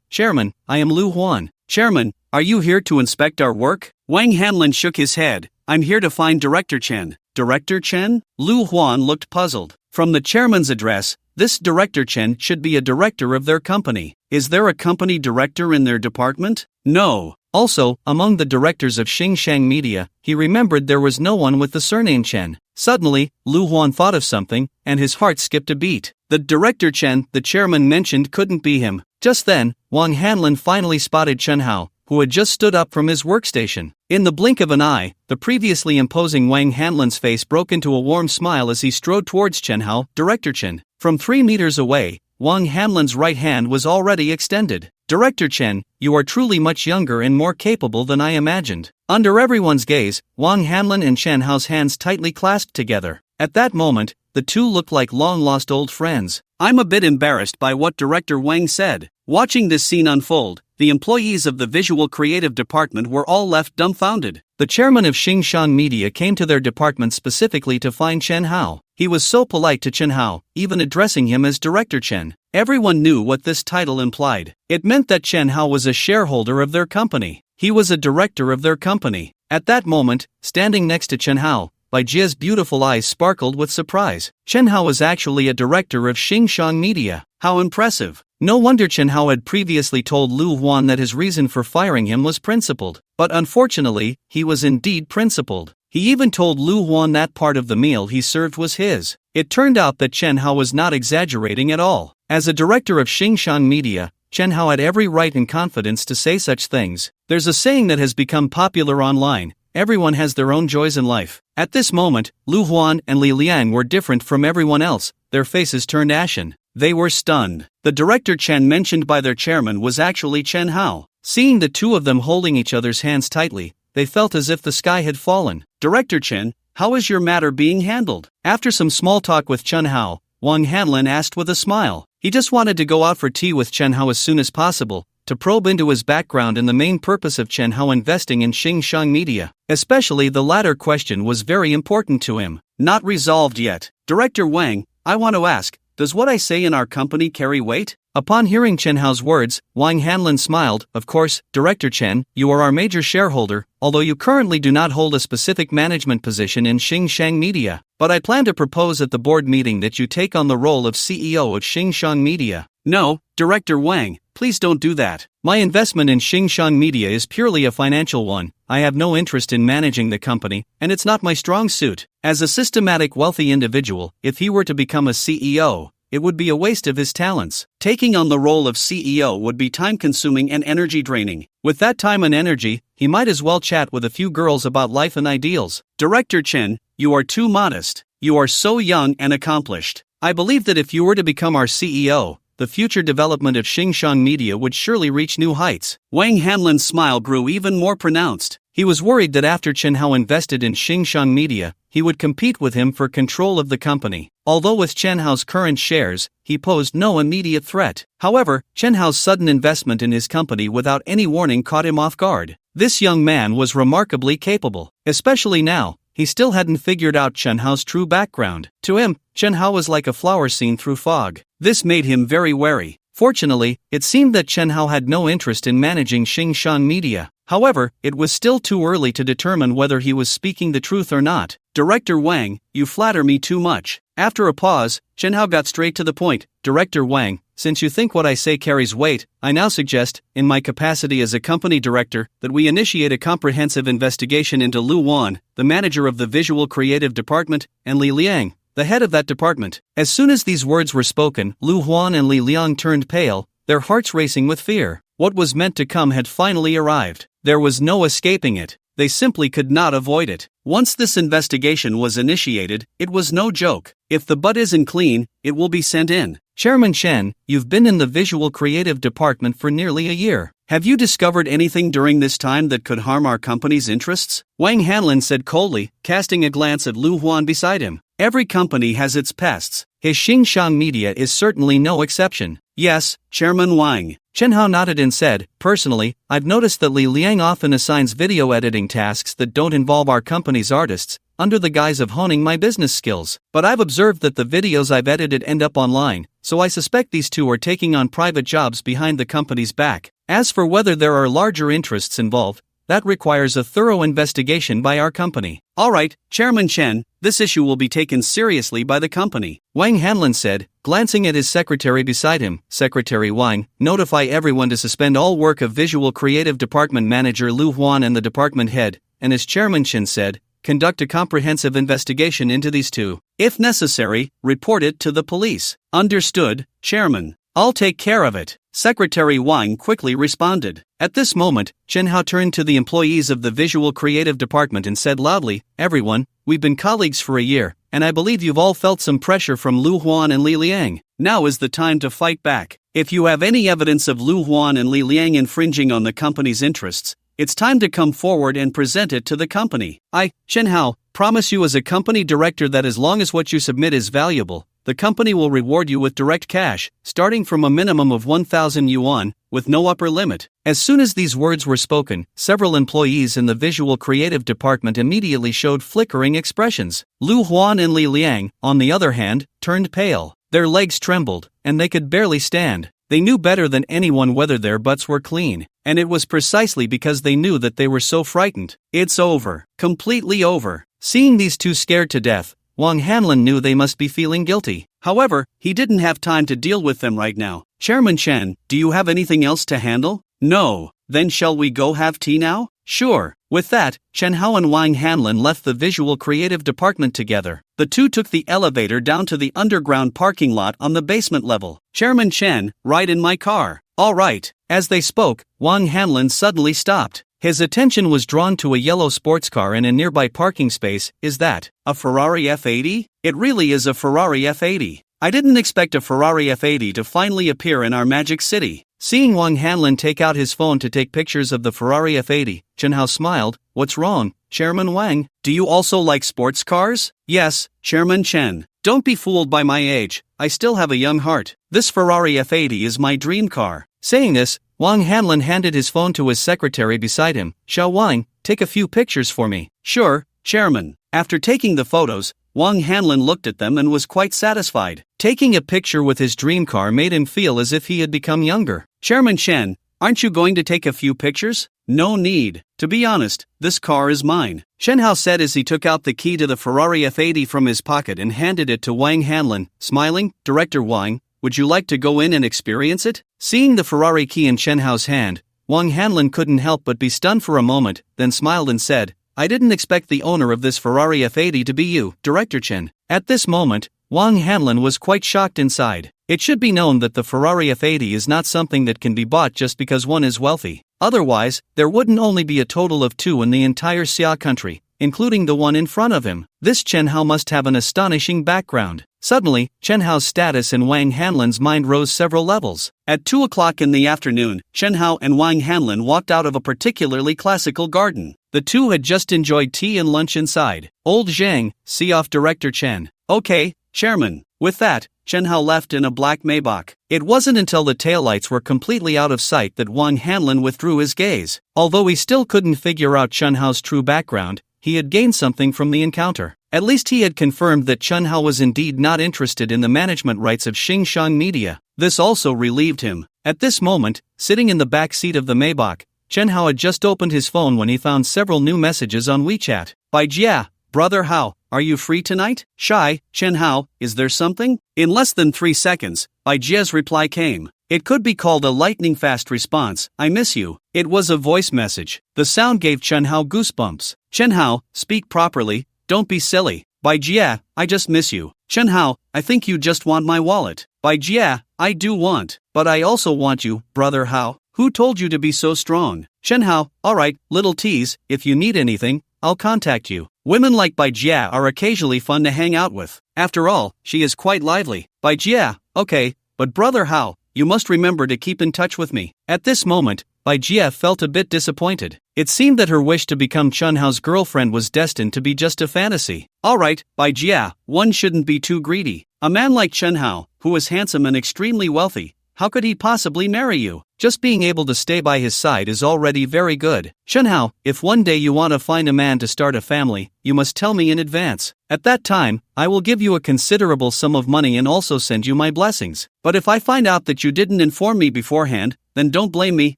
Chairman, I am Lu Huan. Chairman, are you here to inspect our work? Wang Hanlin shook his head. I'm here to find Director Chen. Director Chen? Lu Huan looked puzzled. From the chairman's address, this Director Chen should be a director of their company. Is there a company director in their department? No. Also, among the directors of Xinjiang Media, he remembered there was no one with the surname Chen. Suddenly, Lu Huan thought of something, and his heart skipped a beat. The Director Chen the chairman mentioned couldn't be him. Just then, Wang Hanlin finally spotted Chen Hao, who had just stood up from his workstation. In the blink of an eye, the previously imposing Wang Hanlin's face broke into a warm smile as he strode towards Chen Hao. Director Chen. From 3 meters away, Wang Hanlin's right hand was already extended. Director Chen, you are truly much younger and more capable than I imagined. Under everyone's gaze, Wang Hanlin and Chen Hao's hands tightly clasped together. At that moment, the two looked like long-lost old friends. I'm a bit embarrassed by what Director Wang said. Watching this scene unfold, the employees of the visual creative department were all left dumbfounded. The chairman of Xinjiang Media came to their department specifically to find Chen Hao. He was so polite to Chen Hao, even addressing him as Director Chen. Everyone knew what this title implied. It meant that Chen Hao was a shareholder of their company. He was a director of their company. At that moment, standing next to Chen Hao, Bai Jia's beautiful eyes sparkled with surprise. Chen Hao was actually a director of Xinjiang Media. How impressive. No wonder Chen Hao had previously told Lu Huan that his reason for firing him was principled. But unfortunately, he was indeed principled. He even told Lu Huan that part of the meal he served was his. It turned out that Chen Hao was not exaggerating at all. As a director of Xinjiang Media, Chen Hao had every right and confidence to say such things. There's a saying that has become popular online: everyone has their own joys in life. At this moment, Lu Huan and Li Liang were different from everyone else. Their faces turned ashen. They were stunned. The director Chen mentioned by their chairman was actually Chen Hao. Seeing the two of them holding each other's hands tightly, they felt as if the sky had fallen. "Director Chen, how is your matter being handled?" After some small talk with Chen Hao, Wang Hanlin asked with a smile. He just wanted to go out for tea with Chen Hao as soon as possible, to probe into his background and the main purpose of Chen Hao investing in Xinjiang Media. Especially the latter question was very important to him. "Not resolved yet. Director Wang, I want to ask, does what I say in our company carry weight?" Upon hearing Chen Hao's words, Wang Hanlin smiled. "Of course, Director Chen, you are our major shareholder, although you currently do not hold a specific management position in Xinjiang Media. But I plan to propose at the board meeting that you take on the role of CEO of Xinjiang Media." "No, Director Wang, please don't do that. My investment in Xinjiang Media is purely a financial one. I have no interest in managing the company, and it's not my strong suit. As a systematic wealthy individual, if he were to become a CEO, it would be a waste of his talents. Taking on the role of CEO would be time-consuming and energy-draining. With that time and energy, he might as well chat with a few girls about life and ideals." "Director Chen, you are too modest. You are so young and accomplished. I believe that if you were to become our CEO, the future development of Xinjiang Media would surely reach new heights." Wang Hanlin's smile grew even more pronounced. He was worried that after Chen Hao invested in Xinjiang Media, he would compete with him for control of the company. Although with Chen Hao's current shares, he posed no immediate threat. However, Chen Hao's sudden investment in his company without any warning caught him off guard. This young man was remarkably capable, especially now. He still hadn't figured out Chen Hao's true background. To him, Chen Hao was like a flower seen through fog. This made him very wary. Fortunately, it seemed that Chen Hao had no interest in managing Xinjiang Media. However, it was still too early to determine whether he was speaking the truth or not. "Director Wang, you flatter me too much." After a pause, Chen Hao got straight to the point. "Director Wang, since you think what I say carries weight, I now suggest, in my capacity as a company director, that we initiate a comprehensive investigation into Lu Wan, the manager of the visual creative department, and Li Liang, the head of that department." As soon as these words were spoken, Lu Huan and Li Liang turned pale, their hearts racing with fear. What was meant to come had finally arrived. There was no escaping it. They simply could not avoid it. Once this investigation was initiated, it was no joke. If the butt isn't clean, it will be sent in. "Chairman Chen, you've been in the visual creative department for nearly a year. Have you discovered anything during this time that could harm our company's interests?" Wang Hanlin said coldly, casting a glance at Lu Huan beside him. "Every company has its pests. His Xinjiang Media is certainly no exception." "Yes, Chairman Wang." Chen Hao nodded and said, "Personally, I've noticed that Li Liang often assigns video editing tasks that don't involve our company's artists, under the guise of honing my business skills. But I've observed that the videos I've edited end up online, so I suspect these two are taking on private jobs behind the company's back. As for whether there are larger interests involved, that requires a thorough investigation by our company." "All right, Chairman Chen, this issue will be taken seriously by the company," Wang Hanlin said, glancing at his secretary beside him. "Secretary Wang, notify everyone to suspend all work of Visual Creative Department Manager Lu Huan and the department head, and as Chairman Chen said, conduct a comprehensive investigation into these two. If necessary, report it to the police." "Understood, Chairman. I'll take care of it," Secretary Wang quickly responded. At this moment, Chen Hao turned to the employees of the Visual Creative Department and said loudly, "Everyone, we've been colleagues for a year, and I believe you've all felt some pressure from Lu Huan and Li Liang. Now is the time to fight back. If you have any evidence of Lu Huan and Li Liang infringing on the company's interests, it's time to come forward and present it to the company. I, Chen Hao, promise you as a company director that as long as what you submit is valuable, the company will reward you with direct cash, starting from a minimum of 1,000 yuan, with no upper limit." As soon as these words were spoken, several employees in the Visual Creative Department immediately showed flickering expressions. Lu Huan and Li Liang, on the other hand, turned pale. Their legs trembled, and they could barely stand. They knew better than anyone whether their butts were clean, and it was precisely because they knew that they were so frightened. "It's over. Completely over." Seeing these two scared to death, Wang Hanlin knew they must be feeling guilty. However, he didn't have time to deal with them right now. "Chairman Chen, do you have anything else to handle?" "No." "Then shall we go have tea now?" Sure. With that, Chen Hao and Wang Hanlin left the visual creative department together. The two took the elevator down to the underground parking lot on the basement level. Chairman Chen, ride in my car. All right. As they spoke, Wang Hanlin suddenly stopped. His attention was drawn to a yellow sports car in a nearby parking space. Is that a Ferrari F80? It really is a Ferrari F80. I didn't expect a Ferrari F80 to finally appear in our magic city. Seeing Wang Hanlin take out his phone to take pictures of the Ferrari F80, Chen Hao smiled. What's wrong, Chairman Wang? Do you also like sports cars? Yes, Chairman Chen. Don't be fooled by my age. I still have a young heart. This Ferrari F80 is my dream car. Saying this, Wang Hanlin handed his phone to his secretary beside him. Xiao Wang, take a few pictures for me. Sure, Chairman. After taking the photos, Wang Hanlin looked at them and was quite satisfied. Taking a picture with his dream car made him feel as if he had become younger. Chairman Chen, aren't you going to take a few pictures? No need. To be honest, this car is mine. Chen Hao said as he took out the key to the Ferrari F80 from his pocket and handed it to Wang Hanlin. Smiling, Director Wang, would you like to go in and experience it? Seeing the Ferrari key in Chen Hao's hand, Wang Hanlin couldn't help but be stunned for a moment, then smiled and said, I didn't expect the owner of this Ferrari F80 to be you, Director Chen. At this moment, Wang Hanlin was quite shocked inside. It should be known that the Ferrari F80 is not something that can be bought just because one is wealthy. Otherwise, there wouldn't only be a total of 2 in the entire Xia country, including the one in front of him. This Chen Hao must have an astonishing background. Suddenly, Chen Hao's status in Wang Hanlin's mind rose several levels. At 2 o'clock in the afternoon, Chen Hao and Wang Hanlin walked out of a particularly classical garden. The two had just enjoyed tea and lunch inside. Old Zhang, see off Director Chen. Okay, Chairman. With that, Chen Hao left in a black Maybach. It wasn't until the taillights were completely out of sight that Wang Hanlin withdrew his gaze. Although he still couldn't figure out Chen Hao's true background, he had gained something from the encounter. At least he had confirmed that Chen Hao was indeed not interested in the management rights of Xingshang Media. This also relieved him. At this moment, sitting in the back seat of the Maybach, Chen Hao had just opened his phone when he found several new messages on WeChat. By Jia, Brother Hao, are you free tonight? Shy, Chen Hao, is there something? In less than 3 seconds, Bai Jia's reply came. It could be called a lightning-fast response. I miss you. It was a voice message. The sound gave Chen Hao goosebumps. Chen Hao, speak properly. Don't be silly. Bai Jia, I just miss you. Chen Hao, I think you just want my wallet. Bai Jia, I do want. But I also want you, Brother Hao. Who told you to be so strong? Chen Hao, alright, little tease, if you need anything, I'll contact you. Women like Bai Jia are occasionally fun to hang out with. After all, she is quite lively. Bai Jia, okay, but Brother Hao, you must remember to keep in touch with me. At this moment, Bai Jia felt a bit disappointed. It seemed that her wish to become Chen Hao's girlfriend was destined to be just a fantasy. Alright, Bai Jia, one shouldn't be too greedy. A man like Chen Hao, who is handsome and extremely wealthy, how could he possibly marry you? Just being able to stay by his side is already very good. Chen Hao, if one day you want to find a man to start a family, you must tell me in advance. At that time, I will give you a considerable sum of money and also send you my blessings. But if I find out that you didn't inform me beforehand, then don't blame me,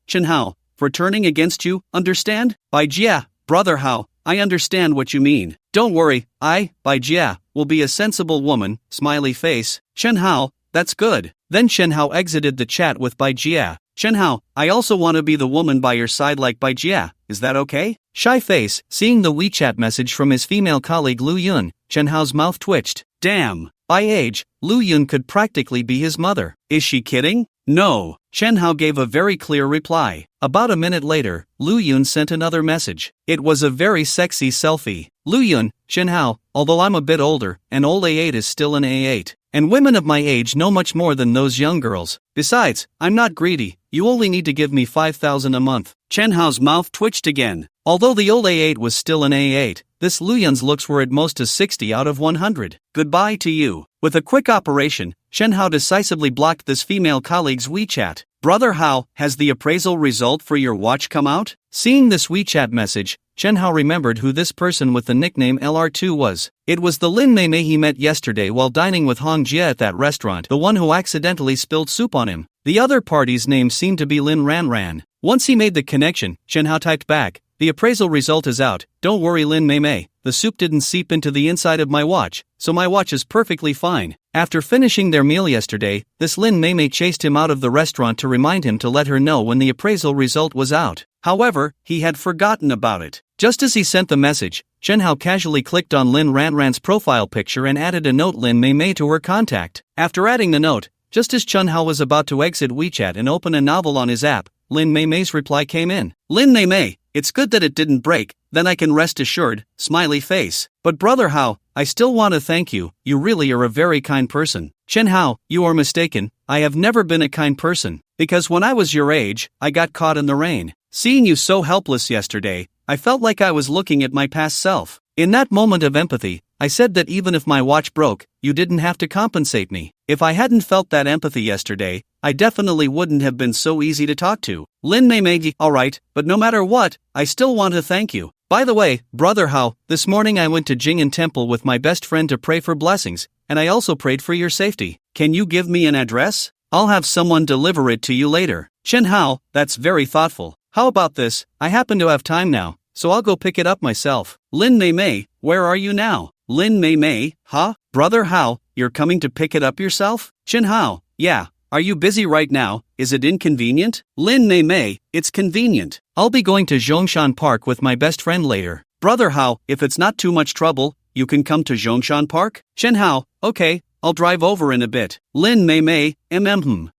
Chen Hao, for turning against you, understand? Bai Jia, Brother Hao, I understand what you mean. Don't worry, Bai Jia, will be a sensible woman, smiley face. Chen Hao, that's good. Then Chen Hao exited the chat with Bai Jia. Chen Hao, I also want to be the woman by your side like Bai Jia, is that okay? Shy face, seeing the WeChat message from his female colleague Lu Yun, Chen Hao's mouth twitched. Damn. By age, Lu Yun could practically be his mother. Is she kidding? No. Chen Hao gave a very clear reply. About a minute later, Lu Yun sent another message. It was a very sexy selfie. Lu Yun, Chen Hao, although I'm a bit older, an old A8 is still an A8. And women of my age know much more than those young girls. Besides, I'm not greedy. You only need to give me 5,000 a month. Chen Hao's mouth twitched again. Although the old A8 was still an A8, this Lu Yun's looks were at most a 60 out of 100. Goodbye to you. With a quick operation, Chen Hao decisively blocked this female colleague's WeChat. Brother Hao, has the appraisal result for your watch come out? Seeing this WeChat message, Chen Hao remembered who this person with the nickname LR2 was. It was the Lin Mei Mei he met yesterday while dining with Hong Jia at that restaurant, the one who accidentally spilled soup on him. The other party's name seemed to be Lin Ran Ran. Once he made the connection, Chen Hao typed back, the appraisal result is out, don't worry Lin Mei Mei, the soup didn't seep into the inside of my watch, so my watch is perfectly fine. After finishing their meal yesterday, this Lin Mei Mei chased him out of the restaurant to remind him to let her know when the appraisal result was out. However, he had forgotten about it. Just as he sent the message, Chen Hao casually clicked on Lin Ranran's profile picture and added a note Lin Mei Mei to her contact. After adding the note, just as Chen Hao was about to exit WeChat and open a novel on his app, Lin Mei Mei's reply came in. Lin Mei Mei, it's good that it didn't break, then I can rest assured, smiley face. But brother Hao, I still want to thank you, you really are a very kind person. Chen Hao, you are mistaken, I have never been a kind person, because when I was your age, I got caught in the rain. Seeing you so helpless yesterday, I felt like I was looking at my past self. In that moment of empathy, I said that even if my watch broke, you didn't have to compensate me. If I hadn't felt that empathy yesterday, I definitely wouldn't have been so easy to talk to. Lin Mei Mei, alright, but no matter what, I still want to thank you. By the way, brother Hao, this morning I went to Jing'an Temple with my best friend to pray for blessings, and I also prayed for your safety. Can you give me an address? I'll have someone deliver it to you later. Chen Hao, that's very thoughtful. How about this? I happen to have time now, so I'll go pick it up myself. Lin Mei Mei, where are you now? Lin Mei Mei, huh? Brother Hao, you're coming to pick it up yourself? Chen Hao, yeah. Are you busy right now? Is it inconvenient? Lin Mei Mei, it's convenient. I'll be going to Zhongshan Park with my best friend later. Brother Hao, if it's not too much trouble, you can come to Zhongshan Park? Chen Hao, okay, I'll drive over in a bit. Lin Mei Mei,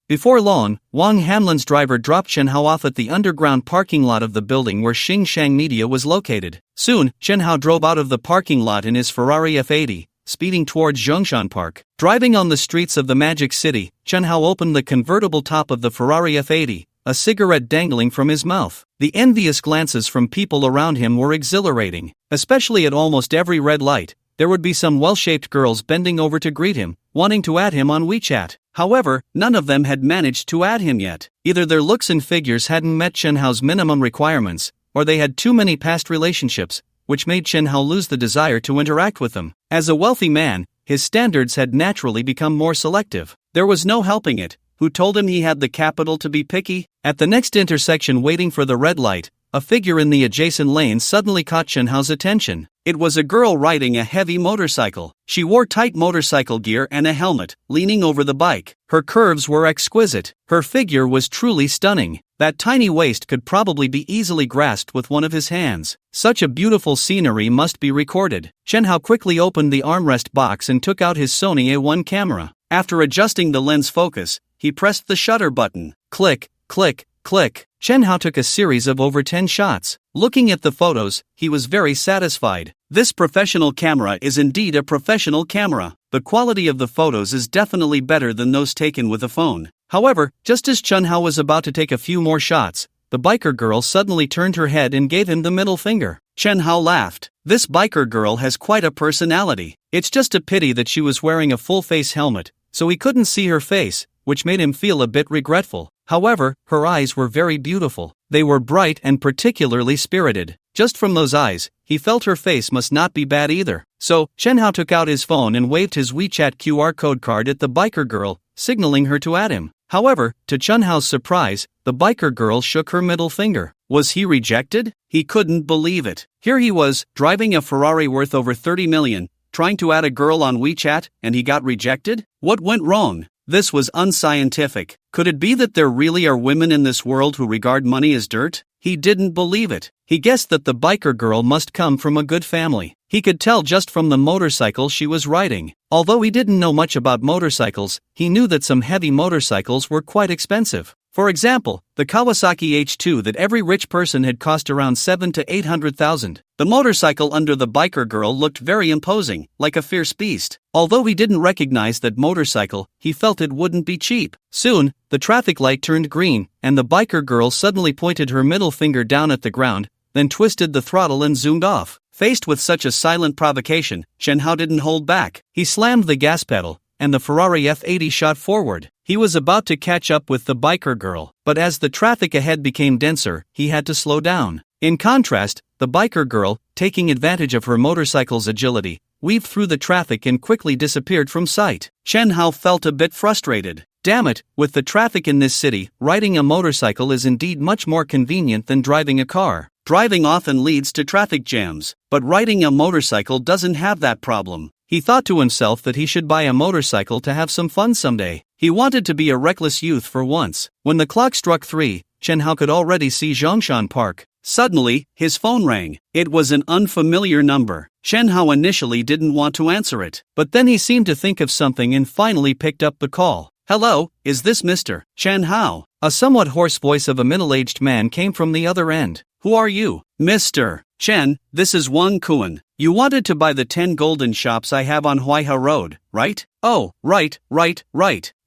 Before long, Wang Hanlin's driver dropped Chen Hao off at the underground parking lot of the building where Xingshang Media was located. Soon, Chen Hao drove out of the parking lot in his Ferrari F80, speeding towards Zhongshan Park. Driving on the streets of the Magic City, Chen Hao opened the convertible top of the Ferrari F80, a cigarette dangling from his mouth. The envious glances from people around him were exhilarating, especially at almost every red light. There would be some well-shaped girls bending over to greet him, wanting to add him on WeChat. However, none of them had managed to add him yet. Either their looks and figures hadn't met Chen Hao's minimum requirements, or they had too many past relationships, which made Chen Hao lose the desire to interact with them. As a wealthy man, his standards had naturally become more selective. There was no helping it. Who told him he had the capital to be picky? At the next intersection waiting for the red light, a figure in the adjacent lane suddenly caught Chen Hao's attention. It was a girl riding a heavy motorcycle. She wore tight motorcycle gear and a helmet, leaning over the bike. Her curves were exquisite. Her figure was truly stunning. That tiny waist could probably be easily grasped with one of his hands. Such a beautiful scenery must be recorded. Chen Hao quickly opened the armrest box and took out his Sony A1 camera. After adjusting the lens focus, he pressed the shutter button. Click, click, click. Chen Hao took a series of over 10 shots. Looking at the photos, he was very satisfied. This professional camera is indeed a professional camera. The quality of the photos is definitely better than those taken with a phone. However, just as Chen Hao was about to take a few more shots, the biker girl suddenly turned her head and gave him the middle finger. Chen Hao laughed. This biker girl has quite a personality. It's just a pity that she was wearing a full-face helmet, so he couldn't see her face, which made him feel a bit regretful. However, her eyes were very beautiful. They were bright and particularly spirited. Just from those eyes, he felt her face must not be bad either. So, Chen Hao took out his phone and waved his WeChat QR code card at the biker girl, signaling her to add him. However, to Chen Hao's surprise, the biker girl shook her middle finger. Was he rejected? He couldn't believe it. Here he was, driving a Ferrari worth over 30 million, trying to add a girl on WeChat, and he got rejected? What went wrong? This was unscientific. Could it be that there really are women in this world who regard money as dirt? He didn't believe it. He guessed that the biker girl must come from a good family. He could tell just from the motorcycle she was riding. Although he didn't know much about motorcycles, he knew that some heavy motorcycles were quite expensive. For example, the Kawasaki H2 that every rich person had cost around 7 to 800,000. The motorcycle under the biker girl looked very imposing, like a fierce beast. Although he didn't recognize that motorcycle, he felt it wouldn't be cheap. Soon, the traffic light turned green, and the biker girl suddenly pointed her middle finger down at the ground, then twisted the throttle and zoomed off. Faced with such a silent provocation, Chen Hao didn't hold back. He slammed the gas pedal, and the Ferrari F80 shot forward. He was about to catch up with the biker girl, but as the traffic ahead became denser, he had to slow down. In contrast, the biker girl, taking advantage of her motorcycle's agility, weaved through the traffic and quickly disappeared from sight. Chen Hao felt a bit frustrated. Damn it, with the traffic in this city, riding a motorcycle is indeed much more convenient than driving a car. Driving often leads to traffic jams, but riding a motorcycle doesn't have that problem. He thought to himself that he should buy a motorcycle to have some fun someday. He wanted to be a reckless youth for once. When the clock struck 3, Chen Hao could already see Zhongshan Park. Suddenly, his phone rang. It was an unfamiliar number. Chen Hao initially didn't want to answer it, but then he seemed to think of something and finally picked up the call. "Hello, is this Mr. Chen Hao?" A somewhat hoarse voice of a middle-aged man came from the other end. "Who are you?" "Mr. Chen, this is Wang Kuan. You wanted to buy the 10 golden shops I have on Huaiha Road, right?" "Oh, right.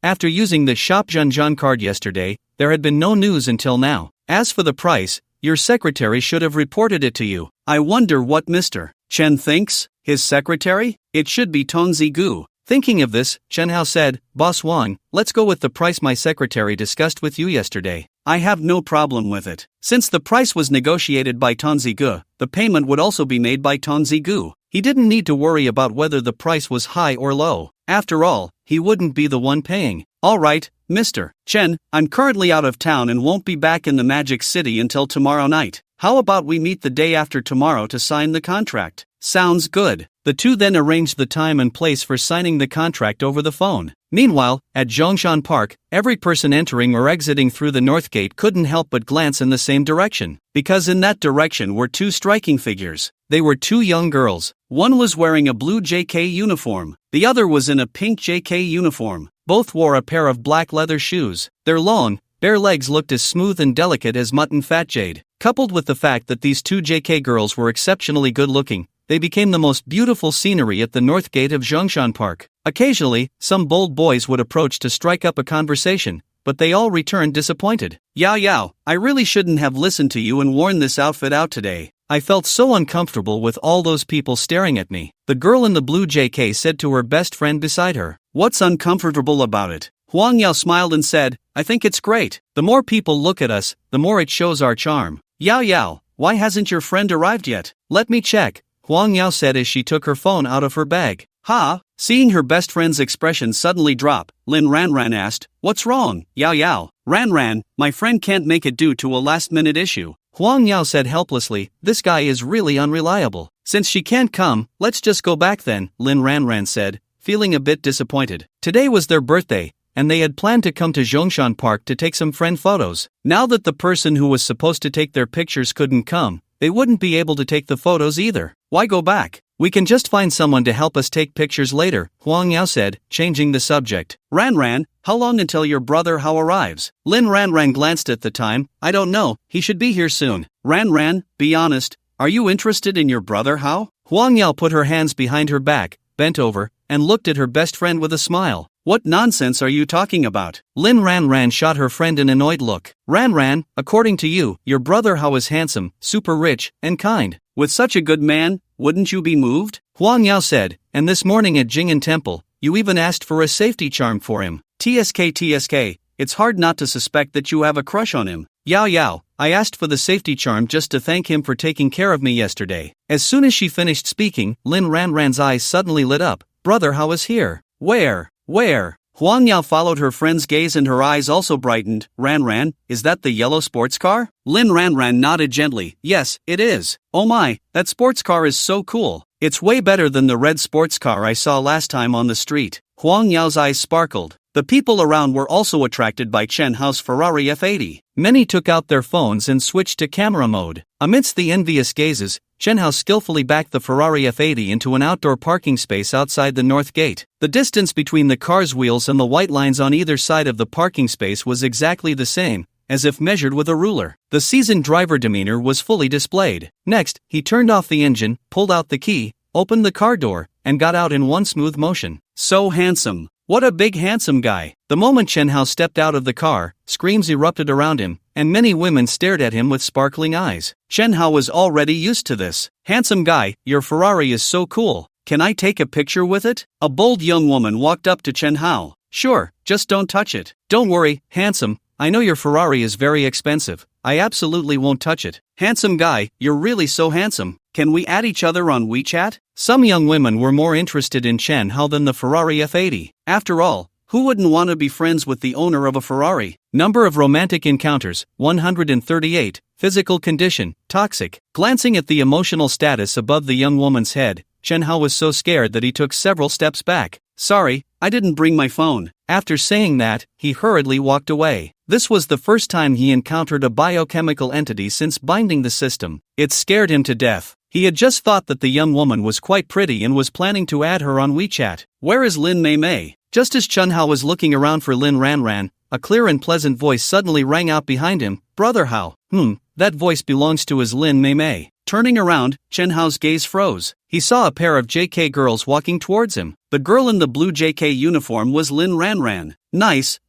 After using the Shop Zhanzhan card yesterday, there had been no news until now. As for the price, your secretary should have reported it to you. I wonder what Mr. Chen thinks? His secretary? It should be Tong Zigu." Thinking of this, Chen Hao said, "Boss Wang, let's go with the price my secretary discussed with you yesterday. I have no problem with it. Since the price was negotiated by Tong Zigu, the payment would also be made by Tong Zigu. He didn't need to worry about whether the price was high or low. After all, he wouldn't be the one paying." "All right, Mr. Chen, I'm currently out of town and won't be back in the Magic City until tomorrow night. How about we meet the day after tomorrow to sign the contract?" "Sounds good." The two then arranged the time and place for signing the contract over the phone. Meanwhile, at Zhongshan Park, every person entering or exiting through the north gate couldn't help but glance in the same direction, because in that direction were two striking figures. They were two young girls. One was wearing a blue JK uniform. The other was in a pink JK uniform. Both wore a pair of black leather shoes. Their long, bare legs looked as smooth and delicate as mutton fat jade. Coupled with the fact that these two JK girls were exceptionally good-looking, they became the most beautiful scenery at the north gate of Zhongshan Park. Occasionally, some bold boys would approach to strike up a conversation, but they all returned disappointed. Yao, I really shouldn't have listened to you and worn this outfit out today. I felt so uncomfortable with all those people staring at me," the girl in the blue JK said to her best friend beside her. "What's uncomfortable about it?" Huang Yao smiled and said, "I think it's great. The more people look at us, the more it shows our charm." Yao, why hasn't your friend arrived yet? Let me check," Huang Yao said as she took her phone out of her bag. "Ha?" Seeing her best friend's expression suddenly drop, Lin Ranran asked, "What's wrong, Yao?" "Ranran, my friend can't make it due to a last-minute issue," Huang Yao said helplessly. "This guy is really unreliable." "Since she can't come, let's just go back then," Lin Ranran said, feeling a bit disappointed. Today was their birthday, and they had planned to come to Zhongshan Park to take some friend photos. Now that the person who was supposed to take their pictures couldn't come, they wouldn't be able to take the photos either. Why go back? We can just find someone to help us take pictures later, Huang Yao said, changing the subject. Ranran, how long until your brother Hao arrives? Lin Ranran glanced at the time. I don't know, he should be here soon. Ranran, be honest, are you interested in your brother Hao? Huang Yao put her hands behind her back, bent over, and looked at her best friend with a smile. What nonsense are you talking about? Lin Ranran shot her friend an annoyed look. Ranran, according to you, your brother Hao is handsome, super rich, and kind. With such a good man, wouldn't you be moved? Huang Yao said, and this morning at Jing'an Temple, you even asked for a safety charm for him. TSK, it's hard not to suspect that you have a crush on him. Yao, I asked for the safety charm just to thank him for taking care of me yesterday. As soon as she finished speaking, Lin Ranran's eyes suddenly lit up. Brother Hao is here. Where? Huang Yao followed her friend's gaze and her eyes also brightened. Ranran, is that the yellow sports car? Lin Ranran nodded gently. Yes, it is. Oh my, that sports car is so cool. It's way better than the red sports car I saw last time on the street. Huang Yao's eyes sparkled. The people around were also attracted by Chen Hao's Ferrari F80. Many took out their phones and switched to camera mode. Amidst the envious gazes, Chen Hao skillfully backed the Ferrari F80 into an outdoor parking space outside the north gate. The distance between the car's wheels and the white lines on either side of the parking space was exactly the same, as if measured with a ruler. The seasoned driver demeanor was fully displayed. Next, he turned off the engine, pulled out the key, opened the car door, and got out in one smooth motion. So handsome. What a big handsome guy. The moment Chen Hao stepped out of the car, screams erupted around him, and many women stared at him with sparkling eyes. Chen Hao was already used to this. Handsome guy, your Ferrari is so cool. Can I take a picture with it? A bold young woman walked up to Chen Hao. Sure, just don't touch it. Don't worry, handsome, I know your Ferrari is very expensive. I absolutely won't touch it. Handsome guy, you're really so handsome. Can we add each other on WeChat? Some young women were more interested in Chen Hao than the Ferrari F80. After all, who wouldn't want to be friends with the owner of a Ferrari? Number of romantic encounters, 138. Physical condition, toxic. Glancing at the emotional status above the young woman's head, Chen Hao was so scared that he took several steps back. Sorry, I didn't bring my phone. After saying that, he hurriedly walked away. This was the first time he encountered a biochemical entity since binding the system. It scared him to death. He had just thought that the young woman was quite pretty and was planning to add her on WeChat. Where is Lin Mei Mei? Just as Chen Hao was looking around for Lin Ranran, a clear and pleasant voice suddenly rang out behind him. Brother Hao. That voice belongs to his Lin Mei Mei. Turning around, Chen Hao's gaze froze. He saw a pair of JK girls walking towards him. The girl in the blue JK uniform was Lin Ranran. Nice.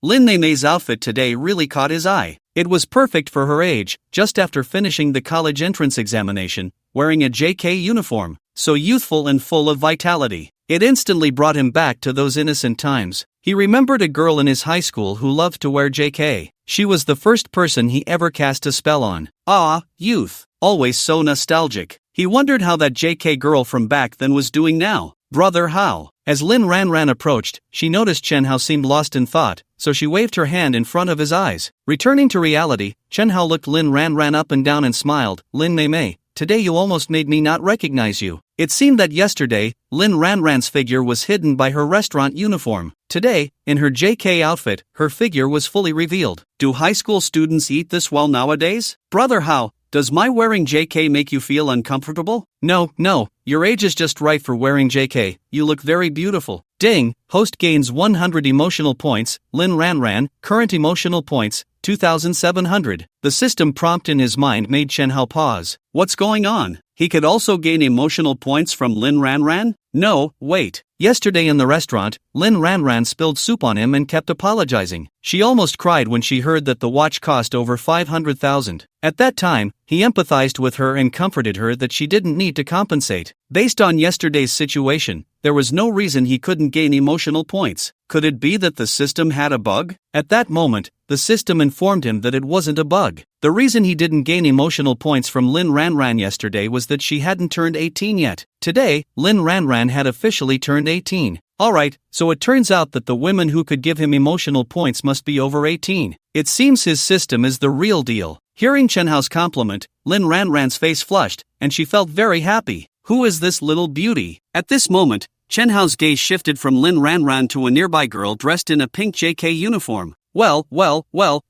Lin Mei Mei's outfit today really caught his eye. It was perfect for her age, just after finishing the college entrance examination, wearing a JK uniform, so youthful and full of vitality. It instantly brought him back to those innocent times. He remembered a girl in his high school who loved to wear JK. She was the first person he ever cast a spell on. Ah, youth. Always so nostalgic. He wondered how that JK girl from back then was doing now. Brother Hao. As Lin Ranran approached, she noticed Chen Hao seemed lost in thought, so she waved her hand in front of his eyes. Returning to reality, Chen Hao looked Lin Ranran up and down and smiled. Lin Mei Mei, today you almost made me not recognize you. It seemed that yesterday, Lin Ranran's figure was hidden by her restaurant uniform. Today, in her JK outfit, her figure was fully revealed. Do high school students eat this well nowadays? Brother Hao, does my wearing JK make you feel uncomfortable? No, your age is just right for wearing JK, you look very beautiful. Ding, host gains 100 emotional points, Lin Ranran, current emotional points, 2,700. The system prompt in his mind made Chen Hao pause. What's going on? He could also gain emotional points from Lin Ranran? No, wait. Yesterday in the restaurant, Lin Ranran spilled soup on him and kept apologizing. She almost cried when she heard that the watch cost over 500,000. At that time, he empathized with her and comforted her that she didn't need to compensate. Based on yesterday's situation, there was no reason he couldn't gain emotional points. Could it be that the system had a bug? At that moment, the system informed him that it wasn't a bug. The reason he didn't gain emotional points from Lin Ranran yesterday was that she hadn't turned 18 yet. Today, Lin Ranran had officially turned 18. Alright, so it turns out that the women who could give him emotional points must be over 18. It seems his system is the real deal. Hearing Chen Hao's compliment, Lin Ranran's face flushed, and she felt very happy. Who is this little beauty? At this moment, Chen Hao's gaze shifted from Lin Ranran to a nearby girl dressed in a pink JK uniform. Well,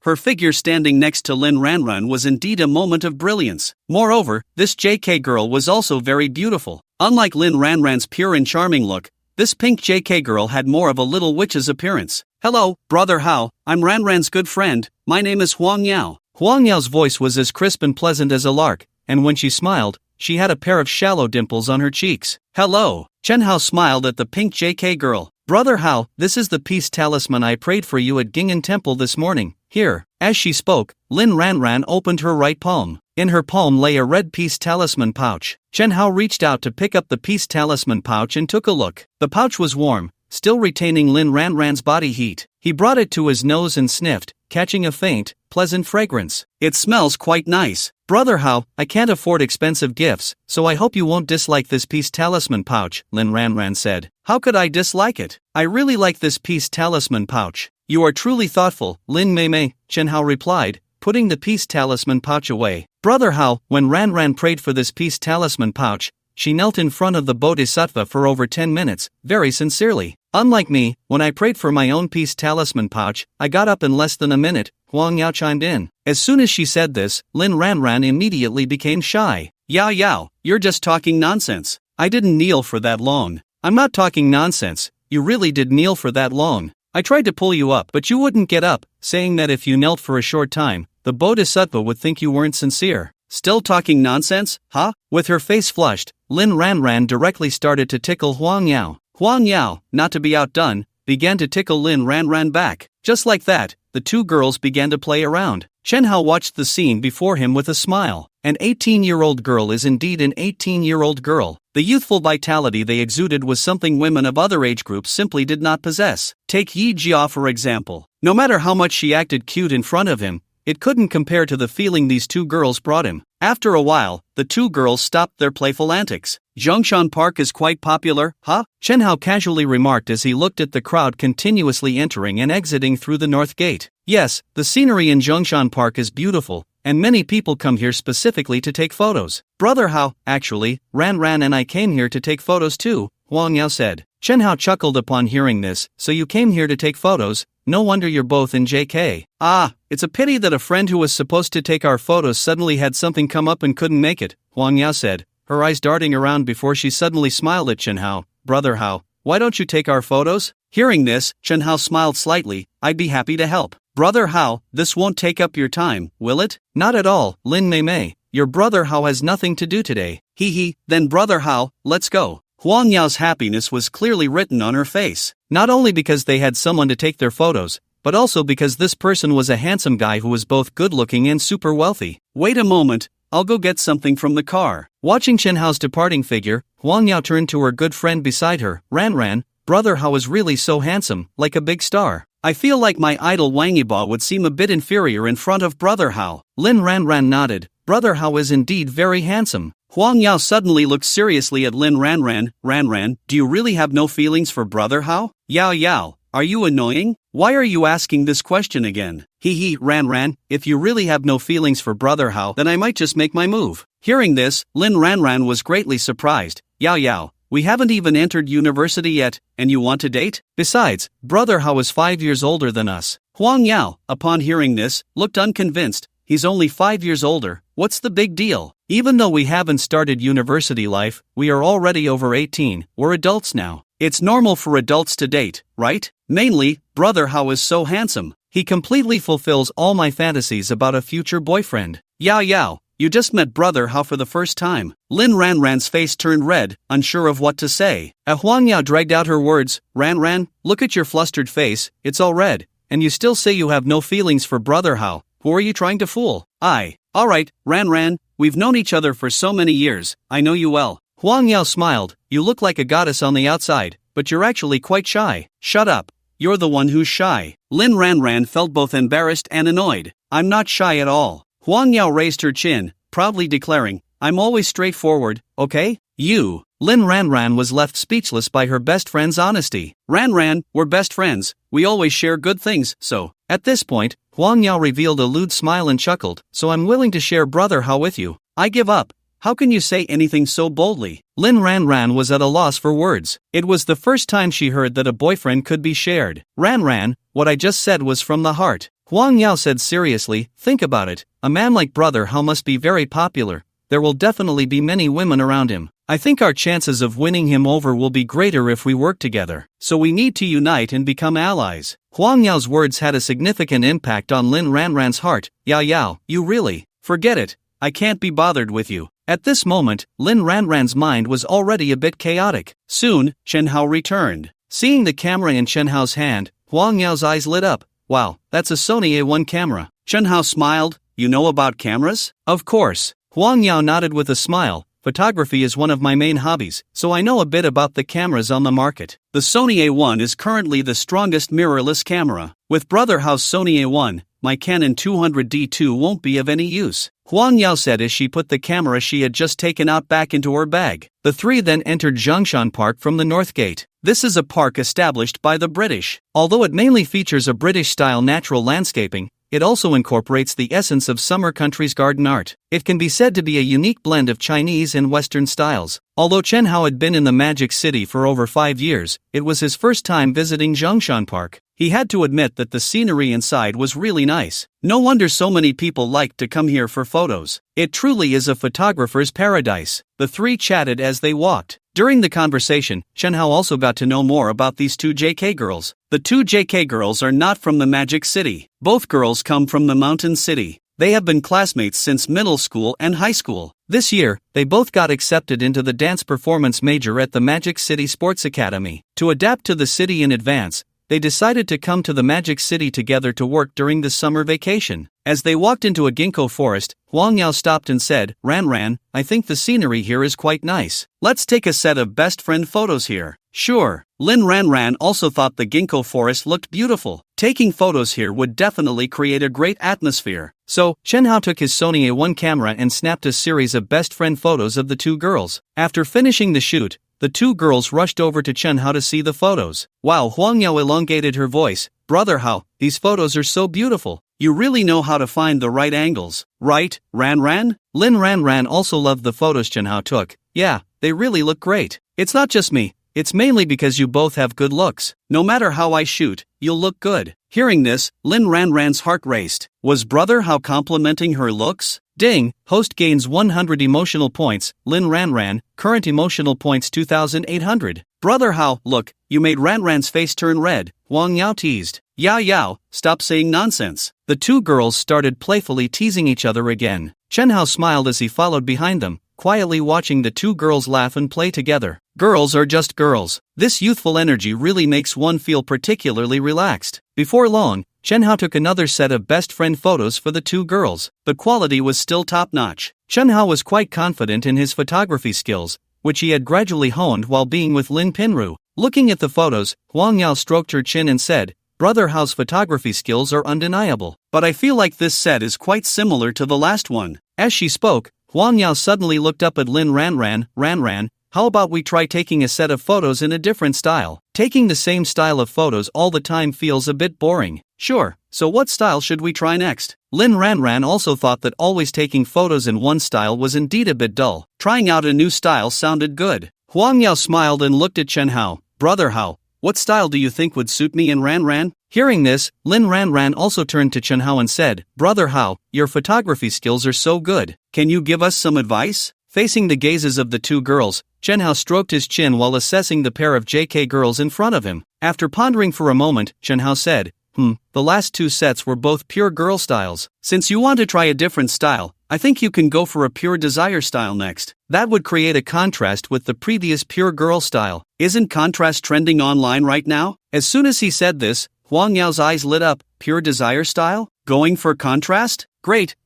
her figure standing next to Lin Ranran was indeed a moment of brilliance. Moreover, this JK girl was also very beautiful. Unlike Lin Ranran's pure and charming look, this pink JK girl had more of a little witch's appearance. Hello, Brother Hao, I'm Ranran's good friend, my name is Huang Yao. Huang Yao's voice was as crisp and pleasant as a lark, and when she smiled, she had a pair of shallow dimples on her cheeks. Hello. Chen Hao smiled at the pink JK girl. Brother Hao, this is the peace talisman I prayed for you at Gingan Temple this morning. Here. As she spoke, Lin Ranran opened her right palm. In her palm lay a red peace talisman pouch. Chen Hao reached out to pick up the peace talisman pouch and took a look. The pouch was warm, still retaining Lin Ranran's body heat. He brought it to his nose and sniffed, catching a faint, pleasant fragrance. It smells quite nice. Brother Hao, I can't afford expensive gifts, so I hope you won't dislike this peace talisman pouch, Lin Ranran said. How could I dislike it? I really like this peace talisman pouch. You are truly thoughtful, Lin Mei Mei, Chen Hao replied, putting the peace talisman pouch away. Brother Hao, when Ranran prayed for this peace talisman pouch, she knelt in front of the Bodhisattva for over 10 minutes, very sincerely. Unlike me, when I prayed for my own peace talisman pouch, I got up in less than a minute, Huang Yao chimed in. As soon as she said this, Lin Ranran immediately became shy. Yao, you're just talking nonsense. I didn't kneel for that long. I'm not talking nonsense, you really did kneel for that long. I tried to pull you up but you wouldn't get up, saying that if you knelt for a short time, the Bodhisattva would think you weren't sincere. Still talking nonsense, huh? With her face flushed, Lin Ranran directly started to tickle Huang Yao. Huang Yao, not to be outdone, began to tickle Lin Ranran back. Just like that, the two girls began to play around. Chen Hao watched the scene before him with a smile. An 18-year-old girl is indeed an 18-year-old girl. The youthful vitality they exuded was something women of other age groups simply did not possess. Take Yija for example. No matter how much she acted cute in front of him, it couldn't compare to the feeling these two girls brought him. After a while, the two girls stopped their playful antics. Zhongshan Park is quite popular, huh? Chen Hao casually remarked as he looked at the crowd continuously entering and exiting through the north gate. Yes, the scenery in Zhongshan Park is beautiful, and many people come here specifically to take photos. Brother Hao, actually, Ran and I came here to take photos too, Huang Yao said. Chen Hao chuckled upon hearing this. So you came here to take photos? No wonder you're both in JK. Ah, it's a pity that a friend who was supposed to take our photos suddenly had something come up and couldn't make it, Huang Yao said, her eyes darting around before she suddenly smiled at Chen Hao. Brother Hao, why don't you take our photos? Hearing this, Chen Hao smiled slightly. I'd be happy to help. Brother Hao, this won't take up your time, will it? Not at all, Lin Mei. Your brother Hao has nothing to do today. Hee, then Brother Hao, let's go. Huang Yao's happiness was clearly written on her face, not only because they had someone to take their photos, but also because this person was a handsome guy who was both good-looking and super wealthy. Wait a moment, I'll go get something from the car. Watching Chen Hao's departing figure, Huang Yao turned to her good friend beside her. Ran, Brother Hao is really so handsome, like a big star. I feel like my idol Wang Yiba would seem a bit inferior in front of Brother Hao. Lin Ran nodded. Brother Hao is indeed very handsome. Huang Yao suddenly looked seriously at Lin Ran. Ran, do you really have no feelings for Brother Hao? Yao, are you annoying? Why are you asking this question again? Hee, Ran, if you really have no feelings for Brother Hao, then I might just make my move. Hearing this, Lin Ran was greatly surprised. Yao, we haven't even entered university yet, and you want to date? Besides, Brother Hao is 5 years older than us. Huang Yao, upon hearing this, looked unconvinced. He's only 5 years older, what's the big deal? Even though we haven't started university life, we are already over 18, we're adults now. It's normal for adults to date, right? Mainly, Brother Hao is so handsome. He completely fulfills all my fantasies about a future boyfriend. Yao, you just met Brother Hao for the first time. Lin Ran's face turned red, unsure of what to say. Huang Yao dragged out her words. Ran, look at your flustered face, it's all red, and you still say you have no feelings for Brother Hao. Who are you trying to fool? Alright, Ran, we've known each other for so many years, I know you well. Huang Yao smiled. You look like a goddess on the outside, but you're actually quite shy. Shut up. You're the one who's shy. Lin Ran felt both embarrassed and annoyed. I'm not shy at all. Huang Yao raised her chin, proudly declaring, I'm always straightforward, okay? You. Lin Ran was left speechless by her best friend's honesty. Ran, we're best friends, we always share good things, so. At this point, Huang Yao revealed a lewd smile and chuckled. So I'm willing to share Brother Hao with you. I give up. How can you say anything so boldly? Lin Ran was at a loss for words. It was the first time she heard that a boyfriend could be shared. Ran, what I just said was from the heart. Huang Yao said seriously, think about it. A man like Brother Hao must be very popular. There will definitely be many women around him. I think our chances of winning him over will be greater if we work together. So we need to unite and become allies. Huang Yao's words had a significant impact on Lin Ran's heart. Yao, you really? Forget it. I can't be bothered with you. At this moment, Lin Ran's mind was already a bit chaotic. Soon, Chen Hao returned. Seeing the camera in Chen Hao's hand, Huang Yao's eyes lit up. Wow, that's a Sony A1 camera. Chen Hao smiled. You know about cameras? Of course. Huang Yao nodded with a smile. Photography is one of my main hobbies, so I know a bit about the cameras on the market. The Sony A1 is currently the strongest mirrorless camera. With Brother Hao's Sony A1, my Canon 200D2 won't be of any use, Huang Yao said as she put the camera she had just taken out back into her bag. The three then entered Zhongshan Park from the north gate. This is a park established by the British. Although it mainly features a British-style natural landscaping, it also incorporates the essence of summer country's garden art. It can be said to be a unique blend of Chinese and Western styles. Although Chen Hao had been in the Magic City for over 5 years, it was his first time visiting Zhongshan Park. He had to admit that the scenery inside was really nice. No wonder so many people liked to come here for photos. It truly is a photographer's paradise. The three chatted as they walked. During the conversation, Chen Hao also got to know more about these two JK girls. The two JK girls are not from the Magic City. Both girls come from the Mountain City. They have been classmates since middle school and high school. This year, they both got accepted into the dance performance major at the Magic City Sports Academy. To adapt to the city in advance, they decided to come to the Magic City together to work during the summer vacation. As they walked into a ginkgo forest, Huang Yao stopped and said, Ran, I think the scenery here is quite nice. Let's take a set of best friend photos here. Sure. Lin Ran also thought the ginkgo forest looked beautiful. Taking photos here would definitely create a great atmosphere. So, Chen Hao took his Sony A1 camera and snapped a series of best friend photos of the two girls. After finishing the shoot, the two girls rushed over to Chen Hao to see the photos. Wow, Huang Yao elongated her voice. Brother Hao, these photos are so beautiful. You really know how to find the right angles, right, Ran Ran? Lin Ran Ran also loved the photos Chenhao took. Yeah, they really look great. It's not just me, it's mainly because you both have good looks. No matter how I shoot, you'll look good. Hearing this, Lin Ran Ran's heart raced. Was Brother Hao complimenting her looks? Ding, host gains 100 emotional points. Lin Ran Ran, current emotional points 2,800. Brother Hao, look, you made Ran Ran's face turn red. Huang Yao teased. Yao Yao, stop saying nonsense. The two girls started playfully teasing each other again. Chenhao smiled as he followed behind them, quietly watching the two girls laugh and play together. Girls are just girls. This youthful energy really makes one feel particularly relaxed. Before long, Chenhao took another set of best friend photos for the two girls. The quality was still top-notch. Chenhao was quite confident in his photography skills, which he had gradually honed while being with Lin Pinru. Looking at the photos, Huang Yao stroked her chin and said, Brother Hao's photography skills are undeniable, but I feel like this set is quite similar to the last one. As she spoke, Huang Yao suddenly looked up at Lin Ran Ran, how about we try taking a set of photos in a different style? Taking the same style of photos all the time feels a bit boring. Sure, so what style should we try next? Lin Ran Ran also thought that always taking photos in one style was indeed a bit dull. Trying out a new style sounded good. Huang Yao smiled and looked at Chenhao. Brother Hao, what style do you think would suit me and Ran Ran? Hearing this, Lin Ran Ran also turned to Chenhao and said, Brother Hao, your photography skills are so good. Can you give us some advice? Facing the gazes of the two girls, Chenhao stroked his chin while assessing the pair of JK girls in front of him. After pondering for a moment, Chenhao said, the last two sets were both pure girl styles. Since you want to try a different style, I think you can go for a pure desire style next. That would create a contrast with the previous pure girl style. Isn't contrast trending online right now? As soon as he said this, Huang Yao's eyes lit up. Pure desire style? Going for contrast? Great,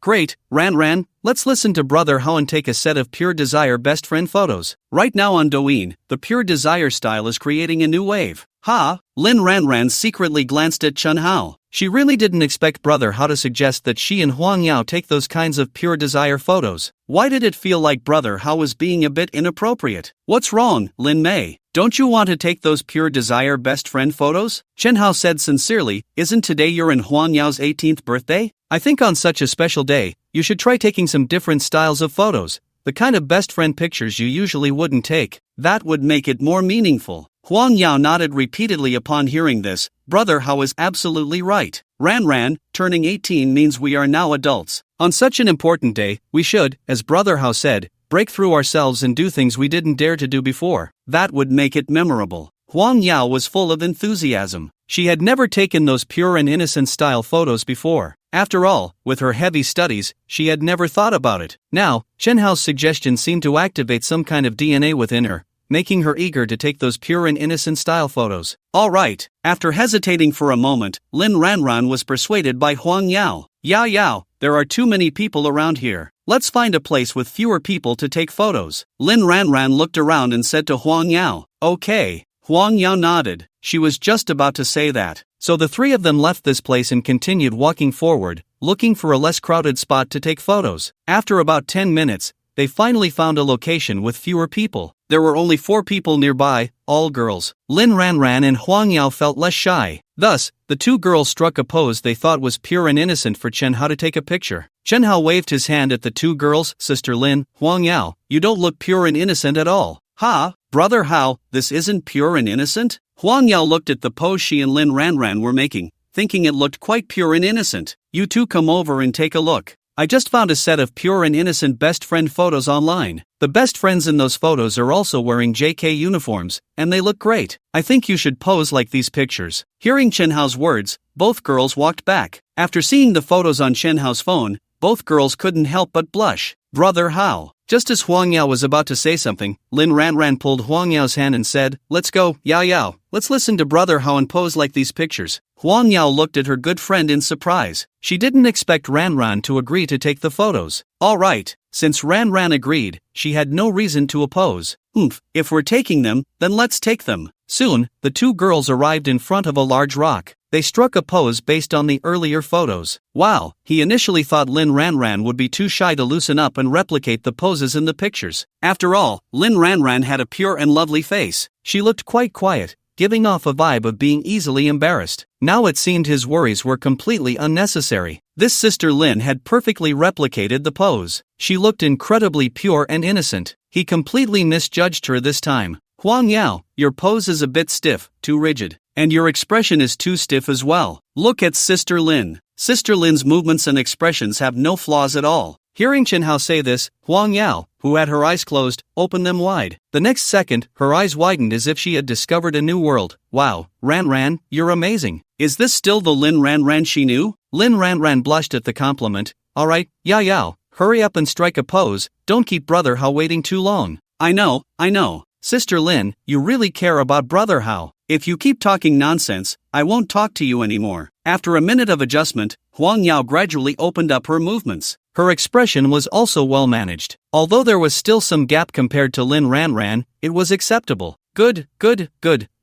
Ran Ran, let's listen to Brother Hao and take a set of pure desire best friend photos. Right now on Douyin, the pure desire style is creating a new wave. Lin Ran Ran secretly glanced at Chenhao. She really didn't expect Brother Hao to suggest that she and Huang Yao take those kinds of pure desire photos. Why did it feel like Brother Hao was being a bit inappropriate? What's wrong, Lin Mei? Don't you want to take those pure desire best friend photos? Chenhao said sincerely, isn't today your and Huang Yao's 18th birthday? I think on such a special day, you should try taking some different styles of photos, the kind of best friend pictures you usually wouldn't take. That would make it more meaningful. Huang Yao nodded repeatedly upon hearing this. Brother Hao is absolutely right. Ran Ran, turning 18 means we are now adults. On such an important day, we should, as Brother Hao said, break through ourselves and do things we didn't dare to do before. That would make it memorable. Huang Yao was full of enthusiasm. She had never taken those pure and innocent style photos before. After all, with her heavy studies, she had never thought about it. Now, Chenhao's suggestion seemed to activate some kind of DNA within her, making her eager to take those pure and innocent style photos. All right. After hesitating for a moment, Lin Ran Ran was persuaded by Huang Yao. Yao, there are too many people around here. Let's find a place with fewer people to take photos. Lin Ran Ran looked around and said to Huang Yao, okay. Huang Yao nodded. She was just about to say that. So the three of them left this place and continued walking forward, looking for a less crowded spot to take photos. After about 10 minutes, they finally found a location with fewer people. There were only 4 people nearby, all girls. Lin Ran Ran and Huang Yao felt less shy. Thus, the two girls struck a pose they thought was pure and innocent for Chenhao to take a picture. Chenhao waved his hand at the two girls. Sister Lin, Huang Yao, you don't look pure and innocent at all. Brother Hao, this isn't pure and innocent? Huang Yao looked at the pose she and Lin Ran Ran were making, thinking it looked quite pure and innocent. You two come over and take a look. I just found a set of pure and innocent best friend photos online. The best friends in those photos are also wearing JK uniforms, and they look great. I think you should pose like these pictures. Hearing Chenhao's words, both girls walked back. After seeing the photos on Chenhao's phone, both girls couldn't help but blush. Brother Hao. Just as Huang Yao was about to say something, Lin Ran Ran pulled Huang Yao's hand and said, let's go, Yao. Let's listen to Brother Hao and pose like these pictures. Huang Yao looked at her good friend in surprise. She didn't expect Ran Ran to agree to take the photos. All right, since Ran Ran agreed, she had no reason to oppose. If we're taking them, then let's take them. Soon, the two girls arrived in front of a large rock. They struck a pose based on the earlier photos. Wow, he initially thought Lin Ran Ran would be too shy to loosen up and replicate the poses in the pictures. After all, Lin Ran Ran had a pure and lovely face. She looked quite quiet, giving off a vibe of being easily embarrassed. Now it seemed his worries were completely unnecessary. This sister Lin had perfectly replicated the pose. She looked incredibly pure and innocent. He completely misjudged her this time. Huang Yao, your pose is a bit stiff, too rigid. And your expression is too stiff as well. Look at Sister Lin. Sister Lin's movements and expressions have no flaws at all. Hearing Chen Hao say this, Huang Yao, who had her eyes closed, opened them wide. The next second, her eyes widened as if she had discovered a new world. Wow, Ran Ran, you're amazing. Is this still the Lin Ran Ran she knew? Lin Ran Ran blushed at the compliment. Alright, Yao Yao, hurry up and strike a pose, don't keep Brother Hao waiting too long. I know. Sister Lin, you really care about Brother Hao. If you keep talking nonsense, I won't talk to you anymore. After a minute of adjustment, Huang Yao gradually opened up her movements. Her expression was also well managed. Although there was still some gap compared to Lin Ran Ran, it was acceptable. Good.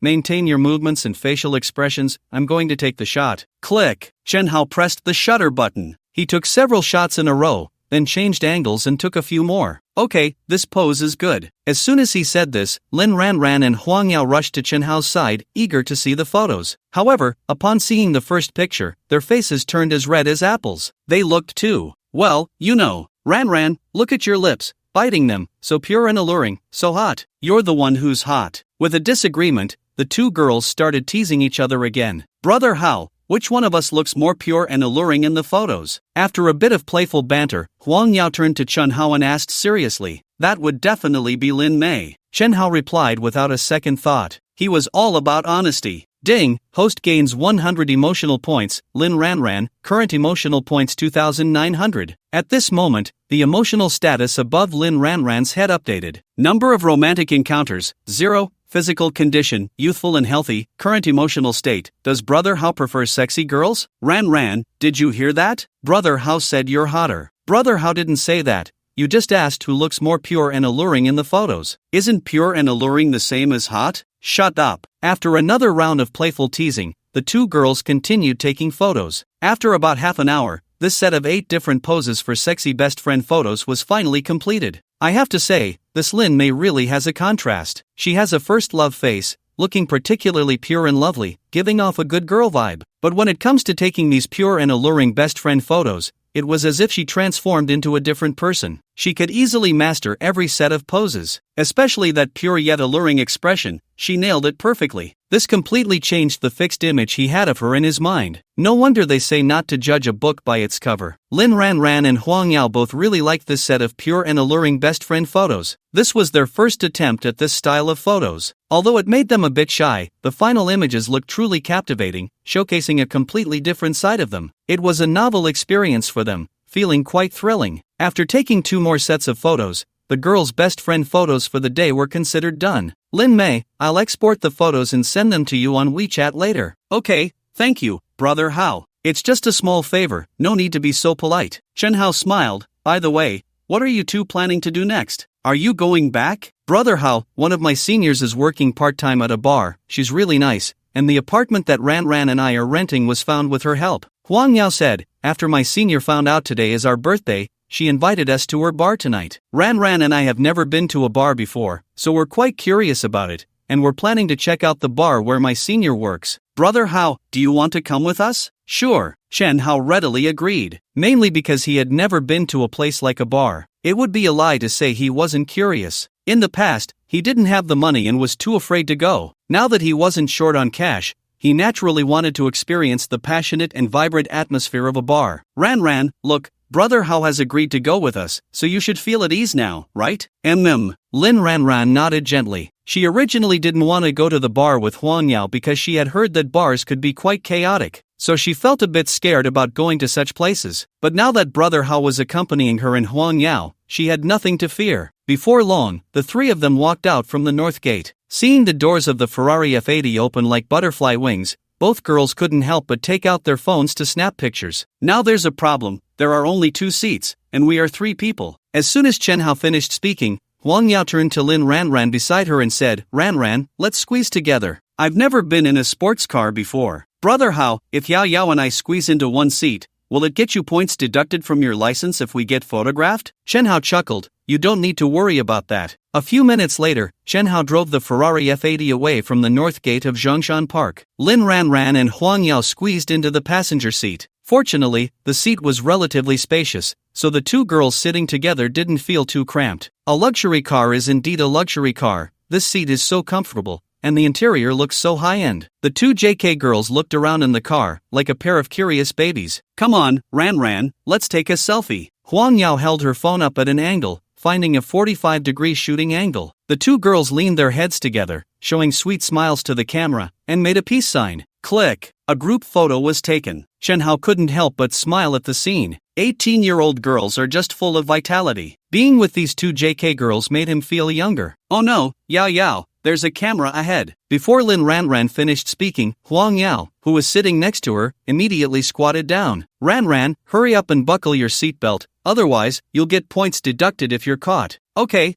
Maintain your movements and facial expressions, I'm going to take the shot. Click. Chen Hao pressed the shutter button. He took several shots in a row, then changed angles and took a few more. Okay, this pose is good. As soon as he said this, Lin Ran Ran and Huang Yao rushed to Chen Hao's side, eager to see the photos. However, upon seeing the first picture, their faces turned as red as apples. They looked too. Well, you know. Ran Ran, look at your lips, biting them, so pure and alluring, so hot. You're the one who's hot. With a disagreement, the two girls started teasing each other again. Brother Hao, which one of us looks more pure and alluring in the photos? After a bit of playful banter, Huang Yao turned to Chen Hao and asked seriously. That would definitely be Lin Mei. Chen Hao replied without a second thought. He was all about honesty. Ding, host gains 100 emotional points, Lin Ran Ran, current emotional points 2,900. At this moment, the emotional status above Lin Ran Ran's head updated. Number of romantic encounters, 0. Physical condition, youthful and healthy, current emotional state. Does Brother Hao prefer sexy girls? Ran Ran, did you hear that? Brother Hao said you're hotter. Brother Hao didn't say that. You just asked who looks more pure and alluring in the photos. Isn't pure and alluring the same as hot? Shut up. After another round of playful teasing, the two girls continued taking photos. After about half an hour, this set of 8 different poses for sexy best friend photos was finally completed. I have to say, this Lin Mei really has a contrast. She has a first love face, looking particularly pure and lovely, giving off a good girl vibe. But when it comes to taking these pure and alluring best friend photos, it was as if she transformed into a different person. She could easily master every set of poses. Especially that pure yet alluring expression, she nailed it perfectly. This completely changed the fixed image he had of her in his mind. No wonder they say not to judge a book by its cover. Lin Ran Ran and Huang Yao both really liked this set of pure and alluring best friend photos. This was their first attempt at this style of photos. Although it made them a bit shy, the final images looked truly captivating, showcasing a completely different side of them. It was a novel experience for them, feeling quite thrilling. After taking 2 more sets of photos, the girls' best friend photos for the day were considered done. Lin Mei, I'll export the photos and send them to you on WeChat later. Okay, thank you, Brother Hao. It's just a small favor, no need to be so polite. Chen Hao smiled. By the way, what are you two planning to do next? Are you going back? Brother Hao, one of my seniors is working part-time at a bar, she's really nice, and the apartment that Ran Ran and I are renting was found with her help. Huang Yao said, after my senior found out today is our birthday, she invited us to her bar tonight. Ran Ran and I have never been to a bar before, so we're quite curious about it, and we're planning to check out the bar where my senior works. Brother Hao, do you want to come with us? Sure, Chen Hao readily agreed, mainly because he had never been to a place like a bar. It would be a lie to say he wasn't curious. In the past, he didn't have the money and was too afraid to go. Now that he wasn't short on cash, he naturally wanted to experience the passionate and vibrant atmosphere of a bar. Ran Ran, look, Brother Hao has agreed to go with us, so you should feel at ease now, right? Lin Ran Ran nodded gently. She originally didn't want to go to the bar with Huang Yao because she had heard that bars could be quite chaotic, so she felt a bit scared about going to such places. But now that Brother Hao was accompanying her and Huang Yao, she had nothing to fear. Before long, the 3 of them walked out from the north gate. Seeing the doors of the Ferrari F80 open like butterfly wings, both girls couldn't help but take out their phones to snap pictures. Now there's a problem, there are only 2 seats, and we are 3 people. As soon as Chen Hao finished speaking, Huang Yao turned to Lin Ran Ran beside her and said, Ran Ran, let's squeeze together. I've never been in a sports car before. Brother Hao, if Yao Yao and I squeeze into one seat, will it get you points deducted from your license if we get photographed? Chen Hao chuckled, you don't need to worry about that. A few minutes later, Chen Hao drove the Ferrari F80 away from the north gate of Zhongshan Park. Lin Ranran and Huang Yao squeezed into the passenger seat. Fortunately, the seat was relatively spacious, so the two girls sitting together didn't feel too cramped. A luxury car is indeed a luxury car. This seat is so comfortable, and the interior looks so high-end. The two JK girls looked around in the car, like a pair of curious babies. Come on, Ran, let's take a selfie. Huang Yao held her phone up at an angle, finding a 45-degree shooting angle. The two girls leaned their heads together, showing sweet smiles to the camera, and made a peace sign. Click. A group photo was taken. Chen Hao couldn't help but smile at the scene. 18-year-old girls are just full of vitality. Being with these two JK girls made him feel younger. Oh no, Yao, there's a camera ahead. Before Lin Ranran finished speaking, Huang Yao, who was sitting next to her, immediately squatted down. Ranran, hurry up and buckle your seatbelt, otherwise, you'll get points deducted if you're caught. Okay.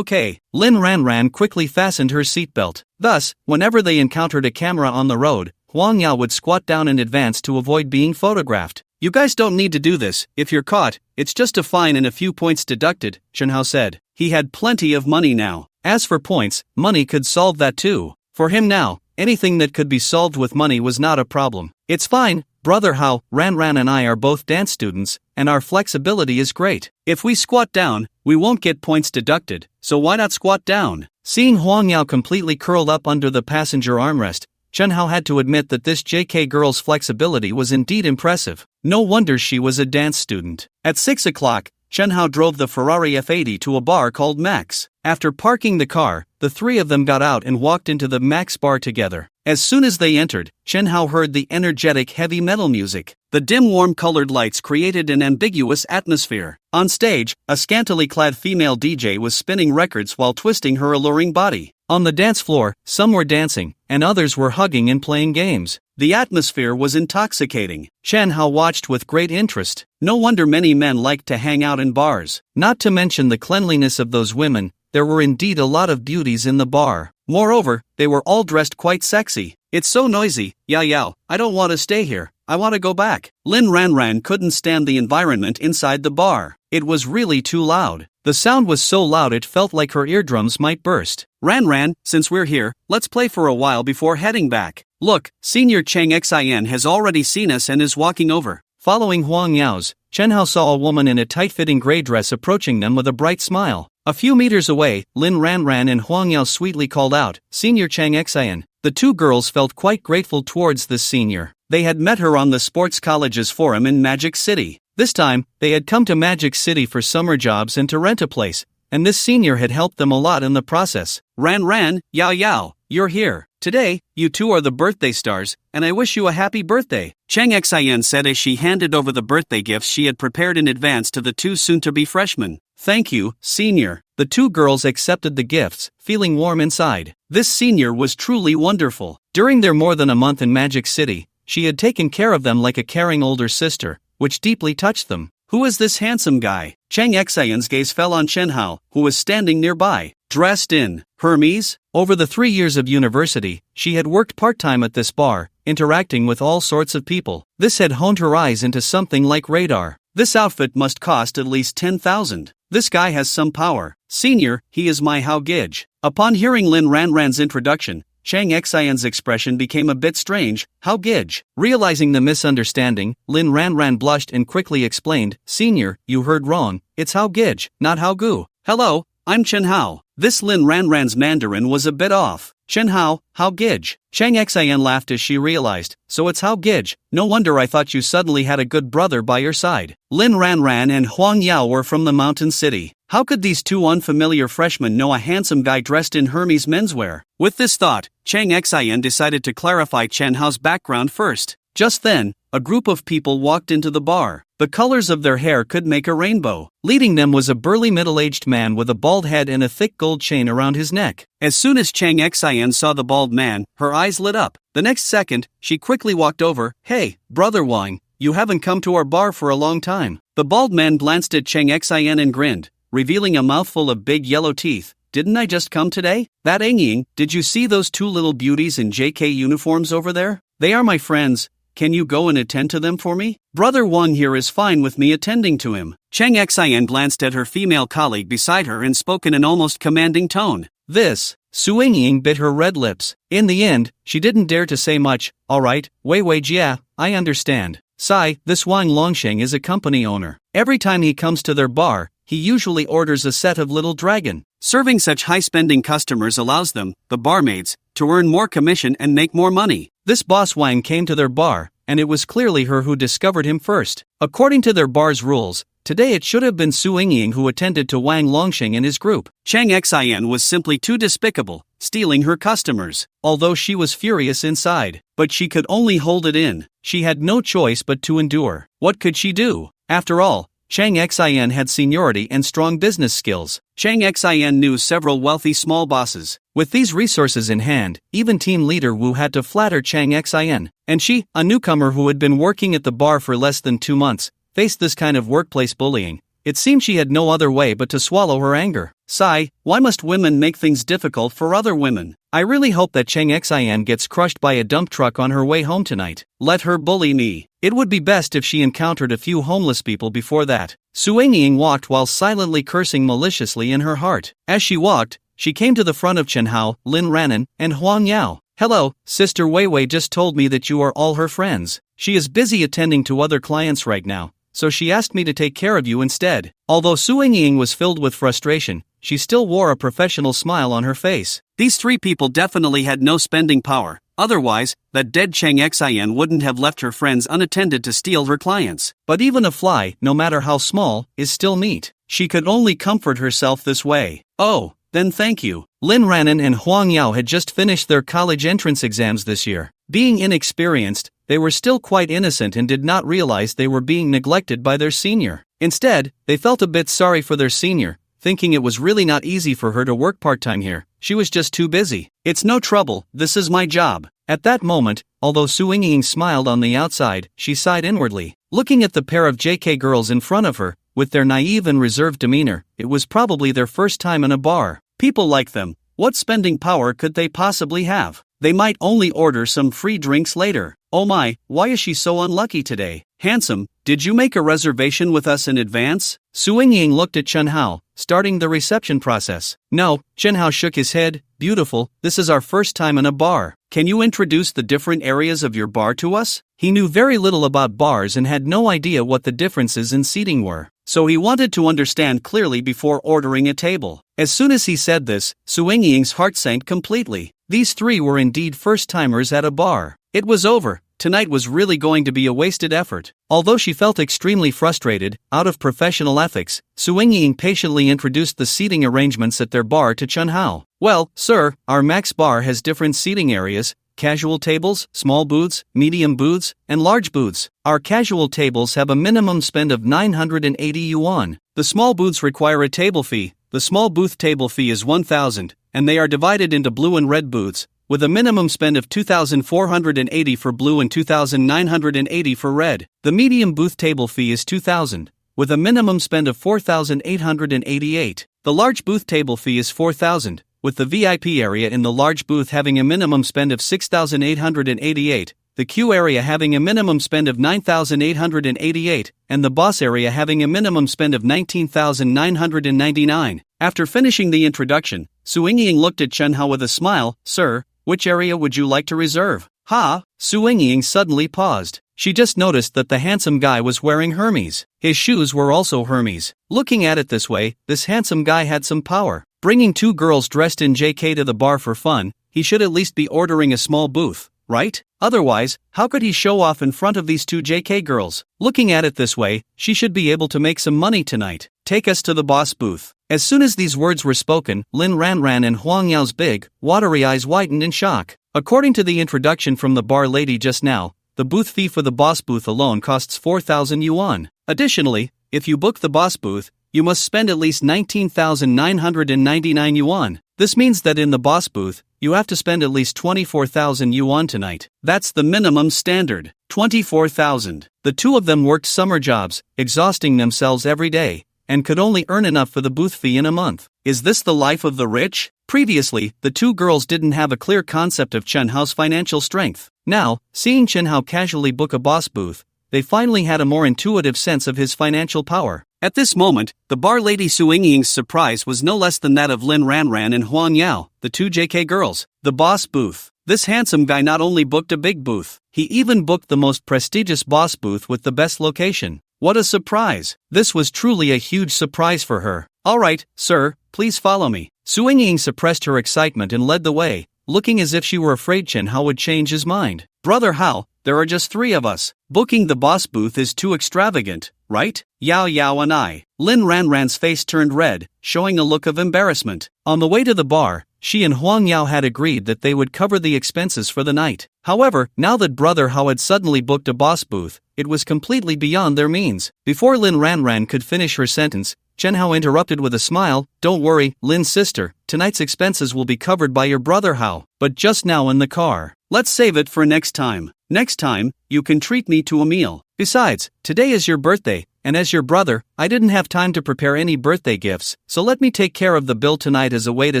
Lin Ranran quickly fastened her seatbelt. Thus, whenever they encountered a camera on the road, Huang Yao would squat down in advance to avoid being photographed. You guys don't need to do this. If you're caught, it's just a fine and a few points deducted, Chen Hao said. He had plenty of money now. As for points, money could solve that too. For him now, anything that could be solved with money was not a problem. It's fine, brother Hao, Ranran and I are both dance students, and our flexibility is great. If we squat down, we won't get points deducted, so why not squat down? Seeing Huang Yao completely curled up under the passenger armrest, Chen Hao had to admit that this JK girl's flexibility was indeed impressive. No wonder she was a dance student. At 6 o'clock, Chen Hao drove the Ferrari F80 to a bar called Max. After parking the car, the three of them got out and walked into the Max bar together. As soon as they entered, Chen Hao heard the energetic heavy metal music. The dim warm-colored lights created an ambiguous atmosphere. On stage, a scantily clad female DJ was spinning records while twisting her alluring body. On the dance floor, some were dancing, and others were hugging and playing games. The atmosphere was intoxicating. Chen Hao watched with great interest. No wonder many men liked to hang out in bars. Not to mention the cleanliness of those women, there were indeed a lot of beauties in the bar. Moreover, they were all dressed quite sexy. It's so noisy, Yao, I don't want to stay here, I want to go back. Lin Ranran couldn't stand the environment inside the bar. It was really too loud. The sound was so loud it felt like her eardrums might burst. Ranran, since we're here, let's play for a while before heading back. Look, Senior Cheng Xin has already seen us and is walking over. Following Huang Yao's, Chen Hao saw a woman in a tight-fitting gray dress approaching them with a bright smile. A few meters away, Lin Ranran and Huang Yao sweetly called out, Senior Cheng Xin. The two girls felt quite grateful towards this senior. They had met her on the Sports Colleges Forum in Magic City. This time, they had come to Magic City for summer jobs and to rent a place, and this senior had helped them a lot in the process. Ran, Yao, you're here. Today, you two are the birthday stars, and I wish you a happy birthday. Cheng Xin said as she handed over the birthday gifts she had prepared in advance to the two soon-to-be freshmen. Thank you, senior. The two girls accepted the gifts, feeling warm inside. This senior was truly wonderful. During their more than a month in Magic City, she had taken care of them like a caring older sister, which deeply touched them. Who is this handsome guy? Cheng Xion's gaze fell on Chen Hao, who was standing nearby. Dressed in Hermes? Over the 3 years of university, she had worked part-time at this bar, interacting with all sorts of people. This had honed her eyes into something like radar. This outfit must cost at least 10,000. This guy has some power. Senior, he is my Hao Gij. Upon hearing Lin Ranran's introduction, Cheng Xion's expression became a bit strange. Hao Gij. Realizing the misunderstanding, Lin Ranran blushed and quickly explained, Senior, you heard wrong. It's Hao Gij, not Hao Gu. Hello, I'm Chen Hao. This Lin Ranran's Mandarin was a bit off. Chen Hao, Hao Gij. Cheng Xian laughed as she realized, so it's Hao Gij. No wonder I thought you suddenly had a good brother by your side. Lin Ranran and Huang Yao were from the mountain city. How could these two unfamiliar freshmen know a handsome guy dressed in Hermes menswear? With this thought, Cheng Xian decided to clarify Chen Hao's background first. Just then, a group of people walked into the bar. The colors of their hair could make a rainbow. Leading them was a burly middle-aged man with a bald head and a thick gold chain around his neck. As soon as Cheng Xian saw the bald man, her eyes lit up. The next second, she quickly walked over. Hey, Brother Wang, you haven't come to our bar for a long time. The bald man glanced at Cheng Xian and grinned, revealing a mouthful of big yellow teeth. Didn't I just come today? That Ying, did you see those two little beauties in JK uniforms over there? They are my friends. can you go and attend to them for me? Brother Wang here is fine with me attending to him. Chang Xian glanced at her female colleague beside her and spoke in an almost commanding tone. This, Su Yingying bit her red lips. In the end, she didn't dare to say much. Alright, Wei Jia, I understand. Sai, this Wang Longsheng is a company owner. Every time he comes to their bar, he usually orders a set of Little Dragon. Serving such high-spending customers allows them, the barmaids, to earn more commission and make more money. This boss Wang came to their bar, and it was clearly her who discovered him first. According to their bar's rules, today it should have been Su Yingying who attended to Wang Longsheng and his group. Chang Xian was simply too despicable, stealing her customers. Although she was furious inside, but she could only hold it in. She had no choice but to endure. What could she do? After all, Chang Xian had seniority and strong business skills. Chang Xian knew several wealthy small bosses. With these resources in hand, even team leader Wu had to flatter Chang Xian. And she, a newcomer who had been working at the bar for less than 2 months, faced this kind of workplace bullying. It seemed she had no other way but to swallow her anger. Sigh, why must women make things difficult for other women? I really hope that Chang Xian gets crushed by a dump truck on her way home tonight. Let her bully me. It would be best if she encountered a few homeless people before that. Su Yingying walked while silently cursing maliciously in her heart. As she walked, she came to the front of Chen Hao, Lin Ranan, and Huang Yao. Hello, Sister Wei just told me that you are all her friends. She is busy attending to other clients right now, so she asked me to take care of you instead. Although Su Yingying was filled with frustration, she still wore a professional smile on her face. These 3 people definitely had no spending power. Otherwise, that dead Chang Xian wouldn't have left her friends unattended to steal her clients. But even a fly, no matter how small, is still meat. She could only comfort herself this way. Oh, then thank you. Lin Ranan and Huang Yao had just finished their college entrance exams this year. Being inexperienced, they were still quite innocent and did not realize they were being neglected by their senior. Instead, they felt a bit sorry for their senior, thinking it was really not easy for her to work part-time here. She was just too busy. It's no trouble, this is my job. At that moment, although Su Yingying smiled on the outside, she sighed inwardly. Looking at the pair of JK girls in front of her, with their naive and reserved demeanor, it was probably their first time in a bar. People like them, what spending power could they possibly have? They might only order some free drinks later. Oh my, why is she so unlucky today? Handsome, did you make a reservation with us in advance? Su Yingying looked at Chen Hao, starting the reception process. No, Chen Hao shook his head. Beautiful, this is our first time in a bar. Can you introduce the different areas of your bar to us? He knew very little about bars and had no idea what the differences in seating were. So he wanted to understand clearly before ordering a table. As soon as he said this, Su Yingying's heart sank completely. These 3 were indeed first-timers at a bar. It was over. Tonight was really going to be a wasted effort. Although she felt extremely frustrated, out of professional ethics, Su Yingying patiently introduced the seating arrangements at their bar to Chen Hao. Well, sir, our max bar has different seating areas: casual tables, small booths, medium booths, and large booths. Our casual tables have a minimum spend of 980 yuan. The small booths require a table fee. The small booth table fee is 1,000, and they are divided into blue and red booths, with a minimum spend of 2,480 for blue and 2,980 for red. The medium booth table fee is 2,000, with a minimum spend of 4,888. The large booth table fee is 4,000, with the VIP area in the large booth having a minimum spend of 6,888, the queue area having a minimum spend of 9,888, and the boss area having a minimum spend of 19,999. After finishing the introduction, Su Yingying looked at Chen Hao with a smile. Sir, which area would you like to reserve? Ha! Su Yingying suddenly paused. She just noticed that the handsome guy was wearing Hermes. His shoes were also Hermes. Looking at it this way, this handsome guy had some power. Bringing 2 girls dressed in JK to the bar for fun, he should at least be ordering a small booth, right? Otherwise, how could he show off in front of these 2 JK girls? Looking at it this way, she should be able to make some money tonight. Take us to the boss booth. As soon as these words were spoken, Lin Ranran and Huang Yao's big, watery eyes widened in shock. According to the introduction from the bar lady just now, the booth fee for the boss booth alone costs 4,000 yuan. Additionally, if you book the boss booth, you must spend at least 19,999 yuan. This means that in the boss booth, you have to spend at least 24,000 yuan tonight. That's the minimum standard. 24,000. The 2 of them worked summer jobs, exhausting themselves every day, and could only earn enough for the booth fee in a month. Is this the life of the rich? Previously, the two girls didn't have a clear concept of Chen Hao's financial strength. Now, seeing Chen Hao casually book a boss booth, they finally had a more intuitive sense of his financial power. At this moment, the bar lady Su Yingying's surprise was no less than that of Lin Ranran and Huang Yao, the two JK girls. The boss booth. This handsome guy not only booked a big booth, he even booked the most prestigious boss booth with the best location. What a surprise! This was truly a huge surprise for her. Alright, sir, please follow me. Su Yingying suppressed her excitement and led the way, looking as if she were afraid Chen Hao would change his mind. Brother Hao, there are just 3 of us. Booking the boss booth is too extravagant, right? Yao Yao and I. Lin Ranran's face turned red, showing a look of embarrassment. On the way to the bar, she and Huang Yao had agreed that they would cover the expenses for the night. However, now that Brother Hao had suddenly booked a boss booth, it was completely beyond their means. Before Lin Ranran could finish her sentence, Chen Hao interrupted with a smile. Don't worry, Lin's sister, tonight's expenses will be covered by your brother Hao, but just now in the car. Let's save it for next time. Next time, you can treat me to a meal. Besides, today is your birthday, and as your brother, I didn't have time to prepare any birthday gifts, so let me take care of the bill tonight as a way to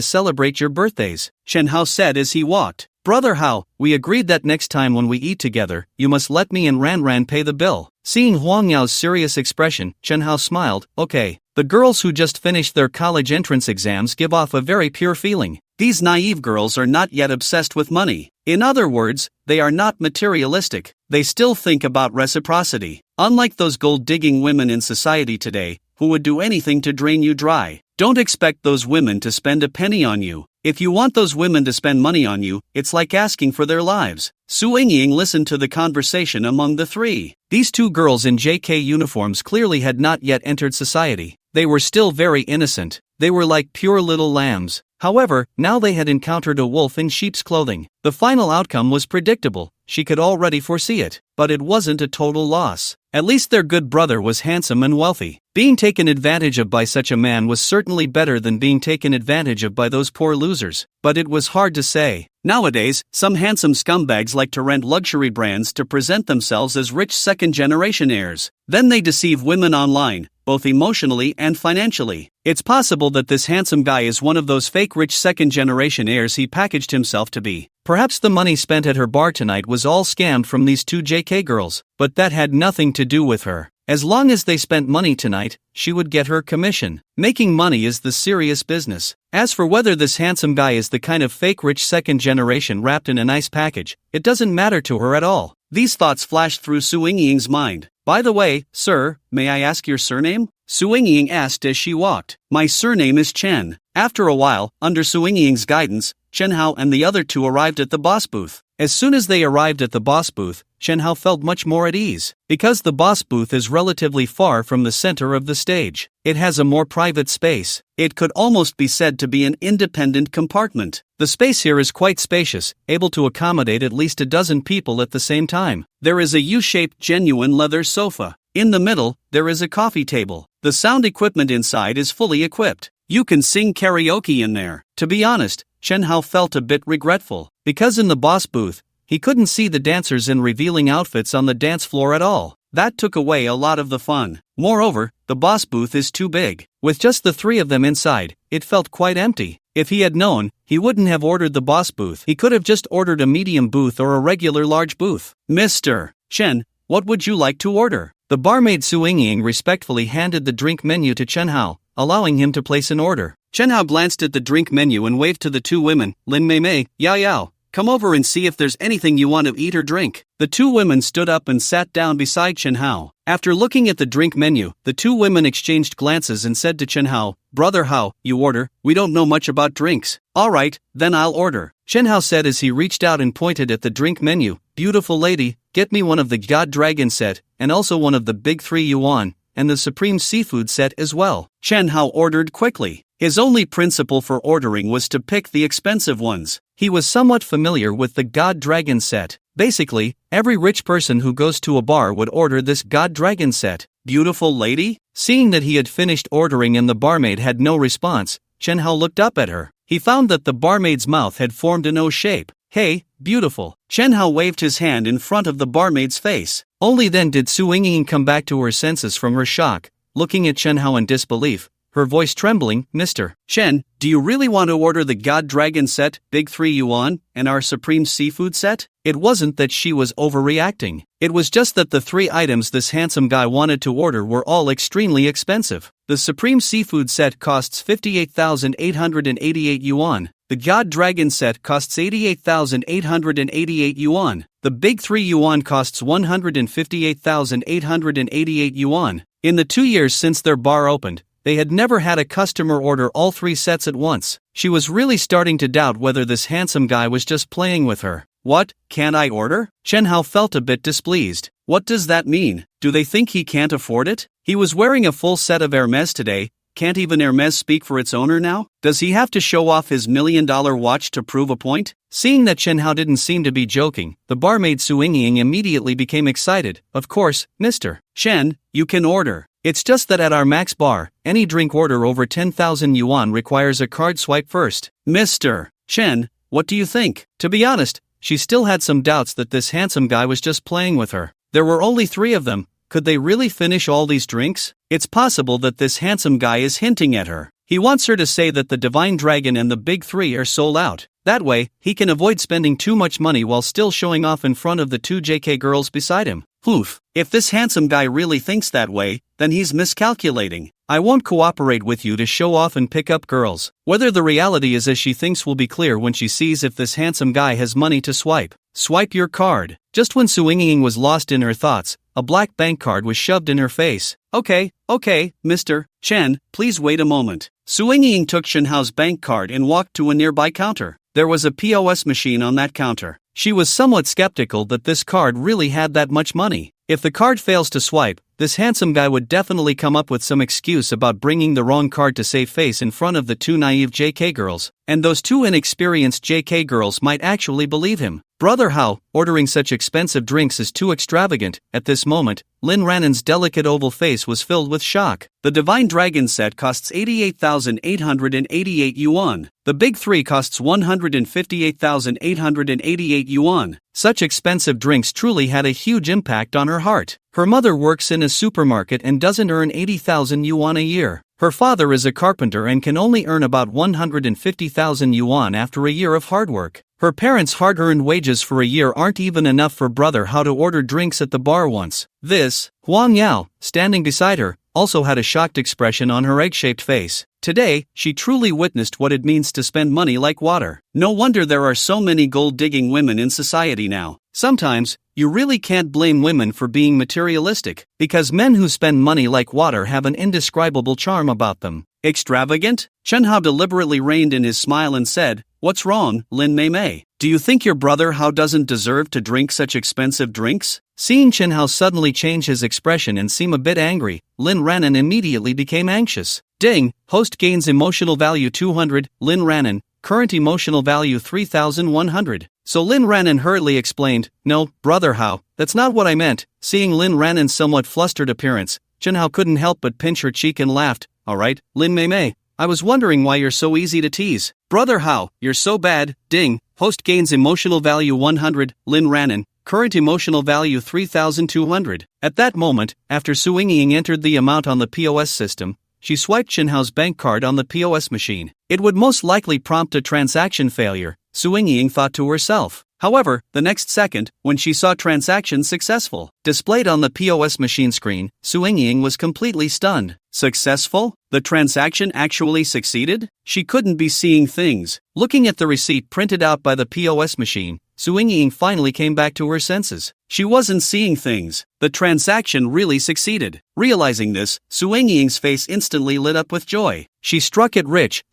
celebrate your birthdays, Chen Hao said as he walked. Brother Hao, we agreed that next time when we eat together, you must let me and Ranran pay the bill. Seeing Huang Yao's serious expression, Chen Hao smiled. Okay. The girls who just finished their college entrance exams give off a very pure feeling. These naive girls are not yet obsessed with money. In other words, they are not materialistic. They still think about reciprocity. Unlike those gold-digging women in society today, who would do anything to drain you dry. Don't expect those women to spend a penny on you. If you want those women to spend money on you, it's like asking for their lives. Su Yingying listened to the conversation among the 3. These 2 girls in JK uniforms clearly had not yet entered society. They were still very innocent. They were like pure little lambs. However, now they had encountered a wolf in sheep's clothing. The final outcome was predictable. She could already foresee it. But it wasn't a total loss. At least their good brother was handsome and wealthy. Being taken advantage of by such a man was certainly better than being taken advantage of by those poor losers. But it was hard to say. Nowadays, some handsome scumbags like to rent luxury brands to present themselves as rich second-generation heirs. Then they deceive women online, both emotionally and financially. It's possible that this handsome guy is one of those fake rich second-generation heirs he packaged himself to be. Perhaps the money spent at her bar tonight was all scammed from these 2 JK girls, but that had nothing to do with her. As long as they spent money tonight, she would get her commission. Making money is the serious business. As for whether this handsome guy is the kind of fake rich second generation wrapped in a nice package, it doesn't matter to her at all. These thoughts flashed through Su Yingying's mind. By the way, sir, may I ask your surname? Su Yingying asked as she walked. My surname is Chen. After a while, under Su Yingying's guidance, Chen Hao and the other 2 arrived at the boss booth. As soon as they arrived at the boss booth, Chen Hao felt much more at ease. Because the boss booth is relatively far from the center of the stage, it has a more private space. It could almost be said to be an independent compartment. The space here is quite spacious, able to accommodate at least a dozen people at the same time. There is a U-shaped genuine leather sofa. In the middle, there is a coffee table. The sound equipment inside is fully equipped. You can sing karaoke in there. To be honest, Chen Hao felt a bit regretful, because in the boss booth, he couldn't see the dancers in revealing outfits on the dance floor at all. That took away a lot of the fun. Moreover, the boss booth is too big. With just the 3 of them inside, it felt quite empty. If he had known, he wouldn't have ordered the boss booth. He could have just ordered a medium booth or a regular large booth. Mr. Chen, what would you like to order? The barmaid Su Yingying respectfully handed the drink menu to Chen Hao, allowing him to place an order. Chen Hao glanced at the drink menu and waved to the 2 women, Lin Mei Mei, Yao Yao. Come over and see if there's anything you want to eat or drink. The 2 women stood up and sat down beside Chen Hao. After looking at the drink menu, the 2 women exchanged glances and said to Chen Hao, Brother Hao, you order, we don't know much about drinks. Alright, then I'll order. Chen Hao said as he reached out and pointed at the drink menu. Beautiful lady, get me one of the God Dragon set, and also one of the big 3 yuan, and the Supreme Seafood set as well. Chen Hao ordered quickly. His only principle for ordering was to pick the expensive ones. He was somewhat familiar with the God Dragon set. Basically, every rich person who goes to a bar would order this God Dragon set. Beautiful lady? Seeing that he had finished ordering and the barmaid had no response, Chen Hao looked up at her. He found that the barmaid's mouth had formed an O shape. Hey, beautiful. Chen Hao waved his hand in front of the barmaid's face. Only then did Su Yingying come back to her senses from her shock. Looking at Chen Hao in disbelief, her voice trembling, Mr. Chen, do you really want to order the God Dragon set, Big 3 Yuan, and our Supreme Seafood set? It wasn't that she was overreacting. It was just that the 3 items this handsome guy wanted to order were all extremely expensive. The Supreme Seafood set costs 58,888 yuan. The God Dragon set costs 88,888 yuan. The Big 3 Yuan costs 158,888 yuan. In the 2 years since their bar opened, they had never had a customer order all 3 sets at once. She was really starting to doubt whether this handsome guy was just playing with her. What, can't I order? Chen Hao felt a bit displeased. What does that mean? Do they think he can't afford it? He was wearing a full set of Hermes today. Can't even Hermes speak for its owner now? Does he have to show off his $1 million watch to prove a point? Seeing that Chen Hao didn't seem to be joking, the barmaid Su Yingying immediately became excited. Of course, Mr. Chen, you can order. It's just that at our Max bar, any drink order over 10,000 yuan requires a card swipe first. Mr. Chen, what do you think? To be honest, she still had some doubts that this handsome guy was just playing with her. There were only 3 of them. Could they really finish all these drinks? It's possible that this handsome guy is hinting at her. He wants her to say that the Divine Dragon and the Big 3 are sold out. That way, he can avoid spending too much money while still showing off in front of the 2 JK girls beside him. Oof. If this handsome guy really thinks that way, then he's miscalculating. I won't cooperate with you to show off and pick up girls. Whether the reality is as she thinks will be clear when she sees if this handsome guy has money to swipe. Swipe your card. Just when Su Yingying was lost in her thoughts, a black bank card was shoved in her face. Okay, Mr. Chen, please wait a moment. Su Yingying took Chen Hao's bank card and walked to a nearby counter. There was a POS machine on that counter. She was somewhat skeptical that this card really had that much money. If the card fails to swipe, this handsome guy would definitely come up with some excuse about bringing the wrong card to save face in front of the 2 naive JK girls, and those 2 inexperienced JK girls might actually believe him. Brother Hao, ordering such expensive drinks is too extravagant. At this moment, Lin Ranan's delicate oval face was filled with shock. The Divine Dragon set costs 88,888 yuan. The Big 3 costs 158,888 yuan. Such expensive drinks truly had a huge impact on her heart. Her mother works in a supermarket and doesn't earn 80,000 yuan a year. Her father is a carpenter and can only earn about 150,000 yuan after a year of hard work. Her parents' hard-earned wages for a year aren't even enough for Brother Hao to order drinks at the bar once. This, Huang Yao, standing beside her, also had a shocked expression on her egg-shaped face. Today, she truly witnessed what it means to spend money like water. No wonder there are so many gold-digging women in society now. Sometimes, you really can't blame women for being materialistic, because men who spend money like water have an indescribable charm about them. Extravagant? Chen Hao deliberately reined in his smile and said, "What's wrong, Lin Mei? Do you think your brother Hao doesn't deserve to drink such expensive drinks?" Seeing Chen Hao suddenly change his expression and seem a bit angry, Lin Ranan immediately became anxious. Ding, host gains emotional value 200, Lin Ranan, current emotional value 3,100. So Lin Ranan hurriedly explained, "No, Brother Hao, that's not what I meant." Seeing Lin Ranan's somewhat flustered appearance, Chen Hao couldn't help but pinch her cheek and laughed. "Alright, Lin Mei, I was wondering why you're so easy to tease. Brother Hao, you're so bad." Ding, host gains emotional value 100, Lin Ranan, current emotional value 3,200. At that moment, after Su Yingying entered the amount on the POS system, she swiped Chen Hao's bank card on the POS machine. It would most likely prompt a transaction failure, Su Yingying thought to herself. However, the next second, when she saw transaction successful displayed on the POS machine screen, Su Yingying was completely stunned. Successful? The transaction actually succeeded? She couldn't be seeing things. Looking at the receipt printed out by the POS machine, Su Yingying finally came back to her senses. She wasn't seeing things. The transaction really succeeded. Realizing this, Su Yingying's face instantly lit up with joy. She struck it rich.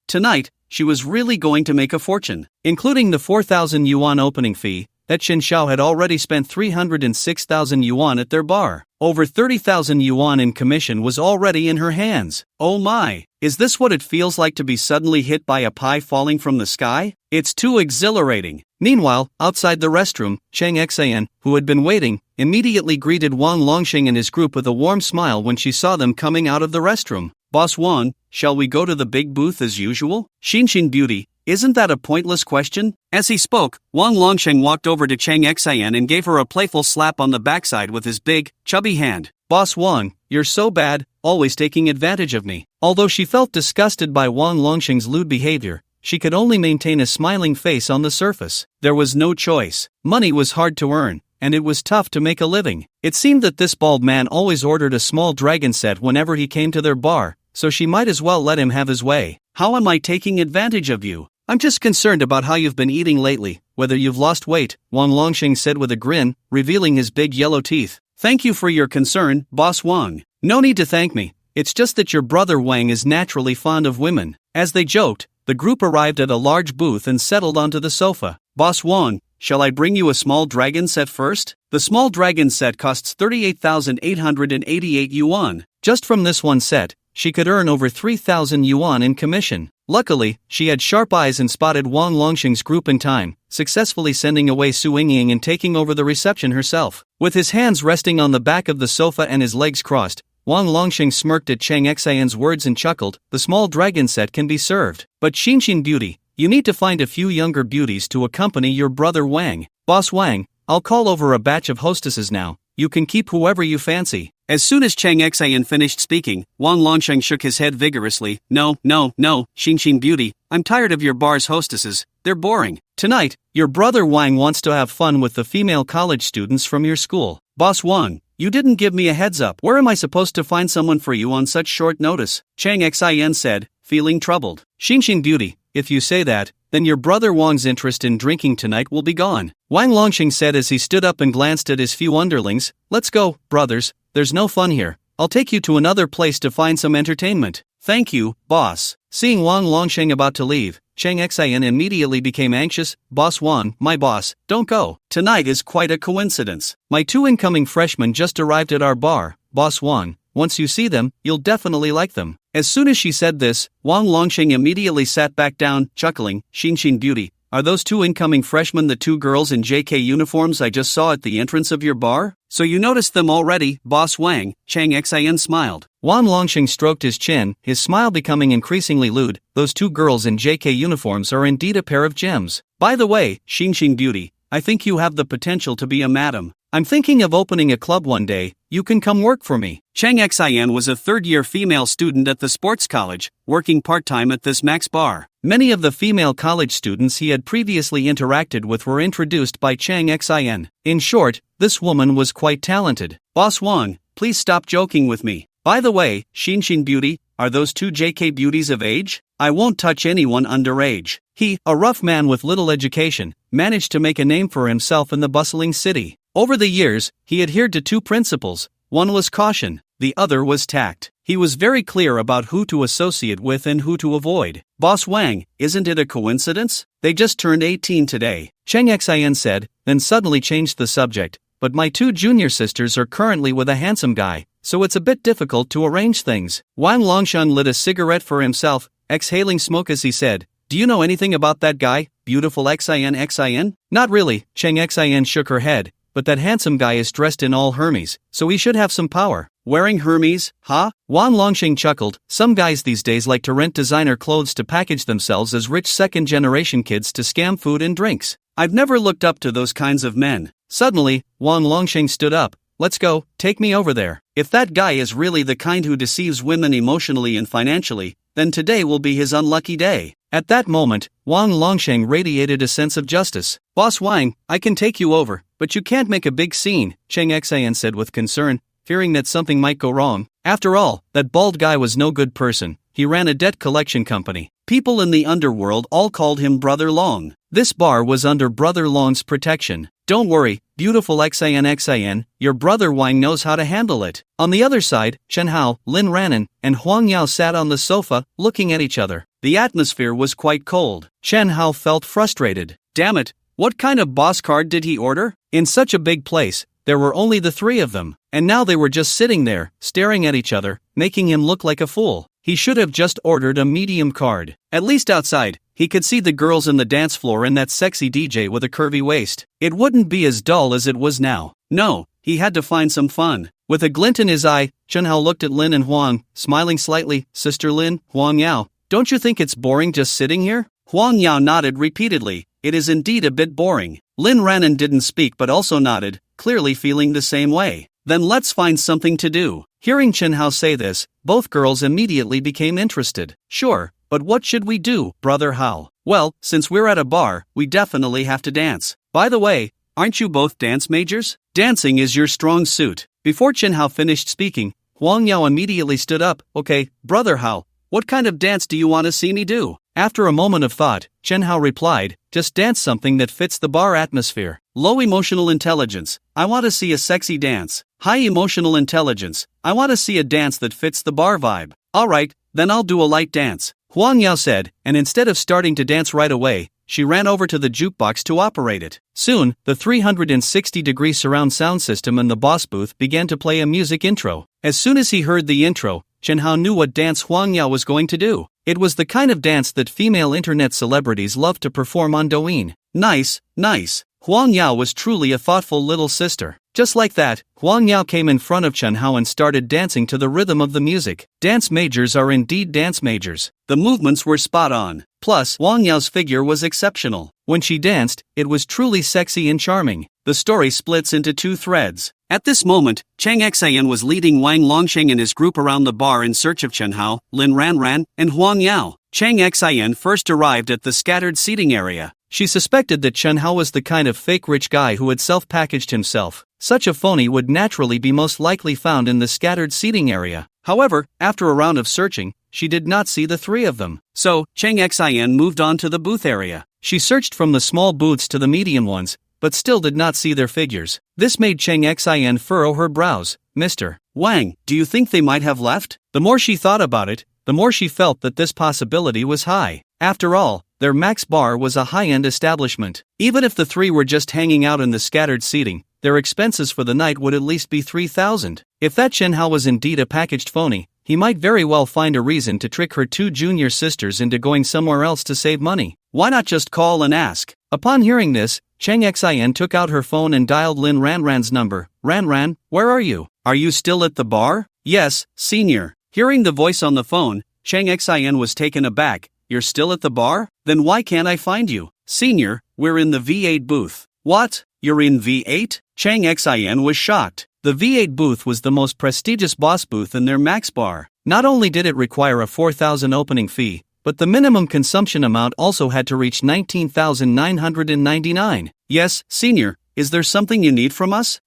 Tonight, she was really going to make a fortune. Including the 4,000 yuan opening fee, that Chen Xiao had already spent 306,000 yuan at their bar. Over 30,000 yuan in commission was already in her hands. Oh my, is this what it feels like to be suddenly hit by a pie falling from the sky? It's too exhilarating. Meanwhile, outside the restroom, Cheng Xian, who had been waiting, immediately greeted Wang Longxing and his group with a warm smile when she saw them coming out of the restroom. "Boss Wang, shall we go to the big booth as usual?" "Xinxin beauty, isn't that a pointless question?" As he spoke, Wang Longsheng walked over to Cheng Xian and gave her a playful slap on the backside with his big, chubby hand. Boss Wang, you're so bad, always taking advantage of me. Although she felt disgusted by Wang Longxing's lewd behavior, she could only maintain a smiling face on the surface. There was no choice. Money was hard to earn, and it was tough to make a living. It seemed that this bald man always ordered a small dragon set whenever he came to their bar, so she might as well let him have his way. How am I taking advantage of you? I'm just concerned about how you've been eating lately, whether you've lost weight, Wang Longxing said with a grin, revealing his big yellow teeth. Thank you for your concern, Boss Wang. No need to thank me, it's just that your brother Wang is naturally fond of women. As they joked, the group arrived at a large booth and settled onto the sofa. Boss Wang, shall I bring you a small dragon set first? The small dragon set costs 38,888 yuan. Just from this one set, she could earn over 3,000 yuan in commission. Luckily, she had sharp eyes and spotted Wang Longxing's group in time, successfully sending away Su Yingying and taking over the reception herself. With his hands resting on the back of the sofa and his legs crossed, Wang Longxing smirked at Chang Xian's words and chuckled, the small dragon set can be served. But Xinxin beauty, you need to find a few younger beauties to accompany your brother Wang. Boss Wang, I'll call over a batch of hostesses now, you can keep whoever you fancy. As soon as Chang Xian finished speaking, Wang Longxing shook his head vigorously. No, Xinxin beauty, I'm tired of your bar's hostesses, they're boring. Tonight, your brother Wang wants to have fun with the female college students from your school. Boss Wang, you didn't give me a heads up. Where am I supposed to find someone for you on such short notice? Chang Xian said, feeling troubled. Xinxin beauty, if you say that, then your brother Wang's interest in drinking tonight will be gone. Wang Longxing said as he stood up and glanced at his few underlings. Let's go, brothers, there's no fun here. I'll take you to another place to find some entertainment. Thank you, boss. Seeing Wang Longxing about to leave, Chang Xian immediately became anxious. Boss Wang, my boss, don't go. Tonight is quite a coincidence. My 2 incoming freshmen just arrived at our bar. Boss Wang, once you see them, you'll definitely like them. As soon as she said this, Wang Longxing immediately sat back down, chuckling. Xinxin beauty, are those 2 incoming freshmen the 2 girls in JK uniforms I just saw at the entrance of your bar? So you noticed them already, Boss Wang? Chang Xian smiled. Wang Longxing stroked his chin, his smile becoming increasingly lewd. Those 2 girls in JK uniforms are indeed a pair of gems. By the way, Xinxin beauty, I think you have the potential to be a madam. I'm thinking of opening a club one day, you can come work for me. Chang Xian was a third-year female student at the sports college, working part-time at this Max bar. Many of the female college students he had previously interacted with were introduced by Chang Xian. In short, this woman was quite talented. Boss Wang, please stop joking with me. By the way, Xinxin beauty, are those 2 JK beauties of age? I won't touch anyone underage. He, a rough man with little education, managed to make a name for himself in the bustling city. Over the years, he adhered to 2 principles. One was caution, the other was tact. He was very clear about who to associate with and who to avoid. Boss Wang, isn't it a coincidence? They just turned 18 today. Chang Xian said, then suddenly changed the subject. But my 2 junior sisters are currently with a handsome guy, so it's a bit difficult to arrange things. Wang Longxing lit a cigarette for himself, exhaling smoke as he said, do you know anything about that guy, beautiful Xian? Not really, Chang Xian shook her head. But that handsome guy is dressed in all Hermes, so he should have some power. Wearing Hermes, huh? Wang Longxing chuckled. Some guys these days like to rent designer clothes to package themselves as rich second-generation kids to scam food and drinks. I've never looked up to those kinds of men. Suddenly, Wang Longxing stood up. Let's go, take me over there. If that guy is really the kind who deceives women emotionally and financially, then today will be his unlucky day. At that moment, Wang Longxing radiated a sense of justice. Boss Wang, I can take you over, but you can't make a big scene, Chang Xian said with concern, fearing that something might go wrong. After all, that bald guy was no good person. He ran a debt collection company. People in the underworld all called him Brother Long. This bar was under Brother Long's protection. Don't worry, beautiful Xian, your brother Wang knows how to handle it. On the other side, Chen Hao, Lin Ranan, and Huang Yao sat on the sofa, looking at each other. The atmosphere was quite cold. Chen Hao felt frustrated. Damn it, what kind of boss card did he order? In such a big place, there were only the 3 of them, and now they were just sitting there, staring at each other, making him look like a fool. He should have just ordered a medium card. At least outside, he could see the girls in the dance floor and that sexy DJ with a curvy waist. It wouldn't be as dull as it was now. No, he had to find some fun. With a glint in his eye, Chen Hao looked at Lin and Huang, smiling slightly. Sister Lin, Huang Yao, don't you think it's boring just sitting here? Huang Yao nodded repeatedly. It is indeed a bit boring. Lin Ranan didn't speak but also nodded, clearly feeling the same way. Then let's find something to do. Hearing Chen Hao say this, both girls immediately became interested. Sure, but what should we do, brother Hao? Well, since we're at a bar, we definitely have to dance. By the way, aren't you both dance majors? Dancing is your strong suit. Before Chen Hao finished speaking, Huang Yao immediately stood up. Okay, brother Hao, what kind of dance do you want to see me do? After a moment of thought, Chen Hao replied, just dance something that fits the bar atmosphere. Low emotional intelligence, I want to see a sexy dance. High emotional intelligence, I want to see a dance that fits the bar vibe. Alright, then I'll do a light dance, Huang Yao said, and instead of starting to dance right away, she ran over to the jukebox to operate it. Soon, the 360-degree surround sound system in the boss booth began to play a music intro. As soon as he heard the intro, Chen Hao knew what dance Huang Yao was going to do. It was the kind of dance that female internet celebrities love to perform on Douyin. Nice, nice. Huang Yao was truly a thoughtful little sister. Just like that, Huang Yao came in front of Chen Hao and started dancing to the rhythm of the music. Dance majors are indeed dance majors. The movements were spot on. Plus, Huang Yao's figure was exceptional. When she danced, it was truly sexy and charming. The story splits into two threads. At this moment, Chang Xian was leading Wang Longsheng and his group around the bar in search of Chen Hao, Lin Ranran, and Huang Yao. Chang Xian first arrived at the scattered seating area. She suspected that Chen Hao was the kind of fake rich guy who had self-packaged himself. Such a phony would naturally be most likely found in the scattered seating area. However, after a round of searching, she did not see the three of them. So, Chang Xian moved on to the booth area. She searched from the small booths to the medium ones, but still did not see their figures. This made Chang Xian furrow her brows. Mr. Wang, do you think they might have left? The more she thought about it, the more she felt that this possibility was high. After all, their Max Bar was a high-end establishment. Even if the three were just hanging out in the scattered seating, their expenses for the night would at least be 3,000. If that Chen Hao was indeed a packaged phony, he might very well find a reason to trick her two junior sisters into going somewhere else to save money. Why not just call and ask? Upon hearing this, Chang Xian took out her phone and dialed Lin Ranran's number. Ranran, where are you? Are you still at the bar? Yes, senior. Hearing the voice on the phone, Chang Xian was taken aback. You're still at the bar? Then why can't I find you? Senior, we're in the V8 booth. What? You're in V8? Chang Xian was shocked. The V8 booth was the most prestigious boss booth in their Max Bar. Not only did it require a 4,000 opening fee, but the minimum consumption amount also had to reach 19,999. Yes, senior, is there something you need from us?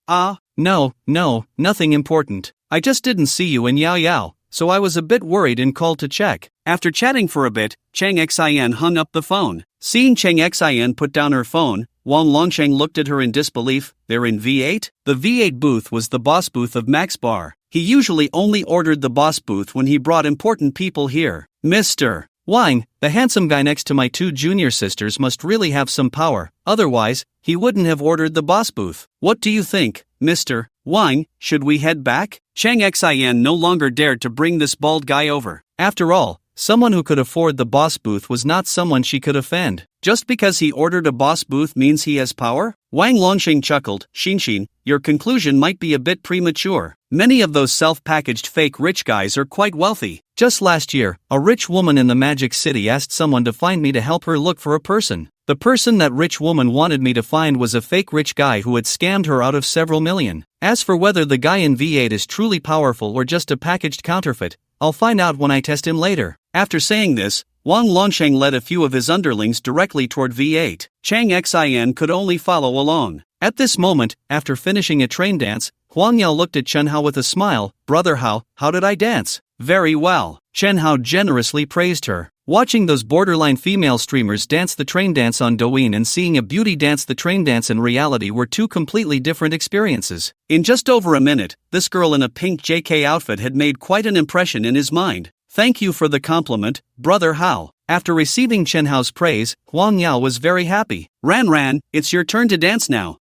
No, nothing important. I just didn't see you in Yao Yao, so I was a bit worried and called to check. After chatting for a bit, Chang Xian hung up the phone. Seeing Chang Xian put down her phone, Wang Longsheng looked at her in disbelief. They're in V8? The V8 booth was the boss booth of Max Bar. He usually only ordered the boss booth when he brought important people here. Mr. Wang, the handsome guy next to my two junior sisters must really have some power, otherwise, he wouldn't have ordered the boss booth. What do you think, Mr. Wang, should we head back? Chang Xian no longer dared to bring this bald guy over. After all, someone who could afford the boss booth was not someone she could offend. Just because he ordered a boss booth means he has power? Wang Longsheng chuckled. Xin, your conclusion might be a bit premature. Many of those self-packaged fake rich guys are quite wealthy. Just last year, a rich woman in the Magic City asked someone to find me to help her look for a person. The person that rich woman wanted me to find was a fake rich guy who had scammed her out of several million. As for whether the guy in V8 is truly powerful or just a packaged counterfeit, I'll find out when I test him later. After saying this, Wang Longsheng led a few of his underlings directly toward V8. Chang Xian could only follow along. At this moment, after finishing a train dance, Huang Yao looked at Chen Hao with a smile. Brother Hao, how did I dance? Very well. Chen Hao generously praised her. Watching those borderline female streamers dance the train dance on Douyin and seeing a beauty dance the train dance in reality were two completely different experiences. In just over a minute, this girl in a pink JK outfit had made quite an impression in his mind. Thank you for the compliment, Brother Hao. After receiving Chen Hao's praise, Huang Yao was very happy. Ranran, it's your turn to dance now.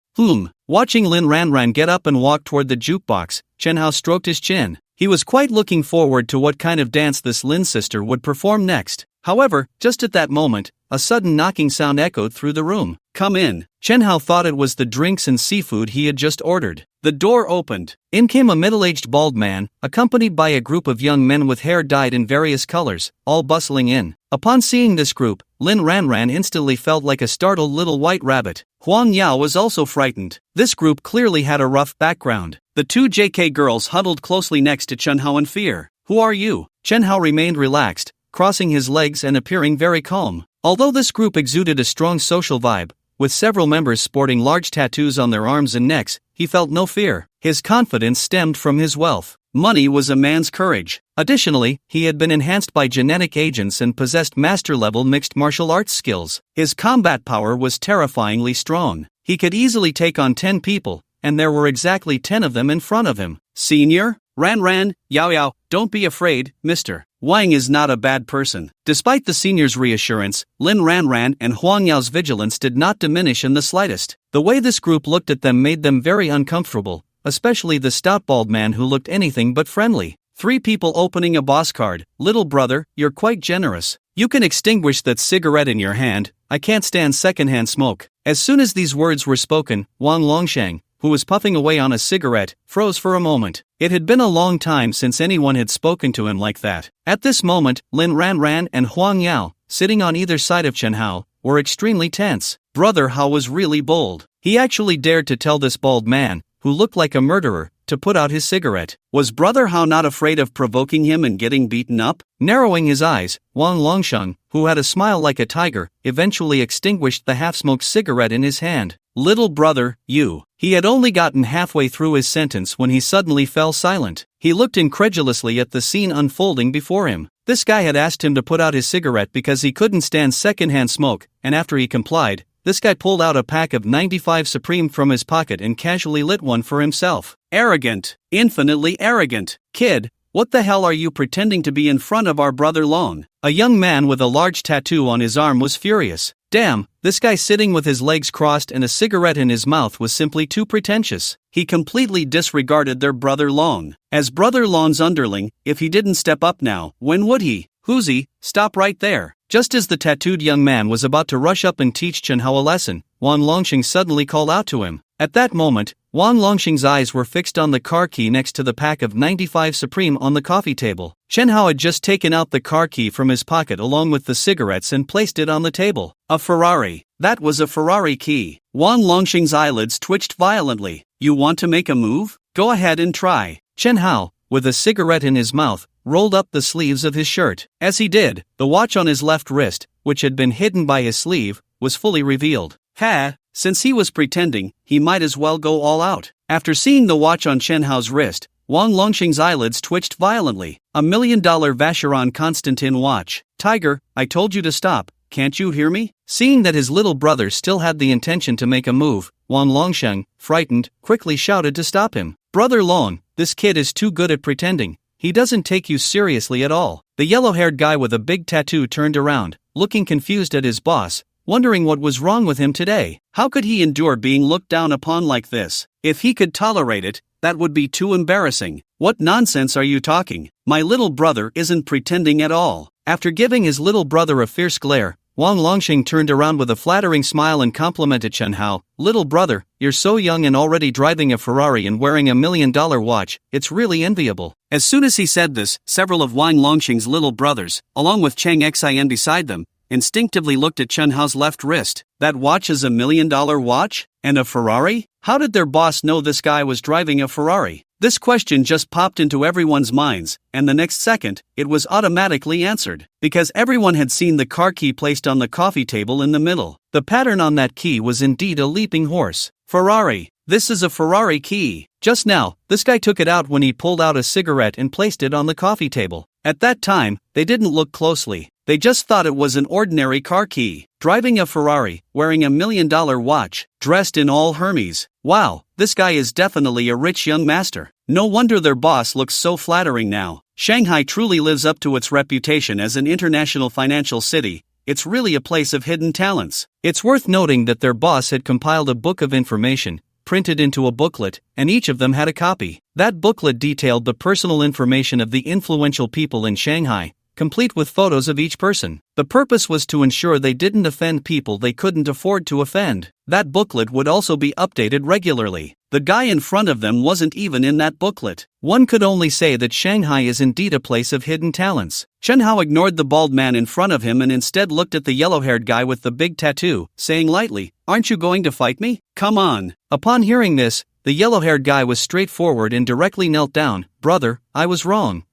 Watching Lin Ranran get up and walk toward the jukebox, Chen Hao stroked his chin. He was quite looking forward to what kind of dance this Lin sister would perform next. However, just at that moment, a sudden knocking sound echoed through the room. Come in. Chen Hao thought it was the drinks and seafood he had just ordered. The door opened. In came a middle-aged bald man, accompanied by a group of young men with hair dyed in various colors, all bustling in. Upon seeing this group, Lin Ranran instantly felt like a startled little white rabbit. Huang Yao was also frightened. This group clearly had a rough background. The two JK girls huddled closely next to Chen Hao in fear. Who are you? Chen Hao remained relaxed, crossing his legs and appearing very calm. Although this group exuded a strong social vibe, with several members sporting large tattoos on their arms and necks, he felt no fear. His confidence stemmed from his wealth. Money was a man's courage. Additionally, he had been enhanced by genetic agents and possessed master-level mixed martial arts skills. His combat power was terrifyingly strong. He could easily take on 10 people, and there were exactly 10 of them in front of him. Senior? Ran, Yao Yao, don't be afraid, mister. Wang is not a bad person. Despite the senior's reassurance, Lin Ran and Huang Yao's vigilance did not diminish in the slightest. The way this group looked at them made them very uncomfortable, especially the stout bald man who looked anything but friendly. 3 people opening a boss card. Little brother, you're quite generous. You can extinguish that cigarette in your hand. I can't stand secondhand smoke. As soon as these words were spoken, Wang Longsheng, who was puffing away on a cigarette, froze for a moment. It had been a long time since anyone had spoken to him like that. At this moment, Lin Ran and Huang Yao, sitting on either side of Chen Hao, were extremely tense. Brother Hao was really bold. He actually dared to tell this bald man, who looked like a murderer, to put out his cigarette. Was Brother Hao not afraid of provoking him and getting beaten up? Narrowing his eyes, Wang Longsheng, who had a smile like a tiger, eventually extinguished the half-smoked cigarette in his hand. Little brother, you. He had only gotten halfway through his sentence when he suddenly fell silent. He looked incredulously at the scene unfolding before him. This guy had asked him to put out his cigarette because he couldn't stand secondhand smoke, and after he complied, this guy pulled out a pack of 95 Supreme from his pocket and casually lit one for himself. Arrogant. Infinitely arrogant. Kid, what the hell are you pretending to be in front of our brother Long? A young man with a large tattoo on his arm was furious. Damn, this guy sitting with his legs crossed and a cigarette in his mouth was simply too pretentious. He completely disregarded their brother Long. As brother Long's underling, if he didn't step up now, when would he? Who's he? Stop right there. Just as the tattooed young man was about to rush up and teach Chen Hao a lesson, Wang Longsheng suddenly called out to him. At that moment, Wang Longsheng's eyes were fixed on the car key next to the pack of 95 Supreme on the coffee table. Chen Hao had just taken out the car key from his pocket along with the cigarettes and placed it on the table. A Ferrari. That was a Ferrari key. Wang Longsheng's eyelids twitched violently. You want to make a move? Go ahead and try. Chen Hao, with a cigarette in his mouth, rolled up the sleeves of his shirt. As he did, the watch on his left wrist, which had been hidden by his sleeve, was fully revealed. Since he was pretending, he might as well go all out. After seeing the watch on Chen Hao's wrist, Wang Longsheng's eyelids twitched violently. $1 million Vacheron Constantin watch. Tiger, I told you to stop, can't you hear me? Seeing that his little brother still had the intention to make a move, Wang Longsheng, frightened, quickly shouted to stop him. Brother Long, this kid is too good at pretending. He doesn't take you seriously at all. The yellow-haired guy with a big tattoo turned around, looking confused at his boss, wondering what was wrong with him today. How could he endure being looked down upon like this? If he could tolerate it, that would be too embarrassing. What nonsense are you talking? My little brother isn't pretending at all. After giving his little brother a fierce glare, Wang Longsheng turned around with a flattering smile and complimented Chen Hao. Little brother, you're so young and already driving a Ferrari and wearing $1 million watch, it's really enviable. As soon as he said this, several of Wang Longsheng's little brothers, along with Chang Xin beside them, instinctively looked at Chen Hao's left wrist. That watch is $1 million watch? And a Ferrari? How did their boss know this guy was driving a Ferrari? This question just popped into everyone's minds, and the next second, it was automatically answered. Because everyone had seen the car key placed on the coffee table in the middle. The pattern on that key was indeed a leaping horse. Ferrari. This is a Ferrari key. Just now, this guy took it out when he pulled out a cigarette and placed it on the coffee table. At that time, they didn't look closely. They just thought it was an ordinary car key. Driving a Ferrari, wearing $1 million watch, dressed in all Hermes. Wow, this guy is definitely a rich young master. No wonder their boss looks so flattering now. Shanghai truly lives up to its reputation as an international financial city. It's really a place of hidden talents. It's worth noting that their boss had compiled a book of information, printed into a booklet, and each of them had a copy. That booklet detailed the personal information of the influential people in Shanghai, complete with photos of each person. The purpose was to ensure they didn't offend people they couldn't afford to offend. That booklet would also be updated regularly. The guy in front of them wasn't even in that booklet. One could only say that Shanghai is indeed a place of hidden talents. Chen Hao ignored the bald man in front of him and instead looked at the yellow-haired guy with the big tattoo, saying lightly, "Aren't you going to fight me? Come on." Upon hearing this, the yellow-haired guy was straightforward and directly knelt down. Brother, I was wrong.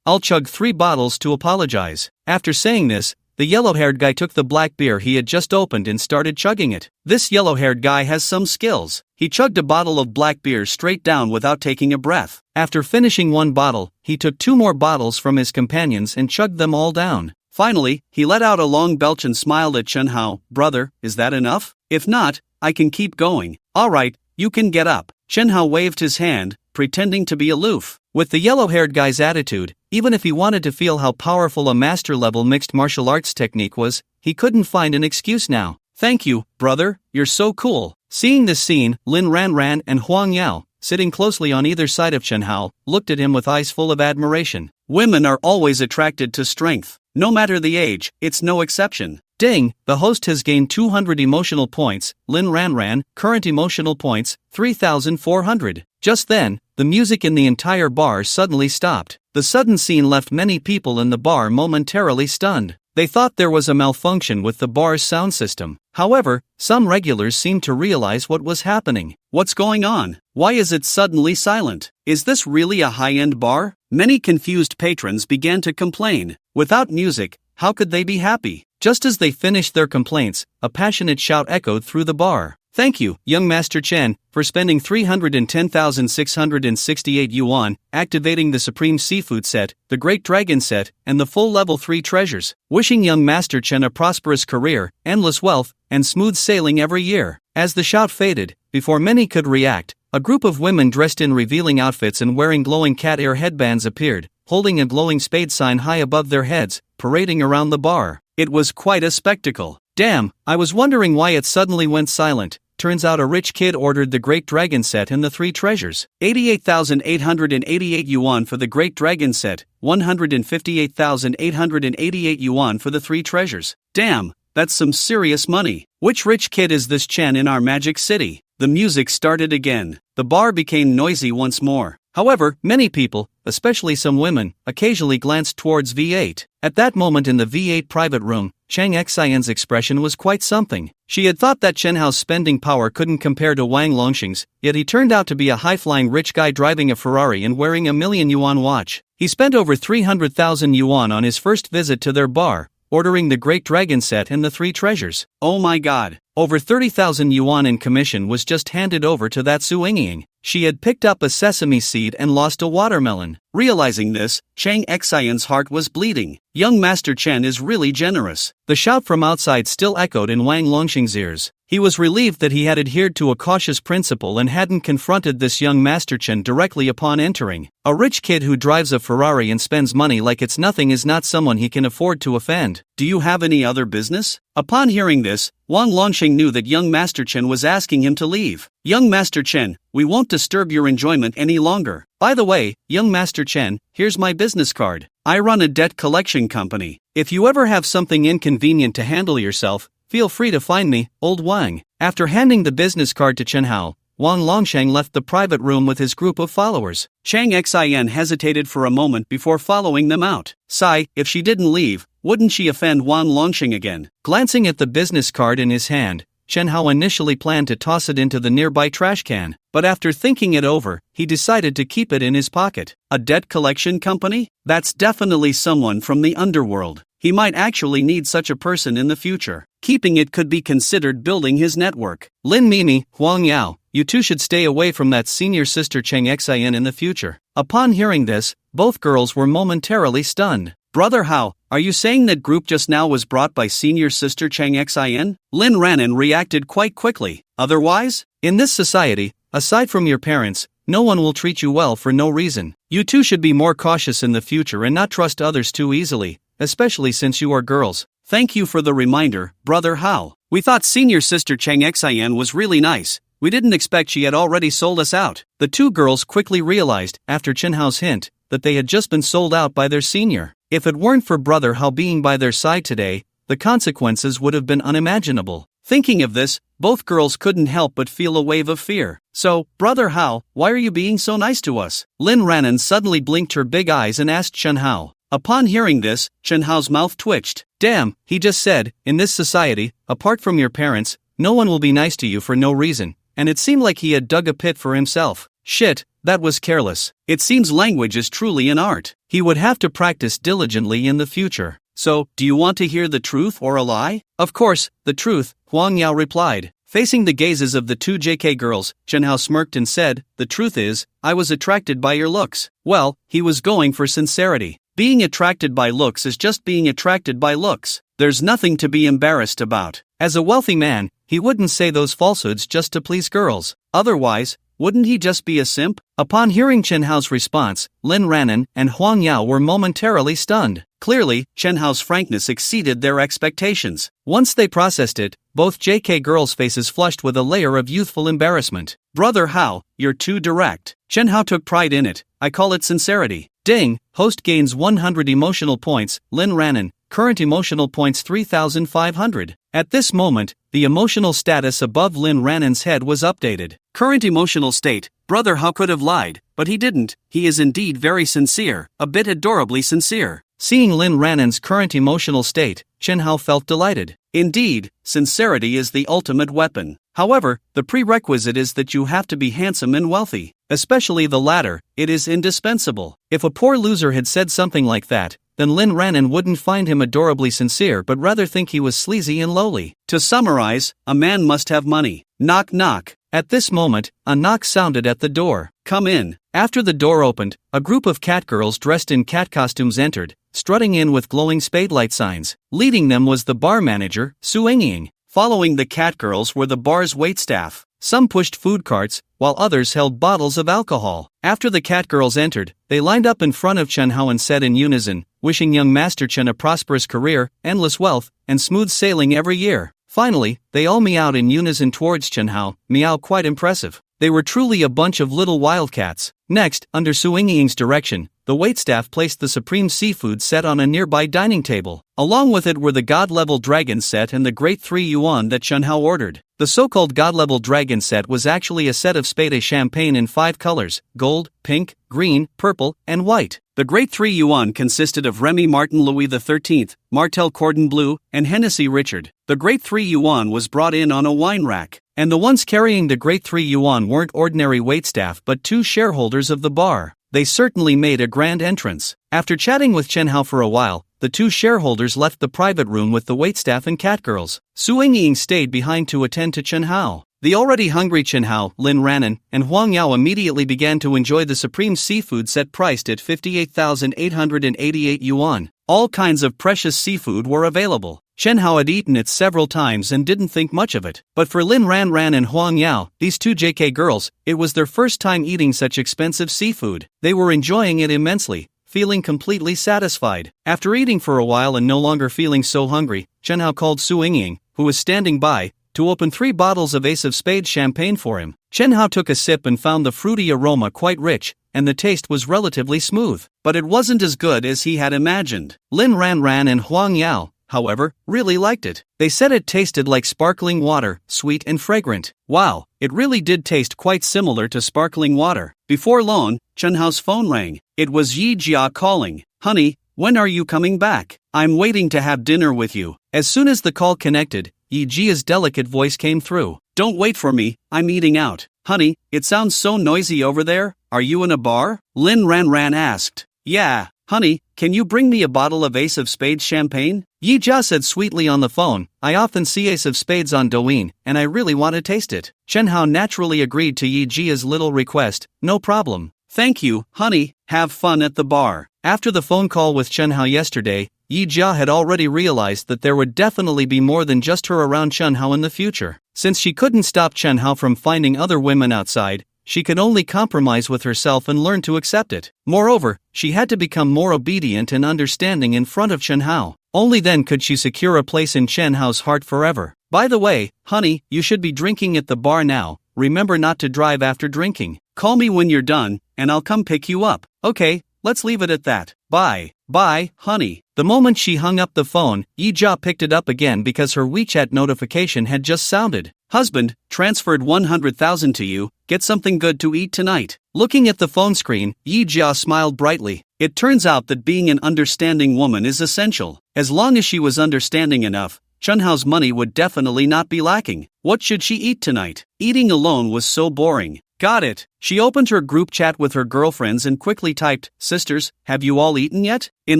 I'll chug 3 bottles to apologize. After saying this, the yellow-haired guy took the black beer he had just opened and started chugging it. This yellow-haired guy has some skills. He chugged a bottle of black beer straight down without taking a breath. After finishing 1 bottle, he took 2 more bottles from his companions and chugged them all down. Finally, he let out a long belch and smiled at Chen Hao. Brother, is that enough? If not, I can keep going. Alright, you can get up. Chen Hao waved his hand, pretending to be aloof. With the yellow-haired guy's attitude, even if he wanted to feel how powerful a master-level mixed martial arts technique was, he couldn't find an excuse now. Thank you, brother, you're so cool. Seeing this scene, Lin Ranran and Huang Yao, sitting closely on either side of Chen Hao, looked at him with eyes full of admiration. Women are always attracted to strength. No matter the age, it's no exception. Ding, the host has gained 200 emotional points. Lin Ranran, current emotional points, 3,400. Just then, the music in the entire bar suddenly stopped. The sudden scene left many people in the bar momentarily stunned. They thought there was a malfunction with the bar's sound system. However, some regulars seemed to realize what was happening. What's going on? Why is it suddenly silent? Is this really a high-end bar? Many confused patrons began to complain. Without music, how could they be happy? Just as they finished their complaints, a passionate shout echoed through the bar. Thank you, young Master Chen, for spending 310,668 yuan, activating the Supreme Seafood Set, the Great Dragon Set, and the full Level 3 treasures. Wishing young Master Chen a prosperous career, endless wealth, and smooth sailing every year. As the shout faded, before many could react, a group of women dressed in revealing outfits and wearing glowing cat ear headbands appeared, holding a glowing spade sign high above their heads, parading around the bar. It was quite a spectacle. Damn, I was wondering why it suddenly went silent. Turns out a rich kid ordered the Great Dragon Set and the 3 treasures. 88,888 yuan for the Great Dragon Set, 158,888 yuan for the 3 treasures. Damn, that's some serious money. Which rich kid is this Chen in our magic city? The music started again. The bar became noisy once more. However, many people, especially some women, occasionally glanced towards V8. At that moment in the V8 private room, Chang Xian's expression was quite something. She had thought that Chen Hao's spending power couldn't compare to Wang Longxing's, yet he turned out to be a high-flying rich guy driving a Ferrari and wearing a million yuan watch. He spent over 300,000 yuan on his first visit to their bar, ordering the Great Dragon Set and the 3 treasures. Oh my god, over 30,000 yuan in commission was just handed over to that Su Yingying. She had picked up a sesame seed and lost a watermelon. Realizing this, Chang Xian's heart was bleeding. Young Master Chen is really generous. The shout from outside still echoed in Wang Longxing's ears. He was relieved that he had adhered to a cautious principle and hadn't confronted this young Master Chen directly upon entering. A rich kid who drives a Ferrari and spends money like it's nothing is not someone he can afford to offend. Do you have any other business? Upon hearing this, Wang Longxing knew that young Master Chen was asking him to leave. Young Master Chen, we won't disturb your enjoyment any longer. By the way, young Master Chen, here's my business card. I run a debt collection company. If you ever have something inconvenient to handle yourself, feel free to find me, old Wang. After handing the business card to Chen Hao, Wang Longsheng left the private room with his group of followers. Chang Xian hesitated for a moment before following them out. Sigh, if she didn't leave, wouldn't she offend Wang Longsheng again? Glancing at the business card in his hand, Chen Hao initially planned to toss it into the nearby trash can, but after thinking it over, he decided to keep it in his pocket. A debt collection company? That's definitely someone from the underworld. He might actually need such a person in the future. Keeping it could be considered building his network. Lin Mimi, Huang Yao, you two should stay away from that senior sister Chang Xian in the future. Upon hearing this, both girls were momentarily stunned. Brother Hao, are you saying that group just now was brought by senior sister Chang Xian? Lin Ranan reacted quite quickly. Otherwise? In this society, aside from your parents, no one will treat you well for no reason. You two should be more cautious in the future and not trust others too easily, especially since you are girls. Thank you for the reminder, Brother Hao. We thought senior sister Chang Xian was really nice. We didn't expect she had already sold us out. The two girls quickly realized, after Chen Hao's hint, that they had just been sold out by their senior. If it weren't for Brother Hao being by their side today, the consequences would have been unimaginable. Thinking of this, both girls couldn't help but feel a wave of fear. So, Brother Hao, why are you being so nice to us? Lin Ranan suddenly blinked her big eyes and asked Chen Hao. Upon hearing this, Chen Hao's mouth twitched. Damn, he just said, in this society, apart from your parents, no one will be nice to you for no reason. and it seemed like he had dug a pit for himself. Shit, that was careless. It seems language is truly an art. He would have to practice diligently in the future. So, do you want to hear the truth or a lie? Of course, the truth, Huang Yao replied. Facing the gazes of the two JK girls, Chen Hao smirked and said, "The truth is, I was attracted by your looks." Well, he was going for sincerity. Being attracted by looks is just being attracted by looks. There's nothing to be embarrassed about. As a wealthy man, he wouldn't say those falsehoods just to please girls. Otherwise, wouldn't he just be a simp? Upon hearing Chen Hao's response, Lin Ranan and Huang Yao were momentarily stunned. Clearly, Chen Hao's frankness exceeded their expectations. Once they processed it, both JK girls' faces flushed with a layer of youthful embarrassment. "Brother Hao, you're too direct." Chen Hao took pride in it. "I call it sincerity." Ding, host gains 100 emotional points, Lin Ranan, current emotional points 3,500. At this moment, the emotional status above Lin Ranan's head was updated. Current emotional state, Brother Hao could have lied, but he didn't. He is indeed very sincere, a bit adorably sincere. Seeing Lin Ranan's current emotional state, Chen Hao felt delighted. Indeed, sincerity is the ultimate weapon. However, the prerequisite is that you have to be handsome and wealthy. Especially the latter, it is indispensable. If a poor loser had said something like that, then Lin Ranan wouldn't find him adorably sincere but rather think he was sleazy and lowly. To summarize, a man must have money. Knock knock. At this moment, a knock sounded at the door. "Come in." After the door opened, a group of cat girls dressed in cat costumes entered, strutting in with glowing spade light signs. Leading them was the bar manager, Su Ying. Following the cat girls were the bar's waitstaff. Some pushed food carts, while others held bottles of alcohol. After the cat girls entered, they lined up in front of Chen Hao and said in unison, wishing young Master Chen a prosperous career, endless wealth, and smooth sailing every year. Finally, they all meowed in unison towards Chen Hao, meow quite impressive. They were truly a bunch of little wildcats. Next, under Su Ying's direction, the waitstaff placed the supreme seafood set on a nearby dining table. Along with it were the god-level dragon set and the great 3 yuan that Chen Hao ordered. The so-called god-level dragon set was actually a set of spade champagne in 5 colors, gold, pink, green, purple, and white. The great 3 yuan consisted of Remy Martin Louis XIII, Martel Cordon Bleu, and Hennessy Richard. The great 3 yuan was brought in on a wine rack, and the ones carrying the great 3 yuan weren't ordinary waitstaff but 2 shareholders of the bar. They certainly made a grand entrance. After chatting with Chen Hao for a while, the 2 shareholders left the private room with the waitstaff and catgirls. Su Ying stayed behind to attend to Chen Hao. The already hungry Chen Hao, Lin Ranan, and Huang Yao immediately began to enjoy the supreme seafood set priced at 58,888 yuan. All kinds of precious seafood were available. Chen Hao had eaten it several times and didn't think much of it. But for Lin Ran and Huang Yao, these 2 JK girls, it was their first time eating such expensive seafood. They were enjoying it immensely, feeling completely satisfied. After eating for a while and no longer feeling so hungry, Chen Hao called Su Ying, who was standing by, to open 3 bottles of Ace of Spades champagne for him. Chen Hao took a sip and found the fruity aroma quite rich, and the taste was relatively smooth. But it wasn't as good as he had imagined. Lin Ran and Huang Yao, however, really liked it. They said it tasted like sparkling water, sweet and fragrant. Wow, it really did taste quite similar to sparkling water. Before long, Chen Hao's phone rang. It was Yija calling. "Honey, when are you coming back? I'm waiting to have dinner with you." As soon as the call connected, Yijia's delicate voice came through. "Don't wait for me, I'm eating out." "Honey, it sounds so noisy over there. Are you in a bar?" Lin Ran asked. "Yeah, honey, can you bring me a bottle of Ace of Spades champagne?" Yija said sweetly on the phone. "I often see Ace of Spades on Douyin, and I really want to taste it." Chen Hao naturally agreed to Yijia's little request. "No problem." "Thank you, honey, have fun at the bar." After the phone call with Chen Hao yesterday, Yija had already realized that there would definitely be more than just her around Chen Hao in the future. Since she couldn't stop Chen Hao from finding other women outside, she could only compromise with herself and learn to accept it. Moreover, she had to become more obedient and understanding in front of Chen Hao. Only then could she secure a place in Chen Hao's heart forever. "By the way, honey, you should be drinking at the bar now. Remember not to drive after drinking. Call me when you're done, and I'll come pick you up." "Okay, let's leave it at that. Bye." "Bye, honey." The moment she hung up the phone, Yija picked it up again because her WeChat notification had just sounded. "Husband, transferred 100,000 to you, get something good to eat tonight." Looking at the phone screen, Yija smiled brightly. It turns out that being an understanding woman is essential. As long as she was understanding enough, Chunhao's money would definitely not be lacking. What should she eat tonight? Eating alone was so boring. Got it. She opened her group chat with her girlfriends and quickly typed, "Sisters, have you all eaten yet?" In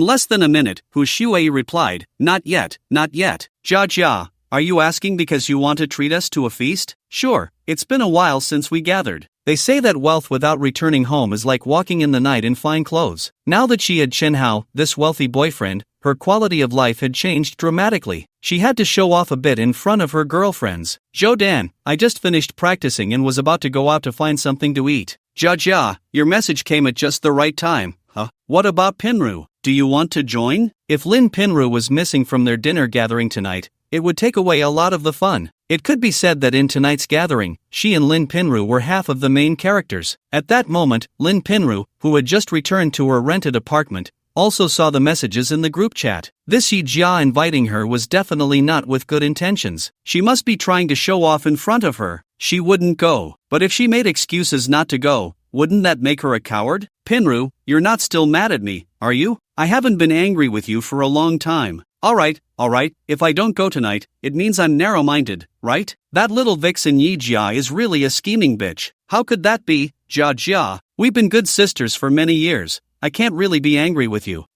less than a minute, Hu Shui replied, "Not yet, not yet." Jia, are you asking because you want to treat us to a feast? Sure, it's been a while since we gathered. They say that wealth without returning home is like walking in the night in fine clothes. Now that she had Chenhao, this wealthy boyfriend, her quality of life had changed dramatically. She had to show off a bit in front of her girlfriends. "Zhou, I just finished practicing and was about to go out to find something to eat." "Jia, your message came at just the right time." What about Pinru? Do you want to join?" If Lin Pinru was missing from their dinner gathering tonight, it would take away a lot of the fun. It could be said that in tonight's gathering, she and Lin Pinru were half of the main characters. At that moment, Lin Pinru, who had just returned to her rented apartment, also saw the messages in the group chat. This Yija inviting her was definitely not with good intentions. She must be trying to show off in front of her. She wouldn't go. But if she made excuses not to go, wouldn't that make her a coward? "Pinru, you're not still mad at me, are you? I haven't been angry with you for a long time." Alright, if I don't go tonight, it means I'm narrow-minded, right? That little vixen Yija is really a scheming bitch. How could that be? Jia, we've been good sisters for many years. I can't really be angry with you.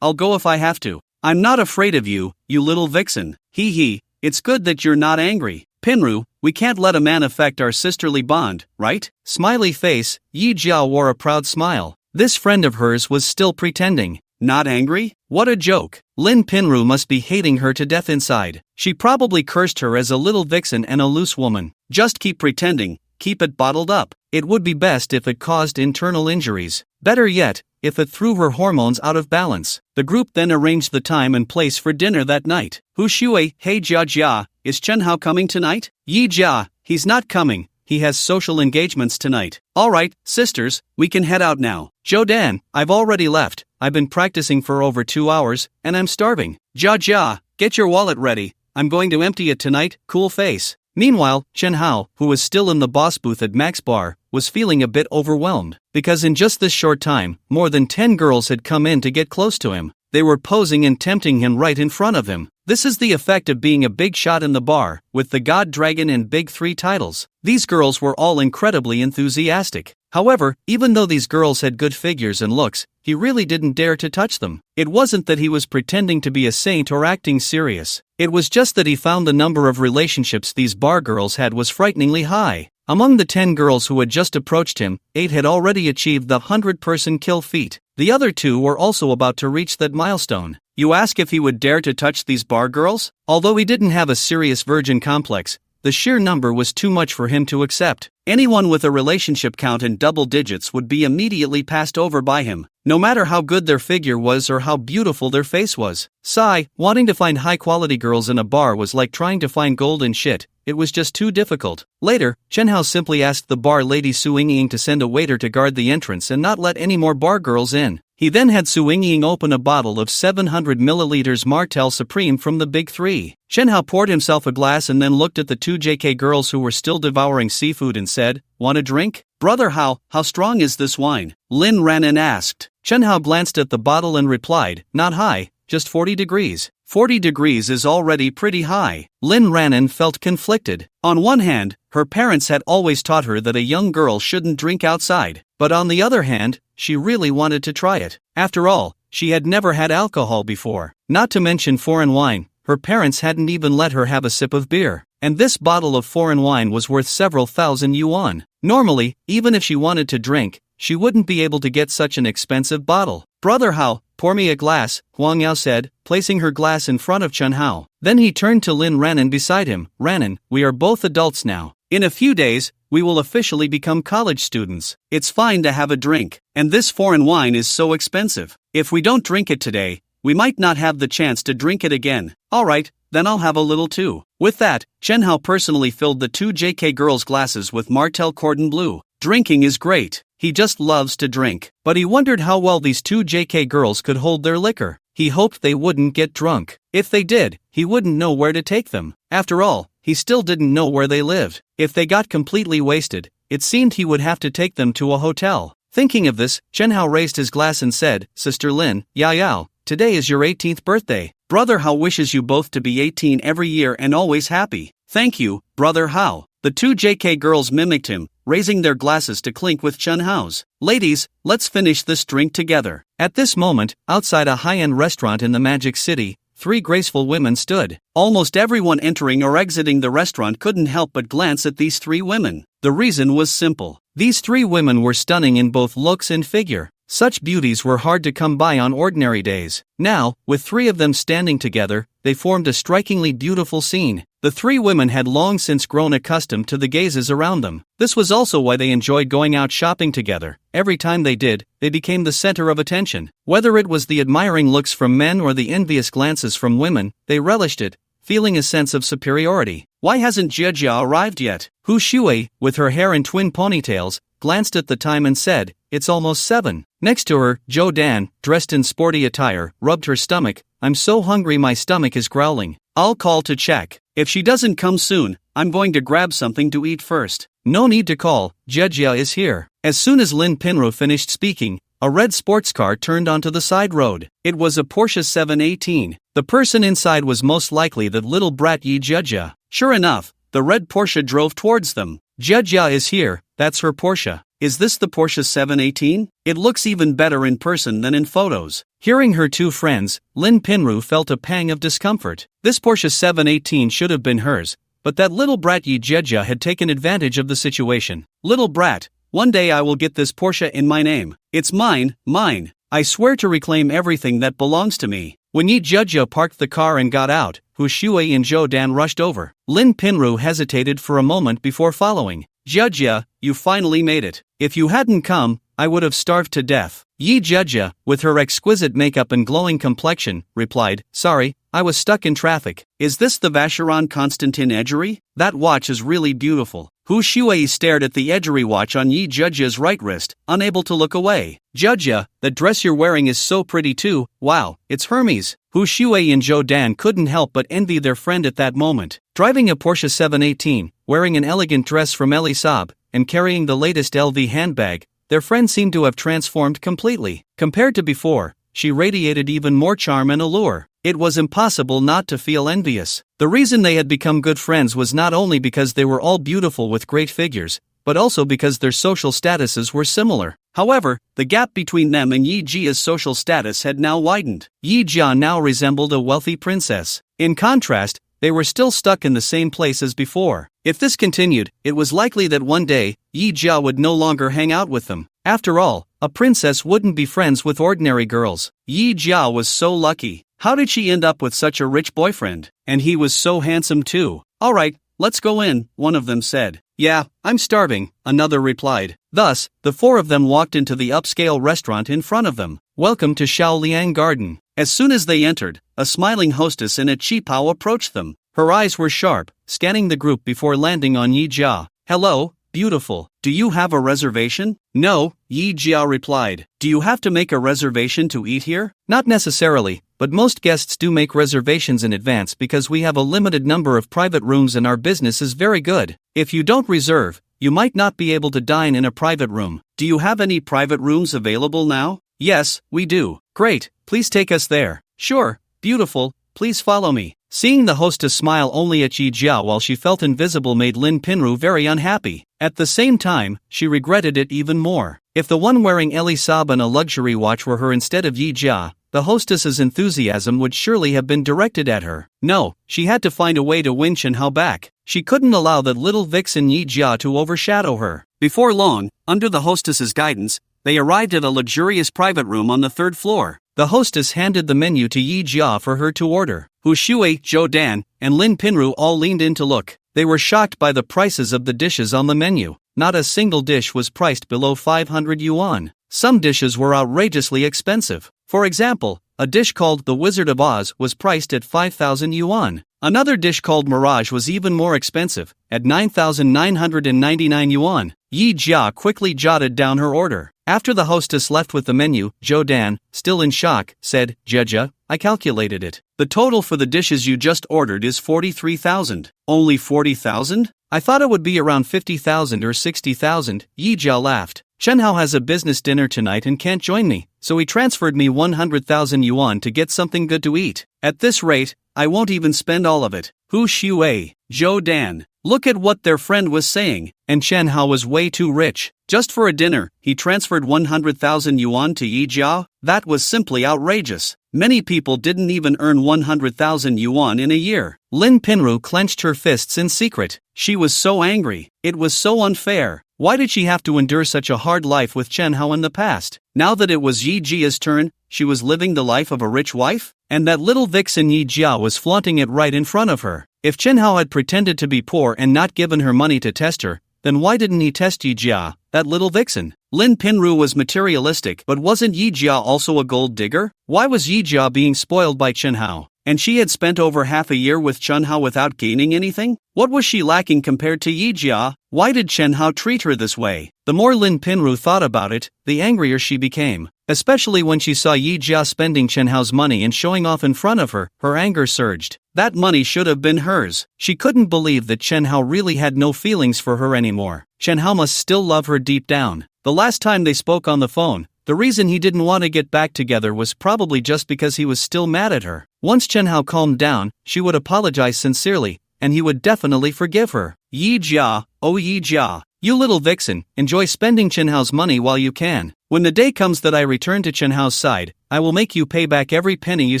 I'll go if I have to. I'm not afraid of you, you little vixen. Hee, it's good that you're not angry. Pinru, we can't let a man affect our sisterly bond, right? Smiley face, Yija wore a proud smile. This friend of hers was still pretending. Not angry? What a joke. Lin Pinru must be hating her to death inside. She probably cursed her as a little vixen and a loose woman. Just keep pretending, keep it bottled up. It would be best if it caused internal injuries. Better yet, if it threw her hormones out of balance. The group then arranged the time and place for dinner that night. Hu Shui, hey Jia, is Chenhao coming tonight? Yija, he's not coming. He has social engagements tonight. Alright, sisters, we can head out now. Zhou, I've already left. I've been practicing for over 2 hours, and I'm starving. Jia, get your wallet ready. I'm going to empty it tonight, cool face. Meanwhile, Chenhao, who was still in the boss booth at Max Bar, was feeling a bit overwhelmed. Because in just this short time, more than 10 girls had come in to get close to him. They were posing and tempting him right in front of him. This is the effect of being a big shot in the bar, with the God Dragon and Big 3 titles. These girls were all incredibly enthusiastic. However, even though these girls had good figures and looks, he really didn't dare to touch them. It wasn't that he was pretending to be a saint or acting serious. It was just that he found the number of relationships these bar girls had was frighteningly high. Among the 10 girls who had just approached him, 8 had already achieved the 100-person kill feat. The other 2 were also about to reach that milestone. You ask if he would dare to touch these bar girls? Although he didn't have a serious virgin complex, the sheer number was too much for him to accept. Anyone with a relationship count in double digits would be immediately passed over by him, no matter how good their figure was or how beautiful their face was. Sigh, wanting to find high-quality girls in a bar was like trying to find gold in shit. It was just too difficult. Later, Chenhao simply asked the bar lady Su Yingying to send a waiter to guard the entrance and not let any more bar girls in. He then had Su Yingying open a bottle of 700 milliliters Martell Supreme from the Big 3. Chenhao poured himself a glass and then looked at the 2 JK girls who were still devouring seafood and said, "Want a drink?" "Brother how strong is this wine?" Lin Ranen asked. Chenhao glanced at the bottle and replied, "Not high, just 40 degrees. 40 degrees is already pretty high." Lin Ranen felt conflicted. On one hand, her parents had always taught her that a young girl shouldn't drink outside, but on the other hand, she really wanted to try it. After all, she had never had alcohol before. Not to mention foreign wine, her parents hadn't even let her have a sip of beer. And this bottle of foreign wine was worth several thousand yuan. Normally, even if she wanted to drink, she wouldn't be able to get such an expensive bottle. "Brother Hao, pour me a glass," Huang Yao said, placing her glass in front of Chen Hao. Then he turned to Lin Ranen beside him. "Ranen, we are both adults now. In a few days, we will officially become college students. It's fine to have a drink, and this foreign wine is so expensive. If we don't drink it today, we might not have the chance to drink it again. Alright, then I'll have a little too." With that, Chen Hao personally filled the 2 JK girls' glasses with Martell Cordon Bleu. Drinking is great. He just loves to drink. But he wondered how well these 2 JK girls could hold their liquor. He hoped they wouldn't get drunk. If they did, he wouldn't know where to take them. After all, he still didn't know where they lived. If they got completely wasted, it seemed he would have to take them to a hotel. Thinking of this, Chen Hao raised his glass and said, "Sister Lin, Yao, today is your 18th birthday. Brother How wishes you both to be 18 every year and always happy. Thank you, Brother How. The two JK girls mimicked him, raising their glasses to clink with Chun Hao's. Ladies, let's finish this drink together. At this moment, outside a high-end restaurant in the Magic City, three graceful women stood. Almost everyone entering or exiting the restaurant couldn't help but glance at these three women. The reason was simple. These three women were stunning in both looks and figure. Such beauties were hard to come by on ordinary days. Now, with three of them standing together, they formed a strikingly beautiful scene. The three women had long since grown accustomed to the gazes around them. This was also why they enjoyed going out shopping together. Every time they did, they became the center of attention. Whether it was the admiring looks from men or the envious glances from women, they relished it, feeling a sense of superiority. Why hasn't Yija arrived yet? Hu Shui, with her hair in twin ponytails, glanced at the time and said, "It's almost 7. Next to her, Zhou Dan, dressed in sporty attire, rubbed her stomach. "I'm so hungry my stomach is growling. I'll call to check. If she doesn't come soon, I'm going to grab something to eat first." "No need to call, Yija is here." As soon as Lin Pinru finished speaking, a red sports car turned onto the side road. It was a Porsche 718. The person inside was most likely that little brat Yija. Sure enough, the red Porsche drove towards them. "Yija is here, that's her Porsche. Is this the Porsche 718? It looks even better in person than in photos." Hearing her two friends, Lin Pinru felt a pang of discomfort. This Porsche 718 should have been hers, but that little brat Yija had taken advantage of the situation. "Little brat, one day I will get this Porsche in my name. It's mine, mine. I swear to reclaim everything that belongs to me." When Yija parked the car and got out, Hu Shui and Zhou Dan rushed over. Lin Pinru hesitated for a moment before following. "Yija, you finally made it. If you hadn't come, I would have starved to death." Yija, with her exquisite makeup and glowing complexion, replied, "Sorry, I was stuck in traffic." "Is this the Vacheron Constantin Edgery? That watch is really beautiful." Hu Shui stared at the Edgery watch on Yija's right wrist, unable to look away. "Yija, the dress you're wearing is so pretty too. Wow, it's Hermes." Hu Shui and Zhou Dan couldn't help but envy their friend at that moment. Driving a Porsche 718, wearing an elegant dress from Elie Saab, and carrying the latest LV handbag, their friend seemed to have transformed completely. Compared to before, she radiated even more charm and allure. It was impossible not to feel envious. The reason they had become good friends was not only because they were all beautiful with great figures, but also because their social statuses were similar. However, the gap between them and Yija's social status had now widened. Yija now resembled a wealthy princess. In contrast, they were still stuck in the same place as before. If this continued, it was likely that one day, Yija would no longer hang out with them. After all, a princess wouldn't be friends with ordinary girls. Yija was so lucky. How did she end up with such a rich boyfriend? And he was so handsome too. "Alright, let's go in," one of them said. "Yeah, I'm starving," another replied. Thus, the four of them walked into the upscale restaurant in front of them. "Welcome to Shaoliang Garden." As soon as they entered, a smiling hostess in a qipao approached them. Her eyes were sharp, scanning the group before landing on Yija. "Hello, beautiful. Do you have a reservation?" "No," Yija replied. "Do you have to make a reservation to eat here?" "Not necessarily, but most guests do make reservations in advance because we have a limited number of private rooms and our business is very good. If you don't reserve, you might not be able to dine in a private room." "Do you have any private rooms available now?" "Yes, we do." "Great, please take us there." "Sure, beautiful, please follow me." Seeing the hostess smile only at Yija while she felt invisible made Lin Pinru very unhappy. At the same time, she regretted it even more. If the one wearing Elie Saab and a luxury watch were her instead of Yija, the hostess's enthusiasm would surely have been directed at her. No, she had to find a way to win Chen Hao back. She couldn't allow that little vixen Yija to overshadow her. Before long, under the hostess's guidance, they arrived at a luxurious private room on the 3rd floor. The hostess handed the menu to Yija for her to order. Hu Shui, Zhou Dan, and Lin Pinru all leaned in to look. They were shocked by the prices of the dishes on the menu. Not a single dish was priced below 500 yuan. Some dishes were outrageously expensive. For example, a dish called the Wizard of Oz was priced at 5,000 yuan. Another dish called Mirage was even more expensive, at 9,999 yuan. Yija quickly jotted down her order. After the hostess left with the menu, Zhou Dan, still in shock, said, "Yija, I calculated it. The total for the dishes you just ordered is 43,000. Only 40,000? I thought it would be around 50,000 or 60,000. Yija laughed. Chen Hao has a business dinner tonight and can't join me, so he transferred me 100,000 yuan to get something good to eat. At this rate, I won't even spend all of it. Hu Shui, Zhou Dan. Look at what their friend was saying, and Chen Hao was way too rich. Just for a dinner, he transferred 100,000 yuan to Yija? That was simply outrageous. Many people didn't even earn 100,000 yuan in a year. Lin Pinru clenched her fists in secret. She was so angry. It was so unfair. Why did she have to endure such a hard life with Chen Hao in the past? Now that it was Yi Jia's turn, she was living the life of a rich wife? And that little vixen Yi Jia was flaunting it right in front of her. If Chen Hao had pretended to be poor and not given her money to test her, then why didn't he test Yi Jia, that little vixen? Lin Pinru was materialistic, but wasn't Yi Jia also a gold digger? Why was Yi Jia being spoiled by Chen Hao? And she had spent over half a year with Chen Hao without gaining anything? What was she lacking compared to Yi Jia? Why did Chen Hao treat her this way? The more Lin Pinru thought about it, the angrier she became. Especially when she saw Yi Jia spending Chen Hao's money and showing off in front of her, her anger surged. That money should have been hers. She couldn't believe that Chen Hao really had no feelings for her anymore. Chen Hao must still love her deep down. The last time they spoke on the phone, the reason he didn't want to get back together was probably just because he was still mad at her. Once Chen Hao calmed down, she would apologize sincerely, and he would definitely forgive her. Yi Jia, oh Yi Jia, you little vixen, enjoy spending Chen Hao's money while you can. When the day comes that I return to Chen Hao's side, I will make you pay back every penny you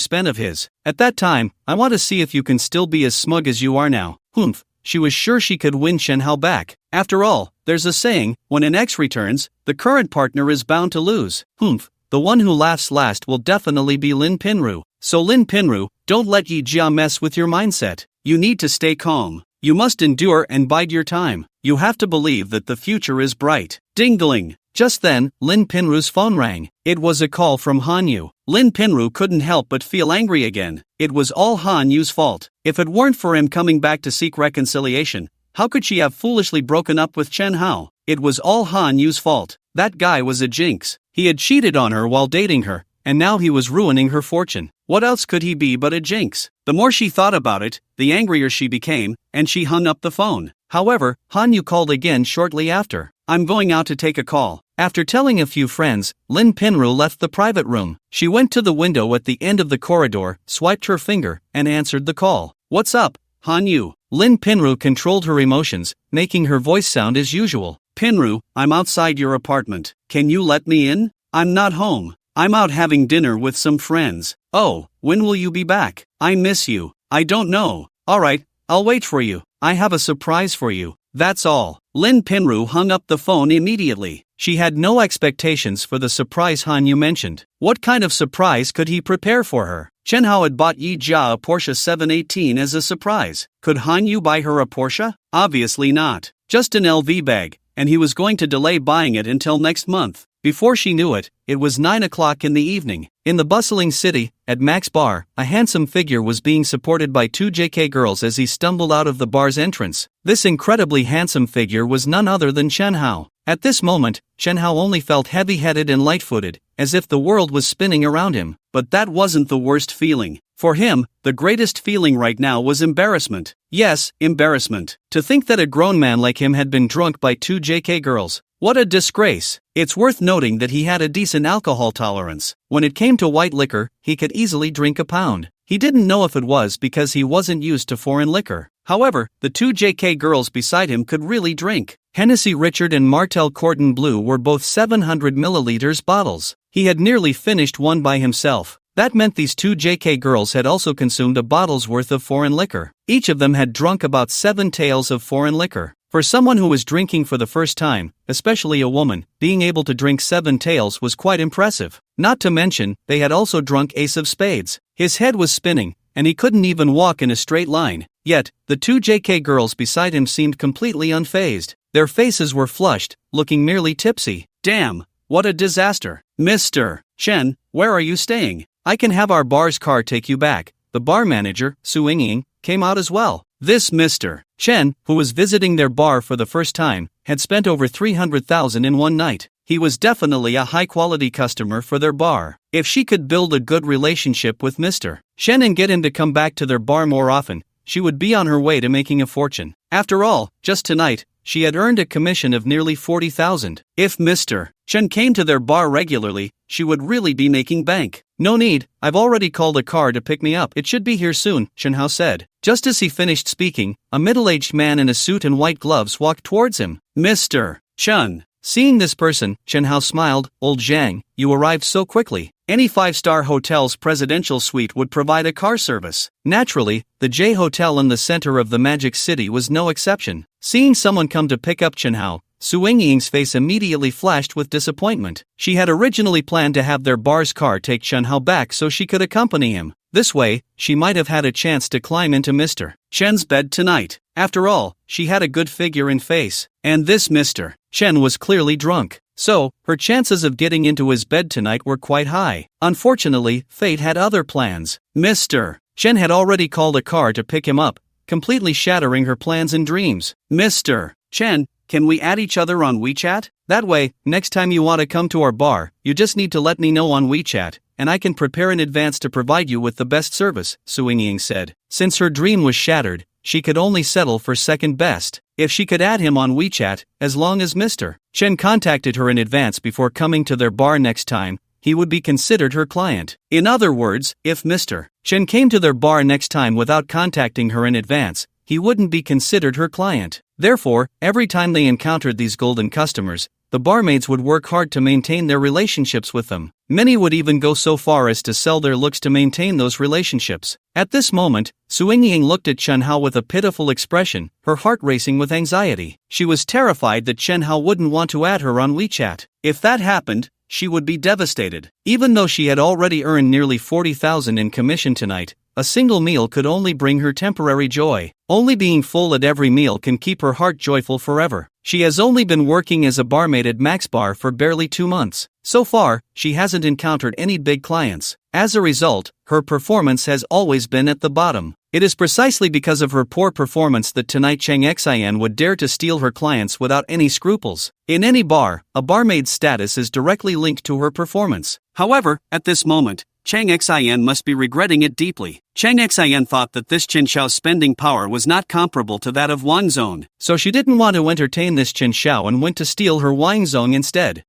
spent of his. At that time, I want to see if you can still be as smug as you are now. Humph, she was sure she could win Chen Hao back. After all, there's a saying, when an ex returns, the current partner is bound to lose. Humph, the one who laughs last will definitely be Lin Pinru. So Lin Pinru, don't let Yi Jia mess with your mindset. You need to stay calm. You must endure and bide your time. You have to believe that the future is bright. Ding-dling. Just then, Lin Pinru's phone rang. It was a call from Han Yu. Lin Pinru couldn't help but feel angry again. It was all Han Yu's fault. If it weren't for him coming back to seek reconciliation, how could she have foolishly broken up with Chen Hao? It was all Han Yu's fault. That guy was a jinx. He had cheated on her while dating her, and now he was ruining her fortune. What else could he be but a jinx? The more she thought about it, the angrier she became, and she hung up the phone. However, Han Yu called again shortly after. I'm going out to take a call. After telling a few friends, Lin Pinru left the private room. She went to the window at the end of the corridor, swiped her finger, and answered the call. What's up, Han Yu? Lin Pinru controlled her emotions, making her voice sound as usual. Pinru, I'm outside your apartment. Can you let me in? I'm not home. I'm out having dinner with some friends. Oh, when will you be back? I miss you. I don't know. Alright, I'll wait for you. I have a surprise for you. That's all. Lin Pinru hung up the phone immediately. She had no expectations for the surprise Han Yu mentioned. What kind of surprise could he prepare for her? Chen Hao had bought Yi Jia a Porsche 718 as a surprise. Could Han Yu buy her a Porsche? Obviously not. Just an LV bag, and he was going to delay buying it until next month. Before she knew it, it was 9 o'clock in the evening. In the bustling city, at Mac's bar, a handsome figure was being supported by two JK girls as he stumbled out of the bar's entrance. This incredibly handsome figure was none other than Chen Hao. At this moment, Chen Hao only felt heavy-headed and light-footed, as if the world was spinning around him. But that wasn't the worst feeling. For him, the greatest feeling right now was embarrassment. Yes, embarrassment. To think that a grown man like him had been drunk by two JK girls. What a disgrace. It's worth noting that he had a decent alcohol tolerance. When it came to white liquor, he could easily drink a pound. He didn't know if it was because he wasn't used to foreign liquor. However, the two JK girls beside him could really drink. Hennessy Richard and Martel Cordon Bleu were both 700 milliliters bottles. He had nearly finished one by himself. That meant these two JK girls had also consumed a bottle's worth of foreign liquor. Each of them had drunk about 7 taels of foreign liquor. For someone who was drinking for the first time, especially a woman, being able to drink 7 taels was quite impressive. Not to mention, they had also drunk Ace of Spades. His head was spinning, and he couldn't even walk in a straight line. Yet, the two JK girls beside him seemed completely unfazed. Their faces were flushed, looking merely tipsy. Damn, what a disaster. Mr. Chen, where are you staying? I can have our bar's car take you back. The bar manager, Su Yingying, came out as well. This Mr. Chen, who was visiting their bar for the first time, had spent over 300,000 in one night. He was definitely a high-quality customer for their bar. If she could build a good relationship with Mr. Chen and get him to come back to their bar more often, she would be on her way to making a fortune. After all, just tonight, she had earned a commission of nearly 40,000. If Mr. Chen came to their bar regularly, she would really be making bank. No need, I've already called a car to pick me up. It should be here soon, Chen Hao said. Just as he finished speaking, a middle-aged man in a suit and white gloves walked towards him. Mr. Chen. Seeing this person, Chen Hao smiled. Old Zhang, you arrived so quickly. Any 5-star hotel's presidential suite would provide a car service. Naturally, the J Hotel in the center of the Magic City was no exception. Seeing someone come to pick up Chen Hao, Su Yingying's face immediately flashed with disappointment. She had originally planned to have their bar's car take Chen Hao back so she could accompany him. This way, she might have had a chance to climb into Mr. Chen's bed tonight. After all, she had a good figure and face, and this Mr. Chen was clearly drunk. So, her chances of getting into his bed tonight were quite high. Unfortunately, fate had other plans. Mr. Chen had already called a car to pick him up, completely shattering her plans and dreams. Mr. Chen, can we add each other on WeChat? That way, next time you want to come to our bar, you just need to let me know on WeChat, and I can prepare in advance to provide you with the best service, Su Yingying said. Since her dream was shattered, she could only settle for second best. If she could add him on WeChat, as long as Mr. Chen contacted her in advance before coming to their bar next time, he would be considered her client. In other words, if Mr. Chen came to their bar next time without contacting her in advance, he wouldn't be considered her client. Therefore, every time they encountered these golden customers, the barmaids would work hard to maintain their relationships with them. Many would even go so far as to sell their looks to maintain those relationships. At this moment, Su Yingying looked at Chen Hao with a pitiful expression, her heart racing with anxiety. She was terrified that Chen Hao wouldn't want to add her on WeChat. If that happened, she would be devastated. Even though she had already earned nearly 40,000 in commission tonight, a single meal could only bring her temporary joy. Only being full at every meal can keep her heart joyful forever. She has only been working as a barmaid at Max Bar for barely 2 months. So far, she hasn't encountered any big clients. As a result, her performance has always been at the bottom. It is precisely because of her poor performance that tonight Chang Xian would dare to steal her clients without any scruples. In any bar, a barmaid's status is directly linked to her performance. However, at this moment, Chang Xian must be regretting it deeply. Chang Xian thought that this Chen Xiao's spending power was not comparable to that of Wang Zong, so she didn't want to entertain this Chen Xiao and went to steal her Wang Zong instead.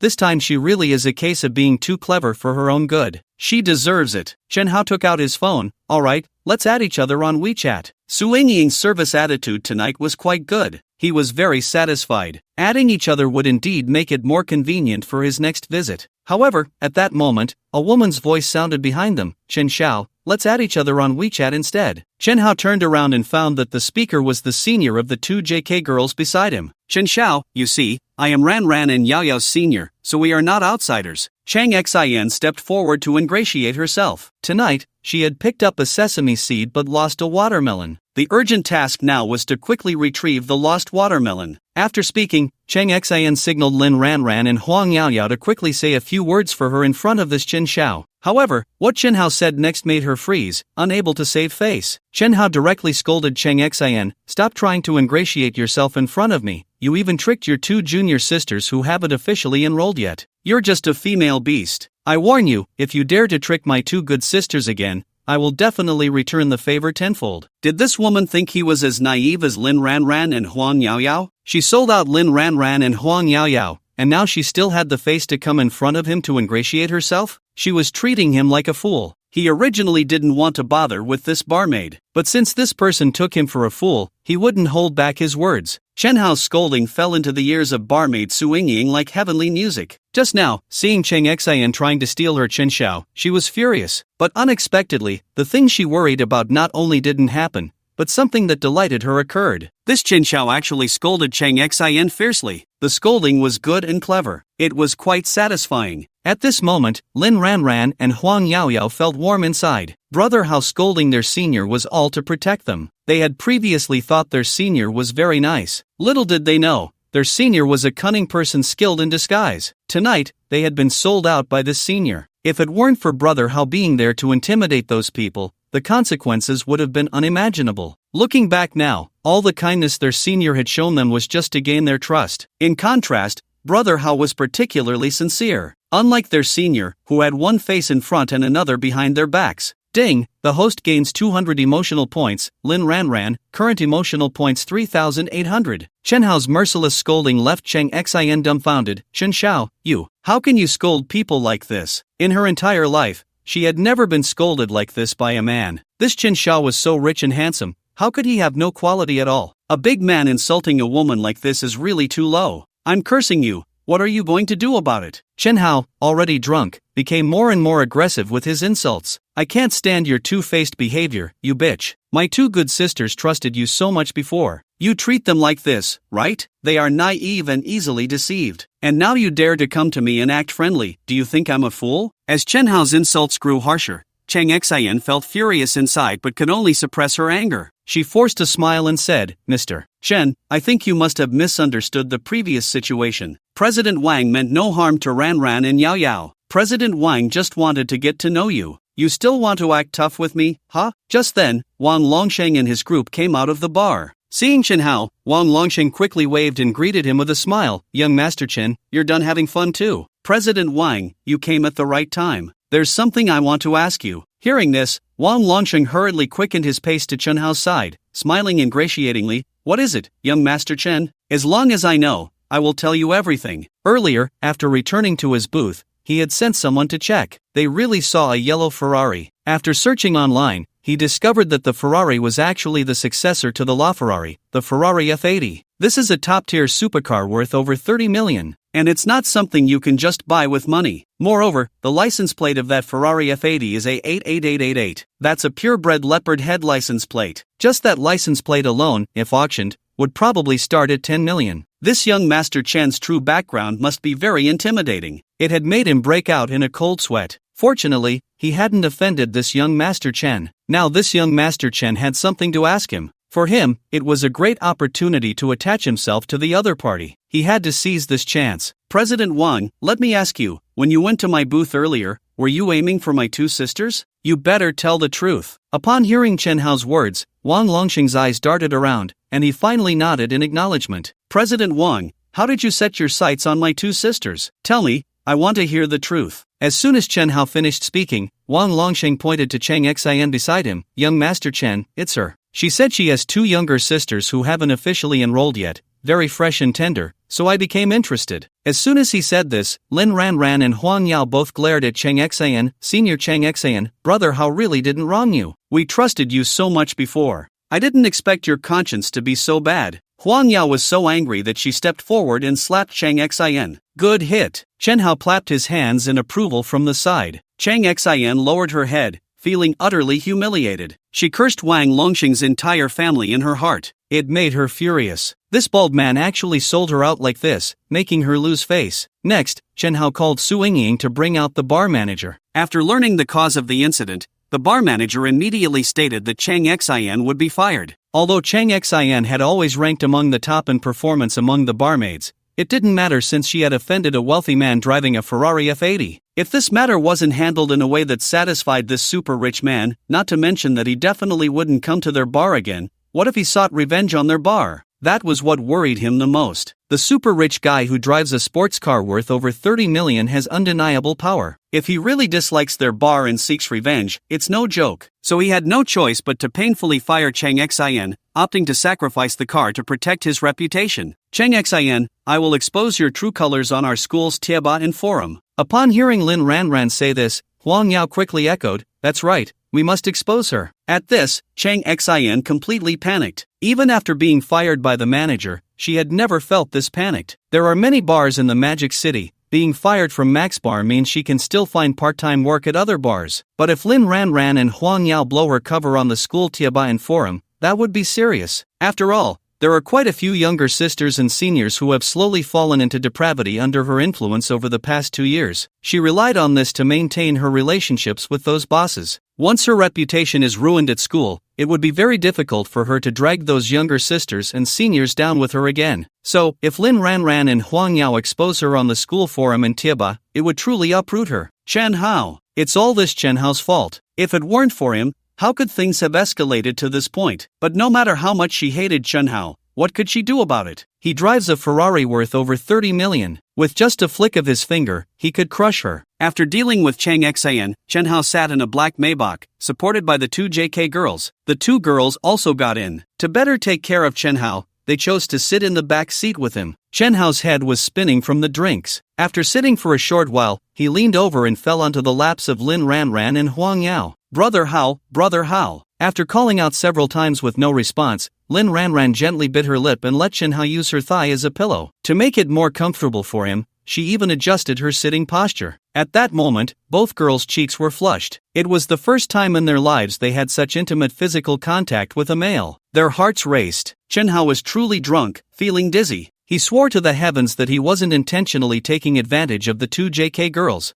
This time she really is a case of being too clever for her own good. She deserves it. Chen Hao took out his phone. Alright, let's add each other on WeChat. Su Yingying's service attitude tonight was quite good. He was very satisfied. Adding each other would indeed make it more convenient for his next visit. However, at that moment, a woman's voice sounded behind them. Chen Xiao, let's add each other on WeChat instead. Chen Hao turned around and found that the speaker was the senior of the 2 JK girls beside him. Chen Xiao, you see, I am Ran Ran and Yao Yao's senior, so we are not outsiders. Chang Xian stepped forward to ingratiate herself. Tonight, she had picked up a sesame seed but lost a watermelon. The urgent task now was to quickly retrieve the lost watermelon. After speaking, Chang Xian signaled Lin Ran Ran and Huang Yao Yao to quickly say a few words for her in front of this Chen Xiao. However, what Chen Hao said next made her freeze, unable to save face. Chen Hao directly scolded Chang Xian, "Stop trying to ingratiate yourself in front of me. You even tricked your 2 junior sisters who haven't officially enrolled yet. You're just a female beast. I warn you, if you dare to trick my 2 good sisters again, I will definitely return the favor tenfold." Did this woman think he was as naive as Lin Ran Ran and Huang Yao Yao? She sold out Lin Ran Ran and Huang Yao Yao, and now she still had the face to come in front of him to ingratiate herself? She was treating him like a fool. He originally didn't want to bother with this barmaid, but since this person took him for a fool, he wouldn't hold back his words. Chen Hao's scolding fell into the ears of barmaid Su Yingying like heavenly music. Just now, seeing Chang Xian trying to steal her Chen Xiao, she was furious. But unexpectedly, the thing she worried about not only didn't happen, but something that delighted her occurred. This Chen Xiao actually scolded Chang Xian fiercely. The scolding was good and clever. It was quite satisfying. At this moment, Lin Ran Ran and Huang Yao Yao felt warm inside. Brother Hao scolding their senior was all to protect them. They had previously thought their senior was very nice. Little did they know, their senior was a cunning person skilled in disguise. Tonight, they had been sold out by this senior. If it weren't for Brother Hao being there to intimidate those people, the consequences would have been unimaginable. Looking back now, all the kindness their senior had shown them was just to gain their trust. In contrast, Brother Hao was particularly sincere. Unlike their senior, who had one face in front and another behind their backs, Ding, the host gains 200 emotional points, Lin Ranran, current emotional points 3,800. Chen Hao's merciless scolding left Cheng Xin dumbfounded. Chen Xiao, you, how can you scold people like this? In her entire life, she had never been scolded like this by a man. This Chen Xiao was so rich and handsome, how could he have no quality at all? A big man insulting a woman like this is really too low. I'm cursing you, what are you going to do about it? Chen Hao, already drunk, became more and more aggressive with his insults. I can't stand your two-faced behavior, you bitch. My two good sisters trusted you so much before. You treat them like this, right? They are naive and easily deceived. And now you dare to come to me and act friendly, do you think I'm a fool? As Chen Hao's insults grew harsher, Cheng Xian felt furious inside but could only suppress her anger. She forced a smile and said, Mr. Chen, I think you must have misunderstood the previous situation. President Wang meant no harm to Ran Ran and Yao Yao. President Wang just wanted to get to know you. You still want to act tough with me, huh? Just then, Wang Longsheng and his group came out of the bar. Seeing Chen Hao, Wang Longsheng quickly waved and greeted him with a smile. Young Master Chen, you're done having fun too. President Wang, you came at the right time. There's something I want to ask you. Hearing this, Wang Longsheng hurriedly quickened his pace to Chen Hao's side, smiling ingratiatingly. What is it, young Master Chen? As long as I know, I will tell you everything. Earlier, after returning to his booth, he had sent someone to check. They really saw a yellow Ferrari. After searching online, he discovered that the Ferrari was actually the successor to the LaFerrari, the Ferrari F80. This is a top-tier supercar worth over 30 million. And it's not something you can just buy with money. Moreover, the license plate of that Ferrari F80 is a 88888. That's a purebred leopard head license plate. Just that license plate alone, if auctioned, would probably start at 10 million. This young Master Chen's true background must be very intimidating. It had made him break out in a cold sweat. Fortunately, he hadn't offended this young Master Chen. Now this young Master Chen had something to ask him. For him, it was a great opportunity to attach himself to the other party. He had to seize this chance. President Wang, let me ask you, when you went to my booth earlier, were you aiming for my two sisters? You better tell the truth. Upon hearing Chen Hao's words, Wang Longsheng's eyes darted around, and he finally nodded in acknowledgement. President Wang, how did you set your sights on my two sisters? Tell me, I want to hear the truth. As soon as Chen Hao finished speaking, Wang Longsheng pointed to Cheng Xian beside him. Young Master Chen, it's her. She said she has two younger sisters who haven't officially enrolled yet, very fresh and tender, so I became interested. As soon as he said this, Lin Ranran and Huang Yao both glared at Cheng Xian. Senior Cheng Xian, brother Hao really didn't wrong you. We trusted you so much before. I didn't expect your conscience to be so bad. Huang Yao was so angry that she stepped forward and slapped Cheng Xian. Good hit. Chen Hao clapped his hands in approval from the side. Cheng Xian lowered her head, feeling utterly humiliated. She cursed Wang Longsheng's entire family in her heart. It made her furious. This bald man actually sold her out like this, making her lose face. Next, Chen Hao called Su Yingying to bring out the bar manager. After learning the cause of the incident, the bar manager immediately stated that Cheng Xian would be fired. Although Cheng Xian had always ranked among the top in performance among the barmaids, it didn't matter since she had offended a wealthy man driving a Ferrari F80. If this matter wasn't handled in a way that satisfied this super rich man, not to mention that he definitely wouldn't come to their bar again, what if he sought revenge on their bar? That was what worried him the most. The super rich guy who drives a sports car worth over 30 million has undeniable power. If he really dislikes their bar and seeks revenge, it's no joke. So he had no choice but to painfully fire Cheng Xian, opting to sacrifice the car to protect his reputation. Cheng Xian, I will expose your true colors on our school's Tieba and forum. Upon hearing Lin Ranran say this, Huang Yao quickly echoed, that's right, we must expose her. At this, Cheng Xian completely panicked. Even after being fired by the manager, she had never felt this panicked. There are many bars in the Magic City. Being fired from Max Bar means she can still find part-time work at other bars. But if Lin Ranran and Huang Yao blow her cover on the school Tiabayan forum, that would be serious. After all, there are quite a few younger sisters and seniors who have slowly fallen into depravity under her influence over the past 2 years. She relied on this to maintain her relationships with those bosses. Once her reputation is ruined at school, it would be very difficult for her to drag those younger sisters and seniors down with her again. So, if Lin Ranran and Huang Yao expose her on the school forum in Tieba, it would truly uproot her. Chen Hao. It's all this Chen Hao's fault. If it weren't for him, how could things have escalated to this point? But no matter how much she hated Chen Hao, what could she do about it? He drives a Ferrari worth over 30 million. With just a flick of his finger, he could crush her. After dealing with Chang Xian, Chen Hao sat in a black Maybach, supported by the two JK girls. The two girls also got in. To better take care of Chen Hao, they chose to sit in the back seat with him. Chen Hao's head was spinning from the drinks. After sitting for a short while, he leaned over and fell onto the laps of Lin Ranran and Huang Yao. Brother Hao, brother Hao. After calling out several times with no response, Lin Ranran gently bit her lip and let Chen Hao use her thigh as a pillow. To make it more comfortable for him, she even adjusted her sitting posture. At that moment, both girls' cheeks were flushed. It was the first time in their lives they had such intimate physical contact with a male. Their hearts raced. Chen Hao was truly drunk, feeling dizzy. He swore to the heavens that he wasn't intentionally taking advantage of the two JK girls.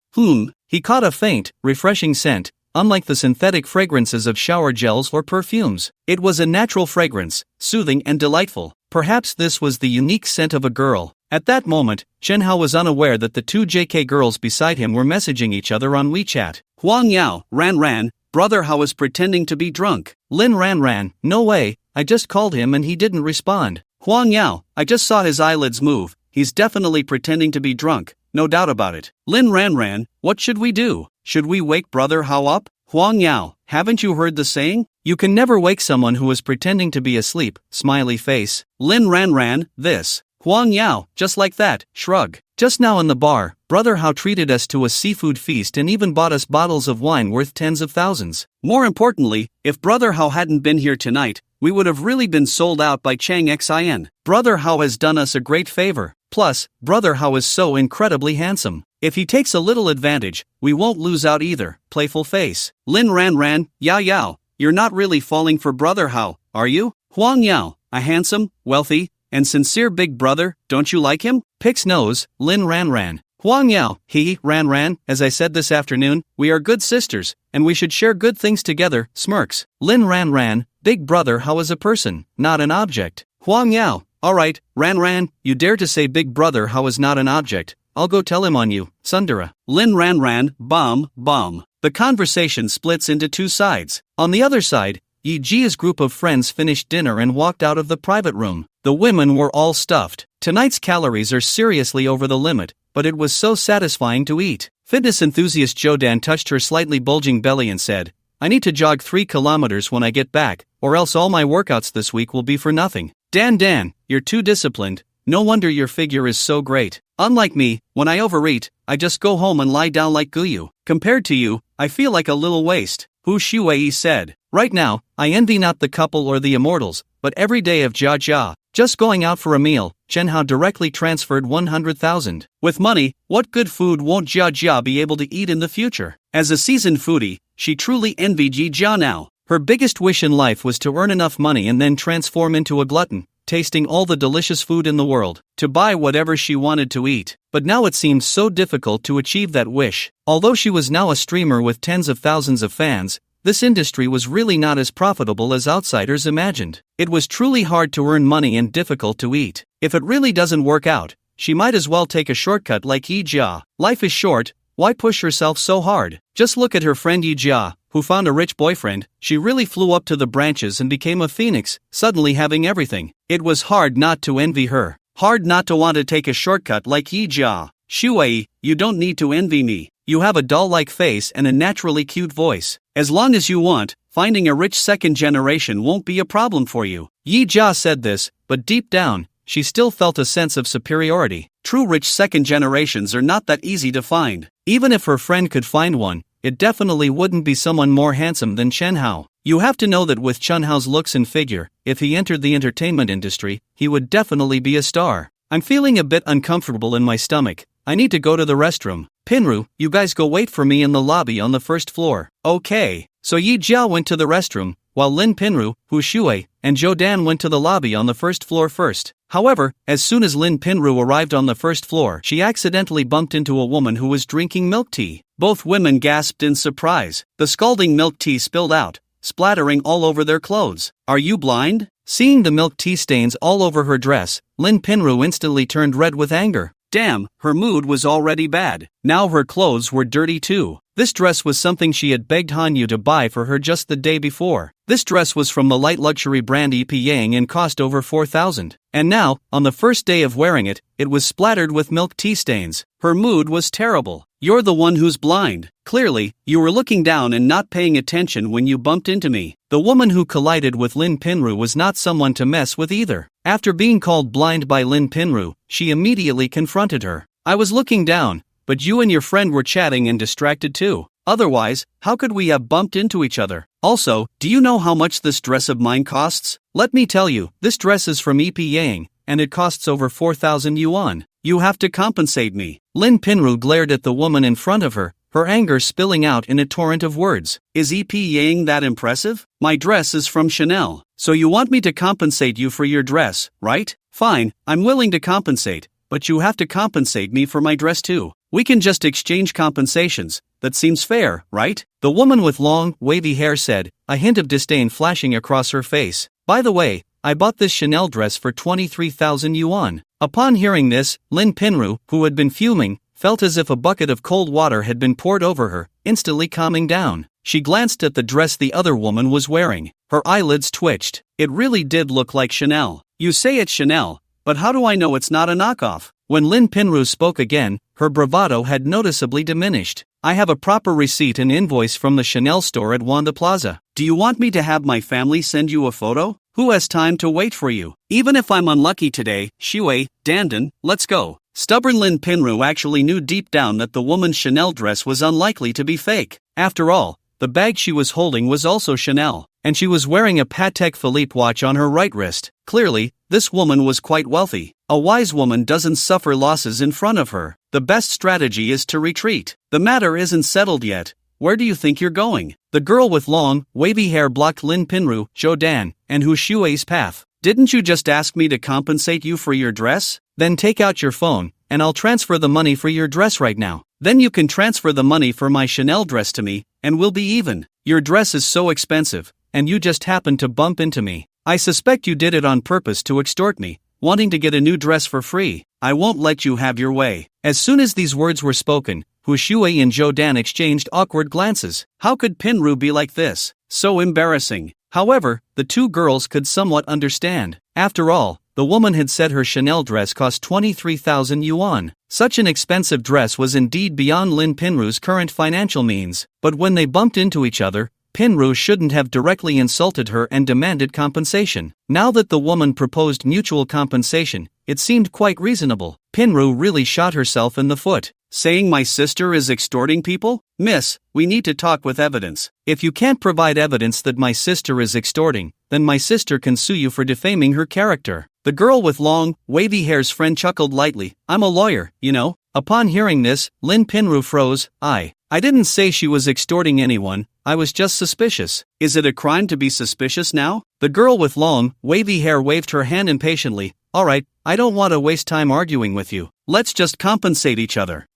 He caught a faint, refreshing scent, unlike the synthetic fragrances of shower gels or perfumes. It was a natural fragrance, soothing and delightful. Perhaps this was the unique scent of a girl. At that moment, Chen Hao was unaware that the two JK girls beside him were messaging each other on WeChat. Huang Yao, Ran, brother Hao is pretending to be drunk. Lin Ran, no way, I just called him and he didn't respond. Huang Yao, I just saw his eyelids move, he's definitely pretending to be drunk, no doubt about it. Lin Ran, what should we do? Should we wake brother Hao up? Huang Yao, haven't you heard the saying? You can never wake someone who is pretending to be asleep, smiley face. Lin Ran, this. Huang Yao, just like that, shrug. Just now in the bar, brother Hao treated us to a seafood feast and even bought us bottles of wine worth tens of thousands. More importantly, if brother Hao hadn't been here tonight, we would have really been sold out by Chang Xian. Brother Hao has done us a great favor. Plus, brother Hao is so incredibly handsome. If he takes a little advantage, we won't lose out either. Playful face. Lin Ran, Yao, you're not really falling for brother Hao, are you? Huang Yao, a handsome, wealthy, and sincere big brother, don't you like him? Picks nose, Lin Ran. Huang Yao, Ran, as I said this afternoon, we are good sisters, and we should share good things together, smirks. Lin Ran, big brother Hao is a person, not an object. Huang Yao, alright, Ran, you dare to say big brother Hao is not an object, I'll go tell him on you, Sundara. Lin Ran, bomb. The conversation splits into two sides. On the other side, Yija's group of friends finished dinner and walked out of the private room. The women were all stuffed. Tonight's calories are seriously over the limit, but it was so satisfying to eat. Fitness enthusiast Jodan touched her slightly bulging belly and said, I need to jog 3 kilometers when I get back, or else all my workouts this week will be for nothing. Dan, you're too disciplined, no wonder your figure is so great. Unlike me, when I overeat, I just go home and lie down like Guyu. Compared to you, I feel like a little waste. Hu Shuei said. Right now, I envy not the couple or the immortals, but every day of Jia. Just going out for a meal, Chen Hao directly transferred 100,000. With money, what good food won't Jia be able to eat in the future? As a seasoned foodie, she truly envied Yija now. Her biggest wish in life was to earn enough money and then transform into a glutton, tasting all the delicious food in the world, to buy whatever she wanted to eat. But now it seemed so difficult to achieve that wish. Although she was now a streamer with tens of thousands of fans, this industry was really not as profitable as outsiders imagined. It was truly hard to earn money and difficult to eat. If it really doesn't work out, she might as well take a shortcut like Yija. Life is short, why push herself so hard? Just look at her friend Yija, who found a rich boyfriend. She really flew up to the branches and became a phoenix, suddenly having everything. It was hard not to envy her. Hard not to want to take a shortcut like Yija. Shuei, you don't need to envy me. You have a doll-like face and a naturally cute voice. As long as you want, finding a rich second generation won't be a problem for you. Yija said this, but deep down, she still felt a sense of superiority. True rich second generations are not that easy to find. Even if her friend could find one, it definitely wouldn't be someone more handsome than Chen Hao. You have to know that with Chen Hao's looks and figure, if he entered the entertainment industry, he would definitely be a star. I'm feeling a bit uncomfortable in my stomach. I need to go to the restroom. Pinru, you guys go wait for me in the lobby on the first floor. Okay. So Yi Jiao went to the restroom, while Lin Pinru, Hu Shuei, and Zhou Dan went to the lobby on the first floor first. However, as soon as Lin Pinru arrived on the first floor, she accidentally bumped into a woman who was drinking milk tea. Both women gasped in surprise. The scalding milk tea spilled out, splattering all over their clothes. Are you blind? Seeing the milk tea stains all over her dress, Lin Pinru instantly turned red with anger. Damn, her mood was already bad. Now her clothes were dirty too. This dress was something she had begged Han Yu to buy for her just the day before. This dress was from the light luxury brand EP Yang and cost over 4,000. And now, on the first day of wearing it, it was splattered with milk tea stains. Her mood was terrible. You're the one who's blind. Clearly, you were looking down and not paying attention when you bumped into me. The woman who collided with Lin Pinru was not someone to mess with either. After being called blind by Lin Pinru, she immediately confronted her. I was looking down, but you and your friend were chatting and distracted too. Otherwise, how could we have bumped into each other? Also, do you know how much this dress of mine costs? Let me tell you, this dress is from EP Yang, and it costs over 4,000 yuan. You have to compensate me. Lin Pinru glared at the woman in front of her, her anger spilling out in a torrent of words. Is EP Yang that impressive? My dress is from Chanel. So you want me to compensate you for your dress, right? Fine, I'm willing to compensate, but you have to compensate me for my dress too. We can just exchange compensations. That seems fair, right? The woman with long, wavy hair said, a hint of disdain flashing across her face. By the way, I bought this Chanel dress for 23,000 yuan. Upon hearing this, Lin Pinru, who had been fuming, felt as if a bucket of cold water had been poured over her, instantly calming down. She glanced at the dress the other woman was wearing. Her eyelids twitched. It really did look like Chanel. You say it's Chanel, but how do I know it's not a knockoff? When Lin Pinru spoke again, her bravado had noticeably diminished. I have a proper receipt and invoice from the Chanel store at Wanda Plaza. Do you want me to have my family send you a photo? Who has time to wait for you? Even if I'm unlucky today, Shui, Dandan, let's go. Stubborn Lin Pinru actually knew deep down that the woman's Chanel dress was unlikely to be fake. After all, the bag she was holding was also Chanel, and she was wearing a Patek Philippe watch on her right wrist. Clearly, this woman was quite wealthy. A wise woman doesn't suffer losses in front of her. The best strategy is to retreat. The matter isn't settled yet. Where do you think you're going? The girl with long, wavy hair blocked Lin Pinru, Showdown, and Hu Shui's path. Didn't you just ask me to compensate you for your dress? Then take out your phone, and I'll transfer the money for your dress right now. Then you can transfer the money for my Chanel dress to me, and we'll be even. Your dress is so expensive, and you just happened to bump into me. I suspect you did it on purpose to extort me, wanting to get a new dress for free. I won't let you have your way. As soon as these words were spoken, Hu Shui and Showdown exchanged awkward glances. How could Pinru be like this? So embarrassing. However, the two girls could somewhat understand. After all, the woman had said her Chanel dress cost 23,000 yuan. Such an expensive dress was indeed beyond Lin Pinru's current financial means. But when they bumped into each other, Pinru shouldn't have directly insulted her and demanded compensation. Now that the woman proposed mutual compensation, it seemed quite reasonable. Pinru really shot herself in the foot. Saying my sister is extorting people? Miss, we need to talk with evidence. If you can't provide evidence that my sister is extorting, then my sister can sue you for defaming her character. The girl with long, wavy hair's friend chuckled lightly. I'm a lawyer, you know. Upon hearing this, Lin Pinru froze. I didn't say she was extorting anyone, I was just suspicious. Is it a crime to be suspicious now? The girl with long, wavy hair waved her hand impatiently. Alright, I don't want to waste time arguing with you. Let's just compensate each other.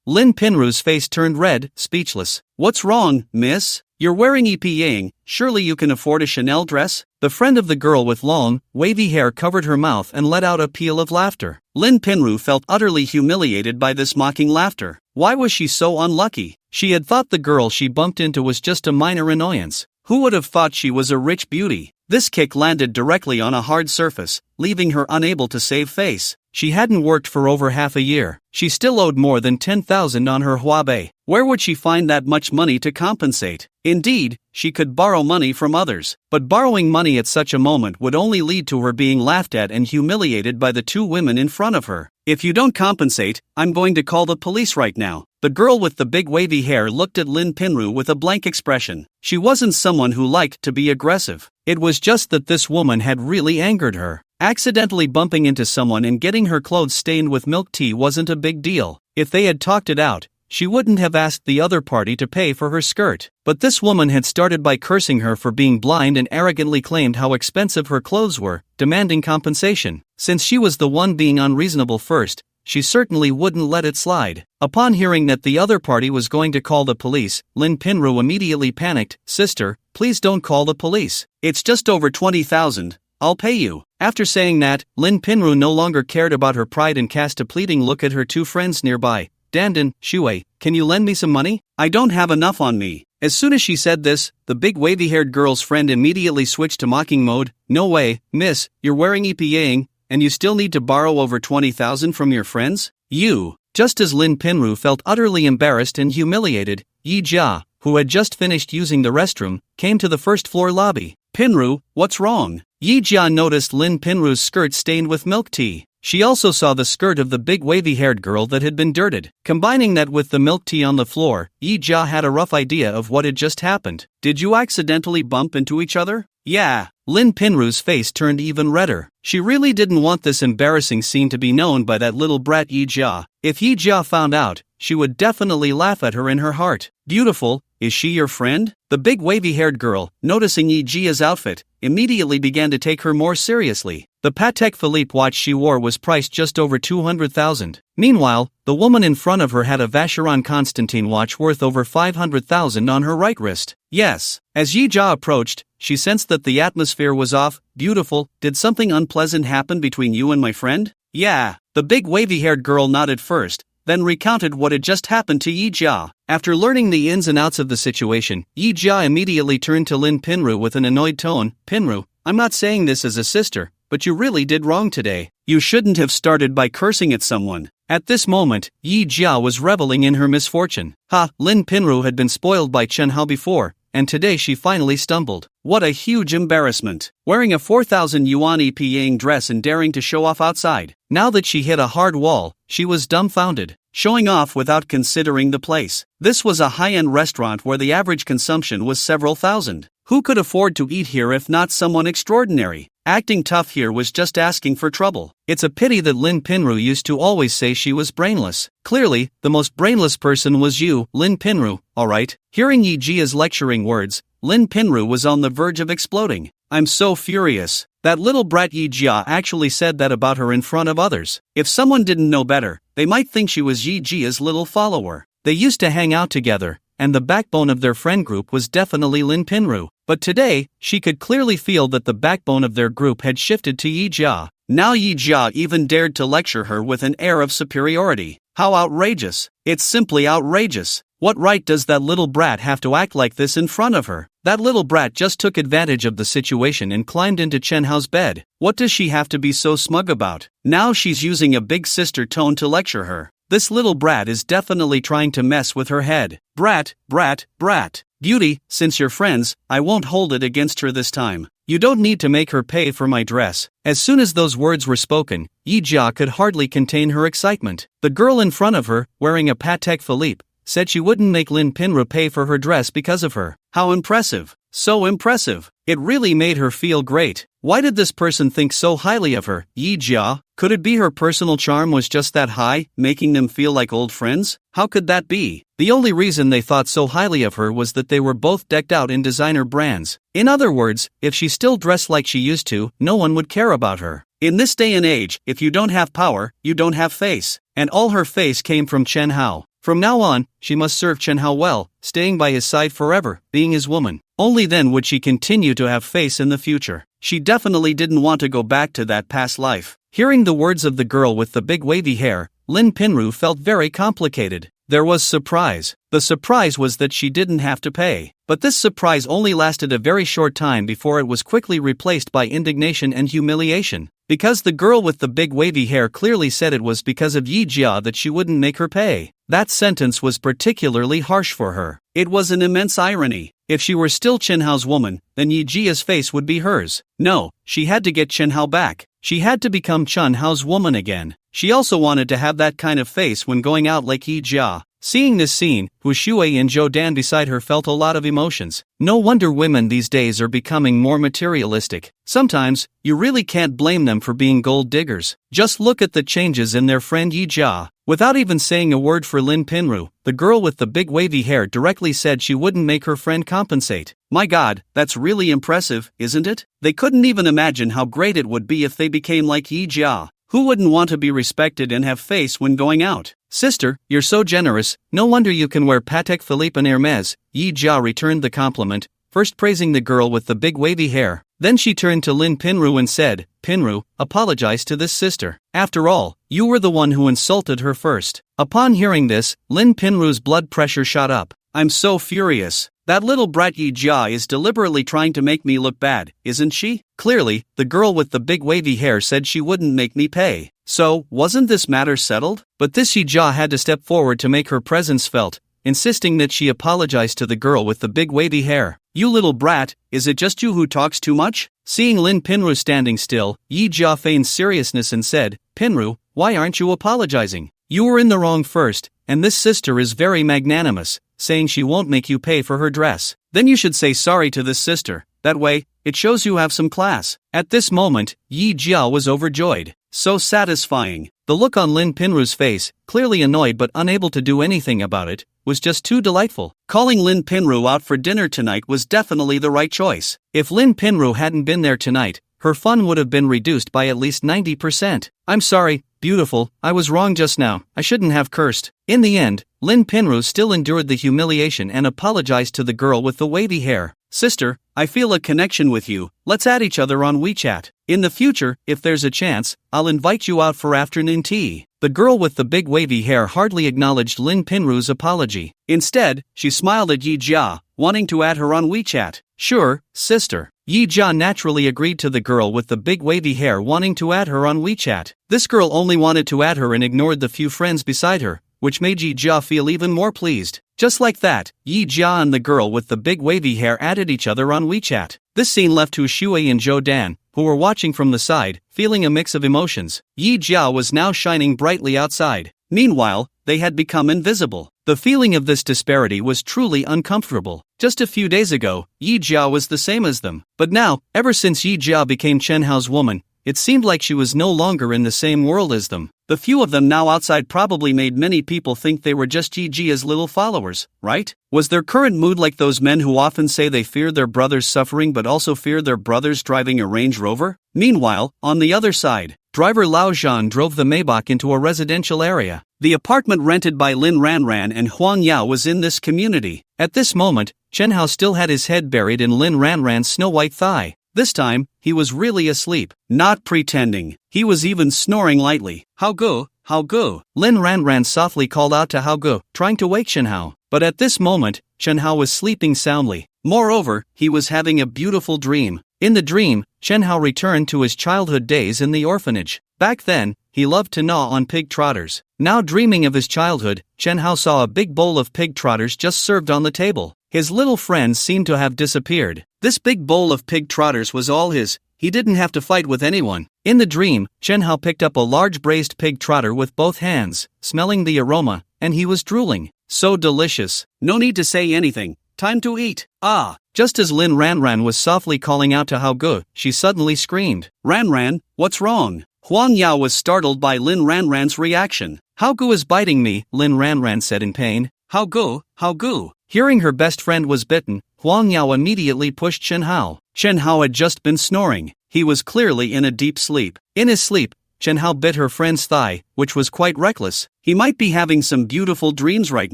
Lin Pinru's face turned red, speechless. What's wrong, miss? You're wearing EP Yang, surely you can afford a Chanel dress? The friend of the girl with long, wavy hair covered her mouth and let out a peal of laughter. Lin Pinru felt utterly humiliated by this mocking laughter. Why was she so unlucky? She had thought the girl she bumped into was just a minor annoyance. Who would have thought she was a rich beauty? This kick landed directly on a hard surface, leaving her unable to save face. She hadn't worked for over half a year. She still owed more than 10,000 on her Huabei. Where would she find that much money to compensate? Indeed, she could borrow money from others. But borrowing money at such a moment would only lead to her being laughed at and humiliated by the two women in front of her. If you don't compensate, I'm going to call the police right now. The girl with the big wavy hair looked at Lin Pinru with a blank expression. She wasn't someone who liked to be aggressive. It was just that this woman had really angered her. Accidentally bumping into someone and getting her clothes stained with milk tea wasn't a big deal. If they had talked it out, she wouldn't have asked the other party to pay for her skirt. But this woman had started by cursing her for being blind and arrogantly claimed how expensive her clothes were, demanding compensation. Since she was the one being unreasonable first, she certainly wouldn't let it slide. Upon hearing that the other party was going to call the police, Lin Pinru immediately panicked. Sister, please don't call the police. It's just over 20,000. I'll pay you. After saying that, Lin Pinru no longer cared about her pride and cast a pleading look at her two friends nearby. Dandan, Shui, can you lend me some money? I don't have enough on me. As soon as she said this, the big wavy-haired girl's friend immediately switched to mocking mode. No way, miss, you're wearing EPAing, and you still need to borrow over 20,000 from your friends? You. Just as Lin Pinru felt utterly embarrassed and humiliated, Yija, who had just finished using the restroom, came to the first floor lobby. Pinru, what's wrong? Yija noticed Lin Pinru's skirt stained with milk tea. She also saw the skirt of the big wavy-haired girl that had been dirted. Combining that with the milk tea on the floor, Yija had a rough idea of what had just happened. Did you accidentally bump into each other? Yeah. Lin Pinru's face turned even redder. She really didn't want this embarrassing scene to be known by that little brat Yija. If Yija found out, she would definitely laugh at her in her heart. Beautiful, is she your friend? The big wavy-haired girl, noticing Yijia's outfit, immediately began to take her more seriously. The Patek Philippe watch she wore was priced just over 200,000. Meanwhile, the woman in front of her had a Vacheron Constantin watch worth over 500,000 on her right wrist. Yes. As Yija approached, she sensed that the atmosphere was off. Beautiful, did something unpleasant happen between you and my friend? Yeah. The big wavy-haired girl nodded first, then recounted what had just happened to Yija. After learning the ins and outs of the situation, Yija immediately turned to Lin Pinru with an annoyed tone. Pinru, I'm not saying this as a sister, but you really did wrong today. You shouldn't have started by cursing at someone. At this moment, Yija was reveling in her misfortune. Lin Pinru had been spoiled by Chen Hao before, and today she finally stumbled. What a huge embarrassment. Wearing a 4,000 yuan EPAing dress and daring to show off outside. Now that she hit a hard wall, she was dumbfounded. Showing off without considering the place. This was a high-end restaurant where the average consumption was several thousand. Who could afford to eat here if not someone extraordinary? Acting tough here was just asking for trouble. It's a pity that Lin Pinru used to always say she was brainless. Clearly, the most brainless person was you, Lin Pinru, alright? Hearing Yijia's lecturing words, Lin Pinru was on the verge of exploding. I'm so furious. That little brat Yija actually said that about her in front of others. If someone didn't know better, they might think she was Yijia's little follower. They used to hang out together, and the backbone of their friend group was definitely Lin Pinru. But today, she could clearly feel that the backbone of their group had shifted to Yija. Now Yija even dared to lecture her with an air of superiority. How outrageous. It's simply outrageous. What right does that little brat have to act like this in front of her? That little brat just took advantage of the situation and climbed into Chen Hao's bed. What does she have to be so smug about? Now she's using a big sister tone to lecture her. This little brat is definitely trying to mess with her head. Brat, brat, brat. Beauty, since you're friends, I won't hold it against her this time. You don't need to make her pay for my dress. As soon as those words were spoken, Yija could hardly contain her excitement. The girl in front of her, wearing a Patek Philippe, said she wouldn't make Lin Pinru pay for her dress because of her. How impressive. So impressive. It really made her feel great. Why did this person think so highly of her? Yija? Could it be her personal charm was just that high, making them feel like old friends? How could that be? The only reason they thought so highly of her was that they were both decked out in designer brands. In other words, if she still dressed like she used to, no one would care about her. In this day and age, if you don't have power, you don't have face. And all her face came from Chen Hao. From now on, she must serve Chen Hao well, staying by his side forever, being his woman. Only then would she continue to have face in the future. She definitely didn't want to go back to that past life. Hearing the words of the girl with the big wavy hair, Lin Pinru felt very complicated. There was surprise. The surprise was that she didn't have to pay. But this surprise only lasted a very short time before it was quickly replaced by indignation and humiliation. Because the girl with the big wavy hair clearly said it was because of Yija that she wouldn't make her pay. That sentence was particularly harsh for her. It was an immense irony. If she were still Chen Hao's woman, then Yijia's face would be hers. No, she had to get Chen Hao back. She had to become Chen Hao's woman again. She also wanted to have that kind of face when going out like Yija. Seeing this scene, Hu Shui and Zhou Dan beside her felt a lot of emotions. No wonder women these days are becoming more materialistic. Sometimes, you really can't blame them for being gold diggers. Just look at the changes in their friend Yija. Without even saying a word for Lin Pinru, the girl with the big wavy hair directly said she wouldn't make her friend compensate. My God, that's really impressive, isn't it? They couldn't even imagine how great it would be if they became like Yija. Who wouldn't want to be respected and have face when going out? Sister, you're so generous, no wonder you can wear Patek Philippe and Hermes. Yija returned the compliment, first praising the girl with the big wavy hair. Then she turned to Lin Pinru and said, Pinru, apologize to this sister. After all, you were the one who insulted her first. Upon hearing this, Lin Pinru's blood pressure shot up. I'm so furious. That little brat Yija is deliberately trying to make me look bad, isn't she? Clearly, the girl with the big wavy hair said she wouldn't make me pay. So, wasn't this matter settled? But this Yija had to step forward to make her presence felt, insisting that she apologize to the girl with the big wavy hair. You little brat, is it just you who talks too much? Seeing Lin Pinru standing still, Yija feigned seriousness and said, Pinru, why aren't you apologizing? You were in the wrong first, and this sister is very magnanimous, saying she won't make you pay for her dress. Then you should say sorry to this sister, that way, it shows you have some class. At this moment, Yija was overjoyed. So satisfying. The look on Lin Pinru's face, clearly annoyed but unable to do anything about it, was just too delightful. Calling Lin Pinru out for dinner tonight was definitely the right choice. If Lin Pinru hadn't been there tonight, her fun would have been reduced by at least 90%. I'm sorry, beautiful, I was wrong just now, I shouldn't have cursed. In the end, Lin Pinru still endured the humiliation and apologized to the girl with the wavy hair. Sister, I feel a connection with you, let's add each other on WeChat. In the future, if there's a chance, I'll invite you out for afternoon tea. The girl with the big wavy hair hardly acknowledged Lin Pinru's apology. Instead, she smiled at Yija, wanting to add her on WeChat. Sure, sister. Yija naturally agreed to the girl with the big wavy hair wanting to add her on WeChat. This girl only wanted to add her and ignored the few friends beside her, which made Yija feel even more pleased. Just like that, Yija and the girl with the big wavy hair added each other on WeChat. This scene left Hu Shui and Zhou Dan, who were watching from the side, feeling a mix of emotions. Yija was now shining brightly outside. Meanwhile, they had become invisible. The feeling of this disparity was truly uncomfortable. Just a few days ago, Yija was the same as them. But now, ever since Yija became Chen Hao's woman, it seemed like she was no longer in the same world as them. The few of them now outside probably made many people think they were just Yijia's little followers, right? Was their current mood like those men who often say they fear their brothers suffering but also fear their brothers driving a Range Rover? Meanwhile, on the other side, driver Lao Zhan drove the Maybach into a residential area. The apartment rented by Lin Ranran and Huang Yao was in this community. At this moment, Chen Hao still had his head buried in Lin Ranran's snow-white thigh. This time, he was really asleep, not pretending. He was even snoring lightly. Hao Gu, Hao Gu. Lin Ranran softly called out to Hao Gu, trying to wake Chen Hao. But at this moment, Chen Hao was sleeping soundly. Moreover, he was having a beautiful dream. In the dream, Chen Hao returned to his childhood days in the orphanage. Back then, he loved to gnaw on pig trotters. Now dreaming of his childhood, Chen Hao saw a big bowl of pig trotters just served on the table. His little friends seemed to have disappeared. This big bowl of pig trotters was all his. He didn't have to fight with anyone. In the dream, Chen Hao picked up a large braised pig trotter with both hands, smelling the aroma, and he was drooling. So delicious. No need to say anything. Time to eat. Ah! Just as Lin Ranran was softly calling out to Hao Gu, she suddenly screamed. Ranran, what's wrong? Huang Yao was startled by Lin Ranran's reaction. Hao Gu is biting me, Lin Ranran said in pain. Hao Gu, Hao Gu. Hearing her best friend was bitten, Huang Yao immediately pushed Chen Hao. Chen Hao had just been snoring. He was clearly in a deep sleep. In his sleep, Chen Hao bit her friend's thigh, which was quite reckless. He might be having some beautiful dreams right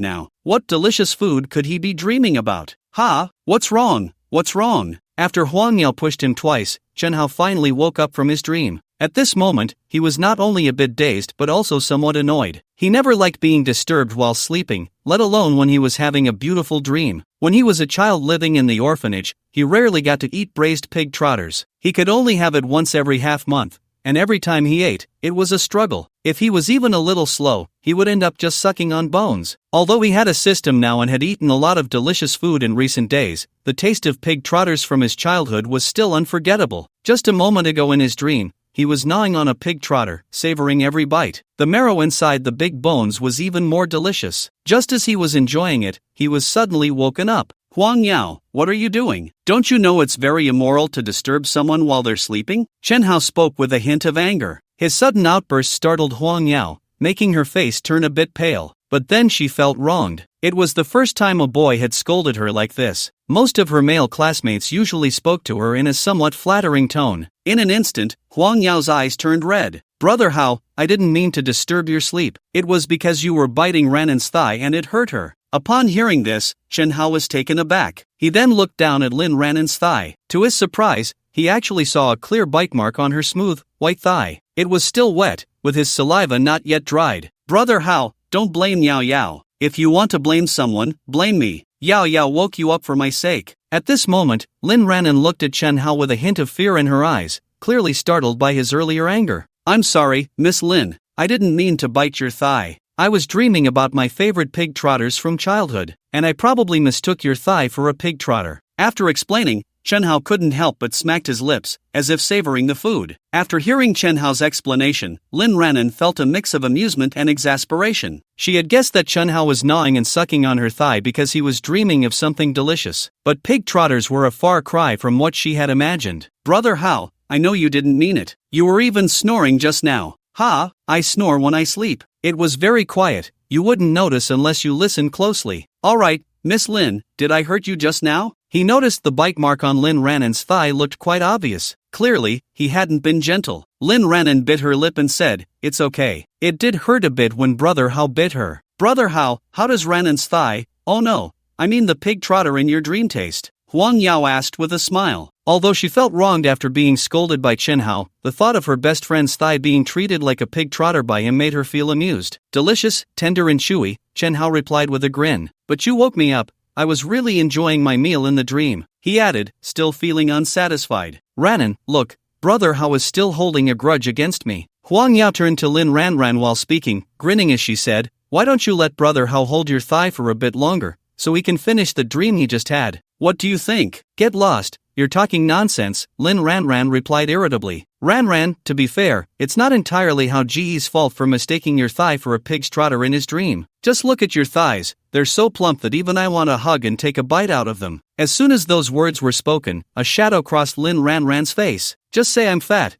now. What delicious food could he be dreaming about? Ha! What's wrong? What's wrong? After Huang Yao pushed him twice, Chen Hao finally woke up from his dream. At this moment, he was not only a bit dazed but also somewhat annoyed. He never liked being disturbed while sleeping, let alone when he was having a beautiful dream. When he was a child living in the orphanage, he rarely got to eat braised pig trotters. He could only have it once every half-month, and every time he ate, it was a struggle. If he was even a little slow, he would end up just sucking on bones. Although he had a system now and had eaten a lot of delicious food in recent days, the taste of pig trotters from his childhood was still unforgettable. Just a moment ago in his dream, he was gnawing on a pig trotter, savoring every bite. The marrow inside the big bones was even more delicious. Just as he was enjoying it, he was suddenly woken up. Huang Yao, what are you doing? Don't you know it's very immoral to disturb someone while they're sleeping? Chen Hao spoke with a hint of anger. His sudden outburst startled Huang Yao, making her face turn a bit pale. But then she felt wronged. It was the first time a boy had scolded her like this. Most of her male classmates usually spoke to her in a somewhat flattering tone. In an instant, Huang Yao's eyes turned red. Brother Hao, I didn't mean to disturb your sleep. It was because you were biting Ranan's thigh and it hurt her. Upon hearing this, Chen Hao was taken aback. He then looked down at Lin Ranan's thigh. To his surprise, he actually saw a clear bite mark on her smooth, white thigh. It was still wet, with his saliva not yet dried. Brother Hao, don't blame Yao Yao. If you want to blame someone, blame me. Yao Yao woke you up for my sake. At this moment, Lin ran and looked at Chen Hao with a hint of fear in her eyes, clearly startled by his earlier anger. I'm sorry, Miss Lin. I didn't mean to bite your thigh. I was dreaming about my favorite pig trotters from childhood, and I probably mistook your thigh for a pig trotter. After explaining, Chen Hao couldn't help but smacked his lips, as if savoring the food. After hearing Chen Hao's explanation, Lin Ranen felt a mix of amusement and exasperation. She had guessed that Chen Hao was gnawing and sucking on her thigh because he was dreaming of something delicious. But pig trotters were a far cry from what she had imagined. Brother Hao, I know you didn't mean it. You were even snoring just now. Ha, I snore when I sleep. It was very quiet. You wouldn't notice unless you listened closely. Alright, Miss Lin, did I hurt you just now? He noticed the bite mark on Lin Ranen's thigh looked quite obvious. Clearly, he hadn't been gentle. Lin Ranen bit her lip and said, it's okay. It did hurt a bit when Brother Hao bit her. Brother Hao, how does Ranen's thigh? Oh no, I mean the pig trotter in your dream taste. Huang Yao asked with a smile. Although she felt wronged after being scolded by Chen Hao, the thought of her best friend's thigh being treated like a pig trotter by him made her feel amused. Delicious, tender and chewy, Chen Hao replied with a grin. But you woke me up. I was really enjoying my meal in the dream, he added, still feeling unsatisfied. Ranen, look, Brother Hao is still holding a grudge against me. Huang Yao turned to Lin Ranran while speaking, grinning as she said, why don't you let Brother Hao hold your thigh for a bit longer, so he can finish the dream he just had? What do you think? Get lost. You're talking nonsense, Lin Ranran replied irritably. Ranran, to be fair, it's not entirely Hao Ji's fault for mistaking your thigh for a pig's trotter in his dream. Just look at your thighs, they're so plump that even I want to hug and take a bite out of them. As soon as those words were spoken, a shadow crossed Lin Ranran's face. Just say I'm fat,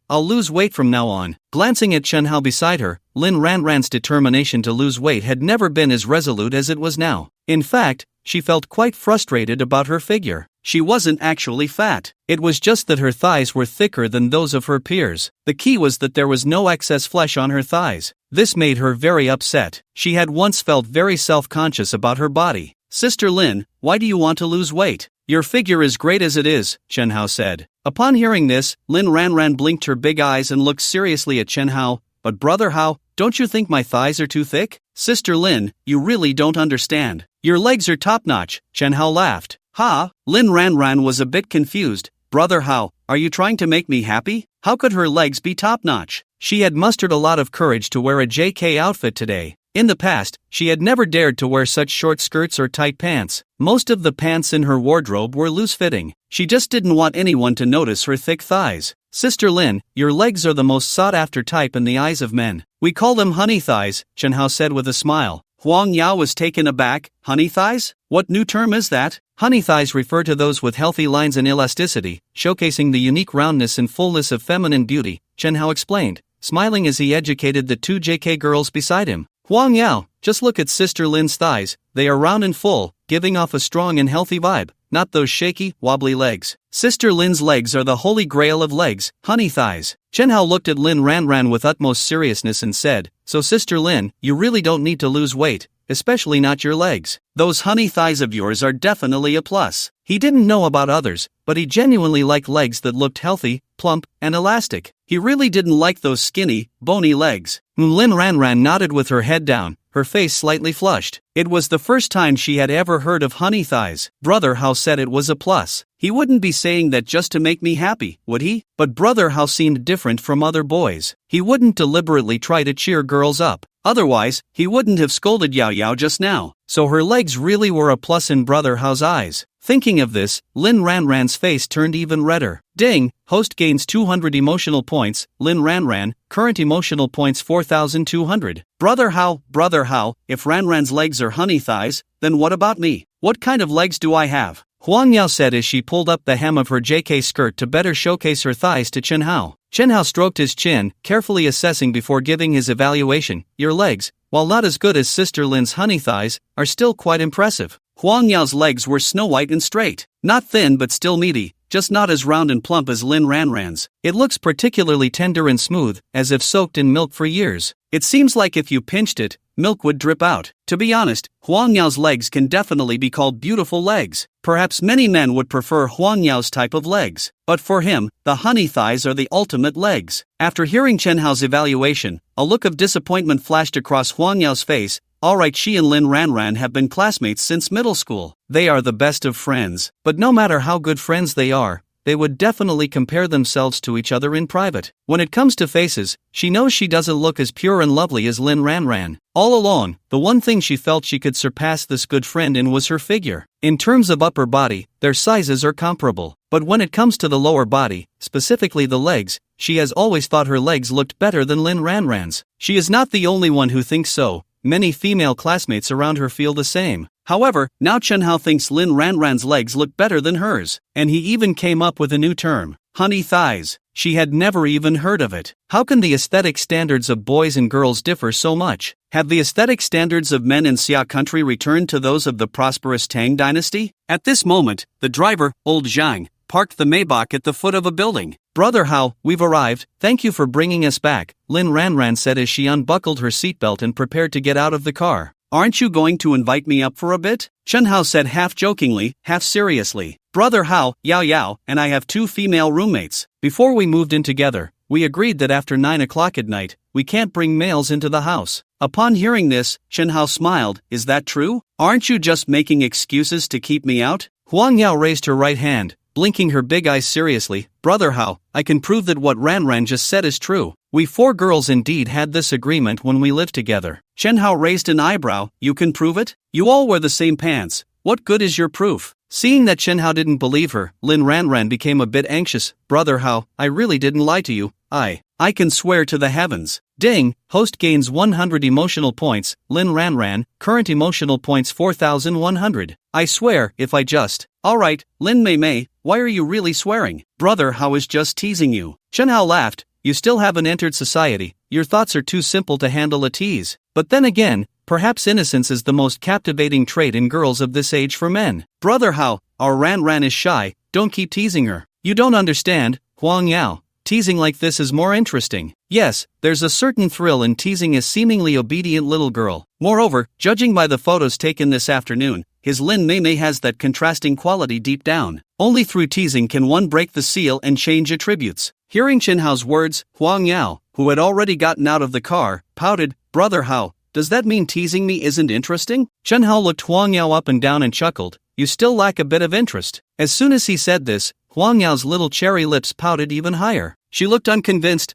I'll lose weight from now on. Glancing at Chen Hao beside her, Lin Ranran's determination to lose weight had never been as resolute as it was now. In fact, she felt quite frustrated about her figure. She wasn't actually fat. It was just that her thighs were thicker than those of her peers. The key was that there was no excess flesh on her thighs. This made her very upset. She had once felt very self-conscious about her body. Sister Lin, why do you want to lose weight? Your figure is great as it is, Chen Hao said. Upon hearing this, Lin Ranran blinked her big eyes and looked seriously at Chen Hao. But Brother Hao, don't you think my thighs are too thick? Sister Lin, you really don't understand. Your legs are top-notch, Chen Hao laughed. Ha, Lin Ranran was a bit confused. Brother Hao, are you trying to make me happy? How could her legs be top-notch? She had mustered a lot of courage to wear a JK outfit today. In the past, she had never dared to wear such short skirts or tight pants. Most of the pants in her wardrobe were loose-fitting. She just didn't want anyone to notice her thick thighs. Sister Lin, your legs are the most sought-after type in the eyes of men. We call them honey thighs, Chen Hao said with a smile. Huang Yao was taken aback. Honey thighs? What new term is that? Honey thighs refer to those with healthy lines and elasticity, showcasing the unique roundness and fullness of feminine beauty, Chen Hao explained, smiling as he educated the two JK girls beside him. Huang Yao, just look at Sister Lin's thighs, they are round and full, giving off a strong and healthy vibe, not those shaky, wobbly legs. Sister Lin's legs are the holy grail of legs, honey thighs. Chen Hao looked at Lin Ranran with utmost seriousness and said, so Sister Lin, you really don't need to lose weight, especially not your legs. Those honey thighs of yours are definitely a plus. He didn't know about others, but he genuinely liked legs that looked healthy, plump, and elastic. He really didn't like those skinny, bony legs. Lin Ranran nodded with her head down, her face slightly flushed. It was the first time she had ever heard of honey thighs. Brother Hao said it was a plus. He wouldn't be saying that just to make me happy, would he? But Brother Hao seemed different from other boys. He wouldn't deliberately try to cheer girls up. Otherwise, he wouldn't have scolded Yao Yao just now. So her legs really were a plus in Brother Hao's eyes. Thinking of this, Lin Ranran's face turned even redder. Ding, host gains 200 emotional points, Lin Ranran, current emotional points 4,200. Brother Hao, if Ranran's legs are honey thighs, then what about me? What kind of legs do I have? Huang Yao said as she pulled up the hem of her JK skirt to better showcase her thighs to Chen Hao. Chen Hao stroked his chin, carefully assessing before giving his evaluation. Your legs, while not as good as Sister Lin's honey thighs, are still quite impressive. Huang Yao's legs were snow white and straight. Not thin but still meaty, just not as round and plump as Lin Ranran's. It looks particularly tender and smooth, as if soaked in milk for years. It seems like if you pinched it, milk would drip out. To be honest, Huang Yao's legs can definitely be called beautiful legs. Perhaps many men would prefer Huang Yao's type of legs. But for him, the honey thighs are the ultimate legs. After hearing Chen Hao's evaluation, a look of disappointment flashed across Huang Yao's face, Alright, she and Lin Ranran have been classmates since middle school. They are the best of friends, but no matter how good friends they are, they would definitely compare themselves to each other in private. When it comes to faces, she knows she doesn't look as pure and lovely as Lin Ranran. All along, the one thing she felt she could surpass this good friend in was her figure. In terms of upper body, their sizes are comparable. But when it comes to the lower body, specifically the legs, she has always thought her legs looked better than Lin Ranran's. She is not the only one who thinks so. Many female classmates around her feel the same. However, now Chen Hao thinks Lin Ranran's legs look better than hers, and he even came up with a new term, honey thighs. She had never even heard of it. How can the aesthetic standards of boys and girls differ so much? Have the aesthetic standards of men in Xia country returned to those of the prosperous Tang dynasty? At this moment, the driver, old Zhang, parked the Maybach at the foot of a building. Brother Hao, we've arrived, thank you for bringing us back, Lin Ranran said as she unbuckled her seatbelt and prepared to get out of the car. Aren't you going to invite me up for a bit? Chen Hao said half jokingly, half seriously. Brother Hao, Yao Yao, and I have 2 female roommates. Before we moved in together, we agreed that after 9 o'clock at night, we can't bring males into the house. Upon hearing this, Chen Hao smiled. Is that true? Aren't you just making excuses to keep me out? Huang Yao raised her right hand, blinking her big eyes seriously. Brother Hao, I can prove that what Ranran just said is true. We 4 girls indeed had this agreement when we lived together. Chen Hao raised an eyebrow. You can prove it? You all wear the same pants. What good is your proof? Seeing that Chen Hao didn't believe her, Lin Ranran became a bit anxious. Brother Hao, I really didn't lie to you. I can swear to the heavens. Ding, host gains 100 emotional points. Lin Ranran, current emotional points 4,100. I swear, if I just. Alright, Lin Mei Mei, why are you really swearing? Brother Hao is just teasing you. Chen Hao laughed. You still haven't entered society, your thoughts are too simple to handle a tease. But then again, perhaps innocence is the most captivating trait in girls of this age for men. Brother Hao, our Ranran is shy, don't keep teasing her. You don't understand, Huang Yao. Teasing like this is more interesting. Yes, there's a certain thrill in teasing a seemingly obedient little girl. Moreover, judging by the photos taken this afternoon, his Lin Mei Mei has that contrasting quality deep down. Only through teasing can one break the seal and change attributes. Hearing Chen Hao's words, Huang Yao, who had already gotten out of the car, pouted. Brother Hao, does that mean teasing me isn't interesting? Chen Hao looked Huang Yao up and down and chuckled. You still lack a bit of interest. As soon as he said this, Huang Yao's little cherry lips pouted even higher. She looked unconvinced.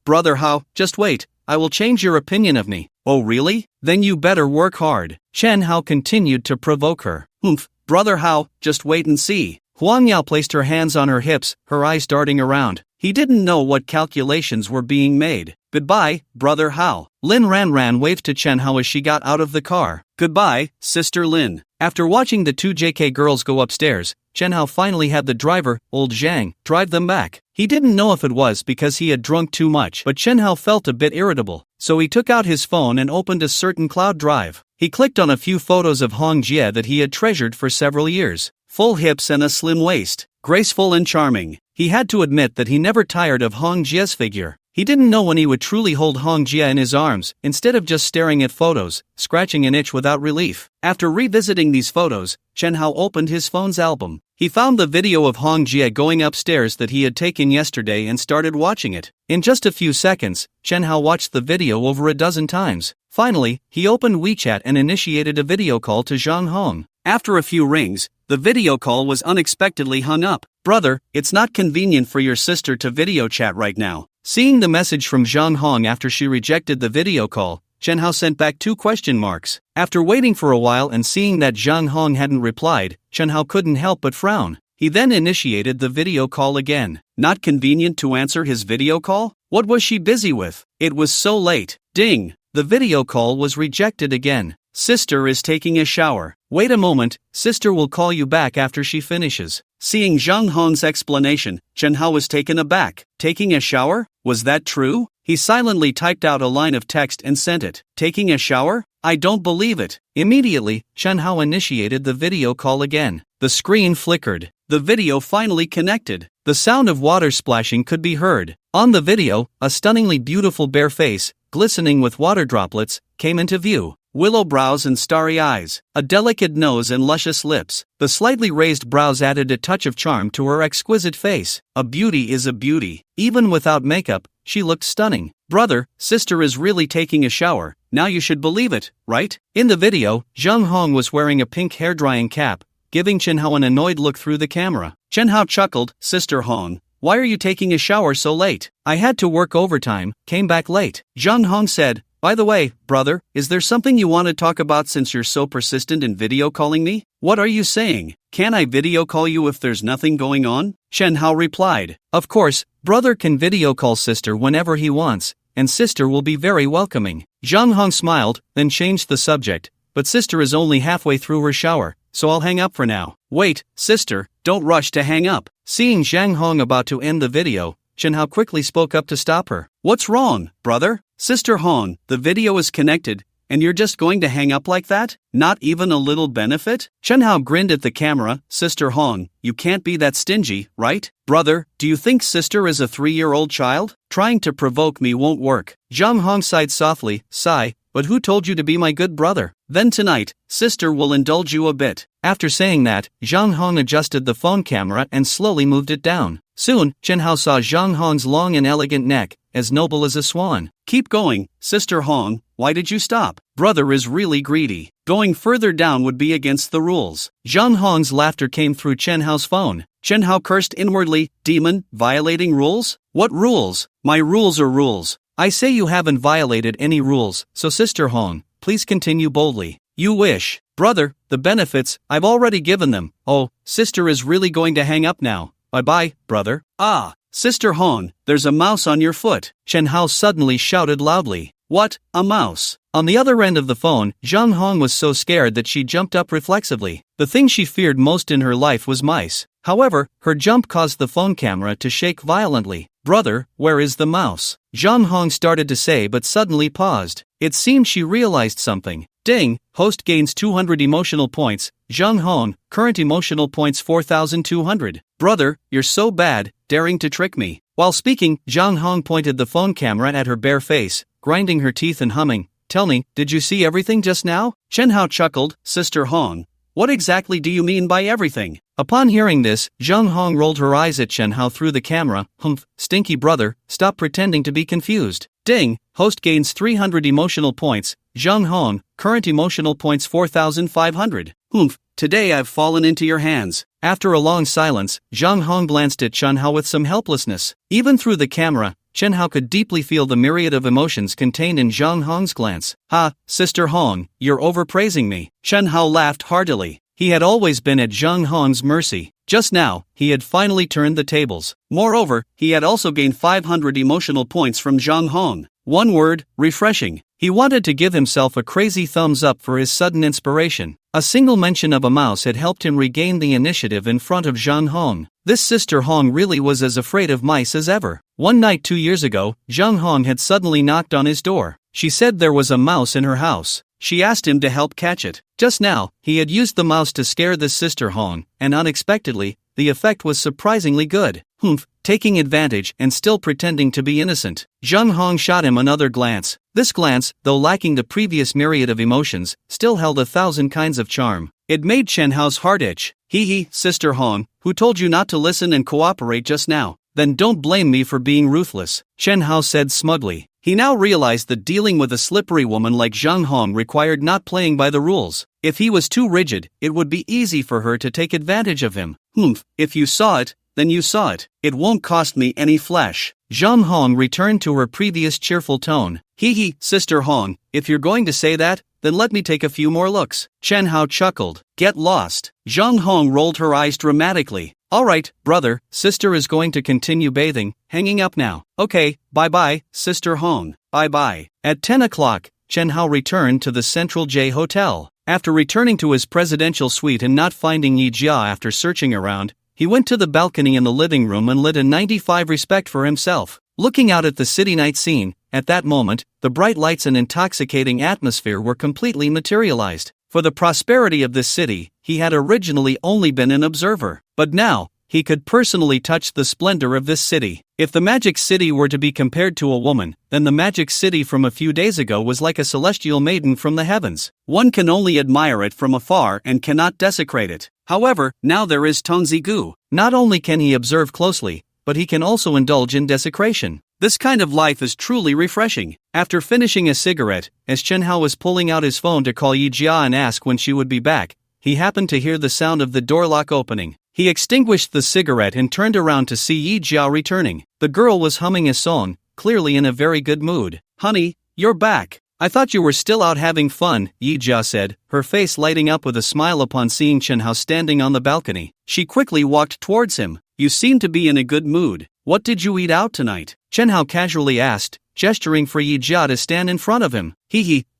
Brother Hao, just wait, I will change your opinion of me. Oh really? Then you better work hard. Chen Hao continued to provoke her. Brother Hao, just wait and see. Huang Yao placed her hands on her hips, her eyes darting around. He didn't know what calculations were being made. Goodbye, Brother Hao. Lin Ranran waved to Chen Hao as she got out of the car. Goodbye, Sister Lin. After watching the 2 JK girls go upstairs, Chen Hao finally had the driver, old Zhang, drive them back. He didn't know if it was because he had drunk too much, but Chen Hao felt a bit irritable, so he took out his phone and opened a certain cloud drive. He clicked on a few photos of Hong Jie that he had treasured for several years. Full hips and a slim waist, graceful and charming. He had to admit that he never tired of Hong Jie's figure. He didn't know when he would truly hold Hong Jie in his arms, instead of just staring at photos, scratching an itch without relief. After revisiting these photos, Chen Hao opened his phone's album. He found the video of Hong Jie going upstairs that he had taken yesterday and started watching it. In just a few seconds, Chen Hao watched the video over a dozen times. Finally, he opened WeChat and initiated a video call to Zhang Hong. After a few rings, the video call was unexpectedly hung up. Brother, it's not convenient for your sister to video chat right now. Seeing the message from Zhang Hong after she rejected the video call, Chen Hao sent back 2 question marks. After waiting for a while and seeing that Zhang Hong hadn't replied, Chen Hao couldn't help but frown. He then initiated the video call again. Not convenient to answer his video call? What was she busy with? It was so late. Ding! The video call was rejected again. Sister is taking a shower. Wait a moment, sister will call you back after she finishes. Seeing Zhang Hong's explanation, Chen Hao was taken aback. Taking a shower? Was that true? He silently typed out a line of text and sent it. Taking a shower? I don't believe it. Immediately, Chen Hao initiated the video call again. The screen flickered. The video finally connected. The sound of water splashing could be heard. On the video, a stunningly beautiful bare face, glistening with water droplets, came into view. willow brows and starry eyes, a delicate nose and luscious lips. The slightly raised brows added a touch of charm to her exquisite face. A beauty is a beauty. Even without makeup, she looked stunning. Brother, sister is really taking a shower. Now you should believe it, right? In the video, Jung Hong was wearing a pink hair-drying cap, giving Chen Hao an annoyed look through the camera. Chen Hao chuckled, Sister Hong, why are you taking a shower so late? I had to work overtime, came back late. Jung Hong said, by the way, brother, is there something you want to talk about since you're so persistent in video calling me? What are you saying? Can I video call you if there's nothing going on? Chen Hao replied, of course, brother can video call sister whenever he wants, and sister will be very welcoming. Jung Hong smiled, then changed the subject, but sister is only halfway through her shower, so I'll hang up for now. Wait, sister, don't rush to hang up. Seeing Jung Hong about to end the video, Chen Hao quickly spoke up to stop her. What's wrong, brother? Sister Hong, the video is connected, and you're just going to hang up like that? Not even a little benefit? Chen Hao grinned at the camera. Sister Hong, you can't be that stingy, right? Brother, do you think sister is a 3-year-old child? Trying to provoke me won't work. Jung Hong sighed softly, sigh, but who told you to be my good brother? Then tonight, sister will indulge you a bit. After saying that, Jung Hong adjusted the phone camera and slowly moved it down. Soon, Chen Hao saw Jung Hong's long and elegant neck, as noble as a swan. Keep going, Sister Hong, why did you stop? Brother is really greedy. Going further down would be against the rules. Jung Hong's laughter came through Chen Hao's phone. Chen Hao cursed inwardly, demon, violating rules? What rules? My rules are rules. I say you haven't violated any rules, so Sister Hong, please continue boldly. You wish. Brother, the benefits, I've already given them. Oh, sister is really going to hang up now. Bye-bye, brother. Ah, Sister Hong, there's a mouse on your foot. Chen Hao suddenly shouted loudly. What, a mouse? On the other end of the phone, Jung Hong was so scared that she jumped up reflexively. The thing she feared most in her life was mice. However, her jump caused the phone camera to shake violently. Brother, where is the mouse? Jung Hong started to say but suddenly paused. It seemed she realized something. Ding, host gains 200 emotional points. Jung Hong, current emotional points 4,200. Brother, you're so bad, daring to trick me. While speaking, Jung Hong pointed the phone camera at her bare face, grinding her teeth and humming. Tell me, did you see everything just now? Chen Hao chuckled, Sister Hong. What exactly do you mean by everything? Upon hearing this, Jung Hong rolled her eyes at Chen Hao through the camera. Humph, stinky brother, stop pretending to be confused. Ding, host gains 300 emotional points. Jung Hong, current emotional points 4,500. Humph, today I've fallen into your hands. After a long silence, Jung Hong glanced at Chen Hao with some helplessness. Even through the camera, Chen Hao could deeply feel the myriad of emotions contained in Jung Hong's glance. Ha, Sister Hong, you're overpraising me. Chen Hao laughed heartily. He had always been at Jung Hong's mercy. Just now, he had finally turned the tables. Moreover, he had also gained 500 emotional points from Jung Hong. One word, refreshing. He wanted to give himself a crazy thumbs up for his sudden inspiration. A single mention of a mouse had helped him regain the initiative in front of Jung Hong. This Sister Hong really was as afraid of mice as ever. One night 2 years ago, Jung Hong had suddenly knocked on his door. She said there was a mouse in her house. She asked him to help catch it. Just now, he had used the mouse to scare this Sister Hong, and unexpectedly, the effect was surprisingly good. Humph, taking advantage and still pretending to be innocent. Jung Hong shot him another glance. This glance, though lacking the previous myriad of emotions, still held 1,000 kinds of charm. It made Chen Hao's heart itch. Hee, Sister Hong, who told you not to listen and cooperate just now? Then don't blame me for being ruthless, Chen Hao said smugly. He now realized that dealing with a slippery woman like Jung Hong required not playing by the rules. If he was too rigid, it would be easy for her to take advantage of him. Humph, if you saw it, then you saw it. It won't cost me any flesh. Jung Hong returned to her previous cheerful tone. Hee, Sister Hong, if you're going to say that, then let me take a few more looks. Chen Hao chuckled. Get lost. Jung Hong rolled her eyes dramatically. Alright, brother, sister is going to continue bathing, hanging up now. Okay, bye-bye, Sister Hong, bye-bye. At 10 o'clock, Chen Hao returned to the Central J Hotel. After returning to his presidential suite and not finding Yija after searching around, he went to the balcony in the living room and lit a 95 respect for himself. Looking out at the city night scene, at that moment, the bright lights and intoxicating atmosphere were completely materialized. For the prosperity of this city, he had originally only been an observer. But now, he could personally touch the splendor of this city. If the Magic City were to be compared to a woman, then the Magic City from a few days ago was like a celestial maiden from the heavens. One can only admire it from afar and cannot desecrate it. However, now there is Tonzi-gu. Not only can he observe closely, but he can also indulge in desecration. This kind of life is truly refreshing. After finishing a cigarette, as Chen Hao was pulling out his phone to call Yija and ask when she would be back, he happened to hear the sound of the door lock opening. He extinguished the cigarette and turned around to see Yija returning. The girl was humming a song, clearly in a very good mood. "Honey, you're back. I thought you were still out having fun," Yija said, her face lighting up with a smile upon seeing Chen Hao standing on the balcony. She quickly walked towards him. "You seem to be in a good mood. What did you eat out tonight?" Chen Hao casually asked, gesturing for Yija to stand in front of him.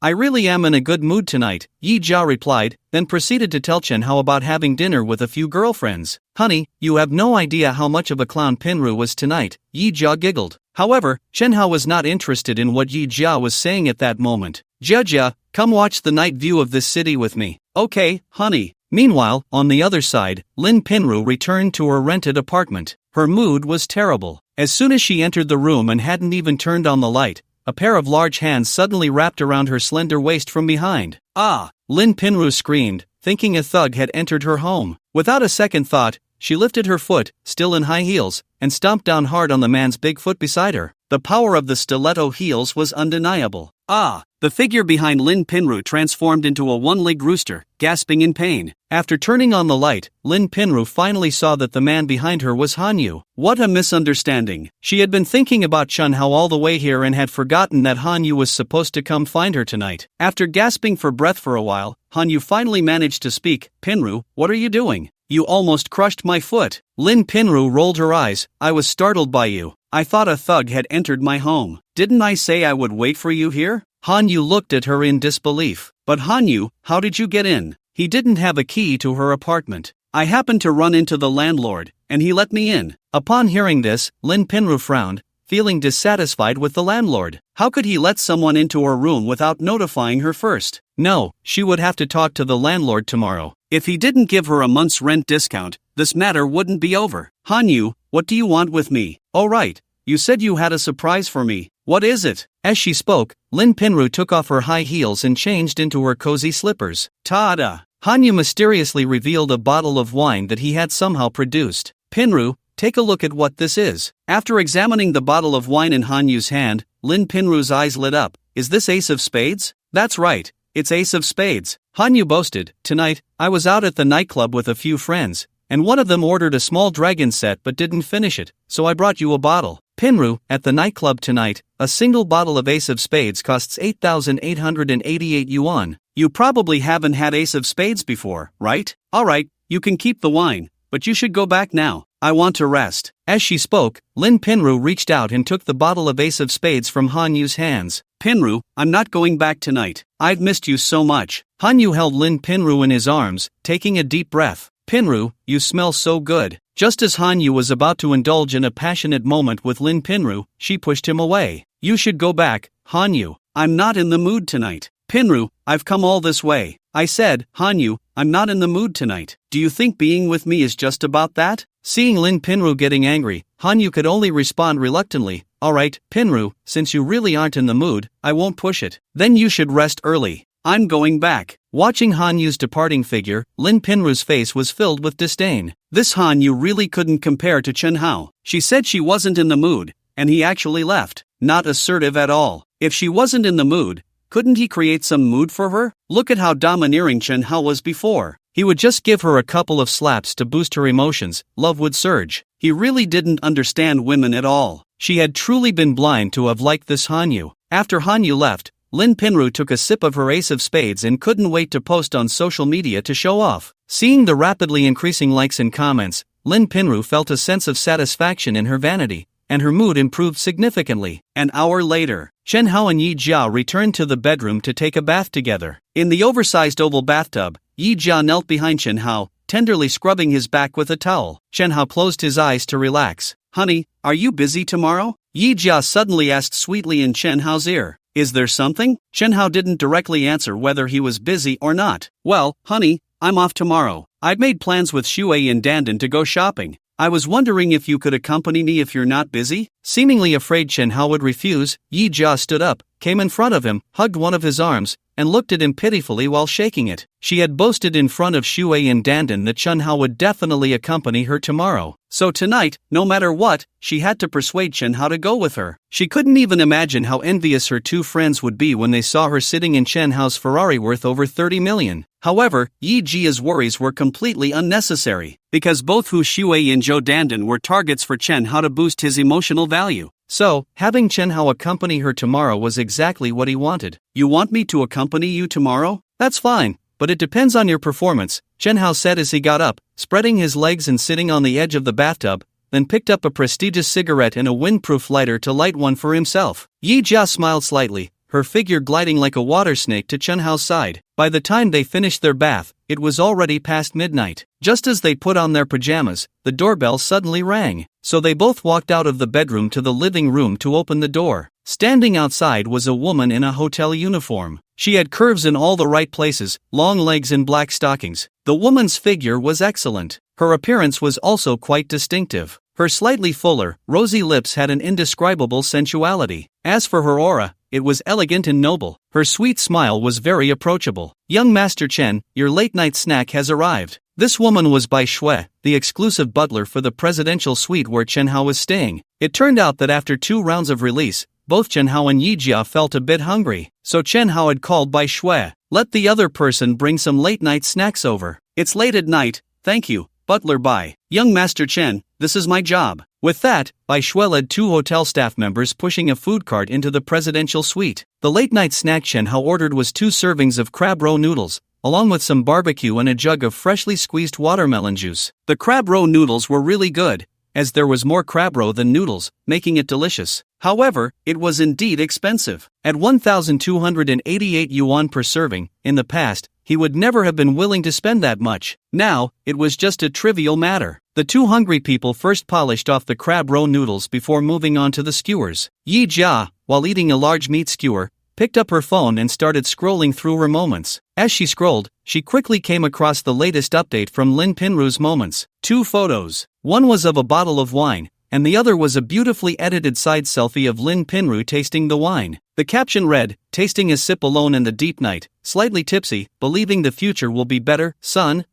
I really am in a good mood tonight," Yija replied, then proceeded to tell Chen Hao about having dinner with a few girlfriends. "Honey, you have no idea how much of a clown Pinru was tonight," Yija giggled. However, Chen Hao was not interested in what Yija was saying at that moment. "Jia, come watch the night view of this city with me." "Okay, honey." Meanwhile, on the other side, Lin Pinru returned to her rented apartment. Her mood was terrible. As soon as she entered the room and hadn't even turned on the light, a pair of large hands suddenly wrapped around her slender waist from behind. "Ah!" Lin Pinru screamed, thinking a thug had entered her home. Without a second thought, she lifted her foot, still in high heels, and stomped down hard on the man's big foot beside her. The power of the stiletto heels was undeniable. "Ah!" The figure behind Lin Pinru transformed into a one-legged rooster, gasping in pain. After turning on the light, Lin Pinru finally saw that the man behind her was Hanyu. What a misunderstanding. She had been thinking about Chen Hao all the way here and had forgotten that Hanyu was supposed to come find her tonight. After gasping for breath for a while, Hanyu finally managed to speak. "Pinru, what are you doing? You almost crushed my foot." Lin Pinru rolled her eyes. "I was startled by you. I thought a thug had entered my home. Didn't I say I would wait for you here?" Hanyu looked at her in disbelief. "But Hanyu, how did you get in?" He didn't have a key to her apartment. "I happened to run into the landlord, and he let me in." Upon hearing this, Lin Pinru frowned, feeling dissatisfied with the landlord. How could he let someone into her room without notifying her first? No, she would have to talk to the landlord tomorrow. If he didn't give her a month's rent discount, this matter wouldn't be over. "Hanyu, what do you want with me?" "Oh right, you said you had a surprise for me. What is it?" As she spoke, Lin Pinru took off her high heels and changed into her cozy slippers. Ta-da! Hanyu mysteriously revealed a bottle of wine that he had somehow produced. "Pinru, take a look at what this is." After examining the bottle of wine in Hanyu's hand, Lin Pinru's eyes lit up. "Is this Ace of Spades?" "That's right, it's Ace of Spades." Hanyu boasted. "Tonight, I was out at the nightclub with a few friends, and one of them ordered a small dragon set but didn't finish it, so I brought you a bottle." "Pinru, at the nightclub tonight, a single bottle of Ace of Spades costs 8,888 yuan. You probably haven't had Ace of Spades before, right? Alright, you can keep the wine, but you should go back now. I want to rest." As she spoke, Lin Pinru reached out and took the bottle of Ace of Spades from Hanyu's hands. "Pinru, I'm not going back tonight. I've missed you so much." Hanyu held Lin Pinru in his arms, taking a deep breath. "Pinru, you smell so good." Just as Hanyu was about to indulge in a passionate moment with Lin Pinru, she pushed him away. "You should go back, Hanyu. I'm not in the mood tonight." "Pinru, I've come all this way." "I said, Hanyu, I'm not in the mood tonight. Do you think being with me is just about that?" Seeing Lin Pinru getting angry, Hanyu could only respond reluctantly. "Alright, Pinru, since you really aren't in the mood, I won't push it. Then you should rest early. I'm going back." Watching Hanyu's departing figure, Lin Pinru's face was filled with disdain. This Hanyu really couldn't compare to Chen Hao. She said she wasn't in the mood, and he actually left. Not assertive at all. If she wasn't in the mood, couldn't he create some mood for her? Look at how domineering Chen Hao was before. He would just give her a couple of slaps to boost her emotions, love would surge. He really didn't understand women at all. She had truly been blind to have liked this Hanyu. After Hanyu left, Lin Pinru took a sip of her Ace of Spades and couldn't wait to post on social media to show off. Seeing the rapidly increasing likes and comments, Lin Pinru felt a sense of satisfaction in her vanity, and her mood improved significantly. An hour later, Chen Hao and Yija returned to the bedroom to take a bath together. In the oversized oval bathtub, Yija knelt behind Chen Hao, tenderly scrubbing his back with a towel. Chen Hao closed his eyes to relax. "Honey, are you busy tomorrow?" Yija suddenly asked sweetly in Chen Hao's ear. "Is there something?" Chen Hao didn't directly answer whether he was busy or not. "Well, honey, I'm off tomorrow. I've made plans with Shuei and Dandan to go shopping. I was wondering if you could accompany me if you're not busy? Seemingly afraid Chen Hao would refuse, Yija stood up, came in front of him, hugged one of his arms, and looked at him pitifully while shaking it. She had boasted in front of Shui and Dandan that Chen Hao would definitely accompany her tomorrow. So tonight, no matter what, she had to persuade Chen Hao to go with her. She couldn't even imagine how envious her two friends would be when they saw her sitting in Chen Hao's Ferrari worth over 30 million. However, Yi Jia's worries were completely unnecessary, because both Hu Shui and Zhou Dandan were targets for Chen Hao to boost his emotional value. So, having Chen Hao accompany her tomorrow was exactly what he wanted. You want me to accompany you tomorrow? That's fine, but it depends on your performance, Chen Hao said as he got up, spreading his legs and sitting on the edge of the bathtub, then picked up a prestigious cigarette and a windproof lighter to light one for himself. Yi Jia smiled slightly, her figure gliding like a water snake to Chen Hao's side. By the time they finished their bath, it was already past midnight. Just as they put on their pajamas, the doorbell suddenly rang, so they both walked out of the bedroom to the living room to open the door. Standing outside was a woman in a hotel uniform. She had curves in all the right places, long legs and black stockings. The woman's figure was excellent. Her appearance was also quite distinctive. Her slightly fuller, rosy lips had an indescribable sensuality. As for her aura, it was elegant and noble. Her sweet smile was very approachable. Young Master Chen, your late-night snack has arrived. This woman was Bai Shui, the exclusive butler for the presidential suite where Chen Hao was staying. It turned out that after 2 rounds of release, both Chen Hao and Yija felt a bit hungry, so Chen Hao had called Bai Shui. Let the other person bring some late-night snacks over. It's late at night, thank you, Butler Bai. Young Master Chen, this is my job. With that, Bai Shui led 2 hotel staff members pushing a food cart into the presidential suite. The late-night snack Chen Hao ordered was 2 servings of crab roe noodles, along with some barbecue and a jug of freshly squeezed watermelon juice. The crab roe noodles were really good, as there was more crab roe than noodles, making it delicious. However, it was indeed expensive. At 1,288 yuan per serving, in the past, he would never have been willing to spend that much. Now, it was just a trivial matter. The 2 hungry people first polished off the crab roe noodles before moving on to the skewers. Yi Jia, while eating a large meat skewer, picked up her phone and started scrolling through her moments. As she scrolled, she quickly came across the latest update from Lin Pinru's moments. 2 photos. One was of a bottle of wine, and the other was a beautifully edited side selfie of Lin Pinru tasting the wine. The caption read, tasting a sip alone in the deep night, slightly tipsy, believing the future will be better, son.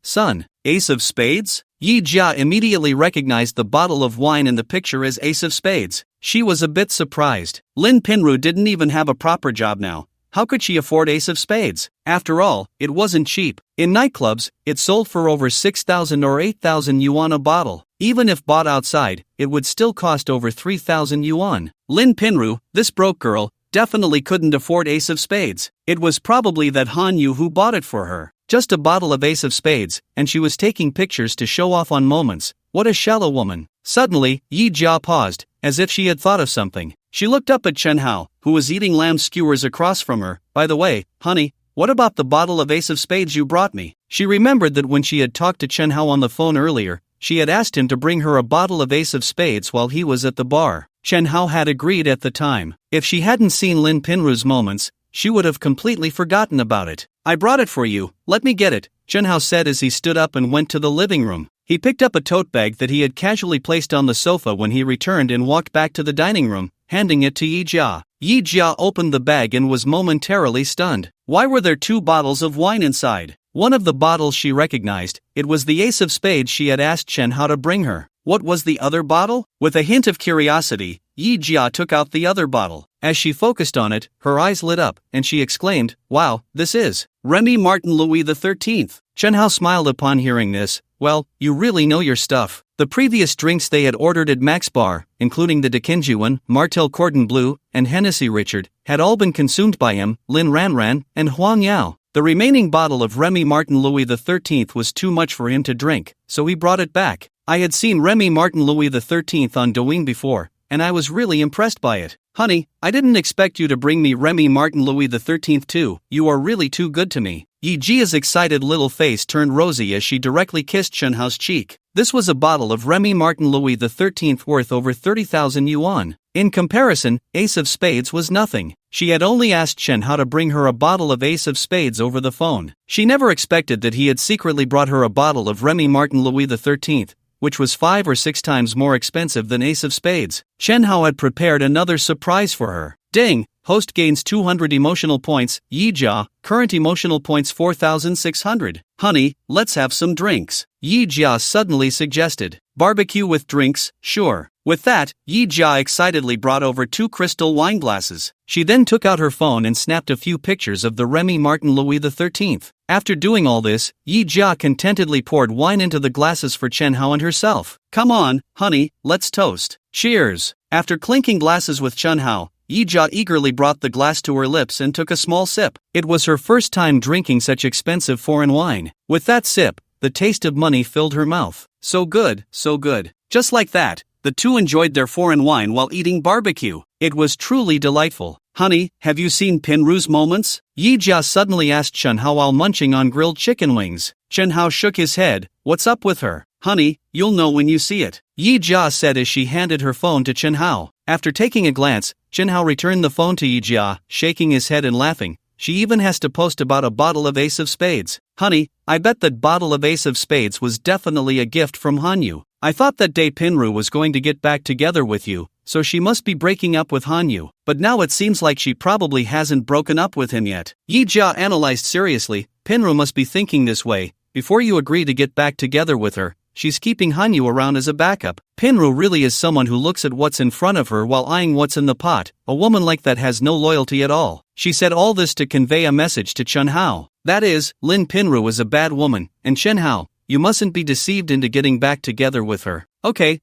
Ace of Spades? Yi Jia immediately recognized the bottle of wine in the picture as Ace of Spades. She was a bit surprised. Lin Pinru didn't even have a proper job now. How could she afford Ace of Spades? After all, it wasn't cheap. In nightclubs, it sold for over 6,000 or 8,000 yuan a bottle. Even if bought outside, it would still cost over 3,000 yuan. Lin Pinru, this broke girl, definitely couldn't afford Ace of Spades. It was probably that Han Yu who bought it for her. Just a bottle of Ace of Spades, and she was taking pictures to show off on moments. What a shallow woman. Suddenly, Yi Jia paused, as if she had thought of something. She looked up at Chen Hao, who was eating lamb skewers across from her. By the way, honey, what about the bottle of Ace of Spades you brought me? She remembered that when she had talked to Chen Hao on the phone earlier, she had asked him to bring her a bottle of Ace of Spades while he was at the bar. Chen Hao had agreed at the time. If she hadn't seen Lin Pinru's moments, she would have completely forgotten about it. I brought it for you, let me get it, Chen Hao said as he stood up and went to the living room. He picked up a tote bag that he had casually placed on the sofa when he returned and walked back to the dining room, handing it to Yi Jia. Yi Jia opened the bag and was momentarily stunned. Why were there 2 bottles of wine inside? One of the bottles she recognized, it was the Ace of Spades she had asked Chen Hao to bring her. What was the other bottle? With a hint of curiosity, Yi Jia took out the other bottle. As she focused on it, her eyes lit up, and she exclaimed, wow, this is Remy Martin Louis XIII. Chen Hao smiled upon hearing this. Well, you really know your stuff. The previous drinks they had ordered at Max Bar, including the Dekinjuan, Martel Cordon Bleu, and Hennessy Richard, had all been consumed by him, Lin Ranran, and Huang Yao. The remaining bottle of Remy Martin Louis XIII was too much for him to drink, so he brought it back. I had seen Remy Martin Louis XIII on Douyin before, and I was really impressed by it. Honey, I didn't expect you to bring me Remy Martin Louis XIII too. You are really too good to me. Yi Jia's excited little face turned rosy as she directly kissed Chen Hao's cheek. This was a bottle of Remy Martin Louis XIII worth over 30,000 yuan. In comparison, Ace of Spades was nothing. She had only asked Chen Hao to bring her a bottle of Ace of Spades over the phone. She never expected that he had secretly brought her a bottle of Remy Martin Louis XIII, which was 5 or 6 times more expensive than ace of spades. Chen Hao had prepared another surprise for her. Ding! Host gains 200 emotional points. Yija, current emotional points 4,600. Honey, let's have some drinks. Yija suddenly suggested. Barbecue with drinks, sure. With that, Yija excitedly brought over 2 crystal wine glasses. She then took out her phone and snapped a few pictures of the Remy Martin Louis XIII. After doing all this, Yija contentedly poured wine into the glasses for Chen Hao and herself. Come on, honey, let's toast. Cheers. After clinking glasses with Chen Hao, Yija eagerly brought the glass to her lips and took a small sip. It was her first time drinking such expensive foreign wine. With that sip, the taste of money filled her mouth. So good, so good. Just like that, the two enjoyed their foreign wine while eating barbecue. It was truly delightful. Honey, have you seen Pinru's moments? Yija suddenly asked Chen Hao while munching on grilled chicken wings. Chen Hao shook his head. What's up with her? Honey, you'll know when you see it. Yija said as she handed her phone to Chen Hao. After taking a glance, Chen Hao returned the phone to Yija, shaking his head and laughing. She even has to post about a bottle of Ace of Spades. Honey, I bet that bottle of Ace of Spades was definitely a gift from Hanyu. I thought that day Pinru was going to get back together with you, so she must be breaking up with Hanyu. But now it seems like she probably hasn't broken up with him yet. Yija analyzed seriously. Pinru must be thinking this way. Before you agree to get back together with her, she's keeping Hanyu around as a backup. Pinru really is someone who looks at what's in front of her while eyeing what's in the pot. A woman like that has no loyalty at all. She said all this to convey a message to Chen Hao. That is, Lin Pinru is a bad woman, and Chen Hao, you mustn't be deceived into getting back together with her. Okay,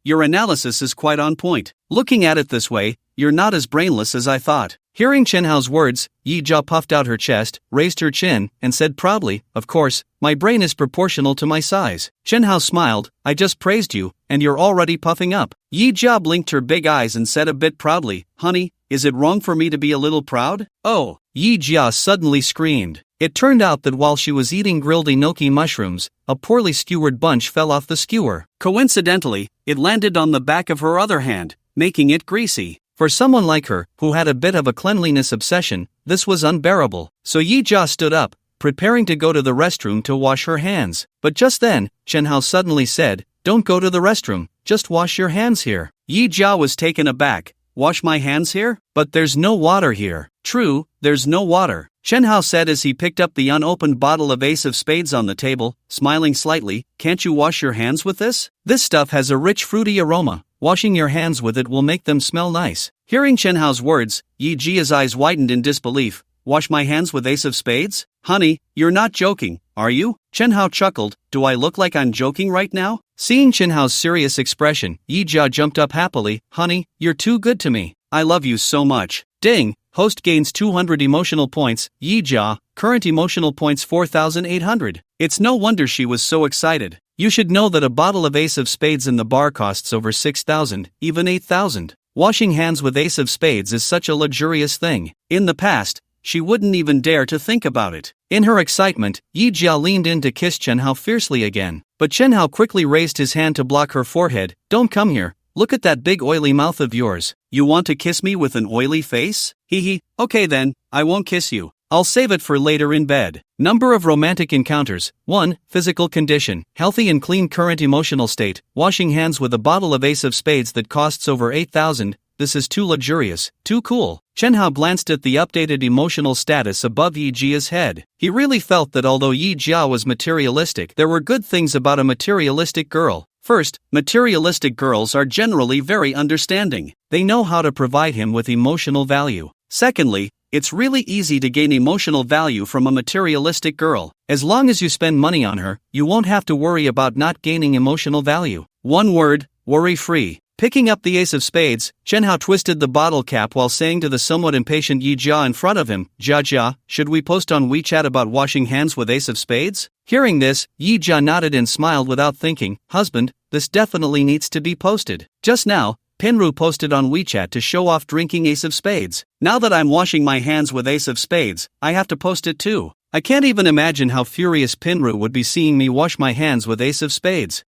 your analysis is quite on point. Looking at it this way, you're not as brainless as I thought. Hearing Chen Hao's words, Yija puffed out her chest, raised her chin, and said proudly, of course, my brain is proportional to my size. Chen Hao smiled, I just praised you, and you're already puffing up. Yija blinked her big eyes and said a bit proudly, honey, is it wrong for me to be a little proud? Oh, Yija suddenly screamed. It turned out that while she was eating grilled enoki mushrooms, a poorly skewered bunch fell off the skewer. Coincidentally, it landed on the back of her other hand, making it greasy. For someone like her, who had a bit of a cleanliness obsession, this was unbearable. So Yija stood up, preparing to go to the restroom to wash her hands. But just then, Chen Hao suddenly said, don't go to the restroom, just wash your hands here. Yija was taken aback. Wash my hands here? But there's no water here. True, there's no water. Chen Hao said as he picked up the unopened bottle of Ace of Spades on the table, smiling slightly, can't you wash your hands with this? This stuff has a rich fruity aroma. Washing your hands with it will make them smell nice. Hearing Chen Hao's words, Yijia's eyes widened in disbelief. Wash my hands with Ace of Spades? Honey, you're not joking, are you? Chen Hao chuckled. Do I look like I'm joking right now? Seeing Chen Hao's serious expression, Yija jumped up happily. Honey, you're too good to me. I love you so much. Ding! Host gains 200 emotional points. Yija, current emotional points 4,800. It's no wonder she was so excited. You should know that a bottle of Ace of Spades in the bar costs over 6,000, even 8,000. Washing hands with Ace of Spades is such a luxurious thing. In the past, she wouldn't even dare to think about it. In her excitement, Yija leaned in to kiss Chen Hao fiercely again. But Chen Hao quickly raised his hand to block her forehead. Don't come here. Look at that big oily mouth of yours. You want to kiss me with an oily face? Hee. Okay then, I won't kiss you. I'll save it for later in bed. Number of romantic encounters. 1. Physical condition. Healthy and clean current emotional state. Washing hands with a bottle of Ace of Spades that costs over 8,000. This is too luxurious, too cool. Chen Hao glanced at the updated emotional status above Yijia's head. He really felt that although Yijia was materialistic, there were good things about a materialistic girl. First, materialistic girls are generally very understanding. They know how to provide him with emotional value. Secondly, it's really easy to gain emotional value from a materialistic girl. As long as you spend money on her, you won't have to worry about not gaining emotional value. One word, worry-free. Picking up the Ace of Spades, Chen Hao twisted the bottle cap while saying to the somewhat impatient Yija in front of him, Jia, should we post on WeChat about washing hands with Ace of Spades? Hearing this, Yija nodded and smiled without thinking, husband, this definitely needs to be posted. Just now, Pinru posted on WeChat to show off drinking Ace of Spades. Now that I'm washing my hands with Ace of Spades, I have to post it too. I can't even imagine how furious Pinru would be seeing me wash my hands with Ace of Spades.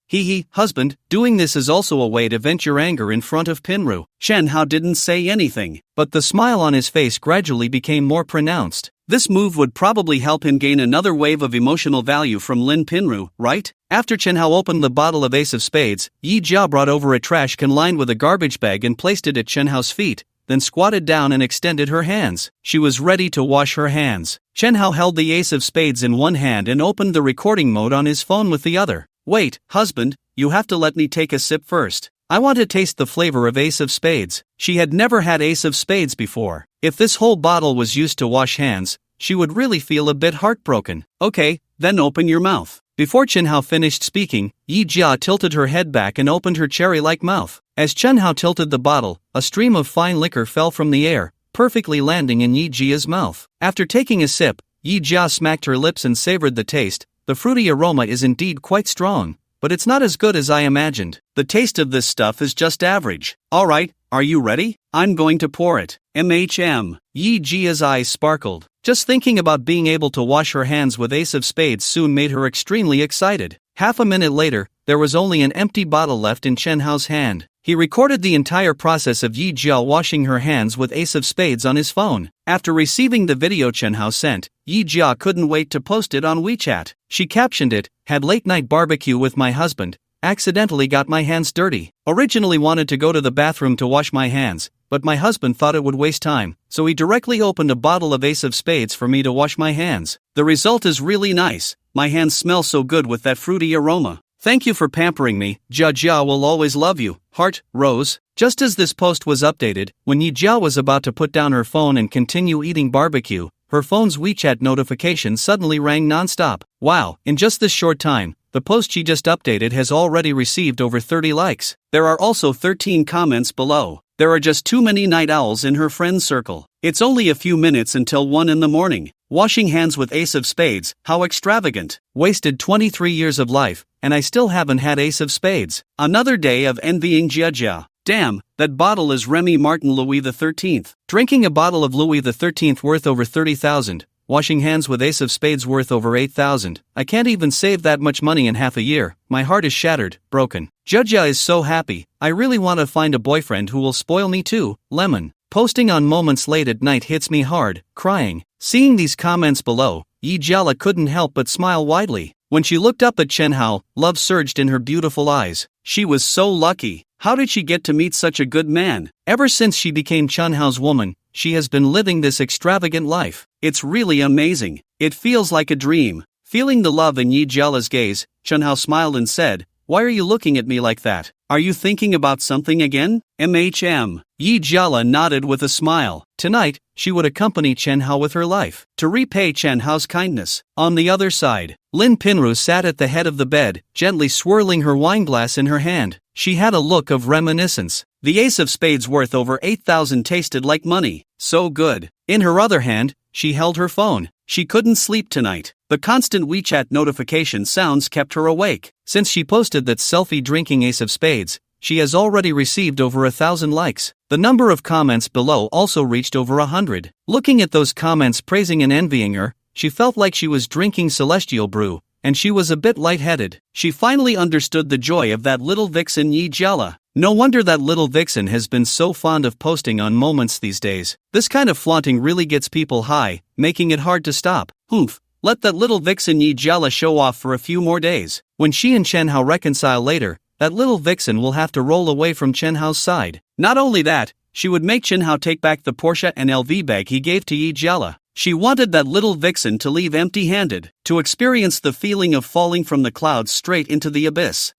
Husband, doing this is also a way to vent your anger in front of Pinru. Chen Hao didn't say anything, but the smile on his face gradually became more pronounced. This move would probably help him gain another wave of emotional value from Lin Pinru, right? After Chen Hao opened the bottle of Ace of Spades, Yija brought over a trash can lined with a garbage bag and placed it at Chen Hao's feet, then squatted down and extended her hands. She was ready to wash her hands. Chen Hao held the Ace of Spades in one hand and opened the recording mode on his phone with the other. Wait, husband, you have to let me take a sip first. I want to taste the flavor of Ace of Spades. She had never had Ace of Spades before. If this whole bottle was used to wash hands, she would really feel a bit heartbroken. Okay, then open your mouth. Before Chen Hao finished speaking, Yija tilted her head back and opened her cherry-like mouth. As Chen Hao tilted the bottle, a stream of fine liquor fell from the air, perfectly landing in Yijia's mouth. After taking a sip, Yija smacked her lips and savored the taste. The fruity aroma is indeed quite strong, but it's not as good as I imagined. The taste of this stuff is just average. Alright, are you ready? I'm going to pour it. Yijia's eyes sparkled. Just thinking about being able to wash her hands with Ace of Spades soon made her extremely excited. Half a minute later, there was only an empty bottle left in Chen Hao's hand. He recorded the entire process of Yija washing her hands with Ace of Spades on his phone. After receiving the video Chen Hao sent, Yija couldn't wait to post it on WeChat. She captioned it, "Had late night barbecue with my husband, accidentally got my hands dirty. Originally wanted to go to the bathroom to wash my hands, but my husband thought it would waste time, so he directly opened a bottle of Ace of Spades for me to wash my hands. The result is really nice. My hands smell so good with that fruity aroma. Thank you for pampering me. Jia will always love you. Heart, Rose." Just as this post was updated, when Yija was about to put down her phone and continue eating barbecue, her phone's WeChat notification suddenly rang nonstop. Wow, in just this short time, the post she just updated has already received over 30 likes. There are also 13 comments below. There are just too many night owls in her friend circle. It's only a few minutes until 1 in the morning. Washing hands with Ace of Spades, how extravagant. Wasted 23 years of life, and I still haven't had Ace of Spades. Another day of envying Jia. Damn, that bottle is Remy Martin Louis XIII. Drinking a bottle of Louis XIII worth over 30,000. Washing hands with Ace of Spades worth over 8,000. I can't even save that much money in half a year. My heart is shattered, broken. Jia is so happy. I really want to find a boyfriend who will spoil me too. Lemon. Posting on moments late at night hits me hard, crying. Seeing these comments below, Yija couldn't help but smile widely. When she looked up at Chen Hao, love surged in her beautiful eyes. She was so lucky. How did she get to meet such a good man? Ever since she became Chen Hao's woman, she has been living this extravagant life. It's really amazing. It feels like a dream. Feeling the love in Yija's gaze, Chen Hao smiled and said, "Why are you looking at me like that? Are you thinking about something again?" Yija nodded with a smile. Tonight, she would accompany Chen Hao with her life, to repay Chen Hao's kindness. On the other side, Lin Pinru sat at the head of the bed, gently swirling her wineglass in her hand. She had a look of reminiscence. The Ace of Spades worth over 8,000 tasted like money. So good. In her other hand, she held her phone. She couldn't sleep tonight. The constant WeChat notification sounds kept her awake. Since she posted that selfie drinking Ace of Spades, she has already received over 1,000 likes. The number of comments below also reached over 100. Looking at those comments praising and envying her, she felt like she was drinking celestial brew, and she was a bit lightheaded. She finally understood the joy of that little vixen Yija. No wonder that little vixen has been so fond of posting on moments these days. This kind of flaunting really gets people high, making it hard to stop. Humph. Let that little vixen Yija show off for a few more days. When she and Chen Hao reconcile later, that little vixen will have to roll away from Chen Hao's side. Not only that, she would make Chen Hao take back the Porsche and LV bag he gave to Yija. She wanted that little vixen to leave empty-handed, to experience the feeling of falling from the clouds straight into the abyss.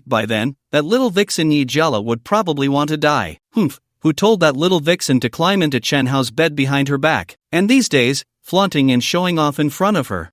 By then, that little vixen Yija would probably want to die. Humph, who told that little vixen to climb into Chen Hao's bed behind her back? And these days, flaunting and showing off in front of her.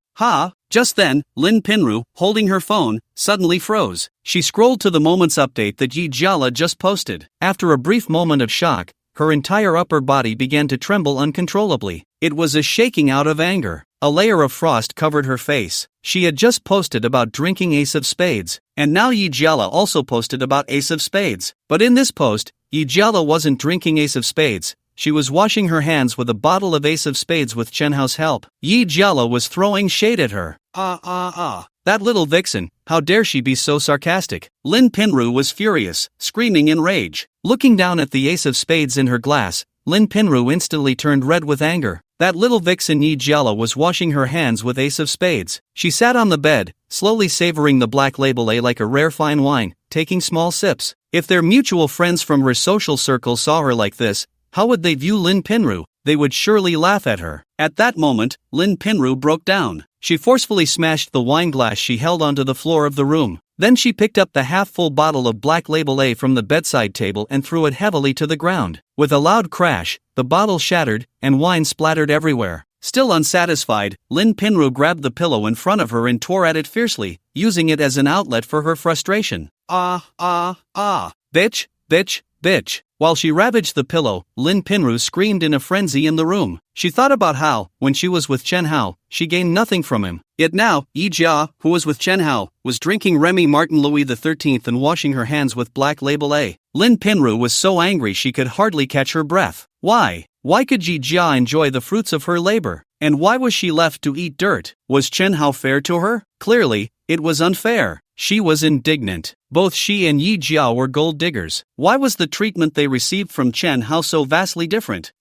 Just then, Lin Pinru, holding her phone, suddenly froze. She scrolled to the moments update that Yija just posted. After a brief moment of shock, her entire upper body began to tremble uncontrollably. It was a shaking out of anger. A layer of frost covered her face. She had just posted about drinking Ace of Spades, and now Yija also posted about Ace of Spades. But in this post, Yija wasn't drinking Ace of Spades. She was washing her hands with a bottle of Ace of Spades with Chen Hao's help. Yija was throwing shade at her. That little vixen, how dare she be so sarcastic? Lin Pinru was furious, screaming in rage. Looking down at the Ace of Spades in her glass, Lin Pinru instantly turned red with anger. That little vixen Yija was washing her hands with ace of spades. She sat on the bed, slowly savoring the black label A like a rare fine wine, taking small sips. If their mutual friends from her social circle saw her like this, how would they view Lin Pinru? They would surely laugh at her. At that moment, Lin Pinru broke down. She forcefully smashed the wine glass she held onto the floor of the room. Then she picked up the half-full bottle of black label A from the bedside table and threw it heavily to the ground. With a loud crash, the bottle shattered, and wine splattered everywhere. Still unsatisfied, Lin Pinru grabbed the pillow in front of her and tore at it fiercely, using it as an outlet for her frustration. Bitch, bitch, bitch. While she ravaged the pillow, Lin Pinru screamed in a frenzy in the room. She thought about how, when she was with Chen Hao, she gained nothing from him. Yet now, Yija, who was with Chen Hao, was drinking Remy Martin Louis XIII and washing her hands with black label A. Lin Pinru was so angry she could hardly catch her breath. Why? Why could Yija enjoy the fruits of her labor? And why was she left to eat dirt? Was Chen Hao fair to her? Clearly, it was unfair. She was indignant. Both she and Yija were gold diggers. Why was the treatment they received from Chen Hao so vastly different?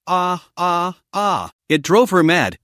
It drove her mad.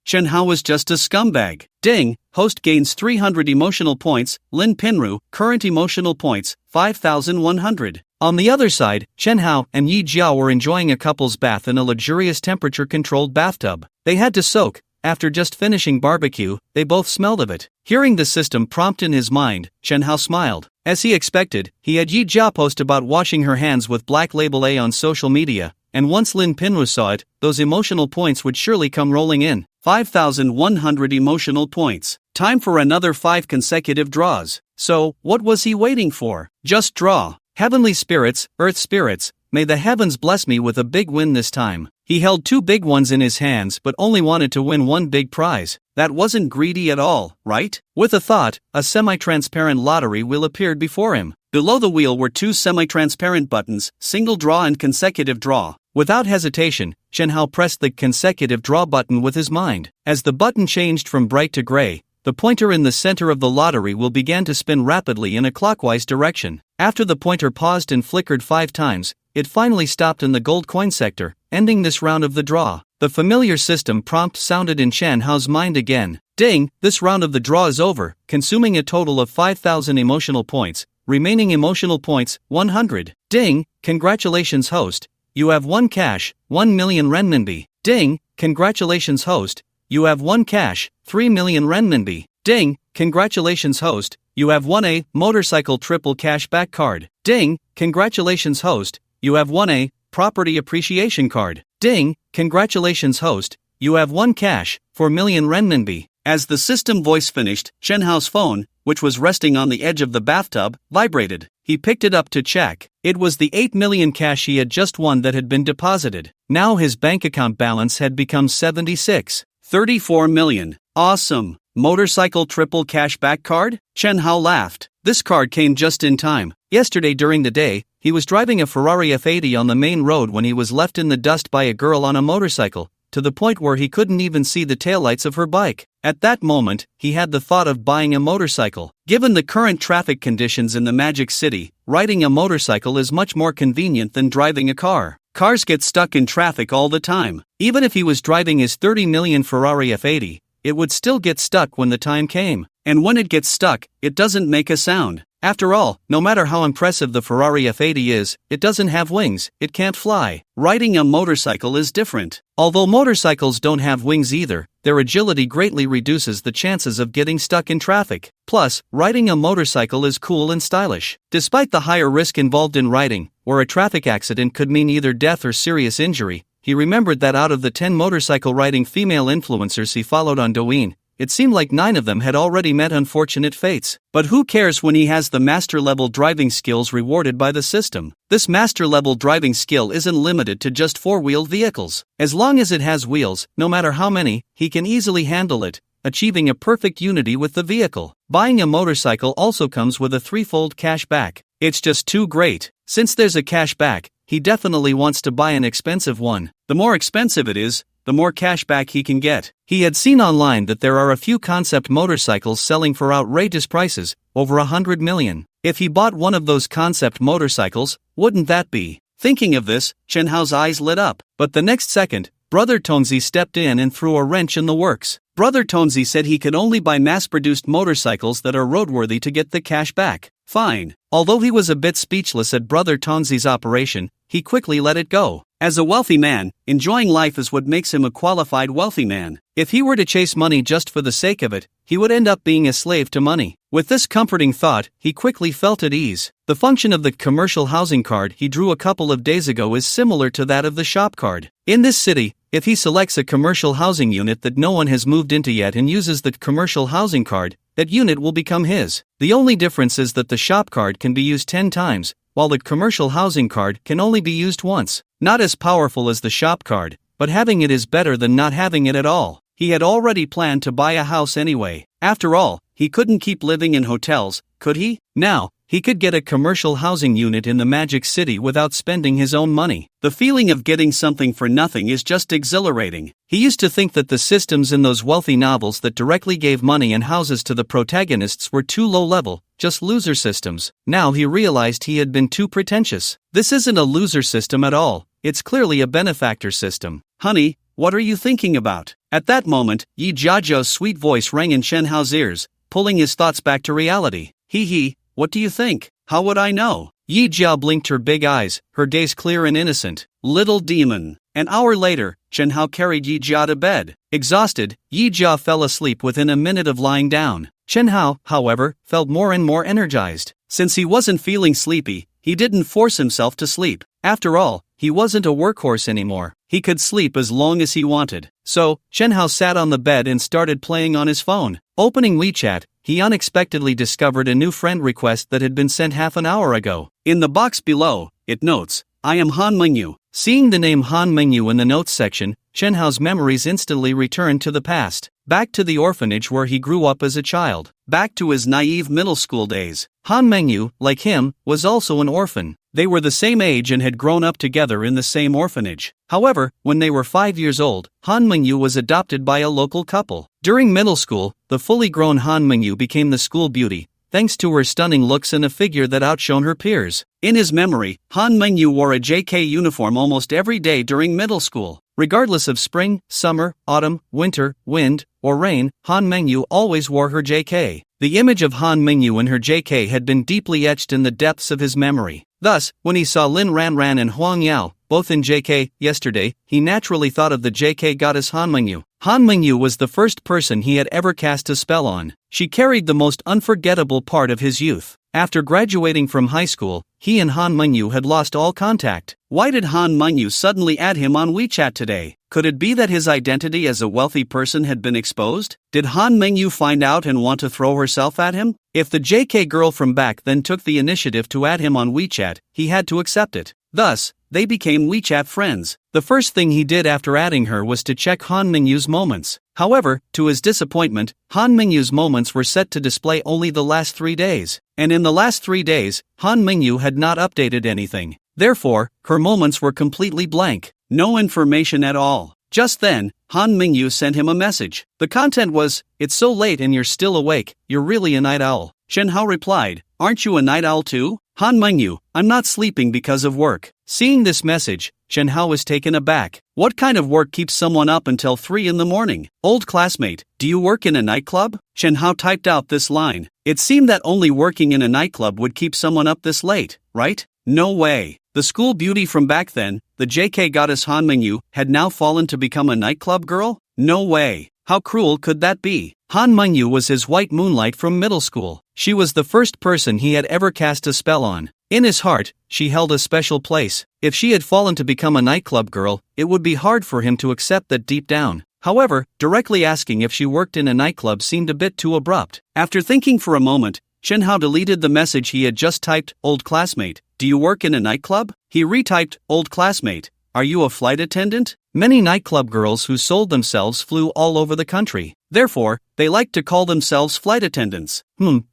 Chen Hao was just a scumbag. Ding, host gains 300 emotional points, Lin Pinru, current emotional points, 5,100. On the other side, Chen Hao and Yija were enjoying a couple's bath in a luxurious temperature-controlled bathtub. They had to soak. After just finishing barbecue, they both smelled of it. Hearing the system prompt in his mind, Chen Hao smiled. As he expected, he had Yija post about washing her hands with black label A on social media, and once Lin Pinru saw it, those emotional points would surely come rolling in. 5,100 emotional points. Time for another 5 consecutive draws. So, what was he waiting for? Just draw. Heavenly spirits, earth spirits, may the heavens bless me with a big win this time. He held 2 big ones in his hands but only wanted to win 1 big prize. That wasn't greedy at all, right? With a thought, a semi-transparent lottery wheel appeared before him. Below the wheel were 2 semi-transparent buttons, single draw and consecutive draw. Without hesitation, Chen Hao pressed the consecutive draw button with his mind. As the button changed from bright to gray, the pointer in the center of the lottery wheel began to spin rapidly in a clockwise direction. After the pointer paused and flickered 5 times, it finally stopped in the gold coin sector, ending this round of the draw. The familiar system prompt sounded in Chen Hao's mind again. Ding, this round of the draw is over, consuming a total of 5,000 emotional points. Remaining emotional points, 100. Ding, congratulations host, you have won cash, 1 million renminbi. Ding, congratulations host, you have won cash, 3 million renminbi. Ding, congratulations host, you have won a motorcycle triple cashback card. Ding, congratulations host, you have won a property appreciation card. Ding, congratulations host, you have won cash, 4 million renminbi. As the system voice finished, Chen Hao's phone, which was resting on the edge of the bathtub, vibrated. He picked it up to check. It was the 8 million cash he had just won that had been deposited. Now his bank account balance had become 34 million. Awesome. Motorcycle triple cashback card? Chen Hao laughed. This card came just in time. Yesterday during the day, he was driving a Ferrari F80 on the main road when he was left in the dust by a girl on a motorcycle, to the point where he couldn't even see the taillights of her bike. At that moment, he had the thought of buying a motorcycle. Given the current traffic conditions in the Magic City, riding a motorcycle is much more convenient than driving a car. Cars get stuck in traffic all the time. Even if he was driving his 30 million Ferrari F80, it would still get stuck when the time came. And when it gets stuck, it doesn't make a sound. After all, no matter how impressive the Ferrari F80 is, it doesn't have wings, it can't fly. Riding a motorcycle is different. Although motorcycles don't have wings either, their agility greatly reduces the chances of getting stuck in traffic. Plus, riding a motorcycle is cool and stylish. Despite the higher risk involved in riding, where a traffic accident could mean either death or serious injury, he remembered that out of the 10 motorcycle riding female influencers he followed on Douyin, it seemed like 9 of them had already met unfortunate fates. But who cares when he has the master-level driving skills rewarded by the system? This master-level driving skill isn't limited to just 4-wheeled vehicles. As long as it has wheels, no matter how many, he can easily handle it, achieving a perfect unity with the vehicle. Buying a motorcycle also comes with a 3-fold cash back. It's just too great. Since there's a cash back, he definitely wants to buy an expensive one. The more expensive it is, the more cash back he can get. He had seen online that there are a few concept motorcycles selling for outrageous prices, over 100 million. If he bought one of those concept motorcycles, wouldn't that be? Thinking of this, Chen Hao's eyes lit up. But the next second, Brother Tonzi stepped in and threw a wrench in the works. Brother Tonzi said he could only buy mass-produced motorcycles that are roadworthy to get the cash back. Fine. Although he was a bit speechless at Brother Tonzi's operation, he quickly let it go. As a wealthy man, enjoying life is what makes him a qualified wealthy man. If he were to chase money just for the sake of it, he would end up being a slave to money. With this comforting thought, he quickly felt at ease. The function of the commercial housing card he drew a couple of days ago is similar to that of the shop card. In this city, if he selects a commercial housing unit that no one has moved into yet and uses the commercial housing card, that unit will become his. The only difference is that the shop card can be used 10 times, while the commercial housing card can only be used once. Not as powerful as the shop card, but having it is better than not having it at all. He had already planned to buy a house anyway. After all, he couldn't keep living in hotels, could he? Now, he could get a commercial housing unit in the Magic City without spending his own money. The feeling of getting something for nothing is just exhilarating. He used to think that the systems in those wealthy novels that directly gave money and houses to the protagonists were too low-level, just loser systems. Now he realized he had been too pretentious. This isn't a loser system at all, it's clearly a benefactor system. Honey, what are you thinking about? At that moment, Yija's sweet voice rang in Chen Hao's ears, pulling his thoughts back to reality. Hee, what do you think? How would I know? Yija blinked her big eyes, her gaze clear and innocent. Little demon. An hour later, Chen Hao carried Yija to bed. Exhausted, Yija fell asleep within a minute of lying down. Chen Hao, however, felt more and more energized. Since he wasn't feeling sleepy, he didn't force himself to sleep. After all, he wasn't a workhorse anymore. He could sleep as long as he wanted. So, Chen Hao sat on the bed and started playing on his phone. Opening WeChat, he unexpectedly discovered a new friend request that had been sent half an hour ago. In the box below, it notes, I am Han Mengyu. Seeing the name Han Mengyu in the notes section, Chen Hao's memories instantly returned to the past. Back to the orphanage where he grew up as a child. Back to his naive middle school days. Han Mengyu, like him, was also an orphan. They were the same age and had grown up together in the same orphanage. However, when they were 5 years old, Han Mengyu was adopted by a local couple. During middle school, the fully grown Han Mengyu became the school beauty, thanks to her stunning looks and a figure that outshone her peers. In his memory, Han Mengyu wore a JK uniform almost every day during middle school. Regardless of spring, summer, autumn, winter, wind, or rain, Han Mengyu always wore her JK. The image of Han Mengyu in her JK had been deeply etched in the depths of his memory. Thus, when he saw Lin Ranran and Huang Yao, both in JK, yesterday, he naturally thought of the JK goddess Han Mengyu. Han Mengyu was the first person he had ever cast a spell on. She carried the most unforgettable part of his youth. After graduating from high school, he and Han Mengyu had lost all contact. Why did Han Mengyu suddenly add him on WeChat today? Could it be that his identity as a wealthy person had been exposed? Did Han Mengyu find out and want to throw herself at him? If the JK girl from back then took the initiative to add him on WeChat, he had to accept it. Thus, they became WeChat friends. The first thing he did after adding her was to check Han Mengyu's moments. However, to his disappointment, Han Mengyu's moments were set to display only the last 3 days. And in the last 3 days, Han Mengyu had not updated anything. Therefore, her moments were completely blank. No information at all. Just then, Han Mengyu sent him a message. The content was, "It's so late and you're still awake, you're really a night owl." Chen Hao replied, "Aren't you a night owl too?" Han Mengyu, "I'm not sleeping because of work." Seeing this message, Chen Hao was taken aback. What kind of work keeps someone up until 3 in the morning? Old classmate, do you work in a nightclub? Chen Hao typed out this line. It seemed that only working in a nightclub would keep someone up this late, right? No way. The school beauty from back then, the JK goddess Han Mengyu, had now fallen to become a nightclub girl? No way. How cruel could that be? Han Mengyu was his white moonlight from middle school. She was the first person he had ever cast a spell on. In his heart, she held a special place. If she had fallen to become a nightclub girl, it would be hard for him to accept that deep down. However, directly asking if she worked in a nightclub seemed a bit too abrupt. After thinking for a moment, Chen Hao deleted the message he had just typed, "Old classmate, do you work in a nightclub?" He retyped, "Old classmate, are you a flight attendant?" Many nightclub girls who sold themselves flew all over the country. Therefore, they liked to call themselves flight attendants.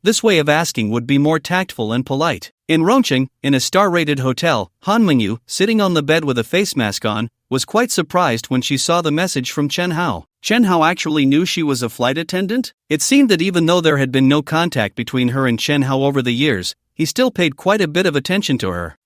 This way of asking would be more tactful and polite. In Rongqing, in a star-rated hotel, Han Mengyu, sitting on the bed with a face mask on, was quite surprised when she saw the message from Chen Hao. Chen Hao actually knew she was a flight attendant? It seemed that even though there had been no contact between her and Chen Hao over the years, he still paid quite a bit of attention to her.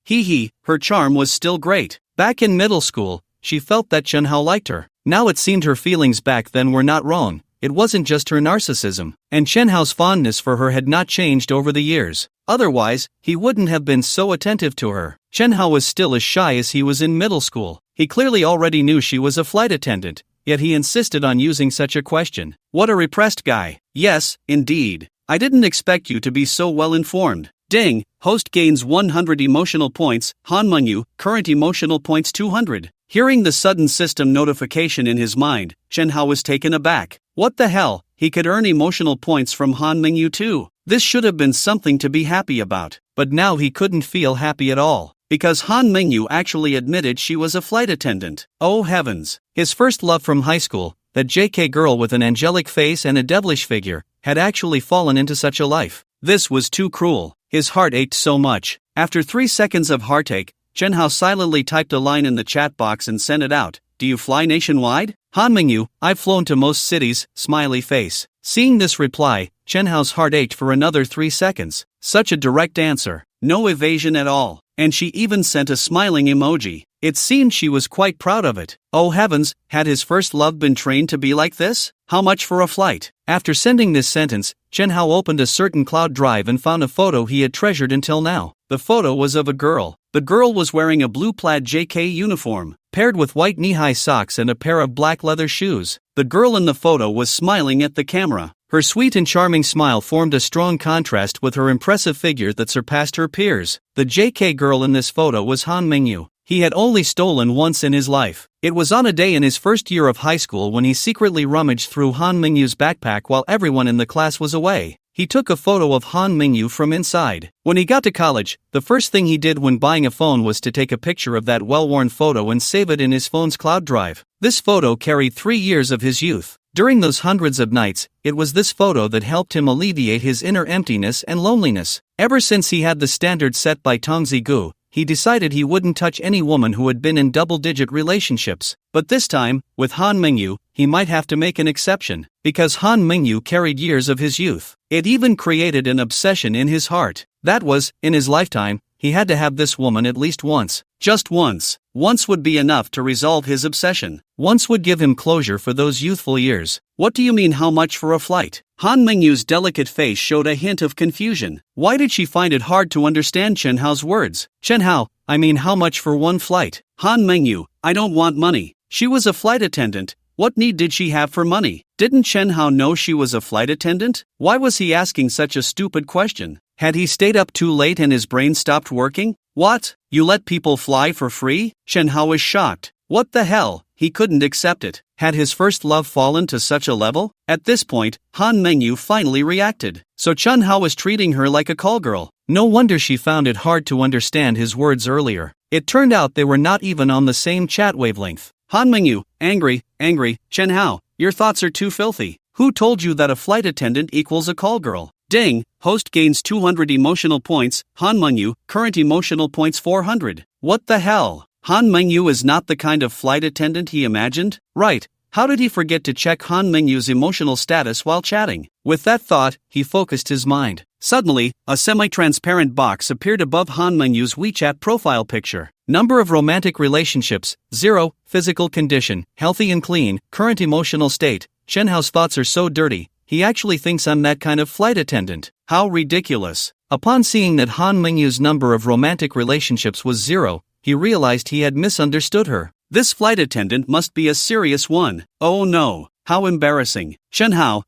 Her charm was still great. Back in middle school, she felt that Chen Hao liked her. Now it seemed her feelings back then were not wrong. It wasn't just her narcissism, and Chen Hao's fondness for her had not changed over the years. Otherwise, he wouldn't have been so attentive to her. Chen Hao was still as shy as he was in middle school. He clearly already knew she was a flight attendant, yet he insisted on using such a question. What a repressed guy. Yes, indeed. I didn't expect you to be so well informed. Ding, host gains 100 emotional points, Han Mengyu, current emotional points 200. Hearing the sudden system notification in his mind, Chen Hao was taken aback. What the hell, he could earn emotional points from Han Mengyu too. This should have been something to be happy about, but now he couldn't feel happy at all, because Han Mengyu actually admitted she was a flight attendant. Oh heavens, his first love from high school, that JK girl with an angelic face and a devilish figure, had actually fallen into such a life. This was too cruel. His heart ached so much. After 3 seconds of heartache, Chen Hao silently typed a line in the chat box and sent it out. Do you fly nationwide? Han Mengyu, I've flown to most cities, smiley face. Seeing this reply, Chen Hao's heart ached for another 3 seconds. Such a direct answer. No evasion at all. And she even sent a smiling emoji. It seemed she was quite proud of it. Oh heavens, had his first love been trained to be like this? How much for a flight? After sending this sentence, Chen Hao opened a certain cloud drive and found a photo he had treasured until now. The photo was of a girl. The girl was wearing a blue plaid JK uniform, paired with white knee-high socks and a pair of black leather shoes. The girl in the photo was smiling at the camera. Her sweet and charming smile formed a strong contrast with her impressive figure that surpassed her peers. The JK girl in this photo was Han Mengyu. He had only stolen once in his life. It was on a day in his first year of high school when he secretly rummaged through Han Mengyu's backpack while everyone in the class was away. He took a photo of Han Mengyu from inside. When he got to college, the first thing he did when buying a phone was to take a picture of that well-worn photo and save it in his phone's cloud drive. This photo carried 3 years of his youth. During those hundreds of nights, it was this photo that helped him alleviate his inner emptiness and loneliness. Ever since he had the standard set by Tong Zigu, he decided he wouldn't touch any woman who had been in double-digit relationships. But this time, with Han Mengyu, he might have to make an exception, because Han Mengyu carried years of his youth. It even created an obsession in his heart. That was, in his lifetime, he had to have this woman at least once. Just once. Once would be enough to resolve his obsession. Once would give him closure for those youthful years. What do you mean how much for a flight? Han Mengyu's delicate face showed a hint of confusion. Why did she find it hard to understand Chen Hao's words? Chen Hao, I mean how much for one flight? Han Mengyu, I don't want money. She was a flight attendant. What need did she have for money? Didn't Chen Hao know she was a flight attendant? Why was he asking such a stupid question? Had he stayed up too late and his brain stopped working? What? You let people fly for free? Chen Hao was shocked. What the hell? He couldn't accept it. Had his first love fallen to such a level? At this point, Han Mengyu finally reacted. So Chen Hao was treating her like a call girl. No wonder she found it hard to understand his words earlier. It turned out they were not even on the same chat wavelength. Han Mengyu, angry, Chen Hao, your thoughts are too filthy. Who told you that a flight attendant equals a call girl? Ding, host gains 200 emotional points, Han Mengyu, current emotional points 400. What the hell? Han Mengyu is not the kind of flight attendant he imagined? Right, how did he forget to check Han Mengyu's emotional status while chatting? With that thought, he focused his mind. Suddenly, a semi-transparent box appeared above Han Mengyu's WeChat profile picture. Number of romantic relationships, 0, physical condition, healthy and clean, current emotional state. Chen Hao's thoughts are so dirty, he actually thinks I'm that kind of flight attendant. How ridiculous. Upon seeing that Han Mengyu's number of romantic relationships was 0, he realized he had misunderstood her. This flight attendant must be a serious one. Oh no, how embarrassing. Chen Hao,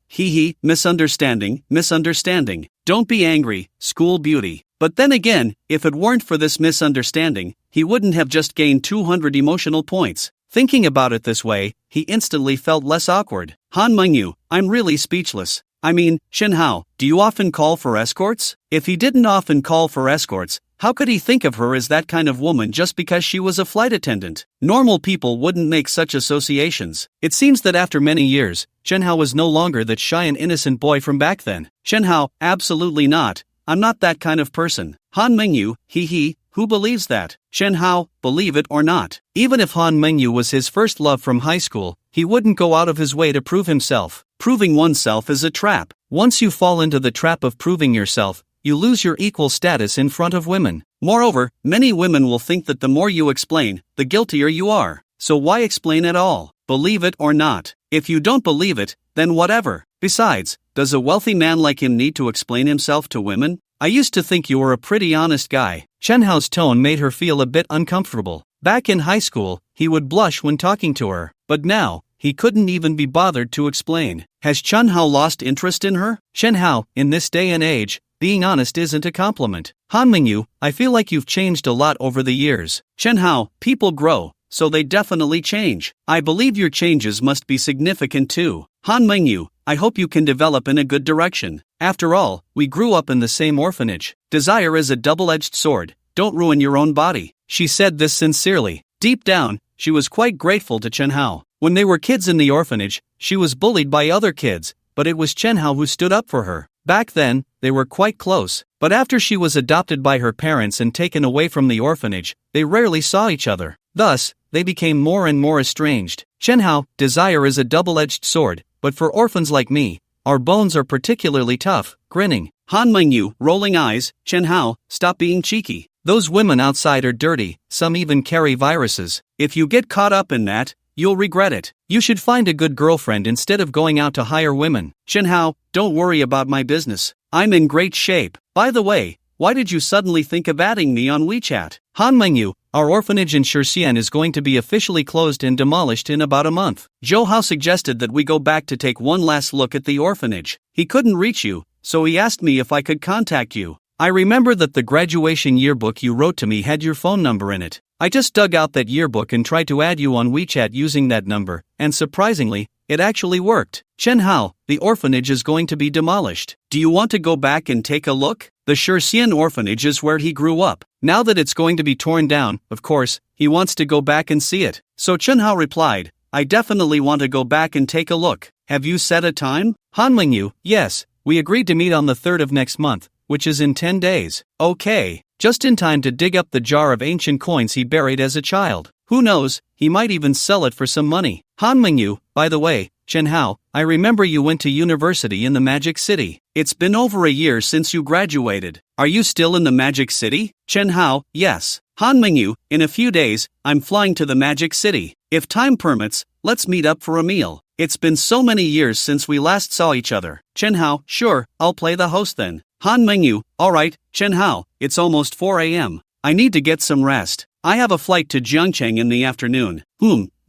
misunderstanding. Don't be angry, school beauty. But then again, if it weren't for this misunderstanding, he wouldn't have just gained 200 emotional points. Thinking about it this way, he instantly felt less awkward. Han Mengyu, I'm really speechless. I mean, Chen Hao, do you often call for escorts? If he didn't often call for escorts, how could he think of her as that kind of woman just because she was a flight attendant? Normal people wouldn't make such associations. It seems that after many years, Chen Hao was no longer that shy and innocent boy from back then. Chen Hao, absolutely not. I'm not that kind of person. Han Mengyu, who believes that? Chen Hao, believe it or not. Even if Han Mengyu was his first love from high school, he wouldn't go out of his way to prove himself. Proving oneself is a trap. Once you fall into the trap of proving yourself, you lose your equal status in front of women. Moreover, many women will think that the more you explain, the guiltier you are. so why explain at all? Believe it or not. If you don't believe it, then whatever. Besides, does a wealthy man like him need to explain himself to women? I used to think you were a pretty honest guy. Chen Hao's tone made her feel a bit uncomfortable. Back in high school, he would blush when talking to her, but now, he couldn't even be bothered to explain. Has Chen Hao lost interest in her? Chen Hao, in this day and age, being honest isn't a compliment. Han Mingyu, I feel like you've changed a lot over the years. Chen Hao, people grow, so they definitely change. I believe your changes must be significant too. Han Mingyu, I hope you can develop in a good direction. After all, we grew up in the same orphanage. Desire is a double-edged sword. Don't ruin your own body. She said this sincerely. Deep down, she was quite grateful to Chen Hao. When they were kids in the orphanage, she was bullied by other kids, but it was Chen Hao who stood up for her. Back then, they were quite close, but after she was adopted by her parents and taken away from the orphanage, they rarely saw each other. Thus, they became more and more estranged. Chen Hao, desire is a double-edged sword, but for orphans like me, our bones are particularly tough. Grinning. Han Mingyu, rolling eyes. Chen Hao, stop being cheeky. Those women outside are dirty, some even carry viruses. If you get caught up in that, you'll regret it. You should find a good girlfriend instead of going out to hire women. Chen Hao, don't worry about my business. I'm in great shape. By the way, why did you suddenly think of adding me on WeChat? Han Mingyu, our orphanage in Shurxian is going to be officially closed and demolished in about a month. Zhou Hao suggested that we go back to take one last look at the orphanage. He couldn't reach you, so he asked me if I could contact you. I remember that the graduation yearbook you wrote to me had your phone number in it. I just dug out that yearbook and tried to add you on WeChat using that number, and surprisingly, it actually worked. Chen Hao, the orphanage is going to be demolished. Do you want to go back and take a look? The Shurxian orphanage is where he grew up. Now that it's going to be torn down, of course, he wants to go back and see it. So Chen Hao replied, I definitely want to go back and take a look. Have you set a time? Han Mingyu, yes, we agreed to meet on the 3rd of next month, which is in 10 days. Okay. Just in time to dig up the jar of ancient coins he buried as a child. Who knows, he might even sell it for some money. Han Mingyu, by the way, Chen Hao, I remember you went to university in the Magic City. It's been over a year since you graduated. Are you still in the Magic City? Chen Hao, yes. Han Mingyu, in a few days, I'm flying to the Magic City. If time permits, let's meet up for a meal. It's been so many years since we last saw each other. Chen Hao, sure, I'll play the host then. Han Mingyu, alright, Chen Hao, it's almost 4 a.m. I need to get some rest. I have a flight to Jiangcheng in the afternoon.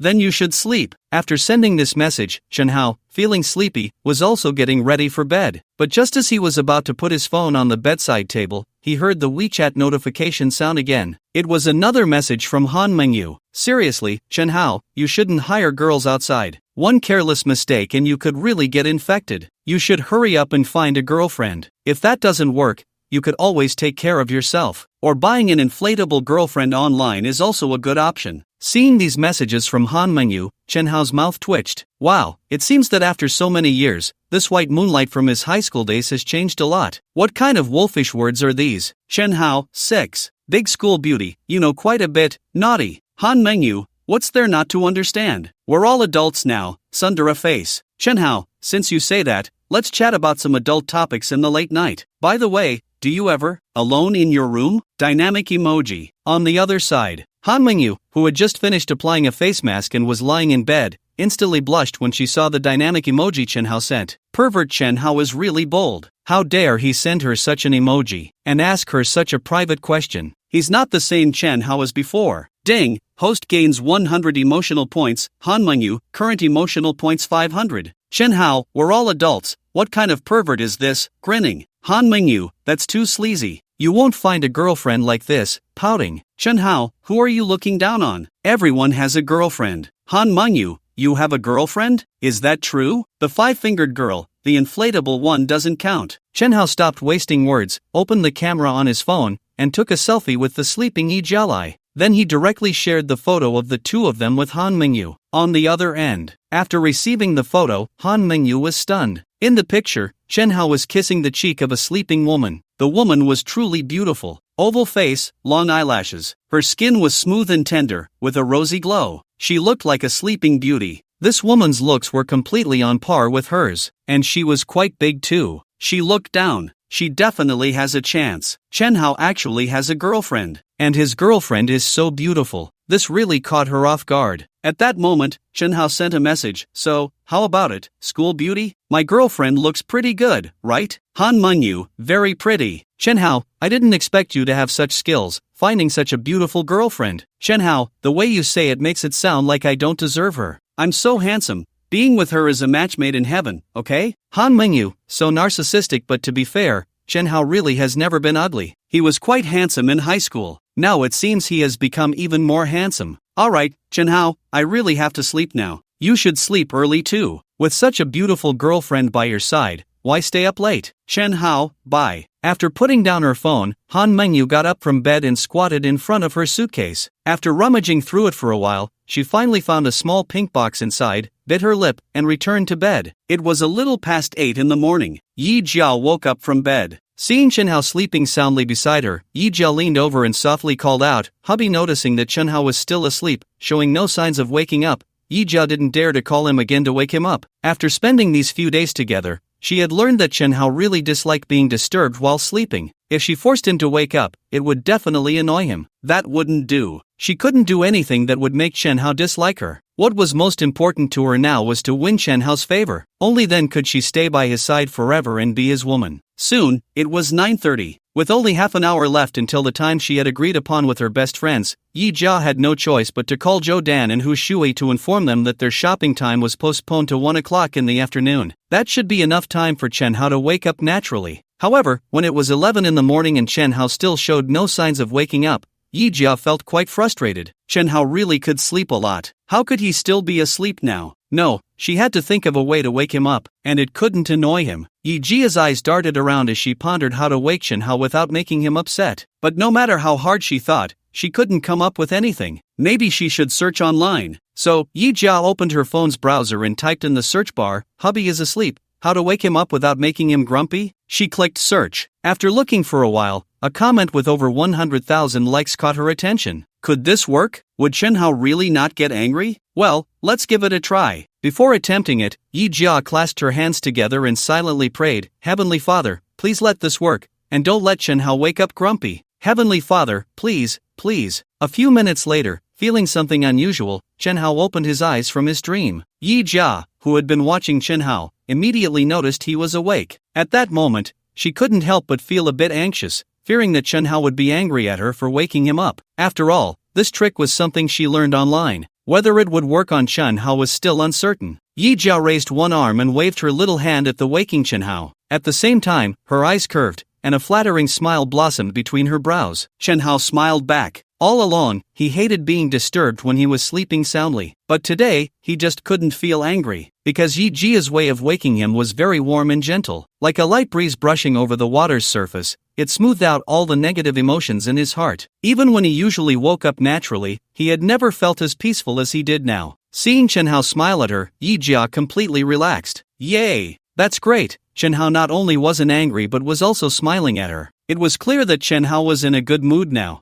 Then you should sleep. After sending this message, Chen Hao, feeling sleepy, was also getting ready for bed. But just as he was about to put his phone on the bedside table, he heard the WeChat notification sound again. It was another message from Han Mingyu. Seriously, Chen Hao, you shouldn't hire girls outside. One careless mistake and you could really get infected. You should hurry up and find a girlfriend. If that doesn't work, you could always take care of yourself. Or buying an inflatable girlfriend online is also a good option. Seeing these messages from Han Mingyu, Chen Hao's mouth twitched. Wow, it seems that after so many years, this white moonlight from his high school days has changed a lot. What kind of wolfish words are these? Chen Hao, 6. Big school beauty, you know quite a bit. Naughty. Han Mingyu, what's there not to understand? We're all adults now, sunder a face. Chen Hao, since you say that, let's chat about some adult topics in the late night. By the way, do you ever, alone in your room? Dynamic emoji. On the other side, Han Mingyu, who had just finished applying a face mask and was lying in bed, instantly blushed when she saw the dynamic emoji Chen Hao sent. Pervert Chen Hao is really bold. How dare he send her such an emoji, and ask her such a private question. He's not the same Chen Hao as before. Ding, host gains 100 emotional points. Han Mingyu, current emotional points 500. Chen Hao, we're all adults, what kind of pervert is this? Grinning. Han Mingyu, that's too sleazy. You won't find a girlfriend like this. Pouting. Chen Hao, who are you looking down on? Everyone has a girlfriend. Han Mingyu, you have a girlfriend? Is that true? The five-fingered girl, the inflatable one doesn't count. Chen Hao stopped wasting words, opened the camera on his phone, and took a selfie with the sleeping Yija. Then he directly shared the photo of the two of them with Han Mingyu. On the other end, after receiving the photo, Han Mingyu was stunned. In the picture, Chen Hao was kissing the cheek of a sleeping woman. The woman was truly beautiful. Oval face, long eyelashes. Her skin was smooth and tender, with a rosy glow. She looked like a sleeping beauty. This woman's looks were completely on par with hers, and she was quite big too. She looked down. She definitely has a chance. Chen Hao actually has a girlfriend, and his girlfriend is so beautiful. This really caught her off guard. At that moment, Chen Hao sent a message, so, how about it, school beauty? My girlfriend looks pretty good, right? Han Mengyu, very pretty. Chen Hao, I didn't expect you to have such skills, finding such a beautiful girlfriend. Chen Hao, the way you say it makes it sound like I don't deserve her. I'm so handsome. Being with her is a match made in heaven, okay? Han Mengyu, so narcissistic, but to be fair, Chen Hao really has never been ugly. He was quite handsome in high school. Now it seems he has become even more handsome. Alright, Chen Hao, I really have to sleep now. You should sleep early too. With such a beautiful girlfriend by your side, why stay up late? Chen Hao, bye. After putting down her phone, Han Mengyu got up from bed and squatted in front of her suitcase. After rummaging through it for a while, she finally found a small pink box inside, bit her lip, and returned to bed. It was a little past 8 in the morning. Yija woke up from bed. Seeing Chen Hao sleeping soundly beside her, Yija leaned over and softly called out, hubby. Noticing that Chen Hao was still asleep, showing no signs of waking up, Yija didn't dare to call him again to wake him up. After spending these few days together, she had learned that Chen Hao really disliked being disturbed while sleeping. If she forced him to wake up, it would definitely annoy him. That wouldn't do. She couldn't do anything that would make Chen Hao dislike her. What was most important to her now was to win Chen Hao's favor. Only then could she stay by his side forever and be his woman. Soon, it was 9:30. With only half an hour left until the time she had agreed upon with her best friends, Yija had no choice but to call Zhou Dan and Hu Shui to inform them that their shopping time was postponed to 1 o'clock in the afternoon. That should be enough time for Chen Hao to wake up naturally. However, when it was 11 in the morning and Chen Hao still showed no signs of waking up, Yija felt quite frustrated. Chen Hao really could sleep a lot. How could he still be asleep now? No, she had to think of a way to wake him up, and it couldn't annoy him. Yijia's eyes darted around as she pondered how to wake Chen Hao without making him upset. But no matter how hard she thought, she couldn't come up with anything. Maybe she should search online. So, Yija opened her phone's browser and typed in the search bar, hubby is asleep, how to wake him up without making him grumpy? She clicked search. After looking for a while, a comment with over 100,000 likes caught her attention. Could this work? Would Chen Hao really not get angry? Well, let's give it a try. Before attempting it, Yija clasped her hands together and silently prayed, Heavenly Father, please let this work, and don't let Chen Hao wake up grumpy. Heavenly Father, please, please. A few minutes later, feeling something unusual, Chen Hao opened his eyes from his dream. Yija, who had been watching Chen Hao, immediately noticed he was awake. At that moment, she couldn't help but feel a bit anxious, fearing that Chen Hao would be angry at her for waking him up. After all, this trick was something she learned online. Whether it would work on Chen Hao was still uncertain. Yija raised one arm and waved her little hand at the waking Chen Hao. At the same time, her eyes curved, and a flattering smile blossomed between her brows. Chen Hao smiled back. All along, he hated being disturbed when he was sleeping soundly. But today, he just couldn't feel angry, because Yijia's way of waking him was very warm and gentle. Like a light breeze brushing over the water's surface, it smoothed out all the negative emotions in his heart. Even when he usually woke up naturally, he had never felt as peaceful as he did now. Seeing Chen Hao smile at her, Yija completely relaxed. Yay! That's great! Chen Hao not only wasn't angry but was also smiling at her. It was clear that Chen Hao was in a good mood now.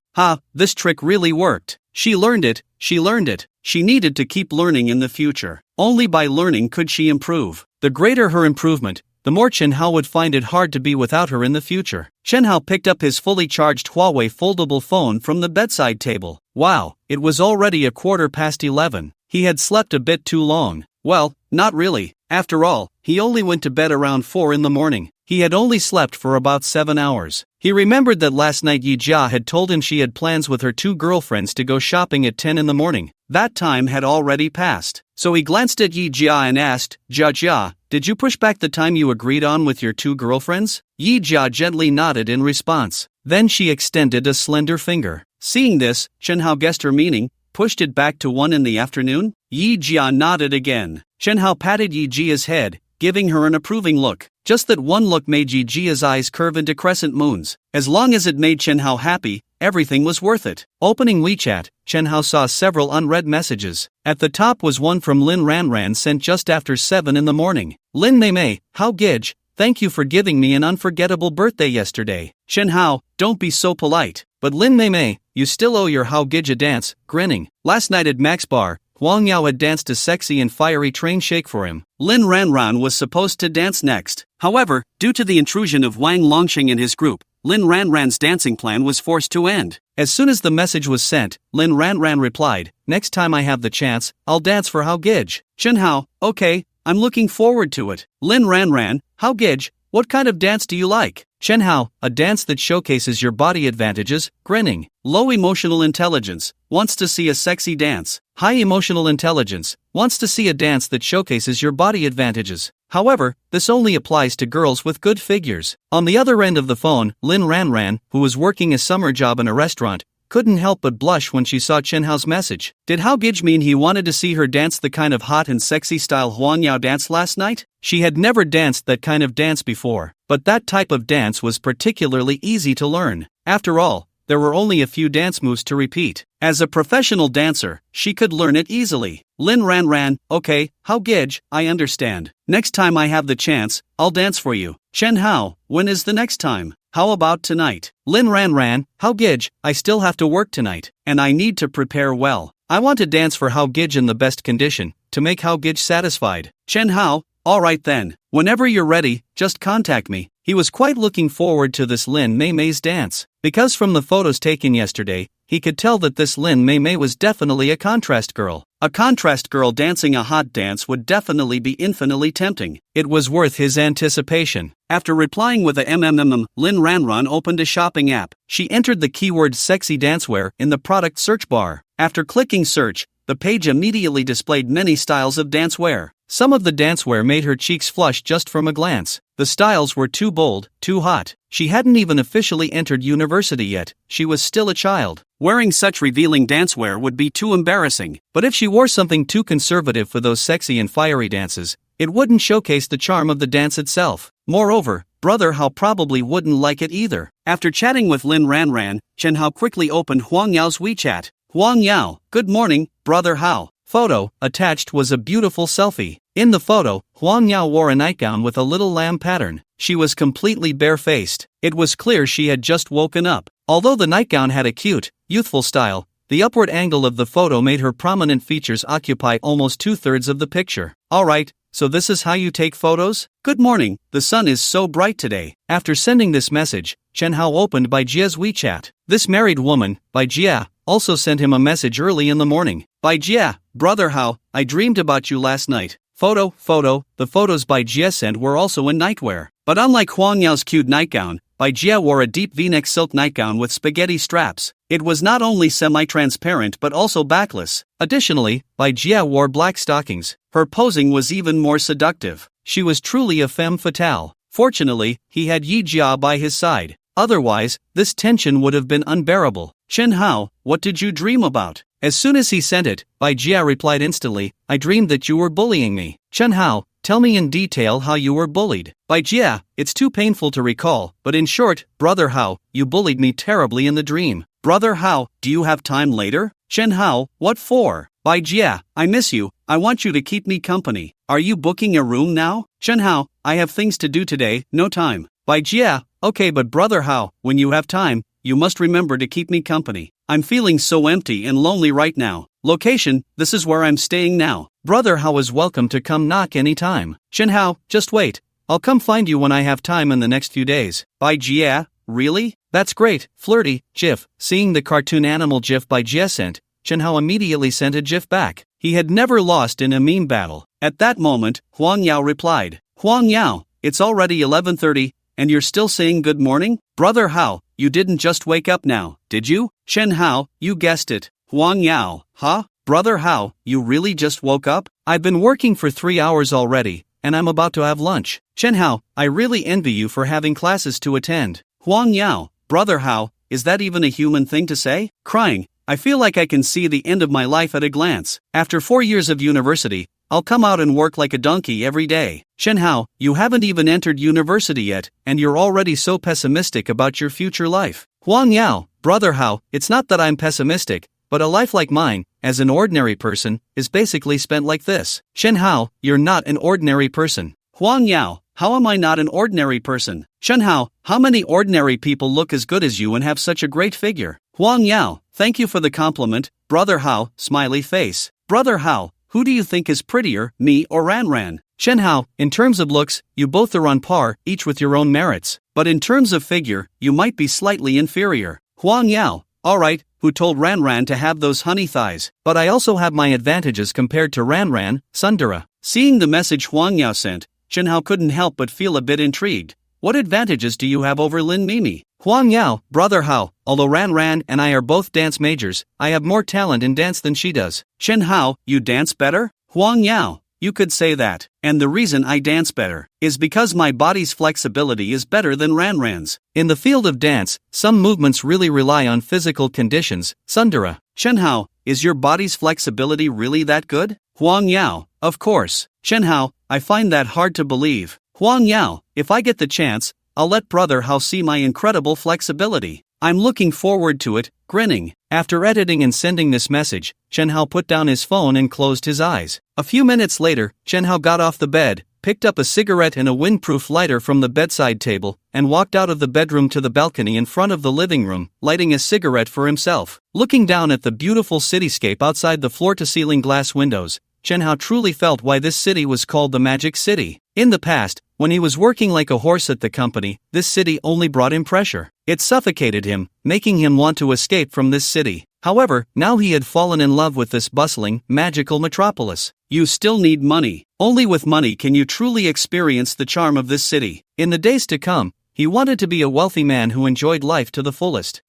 This trick really worked. She learned it. She needed to keep learning in the future. Only by learning could she improve. The greater her improvement, the more Chen Hao would find it hard to be without her in the future. Chen Hao picked up his fully charged Huawei foldable phone from the bedside table. Wow, it was already 11:15. He had slept a bit too long. Well, not really. After all, he only went to bed around 4 in the morning. He had only slept for about 7 hours. He remembered that last night Yija had told him she had plans with her 2 girlfriends to go shopping at 10 in the morning. That time had already passed. So he glanced at Yija and asked, Jia, did you push back the time you agreed on with your 2 girlfriends? Yija gently nodded in response. Then she extended a slender finger. Seeing this, Chen Hao guessed her meaning, pushed it back to 1 in the afternoon? Yija nodded again. Chen Hao patted Yijia's head, giving her an approving look. Just that one look made Yijia's eyes curve into crescent moons. As long as it made Chen Hao happy, everything was worth it. Opening WeChat, Chen Hao saw several unread messages. At the top was one from Lin Ranran sent just after 7 in the morning. Lin Mei, how gidge, thank you for giving me an unforgettable birthday yesterday. Chen Hao, don't be so polite. But Lin Mei, you still owe your how gidge a dance, grinning. Last night at Max Bar, Huang Yao had danced a sexy and fiery train shake for him. Lin Ranran was supposed to dance next. However, due to the intrusion of Wang Longxing and his group, Lin Ranran's dancing plan was forced to end. As soon as the message was sent, Lin Ranran replied, "Next time I have the chance, I'll dance for Hao Gij." Chen Hao, "Okay, I'm looking forward to it." Lin Ranran, "Hao Gij, what kind of dance do you like?" Chen Hao, "A dance that showcases your body advantages," grinning. Low emotional intelligence, wants to see a sexy dance. High emotional intelligence, wants to see a dance that showcases your body advantages. However, this only applies to girls with good figures. On the other end of the phone, Lin Ranran, who was working a summer job in a restaurant, couldn't help but blush when she saw Chen Hao's message. Did Hao Gij mean he wanted to see her dance the kind of hot and sexy style Huang Yao dance last night? She had never danced that kind of dance before, but that type of dance was particularly easy to learn. After all, there were only a few dance moves to repeat. As a professional dancer, she could learn it easily. Lin Ranran, "Okay, Hao Gij, I understand. Next time I have the chance, I'll dance for you." Chen Hao, "When is the next time? How about tonight?" Lin Ranran, "Hao Gij, I still have to work tonight, and I need to prepare well. I want to dance for Hao Gij in the best condition, to make Hao Gij satisfied." Chen Hao, "Alright then, whenever you're ready, just contact me." He was quite looking forward to this Lin Mei Mei's dance, because from the photos taken yesterday, he could tell that this Lin Mei Mei was definitely a contrast girl. A contrast girl dancing a hot dance would definitely be infinitely tempting. It was worth his anticipation. After replying with a Lin Ranran opened a shopping app. She entered the keyword sexy dancewear in the product search bar. After clicking search, the page immediately displayed many styles of dancewear. Some of the dancewear made her cheeks flush just from a glance. The styles were too bold, too hot. She hadn't even officially entered university yet, she was still a child. Wearing such revealing dancewear would be too embarrassing. But if she wore something too conservative for those sexy and fiery dances, it wouldn't showcase the charm of the dance itself. Moreover, Brother Hao probably wouldn't like it either. After chatting with Lin Ranran, Chen Hao quickly opened Huang Yao's WeChat. "Huang Yao, good morning, Brother Hao." Photo attached was a beautiful selfie. In the photo, Huang Yao wore a nightgown with a little lamb pattern. She was completely barefaced. It was clear she had just woken up. Although the nightgown had a cute, youthful style, the upward angle of the photo made her prominent features occupy almost 2/3 of the picture. "Alright, so this is how you take photos? Good morning, the sun is so bright today." After sending this message, Chen Hao opened Bai Jia's WeChat. This married woman, Bai Jia, also sent him a message early in the morning. "Bai Jia, Brother Hao, I dreamed about you last night." Photo. The photos Bai Jia sent were also in nightwear. But unlike Huang Yao's cute nightgown, Bai Jia wore a deep V-neck silk nightgown with spaghetti straps. It was not only semi-transparent but also backless. Additionally, Bai Jia wore black stockings. Her posing was even more seductive. She was truly a femme fatale. Fortunately, he had Yija by his side. Otherwise, this tension would have been unbearable. "Chen Hao, what did you dream about?" As soon as he sent it, Bai Jia replied instantly, "I dreamed that you were bullying me." "Chen Hao, tell me in detail how you were bullied." Bai Jia, "It's too painful to recall, but in short, Brother Hao, you bullied me terribly in the dream." "Brother Hao, do you have time later?" "Chen Hao, what for?" "Bai Jia, I miss you, I want you to keep me company. Are you booking a room now?" "Chen Hao, I have things to do today, no time." "Bai Jia, okay, but Brother Hao, when you have time, you must remember to keep me company. I'm feeling so empty and lonely right now." "Location, this is where I'm staying now. Brother Hao is welcome to come knock any time." "Chen Hao, just wait. I'll come find you when I have time in the next few days." "Bai Jia, really? That's great." Flirty, GIF. Seeing the cartoon animal GIF Bai Jia sent, Chen Hao immediately sent a GIF back. He had never lost in a meme battle. At that moment, Huang Yao replied, "Huang Yao, it's already 11:30, and you're still saying good morning? Brother Hao, you didn't just wake up now, did you?" "Chen Hao, you guessed it." Huang Yao, "Huh? Brother Hao, you really just woke up?" "I've been working for 3 hours already, and I'm about to have lunch." "Chen Hao, I really envy you for having classes to attend." Huang Yao, "Brother Hao, is that even a human thing to say?" Crying, "I feel like I can see the end of my life at a glance. After 4 years of university, I'll come out and work like a donkey every day." "Chen Hao, you haven't even entered university yet, and you're already so pessimistic about your future life." Huang Yao, "Brother Hao, it's not that I'm pessimistic, but a life like mine, as an ordinary person, is basically spent like this." "Chen Hao, you're not an ordinary person." Huang Yao, "How am I not an ordinary person?" "Chen Hao, how many ordinary people look as good as you and have such a great figure?" Huang Yao, "Thank you for the compliment, Brother Hao," smiley face. "Brother Hao, who do you think is prettier, me or Ranran?" Chen Hao, "In terms of looks, you both are on par, each with your own merits. But in terms of figure, you might be slightly inferior." Huang Yao, Alright, who told Ranran to have those honey thighs? But I also have my advantages compared to Ranran, Sundara. Seeing the message Huang Yao sent, Chen Hao couldn't help but feel a bit intrigued. What advantages do you have over Lin Mimi? Huang Yao, brother Hao, although Ranran and I are both dance majors, I have more talent in dance than she does. Chen Hao, you dance better? Huang Yao, you could say that. And the reason I dance better is because my body's flexibility is better than Ranran's. In the field of dance, some movements really rely on physical conditions. Sundara. Chen Hao, is your body's flexibility really that good? Huang Yao, of course. Chen Hao, I find that hard to believe. Huang Yao, if I get the chance, I'll let brother Hao see my incredible flexibility. I'm looking forward to it, grinning. After editing and sending this message, Chen Hao put down his phone and closed his eyes. A few minutes later, Chen Hao got off the bed, picked up a cigarette and a windproof lighter from the bedside table, and walked out of the bedroom to the balcony in front of the living room, lighting a cigarette for himself. Looking down at the beautiful cityscape outside the floor-to-ceiling glass windows, Chen Hao truly felt why this city was called the Magic City. In the past, when he was working like a horse at the company, this city only brought him pressure. It suffocated him, making him want to escape from this city. However, now he had fallen in love with this bustling, magical metropolis. You still need money. Only with money can you truly experience the charm of this city. In the days to come, he wanted to be a wealthy man who enjoyed life to the fullest.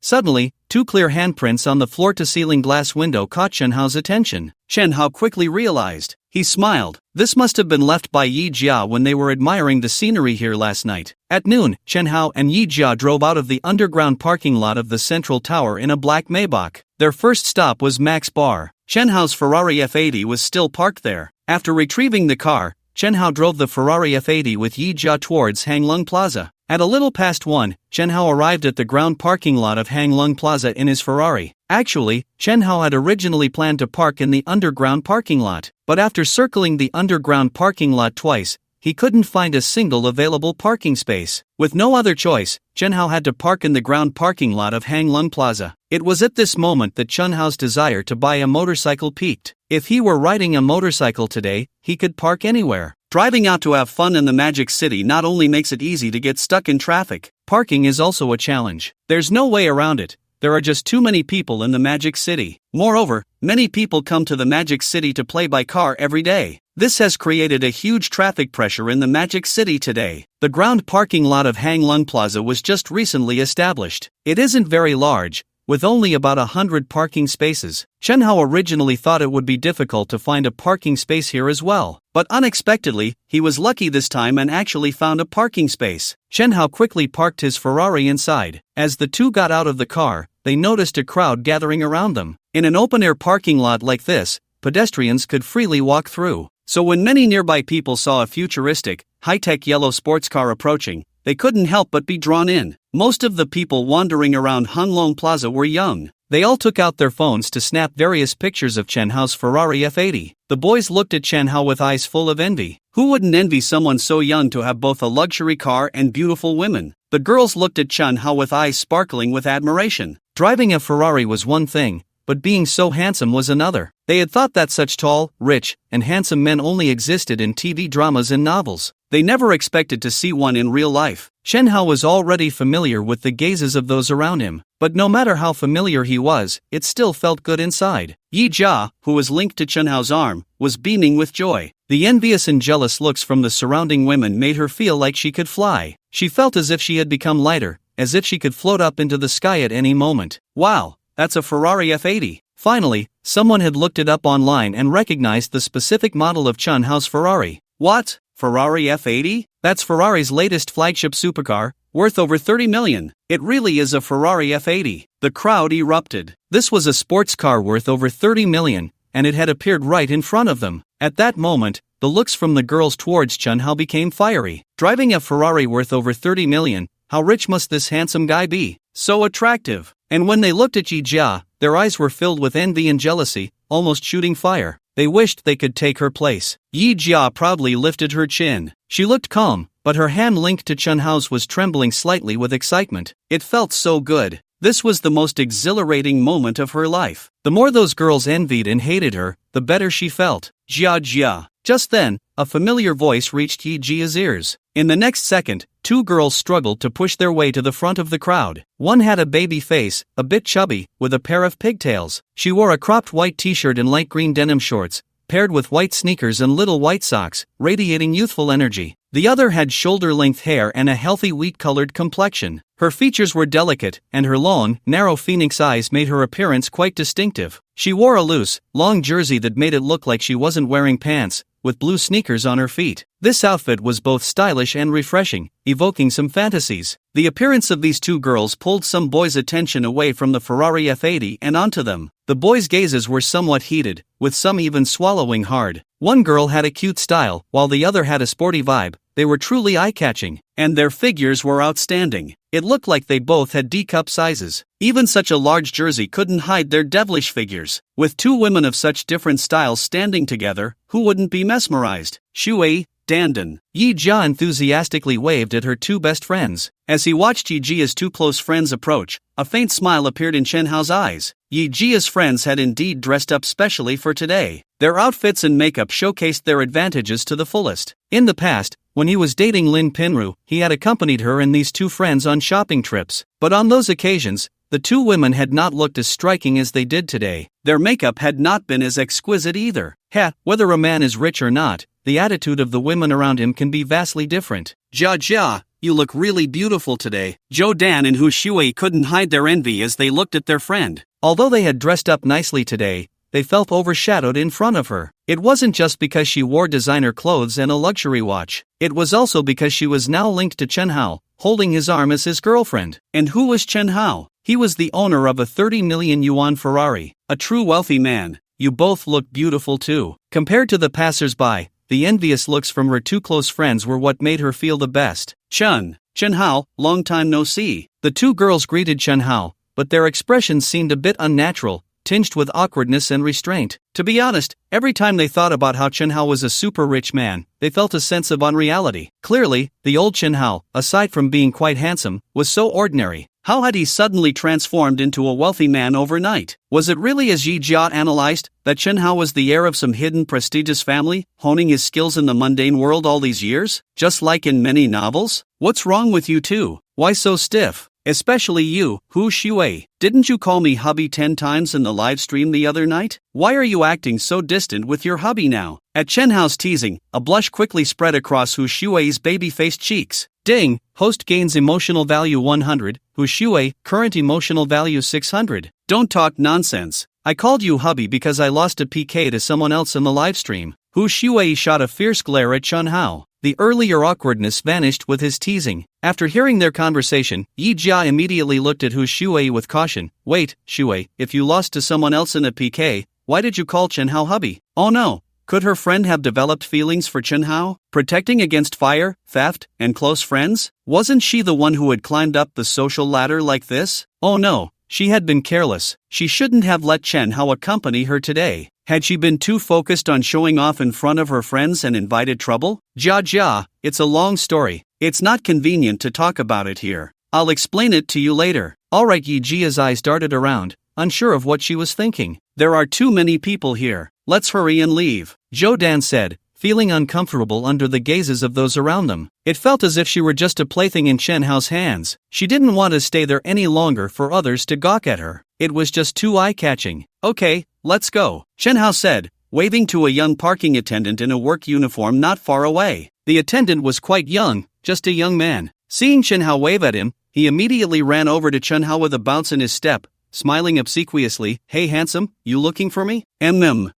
Suddenly, two clear handprints on the floor-to-ceiling glass window caught Chen Hao's attention. Chen Hao quickly realized. He smiled. This must have been left by Yija when they were admiring the scenery here last night. At noon, Chen Hao and Yija drove out of the underground parking lot of the Central Tower in a black Maybach. Their first stop was Mac's Bar. Chen Hao's Ferrari F80 was still parked there. After retrieving the car, Chen Hao drove the Ferrari F80 with Yija towards Hang Lung Plaza. At a little past 1, Chen Hao arrived at the ground parking lot of Hang Lung Plaza in his Ferrari. Actually, Chen Hao had originally planned to park in the underground parking lot, but after circling the underground parking lot twice, he couldn't find a single available parking space. With no other choice, Chen Hao had to park in the ground parking lot of Hang Lung Plaza. It was at this moment that Chen Hao's desire to buy a motorcycle peaked. If he were riding a motorcycle today, he could park anywhere. Driving out to have fun in the Magic City not only makes it easy to get stuck in traffic, parking is also a challenge. There's no way around it. There are just too many people in the Magic City. Moreover, many people come to the Magic City to play by car every day. This has created a huge traffic pressure in the Magic City today. The ground parking lot of Hang Lung Plaza was just recently established. It isn't very large, with only about 100 parking spaces. Chen Hao originally thought it would be difficult to find a parking space here as well. But unexpectedly, he was lucky this time and actually found a parking space. Chen Hao quickly parked his Ferrari inside. As the two got out of the car, they noticed a crowd gathering around them. In an open-air parking lot like this, pedestrians could freely walk through. So when many nearby people saw a futuristic, high-tech yellow sports car approaching, they couldn't help but be drawn in. Most of the people wandering around Hang Lung Plaza were young. They all took out their phones to snap various pictures of Chen Hao's Ferrari F80. The boys looked at Chen Hao with eyes full of envy. Who wouldn't envy someone so young to have both a luxury car and beautiful women? The girls looked at Chen Hao with eyes sparkling with admiration. Driving a Ferrari was one thing, but being so handsome was another. They had thought that such tall, rich, and handsome men only existed in TV dramas and novels. They never expected to see one in real life. Chen Hao was already familiar with the gazes of those around him, but no matter how familiar he was, it still felt good inside. Yija, who was linked to Chen Hao's arm, was beaming with joy. The envious and jealous looks from the surrounding women made her feel like she could fly. She felt as if she had become lighter, as if she could float up into the sky at any moment. Wow, that's a Ferrari F80. Finally, someone had looked it up online and recognized the specific model of Chen Hao's Ferrari. What? Ferrari F80? That's Ferrari's latest flagship supercar, worth over 30 million. It really is a Ferrari F80. The crowd erupted. This was a sports car worth over 30 million, and it had appeared right in front of them. At that moment, the looks from the girls towards Chen Hao became fiery. Driving a Ferrari worth over 30 million, how rich must this handsome guy be? So attractive. And when they looked at Yija, their eyes were filled with envy and jealousy, almost shooting fire. They wished they could take her place. Yija proudly lifted her chin. She looked calm, but her hand linked to Chen Hao's was trembling slightly with excitement. It felt so good. This was the most exhilarating moment of her life. The more those girls envied and hated her, the better she felt. Jia. Just then, a familiar voice reached Yijia's ears. In the next second, two girls struggled to push their way to the front of the crowd. One had a baby face, a bit chubby, with a pair of pigtails. She wore a cropped white t-shirt and light green denim shorts, paired with white sneakers and little white socks, radiating youthful energy. The other had shoulder-length hair and a healthy wheat-colored complexion. Her features were delicate, and her long, narrow phoenix eyes made her appearance quite distinctive. She wore a loose, long jersey that made it look like she wasn't wearing pants, with blue sneakers on her feet. This outfit was both stylish and refreshing, evoking some fantasies. The appearance of these two girls pulled some boys' attention away from the Ferrari F80 and onto them. The boys' gazes were somewhat heated, with some even swallowing hard. One girl had a cute style, while the other had a sporty vibe. They were truly eye-catching, and their figures were outstanding. It looked like they both had D-cup sizes. Even such a large jersey couldn't hide their devilish figures. With two women of such different styles standing together, who wouldn't be mesmerized? Shui, Dandan. Yija enthusiastically waved at her two best friends. As he watched Yijia's two close friends approach, a faint smile appeared in Chen Hao's eyes. Yijia's friends had indeed dressed up specially for today. Their outfits and makeup showcased their advantages to the fullest. In the past, when he was dating Lin Pinru, he had accompanied her and these two friends on shopping trips. But on those occasions, the two women had not looked as striking as they did today. Their makeup had not been as exquisite either. Whether a man is rich or not, the attitude of the women around him can be vastly different. Jia, you look really beautiful today. Zhou Dan and Hu Shui couldn't hide their envy as they looked at their friend. Although they had dressed up nicely today, they felt overshadowed in front of her. It wasn't just because she wore designer clothes and a luxury watch. It was also because she was now linked to Chen Hao, holding his arm as his girlfriend. And who was Chen Hao? He was the owner of a 30 million yuan Ferrari. A true wealthy man. You both look beautiful too. Compared to the passers-by, the envious looks from her two close friends were what made her feel the best. Chen Hao, long time no see. The two girls greeted Chen Hao, but their expressions seemed a bit unnatural, tinged with awkwardness and restraint. To be honest, every time they thought about how Chen Hao was a super rich man, they felt a sense of unreality. Clearly, the old Chen Hao, aside from being quite handsome, was so ordinary. How had he suddenly transformed into a wealthy man overnight? Was it really as Yi Jia analyzed, that Chen Hao was the heir of some hidden prestigious family, honing his skills in the mundane world all these years, just like in many novels? What's wrong with you two? Why so stiff? Especially you, Hu Shui. Didn't you call me hubby 10 times in the live stream the other night? Why are you acting so distant with your hubby now? At Chen Hao's teasing, a blush quickly spread across Hu Shui's baby-faced cheeks. Ding, host gains emotional value 100, Hu Shui, current emotional value 600. Don't talk nonsense. I called you hubby because I lost a PK to someone else in the livestream. Hu Shui shot a fierce glare at Chen Hao. The earlier awkwardness vanished with his teasing. After hearing their conversation, Yi Jia immediately looked at Hu Shui with caution. Wait, Shui, if you lost to someone else in a PK, why did you call Chen Hao hubby? Oh no. Could her friend have developed feelings for Chen Hao? Protecting against fire, theft, and close friends? Wasn't she the one who had climbed up the social ladder like this? Oh no, she had been careless. She shouldn't have let Chen Hao accompany her today. Had she been too focused on showing off in front of her friends and invited trouble? Jia, it's a long story. It's not convenient to talk about it here. I'll explain it to you later. Alright, Yi Jia's eyes darted around, unsure of what she was thinking. There are too many people here. Let's hurry and leave, Zhou Dan said, feeling uncomfortable under the gazes of those around them. It felt as if she were just a plaything in Chen Hao's hands. She didn't want to stay there any longer for others to gawk at her. It was just too eye-catching. Okay, let's go, Chen Hao said, waving to a young parking attendant in a work uniform not far away. The attendant was quite young, just a young man. Seeing Chen Hao wave at him, he immediately ran over to Chen Hao with a bounce in his step, smiling obsequiously. Hey handsome, you looking for me?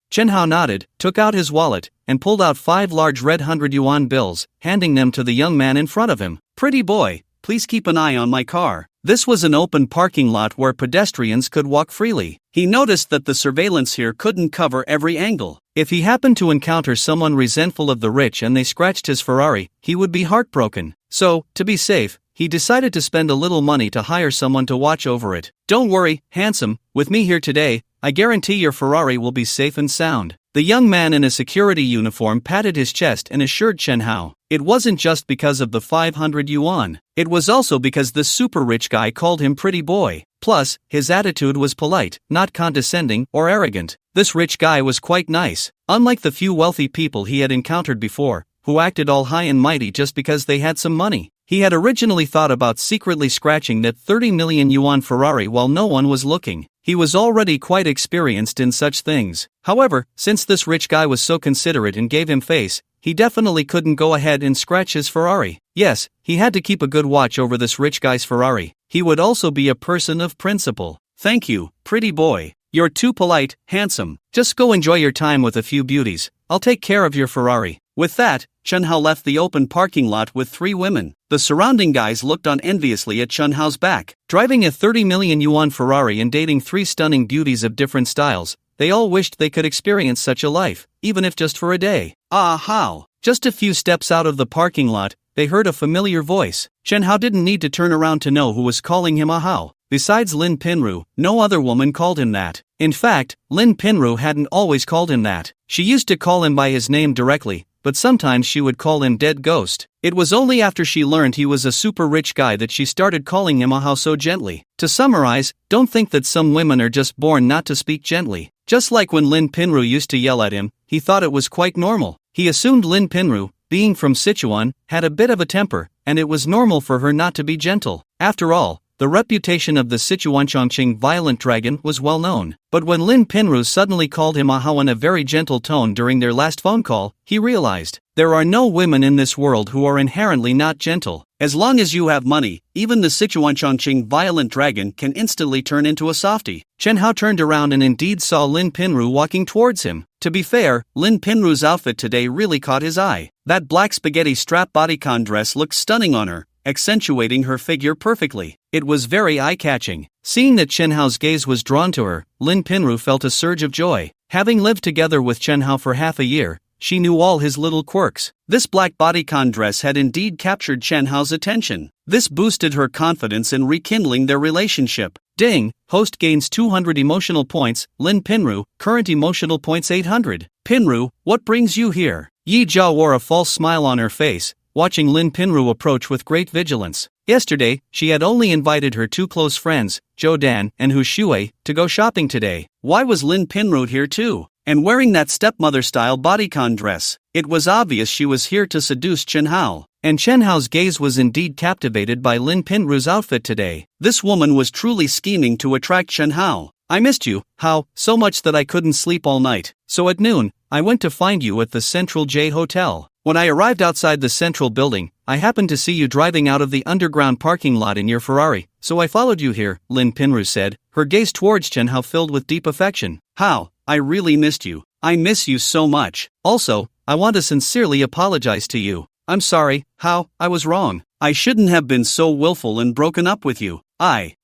Chen Hao nodded, took out his wallet, and pulled out 5 large red 100 yuan bills, handing them to the young man in front of him. Pretty boy, please keep an eye on my car. This was an open parking lot where pedestrians could walk freely. He noticed that the surveillance here couldn't cover every angle. If he happened to encounter someone resentful of the rich and they scratched his Ferrari, he would be heartbroken. So, to be safe, he decided to spend a little money to hire someone to watch over it. Don't worry, handsome, with me here today, I guarantee your Ferrari will be safe and sound. The young man in a security uniform patted his chest and assured Chen Hao. It wasn't just because of the 500 yuan. It was also because this super rich guy called him pretty boy. Plus, his attitude was polite, not condescending or arrogant. This rich guy was quite nice. Unlike the few wealthy people he had encountered before, who acted all high and mighty just because they had some money. He had originally thought about secretly scratching that 30 million yuan Ferrari while no one was looking. He was already quite experienced in such things. However, since this rich guy was so considerate and gave him face, he definitely couldn't go ahead and scratch his Ferrari. Yes, he had to keep a good watch over this rich guy's Ferrari. He would also be a person of principle. Thank you, pretty boy. You're too polite, handsome. Just go enjoy your time with a few beauties. I'll take care of your Ferrari. With that, Chunhao left the open parking lot with 3 women. The surrounding guys looked on enviously at Chunhao's back. Driving a 30 million yuan Ferrari and dating 3 stunning beauties of different styles, they all wished they could experience such a life, even if just for a day. Ah how! Just a few steps out of the parking lot, they heard a familiar voice. Chunhao didn't need to turn around to know who was calling him a hao. Besides Lin Pinru, no other woman called him that. In fact, Lin Pinru hadn't always called him that. She used to call him by his name directly, but sometimes she would call him Dead Ghost. It was only after she learned he was a super rich guy that she started calling him a hao so gently. To summarize, don't think that some women are just born not to speak gently. Just like when Lin Pinru used to yell at him, he thought it was quite normal. He assumed Lin Pinru, being from Sichuan, had a bit of a temper, and it was normal for her not to be gentle. After all, the reputation of the Sichuan Chongqing violent dragon was well known. But when Lin Pinru suddenly called him a hao in a very gentle tone during their last phone call, he realized, there are no women in this world who are inherently not gentle. As long as you have money, even the Sichuan Chongqing violent dragon can instantly turn into a softie. Chen Hao turned around and indeed saw Lin Pinru walking towards him. To be fair, Lin Pinru's outfit today really caught his eye. That black spaghetti strap bodycon dress looked stunning on her, accentuating her figure perfectly. It was very eye-catching. Seeing that Chen Hao's gaze was drawn to her, Lin Pinru felt a surge of joy. Having lived together with Chen Hao for half a year, she knew all his little quirks. This black bodycon dress had indeed captured Chen Hao's attention. This boosted her confidence in rekindling their relationship. Ding! Host gains 200 emotional points. Lin Pinru, current emotional points 800. Pinru, what brings you here? Yija wore a false smile on her face, watching Lin Pinru approach with great vigilance. Yesterday, she had only invited her 2 close friends, Zhou Dan and Hu Shui, to go shopping today. Why was Lin Pinru here too? And wearing that stepmother-style bodycon dress? It was obvious she was here to seduce Chen Hao. And Chen Hao's gaze was indeed captivated by Lin Pinru's outfit today. This woman was truly scheming to attract Chen Hao. I missed you, Hao, so much that I couldn't sleep all night. So at noon, I went to find you at the Central J Hotel. When I arrived outside the central building, I happened to see you driving out of the underground parking lot in your Ferrari, so I followed you here, Lin Pinru said, her gaze towards Chen Hao filled with deep affection. Hao, I really missed you. I miss you so much. Also, I want to sincerely apologize to you. I'm sorry, Hao, I was wrong. I shouldn't have been so willful and broken up with you.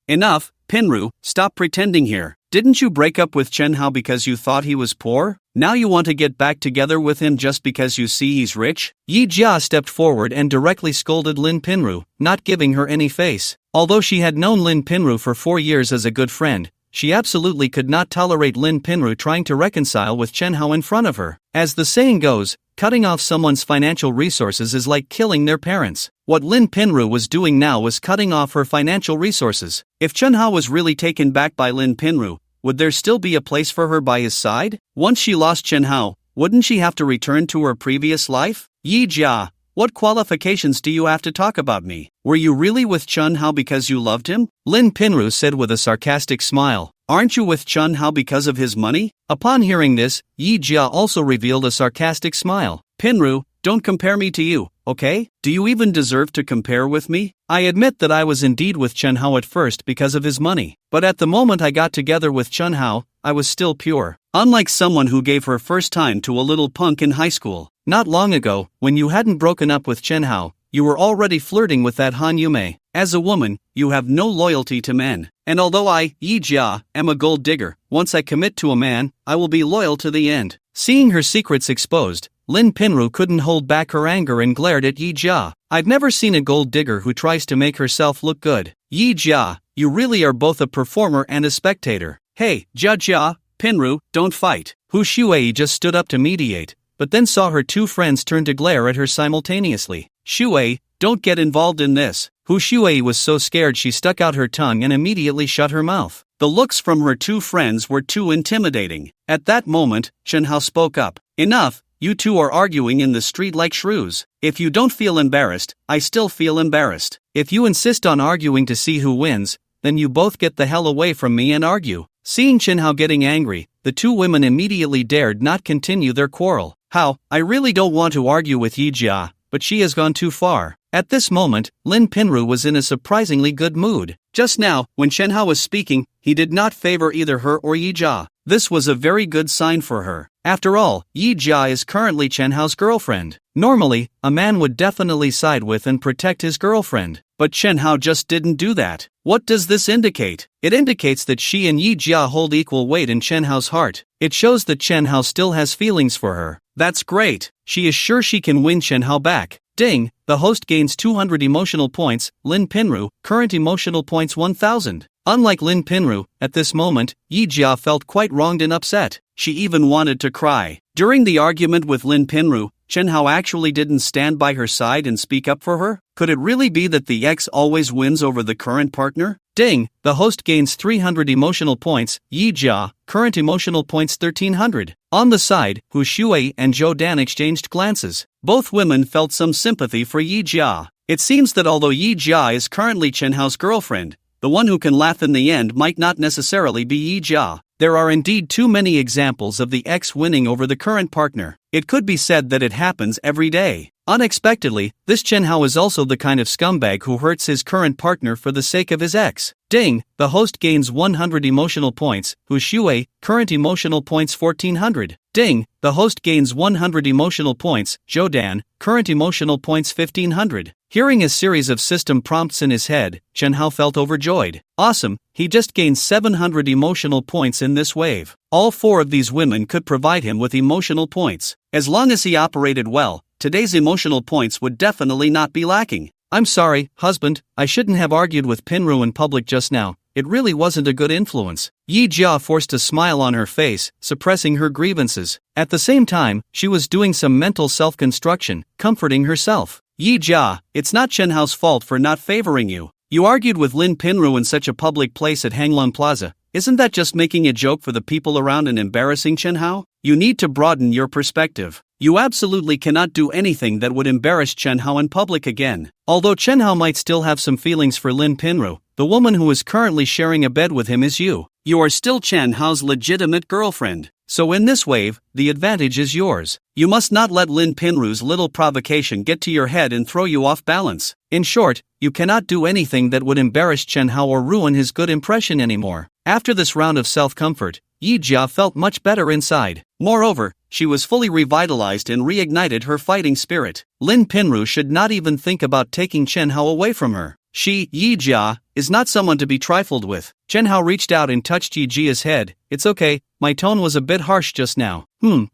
Enough, Pinru, stop pretending here. Didn't you break up with Chen Hao because you thought he was poor? Now you want to get back together with him just because you see he's rich? Yija stepped forward and directly scolded Lin Pinru, not giving her any face. Although she had known Lin Pinru for 4 years as a good friend, she absolutely could not tolerate Lin Pinru trying to reconcile with Chen Hao in front of her. As the saying goes, cutting off someone's financial resources is like killing their parents. What Lin Pinru was doing now was cutting off her financial resources. If Chen Hao was really taken back by Lin Pinru, would there still be a place for her by his side? Once she lost Chen Hao, wouldn't she have to return to her previous life? Yija, what qualifications do you have to talk about me? Were you really with Chen Hao because you loved him? Lin Pinru said with a sarcastic smile. Aren't you with Chen Hao because of his money? Upon hearing this, Yija also revealed a sarcastic smile. Pinru, don't compare me to you, okay? Do you even deserve to compare with me? I admit that I was indeed with Chen Hao at first because of his money. But at the moment I got together with Chen Hao, I was still pure. Unlike someone who gave her first time to a little punk in high school. Not long ago, when you hadn't broken up with Chen Hao, you were already flirting with that Han Yume. As a woman, you have no loyalty to men. And although I, Yija, am a gold digger, once I commit to a man, I will be loyal to the end. Seeing her secrets exposed, Lin Pinru couldn't hold back her anger and glared at Yija. I've never seen a gold digger who tries to make herself look good. Yija, you really are both a performer and a spectator. Hey, Jia, Pinru, don't fight. Hu Shui just stood up to mediate, but then saw her 2 friends turn to glare at her simultaneously. Shui, don't get involved in this. Hu Shui was so scared she stuck out her tongue and immediately shut her mouth. The looks from her 2 friends were too intimidating. At that moment, Chen Hao spoke up. Enough, You two are arguing in the street like shrews. If you don't feel embarrassed, I still feel embarrassed. If you insist on arguing to see who wins, then you both get the hell away from me and argue." Seeing Chenhao getting angry, the two women immediately dared not continue their quarrel. "How, I really don't want to argue with Yija, but she has gone too far." At this moment, Lin Pinru was in a surprisingly good mood. Just now, when Chenhao was speaking, he did not favor either her or Yija. This was a very good sign for her. After all, Yija is currently Chenhao's girlfriend. Normally, a man would definitely side with and protect his girlfriend, but Chenhao just didn't do that. What does this indicate? It indicates that she and Yija hold equal weight in Chenhao's heart. It shows that Chenhao still has feelings for her. That's great. She is sure she can win Chenhao back. Ding, the host gains 200 emotional points. Lin Pinru, current emotional points 1000. Unlike Lin Pinru, at this moment, Yija felt quite wronged and upset. She even wanted to cry. During the argument with Lin Pinru, Chenhao actually didn't stand by her side and speak up for her? Could it really be that the ex always wins over the current partner? Ding, the host gains 300 emotional points. Yija, current emotional points 1300. On the side, Hu Shui and Zhou Dan exchanged glances. Both women felt some sympathy for Yija. It seems that although Yija is currently Chenhao's girlfriend, the one who can laugh in the end might not necessarily be Yija. There are indeed too many examples of the ex winning over the current partner. It could be said that it happens every day. Unexpectedly, this Chenhao is also the kind of scumbag who hurts his current partner for the sake of his ex. Ding, the host gains 100 emotional points. Hu Shui, current emotional points 1400. Ding, the host gains 100 emotional points. Zhou Dan, current emotional points 1500. Hearing a series of system prompts in his head, Chenhao felt overjoyed. Awesome, he just gained 700 emotional points in this wave. All four of these women could provide him with emotional points. As long as he operated well, today's emotional points would definitely not be lacking. "I'm sorry, husband, I shouldn't have argued with Pinru in public just now. It really wasn't a good influence." Yija forced a smile on her face, suppressing her grievances. At the same time, she was doing some mental self-construction, comforting herself. "Yija, it's not Chenhao's fault for not favoring you. You argued with Lin Pinru in such a public place at Hanglong Plaza. Isn't that just making a joke for the people around and embarrassing Chenhao? You need to broaden your perspective. You absolutely cannot do anything that would embarrass Chenhao in public again." Although Chenhao might still have some feelings for Lin Pinru, the woman who is currently sharing a bed with him is you. You are still Chenhao's legitimate girlfriend. So in this wave, the advantage is yours. You must not let Lin Pinru's little provocation get to your head and throw you off balance. In short, you cannot do anything that would embarrass Chenhao or ruin his good impression anymore. After this round of self-comfort, Yija felt much better inside. Moreover, she was fully revitalized and reignited her fighting spirit. Lin Pinru should not even think about taking Chenhao away from her. She, Yija, is not someone to be trifled with. Chenhao reached out and touched Yijia's head. "It's okay, my tone was a bit harsh just now."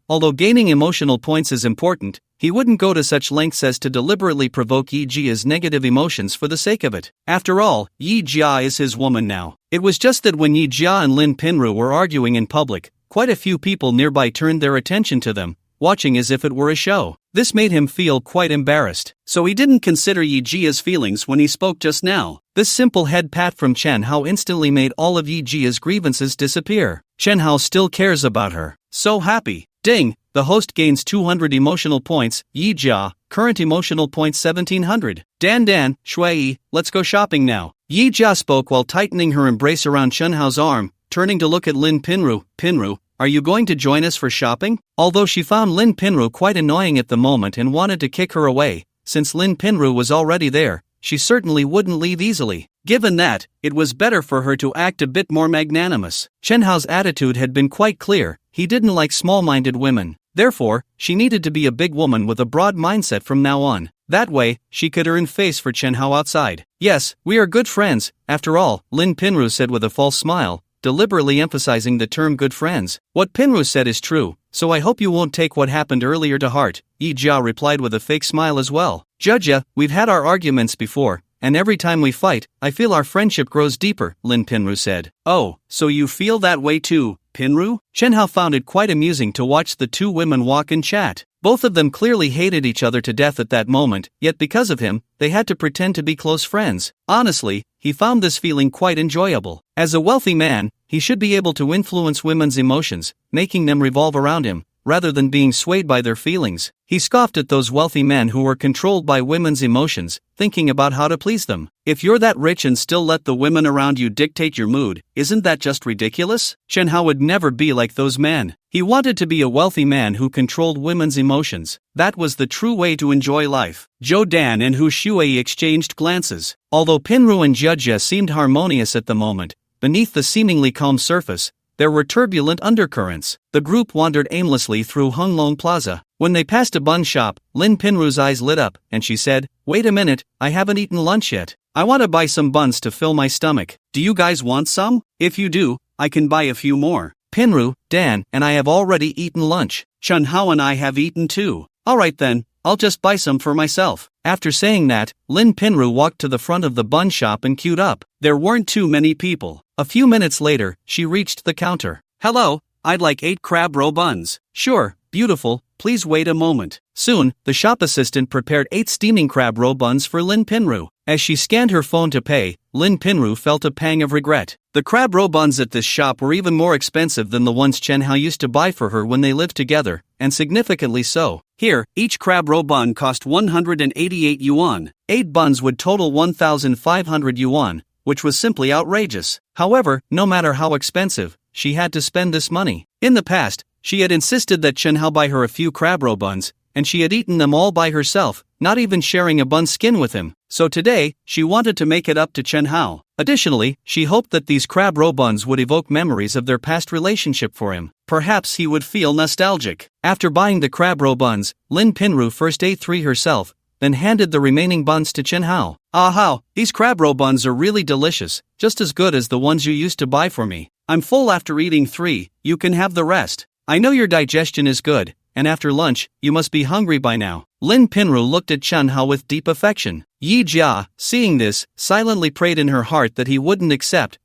Although gaining emotional points is important, he wouldn't go to such lengths as to deliberately provoke Yijia's negative emotions for the sake of it. After all, Yija is his woman now. It was just that when Yija and Lin Pinru were arguing in public, quite a few people nearby turned their attention to them, watching as if it were a show. This made him feel quite embarrassed, so he didn't consider Yijia's feelings when he spoke just now. This simple head pat from Chenhao instantly made all of Yijia's grievances disappear. Chenhao still cares about her. So happy. Ding, the host gains 200 emotional points. Yija, current emotional points 1700. Dan, Shui, let's go shopping now. Yija spoke while tightening her embrace around Chenhao's arm, turning to look at Lin Pinru. "Pinru, are you going to join us for shopping?" Although she found Lin Pinru quite annoying at the moment and wanted to kick her away, since Lin Pinru was already there, she certainly wouldn't leave easily. Given that, it was better for her to act a bit more magnanimous. Chenhao's attitude had been quite clear, he didn't like small-minded women. Therefore, she needed to be a big woman with a broad mindset from now on. That way, she could earn face for Chenhao outside. "Yes, we are good friends, after all," Lin Pinru said with a false smile, deliberately emphasizing the term good friends. "What Pinru said is true, so I hope you won't take what happened earlier to heart," Yija replied with a fake smile as well. "Judja, we've had our arguments before, and every time we fight, I feel our friendship grows deeper," Lin Pinru said. "Oh, so you feel that way too, Pinru?" Chenhao found it quite amusing to watch the two women walk and chat. Both of them clearly hated each other to death at that moment, yet because of him, they had to pretend to be close friends. Honestly, he found this feeling quite enjoyable. As a wealthy man, he should be able to influence women's emotions, making them revolve around him, rather than being swayed by their feelings. He scoffed at those wealthy men who were controlled by women's emotions, thinking about how to please them. If you're that rich and still let the women around you dictate your mood, isn't that just ridiculous? Chen Hao would never be like those men. He wanted to be a wealthy man who controlled women's emotions. That was the true way to enjoy life. Zhou Dan and Hu Shuai exchanged glances. Although Pinru and Yija seemed harmonious at the moment, beneath the seemingly calm surface, there were turbulent undercurrents. The group wandered aimlessly through Hunglong Plaza. When they passed a bun shop, Lin Pinru's eyes lit up, and she said, "Wait a minute, I haven't eaten lunch yet. I want to buy some buns to fill my stomach. Do you guys want some? If you do, I can buy a few more." Pinru, Dan, and I have already eaten lunch. Chen Hao and I have eaten too. Alright then, I'll just buy some for myself. After saying that, Lin Pinru walked to the front of the bun shop and queued up. There weren't too many people. A few minutes later, she reached the counter. "Hello, I'd like 8 crab roe buns." "Sure, beautiful, please wait a moment." Soon, the shop assistant prepared 8 steaming crab roe buns for Lin Pinru. As she scanned her phone to pay, Lin Pinru felt a pang of regret. The crab roe buns at this shop were even more expensive than the ones Chen Hao used to buy for her when they lived together, and significantly so. Here, each crab roe bun cost 188 yuan. 8 buns would total 1,500 yuan, which was simply outrageous. However, no matter how expensive, she had to spend this money. In the past, she had insisted that Chen Hao buy her a few crab roe buns, and she had eaten them all by herself, not even sharing a bun skin with him. So today, she wanted to make it up to Chen Hao. Additionally, she hoped that these crab roe buns would evoke memories of their past relationship for him. Perhaps he would feel nostalgic. After buying the crab roe buns, Lin Pinru first ate 3 herself, then handed the remaining buns to Chen Hao. "Ah Hao, these crab roe buns are really delicious, just as good as the ones you used to buy for me. I'm full after eating 3, you can have the rest. I know your digestion is good, and after lunch, you must be hungry by now." Lin Pinru looked at Chen Hao with deep affection. Yija, seeing this, silently prayed in her heart that he wouldn't accept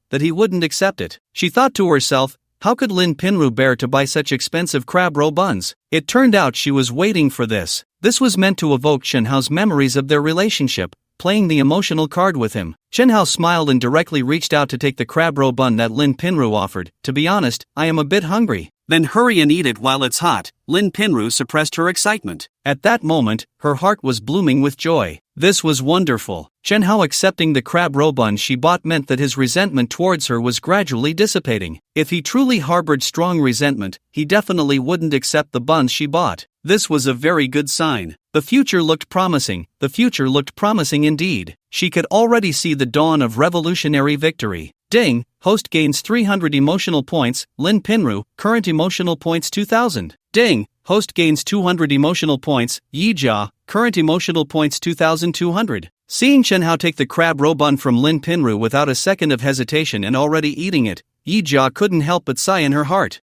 it. She thought to herself, how could Lin Pinru bear to buy such expensive crab roe buns? It turned out she was waiting for this. This was meant to evoke Chen Hao's memories of their relationship, playing the emotional card with him. Chen Hao smiled and directly reached out to take the crab roe bun that Lin Pinru offered. "To be honest, I am a bit hungry." "Then hurry and eat it while it's hot." Lin Pinru suppressed her excitement. At that moment, her heart was blooming with joy. This was wonderful. Chen Hao accepting the crab roe bun she bought meant that his resentment towards her was gradually dissipating. If he truly harbored strong resentment, he definitely wouldn't accept the buns she bought. This was a very good sign. The future looked promising indeed. She could already see the dawn of revolutionary victory. Ding, host gains 300 emotional points, Lin Pinru, current emotional points 2,000. Ding, host gains 200 emotional points, Yija, current emotional points 2,200. Seeing Chen Hao take the crab roe bun from Lin Pinru without a second of hesitation and already eating it, Yija couldn't help but sigh in her heart.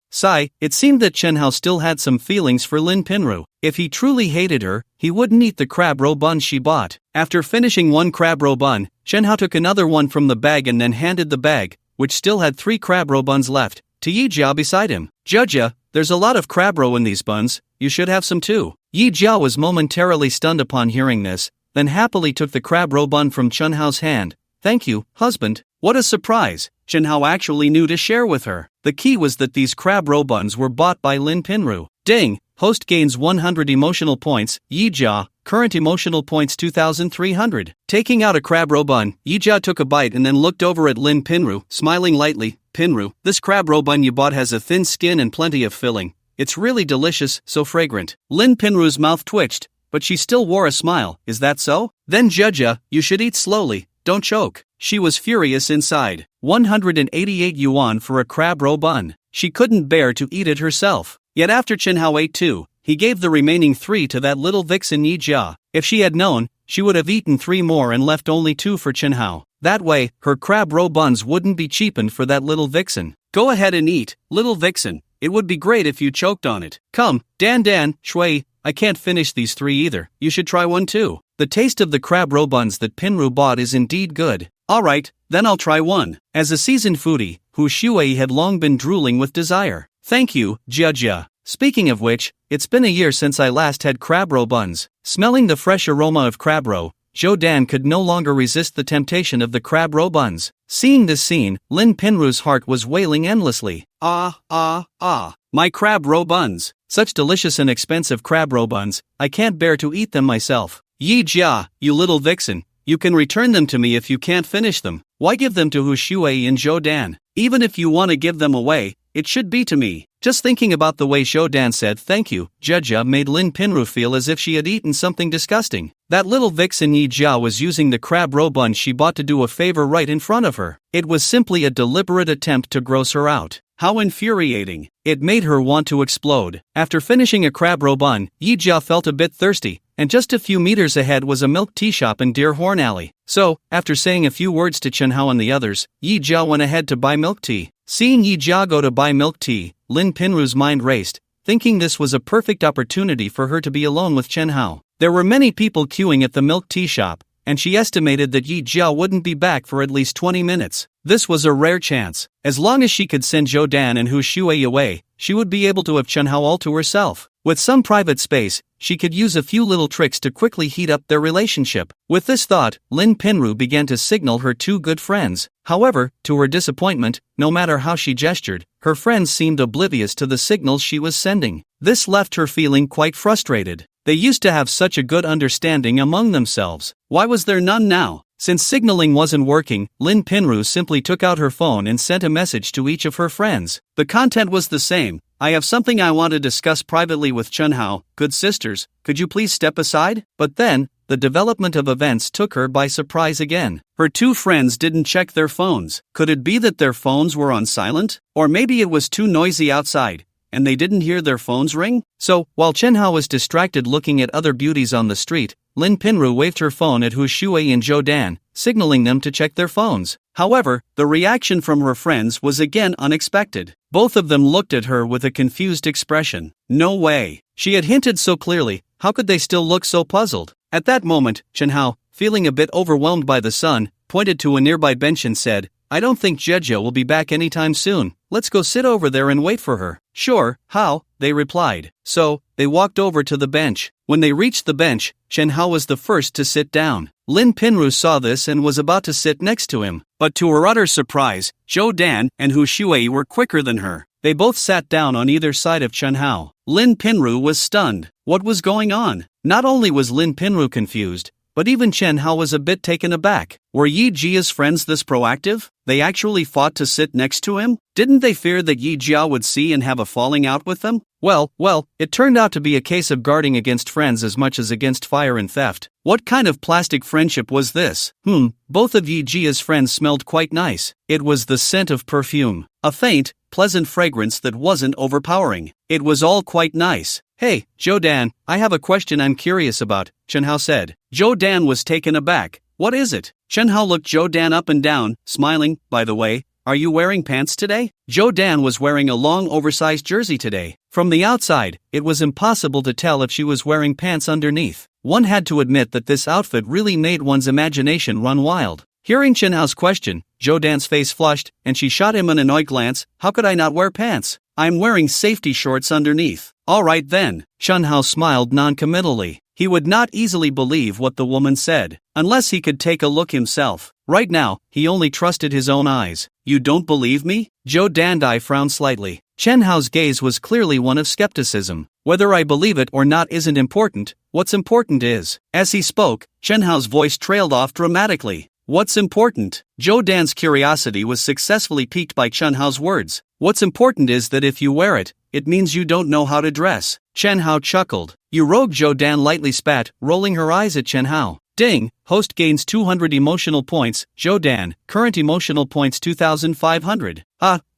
It seemed that Chen Hao still had some feelings for Lin Pinru. If he truly hated her, he wouldn't eat the crab roe bun she bought. After finishing 1 crab roe bun, Chen Hao took another one from the bag and then handed the bag, which still had 3 crab roe buns left, to Yija beside him. "Jia, there's a lot of crab roe in these buns, you should have some too." Yija was momentarily stunned upon hearing this, then happily took the crab roe bun from Chen Hao's hand. "Thank you, husband." What a surprise! Chen Hao actually knew to share with her. The key was that these crab roe buns were bought by Lin Pinru. Ding! Host gains 100 emotional points, Yija, current emotional points 2,300. Taking out a crab roe bun, Yija took a bite and then looked over at Lin Pinru, smiling lightly. "Pinru, this crab roe bun you bought has a thin skin and plenty of filling. It's really delicious, so fragrant." Lin Pinru's mouth twitched, but she still wore a smile. "Is that so? Then Jia, you should eat slowly, don't choke." She was furious inside. 188 yuan for a crab roe bun. She couldn't bear to eat it herself. Yet after Chen Hao ate 2, he gave the remaining 3 to that little vixen Yija. If she had known, she would have eaten 3 more and left only 2 for Chen Hao. That way, her crab roe buns wouldn't be cheapened for that little vixen. "Go ahead and eat, little vixen. It would be great if you choked on it. Come, Dan, Shui, I can't finish these 3 either. You should try one too." The taste of the crab roe buns that Pinru bought is indeed good. "Alright, then I'll try one." As a seasoned foodie, Hu Shuai had long been drooling with desire. "Thank you, Jia. Speaking of which, it's been a year since I last had crab roe buns." Smelling the fresh aroma of crab roe, Zhou Dan could no longer resist the temptation of the crab roe buns. Seeing this scene, Lin Pinru's heart was wailing endlessly. My crab roe buns. Such delicious and expensive crab roe buns, I can't bear to eat them myself. Yija, you little vixen, you can return them to me if you can't finish them. Why give them to Hu Shui and Zhou Dan? Even if you want to give them away, it should be to me. Just thinking about the way Zhou Dan said thank you, Yija made Lin Pinru feel as if she had eaten something disgusting. That little vixen Yija was using the crab roe bun she bought to do a favor right in front of her. It was simply a deliberate attempt to gross her out. How infuriating. It made her want to explode. After finishing a crab roe bun, Yija felt a bit thirsty, and just a few meters ahead was a milk tea shop in Deer Horn Alley. So, after saying a few words to Chen Hao and the others, Yija went ahead to buy milk tea. Seeing Yija go to buy milk tea, Lin Pinru's mind raced, thinking this was a perfect opportunity for her to be alone with Chen Hao. There were many people queuing at the milk tea shop, and she estimated that Yija wouldn't be back for at least 20 minutes. This was a rare chance. As long as she could send Zhou Dan and Hu Shui away, she would be able to have Chen Hao all to herself. With some private space, she could use a few little tricks to quickly heat up their relationship. With this thought, Lin Pinru began to signal her two good friends. However, to her disappointment, no matter how she gestured, her friends seemed oblivious to the signals she was sending. This left her feeling quite frustrated. They used to have such a good understanding among themselves. Why was there none now? Since signaling wasn't working, Lin Pinru simply took out her phone and sent a message to each of her friends. The content was the same. I have something I want to discuss privately with Chen Hao. Good sisters, could you please step aside? But then, the development of events took her by surprise again. Her two friends didn't check their phones. Could it be that their phones were on silent? Or maybe it was too noisy outside, and they didn't hear their phones ring? So, while Chen Hao was distracted looking at other beauties on the street, Lin Pinru waved her phone at Hu Shui and Zhou Dan, signaling them to check their phones. However, the reaction from her friends was again unexpected. Both of them looked at her with a confused expression. No way. She had hinted so clearly, how could they still look so puzzled? At that moment, Chen Hao, feeling a bit overwhelmed by the sun, pointed to a nearby bench and said, I don't think Yija will be back anytime soon. Let's go sit over there and wait for her. Sure, how? They replied. So, they walked over to the bench. When they reached the bench, Chen Hao was the first to sit down. Lin Pinru saw this and was about to sit next to him. But to her utter surprise, Zhou Dan and Hu Shui were quicker than her. They both sat down on either side of Chen Hao. Lin Pinru was stunned. What was going on? Not only was Lin Pinru confused, but even Chen Hao was a bit taken aback. Were Yijia's friends this proactive? They actually fought to sit next to him? Didn't they fear that Yija would see and have a falling out with them? Well, it turned out to be a case of guarding against friends as much as against fire and theft. What kind of plastic friendship was this? Both of Yijia's friends smelled quite nice. It was the scent of perfume. A faint, pleasant fragrance that wasn't overpowering. It was all quite nice. Hey, Zhou Dan, I have a question I'm curious about, Chen Hao said. Zhou Dan was taken aback. What is it? Chen Hao looked Zhou Dan up and down, smiling. By the way, are you wearing pants today? Zhou Dan was wearing a long oversized jersey today. From the outside, it was impossible to tell if she was wearing pants underneath. One had to admit that this outfit really made one's imagination run wild. Hearing Chen Hao's question, Zhou Dan's face flushed, and she shot him an annoyed glance. How could I not wear pants? I'm wearing safety shorts underneath. Alright then. Chen Hao smiled non-committally. He would not easily believe what the woman said, unless he could take a look himself. Right now, he only trusted his own eyes. You don't believe me? Zhou Dandai frowned slightly. Chen Hao's gaze was clearly one of skepticism. Whether I believe it or not isn't important. What's important is. As he spoke, Chen Hao's voice trailed off dramatically. What's important? Zhou Dan's curiosity was successfully piqued by Chen Hao's words. What's important is that if you wear it, it means you don't know how to dress. Chen Hao chuckled. You rogue, Zhou Dan lightly spat, rolling her eyes at Chen Hao. Ding, host gains 200 emotional points. Zhou Dan, current emotional points 2,500.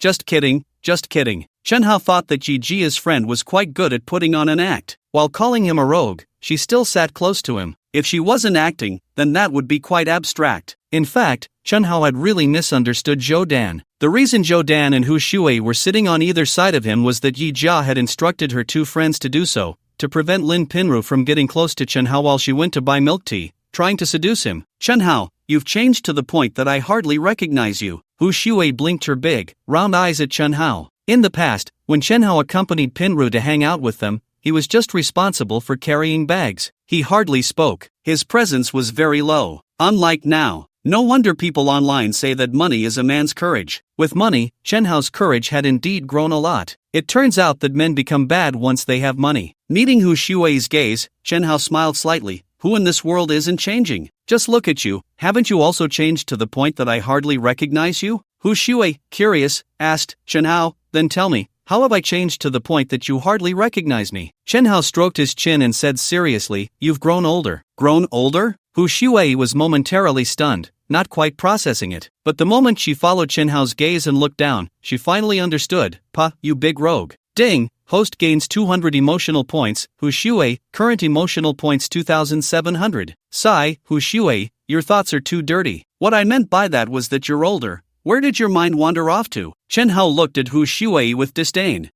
Just kidding. Chen Hao thought that Yijia's friend was quite good at putting on an act. While calling him a rogue, she still sat close to him. If she wasn't acting, then that would be quite abstract. In fact, Chen Hao had really misunderstood Zhou Dan. The reason Zhou Dan and Hu Shui were sitting on either side of him was that Yija had instructed her two friends to do so, to prevent Lin Pinru from getting close to Chen Hao while she went to buy milk tea, trying to seduce him. Chen Hao, you've changed to the point that I hardly recognize you. Hu Shui blinked her big, round eyes at Chen Hao. In the past, when Chen Hao accompanied Pinru to hang out with them, he was just responsible for carrying bags. He hardly spoke. His presence was very low. Unlike now. No wonder people online say that money is a man's courage. With money, Chen Hao's courage had indeed grown a lot. It turns out that men become bad once they have money. Meeting Hu Shui's gaze, Chen Hao smiled slightly. Who in this world isn't changing? Just look at you. Haven't you also changed to the point that I hardly recognize you? Hu Shui, curious, asked, Chen Hao, then tell me, how have I changed to the point that you hardly recognize me? Chen Hao stroked his chin and said seriously, you've grown older. Grown older? Hu Shui was momentarily stunned, not quite processing it. But the moment she followed Chen Hao's gaze and looked down, she finally understood. Pa, you big rogue. Ding! Host gains 200 emotional points. Hu Shui, current emotional points 2,700. Sigh, Hu Shui, your thoughts are too dirty. What I meant by that was that you're older. Where did your mind wander off to? Chen Hao looked at Hu Shui with disdain.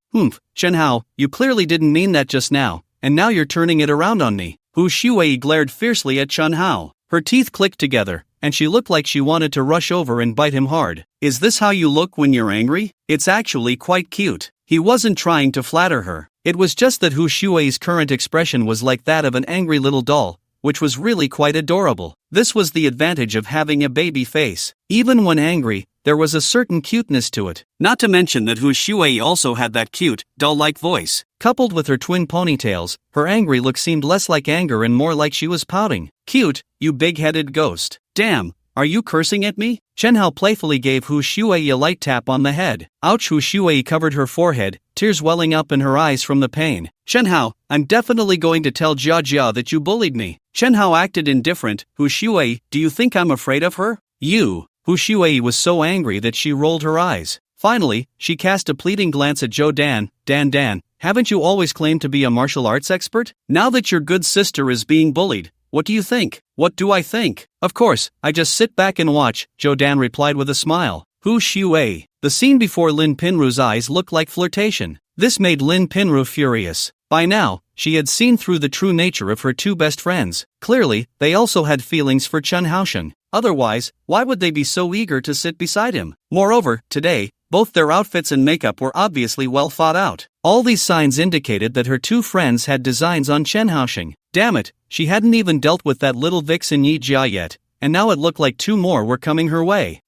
Chen Hao, you clearly didn't mean that just now, and now you're turning it around on me. Hu Shui glared fiercely at Chen Hao. Her teeth clicked together, and she looked like she wanted to rush over and bite him hard. Is this how you look when you're angry? It's actually quite cute. He wasn't trying to flatter her. It was just that Hu Shui's current expression was like that of an angry little doll, which was really quite adorable. This was the advantage of having a baby face. Even when angry, there was a certain cuteness to it. Not to mention that Hu Shui also had that cute, doll-like voice. Coupled with her twin ponytails, her angry look seemed less like anger and more like she was pouting. Cute, you big-headed ghost. Damn, are you cursing at me? Chen Hao playfully gave Hu Shui a light tap on the head. Ouch! Hu Shui covered her forehead, tears welling up in her eyes from the pain. Chen Hao, I'm definitely going to tell Jia that you bullied me. Chen Hao acted indifferent. Hu Shui, do you think I'm afraid of her? You. Hu Shui was so angry that she rolled her eyes. Finally, she cast a pleading glance at Zhou Dan. Dan, haven't you always claimed to be a martial arts expert? Now that your good sister is being bullied, what do you think? What do I think? Of course, I just sit back and watch, Zhou Dan replied with a smile. Hu Shui. The scene before Lin Pinru's eyes looked like flirtation. This made Lin Pinru furious. By now, she had seen through the true nature of her two best friends. Clearly, they also had feelings for Chen Haosheng. Otherwise, why would they be so eager to sit beside him? Moreover, today, both their outfits and makeup were obviously well thought out. All these signs indicated that her two friends had designs on Chen Haosheng. Damn it, she hadn't even dealt with that little vixen Yija yet, and now it looked like two more were coming her way.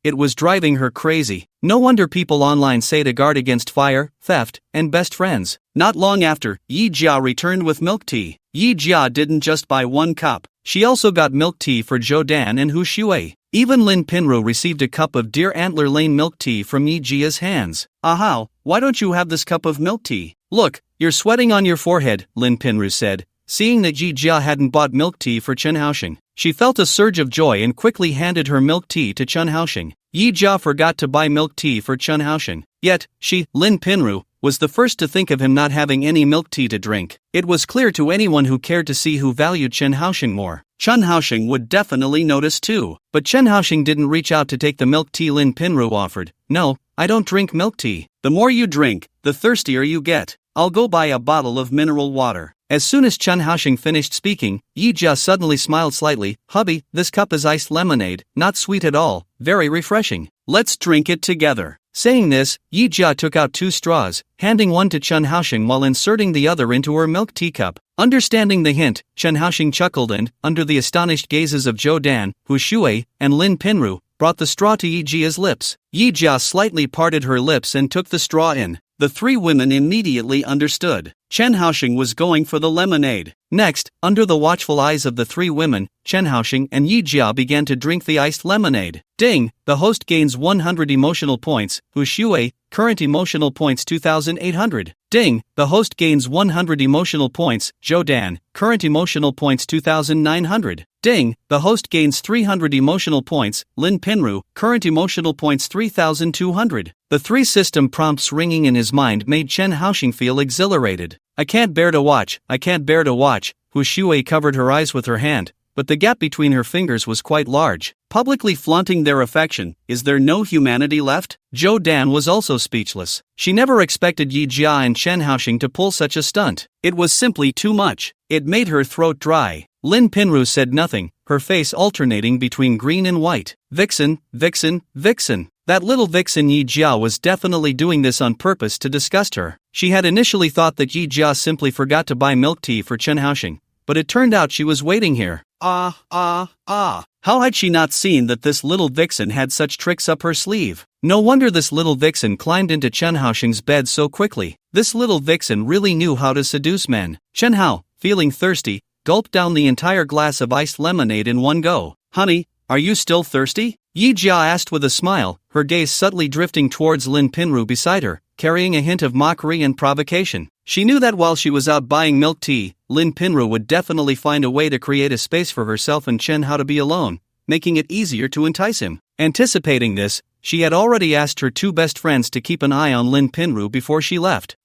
It was driving her crazy. No wonder people online say to guard against fire, theft, and best friends. Not long after, Yija returned with milk tea. Yija didn't just buy one cup. She also got milk tea for Zhou Dan and Hu Shui. Even Lin Pinru received a cup of Deer Antler Lane milk tea from Yijia's hands. Ahau, why don't you have this cup of milk tea? Look, you're sweating on your forehead, Lin Pinru said. Seeing that Yija hadn't bought milk tea for Chen Haosheng, she felt a surge of joy and quickly handed her milk tea to Chen Haosheng. Yija forgot to buy milk tea for Chen Haosheng. Yet, she, Lin Pinru, was the first to think of him not having any milk tea to drink. It was clear to anyone who cared to see who valued Chen Haosheng more. Chen Haosheng would definitely notice too. But Chen Haosheng didn't reach out to take the milk tea Lin Pinru offered. No, I don't drink milk tea. The more you drink, the thirstier you get. I'll go buy a bottle of mineral water. As soon as Chen Haosheng finished speaking, Yija suddenly smiled slightly. Hubby, this cup is iced lemonade, not sweet at all, very refreshing. Let's drink it together. Saying this, Yija took out 2 straws, handing one to Chen Haosheng while inserting the other into her milk teacup. Understanding the hint, Chen Haosheng chuckled and, under the astonished gazes of Zhou Dan, Hu Shui, and Lin Pinru, brought the straw to Yijia's lips. Yija slightly parted her lips and took the straw in. The 3 women immediately understood. Chen Haosheng was going for the lemonade. Next, under the watchful eyes of the 3 women, Chen Haosheng and Yija began to drink the iced lemonade. Ding! The host gains 100 emotional points. Hu Shui, current emotional points 2,800. Ding! The host gains 100 emotional points. Zhou Dan, current emotional points 2,900. Ding! The host gains 300 emotional points. Lin Pinru, current emotional points 3,200. The 3 system prompts ringing in his mind made Chen Haosheng feel exhilarated. I can't bear to watch, I can't bear to watch. Hu Shui covered her eyes with her hand, but the gap between her fingers was quite large. Publicly flaunting their affection, is there no humanity left? Zhou Dan was also speechless. She never expected Yija and Chen Haosheng to pull such a stunt. It was simply too much. It made her throat dry. Lin Pinru said nothing, her face alternating between green and white. Vixen, vixen, vixen. That little vixen Yija was definitely doing this on purpose to disgust her. She had initially thought that Yija simply forgot to buy milk tea for Chen Haoxing, but it turned out she was waiting here. How had she not seen that this little vixen had such tricks up her sleeve? No wonder this little vixen climbed into Chen Haoxing's bed so quickly. This little vixen really knew how to seduce men. Chen Hao, feeling thirsty, gulped down the entire glass of iced lemonade in one go. Honey, are you still thirsty? Yija asked with a smile, her gaze subtly drifting towards Lin Pinru beside her, carrying a hint of mockery and provocation. She knew that while she was out buying milk tea, Lin Pinru would definitely find a way to create a space for herself and Chen Hao to be alone, making it easier to entice him. Anticipating this, she had already asked her two best friends to keep an eye on Lin Pinru before she left.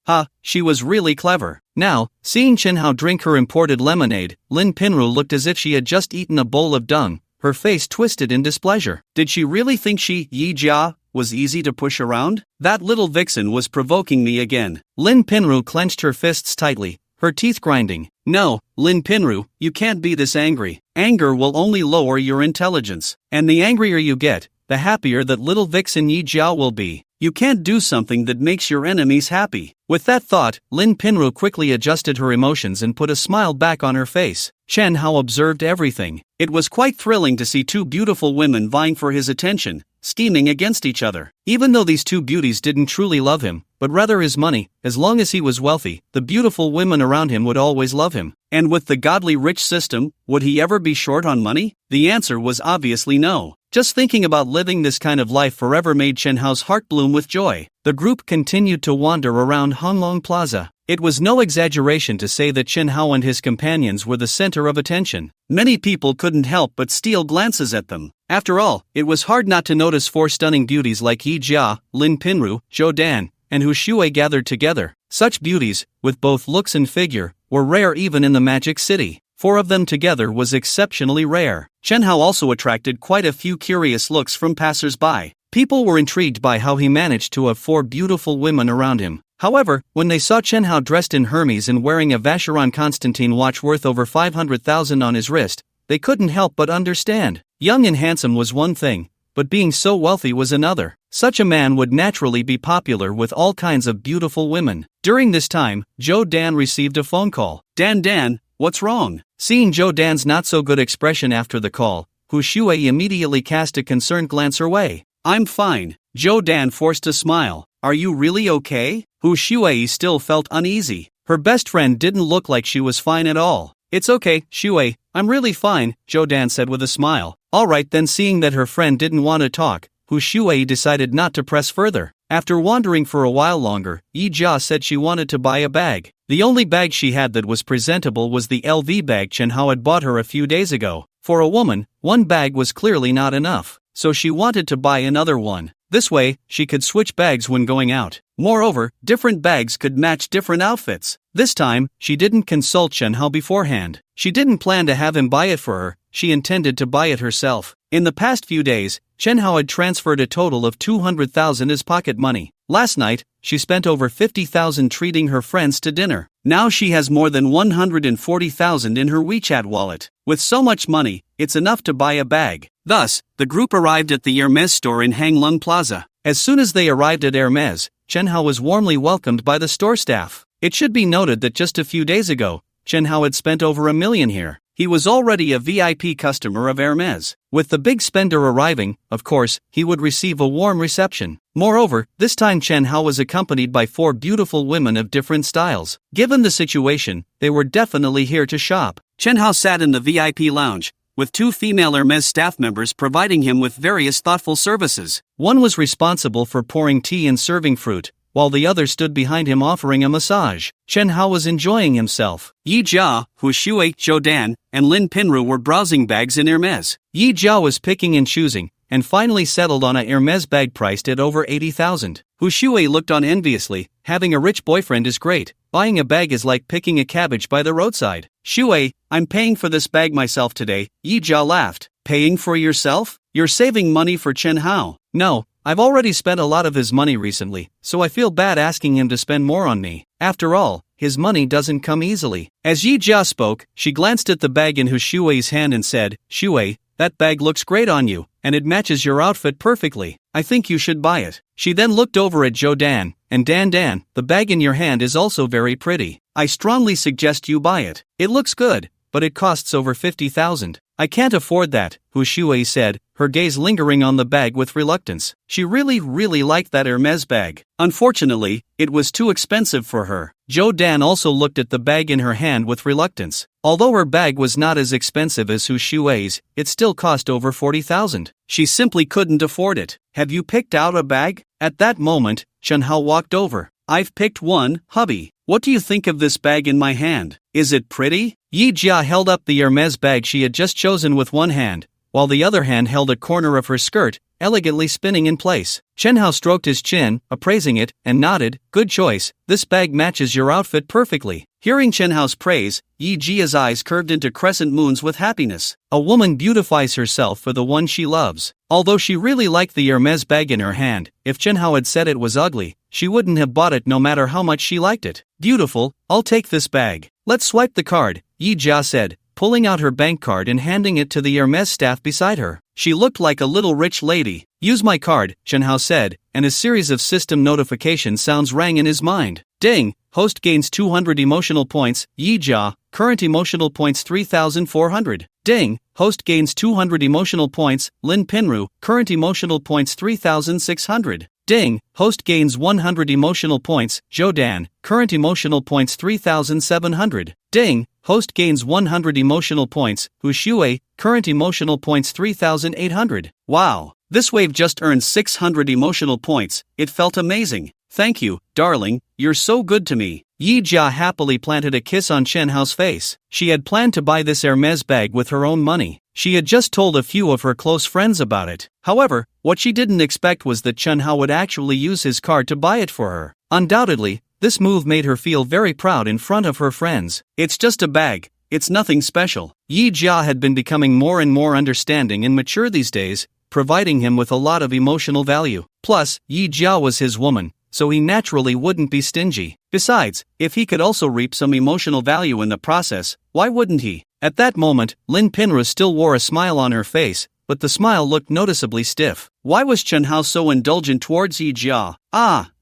She was really clever. Now, seeing Chen Hao drink her imported lemonade, Lin Pinru looked as if she had just eaten a bowl of dung, her face twisted in displeasure. Did she really think Yija was easy to push around? That little vixen was provoking me again. Lin Pinru clenched her fists tightly, her teeth grinding. No, Lin Pinru, you can't be this angry. Anger will only lower your intelligence. And the angrier you get, the happier that little vixen Yija will be. You can't do something that makes your enemies happy. With that thought, Lin Pinru quickly adjusted her emotions and put a smile back on her face. Chen Hao observed everything. It was quite thrilling to see two beautiful women vying for his attention, scheming against each other. Even though these two beauties didn't truly love him, but rather his money, as long as he was wealthy, the beautiful women around him would always love him. And with the godly rich system, would he ever be short on money? The answer was obviously no. Just thinking about living this kind of life forever made Chen Hao's heart bloom with joy. The group continued to wander around Honglong Plaza. It was no exaggeration to say that Chen Hao and his companions were the center of attention. Many people couldn't help but steal glances at them. After all, it was hard not to notice four stunning beauties like Yija, Lin Pinru, Zhou Dan, and Hu Shui gathered together. Such beauties, with both looks and figure, were rare even in the Magic City. Four of them together was exceptionally rare. Chen Hao also attracted quite a few curious looks from passers-by. People were intrigued by how he managed to have four beautiful women around him. However, when they saw Chen Hao dressed in Hermes and wearing a Vacheron Constantine watch worth over 500,000 on his wrist, they couldn't help but understand. Young and handsome was one thing, but being so wealthy was another. Such a man would naturally be popular with all kinds of beautiful women. During this time, Zhou Dan received a phone call. Dan, what's wrong? Seeing Zhou Dan's not-so-good expression after the call, Hu Shui immediately cast a concerned glance her way. I'm fine. Zhou Dan forced a smile. Are you really okay? Hu Shui still felt uneasy. Her best friend didn't look like she was fine at all. It's okay, Shui, I'm really fine, Zhou Dan said with a smile. Alright then, seeing that her friend didn't want to talk, Hu Shui decided not to press further. After wandering for a while longer, Yija said she wanted to buy a bag. The only bag she had that was presentable was the LV bag Chen Hao had bought her a few days ago. For a woman, one bag was clearly not enough, so she wanted to buy another one. This way, she could switch bags when going out. Moreover, different bags could match different outfits. This time, she didn't consult Chen Hao beforehand. She didn't plan to have him buy it for her, she intended to buy it herself. In the past few days, Chen Hao had transferred a total of 200,000 as pocket money. Last night, she spent over 50,000 treating her friends to dinner. Now she has more than 140,000 in her WeChat wallet. With so much money, it's enough to buy a bag. Thus, the group arrived at the Hermes store in Hanglung Plaza. As soon as they arrived at Hermes, Chen Hao was warmly welcomed by the store staff. It should be noted that just a few days ago, Chen Hao had spent over $1 million here. He was already a VIP customer of Hermes. With the big spender arriving, of course, he would receive a warm reception. Moreover, this time Chen Hao was accompanied by four beautiful women of different styles. Given the situation, they were definitely here to shop. Chen Hao sat in the VIP lounge, with two female Hermes staff members providing him with various thoughtful services. One was responsible for pouring tea and serving fruit, while the other stood behind him offering a massage. Chen Hao was enjoying himself. Yija, Hu Shui, Zhou Dan, and Lin Pinru were browsing bags in Hermes. Yija was picking and choosing, and finally settled on a Hermes bag priced at over 80,000. Hu Shui looked on enviously. Having a rich boyfriend is great. Buying a bag is like picking a cabbage by the roadside. Shui, I'm paying for this bag myself today. Yija laughed. Paying for yourself? You're saving money for Chen Hao. No, I've already spent a lot of his money recently, so I feel bad asking him to spend more on me. After all, his money doesn't come easily. As Yija spoke, she glanced at the bag in Hu Shui's hand and said, Shui, that bag looks great on you, and it matches your outfit perfectly. I think you should buy it. She then looked over at Dan, and Dan, the bag in your hand is also very pretty. I strongly suggest you buy it. It looks good, but it costs over 50,000. I can't afford that, Hu Shui said, her gaze lingering on the bag with reluctance. She really liked that Hermes bag. Unfortunately, it was too expensive for her. Dan also looked at the bag in her hand with reluctance. Although her bag was not as expensive as Hu Shui's, it still cost over 40,000. She simply couldn't afford it. Have you picked out a bag? At that moment, Hao walked over. I've picked one, hubby. What do you think of this bag in my hand? Is it pretty? Yija held up the Hermes bag she had just chosen with one hand, while the other hand held a corner of her skirt, elegantly spinning in place. Hao stroked his chin, appraising it, and nodded, good choice, this bag matches your outfit perfectly. Hearing Hao's praise, Yijia's eyes curved into crescent moons with happiness. A woman beautifies herself for the one she loves. Although she really liked the Hermes bag in her hand, if Hao had said it was ugly, she wouldn't have bought it no matter how much she liked it. Beautiful, I'll take this bag. Let's swipe the card, Yija said, pulling out her bank card and handing it to the Hermes staff beside her. She looked like a little rich lady. Use my card, Hao said, and a series of system notification sounds rang in his mind. Ding, host gains 200 emotional points, Yija, current emotional points 3,400. Ding, host gains 200 emotional points, Lin Pinru, current emotional points 3,600. Ding, host gains 100 emotional points, Zhoudan, current emotional points 3,700. Ding, host gains 100 emotional points, Hu Shui, current emotional points 3,800. Wow, this wave just earned 600 emotional points, it felt amazing. Thank you, darling, you're so good to me. Yija happily planted a kiss on Hao's face. She had planned to buy this Hermes bag with her own money. She had just told a few of her close friends about it. However, what she didn't expect was that Hao would actually use his card to buy it for her. Undoubtedly, this move made her feel very proud in front of her friends. It's just a bag, it's nothing special. Yija had been becoming more and more understanding and mature these days, providing him with a lot of emotional value. Plus, Yija was his woman, so he naturally wouldn't be stingy. Besides, if he could also reap some emotional value in the process, why wouldn't he? At that moment, Lin Pinru still wore a smile on her face, but the smile looked noticeably stiff. Why was Hao so indulgent towards Yija?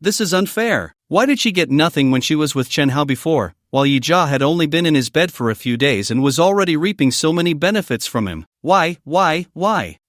This is unfair. Why did she get nothing when she was with Hao before, while Yija had only been in his bed for a few days and was already reaping so many benefits from him? Why?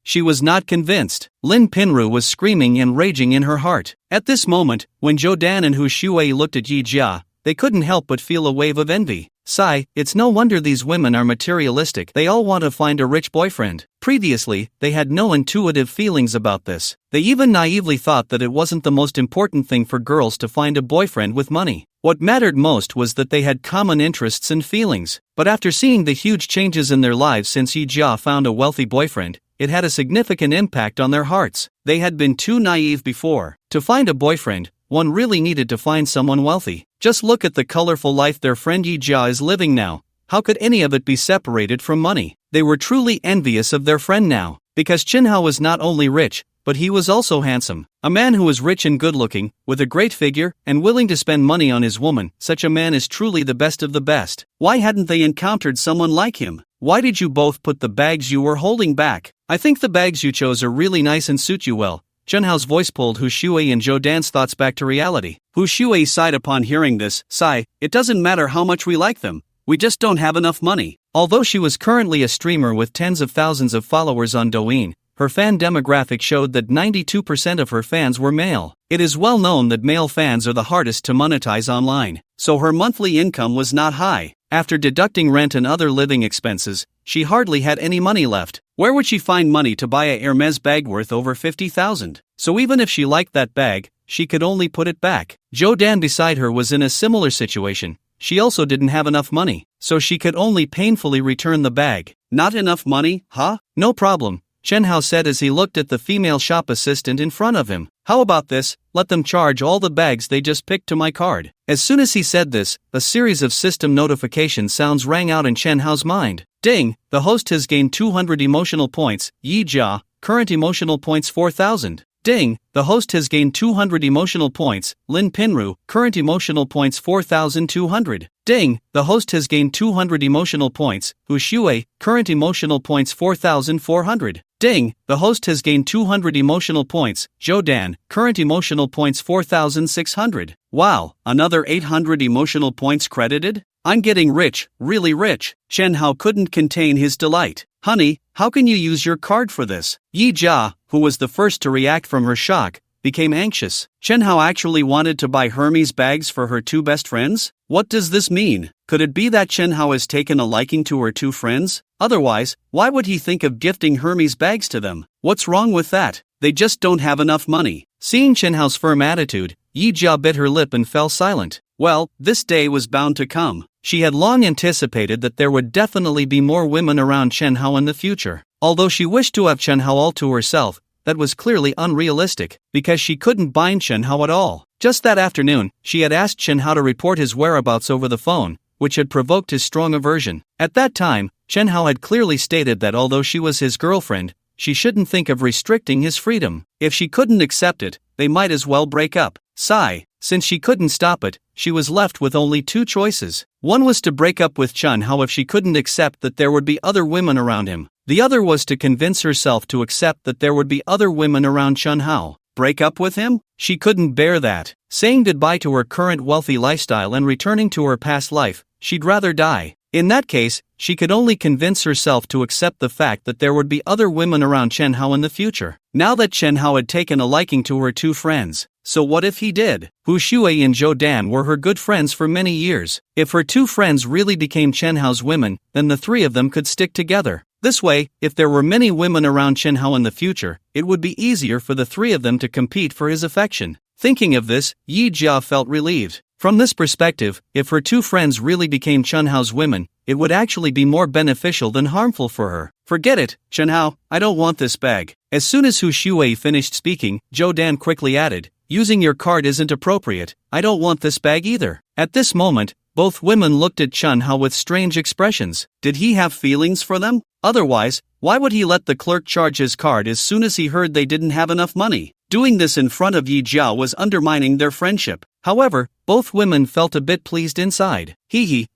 She was not convinced. Lin Pinru was screaming and raging in her heart. At this moment, when Dan and Hu Shui looked at Yija, they couldn't help but feel a wave of envy. Sigh, it's no wonder these women are materialistic. They all want to find a rich boyfriend. Previously, they had no intuitive feelings about this. They even naively thought that it wasn't the most important thing for girls to find a boyfriend with money. What mattered most was that they had common interests and feelings. But after seeing the huge changes in their lives since Yija found a wealthy boyfriend, it had a significant impact on their hearts. They had been too naive before. To find a boyfriend, one really needed to find someone wealthy. Just look at the colorful life their friend Yija is living now. How could any of it be separated from money? They were truly envious of their friend now, because Hao was not only rich, but he was also handsome. A man who is rich and good-looking, with a great figure, and willing to spend money on his woman, such a man is truly the best of the best. Why hadn't they encountered someone like him? Why did you both put the bags you were holding back? I think the bags you chose are really nice and suit you well. Hao's voice pulled Hu Shui and Dan's thoughts back to reality. Hu Shui sighed upon hearing this. Sigh, it doesn't matter how much we like them. We just don't have enough money. Although she was currently a streamer with tens of thousands of followers on Douyin, her fan demographic showed that 92% of her fans were male. It is well known that male fans are the hardest to monetize online, so her monthly income was not high. After deducting rent and other living expenses, she hardly had any money left. Where would she find money to buy a Hermes bag worth over 50,000? So even if she liked that bag, she could only put it back. Dan beside her was in a similar situation. She also didn't have enough money, so she could only painfully return the bag. Not enough money, huh? No problem, Hao said as he looked at the female shop assistant in front of him. How about this, let them charge all the bags they just picked to my card. As soon as he said this, a series of system notification sounds rang out in Hao's mind. Ding, the host has gained 200 emotional points, Yija, current emotional points 4,000. Ding, the host has gained 200 emotional points. Lin Pinru, current emotional points 4,200. Ding, the host has gained 200 emotional points. Hu Shui, current emotional points 4,400. Ding, the host has gained 200 emotional points. Zhou Dan, current emotional points 4,600. Wow, another 800 emotional points credited? I'm getting rich, really rich. Chen Hao couldn't contain his delight. Honey, how can you use your card for this? Yija, who was the first to react from her shock, became anxious. Chen Hao actually wanted to buy Hermes bags for her two best friends? What does this mean? Could it be that Chen Hao has taken a liking to her two friends? Otherwise, why would he think of gifting Hermes bags to them? What's wrong with that? They just don't have enough money. Seeing Chen Hao's firm attitude, Yija bit her lip and fell silent. Well, this day was bound to come. She had long anticipated that there would definitely be more women around Chen Hao in the future. Although she wished to have Chen Hao all to herself, that was clearly unrealistic, because she couldn't bind Chen Hao at all. Just that afternoon, she had asked Chen Hao to report his whereabouts over the phone, which had provoked his strong aversion. At that time, Chen Hao had clearly stated that although she was his girlfriend, she shouldn't think of restricting his freedom. If she couldn't accept it, they might as well break up. Sigh. Since she couldn't stop it, she was left with only two choices. One was to break up with Chen Hao if she couldn't accept that there would be other women around him. The other was to convince herself to accept that there would be other women around Chen Hao. Break up with him? She couldn't bear that. Saying goodbye to her current wealthy lifestyle and returning to her past life, she'd rather die. In that case, she could only convince herself to accept the fact that there would be other women around Chen Hao in the future. Now that Chen Hao had taken a liking to her two friends, so what if he did? Hu Shui and Zhou Dan were her good friends for many years. If her two friends really became Chen Hao's women, then the three of them could stick together. This way, if there were many women around Chen Hao in the future, it would be easier for the three of them to compete for his affection. Thinking of this, Yija felt relieved. From this perspective, if her two friends really became Chen Hao's women, it would actually be more beneficial than harmful for her. Forget it, Chen Hao, I don't want this bag. As soon as Hu Shui finished speaking, Zhou Dan quickly added, using your card isn't appropriate, I don't want this bag either. At this moment, both women looked at Chen Hao with strange expressions. Did he have feelings for them? Otherwise, why would he let the clerk charge his card as soon as he heard they didn't have enough money? Doing this in front of Yija was undermining their friendship. However, both women felt a bit pleased inside.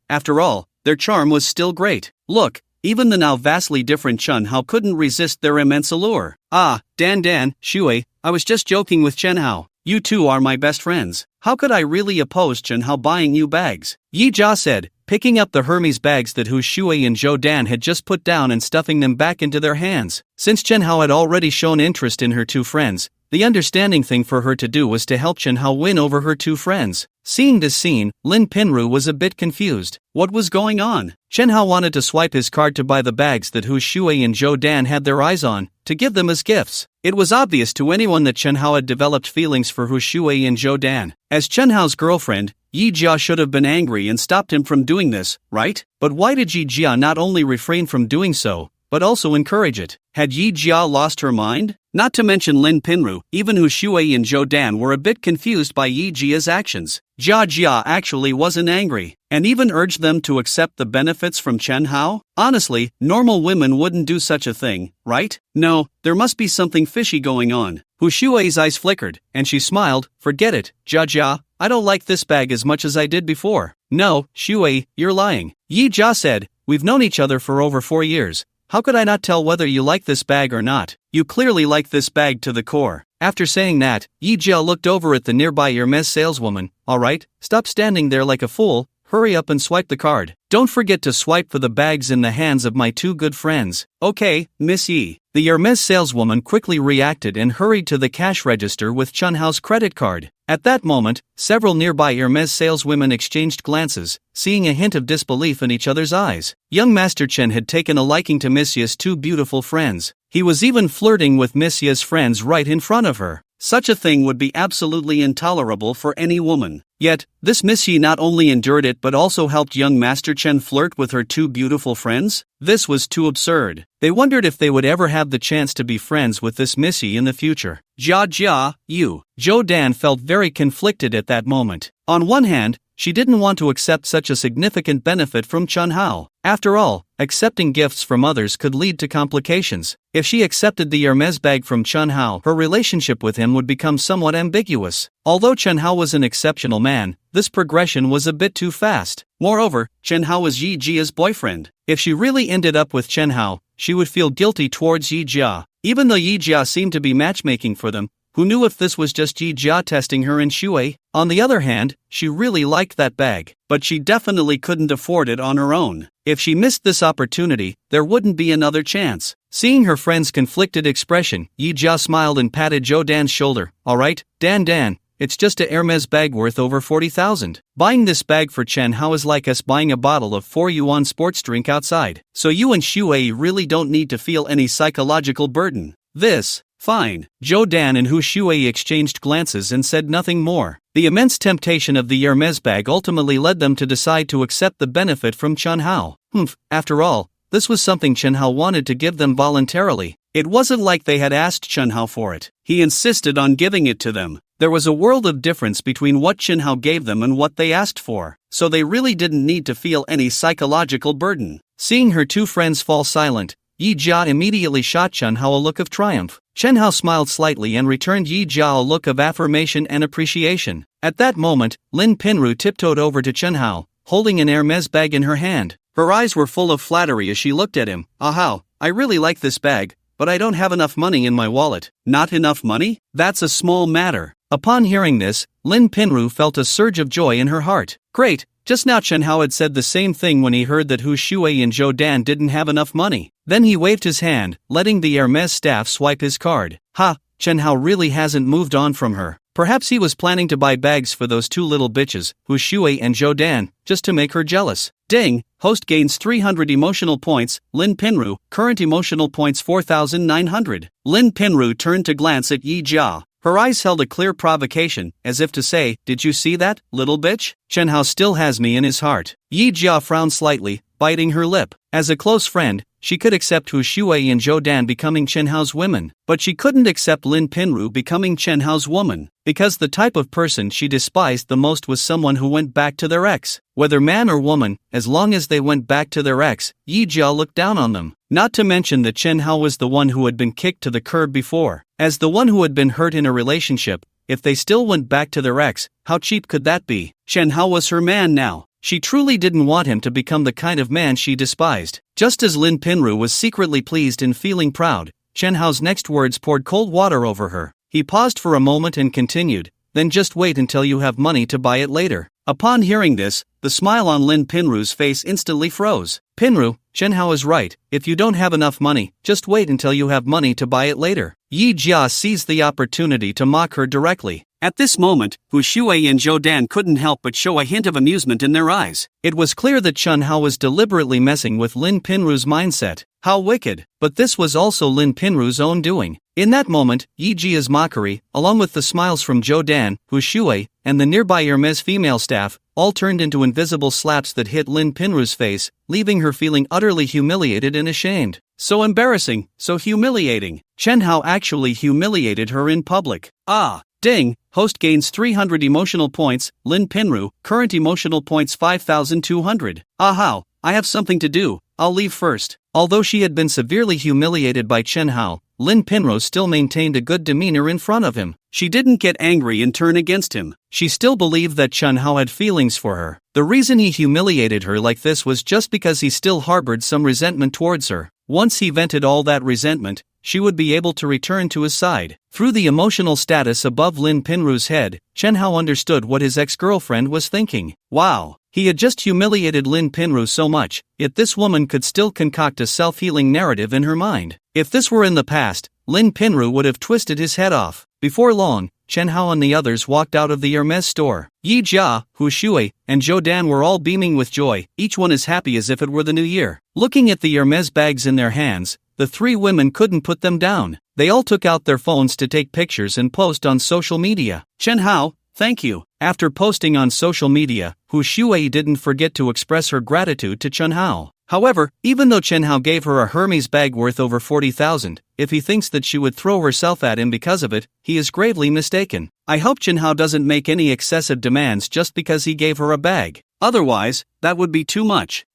After all, their charm was still great. Look, even the now vastly different Chen Hao couldn't resist their immense allure. Dan, Shui, I was just joking with Chen Hao. You two are my best friends. How could I really oppose Chen Hao buying you bags? Yija said, picking up the Hermes bags that Hu Shui and Zhou Dan had just put down and stuffing them back into their hands. Since Chen Hao had already shown interest in her two friends, the understanding thing for her to do was to help Chen Hao win over her two friends. Seeing this scene, Lin Pinru was a bit confused. What was going on? Chen Hao wanted to swipe his card to buy the bags that Hu Shui and Zhou Dan had their eyes on, to give them as gifts. It was obvious to anyone that Chen Hao had developed feelings for Hu Shui and Zhou Dan. As Chen Hao's girlfriend, Yija should have been angry and stopped him from doing this, right? But why did Yija not only refrain from doing so, but also encourage it? Had Yija lost her mind? Not to mention Lin Pinru, even Hu Shui and Zhou Dan were a bit confused by Yijia's actions. Jia actually wasn't angry, and even urged them to accept the benefits from Chen Hao? Honestly, normal women wouldn't do such a thing, right? No, there must be something fishy going on. Hu Shui's eyes flickered, and she smiled. Forget it, Jia, I don't like this bag as much as I did before. No, Shui, you're lying. Yija said, we've known each other for over 4 years. How could I not tell whether you like this bag or not? You clearly like this bag to the core. After saying that, Yija looked over at the nearby Hermes saleswoman. Alright, stop standing there like a fool, hurry up and swipe the card. Don't forget to swipe for the bags in the hands of my two good friends. Okay, Miss Yi. The Hermes saleswoman quickly reacted and hurried to the cash register with Chen Hao's credit card. At that moment, several nearby Hermes saleswomen exchanged glances, seeing a hint of disbelief in each other's eyes. Young Master Chen had taken a liking to Miss Yi's two beautiful friends. He was even flirting with Miss Yi's friends right in front of her. Such a thing would be absolutely intolerable for any woman. Yet, this Miss Yi not only endured it but also helped young Master Chen flirt with her two beautiful friends? This was too absurd. They wondered if they would ever have the chance to be friends with this Miss Yi in the future. Zhou Dan felt very conflicted at that moment. On one hand, she didn't want to accept such a significant benefit from Chen Hao. After all, accepting gifts from others could lead to complications. If she accepted the Hermes bag from Chun Hao, her relationship with him would become somewhat ambiguous. Although Chun Hao was an exceptional man, this progression was a bit too fast. Moreover, Chun Hao was Yija's boyfriend. If she really ended up with Chun Hao, she would feel guilty towards Yija. Even though Yija seemed to be matchmaking for them, who knew if this was just Yija testing her in Shui? On the other hand, she really liked that bag, but she definitely couldn't afford it on her own. If she missed this opportunity, there wouldn't be another chance. Seeing her friend's conflicted expression, Yija smiled and patted Zhou Dan's shoulder. Alright, Dan, it's just a Hermes bag worth over 40,000. Buying this bag for Chen Hao is like us buying a bottle of 4 yuan sports drink outside. So you and Shui really don't need to feel any psychological burden. Fine. Zhou Dan and Hu Shui exchanged glances and said nothing more. The immense temptation of the Hermes bag ultimately led them to decide to accept the benefit from Chun Hao. After all, this was something Chun Hao wanted to give them voluntarily. It wasn't like they had asked Chun Hao for it. He insisted on giving it to them. There was a world of difference between what Chun Hao gave them and what they asked for, so they really didn't need to feel any psychological burden. Seeing her two friends fall silent, Yija immediately shot Chun Hao a look of triumph. Chen Hao smiled slightly and returned Yija a look of affirmation and appreciation. At that moment, Lin Pinru tiptoed over to Chen Hao, holding an Hermes bag in her hand. Her eyes were full of flattery as she looked at him. Hao, I really like this bag, but I don't have enough money in my wallet. Not enough money? That's a small matter. Upon hearing this, Lin Pinru felt a surge of joy in her heart. Great, just now Chen Hao had said the same thing when he heard that Hu Shui and Zhou Dan didn't have enough money. Then he waved his hand, letting the Hermes staff swipe his card. Chen Hao really hasn't moved on from her. Perhaps he was planning to buy bags for those two little bitches, Hu Shui and Zhou Dan, just to make her jealous. Ding! Host gains 300 emotional points. Lin Pinru, current emotional points 4,900. Lin Pinru turned to glance at Yija. Her eyes held a clear provocation, as if to say, did you see that, little bitch? Chen Hao still has me in his heart. Yija frowned slightly, biting her lip. As a close friend, she could accept Hu Shui and Zhou Dan becoming Chen Hao's women, but she couldn't accept Lin Pinru becoming Chen Hao's woman, because the type of person she despised the most was someone who went back to their ex. Whether man or woman, as long as they went back to their ex, Yija looked down on them. Not to mention that Chen Hao was the one who had been kicked to the curb before. As the one who had been hurt in a relationship, if they still went back to their ex, how cheap could that be? Chen Hao was her man now. She truly didn't want him to become the kind of man she despised. Just as Lin Pinru was secretly pleased and feeling proud, Chen Hao's next words poured cold water over her. He paused for a moment and continued, then just wait until you have money to buy it later. Upon hearing this, the smile on Lin Pinru's face instantly froze. Pinru, Chen Hao is right, if you don't have enough money, just wait until you have money to buy it later. Yija seized the opportunity to mock her directly. At this moment, Hu Shui and Zhou Dan couldn't help but show a hint of amusement in their eyes. It was clear that Chun Hao was deliberately messing with Lin Pinru's mindset. How wicked! But this was also Lin Pinru's own doing. In that moment, Yijia's mockery, along with the smiles from Zhou Dan, Hu Shui, and the nearby Hermes female staff, all turned into invisible slaps that hit Lin Pinru's face, leaving her feeling utterly humiliated and ashamed. So embarrassing, so humiliating. Chen Hao actually humiliated her in public. Ding! Host gains 300 emotional points. Lin Pinru, current emotional points 5,200. Hao, I have something to do, I'll leave first. Although she had been severely humiliated by Chen Hao, Lin Pinru still maintained a good demeanor in front of him. She didn't get angry and turn against him. She still believed that Chen Hao had feelings for her. The reason he humiliated her like this was just because he still harbored some resentment towards her. Once he vented all that resentment, she would be able to return to his side. Through the emotional status above Lin Pinru's head, Chen Hao understood what his ex-girlfriend was thinking. Wow! He had just humiliated Lin Pinru so much, yet this woman could still concoct a self-healing narrative in her mind. If this were in the past, Lin Pinru would have twisted his head off. Before long, Chen Hao and the others walked out of the Hermes store. Yija, Hu Shui, and Zhou Dan were all beaming with joy, each one as happy as if it were the new year. Looking at the Hermes bags in their hands, the three women couldn't put them down. They all took out their phones to take pictures and post on social media. Chen Hao, thank you. After posting on social media, Hu Shui didn't forget to express her gratitude to Chen Hao. However, even though Chen Hao gave her a Hermes bag worth over 40,000, if he thinks that she would throw herself at him because of it, he is gravely mistaken. I hope Chen Hao doesn't make any excessive demands just because he gave her a bag. Otherwise, that would be too much.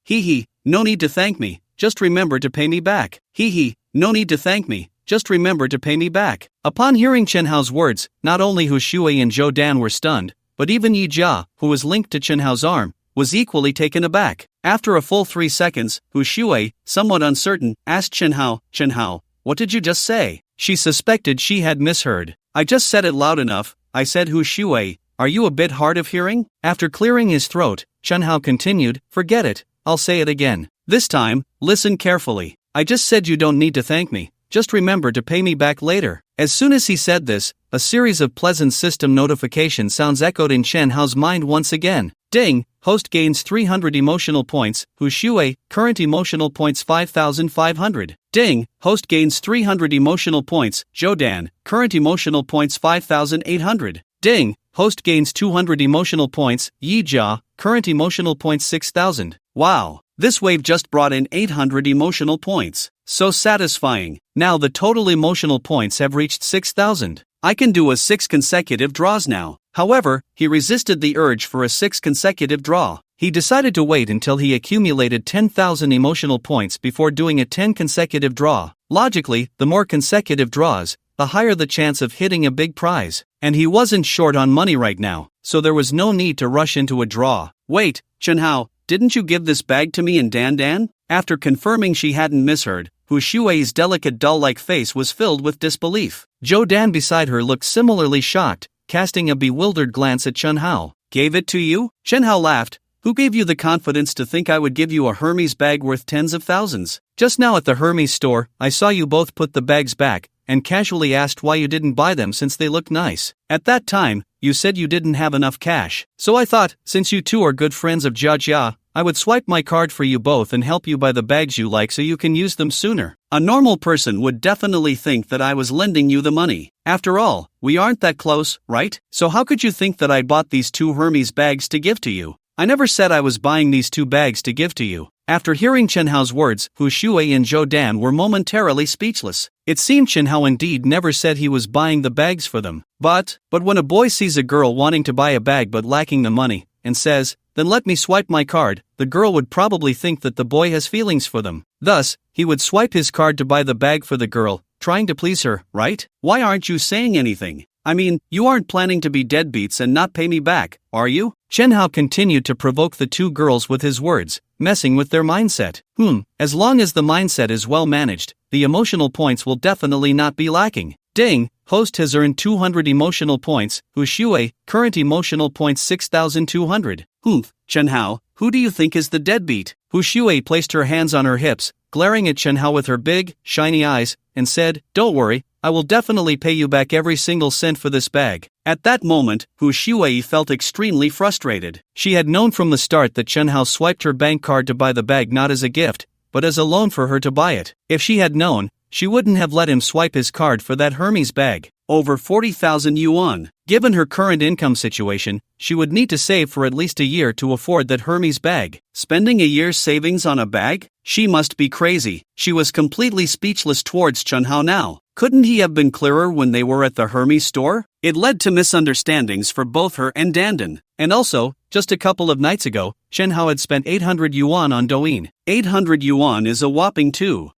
no need to thank me, just remember to pay me back. Hee, no need to thank me, just remember to pay me back. Upon hearing Chen Hao's words, not only Hu Shui and Zhou Dan were stunned, but even Yija, who was linked to Chen Hao's arm, was equally taken aback. After a full 3 seconds, Hu Shui, somewhat uncertain, asked Chen Hao, what did you just say? She suspected she had misheard. I just said it loud enough, I said Hu Shui, are you a bit hard of hearing? After clearing his throat, Chen Hao continued, forget it, I'll say it again. This time, listen carefully. I just said you don't need to thank me, just remember to pay me back later. As soon as he said this, a series of pleasant system notification sounds echoed in Chen Hao's mind once again. Ding, host gains 300 emotional points, Hu Shui, current emotional points 5,500. Ding, host gains 300 emotional points, Zhou Dan, current emotional points 5,800. Ding, host gains 200 emotional points, Yija, current emotional points 6,000. Wow, this wave just brought in 800 emotional points. So satisfying. Now the total emotional points have reached 6,000. I can do a 6 consecutive draws now. However, he resisted the urge for a 6 consecutive draw. He decided to wait until he accumulated 10,000 emotional points before doing a 10 consecutive draw. Logically, the more consecutive draws, the higher the chance of hitting a big prize. And he wasn't short on money right now, so there was no need to rush into a draw. Wait, Chen Hao, didn't you give this bag to me and Dan? After confirming she hadn't misheard, Hu Shui's delicate doll-like face was filled with disbelief. Zhou Dan beside her looked similarly shocked, casting a bewildered glance at Chen Hao. Gave it to you? Chen Hao laughed. Who gave you the confidence to think I would give you a Hermes bag worth tens of thousands? Just now at the Hermes store, I saw you both put the bags back, and casually asked why you didn't buy them since they looked nice. At that time, you said you didn't have enough cash. So I thought, since you two are good friends of Yija, I would swipe my card for you both and help you buy the bags you like so you can use them sooner. A normal person would definitely think that I was lending you the money. After all, we aren't that close, right? So how could you think that I bought these 2 Hermes bags to give to you? I never said I was buying these 2 bags to give to you. After hearing Chen Hao's words, Hu Shui and Zhou Dan were momentarily speechless. It seemed Chen Hao indeed never said he was buying the bags for them. But when a boy sees a girl wanting to buy a bag but lacking the money, and says, then let me swipe my card, the girl would probably think that the boy has feelings for them. Thus, he would swipe his card to buy the bag for the girl, trying to please her, right? Why aren't you saying anything? I mean, you aren't planning to be deadbeats and not pay me back, are you? Chen Hao continued to provoke the 2 girls with his words, messing with their mindset. As long as the mindset is well managed, the emotional points will definitely not be lacking. Ding, host has earned 200 emotional points, Hu Shui, current emotional points 6,200. Chen Hao, who do you think is the deadbeat? Hu Shui placed her hands on her hips, glaring at Chen Hao with her big, shiny eyes, and said, don't worry, I will definitely pay you back every single cent for this bag. At that moment, Hu Shui felt extremely frustrated. She had known from the start that Chen Hao swiped her bank card to buy the bag not as a gift, but as a loan for her to buy it. If she had known, she wouldn't have let him swipe his card for that Hermes bag. Over 40,000 yuan. Given her current income situation, she would need to save for at least a year to afford that Hermes bag. Spending a year's savings on a bag? She must be crazy. She was completely speechless towards Chen Hao now. Couldn't he have been clearer when they were at the Hermes store? It led to misunderstandings for both her and Dandan. And also, just a couple of nights ago, Chen Hao had spent 800 yuan on Douyin. 800 yuan is a whopping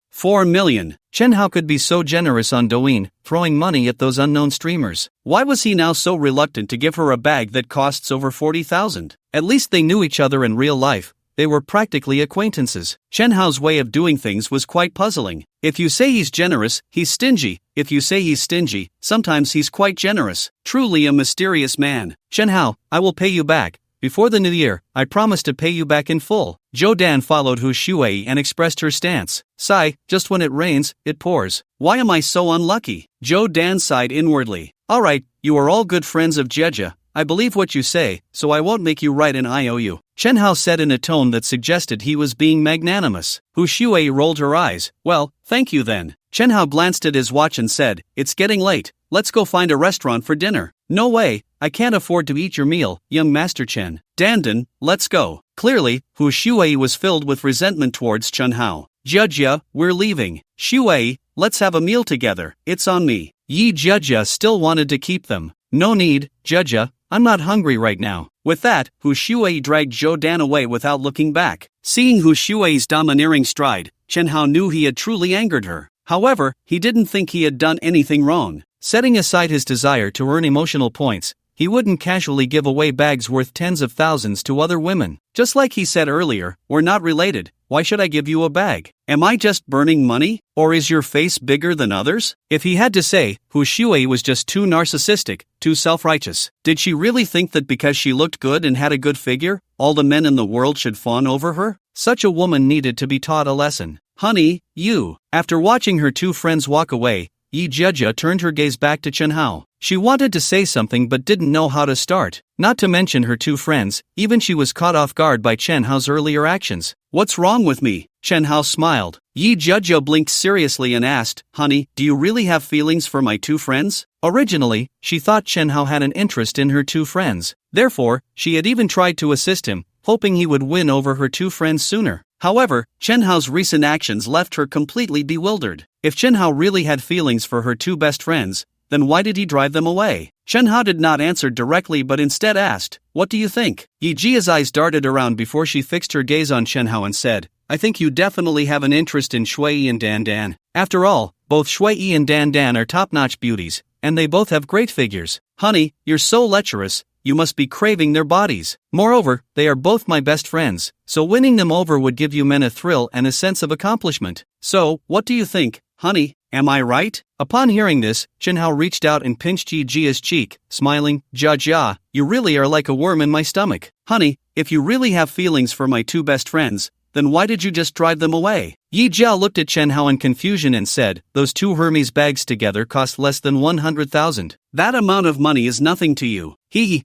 4 million. Chen Hao could be so generous on Douyin, throwing money at those unknown streamers. Why was he now so reluctant to give her a bag that costs over 40,000? At least they knew each other in real life. They were practically acquaintances. Chen Hao's way of doing things was quite puzzling. If you say he's generous, he's stingy. If you say he's stingy, sometimes he's quite generous. Truly a mysterious man. Chen Hao, I will pay you back. Before the new year, I promise to pay you back in full. Zhou Dan followed Hu Shui and expressed her stance. Sigh, just when it rains, it pours. Why am I so unlucky? Zhou Dan sighed inwardly. Alright, you are all good friends of Yija. I believe what you say, so I won't make you write an IOU. Chen Hao said in a tone that suggested he was being magnanimous. Hu Shui rolled her eyes. Well, thank you then. Chen Hao glanced at his watch and said, it's getting late. Let's go find a restaurant for dinner. No way, I can't afford to eat your meal, young Master Chen. Dandan, let's go. Clearly, Hu Shui was filled with resentment towards Chen Hao. Yija, we're leaving. Shui, let's have a meal together. It's on me. Yija still wanted to keep them. No need, Yija, I'm not hungry right now. With that, Hu Shui dragged Zhou Dan away without looking back. Seeing Hu Shui's domineering stride, Chen Hao knew he had truly angered her. However, he didn't think he had done anything wrong. Setting aside his desire to earn emotional points, he wouldn't casually give away bags worth tens of thousands to other women. Just like he said earlier, we're not related, why should I give you a bag? Am I just burning money? Or is your face bigger than others? If he had to say, Hu Shui was just too narcissistic, too self-righteous. Did she really think that because she looked good and had a good figure, all the men in the world should fawn over her? Such a woman needed to be taught a lesson. Honey, you. After watching her two friends walk away, Yija turned her gaze back to Chen Hao. She wanted to say something but didn't know how to start, not to mention her two friends, even she was caught off guard by Chen Hao's earlier actions. What's wrong with me? Chen Hao smiled. Yija blinked seriously and asked, Honey, do you really have feelings for my two friends? Originally, she thought Chen Hao had an interest in her two friends. Therefore, she had even tried to assist him, hoping he would win over her two friends sooner. However, Chen Hao's recent actions left her completely bewildered. If Chen Hao really had feelings for her two best friends, then why did he drive them away? Chen Hao did not answer directly but instead asked, What do you think? Yijia's eyes darted around before she fixed her gaze on Chen Hao and said, I think you definitely have an interest in Shui and Dan Dan. After all, both Shui and Dan Dan are top-notch beauties, and they both have great figures. Honey, you're so lecherous, you must be craving their bodies. Moreover, they are both my best friends, so winning them over would give you men a thrill and a sense of accomplishment. So, what do you think, honey? Am I right? Upon hearing this, Chen Hao reached out and pinched Yijia's cheek, smiling, Jia, you really are like a worm in my stomach. Honey, if you really have feelings for my two best friends, then why did you just drive them away? Yija looked at Chen Hao in confusion and said, Those two Hermes bags together cost less than 100,000. That amount of money is nothing to you.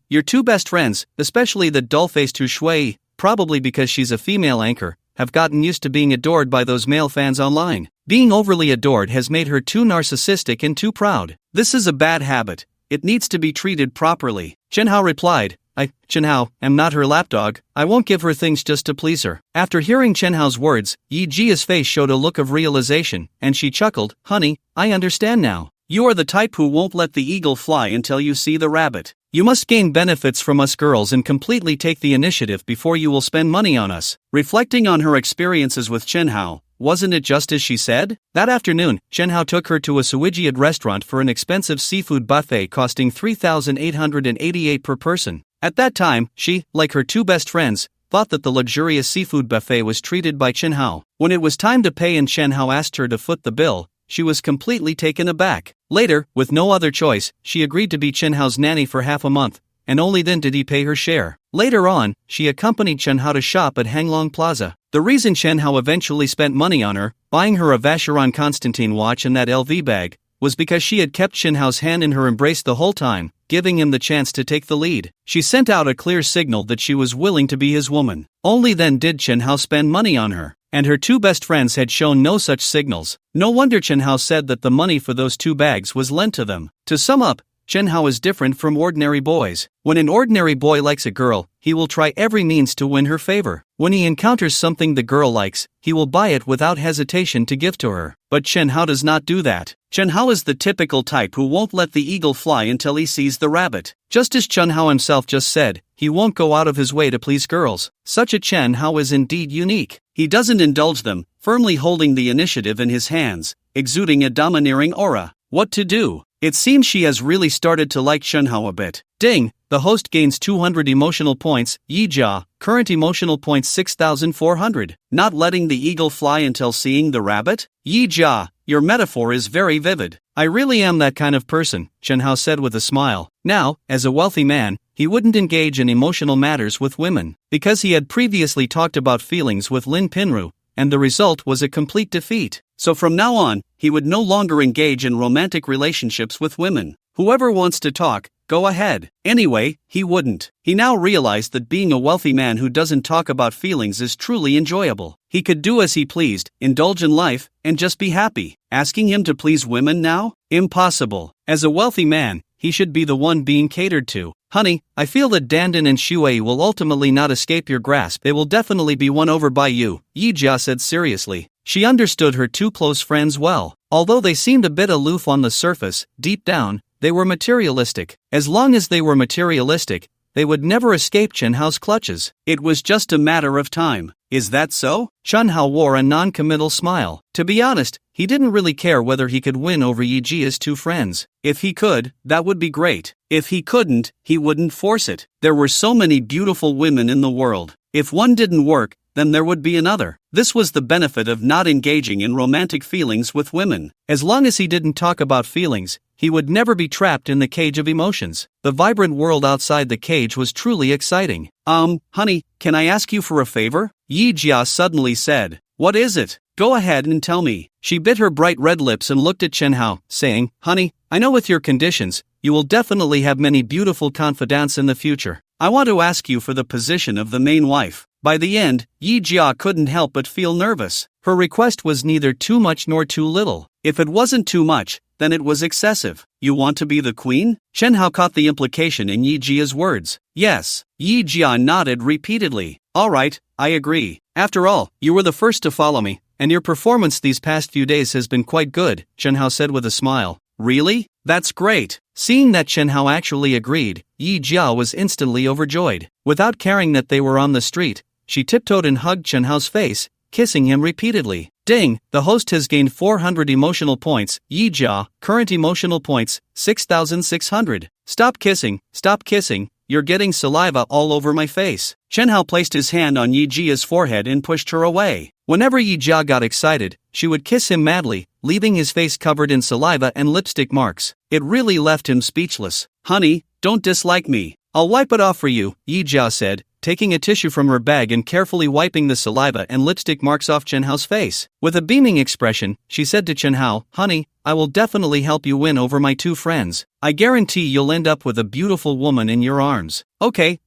Your two best friends, especially the dull-faced Hu Shui, probably because she's a female anchor, have gotten used to being adored by those male fans online. Being overly adored has made her too narcissistic and too proud. This is a bad habit. It needs to be treated properly. Chen Hao replied, Chen Hao, am not her lapdog. I won't give her things just to please her. After hearing Chen Hao's words, Yijia's face showed a look of realization, and she chuckled, Honey, I understand now. You are the type who won't let the eagle fly until you see the rabbit. You must gain benefits from us girls and completely take the initiative before you will spend money on us. Reflecting on her experiences with Chen Hao, wasn't it just as she said? That afternoon, Chen Hao took her to a Suijiad restaurant for an expensive seafood buffet costing 3,888 per person. At that time, she, like her two best friends, thought that the luxurious seafood buffet was treated by Chen Hao. When it was time to pay and Chen Hao asked her to foot the bill, she was completely taken aback. Later, with no other choice, she agreed to be Chen Hao's nanny for half a month, and only then did he pay her share. Later on, she accompanied Chen Hao to shop at Hanglong Plaza. The reason Chen Hao eventually spent money on her, buying her a Vacheron Constantine watch and that LV bag, was because she had kept Chen Hao's hand in her embrace the whole time, giving him the chance to take the lead. She sent out a clear signal that she was willing to be his woman. Only then did Chen Hao spend money on her, and her two best friends had shown no such signals. No wonder Chen Hao said that the money for those two bags was lent to them. To sum up, Chen Hao is different from ordinary boys. When an ordinary boy likes a girl, he will try every means to win her favor. When he encounters something the girl likes, he will buy it without hesitation to give to her. But Chen Hao does not do that. Chen Hao is the typical type who won't let the eagle fly until he sees the rabbit. Just as Chen Hao himself just said, he won't go out of his way to please girls. Such a Chen Hao is indeed unique. He doesn't indulge them, firmly holding the initiative in his hands, exuding a domineering aura. What to do? It seems she has really started to like Chen Hao a bit. Ding! The host gains 200 emotional points. Yija, current emotional points 6,400. Not letting the eagle fly until seeing the rabbit? Yija, your metaphor is very vivid. I really am that kind of person, Chen Hao said with a smile. Now, as a wealthy man, he wouldn't engage in emotional matters with women, because he had previously talked about feelings with Lin Pinru, and the result was a complete defeat. So from now on, he would no longer engage in romantic relationships with women. Whoever wants to talk, go ahead. Anyway, he wouldn't. He now realized that being a wealthy man who doesn't talk about feelings is truly enjoyable. He could do as he pleased, indulge in life, and just be happy. Asking him to please women now? Impossible. As a wealthy man, he should be the one being catered to. Honey, I feel that Dandan and Shui will ultimately not escape your grasp. They will definitely be won over by you, Yija said seriously. She understood her two close friends well. Although they seemed a bit aloof on the surface, deep down, they were materialistic. As long as they were materialistic, they would never escape Chen Hao's clutches. It was just a matter of time. Is that so? Chen Hao wore a non-committal smile. To be honest, he didn't really care whether he could win over Yijia's two friends. If he could, that would be great. If he couldn't, he wouldn't force it. There were so many beautiful women in the world. If one didn't work, then there would be another. This was the benefit of not engaging in romantic feelings with women. As long as he didn't talk about feelings, he would never be trapped in the cage of emotions. The vibrant world outside the cage was truly exciting. Honey, can I ask you for a favor? Yija suddenly said. What is it? Go ahead and tell me. She bit her bright red lips and looked at Chen Hao, saying, Honey, I know with your conditions, you will definitely have many beautiful confidants in the future. I want to ask you for the position of the main wife. By the end, Yija couldn't help but feel nervous. Her request was neither too much nor too little. If it wasn't too much, then it was excessive. You want to be the queen? Chen Hao caught the implication in Yijia's words. Yes. Yija nodded repeatedly. All right, I agree. After all, you were the first to follow me, and your performance these past few days has been quite good, Chen Hao said with a smile. Really? That's great. Seeing that Chen Hao actually agreed, Yija was instantly overjoyed. Without caring that they were on the street, she tiptoed and hugged Chen Hao's face, kissing him repeatedly. Ding, the host has gained 400 emotional points. Yija, current emotional points, 6,600. Stop kissing, you're getting saliva all over my face. Chen Hao placed his hand on Yijia's forehead and pushed her away. Whenever Yija got excited, she would kiss him madly, leaving his face covered in saliva and lipstick marks. It really left him speechless. Honey, don't dislike me. I'll wipe it off for you, Yija said, taking a tissue from her bag and carefully wiping the saliva and lipstick marks off Chen Hao's face. With a beaming expression, she said to Chen Hao, Honey, I will definitely help you win over my two friends. I guarantee you'll end up with a beautiful woman in your arms. Okay,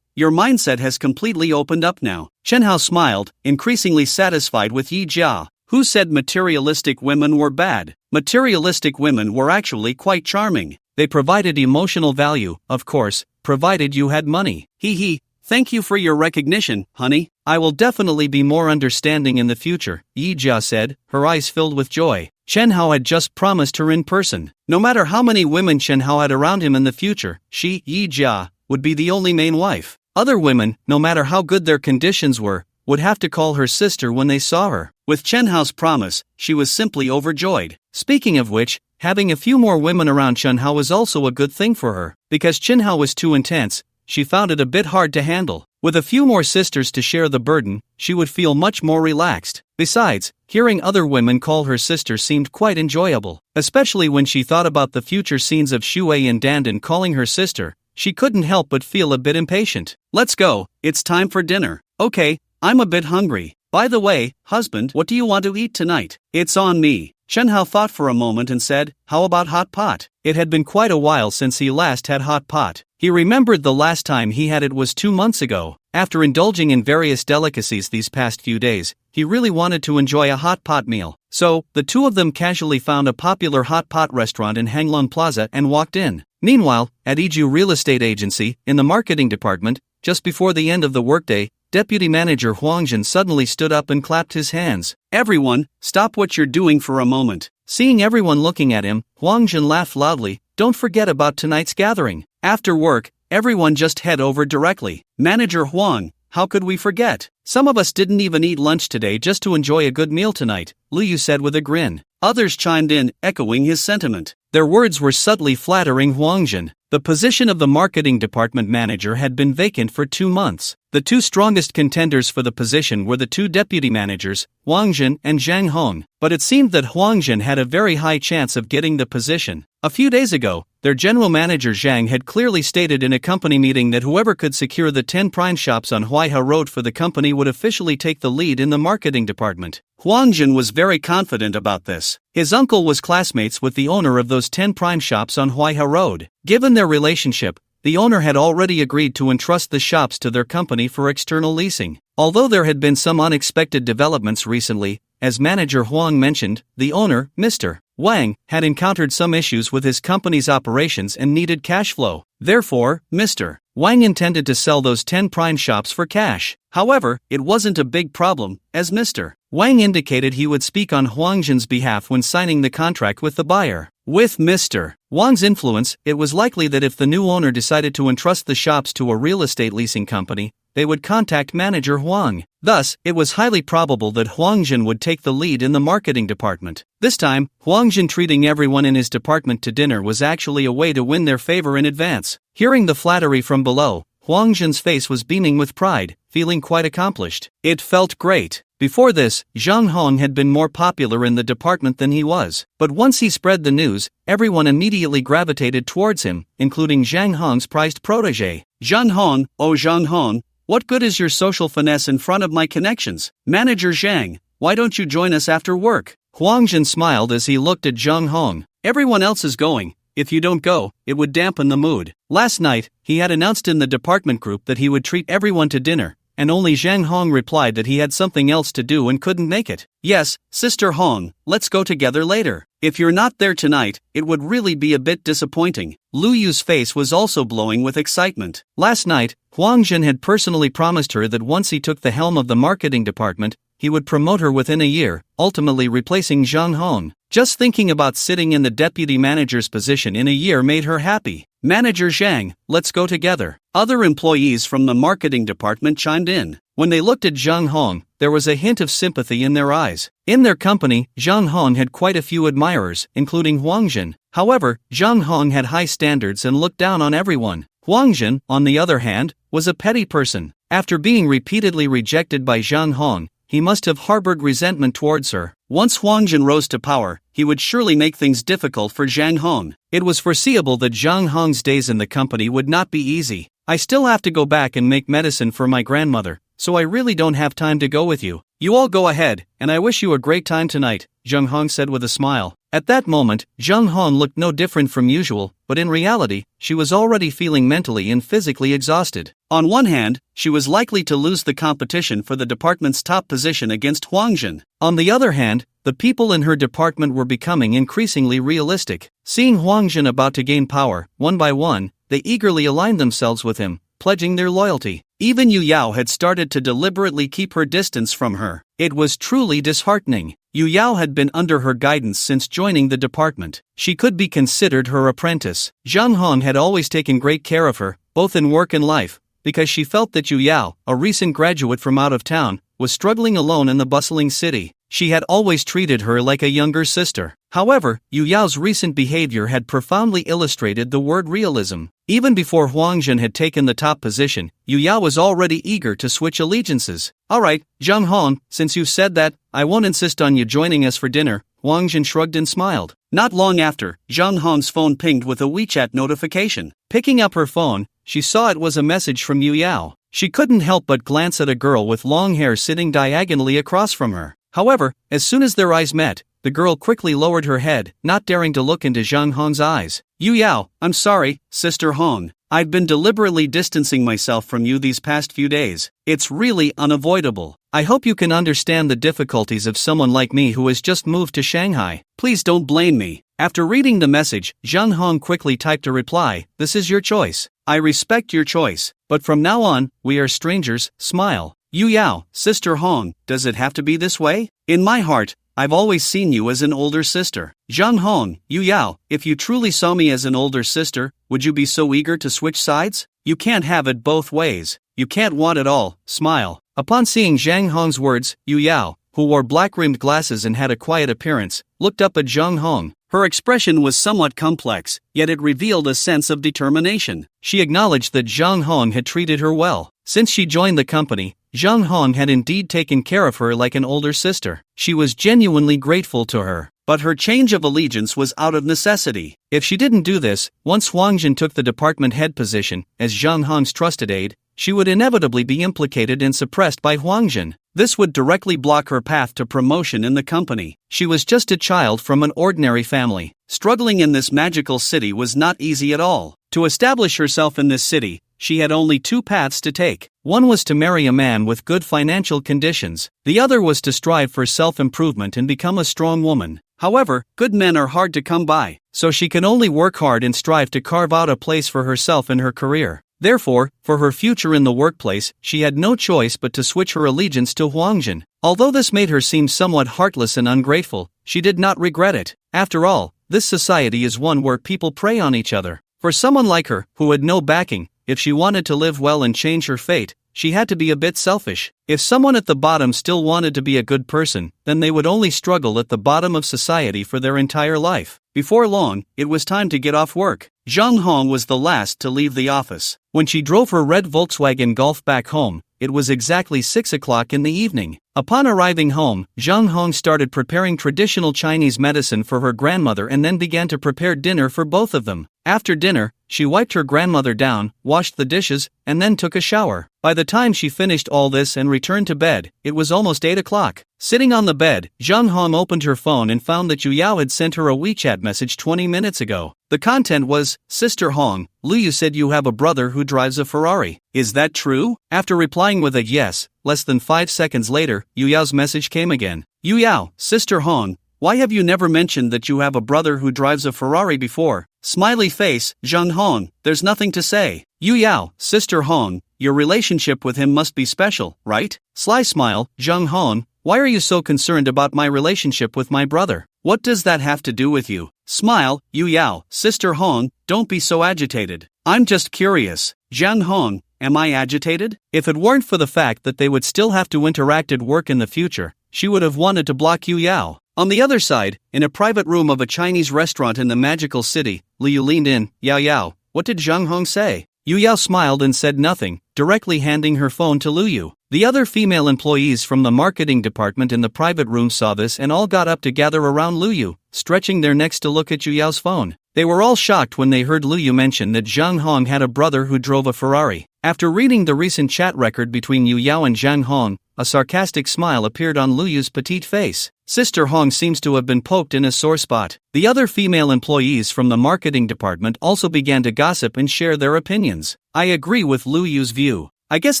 your mindset has completely opened up now. Chen Hao smiled, increasingly satisfied with Yija. Who said materialistic women were bad? Materialistic women were actually quite charming. They provided emotional value, of course, provided you had money. Hee. Thank you for your recognition, honey. I will definitely be more understanding in the future, Yija said, her eyes filled with joy. Chen Hao had just promised her in person. No matter how many women Chen Hao had around him in the future, she, Yija, would be the only main wife. Other women, no matter how good their conditions were, would have to call her sister when they saw her. With Chen Hao's promise, she was simply overjoyed. Speaking of which, having a few more women around Chen Hao was also a good thing for her. Because Chen Hao was too intense, she found it a bit hard to handle. With a few more sisters to share the burden, she would feel much more relaxed. Besides, hearing other women call her sister seemed quite enjoyable. Especially when she thought about the future scenes of Shuei and Dandan calling her sister, she couldn't help but feel a bit impatient. Let's go, it's time for dinner. Okay, I'm a bit hungry. By the way, husband, what do you want to eat tonight? It's on me. Chen Hao thought for a moment and said, How about hot pot? It had been quite a while since he last had hot pot. He remembered the last time he had it was 2 months ago. After indulging in various delicacies these past few days, he really wanted to enjoy a hot pot meal. So, the two of them casually found a popular hot pot restaurant in Hanglong Plaza and walked in. Meanwhile, at Iju Real Estate Agency, in the marketing department, just before the end of the workday, Deputy Manager Huangjin suddenly stood up and clapped his hands. Everyone, stop what you're doing for a moment. Seeing everyone looking at him, Huangjin laughed loudly. Don't forget about tonight's gathering. After work, everyone just head over directly. Manager Huang, how could we forget? Some of us didn't even eat lunch today just to enjoy a good meal tonight, Liu Yu said with a grin. Others chimed in, echoing his sentiment. Their words were subtly flattering Huangjin. The position of the marketing department manager had been vacant for 2 months. The two strongest contenders for the position were the two deputy managers, Huangjin and Zhang Hong, but it seemed that Huangjin had a very high chance of getting the position. A few days ago, their general manager Zhang had clearly stated in a company meeting that whoever could secure the 10 prime shops on Huaiha Road for the company would officially take the lead in the marketing department. Huangjin was very confident about this. His uncle was classmates with the owner of those 10 prime shops on Huaiha Road. Given their relationship, the owner had already agreed to entrust the shops to their company for external leasing. Although there had been some unexpected developments recently, as manager Huang mentioned, the owner, Mr. Wang, had encountered some issues with his company's operations and needed cash flow. Therefore, Mr. Wang intended to sell those 10 prime shops for cash. However, it wasn't a big problem, as Mr. Wang indicated he would speak on Huangjin's behalf when signing the contract with the buyer. With Mr. Wang's influence, it was likely that if the new owner decided to entrust the shops to a real estate leasing company, they would contact manager Huang. Thus, it was highly probable that Huangjin would take the lead in the marketing department. This time, Huangjin treating everyone in his department to dinner was actually a way to win their favor in advance. Hearing the flattery from below, Huangjin's face was beaming with pride, feeling quite accomplished. It felt great. Before this, Zhang Hong had been more popular in the department than he was. But once he spread the news, everyone immediately gravitated towards him, including Zhang Hong's prized protege. Zhang Hong, oh Zhang Hong, what good is your social finesse in front of my connections? Manager Zhang, why don't you join us after work? Huangjin smiled as he looked at Zhang Hong. Everyone else is going. If you don't go, it would dampen the mood. Last night, he had announced in the department group that he would treat everyone to dinner, and only Zhang Hong replied that he had something else to do and couldn't make it. Yes, Sister Hong, let's go together later. If you're not there tonight, it would really be a bit disappointing. Lu Yu's face was also glowing with excitement. Last night, Huangjin had personally promised her that once he took the helm of the marketing department, he would promote her within a year, ultimately replacing Zhang Hong. Just thinking about sitting in the deputy manager's position in a year made her happy. Manager Zhang, let's go together. Other employees from the marketing department chimed in. When they looked at Zhang Hong, there was a hint of sympathy in their eyes. In their company, Zhang Hong had quite a few admirers, including Huangjin. However, Zhang Hong had high standards and looked down on everyone. Huangjin, on the other hand, was a petty person. After being repeatedly rejected by Zhang Hong, he must have harbored resentment towards her. Once Huangjin rose to power, he would surely make things difficult for Zhang Hong. It was foreseeable that Zhang Hong's days in the company would not be easy. I still have to go back and make medicine for my grandmother, so I really don't have time to go with you. You all go ahead, and I wish you a great time tonight, Zhang Hong said with a smile. At that moment, Zhang Hong looked no different from usual, but in reality, she was already feeling mentally and physically exhausted. On one hand, she was likely to lose the competition for the department's top position against Huangjin. On the other hand, the people in her department were becoming increasingly realistic. Seeing Huangjin about to gain power, one by one, they eagerly aligned themselves with him, pledging their loyalty. Even Yu Yao had started to deliberately keep her distance from her. It was truly disheartening. Yu Yao had been under her guidance since joining the department. She could be considered her apprentice. Zhang Hong had always taken great care of her, both in work and life, because she felt that Yu Yao, a recent graduate from out of town, was struggling alone in the bustling city. She had always treated her like a younger sister. However, Yu Yao's recent behavior had profoundly illustrated the word realism. Even before Huangjin had taken the top position, Yu Yao was already eager to switch allegiances. Alright, Zhang Hong, since you said that, I won't insist on you joining us for dinner, Huangjin shrugged and smiled. Not long after, Zhang Hong's phone pinged with a WeChat notification. Picking up her phone, she saw it was a message from Yu Yao. She couldn't help but glance at a girl with long hair sitting diagonally across from her. However, as soon as their eyes met, the girl quickly lowered her head, not daring to look into Zhang Hong's eyes. Yu Yao, I'm sorry, Sister Hong. I've been deliberately distancing myself from you these past few days. It's really unavoidable. I hope you can understand the difficulties of someone like me who has just moved to Shanghai. Please don't blame me. After reading the message, Zhang Hong quickly typed a reply. This is your choice. I respect your choice, but from now on, we are strangers. Smile. Yu Yao, Sister Hong, does it have to be this way? In my heart, I've always seen you as an older sister. Zhang Hong, Yu Yao, if you truly saw me as an older sister, would you be so eager to switch sides? You can't have it both ways. You can't want it all. Smile. Upon seeing Zhang Hong's words, Yu Yao, who wore black-rimmed glasses and had a quiet appearance, looked up at Zhang Hong. Her expression was somewhat complex, yet it revealed a sense of determination. She acknowledged that Zhang Hong had treated her well. Since she joined the company, Zhang Hong had indeed taken care of her like an older sister. She was genuinely grateful to her. But her change of allegiance was out of necessity. If she didn't do this, once Huangjin took the department head position, as Zhang Hong's trusted aide, she would inevitably be implicated and suppressed by Huangjin. This would directly block her path to promotion in the company. She was just a child from an ordinary family. Struggling in this magical city was not easy at all. To establish herself in this city, she had only two paths to take. One was to marry a man with good financial conditions. The other was to strive for self-improvement and become a strong woman. However, good men are hard to come by, so she can only work hard and strive to carve out a place for herself in her career. Therefore, for her future in the workplace, she had no choice but to switch her allegiance to Huangjin. Although this made her seem somewhat heartless and ungrateful, she did not regret it. After all, this society is one where people prey on each other. For someone like her, who had no backing, if she wanted to live well and change her fate, she had to be a bit selfish. If someone at the bottom still wanted to be a good person, then they would only struggle at the bottom of society for their entire life. Before long, it was time to get off work. Zhang Hong was the last to leave the office. When she drove her red Volkswagen Golf back home, it was exactly 6 o'clock in the evening. Upon arriving home, Zhang Hong started preparing traditional Chinese medicine for her grandmother and then began to prepare dinner for both of them. After dinner, she wiped her grandmother down, washed the dishes, and then took a shower. By the time she finished all this and returned to bed, it was almost 8 o'clock. Sitting on the bed, Zhang Hong opened her phone and found that Yu Yao had sent her a WeChat message 20 minutes ago. The content was, "Sister Hong, Liu said you have a brother who drives a Ferrari. Is that true?" After replying with a yes, less than 5 seconds later, Yu Yao's message came again. "Yu Yao, Sister Hong, why have you never mentioned that you have a brother who drives a Ferrari before?" Smiley face, Zhang Hong, there's nothing to say. "Yu Yao, Sister Hong, your relationship with him must be special, right?" Sly smile, Zhang Hong, why are you so concerned about my relationship with my brother? What does that have to do with you? Smile, Yu Yao, Sister Hong, don't be so agitated. I'm just curious. Zhang Hong, am I agitated? If it weren't for the fact that they would still have to interact at work in the future, she would have wanted to block Yu Yao. On the other side, in a private room of a Chinese restaurant in the magical city, Liu leaned in. "Yao Yao, what did Zhang Hong say?" Yu Yao smiled and said nothing, directly handing her phone to Liu. The other female employees from the marketing department in the private room saw this and all got up to gather around Liu, stretching their necks to look at Yu Yao's phone. They were all shocked when they heard Liu mention that Zhang Hong had a brother who drove a Ferrari. After reading the recent chat record between Yu Yao and Zhang Hong, a sarcastic smile appeared on Liu's petite face. Sister Hong seems to have been poked in a sore spot. The other female employees from the marketing department also began to gossip and share their opinions. "I agree with Liu's view. I guess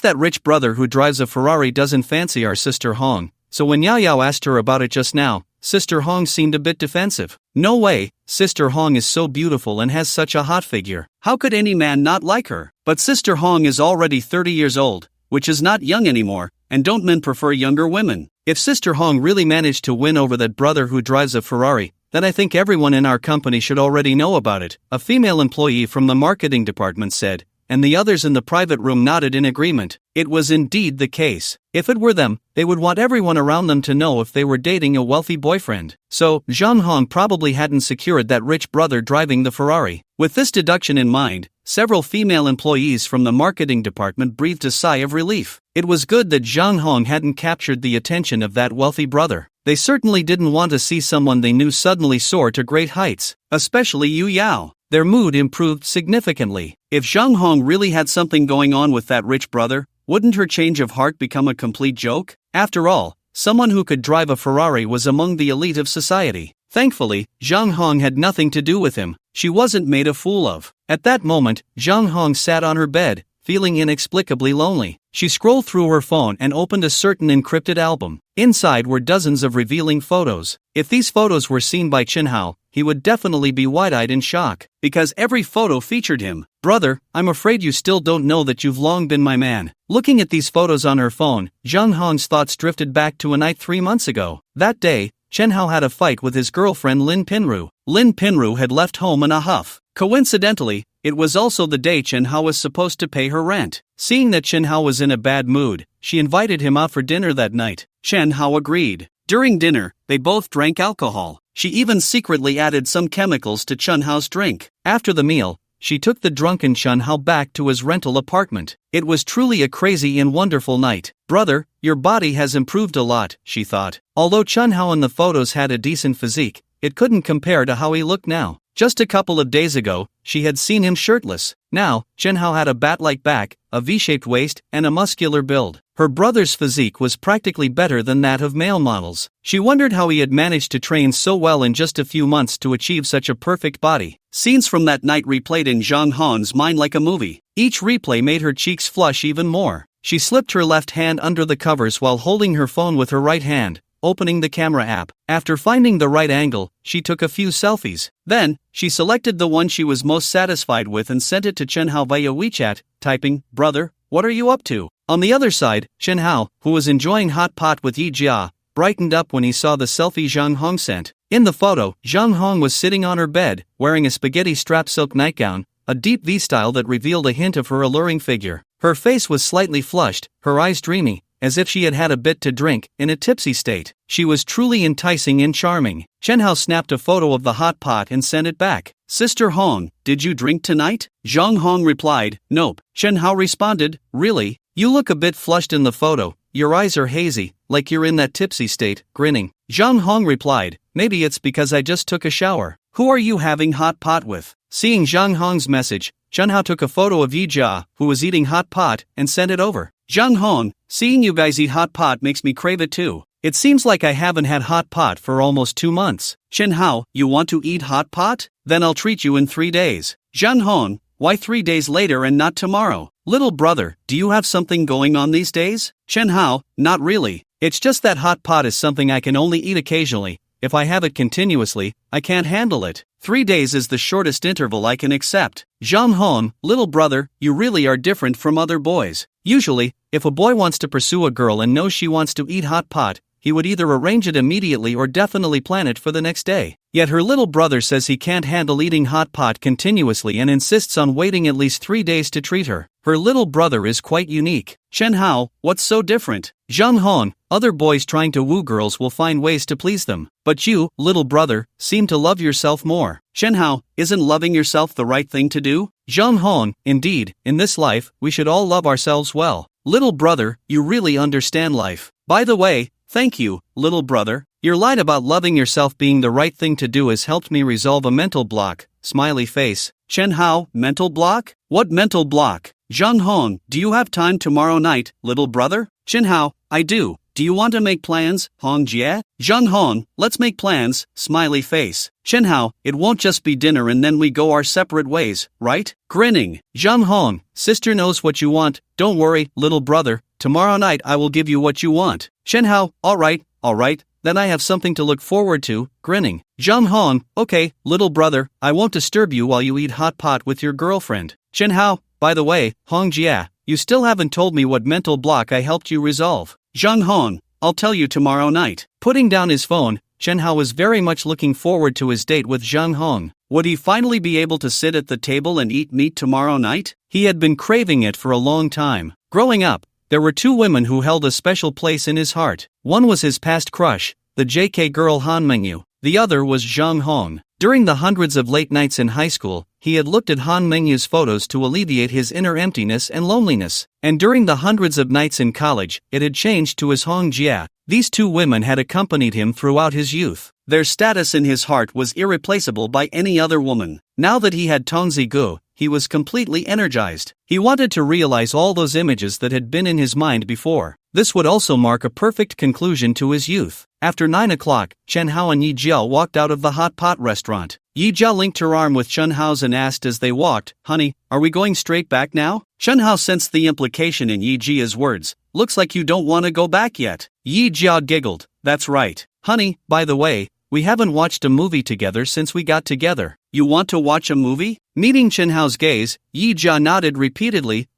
that rich brother who drives a Ferrari doesn't fancy our Sister Hong." So when Yao Yao asked her about it just now, Sister Hong seemed a bit defensive. "No way, Sister Hong is so beautiful and has such a hot figure. How could any man not like her? But Sister Hong is already 30 years old, which is not young anymore, and don't men prefer younger women? If Sister Hong really managed to win over that brother who drives a Ferrari, then I think everyone in our company should already know about it," a female employee from the marketing department said, and the others in the private room nodded in agreement. It was indeed the case. If it were them, they would want everyone around them to know if they were dating a wealthy boyfriend. So, Zhang Hong probably hadn't secured that rich brother driving the Ferrari. With this deduction in mind, several female employees from the marketing department breathed a sigh of relief. It was good that Zhang Hong hadn't captured the attention of that wealthy brother. They certainly didn't want to see someone they knew suddenly soar to great heights, especially Yu Yao. Their mood improved significantly. If Zhang Hong really had something going on with that rich brother, wouldn't her change of heart become a complete joke? After all, someone who could drive a Ferrari was among the elite of society. Thankfully, Zhang Hong had nothing to do with him. She wasn't made a fool of. At that moment, Zhang Hong sat on her bed, feeling inexplicably lonely. She scrolled through her phone and opened a certain encrypted album. Inside were dozens of revealing photos. If these photos were seen by Chen Hao, he would definitely be wide-eyed in shock, because every photo featured him. "Brother, I'm afraid you still don't know that you've long been my man." Looking at these photos on her phone, Zhang Hong's thoughts drifted back to a night 3 months ago. That day, Chen Hao had a fight with his girlfriend Lin Pinru. Lin Pinru had left home in a huff. Coincidentally, it was also the day Chen Hao was supposed to pay her rent. Seeing that Chen Hao was in a bad mood, she invited him out for dinner that night. Chen Hao agreed. During dinner, they both drank alcohol. She even secretly added some chemicals to Chen Hao's drink. After the meal, she took the drunken Chen Hao back to his rental apartment. It was truly a crazy and wonderful night. "Brother, your body has improved a lot," she thought. Although Chen Hao in the photos had a decent physique, it couldn't compare to how he looked now. Just a couple of days ago, she had seen him shirtless. Now, Chen Hao had a bat-like back, a V-shaped waist, and a muscular build. Her brother's physique was practically better than that of male models. She wondered how he had managed to train so well in just a few months to achieve such a perfect body. Scenes from that night replayed in Zhang Hong's mind like a movie. Each replay made her cheeks flush even more. She slipped her left hand under the covers while holding her phone with her right hand, opening the camera app. After finding the right angle, she took a few selfies. Then, she selected the one she was most satisfied with and sent it to Chen Hao via WeChat, typing, "Brother, what are you up to?" On the other side, Chen Hao, who was enjoying hot pot with Yija, brightened up when he saw the selfie Zhang Hong sent. In the photo, Zhang Hong was sitting on her bed, wearing a spaghetti-strap silk nightgown, a deep V-style that revealed a hint of her alluring figure. Her face was slightly flushed, her eyes dreamy, as if she had had a bit to drink, in a tipsy state. She was truly enticing and charming. Chen Hao snapped a photo of the hot pot and sent it back. "Sister Hong, did you drink tonight?" Zhang Hong replied, "Nope." Chen Hao responded, "Really? You look a bit flushed in the photo, your eyes are hazy, like you're in that tipsy state," grinning. Zhang Hong replied, "Maybe it's because I just took a shower." "Who are you having hot pot with?" Seeing Zhang Hong's message, Chen Hao took a photo of Yija, who was eating hot pot, and sent it over. "Zhang Hong, seeing you guys eat hot pot makes me crave it too. It seems like I haven't had hot pot for almost 2 months. Chen Hao, you want to eat hot pot? Then I'll treat you in 3 days. Zhang Hong, why 3 days later and not tomorrow? Little brother, do you have something going on these days? Chen Hao, not really. It's just that hot pot is something I can only eat occasionally. If I have it continuously, I can't handle it. 3 days is the shortest interval I can accept. Zhang Hong, little brother, you really are different from other boys. Usually, if a boy wants to pursue a girl and knows she wants to eat hot pot, he would either arrange it immediately or definitely plan it for the next day. Yet her little brother says he can't handle eating hot pot continuously and insists on waiting at least 3 days to treat her. Her little brother is quite unique. Chen Hao, what's so different? Zhang Hong, other boys trying to woo girls will find ways to please them. But you, little brother, seem to love yourself more. Chen Hao, isn't loving yourself the right thing to do? Zhang Hong, indeed, in this life, we should all love ourselves well. Little brother, you really understand life. By the way, thank you, little brother. Your line about loving yourself being the right thing to do has helped me resolve a mental block. Smiley face. Chen Hao, mental block? What mental block? Zhang Hong, do you have time tomorrow night, little brother? Chen Hao, I do. Do you want to make plans, Hong Jie? Zhang Hong, let's make plans. Smiley face. Chen Hao, it won't just be dinner and then we go our separate ways, right? Grinning. Zhang Hong, sister knows what you want. Don't worry, little brother. Tomorrow night I will give you what you want. Chen Hao, alright. Then I have something to look forward to, grinning. Zhang Hong, okay, little brother, I won't disturb you while you eat hot pot with your girlfriend. Chen Hao, by the way, Hong Jie, you still haven't told me what mental block I helped you resolve. Zhang Hong, I'll tell you tomorrow night. Putting down his phone, Chen Hao was very much looking forward to his date with Zhang Hong. Would he finally be able to sit at the table and eat meat tomorrow night? He had been craving it for a long time. Growing up, there were 2 women who held a special place in his heart. One was his past crush, the JK girl Han Mengyu. The other was Zhang Hong. During the hundreds of late nights in high school, he had looked at Han Mengyu's photos to alleviate his inner emptiness and loneliness. And during the hundreds of nights in college, it had changed to his Hong Jie. These 2 women had accompanied him throughout his youth. Their status in his heart was irreplaceable by any other woman. Now that he had Tong Zigu, he was completely energized. He wanted to realize all those images that had been in his mind before. This would also mark a perfect conclusion to his youth. After 9 o'clock, Chen Hao and Yija walked out of the hot pot restaurant. Yija linked her arm with Chen Hao's and asked as they walked, "Honey, are we going straight back now?" Chen Hao sensed the implication in Yijia's words. "Looks like you don't want to go back yet." Yija giggled. "That's right. Honey, by the way, we haven't watched a movie together since we got together. You want to watch a movie?" Meeting Chen Hao's gaze, Yija nodded repeatedly,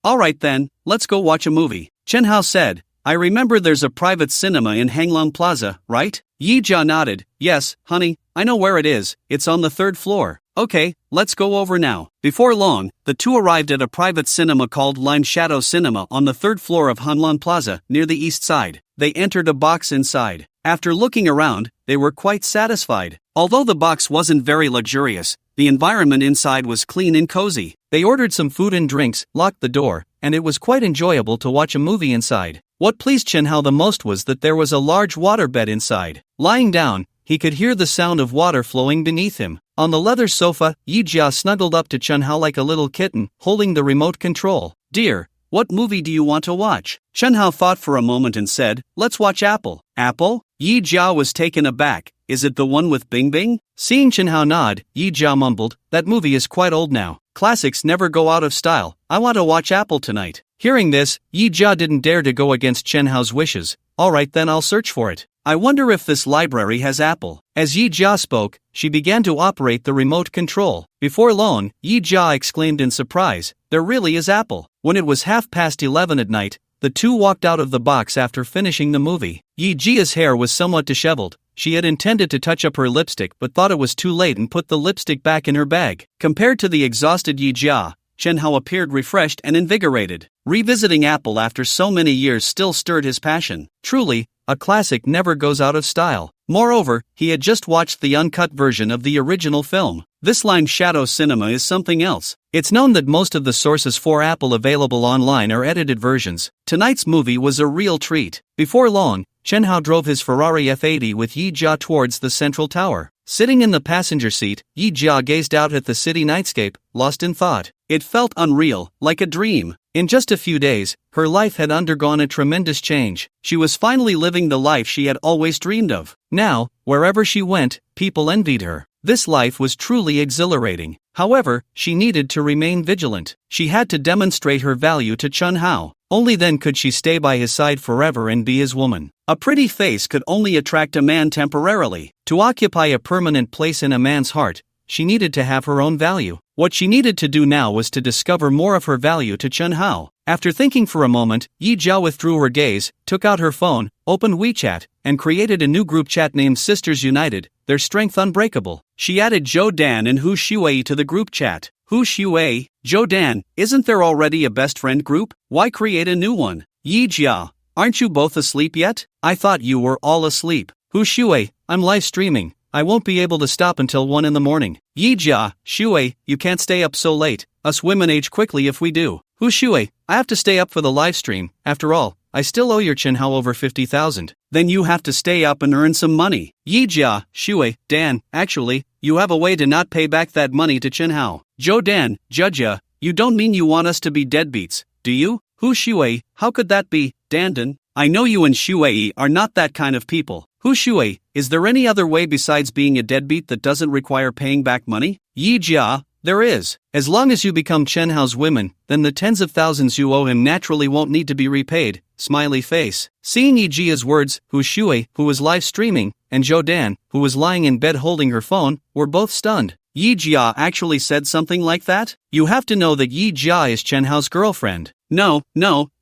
Alright then, let's go watch a movie. Chen Hao said, "I remember there's a private cinema in Hanglong Plaza, right?" Yija nodded, "Yes, honey, I know where it is, it's on the 3rd floor. Okay, let's go over now." Before long, the 2 arrived at a private cinema called Lime Shadow Cinema on the 3rd floor of Hanlong Plaza, near the east side. They entered a box inside. After looking around, they were quite satisfied. Although the box wasn't very luxurious, the environment inside was clean and cozy. They ordered some food and drinks, locked the door, and it was quite enjoyable to watch a movie inside. What pleased Chen Hao the most was that there was a large waterbed inside. Lying down, he could hear the sound of water flowing beneath him. On the leather sofa, Yijia snuggled up to Chen Hao like a little kitten, holding the remote control. "Dear, what movie do you want to watch?" Chen Hao thought for a moment and said, "Let's watch Apple." "Apple?" Yijia was taken aback. "Is it the one with Bing Bing?" Seeing Chen Hao nod, Yijia mumbled, "That movie is quite old now. Classics never go out of style. I want to watch Apple tonight." Hearing this, Yijia didn't dare to go against Chen Hao's wishes. Alright then I'll search for it. I wonder if this library has Apple. As Yija spoke, she began to operate the remote control. Before long, Yija exclaimed in surprise, there really is Apple. When it was 11:30 at night, the two walked out of the box after finishing the movie. Yijia's hair was somewhat disheveled. She had intended to touch up her lipstick but thought it was too late and put the lipstick back in her bag. Compared to the exhausted Yija, Chenhao appeared refreshed and invigorated. Revisiting Apple after so many years still stirred his passion. Truly, a classic never goes out of style. Moreover, he had just watched the uncut version of the original film. This line shadow cinema is something else. It's known that most of the sources for Apple available online are edited versions. Tonight's movie was a real treat. Before long, Chenhao drove his Ferrari F80 with Yija towards the central tower. Sitting in the passenger seat, Yija gazed out at the city nightscape, lost in thought. It felt unreal, like a dream. In just a few days, her life had undergone a tremendous change. She was finally living the life she had always dreamed of. Now, wherever she went, people envied her. This life was truly exhilarating. However, she needed to remain vigilant. She had to demonstrate her value to Chenhao. Only then could she stay by his side forever and be his woman. A pretty face could only attract a man temporarily. To occupy a permanent place in a man's heart, she needed to have her own value. What she needed to do now was to discover more of her value to Chenhao. After thinking for a moment, Yija withdrew her gaze, took out her phone, opened WeChat, and created a new group chat named Sisters United, their strength unbreakable. She added Zhou Dan and Hu Shuei to the group chat. Hu Shuei, Zhou Dan, isn't there already a best friend group? Why create a new one? Yija, aren't you both asleep yet? I thought you were all asleep. Hu Shuei, I'm live streaming. I won't be able to stop until 1 in the morning. Yija, Shuei, you can't stay up so late. Us women age quickly if we do. Hu Shuei, I have to stay up for the live stream. After all, I still owe your Chenhao over 50,000. Then you have to stay up and earn some money. Yija, Shuei, Dan, actually, you have a way to not pay back that money to Chenhao. Zhou Dan, Judja, you don't mean you want us to be deadbeats, do you? Hu Shuei, how could that be, Dandan? I know you and Shuei are not that kind of people. Hu Shuei, is there any other way besides being a deadbeat that doesn't require paying back money? Yija, there is. As long as you become Chenhao's women, then the tens of thousands you owe him naturally won't need to be repaid. Smiley face. Seeing Yijia's words, Hu Shuei, who was live streaming, and Zhou Dan, who was lying in bed holding her phone, were both stunned. Yija actually said something like that? You have to know that Yija is Chenhao's girlfriend. No,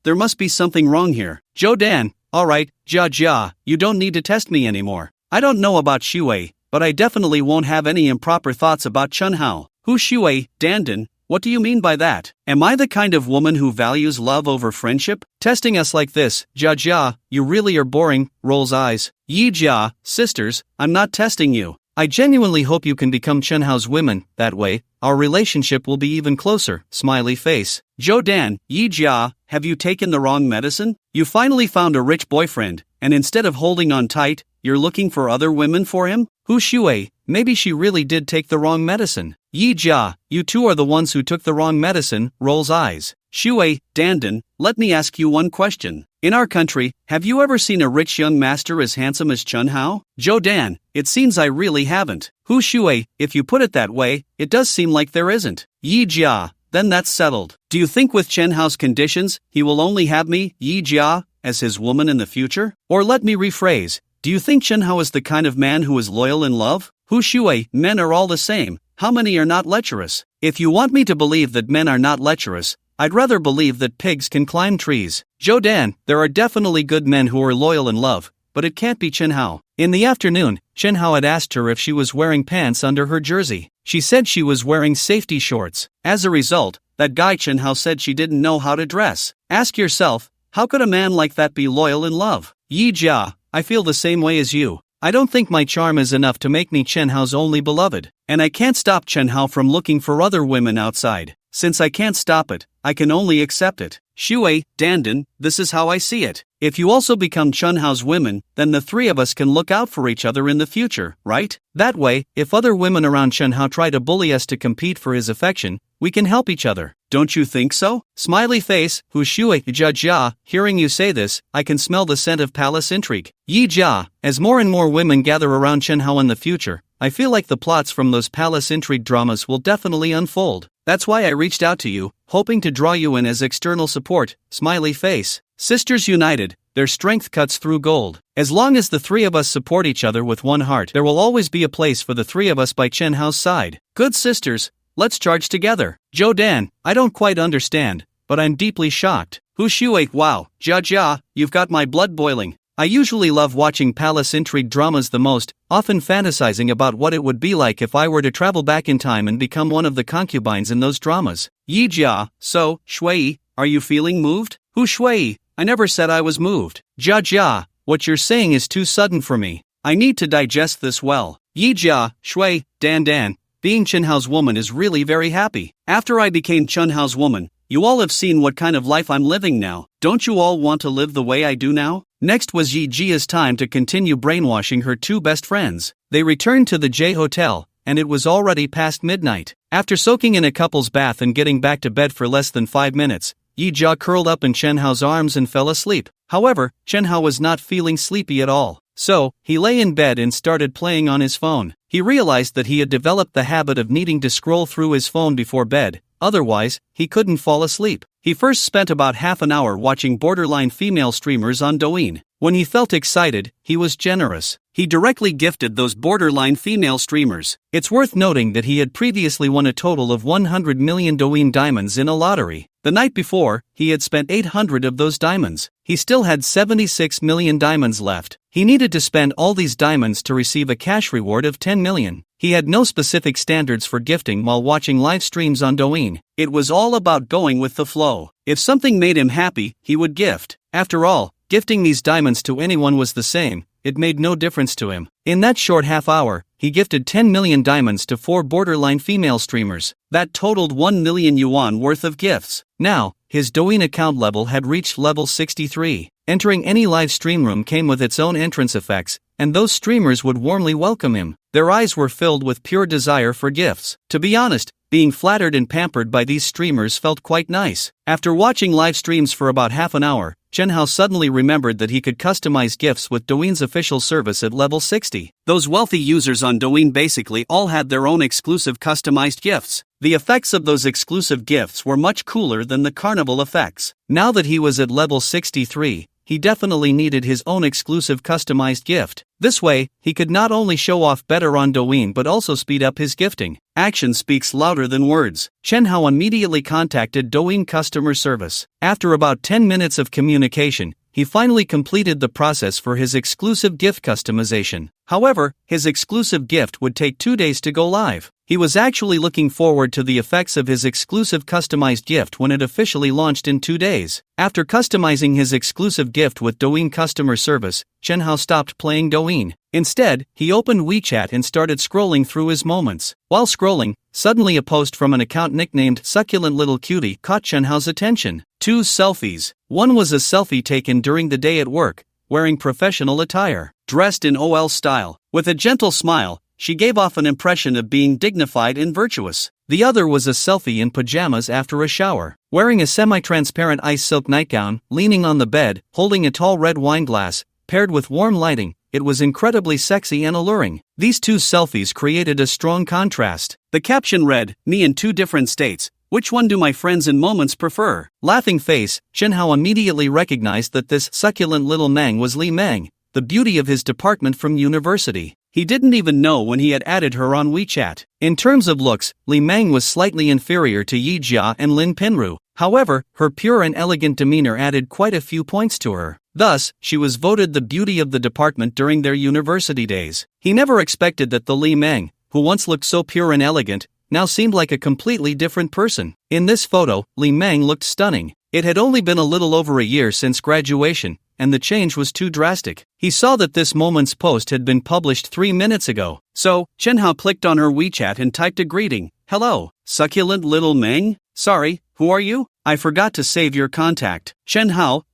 there must be something wrong here. Zhou Dan, alright, Jia, you don't need to test me anymore. I don't know about Shuei, but I definitely won't have any improper thoughts about Chenhao. Hu Shuei, Dandan, what do you mean by that? Am I the kind of woman who values love over friendship? Testing us like this, Jia, you really are boring, rolls eyes. Yija, sisters, I'm not testing you. I genuinely hope you can become Chenhao's women, that way, our relationship will be even closer, smiley face. Zhou Dan, Yija, have you taken the wrong medicine? You finally found a rich boyfriend, and instead of holding on tight, you're looking for other women for him? Hu Shuei, maybe she really did take the wrong medicine. Yija, you two are the ones who took the wrong medicine, rolls eyes. Shuei, Dandan, let me ask you one question. In our country, have you ever seen a rich young master as handsome as Chenhao? Zhou Dan, it seems I really haven't. Hu Shuei, if you put it that way, it does seem like there isn't. Yija, then that's settled. Do you think with Chenhao's conditions, he will only have me, Yija, as his woman in the future? Or let me rephrase, do you think Chenhao is the kind of man who is loyal in love? Hu Shuei, men are all the same. How many are not lecherous? If you want me to believe that men are not lecherous, I'd rather believe that pigs can climb trees. Zhou Dan, there are definitely good men who are loyal in love, but it can't be Chenhao. In the afternoon, Chenhao had asked her if she was wearing pants under her jersey. She said she was wearing safety shorts. As a result, that guy Chenhao said she didn't know how to dress. Ask yourself, how could a man like that be loyal in love? Yija, I feel the same way as you. I don't think my charm is enough to make me Chenhao's only beloved, and I can't stop Chenhao from looking for other women outside. Since I can't stop it, I can only accept it. Shuei, Dandan, this is how I see it. If you also become Chenhao's women, then the three of us can look out for each other in the future, right? That way, if other women around Chenhao try to bully us to compete for his affection, we can help each other. Don't you think so? Smiley face, Hu Shuei, Jia, hearing you say this, I can smell the scent of palace intrigue. Yija, as more and more women gather around Chenhao in the future, I feel like the plots from those palace intrigue dramas will definitely unfold. That's why I reached out to you, hoping to draw you in as external support, smiley face. Sisters United, their strength cuts through gold. As long as the three of us support each other with one heart, there will always be a place for the three of us by Chen Hao's side. Good sisters, let's charge together. Zhou Dan, I don't quite understand, but I'm deeply shocked. Hu Shui, wow, Jia, you've got my blood boiling. I usually love watching palace intrigue dramas the most, often fantasizing about what it would be like if I were to travel back in time and become one of the concubines in those dramas. Yija, so, Shui, are you feeling moved? Hu Shui, I never said I was moved. Jia, what you're saying is too sudden for me. I need to digest this well. Yija, Shui, Dan, being Chen Hao's woman is really very happy. After I became Chen Hao's woman, you all have seen what kind of life I'm living now. Don't you all want to live the way I do now? Next was Yijia's time to continue brainwashing her two best friends. They returned to the J Hotel, and it was already past midnight. After soaking in a couple's bath and getting back to bed for less than 5 minutes, Yija curled up in Chen Hao's arms and fell asleep. However, Chen Hao was not feeling sleepy at all. So, he lay in bed and started playing on his phone. He realized that he had developed the habit of needing to scroll through his phone before bed, otherwise, he couldn't fall asleep. He first spent about half an hour watching borderline female streamers on Douyin. When he felt excited, he was generous. He directly gifted those borderline female streamers. It's worth noting that he had previously won a total of 100 million Douyin diamonds in a lottery. The night before, he had spent 800 of those diamonds. He still had 76 million diamonds left. He needed to spend all these diamonds to receive a cash reward of 10 million. He had no specific standards for gifting while watching live streams on Douyin. It was all about going with the flow. If something made him happy, he would gift. After all, gifting these diamonds to anyone was the same. It made no difference to him. In that short half hour, he gifted 10 million diamonds to 4 borderline female streamers. That totaled 1 million yuan worth of gifts. Now, his Douyin account level had reached level 63. Entering any live stream room came with its own entrance effects, and those streamers would warmly welcome him. Their eyes were filled with pure desire for gifts. To be honest, being flattered and pampered by these streamers felt quite nice. After watching live streams for about half an hour, Chen Hao suddenly remembered that he could customize gifts with Douyin's official service at level 60. Those wealthy users on Douyin basically all had their own exclusive customized gifts. The effects of those exclusive gifts were much cooler than the carnival effects. Now that he was at level 63, he definitely needed his own exclusive customized gift. This way, he could not only show off better on Douyin but also speed up his gifting. Action speaks louder than words. Chen Hao immediately contacted Douyin customer service. After about 10 minutes of communication, he finally completed the process for his exclusive gift customization. However, his exclusive gift would take 2 days to go live. He was actually looking forward to the effects of his exclusive customized gift when it officially launched in 2 days. After customizing his exclusive gift with Douyin customer service, Chen Hao stopped playing Douyin. Instead, he opened WeChat and started scrolling through his moments. While scrolling, suddenly a post from an account nicknamed Succulent Little Cutie caught Chen Hao's attention. 2 selfies. One was a selfie taken during the day at work, wearing professional attire. Dressed in OL style, with a gentle smile, she gave off an impression of being dignified and virtuous. The other was a selfie in pajamas after a shower, wearing a semi-transparent ice silk nightgown, leaning on the bed, holding a tall red wine glass. Paired with warm lighting, it was incredibly sexy and alluring. These 2 selfies created a strong contrast. The caption read, "Me in 2 different states. Which one do my friends in moments prefer?" Laughing face, Chen Hao immediately recognized that this succulent little Meng was Li Meng, the beauty of his department from university. He didn't even know when he had added her on WeChat. In terms of looks, Li Meng was slightly inferior to Yija and Lin Pinru. However, her pure and elegant demeanor added quite a few points to her. Thus, she was voted the beauty of the department during their university days. He never expected that the Li Meng, who once looked so pure and elegant, now seemed like a completely different person. In this photo, Li Meng looked stunning. It had only been a little over a year since graduation, and the change was too drastic. He saw that this moment's post had been published 3 minutes ago. So, Chen Hao clicked on her WeChat and typed a greeting. "Hello, succulent little Meng? Sorry, who are you? I forgot to save your contact. Chen Hao."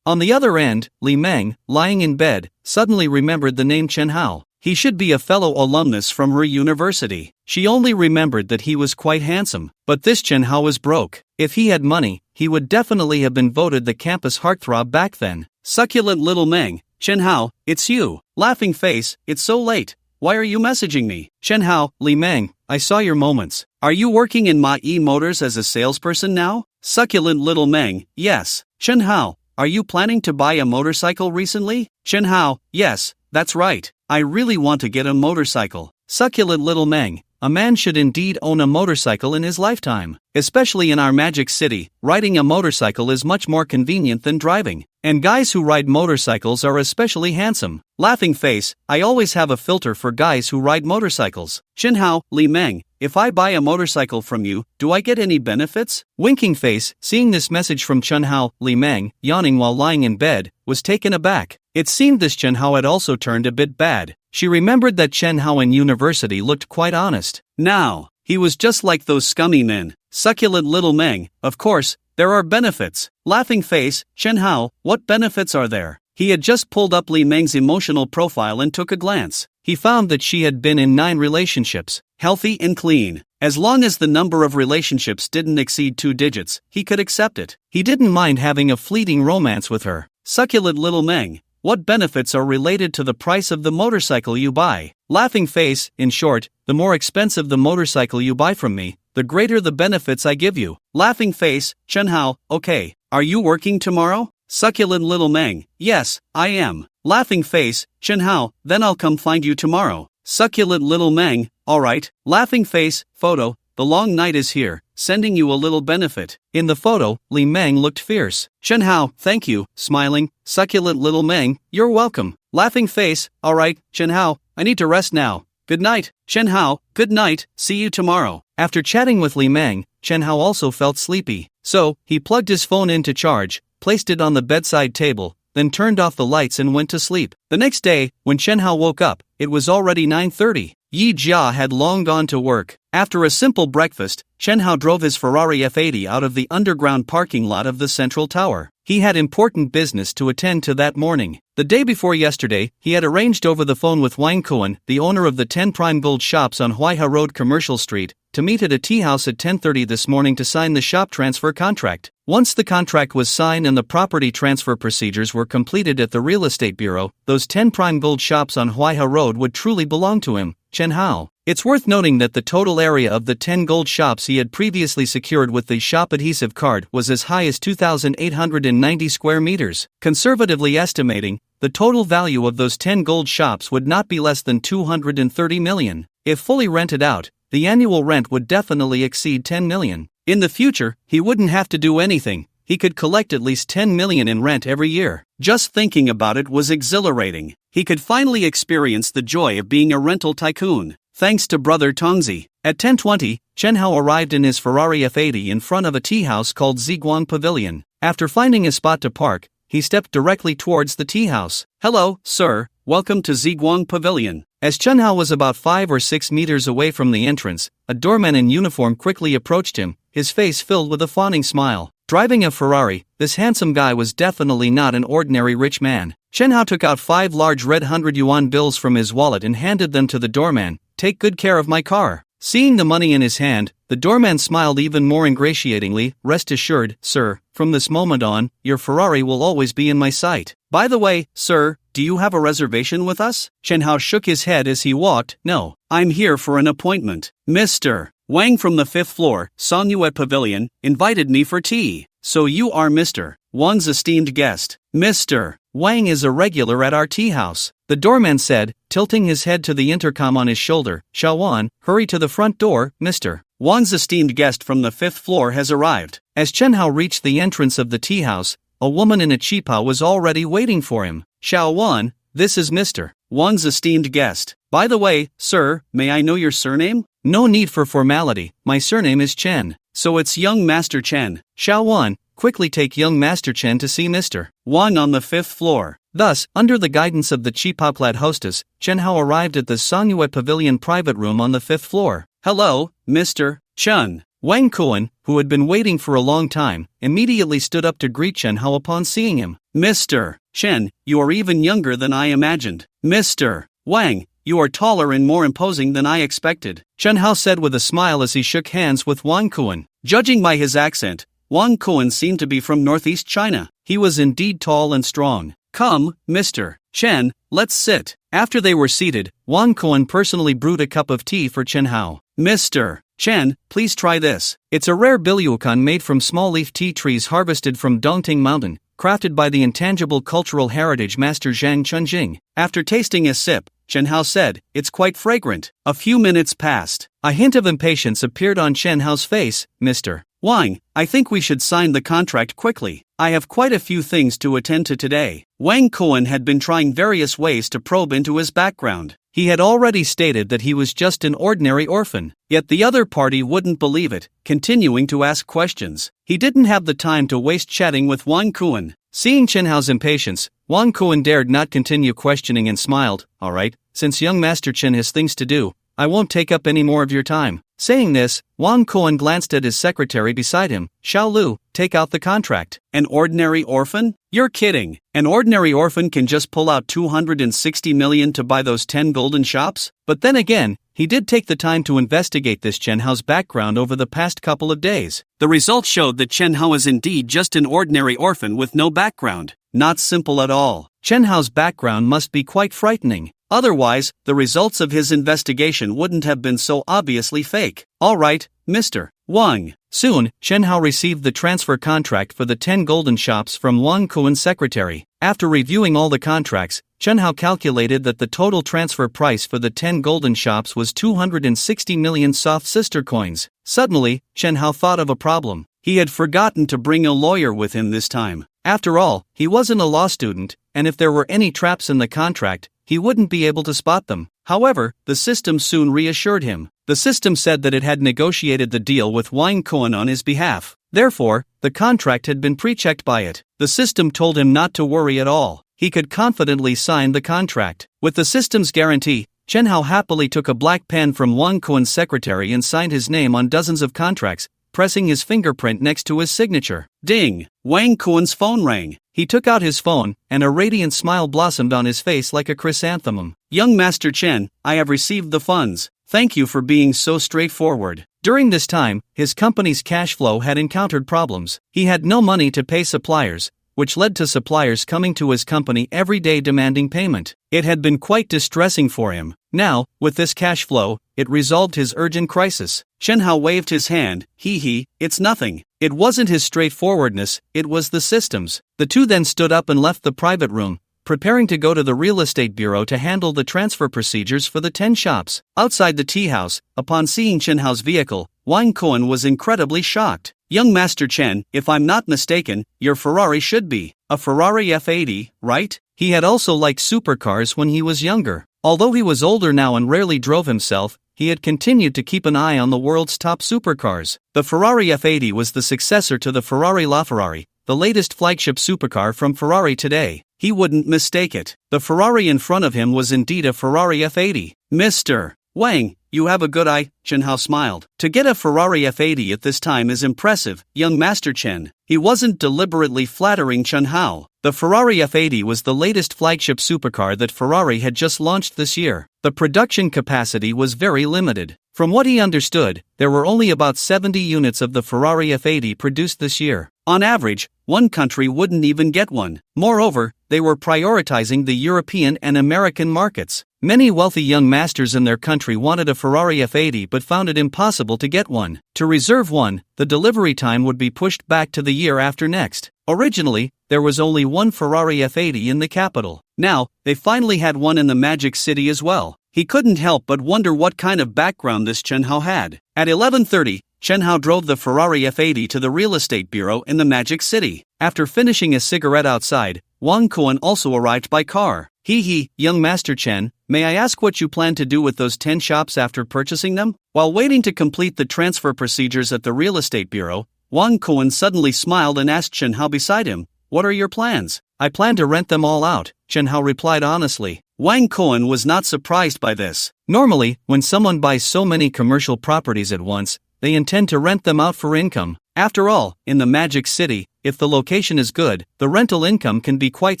On the other end, Li Meng, lying in bed, suddenly remembered the name Chen Hao. He should be a fellow alumnus from her university. She only remembered that he was quite handsome, but this Chen Hao was broke. If he had money, he would definitely have been voted the campus heartthrob back then. "Succulent little Meng, Chen Hao, it's you." Laughing face, "It's so late. Why are you messaging me?" Chen Hao, Li Meng, I saw your moments. Are you working in Ma E Motors as a salesperson now? Succulent little Meng, yes. Chen Hao, are you planning to buy a motorcycle recently? Chen Hao, yes, that's right. I really want to get a motorcycle. Succulent little Meng, a man should indeed own a motorcycle in his lifetime. Especially in our magic city, riding a motorcycle is much more convenient than driving. And guys who ride motorcycles are especially handsome. Laughing face, I always have a filter for guys who ride motorcycles. Chen Hao, Li Meng, if I buy a motorcycle from you, do I get any benefits? Winking face, seeing this message from Chen Hao, Li Meng, yawning while lying in bed, was taken aback. It seemed this Chen Hao had also turned a bit bad. She remembered that Chen Hao in university looked quite honest. Now, he was just like those scummy men. Succulent little Meng, of course, there are benefits. Laughing face, Chen Hao, what benefits are there? He had just pulled up Li Meng's emotional profile and took a glance. He found that she had been in 9 relationships, healthy and clean. As long as the number of relationships didn't exceed 2 digits, he could accept it. He didn't mind having a fleeting romance with her. Succulent little Meng, what benefits are related to the price of the motorcycle you buy? Laughing face, in short, the more expensive the motorcycle you buy from me, the greater the benefits I give you. Laughing face, Chen Hao, okay, are you working tomorrow? Succulent little Meng, yes, I am. Laughing face, Chen Hao, then I'll come find you tomorrow. Succulent little Meng, alright. Laughing face, photo, the long night is here, sending you a little benefit. In the photo, Li Meng looked fierce. Chen Hao, thank you, smiling. Succulent little Meng, you're welcome. Laughing face, alright, Chen Hao, I need to rest now. Good night. Chen Hao, good night, see you tomorrow. After chatting with Li Meng, Chen Hao also felt sleepy. So, he plugged his phone in to charge, placed it on the bedside table, then turned off the lights and went to sleep. The next day, when Chen Hao woke up, it was already 9:30. Yija had long gone to work. After a simple breakfast, Chen Hao drove his Ferrari F80 out of the underground parking lot of the central tower. He had important business to attend to that morning. The day before yesterday, he had arranged over the phone with Wang Kuan, the owner of the 10 prime gold shops on Huaiha Road Commercial Street, to meet at a tea house at 10:30 this morning to sign the shop transfer contract. Once the contract was signed and the property transfer procedures were completed at the real estate bureau, those 10 prime gold shops on Huaiha Road would truly belong to him, Chen Hao. It's worth noting that the total area of the 10 gold shops he had previously secured with the shop adhesive card was as high as 2,890 square meters. Conservatively estimating, the total value of those 10 gold shops would not be less than 230 million. If fully rented out, the annual rent would definitely exceed 10 million. In the future, he wouldn't have to do anything. He could collect at least 10 million in rent every year. Just thinking about it was exhilarating. He could finally experience the joy of being a rental tycoon. Thanks to brother Tongzi. At 10:20, Chen Hao arrived in his Ferrari F80 in front of a tea house called Ziguang Pavilion. After finding a spot to park, he stepped directly towards the tea house. Hello, sir, welcome to Ziguang Pavilion. As Chen Hao was about 5 or 6 meters away from the entrance, a doorman in uniform quickly approached him, his face filled with a fawning smile. Driving a Ferrari, this handsome guy was definitely not an ordinary rich man. Chen Hao took out 5 large red 100 yuan bills from his wallet and handed them to the doorman. Take good care of my car. Seeing the money in his hand, the doorman smiled even more ingratiatingly. Rest assured, sir, from this moment on, your Ferrari will always be in my sight. By the way, sir, do you have a reservation with us? Chen Hao shook his head as he walked. No, I'm here for an appointment. Mr. Wang from the 5th floor, Songyue Pavilion, invited me for tea. So you are Mr. Wang's esteemed guest. Mr. Wang is a regular at our tea house, the doorman said, tilting his head to the intercom on his shoulder. Xiaowan, hurry to the front door, Mr. Wang's esteemed guest from the 5th floor has arrived. As Chen Hao reached the entrance of the tea house, a woman in a chipa was already waiting for him. Xiaowan, this is Mr. Wang's esteemed guest. By the way, sir, may I know your surname? No need for formality, my surname is Chen. So it's young Master Chen. Xiaowan, quickly take young Master Chen to see Mr. Wang on the 5th floor. Thus, under the guidance of the chipa-clad hostess, Chen Hao arrived at the Songyue Pavilion private room on the 5th floor. Hello, Mr. Chen. Wang Kuan, who had been waiting for a long time, immediately stood up to greet Chen Hao upon seeing him. Mr. Chen, you are even younger than I imagined. Mr. Wang, you are taller and more imposing than I expected, Chen Hao said with a smile as he shook hands with Wang Kuan. Judging by his accent, Wang Kuan seemed to be from northeast China. He was indeed tall and strong. Come, Mr. Chen, let's sit. After they were seated, Wang Kuan personally brewed a cup of tea for Chen Hao. Mr. Chen, please try this. It's a rare bilyukan made from small leaf tea trees harvested from Dongting Mountain, crafted by the intangible cultural heritage master Zhang Chunjing. After tasting a sip, Chen Hao said, "It's quite fragrant." A few minutes passed. A hint of impatience appeared on Chen Hao's face. "Mr. Wang, I think we should sign the contract quickly. I have quite a few things to attend to today." Wang Kuan had been trying various ways to probe into his background. He had already stated that he was just an ordinary orphan, yet the other party wouldn't believe it, continuing to ask questions. He didn't have the time to waste chatting with Wang Kuan. Seeing Chen Hao's impatience, Wang Kuan dared not continue questioning and smiled. "All right, since young Master Chen has things to do, I won't take up any more of your time." Saying this, Wang Kuan glanced at his secretary beside him. "Xiao Lu, take out the contract." "An ordinary orphan? You're kidding. An ordinary orphan can just pull out 260 million to buy those 10 golden shops?" But then again, he did take the time to investigate this Chen Hao's background over the past couple of days. The results showed that Chen Hao is indeed just an ordinary orphan with no background. Not simple at all. Chen Hao's background must be quite frightening. Otherwise, the results of his investigation wouldn't have been so obviously fake. "All right, Mr. Wang." Soon, Chen Hao received the transfer contract for the 10 golden shops from Wang Kuan's secretary. After reviewing all the contracts, Chen Hao calculated that the total transfer price for the 10 golden shops was 260 million soft sister coins. Suddenly, Chen Hao thought of a problem. He had forgotten to bring a lawyer with him this time. After all, he wasn't a law student, and if there were any traps in the contract, he wouldn't be able to spot them. However, the system soon reassured him. The system said that it had negotiated the deal with Wang Kuan on his behalf. Therefore, the contract had been pre-checked by it. The system told him not to worry at all. He could confidently sign the contract. With the system's guarantee, Chen Hao happily took a black pen from Wang Kuan's secretary and signed his name on dozens of contracts, pressing his fingerprint next to his signature. Ding! Wang Kuan's phone rang. He took out his phone, and a radiant smile blossomed on his face like a chrysanthemum. "Young Master Chen, I have received the funds. Thank you for being so straightforward." During this time, his company's cash flow had encountered problems. He had no money to pay suppliers, which led to suppliers coming to his company every day demanding payment. It had been quite distressing for him. Now, with this cash flow, it resolved his urgent crisis. Chen Hao waved his hand. "Hee, it's nothing." It wasn't his straightforwardness, it was the system's. The two then stood up and left the private room, preparing to go to the real estate bureau to handle the transfer procedures for the 10 shops. Outside the tea house, upon seeing Chen Hao's vehicle, Wang Kuan was incredibly shocked. "Young Master Chen, if I'm not mistaken, your Ferrari should be a Ferrari F80, right?" He had also liked supercars when he was younger. Although he was older now and rarely drove himself, he had continued to keep an eye on the world's top supercars. The Ferrari F80 was the successor to the Ferrari LaFerrari, the latest flagship supercar from Ferrari today. He wouldn't mistake it. The Ferrari in front of him was indeed a Ferrari F80. "Mr. Wang, you have a good eye," Chen Hao smiled. "To get a Ferrari F80 at this time is impressive, young Master Chen." He wasn't deliberately flattering Chen Hao. The Ferrari F80 was the latest flagship supercar that Ferrari had just launched this year. The production capacity was very limited. From what he understood, there were only about 70 units of the Ferrari F80 produced this year. On average, one country wouldn't even get one. Moreover, they were prioritizing the European and American markets. Many wealthy young masters in their country wanted a Ferrari F80 but found it impossible to get one. To reserve one, the delivery time would be pushed back to the year after next. Originally, there was only one Ferrari F80 in the capital. Now, they finally had one in the Magic City as well. He couldn't help but wonder what kind of background this Chen Hao had. At 11:30, Chen Hao drove the Ferrari F80 to the real estate bureau in the Magic City. After finishing a cigarette outside, Wang Kuan also arrived by car. "Hee, young Master Chen, may I ask what you plan to do with those 10 shops after purchasing them?" While waiting to complete the transfer procedures at the real estate bureau, Wang Kuan suddenly smiled and asked Chen Hao beside him, "What are your plans?" "I plan to rent them all out," Chen Hao replied honestly. Wang Kuan was not surprised by this. Normally, when someone buys so many commercial properties at once, they intend to rent them out for income. After all, in the Magic City, if the location is good, the rental income can be quite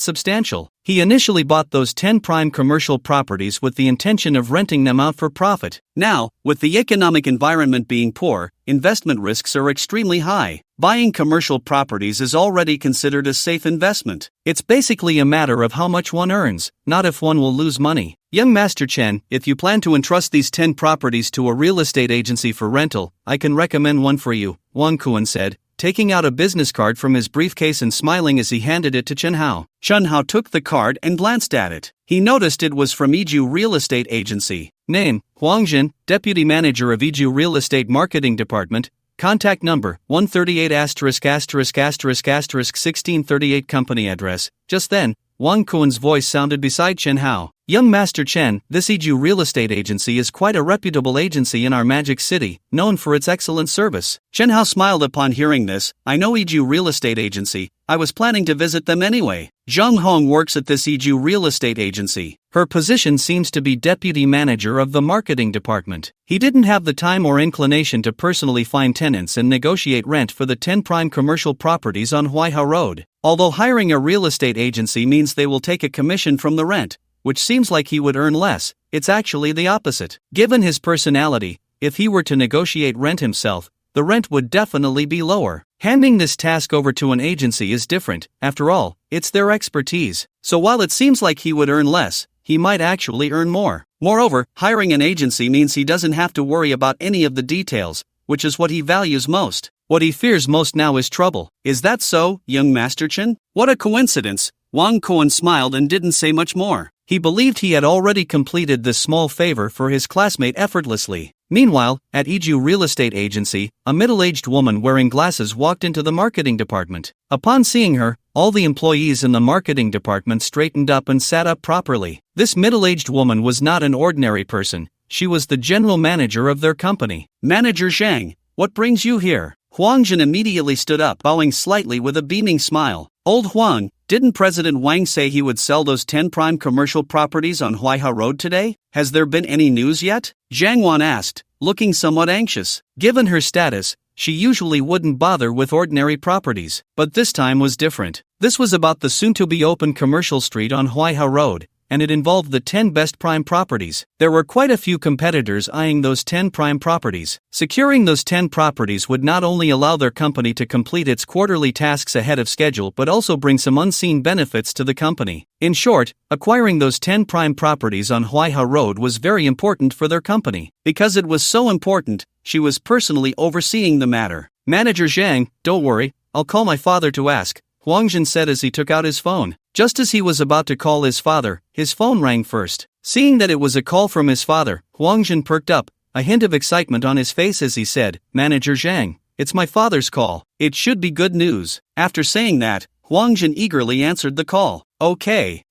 substantial. He initially bought those 10 prime commercial properties with the intention of renting them out for profit. Now, with the economic environment being poor, investment risks are extremely high. Buying commercial properties is already considered a safe investment. It's basically a matter of how much one earns, not if one will lose money. Young Master Chen, if you plan to entrust these 10 properties to a real estate agency for rental, I can recommend one for you, Wang Kuan said, taking out a business card from his briefcase and smiling as he handed it to Chen Hao. Chen Hao took the card and glanced at it. He noticed it was from Yija Real Estate Agency. Name, Huang Jin, Deputy Manager of Yija Real Estate Marketing Department. Contact number, 138****1638 company address. Just then, Wang Kuan's voice sounded beside Chen Hao. Young Master Chen, this Yija Real Estate Agency is quite a reputable agency in our magic city, known for its excellent service. Chen Hao smiled upon hearing this. I know Yija Real Estate Agency, I was planning to visit them anyway. Zhang Hong works at this Yija Real Estate Agency. Her position seems to be Deputy Manager of the Marketing Department. He didn't have the time or inclination to personally find tenants and negotiate rent for the 10 prime commercial properties on Huaiha Road. Although hiring a real estate agency means they will take a commission from the rent, which seems like he would earn less, it's actually the opposite. Given his personality, if he were to negotiate rent himself, the rent would definitely be lower. Handing this task over to an agency is different, after all, it's their expertise. So while it seems like he would earn less, he might actually earn more. Moreover, hiring an agency means he doesn't have to worry about any of the details, which is what he values most. What he fears most now is trouble. Is that so, young Master Chen? What a coincidence. Wang Kuan smiled and didn't say much more. He believed he had already completed this small favor for his classmate effortlessly. Meanwhile, at Yija Real Estate Agency, a middle-aged woman wearing glasses walked into the marketing department. Upon seeing her, all the employees in the marketing department straightened up and sat up properly. This middle-aged woman was not an ordinary person. She was the general manager of their company. Manager Zhang, what brings you here? Huang Jin immediately stood up, bowing slightly with a beaming smile. Old Huang, didn't President Wang say he would sell those 10 prime commercial properties on Huaiha Road today? Has there been any news yet? Zhang Wan asked, looking somewhat anxious. Given her status, she usually wouldn't bother with ordinary properties. But this time was different. This was about the soon-to-be-open commercial street on Huaiha Road, and it involved the 10 best prime properties. There were quite a few competitors eyeing those 10 prime properties. Securing those 10 properties would not only allow their company to complete its quarterly tasks ahead of schedule but also bring some unseen benefits to the company. In short, acquiring those 10 prime properties on Huaiha Road was very important for their company. Because it was so important, she was personally overseeing the matter. Manager Zhang, don't worry, I'll call my father to ask, Huang Jin said as he took out his phone. Just as he was about to call his father, his phone rang first. Seeing that it was a call from his father, Huang Jin perked up, a hint of excitement on his face as he said, Manager Zhang, it's my father's call. It should be good news. After saying that, Huang Jin eagerly answered the call. Okay,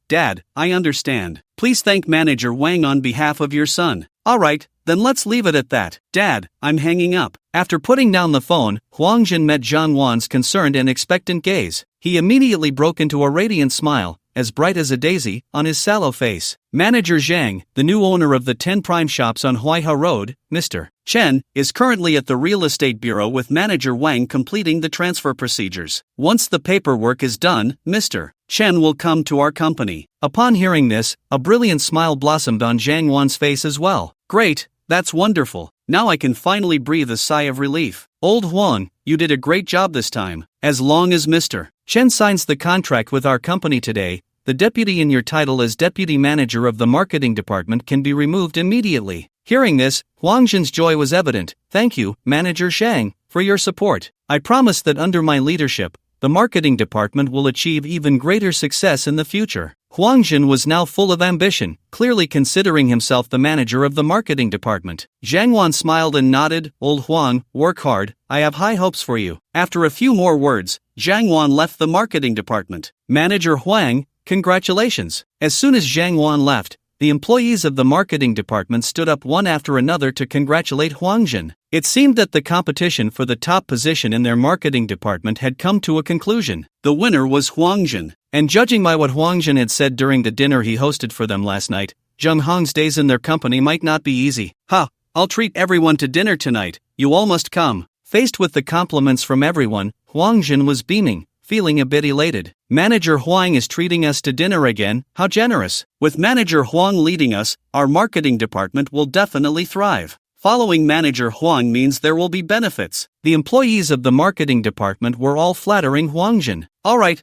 Dad, I understand. Please thank Manager Wang on behalf of your son. Alright, then let's leave it at that. Dad, I'm hanging up. After putting down the phone, Huang Jin met Zhang Wan's concerned and expectant gaze. He immediately broke into a radiant smile, as bright as a daisy, on his sallow face. Manager Zhang, the new owner of the 10 prime shops on Huaiha Road, Mr. Chen, is currently at the real estate bureau with Manager Wang completing the transfer procedures. Once the paperwork is done, Mr. Chen will come to our company. Upon hearing this, a brilliant smile blossomed on Zhang Wan's face as well. Great, that's wonderful. Now I can finally breathe a sigh of relief. Old Huang, you did a great job this time. As long as Mr. Chen signs the contract with our company today, the deputy in your title as deputy manager of the marketing department can be removed immediately. Hearing this, Huang Jin's joy was evident. Thank you, Manager Zhang, for your support. I promise that under my leadership, the marketing department will achieve even greater success in the future. Huang Jin was now full of ambition, clearly considering himself the manager of the marketing department. Zhang Wan smiled and nodded. Old Huang, work hard, I have high hopes for you. After a few more words, Zhang Wan left the marketing department. Manager Huang, congratulations. As soon as Zhang Wan left, the employees of the marketing department stood up one after another to congratulate Huang Jin. It seemed that the competition for the top position in their marketing department had come to a conclusion. The winner was Huang Jin. And judging by what Huang Jin had said during the dinner he hosted for them last night, Zheng Hong's days in their company might not be easy. I'll treat everyone to dinner tonight, you all must come. Faced with the compliments from everyone, Huang Jin was beaming, feeling a bit elated. Manager Huang is treating us to dinner again, how generous. With Manager Huang leading us, our marketing department will definitely thrive. Following manager Huang means there will be benefits. The employees of the marketing department were all flattering Huangjin. Alright,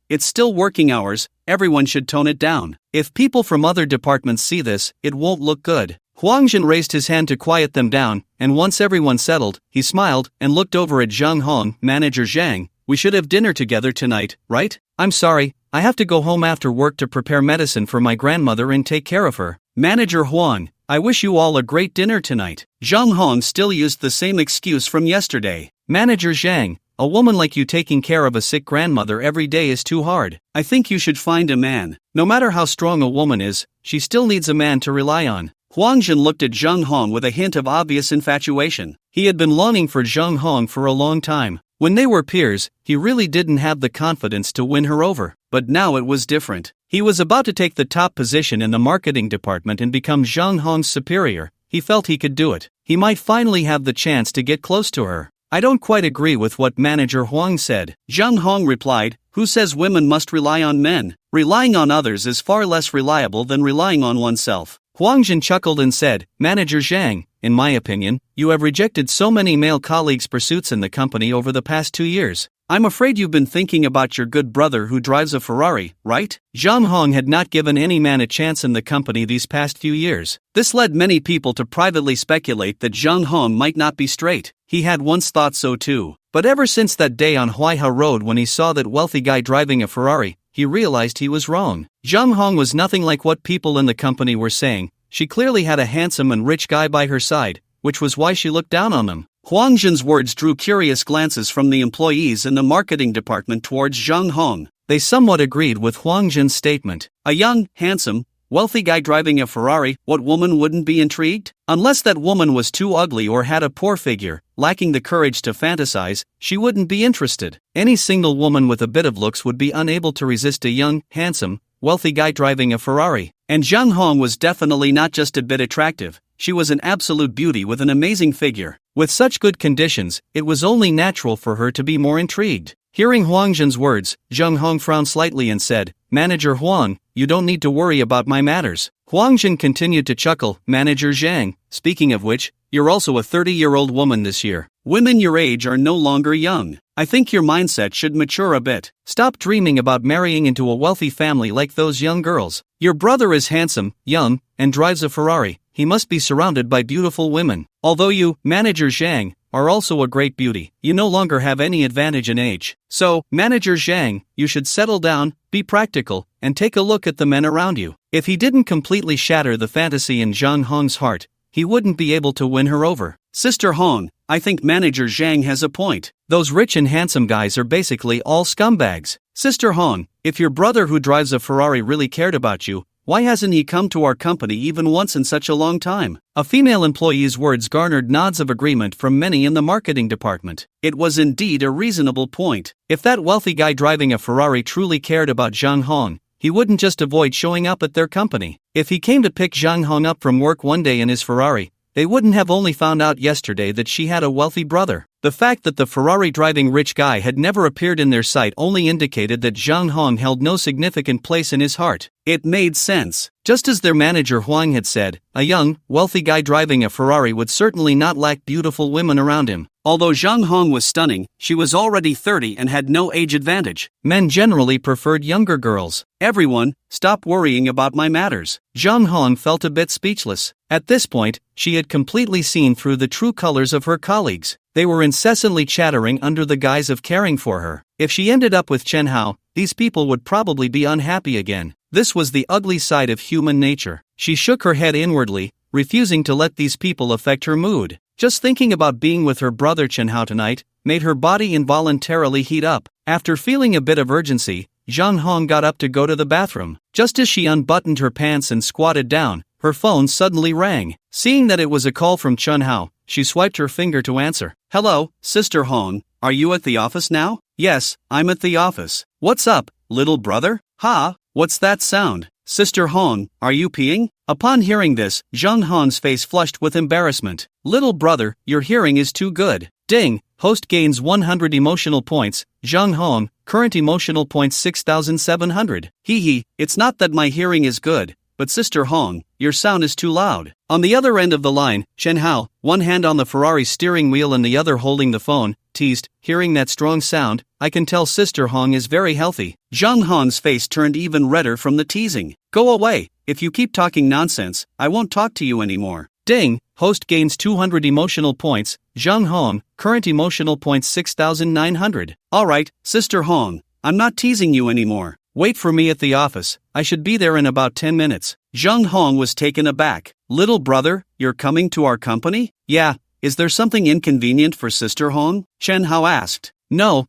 it's still working hours, everyone should tone it down. If people from other departments see this, it won't look good. Huangjin raised his hand to quiet them down, and once everyone settled, he smiled and looked over at Zhang Hong. Manager Zhang, we should have dinner together tonight, right? I'm sorry, I have to go home after work to prepare medicine for my grandmother and take care of her. Manager Huang, I wish you all a great dinner tonight. Zhang Hong still used the same excuse from yesterday. Manager Zhang, a woman like you taking care of a sick grandmother every day is too hard. I think you should find a man. No matter how strong a woman is, she still needs a man to rely on. Huangjin looked at Zhang Hong with a hint of obvious infatuation. He had been longing for Zhang Hong for a long time. When they were peers, he really didn't have the confidence to win her over. But now it was different. He was about to take the top position in the marketing department and become Zhang Hong's superior. He felt he could do it. He might finally have the chance to get close to her. I don't quite agree with what Manager Huang said. Zhang Hong replied, who says women must rely on men? Relying on others is far less reliable than relying on oneself. Huangjin chuckled and said, Manager Zhang, in my opinion, you have rejected so many male colleagues' pursuits in the company over the past 2 years. I'm afraid you've been thinking about your good brother who drives a Ferrari, right? Zhang Hong had not given any man a chance in the company these past few years. This led many people to privately speculate that Zhang Hong might not be straight. He had once thought so too. But ever since that day on Huaiha Road when he saw that wealthy guy driving a Ferrari, he realized he was wrong. Zhang Hong was nothing like what people in the company were saying. She clearly had a handsome and rich guy by her side, which was why she looked down on him. Huangjin's words drew curious glances from the employees in the marketing department towards Zhang Hong. They somewhat agreed with Huangjin's statement. A young, handsome, wealthy guy driving a Ferrari, what woman wouldn't be intrigued? Unless that woman was too ugly or had a poor figure, lacking the courage to fantasize, she wouldn't be interested. Any single woman with a bit of looks would be unable to resist a young, handsome, wealthy guy driving a Ferrari. And Zhang Hong was definitely not just a bit attractive, she was an absolute beauty with an amazing figure. With such good conditions, it was only natural for her to be more intrigued. Hearing Huangjin's words, Zhang Hong frowned slightly and said, Manager Huang, you don't need to worry about my matters. Huangjin continued to chuckle, Manager Zhang, speaking of which, you're also a 30-year-old woman this year. Women your age are no longer young. I think your mindset should mature a bit. Stop dreaming about marrying into a wealthy family like those young girls. Your brother is handsome, young, and drives a Ferrari. He must be surrounded by beautiful women. Although you, Manager Zhang, are also a great beauty, you no longer have any advantage in age. So, Manager Zhang, you should settle down, be practical, and take a look at the men around you. If he didn't completely shatter the fantasy in Zhang Hong's heart, he wouldn't be able to win her over. Sister Hong, I think Manager Zhang has a point. Those rich and handsome guys are basically all scumbags. Sister Hong, if your brother who drives a Ferrari really cared about you, why hasn't he come to our company even once in such a long time? A female employee's words garnered nods of agreement from many in the marketing department. It was indeed a reasonable point. If that wealthy guy driving a Ferrari truly cared about Zhang Hong, he wouldn't just avoid showing up at their company. If he came to pick Zhang Hong up from work one day in his Ferrari, they wouldn't have only found out yesterday that she had a wealthy brother. The fact that the Ferrari-driving rich guy had never appeared in their sight only indicated that Zhang Hong held no significant place in his heart. It made sense. Just as their manager Huang had said, a young, wealthy guy driving a Ferrari would certainly not lack beautiful women around him. Although Zhang Hong was stunning, she was already 30 and had no age advantage. Men generally preferred younger girls. Everyone, stop worrying about my matters. Zhang Hong felt a bit speechless. At this point, she had completely seen through the true colors of her colleagues. They were incessantly chattering under the guise of caring for her. If she ended up with Chen Hao, these people would probably be unhappy again. This was the ugly side of human nature. She shook her head inwardly, refusing to let these people affect her mood. Just thinking about being with her brother Chen Hao tonight made her body involuntarily heat up. After feeling a bit of urgency, Zhang Hong got up to go to the bathroom. Just as she unbuttoned her pants and squatted down, her phone suddenly rang. Seeing that it was a call from Chen Hao, she swiped her finger to answer. Hello, Sister Hong, are you at the office now? Yes, I'm at the office. What's up, little brother? Ha, what's that sound? Sister Hong, are you peeing? Upon hearing this, Zhang Hong's face flushed with embarrassment. Little brother, your hearing is too good. Ding, host gains 100 emotional points. Zhang Hong, current emotional points 6,700. Hee hee, it's not that my hearing is good, but Sister Hong, your sound is too loud. On the other end of the line, Chen Hao, one hand on the Ferrari steering wheel and the other holding the phone, teased, hearing that strong sound, I can tell Sister Hong is very healthy. Zhang Hong's face turned even redder from the teasing. Go away, if you keep talking nonsense, I won't talk to you anymore. Ding, host gains 200 emotional points, Zhang Hong, current emotional points 6,900. Alright, Sister Hong, I'm not teasing you anymore. Wait for me at the office, I should be there in about 10 minutes. Zhang Hong was taken aback. Little brother, you're coming to our company? Yeah, is there something inconvenient for Sister Hong? Chen Hao asked. No,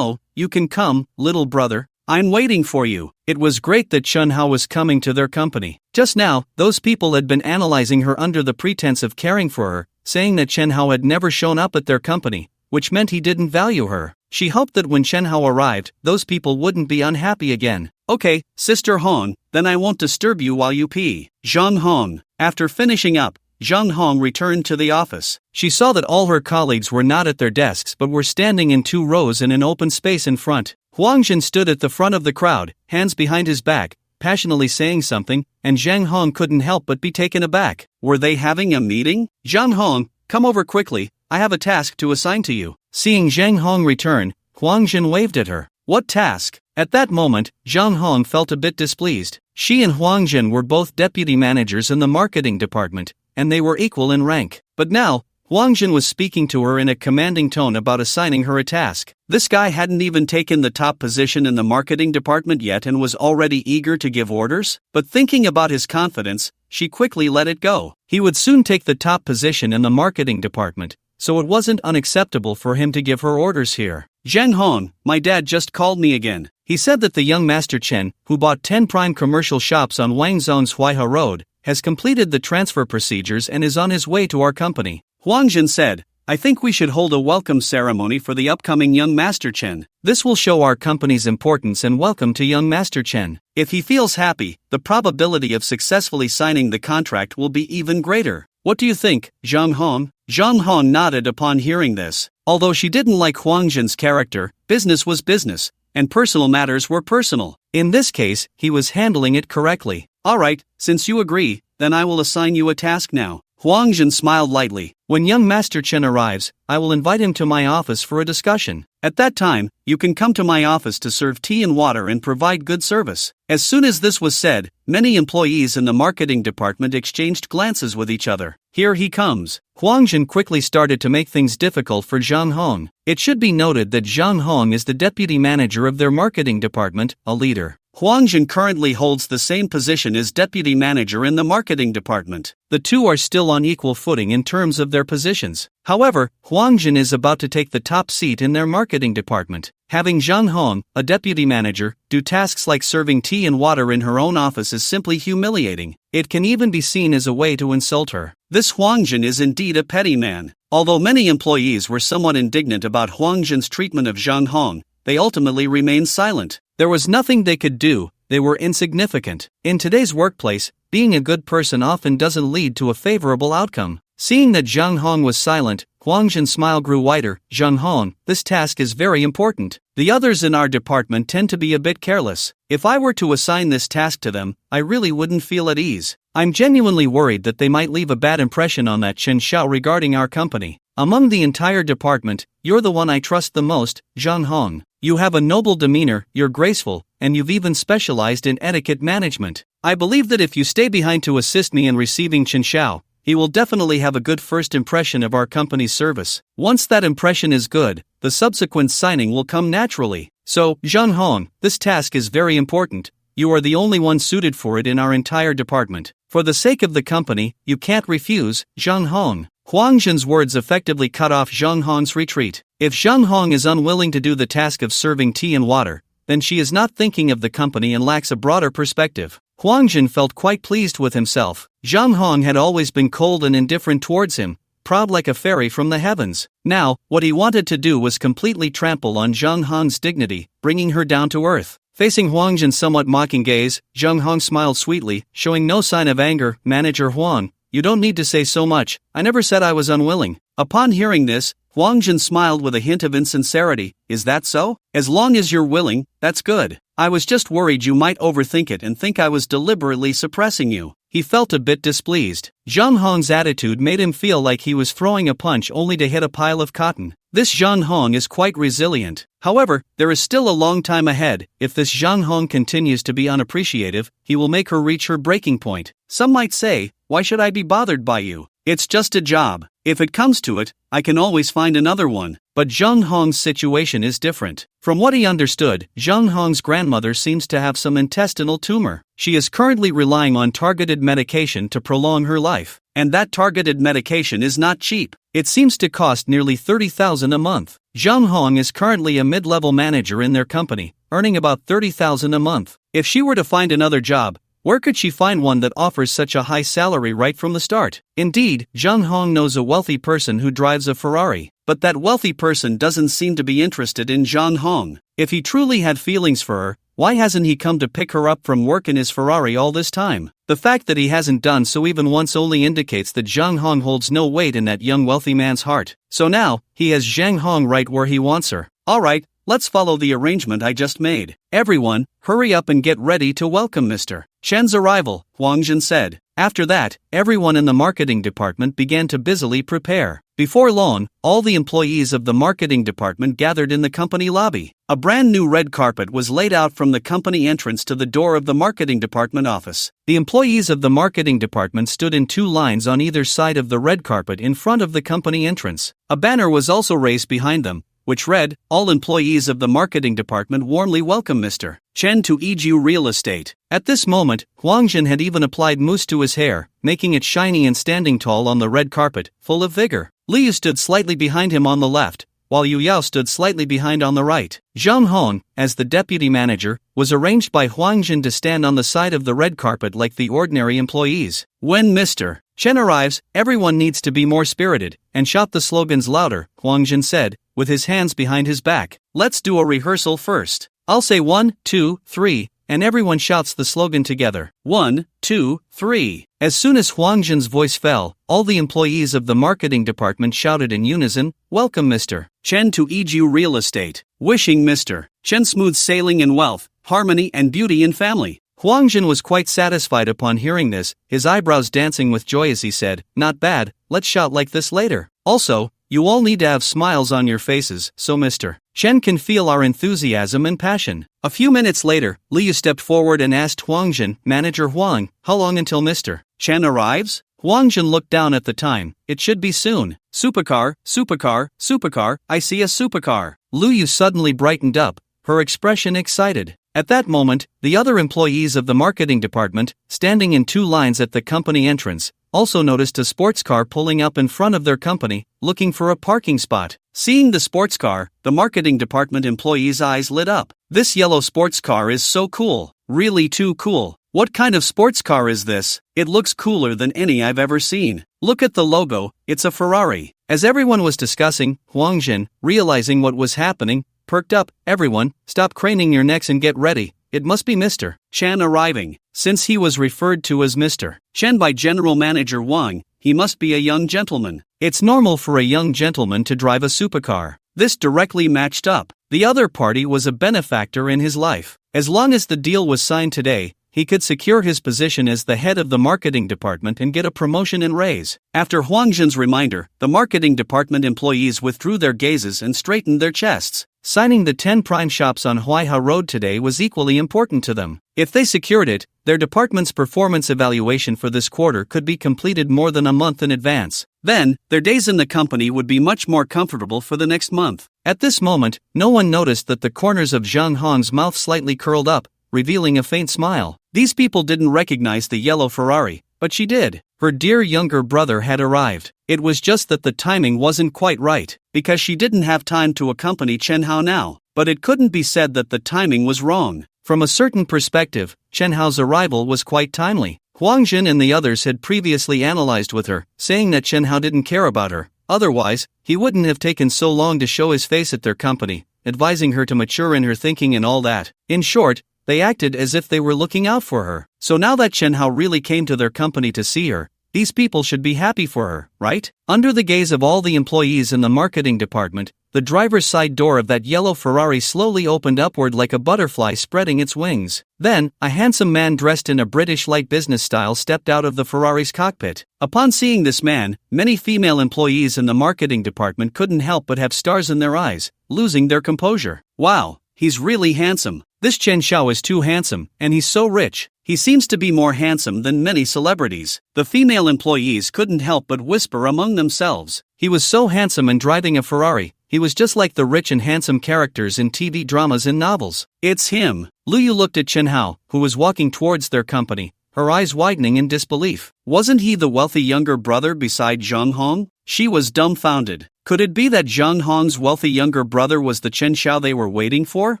you can come, little brother. I'm waiting for you. It was great that Chen Hao was coming to their company. Just now, those people had been analyzing her under the pretense of caring for her, saying that Chen Hao had never shown up at their company, which meant he didn't value her. She hoped that when Chen Hao arrived, those people wouldn't be unhappy again. Okay, Sister Hong, then I won't disturb you while you pee. Zhang Hong. After finishing up, Zhang Hong returned to the office. She saw that all her colleagues were not at their desks but were standing in 2 rows in an open space in front. Huang Jin stood at the front of the crowd, hands behind his back, passionately saying something, and Zhang Hong couldn't help but be taken aback. Were they having a meeting? Zhang Hong, come over quickly, I have a task to assign to you. Seeing Zhang Hong return, Huang Jin waved at her. What task? At that moment, Zhang Hong felt a bit displeased. She and Huang Jin were both deputy managers in the marketing department, and they were equal in rank. But now, Huang Jin was speaking to her in a commanding tone about assigning her a task. This guy hadn't even taken the top position in the marketing department yet and was already eager to give orders? But thinking about his confidence, she quickly let it go. He would soon take the top position in the marketing department, so it wasn't unacceptable for him to give her orders here. Zhang Hong, my dad just called me again. He said that the young Master Chen, who bought 10 prime commercial shops on Wangzhou's Huaihe Road, has completed the transfer procedures and is on his way to our company. Huang Jin said, I think we should hold a welcome ceremony for the upcoming young Master Chen. This will show our company's importance and welcome to young Master Chen. If he feels happy, the probability of successfully signing the contract will be even greater. What do you think, Zhang Hong? Zhang Hong nodded upon hearing this. Although she didn't like Huang Jin's character, business was business, and personal matters were personal. In this case, he was handling it correctly. Alright, since you agree, then I will assign you a task now. Huang Jin smiled lightly. When young Master Chen arrives, I will invite him to my office for a discussion. At that time, you can come to my office to serve tea and water and provide good service. As soon as this was said, many employees in the marketing department exchanged glances with each other. Here he comes. Huang Jin quickly started to make things difficult for Zhang Hong. It should be noted that Zhang Hong is the deputy manager of their marketing department, a leader. Huang Jin currently holds the same position as deputy manager in the marketing department. The two are still on equal footing in terms of their positions. However, Huang Jin is about to take the top seat in their marketing department. Having Zhang Hong, a deputy manager, do tasks like serving tea and water in her own office is simply humiliating. It can even be seen as a way to insult her. This Huang Jin is indeed a petty man. Although many employees were somewhat indignant about Huang Jin's treatment of Zhang Hong, they ultimately remained silent. There was nothing they could do, they were insignificant. In today's workplace, being a good person often doesn't lead to a favorable outcome. Seeing that Zhang Hong was silent, Huang Jin's smile grew wider. Zhang Hong, this task is very important. The others in our department tend to be a bit careless. If I were to assign this task to them, I really wouldn't feel at ease. I'm genuinely worried that they might leave a bad impression on that Chen Xiao regarding our company. Among the entire department, you're the one I trust the most, Zhang Hong. You have a noble demeanor, you're graceful, and you've even specialized in etiquette management. I believe that if you stay behind to assist me in receiving Chen Xiao, he will definitely have a good first impression of our company's service. Once that impression is good, the subsequent signing will come naturally. So, Zhang Hong, this task is very important. You are the only one suited for it in our entire department. For the sake of the company, you can't refuse, Zhang Hong. Huang Jin's words effectively cut off Zhang Hong's retreat. If Zhang Hong is unwilling to do the task of serving tea and water, then she is not thinking of the company and lacks a broader perspective. Huang Jin felt quite pleased with himself. Zhang Hong had always been cold and indifferent towards him, proud like a fairy from the heavens. Now, what he wanted to do was completely trample on Zhang Hong's dignity, bringing her down to earth. Facing Huang Jin's somewhat mocking gaze, Zhang Hong smiled sweetly, showing no sign of anger. Manager Huang, you don't need to say so much, I never said I was unwilling. Upon hearing this, Huang Jin smiled with a hint of insincerity. Is that so? As long as you're willing, that's good. I was just worried you might overthink it and think I was deliberately suppressing you. He felt a bit displeased. Zhang Hong's attitude made him feel like he was throwing a punch only to hit a pile of cotton. This Zhang Hong is quite resilient. However, there is still a long time ahead. If this Zhang Hong continues to be unappreciative, he will make her reach her breaking point. Some might say, why should I be bothered by you? It's just a job. If it comes to it, I can always find another one. But Zhang Hong's situation is different. From what he understood, Zhang Hong's grandmother seems to have some intestinal tumor. She is currently relying on targeted medication to prolong her life. And that targeted medication is not cheap. It seems to cost nearly 30,000 a month. Zhang Hong is currently a mid-level manager in their company, earning about 30,000 a month. If she were to find another job, where could she find one that offers such a high salary right from the start? Indeed, Zhang Hong knows a wealthy person who drives a Ferrari, but that wealthy person doesn't seem to be interested in Zhang Hong. If he truly had feelings for her, why hasn't he come to pick her up from work in his Ferrari all this time? The fact that he hasn't done so even once only indicates that Zhang Hong holds no weight in that young wealthy man's heart. So now, he has Zhang Hong right where he wants her. Alright, let's follow the arrangement I just made. Everyone, hurry up and get ready to welcome Mr. Chen's arrival, Huang Jin said. After that, everyone in the marketing department began to busily prepare. Before long, all the employees of the marketing department gathered in the company lobby. A brand new red carpet was laid out from the company entrance to the door of the marketing department office. The employees of the marketing department stood in two lines on either side of the red carpet in front of the company entrance. A banner was also raised behind them, which read, "All employees of the marketing department warmly welcome Mr. Chen to Yija Real Estate." At this moment, Huang Jin had even applied mousse to his hair, making it shiny and standing tall on the red carpet, full of vigor. Liu stood slightly behind him on the left, while Yu Yao stood slightly behind on the right. Zhang Hong, as the deputy manager, was arranged by Huang Jin to stand on the side of the red carpet like the ordinary employees. When Mr. Chen arrives, everyone needs to be more spirited, and shout the slogans louder, Huang Jin said, with his hands behind his back. Let's do a rehearsal first. I'll say 1, 2, 3, and everyone shouts the slogan together. 1, 2, 3. As soon as Huang Jin's voice fell, all the employees of the marketing department shouted in unison, "Welcome Mr. Chen to Yija Real Estate. Wishing Mr. Chen smooth sailing in wealth, harmony and beauty in family." Huang Jin was quite satisfied upon hearing this, his eyebrows dancing with joy as he said, "Not bad, let's shout like this later. Also, you all need to have smiles on your faces, so Mr. Chen can feel our enthusiasm and passion." A few minutes later, Liu stepped forward and asked Huang Jin, "Manager Huang, how long until Mr. Chen arrives?" Huang Jin looked down at the time. "It should be soon. Supercar, supercar, supercar, I see a supercar." Liu suddenly brightened up, her expression excited. At that moment, the other employees of the marketing department, standing in two lines at the company entrance, also noticed a sports car pulling up in front of their company, looking for a parking spot. Seeing the sports car, the marketing department employees' eyes lit up. "This yellow sports car is so cool. Really too cool. What kind of sports car is this? It looks cooler than any I've ever seen. Look at the logo, it's a Ferrari." As everyone was discussing, Huang Jin, realizing what was happening, perked up. "Everyone, stop craning your necks and get ready. It must be Mr. Chen arriving." Since he was referred to as Mr. Chen by General Manager Wang, he must be a young gentleman. It's normal for a young gentleman to drive a supercar. This directly matched up. The other party was a benefactor in his life. As long as the deal was signed today, he could secure his position as the head of the marketing department and get a promotion and raise. After Huang Jin's reminder, the marketing department employees withdrew their gazes and straightened their chests. Signing the 10 prime shops on Huaiha Road today was equally important to them. If they secured it, their department's performance evaluation for this quarter could be completed more than a month in advance. Then, their days in the company would be much more comfortable for the next month. At this moment, no one noticed that the corners of Zhang Hong's mouth slightly curled up, revealing a faint smile. These people didn't recognize the yellow Ferrari, but she did. Her dear younger brother had arrived. It was just that the timing wasn't quite right, because she didn't have time to accompany Chen Hao now. But it couldn't be said that the timing was wrong. From a certain perspective, Chen Hao's arrival was quite timely. Huang Jin and the others had previously analyzed with her, saying that Chen Hao didn't care about her. Otherwise, he wouldn't have taken so long to show his face at their company, advising her to mature in her thinking and all that. In short, they acted as if they were looking out for her. So now that Chen Hao really came to their company to see her, these people should be happy for her, right? Under the gaze of all the employees in the marketing department, the driver's side door of that yellow Ferrari slowly opened upward like a butterfly spreading its wings. Then, a handsome man dressed in a British light business style stepped out of the Ferrari's cockpit. Upon seeing this man, many female employees in the marketing department couldn't help but have stars in their eyes, losing their composure. Wow, he's really handsome. This Chen Xiao is too handsome, and he's so rich. He seems to be more handsome than many celebrities. The female employees couldn't help but whisper among themselves. He was so handsome and driving a Ferrari. He was just like the rich and handsome characters in TV dramas and novels. It's him. Lu Yu looked at Chen Hao, who was walking towards their company, her eyes widening in disbelief. Wasn't he the wealthy younger brother beside Zhang Hong? She was dumbfounded. Could it be that Zhang Hong's wealthy younger brother was the Chen Xiao they were waiting for?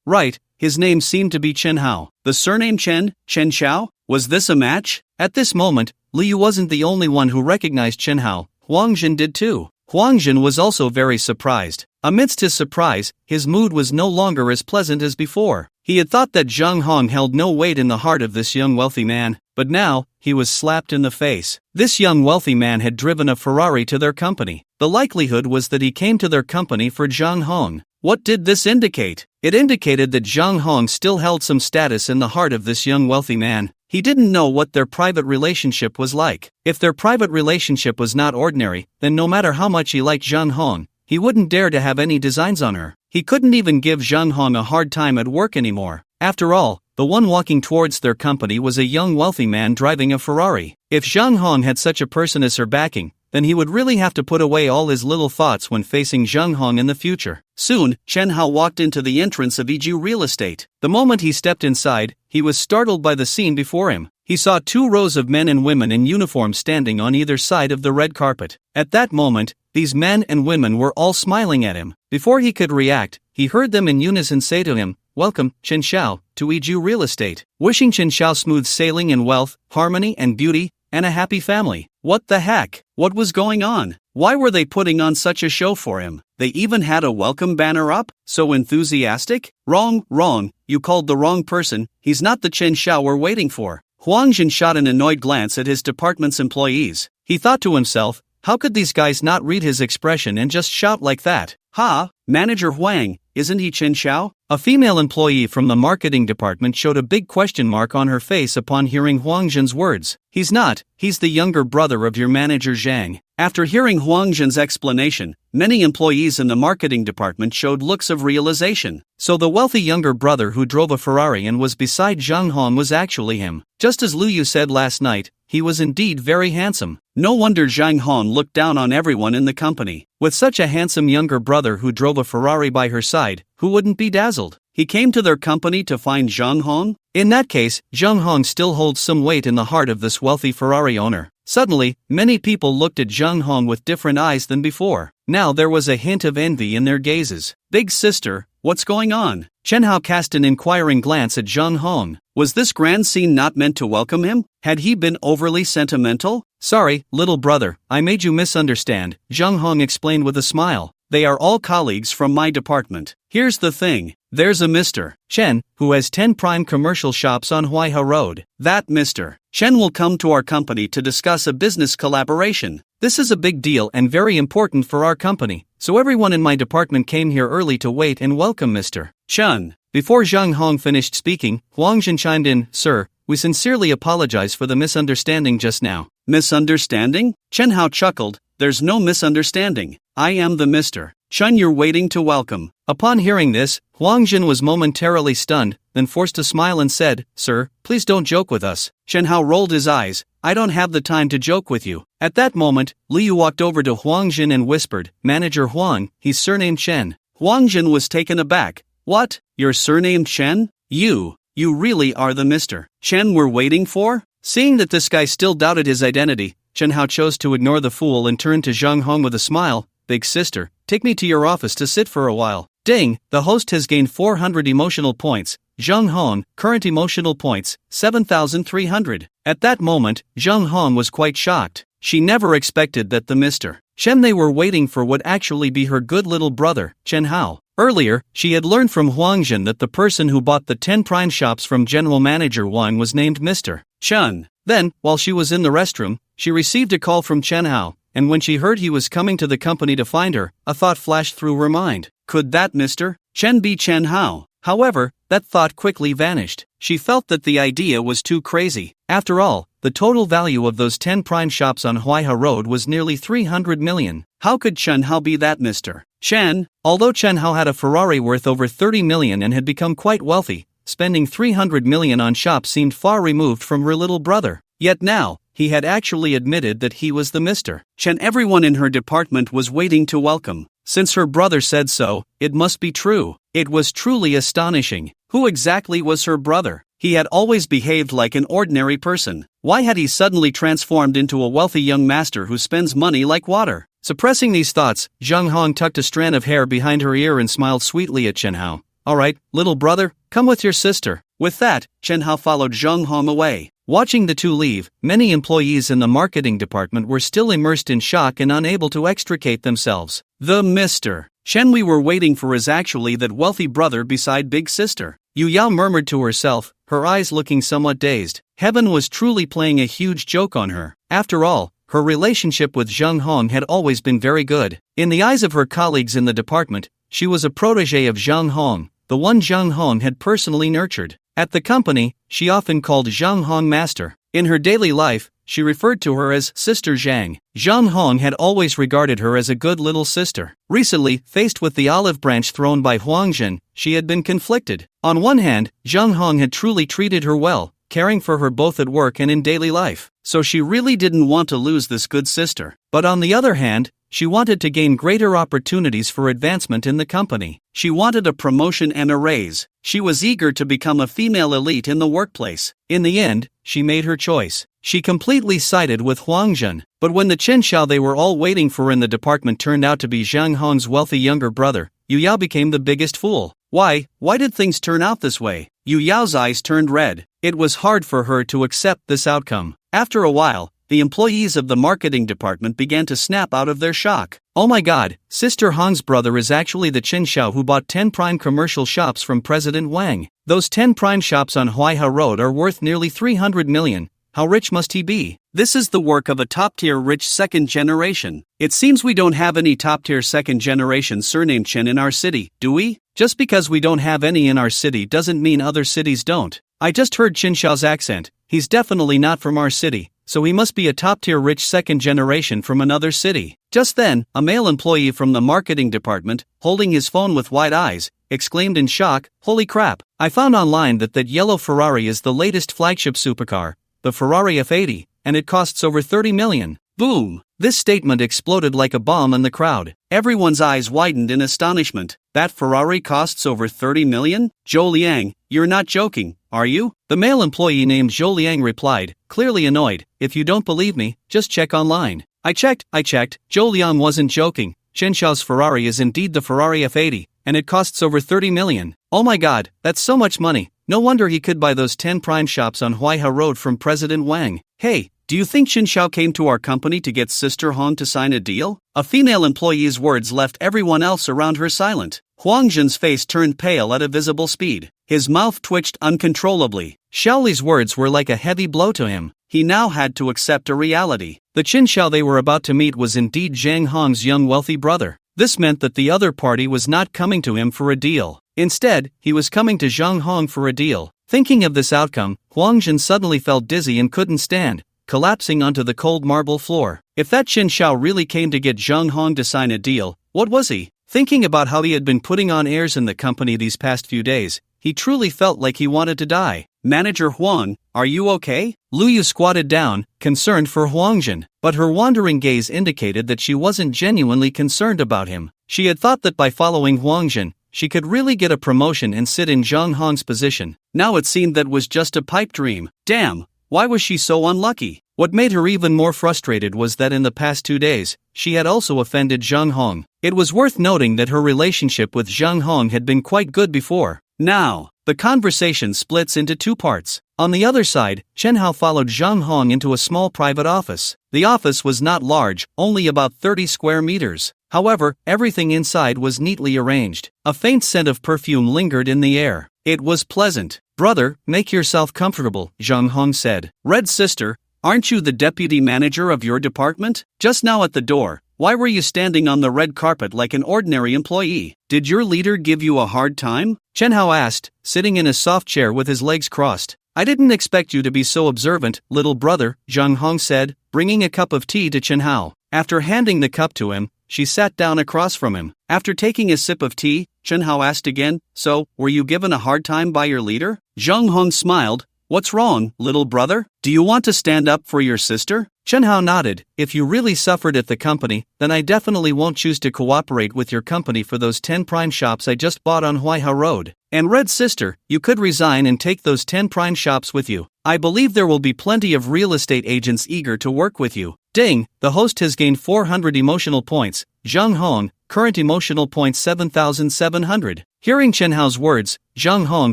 Right, his name seemed to be Chen Hao. The surname Chen Xiao? Was this a match? At this moment, Lu Yu wasn't the only one who recognized Chen Hao. Huang Jin did too. Huang Jin was also very surprised. Amidst his surprise, his mood was no longer as pleasant as before. He had thought that Zhang Hong held no weight in the heart of this young wealthy man, but now, he was slapped in the face. This young wealthy man had driven a Ferrari to their company. The likelihood was that he came to their company for Zhang Hong. What did this indicate? It indicated that Zhang Hong still held some status in the heart of this young wealthy man. He didn't know what their private relationship was like. If their private relationship was not ordinary, then no matter how much he liked Zhang Hong, he wouldn't dare to have any designs on her. He couldn't even give Zhang Hong a hard time at work anymore. After all, the one walking towards their company was a young wealthy man driving a Ferrari. If Zhang Hong had such a person as her backing, then he would really have to put away all his little thoughts when facing Zhang Hong in the future. Soon, Chen Hao walked into the entrance of Yija Real Estate. The moment he stepped inside, he was startled by the scene before him. He saw 2 rows of men and women in uniform standing on either side of the red carpet. At that moment, these men and women were all smiling at him. Before he could react, he heard them in unison say to him, "Welcome, Chen Xiao, to Yija Real Estate." Wishing Chen Xiao smooth sailing in wealth, harmony and beauty, and a happy family. What the heck? What was going on? Why were they putting on such a show for him? They even had a welcome banner up? So enthusiastic? Wrong, you called the wrong person. He's not the Chen Xiao we're waiting for. Huang Jin shot an annoyed glance at his department's employees. He thought to himself, how could these guys not read his expression and just shout like that? Ha, Manager Huang, isn't he Chen Xiao? A female employee from the marketing department showed a big question mark on her face upon hearing Huang Jin's words. He's not, he's the younger brother of your manager Zhang. After hearing Huang Jin's explanation, many employees in the marketing department showed looks of realization. So the wealthy younger brother who drove a Ferrari and was beside Zhang Hong was actually him. Just as Lu Yu said last night, he was indeed very handsome. No wonder Zhang Hong looked down on everyone in the company. With such a handsome younger brother who drove a Ferrari by her side, who wouldn't be dazzled? He came to their company to find Zhang Hong? In that case, Zhang Hong still holds some weight in the heart of this wealthy Ferrari owner. Suddenly, many people looked at Zhang Hong with different eyes than before. Now there was a hint of envy in their gazes. Big sister, what's going on? Chen Hao cast an inquiring glance at Zhang Hong. Was this grand scene not meant to welcome him? Had he been overly sentimental? Sorry, little brother, I made you misunderstand, Zhang Hong explained with a smile. They are all colleagues from my department. Here's the thing. There's a Mr. Chen, who has 10 prime commercial shops on Huaihe Road. That Mr. Chen will come to our company to discuss a business collaboration. This is a big deal and very important for our company, so everyone in my department came here early to wait and welcome Mr. Chen. Before Zhang Hong finished speaking, Huang Jin chimed in, Sir, we sincerely apologize for the misunderstanding just now. Misunderstanding? Chen Hao chuckled, there's no misunderstanding. I am the Mr. Chen you're waiting to welcome. Upon hearing this, Huang Jin was momentarily stunned, then forced a smile and said, Sir, please don't joke with us. Chen Hao rolled his eyes. I don't have the time to joke with you. At that moment, Liu walked over to Huang Jin and whispered, Manager Huang, he's surnamed Chen. Huang Jin was taken aback. What? You're surnamed Chen? You really are the Mr. Chen we're waiting for? Seeing that this guy still doubted his identity, Chen Hao chose to ignore the fool and turned to Zhang Hong with a smile. Big sister, take me to your office to sit for a while. Ding, the host has gained 400 emotional points. Zhang Hong, current emotional points, 7,300. At that moment, Zhang Hong was quite shocked. She never expected that the Mr. Chen they were waiting for would actually be her good little brother, Chen Hao. Earlier, she had learned from Huang Jin that the person who bought the 10 prime shops from General Manager Wang was named Mr. Chen. Then, while she was in the restroom, she received a call from Chen Hao. and when she heard he was coming to the company to find her, a thought flashed through her mind. Could that Mr. Chen be Chen Hao? However, that thought quickly vanished. She felt that the idea was too crazy. After all, the total value of those 10 prime shops on Huaiha Road was nearly 300 million. How could Chen Hao be that Mr. Chen? Although Chen Hao had a Ferrari worth over 30 million and had become quite wealthy, spending 300 million on shops seemed far removed from her little brother. Yet now, he had actually admitted that he was the Mr. Chen everyone in her department was waiting to welcome. Since her brother said so, it must be true. It was truly astonishing. Who exactly was her brother? He had always behaved like an ordinary person. Why had he suddenly transformed into a wealthy young master who spends money like water? Suppressing these thoughts, Zheng Hong tucked a strand of hair behind her ear and smiled sweetly at Chen Hao. Alright, little brother, come with your sister. With that, Chen Hao followed Zheng Hong away. Watching the two leave, many employees in the marketing department were still immersed in shock and unable to extricate themselves. The Mr. Chen we were waiting for is actually that wealthy brother beside big sister. Yu Yao murmured to herself, her eyes looking somewhat dazed. Heaven was truly playing a huge joke on her. After all, her relationship with Zheng Hong had always been very good. In the eyes of her colleagues in the department, she was a protege of Zheng Hong, the one Zheng Hong had personally nurtured. At the company, she often called Zheng Hong master. In her daily life, she referred to her as Sister Zhang. Zheng Hong had always regarded her as a good little sister. Recently, faced with the olive branch thrown by Huang Zhen, she had been conflicted. On one hand, Zheng Hong had truly treated her well, caring for her both at work and in daily life, so she really didn't want to lose this good sister. But on the other hand, she wanted to gain greater opportunities for advancement in the company. She wanted a promotion and a raise. She was eager to become a female elite in the workplace. In the end, she made her choice. She completely sided with Huang Zhen. But when the Chen Xiao they were all waiting for in the department turned out to be Zheng Hong's wealthy younger brother, Yu Yao became the biggest fool. Why did things turn out this way? Yu Yao's eyes turned red. It was hard for her to accept this outcome. After a while, the employees of the marketing department began to snap out of their shock. Oh my god, Sister Hong's brother is actually the Chen Xiao who bought 10 prime commercial shops from President Wang. Those 10 prime shops on Huaiha Road are worth nearly 300 million. How rich must he be? This is the work of a top-tier rich second generation. It seems we don't have any top-tier second generation surnamed Chen in our city, do we? Just because we don't have any in our city doesn't mean other cities don't. I just heard Chen Xiao's accent. He's definitely not from our city, so he must be a top-tier rich second generation from another city. Just then, a male employee from the marketing department, holding his phone with wide eyes, exclaimed in shock, "Holy crap, I found online that yellow Ferrari is the latest flagship supercar, the Ferrari F80, and it costs over 30 million. Boom! This statement exploded like a bomb in the crowd. Everyone's eyes widened in astonishment. That Ferrari costs over 30 million? Zhou Liang, you're not joking, are you? The male employee named Zhou Liang replied, clearly annoyed. If you don't believe me, just check online. I checked. Zhou Liang wasn't joking. Chen Xiao's Ferrari is indeed the Ferrari F80, and it costs over 30 million. Oh my god, that's so much money. No wonder he could buy those 10 prime shops on Huaiha Road from President Wang. Hey, do you think Chen Xiao came to our company to get Sister Hong to sign a deal? A female employee's words left everyone else around her silent. Huang Zhen's face turned pale at a visible speed. His mouth twitched uncontrollably. Xiaoli's words were like a heavy blow to him. He now had to accept a reality. The Chen Xiao they were about to meet was indeed Zheng Hong's young wealthy brother. This meant that the other party was not coming to him for a deal. Instead, he was coming to Zheng Hong for a deal. Thinking of this outcome, Huang Zhen suddenly felt dizzy and couldn't stand, collapsing onto the cold marble floor. If that Chen Xiao really came to get Zheng Hong to sign a deal, what was he? Thinking about how he had been putting on airs in the company these past few days, he truly felt like he wanted to die. Manager Huang, are you okay? Lu Yu squatted down, concerned for Huang Zhen, but her wandering gaze indicated that she wasn't genuinely concerned about him. She had thought that by following Huang Zhen, she could really get a promotion and sit in Zheng Hong's position. Now it seemed that was just a pipe dream. Damn, why was she so unlucky? What made her even more frustrated was that in the past 2 days, she had also offended Zheng Hong. It was worth noting that her relationship with Zheng Hong had been quite good before. Now, the conversation splits into 2 parts. On the other side, Chen Hao followed Zheng Hong into a small private office. The office was not large, only about 30 square meters. However, everything inside was neatly arranged. A faint scent of perfume lingered in the air. It was pleasant. Brother, make yourself comfortable, Zheng Hong said. Red sister, Aren't you the deputy manager of your department? Just now at the door, why were you standing on the red carpet like an ordinary employee? Did your leader give you a hard time? Chen Hao asked, sitting in a soft chair with his legs crossed. I didn't expect you to be so observant, little brother, Zhang Hong said, bringing a cup of tea to Chen Hao. After handing the cup to him, she sat down across from him. After taking a sip of tea, Chen Hao asked again, so, were you given a hard time by your leader? Zhang Hong smiled. What's wrong, little brother? Do you want to stand up for your sister? Chen Hao nodded. If you really suffered at the company, then I definitely won't choose to cooperate with your company for those 10 prime shops I just bought on Huaiha Road. And Red Sister, you could resign and take those 10 prime shops with you. I believe there will be plenty of real estate agents eager to work with you. Ding, the host has gained 400 emotional points. Zhang Hong, current emotional points 7,700. Hearing Chen Hao's words, Zhang Hong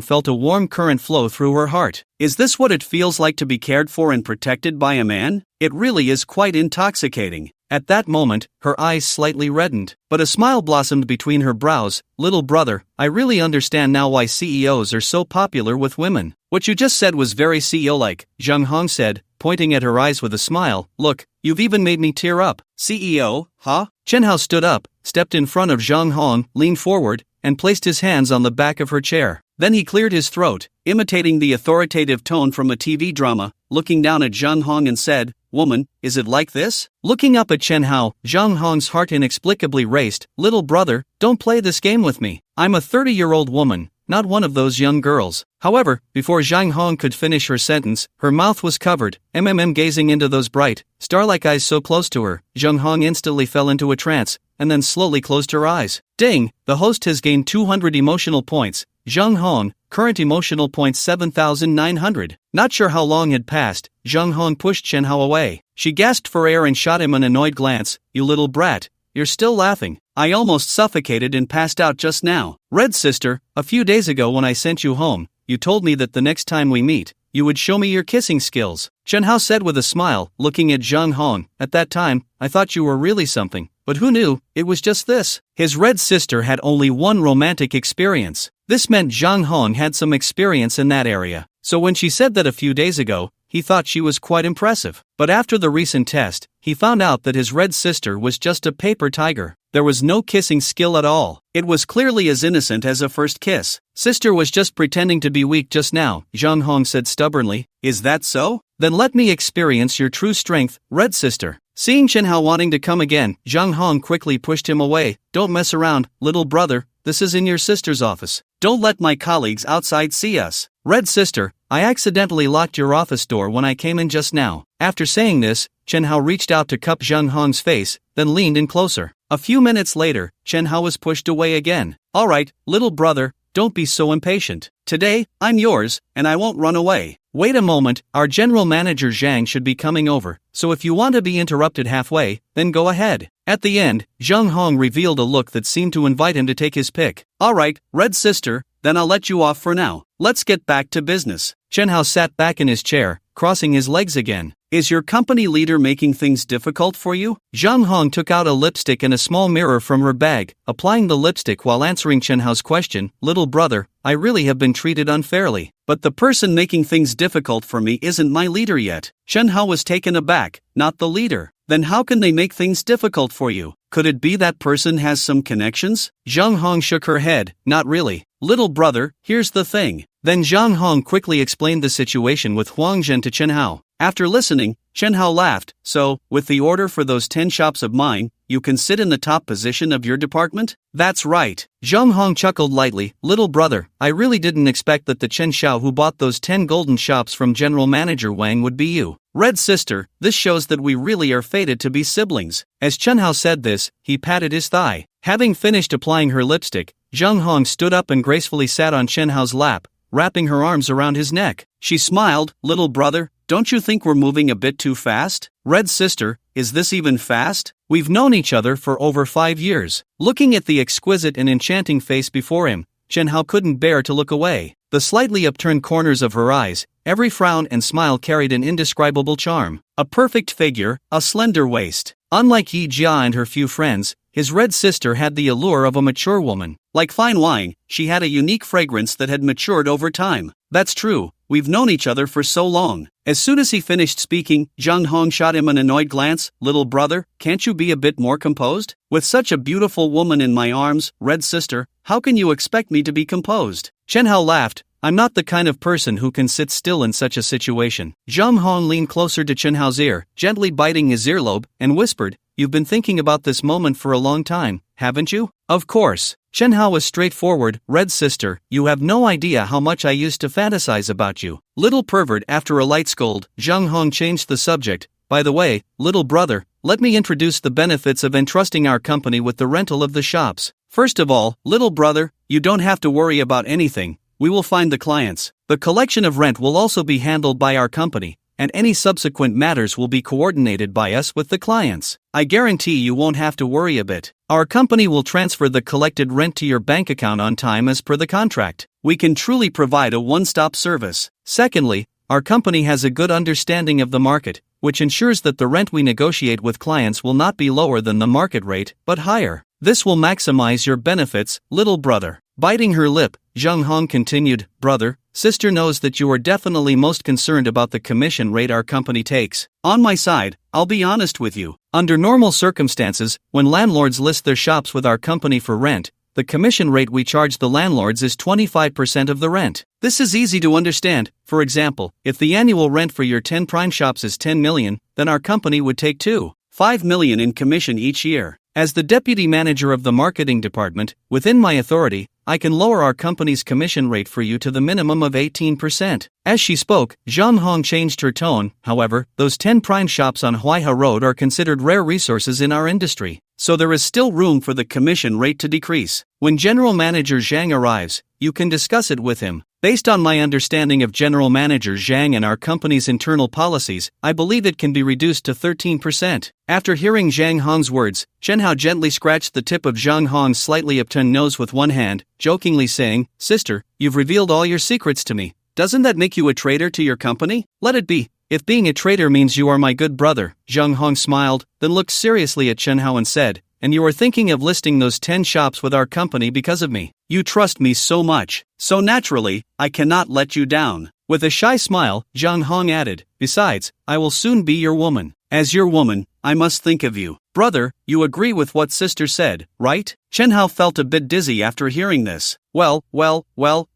felt a warm current flow through her heart. Is this what it feels like to be cared for and protected by a man? It really is quite intoxicating. At that moment, her eyes slightly reddened, but a smile blossomed between her brows. Little brother, I really understand now why CEOs are so popular with women. What you just said was very CEO-like, Zhang Hong said, pointing at her eyes with a smile. Look, you've even made me tear up. CEO, huh? Chen Hao stood up, stepped in front of Zhang Hong, leaned forward, and placed his hands on the back of her chair. Then he cleared his throat, imitating the authoritative tone from a TV drama, looking down at Zhang Hong and said, Woman, is it like this? Looking up at Chen Hao, Zhang Hong's heart inexplicably raced. Little brother, don't play this game with me. I'm a 30-year-old woman, not one of those young girls. However, before Zhang Hong could finish her sentence, her mouth was covered. Gazing into those bright, star-like eyes so close to her, Zhang Hong instantly fell into a trance, and then slowly closed her eyes. Ding, the host has gained 200 emotional points. Zhang Hong, current emotional points 7,900. Not sure how long had passed, Zhang Hong pushed Chen Hao away. She gasped for air and shot him an annoyed glance. You little brat, you're still laughing. I almost suffocated and passed out just now. Red Sister, a few days ago when I sent you home, you told me that the next time we meet, you would show me your kissing skills. Chen Hao said with a smile, looking at Zhang Hong. At that time, I thought you were really something. But who knew, it was just this. His Red Sister had only one romantic experience. This meant Zhang Hong had some experience in that area. So when she said that a few days ago, he thought she was quite impressive. But after the recent test, he found out that his Red Sister was just a paper tiger. There was no kissing skill at all. It was clearly as innocent as a first kiss. Sister was just pretending to be weak just now, Zhang Hong said stubbornly. Is that so? Then let me experience your true strength, Red Sister. Seeing Chen Hao wanting to come again, Zhang Hong quickly pushed him away. Don't mess around, little brother, this is in your sister's office. Don't let my colleagues outside see us. Red Sister, I accidentally locked your office door when I came in just now. After saying this, Chen Hao reached out to cup Zhang Hong's face, then leaned in closer. A few minutes later, Chen Hao was pushed away again. Alright, little brother, don't be so impatient. Today, I'm yours, and I won't run away. Wait a moment, our general manager Zhang should be coming over, so if you want to be interrupted halfway, then go ahead. At the end, Zhang Hong revealed a look that seemed to invite him to take his pick. Alright, Red Sister, then I'll let you off for now. Let's get back to business. Chen Hao sat back in his chair, crossing his legs again. Is your company leader making things difficult for you? Zhang Hong took out a lipstick and a small mirror from her bag, applying the lipstick while answering Chen Hao's question. Little brother, I really have been treated unfairly. But the person making things difficult for me isn't my leader yet. Chen Hao was taken aback, not the leader. Then how can they make things difficult for you? Could it be that person has some connections? Zhang Hong shook her head, not really. Little brother, here's the thing. Then Zhang Hong quickly explained the situation with Huang Zhen to Chen Hao. After listening, Chen Hao laughed. So, with the order for those 10 shops of mine, you can sit in the top position of your department? That's right. Zhang Hong chuckled lightly. Little brother, I really didn't expect that the Chen Xiao who bought those 10 golden shops from General Manager Wang would be you. Red Sister, this shows that we really are fated to be siblings. As Chen Hao said this, he patted his thigh. Having finished applying her lipstick, Zhang Hong stood up and gracefully sat on Chen Hao's lap, wrapping her arms around his neck. She smiled. Little brother, don't you think we're moving a bit too fast? Red Sister, is this even fast? We've known each other for over 5 years. Looking at the exquisite and enchanting face before him, Chen Hao couldn't bear to look away. The slightly upturned corners of her eyes, every frown and smile carried an indescribable charm. A perfect figure, a slender waist. Unlike Yija and her few friends, his red sister had the allure of a mature woman. Like fine wine, she had a unique fragrance that had matured over time. That's true, we've known each other for so long. As soon as he finished speaking, Jung Hong shot him an annoyed glance. Little brother, can't you be a bit more composed? With such a beautiful woman in my arms, red sister, how can you expect me to be composed? Chen Hao laughed. I'm not the kind of person who can sit still in such a situation. Jung Hong leaned closer to Chen Hao's ear, gently biting his earlobe, and whispered, You've been thinking about this moment for a long time, haven't you? Of course. Chen Hao was straightforward. Red sister, you have no idea how much I used to fantasize about you. Little pervert. After a light scold, Jung Hong changed the subject. By the way, little brother, let me introduce the benefits of entrusting our company with the rental of the shops. First of all, little brother, you don't have to worry about anything. We will find the clients. The collection of rent will also be handled by our company, and any subsequent matters will be coordinated by us with the clients. I guarantee you won't have to worry a bit. Our company will transfer the collected rent to your bank account on time as per the contract. We can truly provide a one-stop service. Secondly, our company has a good understanding of the market, which ensures that the rent we negotiate with clients will not be lower than the market rate, but higher. This will maximize your benefits, little brother. Biting her lip, Jung Hong continued, Brother, sister knows that you are definitely most concerned about the commission rate our company takes. On my side, I'll be honest with you. Under normal circumstances, when landlords list their shops with our company for rent, the commission rate we charge the landlords is 25% of the rent. This is easy to understand. For example, if the annual rent for your 10 prime shops is 10 million, then our company would take 2.5 million in commission each year. As the deputy manager of the marketing department, within my authority, I can lower our company's commission rate for you to the minimum of 18%. As she spoke, Jung Hong changed her tone. However, those 10 prime shops on Huaihe Road are considered rare resources in our industry, so there is still room for the commission rate to decrease. When General Manager Zhang arrives, you can discuss it with him. Based on my understanding of General Manager Zhang and our company's internal policies, I believe it can be reduced to 13%. After hearing Zhang Hong's words, Chen Hao gently scratched the tip of Jung Hong's slightly upturned nose with one hand, jokingly saying, Sister, you've revealed all your secrets to me. Doesn't that make you a traitor to your company? Let it be. If being a traitor means you are my good brother, Jung Hong smiled, then looked seriously at Chen Hao and said, and you are thinking of listing those 10 shops with our company because of me. You trust me so much, so naturally, I cannot let you down. With a shy smile, Jung Hong added, Besides, I will soon be your woman. As your woman, I must think of you. Brother, you agree with what sister said, right? Chen Hao felt a bit dizzy after hearing this. Well,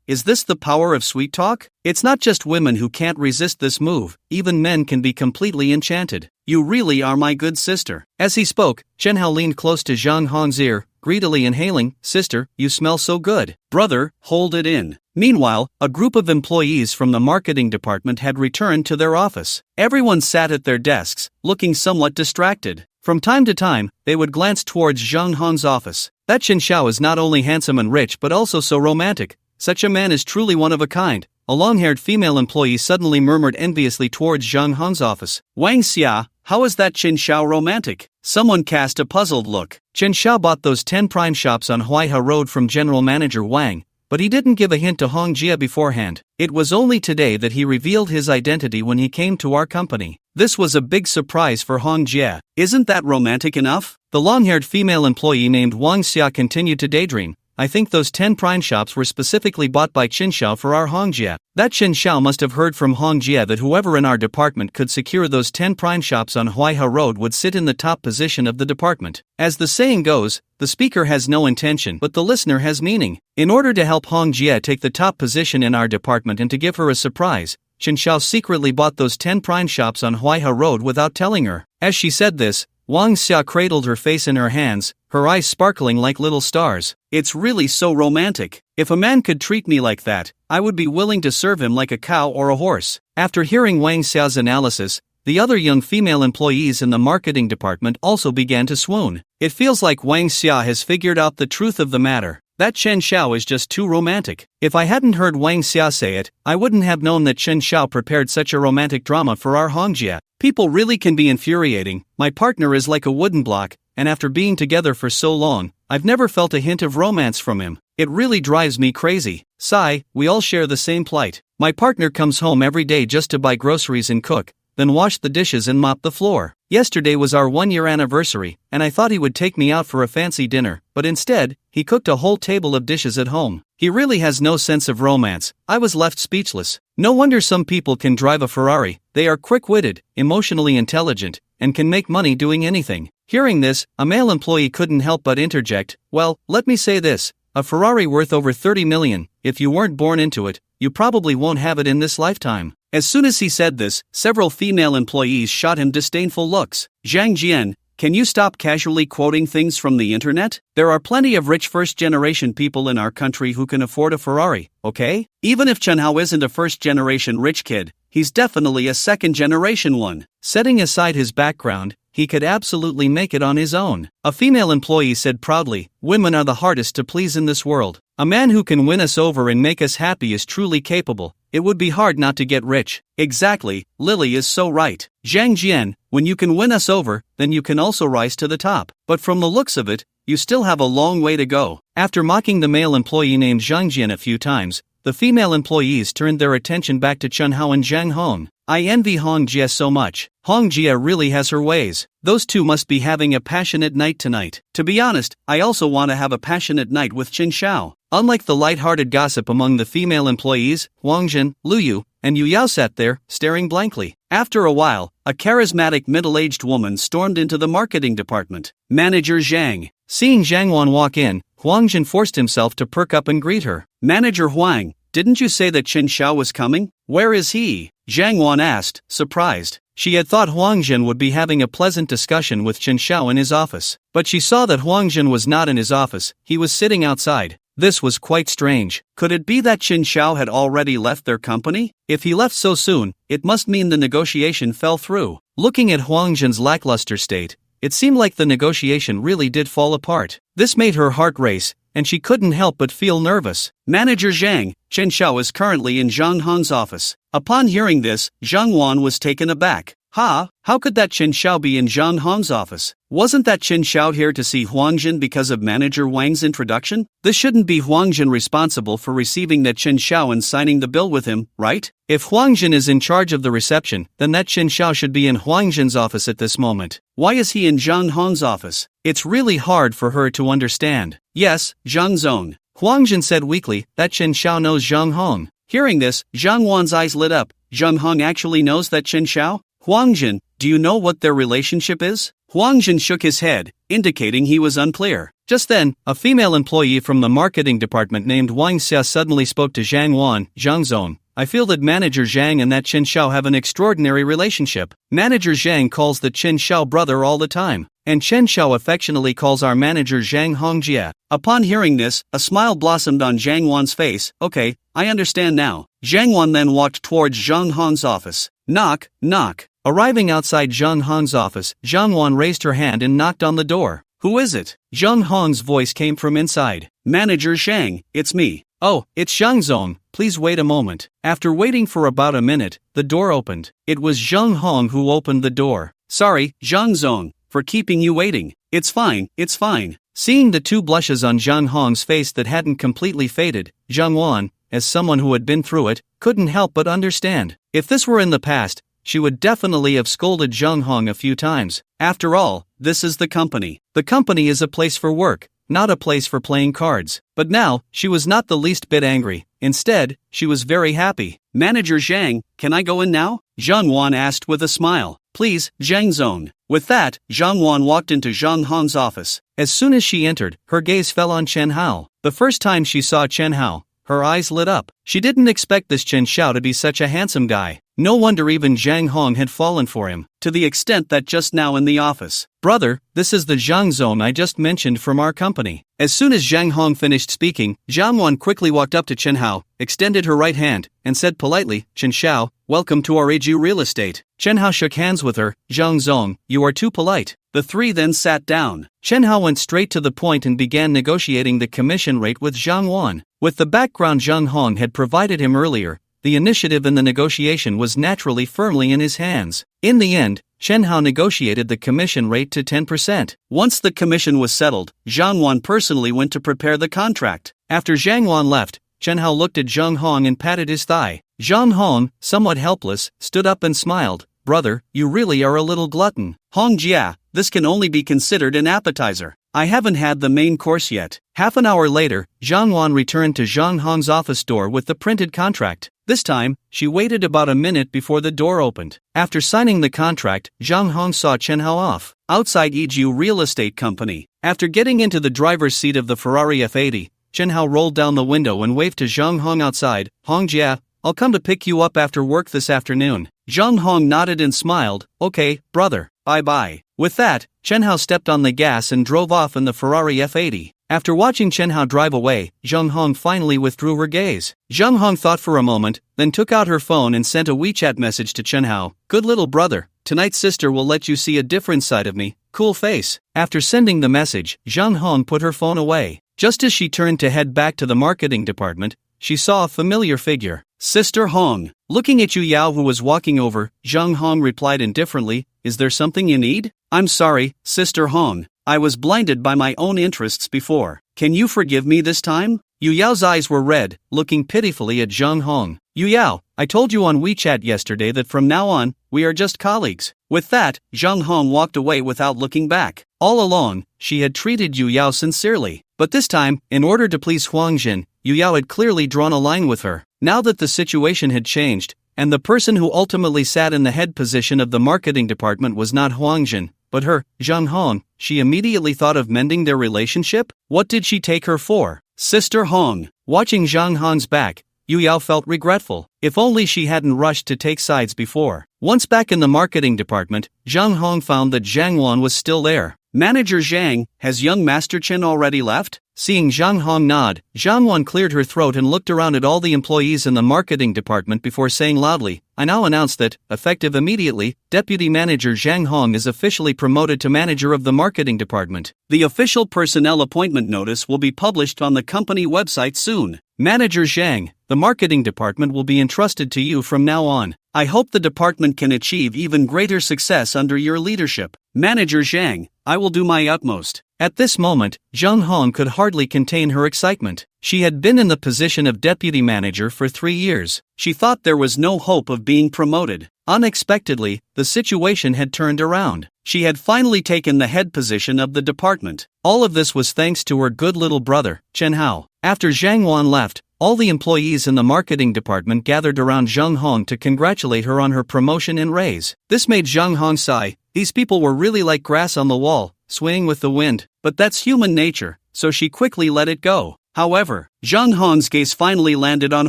is this the power of sweet talk? It's not just women who can't resist this move, even men can be completely enchanted. You really are my good sister. As he spoke, Chen Hao leaned close to Jung Hong's ear, greedily inhaling, Sister, you smell so good. Brother, hold it in. Meanwhile, a group of employees from the marketing department had returned to their office. Everyone sat at their desks, looking somewhat distracted. From time to time, they would glance towards Jung Hong's office. That Chen Xiao is not only handsome and rich but also so romantic. Such a man is truly one of a kind. A long-haired female employee suddenly murmured enviously towards Jung Hong's office. Wang Xia, how is that Chen Xiao romantic? Someone cast a puzzled look. Chen Xiao bought those 10 prime shops on Huaihe Road from General Manager Wang, but he didn't give a hint to Hong Jia beforehand. It was only today that he revealed his identity when he came to our company. This was a big surprise for Hong Jia. Isn't that romantic enough? The long-haired female employee named Wang Xia continued to daydream. I think those 10 prime shops were specifically bought by Qin Xiao for our Hong Jia. That Qin Xiao must have heard from Hong Jia that whoever in our department could secure those 10 prime shops on Huaihe Road would sit in the top position of the department. As the saying goes, the speaker has no intention but the listener has meaning. In order to help Hong Jia take the top position in our department and to give her a surprise, Qin Xiao secretly bought those 10 prime shops on Huaihe Road without telling her. As she said this, Wang Xia cradled her face in her hands, her eyes sparkling like little stars. It's really so romantic. If a man could treat me like that, I would be willing to serve him like a cow or a horse. After hearing Wang Xia's analysis, the other young female employees in the marketing department also began to swoon. It feels like Wang Xia has figured out the truth of the matter. That Chen Xiao is just too romantic. If I hadn't heard Wang Xia say it, I wouldn't have known that Chen Xiao prepared such a romantic drama for our Hongjia. People really can be infuriating. My partner is like a wooden block, and after being together for so long, I've never felt a hint of romance from him. It really drives me crazy. Sigh, we all share the same plight. My partner comes home every day just to buy groceries and cook, then washed the dishes and mopped the floor. Yesterday was our 1-year anniversary, and I thought he would take me out for a fancy dinner, but instead, he cooked a whole table of dishes at home. He really has no sense of romance. I was left speechless. No wonder some people can drive a Ferrari. They are quick-witted, emotionally intelligent, and can make money doing anything. Hearing this, a male employee couldn't help but interject, well, let me say this. A Ferrari worth over 30 million, if you weren't born into it, you probably won't have it in this lifetime. As soon as he said this, several female employees shot him disdainful looks. Zhang Jian, can you stop casually quoting things from the internet? There are plenty of rich first-generation people in our country who can afford a Ferrari, okay? Even if Chen Hao isn't a first-generation rich kid, he's definitely a second-generation one. Setting aside his background, he could absolutely make it on his own. A female employee said proudly, women are the hardest to please in this world. A man who can win us over and make us happy is truly capable. It would be hard not to get rich. Exactly, Lily is so right. Zhang Jian, when you can win us over, then you can also rise to the top. But from the looks of it, you still have a long way to go. After mocking the male employee named Zhang Jian a few times, the female employees turned their attention back to Chen Hao and Zhang Hong. I envy Hong Jie so much. Hong Jie really has her ways. Those two must be having a passionate night tonight. To be honest, I also want to have a passionate night with Qin Xiao. Unlike the light-hearted gossip among the female employees, Wang Jin, Lu Yu, and Yu Yao sat there, staring blankly. After a while, a charismatic middle-aged woman stormed into the marketing department. Manager Zhang. Seeing Zhang Wan walk in, Huang Jin forced himself to perk up and greet her. Manager Huang, didn't you say that Qin Xiao was coming? Where is he? Zhang Wan asked, surprised. She had thought Huang Jin would be having a pleasant discussion with Qin Xiao in his office. But she saw that Huang Jin was not in his office, he was sitting outside. This was quite strange. Could it be that Qin Xiao had already left their company? If he left so soon, it must mean the negotiation fell through. Looking at Huang Jin's lackluster state, it seemed like the negotiation really did fall apart. This made her heart race, and she couldn't help but feel nervous. Manager Zhang, Qin Xiao is currently in Zhang Hong's office. Upon hearing this, Zhang Wan was taken aback. How could that Qin Xiao be in Zhang Hong's office? Wasn't that Qin Xiao here to see Huang Jin because of Manager Wang's introduction? This shouldn't be Huang Jin responsible for receiving that Qin Xiao and signing the bill with him, right? If Huang Jin is in charge of the reception, then that Qin Xiao should be in Huang Jin's office at this moment. Why is he in Zhang Hong's office? It's really hard for her to understand. Yes, Zhang Zong. Huang Jin said weakly that Qin Xiao knows Zhang Hong. Hearing this, Zhang Wan's eyes lit up. Zhang Hong actually knows that Qin Xiao? Huang Jin, do you know what their relationship is? Huang Jin shook his head, indicating he was unclear. Just then, a female employee from the marketing department named Wang Xia suddenly spoke to Zhang Wan. Zhang Zong, I feel that Manager Zhang and that Qin Xiao have an extraordinary relationship. Manager Zhang calls the Qin Xiao brother all the time, and Qin Xiao affectionately calls our manager Zhang Hongjie. Upon hearing this, a smile blossomed on Zhang Wan's face. Okay, I understand now. Zhang Wan then walked towards Zhang Hong's office. Knock, knock. Arriving outside Zhang Hong's office, Zhang Wan raised her hand and knocked on the door. Who is it? Zhang Hong's voice came from inside. Manager Zhang, it's me. Oh, it's Zhang Zong, please wait a moment. After waiting for about a minute, the door opened. It was Zhang Hong who opened the door. Sorry, Zhang Zong, for keeping you waiting. It's fine, it's fine. Seeing the two blushes on Zhang Hong's face that hadn't completely faded, Zhang Wan, as someone who had been through it, couldn't help but understand. If this were in the past, she would definitely have scolded Zhang Hong a few times. After all, this is the company. The company is a place for work, not a place for playing cards. But now, she was not the least bit angry. Instead, she was very happy. Manager Zhang, can I go in now? Zhang Wan asked with a smile. Please, Zhang Zong. With that, Zhang Wan walked into Zhang Hong's office. As soon as she entered, her gaze fell on Chen Hao. The first time she saw Chen Hao, her eyes lit up. She didn't expect this Qin Xiao to be such a handsome guy. No wonder even Zhang Hong had fallen for him, to the extent that just now in the office. Brother, this is the Zhang Zong I just mentioned from our company. As soon as Zhang Hong finished speaking, Zhang Wan quickly walked up to Chen Hao, extended her right hand, and said politely, Qin Xiao, welcome to our Aju real estate. Chen Hao shook hands with her. Zhang Zong, you are too polite. The three then sat down. Chen Hao went straight to the point and began negotiating the commission rate with Zhang Wan. With the background Zhang Hong had provided him earlier, the initiative in the negotiation was naturally firmly in his hands. In the end, Chen Hao negotiated the commission rate to 10%. Once the commission was settled, Zhang Wan personally went to prepare the contract. After Zhang Wan left, Chen Hao looked at Zhang Hong and patted his thigh. Zhang Hong, somewhat helpless, stood up and smiled. brother, you really are a little glutton. Hong Jia, this can only be considered an appetizer. I haven't had the main course yet. Half an hour later, Zhang Wan returned to Zhang Hong's office door with the printed contract. This time, she waited about a minute before the door opened. After signing the contract, Zhang Hong saw Chen Hao off outside Yiju Real Estate Company. After getting into the driver's seat of the Ferrari F80, Chen Hao rolled down the window and waved to Zhang Hong outside. Hong Jia, I'll come to pick you up after work this afternoon. Zhang Hong nodded and smiled. Okay, brother, bye-bye. With that, Chen Hao stepped on the gas and drove off in the Ferrari F80. After watching Chen Hao drive away, Zhang Hong finally withdrew her gaze. Zhang Hong thought for a moment, then took out her phone and sent a WeChat message to Chen Hao. Good little brother, tonight's sister will let you see a different side of me. Cool face. After sending the message, Zhang Hong put her phone away. Just as she turned to head back to the marketing department, she saw a familiar figure. Sister Hong. Looking at Yu Yao who was walking over, Zhang Hong replied indifferently, Is there something you need? I'm sorry, Sister Hong. I was blinded by my own interests before. Can you forgive me this time? Yu Yao's eyes were red, looking pitifully at Zhang Hong. Yu Yao, I told you on WeChat yesterday that from now on, we are just colleagues. With that, Zhang Hong walked away without looking back. All along, she had treated Yu Yao sincerely. But this time, in order to please Huang Jin, Yu Yao had clearly drawn a line with her. Now that the situation had changed, and the person who ultimately sat in the head position of the marketing department was not Huang Jin, but her, Zhang Hong, she immediately thought of mending their relationship? What did she take her for? Sister Hong. Watching Zhang Hong's back, Yu Yao felt regretful. If only she hadn't rushed to take sides before. Once back in the marketing department, Zhang Hong found that Zhang Wan was still there. Manager Zhang, has young Master Chen already left? Seeing Zhang Hong nod, Zhang Wan cleared her throat and looked around at all the employees in the marketing department before saying loudly, I now announce that, effective immediately, Deputy Manager Zhang Hong is officially promoted to manager of the marketing department. The official personnel appointment notice will be published on the company website soon. Manager Zhang, the marketing department will be entrusted to you from now on. I hope the department can achieve even greater success under your leadership. Manager Zhang, I will do my utmost. At this moment, Zhang Hong could hardly contain her excitement. She had been in the position of deputy manager for 3 years. She thought there was no hope of being promoted. Unexpectedly, the situation had turned around. She had finally taken the head position of the department. All of this was thanks to her good little brother, Chen Hao. After Zhang Wan left, all the employees in the marketing department gathered around Zhang Hong to congratulate her on her promotion and raise. This made Zhang Hong sigh. These people were really like grass on the wall, swaying with the wind. But that's human nature, so she quickly let it go. However, Zhang Hong's gaze finally landed on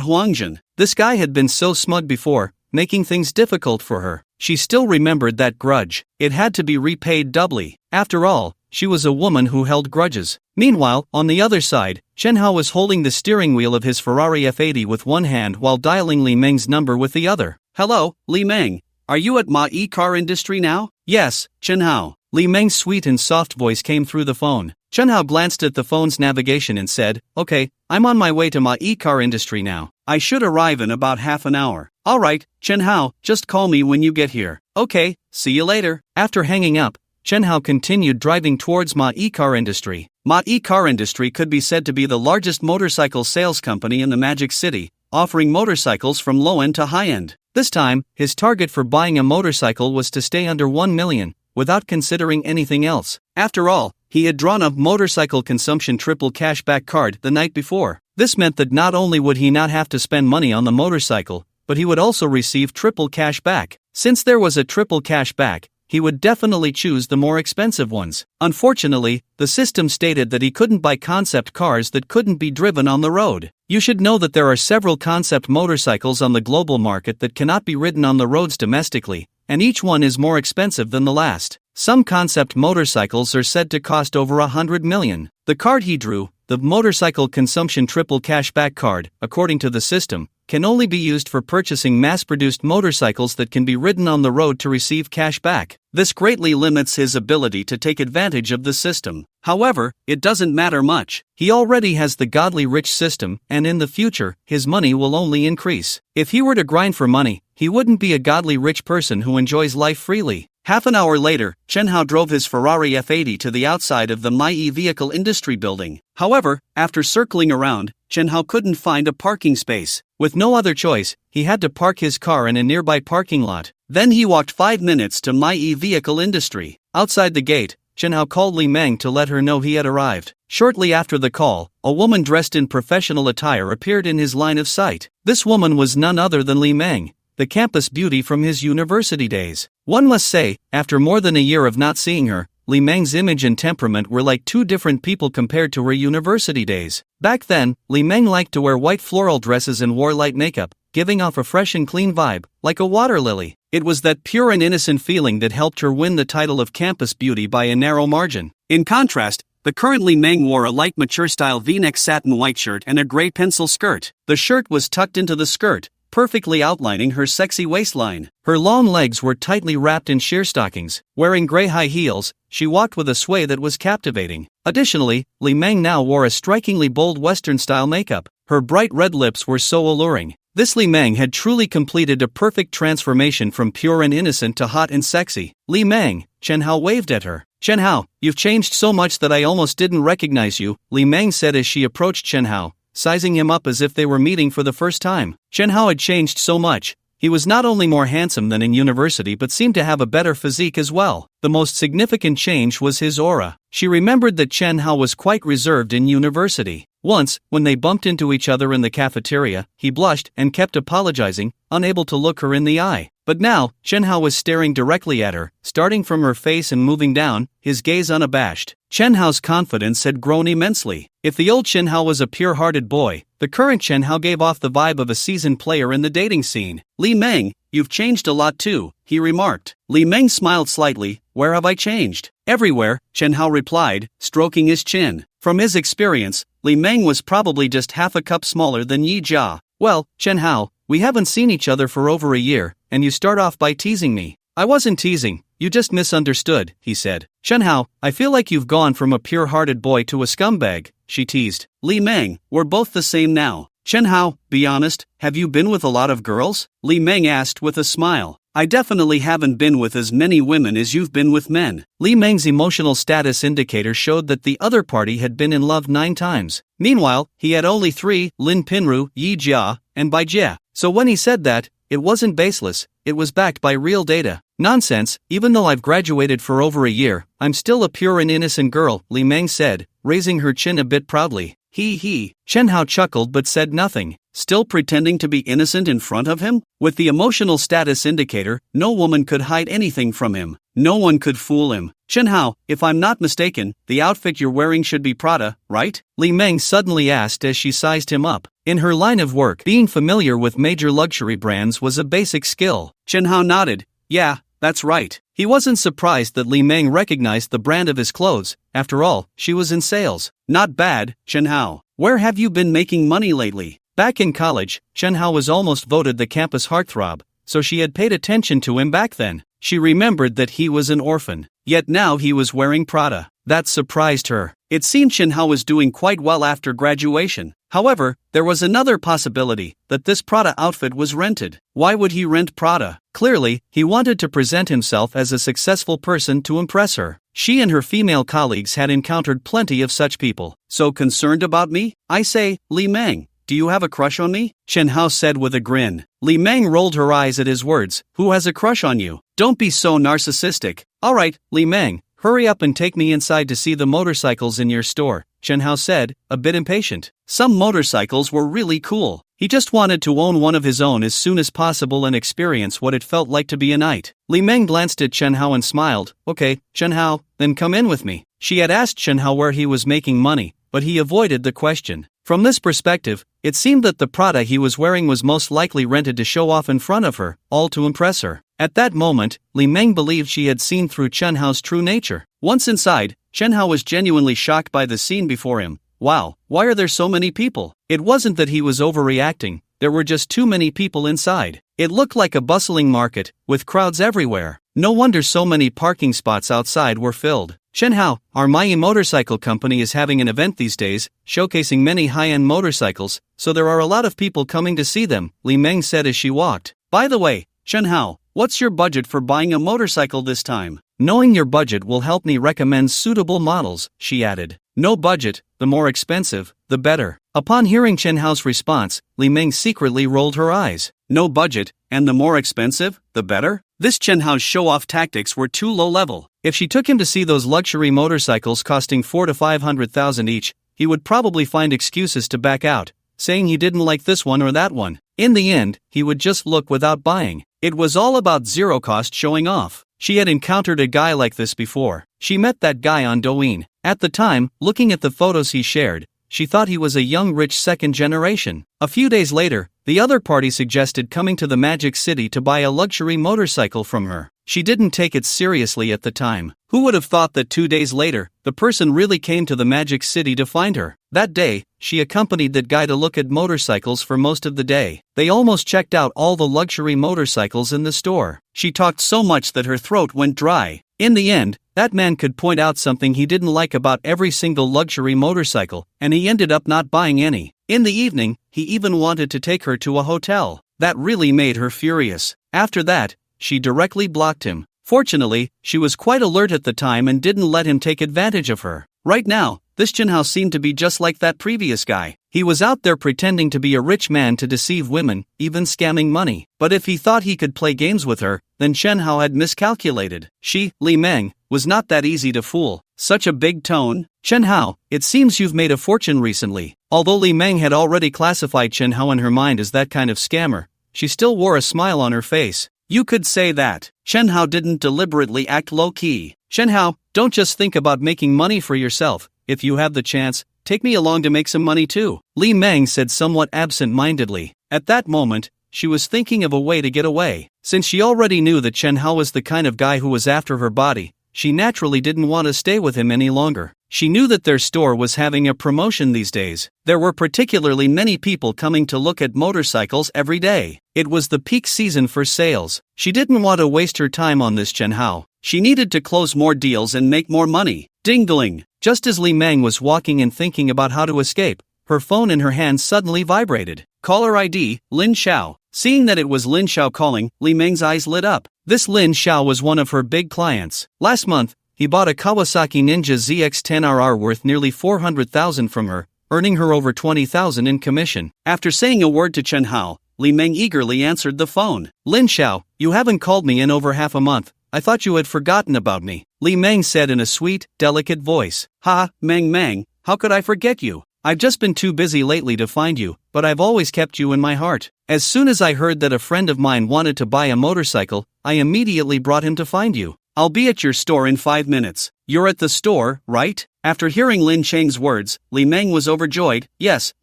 Huangjin. This guy had been so smug before, making things difficult for her. She still remembered that grudge. It had to be repaid doubly. After all, she was a woman who held grudges. Meanwhile, on the other side, Chen Hao was holding the steering wheel of his Ferrari F80 with one hand while dialing Li Meng's number with the other. Hello, Li Meng. Are you at maid car industry now? Yes, Chen Hao. Li Meng's sweet and soft voice came through the phone. Chen Hao glanced at the phone's navigation and said, Okay, I'm on my way to maid car industry now. I should arrive in about half an hour. Alright, Chen Hao, just call me when you get here. Okay, see you later. After hanging up, Chen Hao continued driving towards maid car industry. Maid car industry could be said to be the largest motorcycle sales company in the Magic City, offering motorcycles from low-end to high-end. This time, his target for buying a motorcycle was to stay under 1 million, without considering anything else. After all, he had drawn a motorcycle consumption triple cashback card the night before. This meant that not only would he not have to spend money on the motorcycle, but he would also receive triple cash back. Since there was a triple cash back, he would definitely choose the more expensive ones. Unfortunately, the system stated that he couldn't buy concept cars that couldn't be driven on the road. You should know that there are several concept motorcycles on the global market that cannot be ridden on the roads domestically, and each one is more expensive than the last. Some concept motorcycles are said to cost over 100 million. The card he drew, the motorcycle consumption triple cashback card, according to the system, can only be used for purchasing mass-produced motorcycles that can be ridden on the road to receive cash back. This greatly limits his ability to take advantage of the system. However, it doesn't matter much. He already has the godly rich system, and in the future, his money will only increase. If he were to grind for money, he wouldn't be a godly rich person who enjoys life freely. Half an hour later, Chen Hao drove his Ferrari F80 to the outside of the maid vehicle industry building. However, after circling around, Chen Hao couldn't find a parking space. With no other choice, he had to park his car in a nearby parking lot. Then he walked 5 minutes to maid vehicle industry. Outside the gate, Chen Hao called Li Meng to let her know he had arrived. Shortly after the call, a woman dressed in professional attire appeared in his line of sight. This woman was none other than Li Meng, the campus beauty from his university days. One must say, after more than a year of not seeing her, Li Meng's image and temperament were like two different people compared to her university days. Back then, Li Meng liked to wear white floral dresses and wore light makeup, giving off a fresh and clean vibe, like a water lily. It was that pure and innocent feeling that helped her win the title of campus beauty by a narrow margin. In contrast, the current Li Meng wore a light mature-style V-neck satin white shirt and a gray pencil skirt. The shirt was tucked into the skirt, perfectly outlining her sexy waistline. Her long legs were tightly wrapped in sheer stockings. Wearing gray high heels, she walked with a sway that was captivating. Additionally, Li Meng now wore a strikingly bold Western-style makeup. Her bright red lips were so alluring. This Li Meng had truly completed a perfect transformation from pure and innocent to hot and sexy. Li Meng, Chen Hao waved at her. Chen Hao, you've changed so much that I almost didn't recognize you, Li Meng said as she approached Chen Hao, sizing him up as if they were meeting for the first time. Chen Hao had changed so much. He was not only more handsome than in university but seemed to have a better physique as well. The most significant change was his aura. She remembered that Chen Hao was quite reserved in university. Once, when they bumped into each other in the cafeteria, he blushed and kept apologizing, unable to look her in the eye. But now, Chen Hao was staring directly at her, starting from her face and moving down, his gaze unabashed. Chen Hao's confidence had grown immensely. If the old Chen Hao was a pure-hearted boy, the current Chen Hao gave off the vibe of a seasoned player in the dating scene. Li Meng, you've changed a lot too, he remarked. Li Meng smiled slightly. Where have I changed? Everywhere, Chen Hao replied, stroking his chin. From his experience, Li Meng was probably just half a cup smaller than Yija. Well, Chen Hao, we haven't seen each other for over a year, and you start off by teasing me. I wasn't teasing, you just misunderstood, he said. Chen Hao, I feel like you've gone from a pure-hearted boy to a scumbag, she teased. Li Meng, we're both the same now. Chen Hao, be honest, have you been with a lot of girls? Li Meng asked with a smile. I definitely haven't been with as many women as you've been with men. Li Meng's emotional status indicator showed that the other party had been in love 9 times. Meanwhile, he had only 3, Lin Pinru, Yija, and Bai Jie. So when he said that, it wasn't baseless, it was backed by real data. Nonsense, even though I've graduated for over a year, I'm still a pure and innocent girl, Li Meng said, raising her chin a bit proudly. He. Chen Hao chuckled but said nothing. Still pretending to be innocent in front of him? With the emotional status indicator, no woman could hide anything from him. No one could fool him. Chen Hao, if I'm not mistaken, the outfit you're wearing should be Prada, right? Li Meng suddenly asked as she sized him up. In her line of work, being familiar with major luxury brands was a basic skill. Chen Hao nodded. Yeah, that's right. He wasn't surprised that Li Meng recognized the brand of his clothes. After all, she was in sales. Not bad, Chen Hao. Where have you been making money lately? Back in college, Chen Hao was almost voted the campus heartthrob, so she had paid attention to him back then. She remembered that he was an orphan, yet now he was wearing Prada. That surprised her. It seemed Chen Hao was doing quite well after graduation. However, there was another possibility, that this Prada outfit was rented. Why would he rent Prada? Clearly, he wanted to present himself as a successful person to impress her. She and her female colleagues had encountered plenty of such people. So concerned about me? I say, Li Meng, do you have a crush on me? Chen Hao said with a grin. Li Meng rolled her eyes at his words. Who has a crush on you? Don't be so narcissistic. Alright, Li Meng, hurry up and take me inside to see the motorcycles in your store, Chen Hao said, a bit impatient. Some motorcycles were really cool. He just wanted to own one of his own as soon as possible and experience what it felt like to be a knight. Li Meng glanced at Chen Hao and smiled. Okay, Chen Hao, then come in with me. She had asked Chen Hao where he was making money, but he avoided the question. From this perspective, it seemed that the Prada he was wearing was most likely rented to show off in front of her, all to impress her. At that moment, Li Meng believed she had seen through Chen Hao's true nature. Once inside, Chen Hao was genuinely shocked by the scene before him. Wow, why are there so many people? It wasn't that he was overreacting, there were just too many people inside. It looked like a bustling market, with crowds everywhere. No wonder so many parking spots outside were filled. Chen Hao, our Mai motorcycle company is having an event these days, showcasing many high-end motorcycles, so there are a lot of people coming to see them, Li Meng said as she walked. By the way, Chen Hao, What's your budget for buying a motorcycle this time? Knowing your budget will help me recommend suitable models, she added. No budget, the more expensive, the better. Upon hearing Chen Hao's response, Li Meng secretly rolled her eyes. No budget, and the more expensive, the better? This Chen Hao's show-off tactics were too low-level. If she took him to see those luxury motorcycles costing 400,000 to 500,000 each, he would probably find excuses to back out, saying he didn't like this one or that one. In the end, he would just look without buying. It was all about zero-cost showing off. She had encountered a guy like this before. She met that guy on Douyin. At the time, looking at the photos he shared, she thought he was a young rich second generation. A few days later, the other party suggested coming to the Magic City to buy a luxury motorcycle from her. She didn't take it seriously at the time. Who would have thought that 2 days later, the person really came to the Magic City to find her? That day, she accompanied that guy to look at motorcycles for most of the day. They almost checked out all the luxury motorcycles in the store. She talked so much that her throat went dry. In the end, that man could point out something he didn't like about every single luxury motorcycle, and he ended up not buying any. In the evening, he even wanted to take her to a hotel. That really made her furious. After that, she directly blocked him. Fortunately, she was quite alert at the time and didn't let him take advantage of her. Right now, this Chen Hao seemed to be just like that previous guy. He was out there pretending to be a rich man to deceive women, even scamming money. But if he thought he could play games with her, then Chen Hao had miscalculated. She, Li Meng, was not that easy to fool. Such a big tone. Chen Hao, it seems you've made a fortune recently. Although Li Meng had already classified Chen Hao in her mind as that kind of scammer, she still wore a smile on her face. You could say that. Chen Hao didn't deliberately act low-key. Chen Hao, don't just think about making money for yourself. If you have the chance, take me along to make some money too, Li Meng said somewhat absent-mindedly. At that moment, she was thinking of a way to get away. Since she already knew that Chen Hao was the kind of guy who was after her body, she naturally didn't want to stay with him any longer. She knew that their store was having a promotion these days. There were particularly many people coming to look at motorcycles every day. It was the peak season for sales. She didn't want to waste her time on this Chen Hao. She needed to close more deals and make more money. Ding-dling! Just as Li Meng was walking and thinking about how to escape, her phone in her hand suddenly vibrated. Caller ID, Lin Xiao. Seeing that it was Lin Xiao calling, Li Meng's eyes lit up. This Lin Xiao was one of her big clients. Last month, he bought a Kawasaki Ninja ZX-10RR worth nearly 400,000 from her, earning her over 20,000 in commission. After saying a word to Chen Hao, Li Meng eagerly answered the phone. Lin Xiao, you haven't called me in over half a month. I thought you had forgotten about me, Li Meng said in a sweet, delicate voice. Ha, Meng, how could I forget you? I've just been too busy lately to find you, but I've always kept you in my heart. As soon as I heard that a friend of mine wanted to buy a motorcycle, I immediately brought him to find you. I'll be at your store in 5 minutes. You're at the store, right? After hearing Lin Cheng's words, Li Meng was overjoyed. Yes.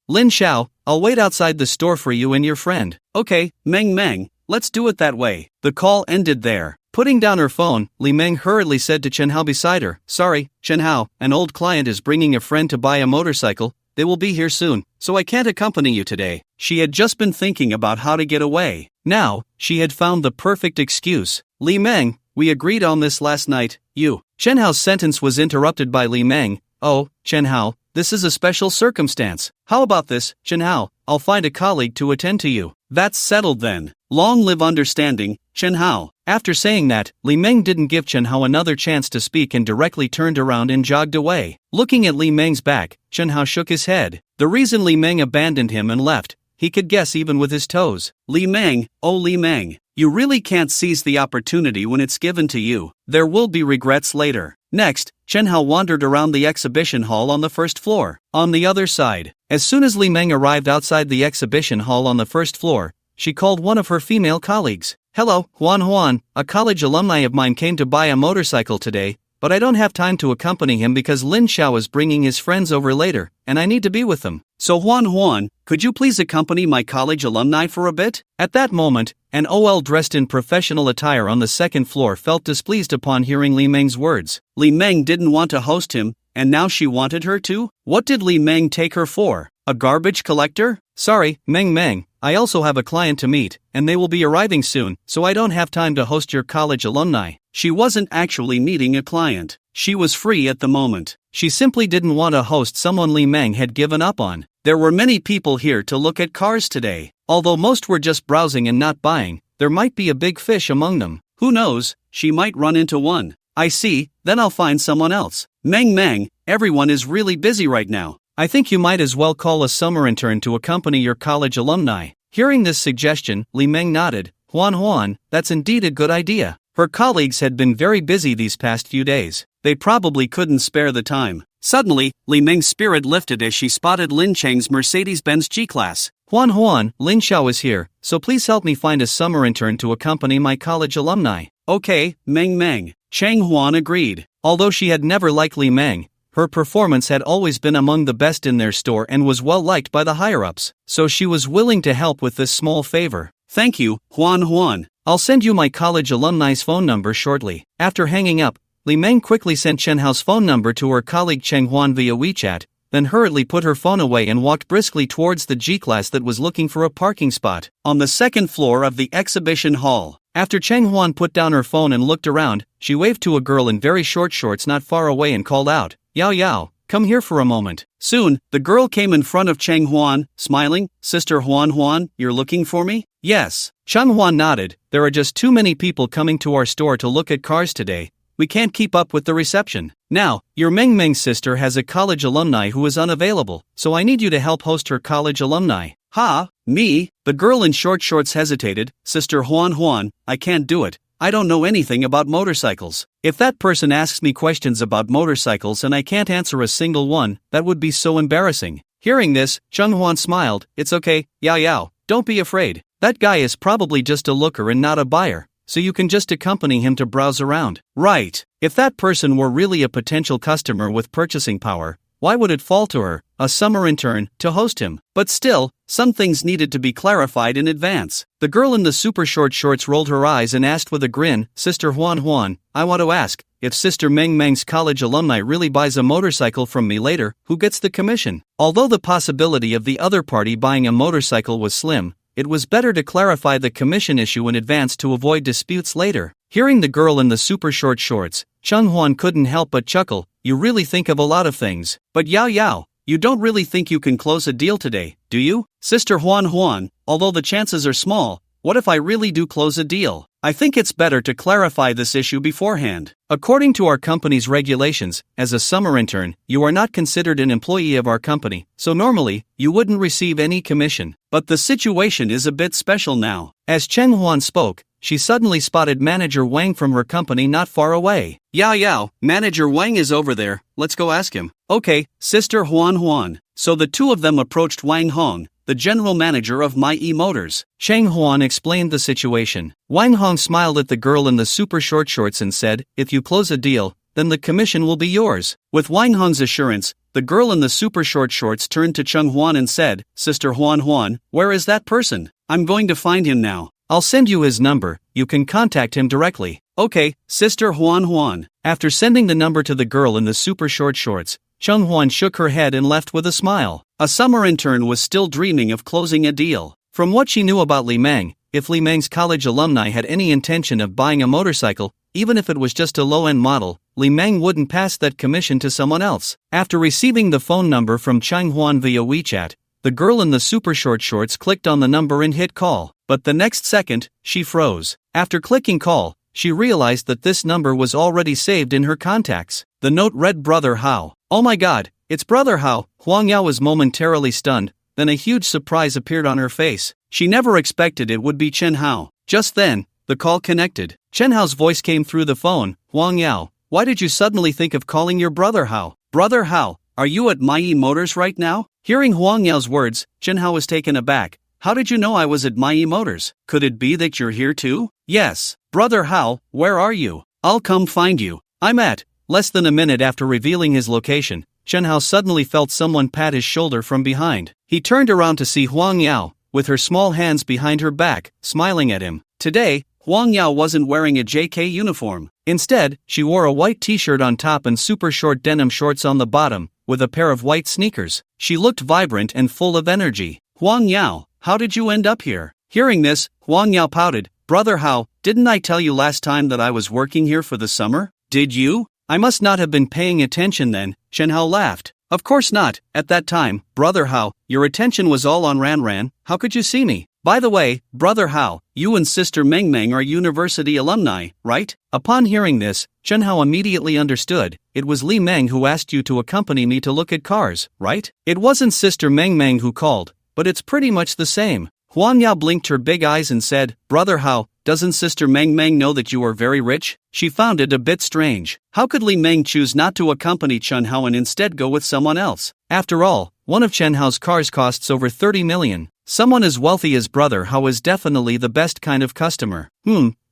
Lin Xiao, I'll wait outside the store for you and your friend. Okay, Meng, let's do it that way. The call ended there. Putting down her phone, Li Meng hurriedly said to Chen Hao beside her, Sorry, Chen Hao, an old client is bringing a friend to buy a motorcycle. They will be here soon, so I can't accompany you today. She had just been thinking about how to get away. Now, she had found the perfect excuse. Li Meng, we agreed on this last night, you. Chen Hao's sentence was interrupted by Li Meng. Oh, Chen Hao, this is a special circumstance. How about this, Chen Hao? I'll find a colleague to attend to you. That's settled then. Long live understanding, Chen Hao. After saying that, Li Meng didn't give Chen Hao another chance to speak and directly turned around and jogged away. Looking at Li Meng's back, Chen Hao shook his head. The reason Li Meng abandoned him and left, he could guess even with his toes. Li Meng, oh Li Meng, you really can't seize the opportunity when it's given to you. There will be regrets later. Next, Chen Hao wandered around the exhibition hall on the first floor. On the other side, as soon as Li Meng arrived outside the exhibition hall on the first floor, she called one of her female colleagues. Hello, Huan, a college alumni of mine came to buy a motorcycle today, but I don't have time to accompany him because Lin Xiao is bringing his friends over later, and I need to be with them. So Huan, could you please accompany my college alumni for a bit? At that moment, an OL dressed in professional attire on the second floor felt displeased upon hearing Li Meng's words. Li Meng didn't want to host him, and now she wanted her to? What did Li Meng take her for? A garbage collector? Sorry, Meng, I also have a client to meet, and they will be arriving soon, so I don't have time to host your college alumni. She wasn't actually meeting a client. She was free at the moment. She simply didn't want to host someone Li Meng had given up on. There were many people here to look at cars today. Although most were just browsing and not buying, there might be a big fish among them. Who knows, she might run into one. I see, then I'll find someone else. Mang, everyone is really busy right now. I think you might as well call a summer intern to accompany your college alumni. Hearing this suggestion, Li Meng nodded. Huan, that's indeed a good idea. Her colleagues had been very busy these past few days. They probably couldn't spare the time. Suddenly, Li Meng's spirit lifted as she spotted Lin Cheng's Mercedes-Benz G-Class. Huan, Lin Xiao is here, so please help me find a summer intern to accompany my college alumni. Okay, Meng. Cheng Huan agreed. Although she had never liked Li Meng, her performance had always been among the best in their store and was well liked by the higher-ups, so she was willing to help with this small favor. Thank you, Huan. I'll send you my college alumni's phone number shortly. After hanging up, Li Meng quickly sent Chen Hao's phone number to her colleague Cheng Huan via WeChat, then hurriedly put her phone away and walked briskly towards the G-Class that was looking for a parking spot on the second floor of the exhibition hall. After Cheng Huan put down her phone and looked around, she waved to a girl in very short shorts not far away and called out, Yao, come here for a moment. Soon, the girl came in front of Cheng Huan, smiling. Sister Huan, you're looking for me? Yes. Cheng Huan nodded. There are just too many people coming to our store to look at cars today. We can't keep up with the reception. Now, your Meng's sister has a college alumni who is unavailable, so I need you to help host her college alumni. Ha, me? The girl in short shorts hesitated. Sister Huan, I can't do it. I don't know anything about motorcycles. If that person asks me questions about motorcycles and I can't answer a single one, that would be so embarrassing. Hearing this, Cheng Huan smiled. It's okay, Yao, don't be afraid. That guy is probably just a looker and not a buyer, so you can just accompany him to browse around. Right. If that person were really a potential customer with purchasing power, why would it fall to her, a summer intern, to host him? But still, some things needed to be clarified in advance. The girl in the super short shorts rolled her eyes and asked with a grin, Sister Huan, I want to ask, if Sister Meng's college alumni really buys a motorcycle from me later, who gets the commission? Although the possibility of the other party buying a motorcycle was slim, it was better to clarify the commission issue in advance to avoid disputes later. Hearing the girl in the super short shorts, Cheng Huan couldn't help but chuckle. You really think of a lot of things. But Yao, you don't really think you can close a deal today, do you? Sister Huan, although the chances are small, what if I really do close a deal? I think it's better to clarify this issue beforehand. According to our company's regulations, as a summer intern, you are not considered an employee of our company, so normally, you wouldn't receive any commission. But the situation is a bit special now. As Cheng Huan spoke, she suddenly spotted Manager Wang from her company not far away. Yao, Manager Wang is over there, let's go ask him. Okay, Sister Huan. So the two of them approached Wang Hong, the general manager of maid Motors. Cheng Huan explained the situation. Wang Hong smiled at the girl in the super short shorts and said, if you close a deal, then the commission will be yours. With Wang Hong's assurance, the girl in the super short shorts turned to Cheng Huan and said, Sister Huan, where is that person? I'm going to find him now. I'll send you his number, you can contact him directly. Okay, Sister Huan. After sending the number to the girl in the super short shorts, Cheng Huan shook her head and left with a smile. A summer intern was still dreaming of closing a deal. From what she knew about Li Meng, if Li Meng's college alumni had any intention of buying a motorcycle, even if it was just a low-end model, Li Meng wouldn't pass that commission to someone else. After receiving the phone number from Cheng Huan via WeChat, the girl in the super short shorts clicked on the number and hit call. But the next second, she froze. After clicking call, she realized that this number was already saved in her contacts. The note read Brother Hao. Oh my god, it's Brother Hao. Huang Yao was momentarily stunned, then a huge surprise appeared on her face. She never expected it would be Chen Hao. Just then, the call connected. Chen Hao's voice came through the phone. Huang Yao, why did you suddenly think of calling your brother Hao? Brother Hao, are you at maid Motors right now? Hearing Huang Yao's words, Chen Hao was taken aback. How did you know I was at maid Motors? Could it be that you're here too? Yes. Brother Hao, where are you? I'll come find you. I'm at. Less than a minute after revealing his location, Chen Hao suddenly felt someone pat his shoulder from behind. He turned around to see Huang Yao, with her small hands behind her back, smiling at him. Today, Huang Yao wasn't wearing a JK uniform. Instead, she wore a white t-shirt on top and super short denim shorts on the bottom, with a pair of white sneakers. She looked vibrant and full of energy. Huang Yao, how did you end up here? Hearing this, Huang Yao pouted. Brother Hao, didn't I tell you last time that I was working here for the summer? Did you? I must not have been paying attention then. Chen Hao laughed. Of course not. At that time, Brother Hao, your attention was all on Ran. How could you see me? By the way, brother Hao, you and sister Meng Meng are university alumni, right? Upon hearing this, Chen Hao immediately understood. It was Li Meng who asked you to accompany me to look at cars, right? It wasn't sister Meng Meng who called, but it's pretty much the same. Huang Yao blinked her big eyes and said, Brother Hao, doesn't sister Meng Meng know that you are very rich? She found it a bit strange. How could Li Meng choose not to accompany Chen Hao and instead go with someone else? After all, one of Chen Hao's cars costs over 30 million. Someone as wealthy as brother Hao is definitely the best kind of customer.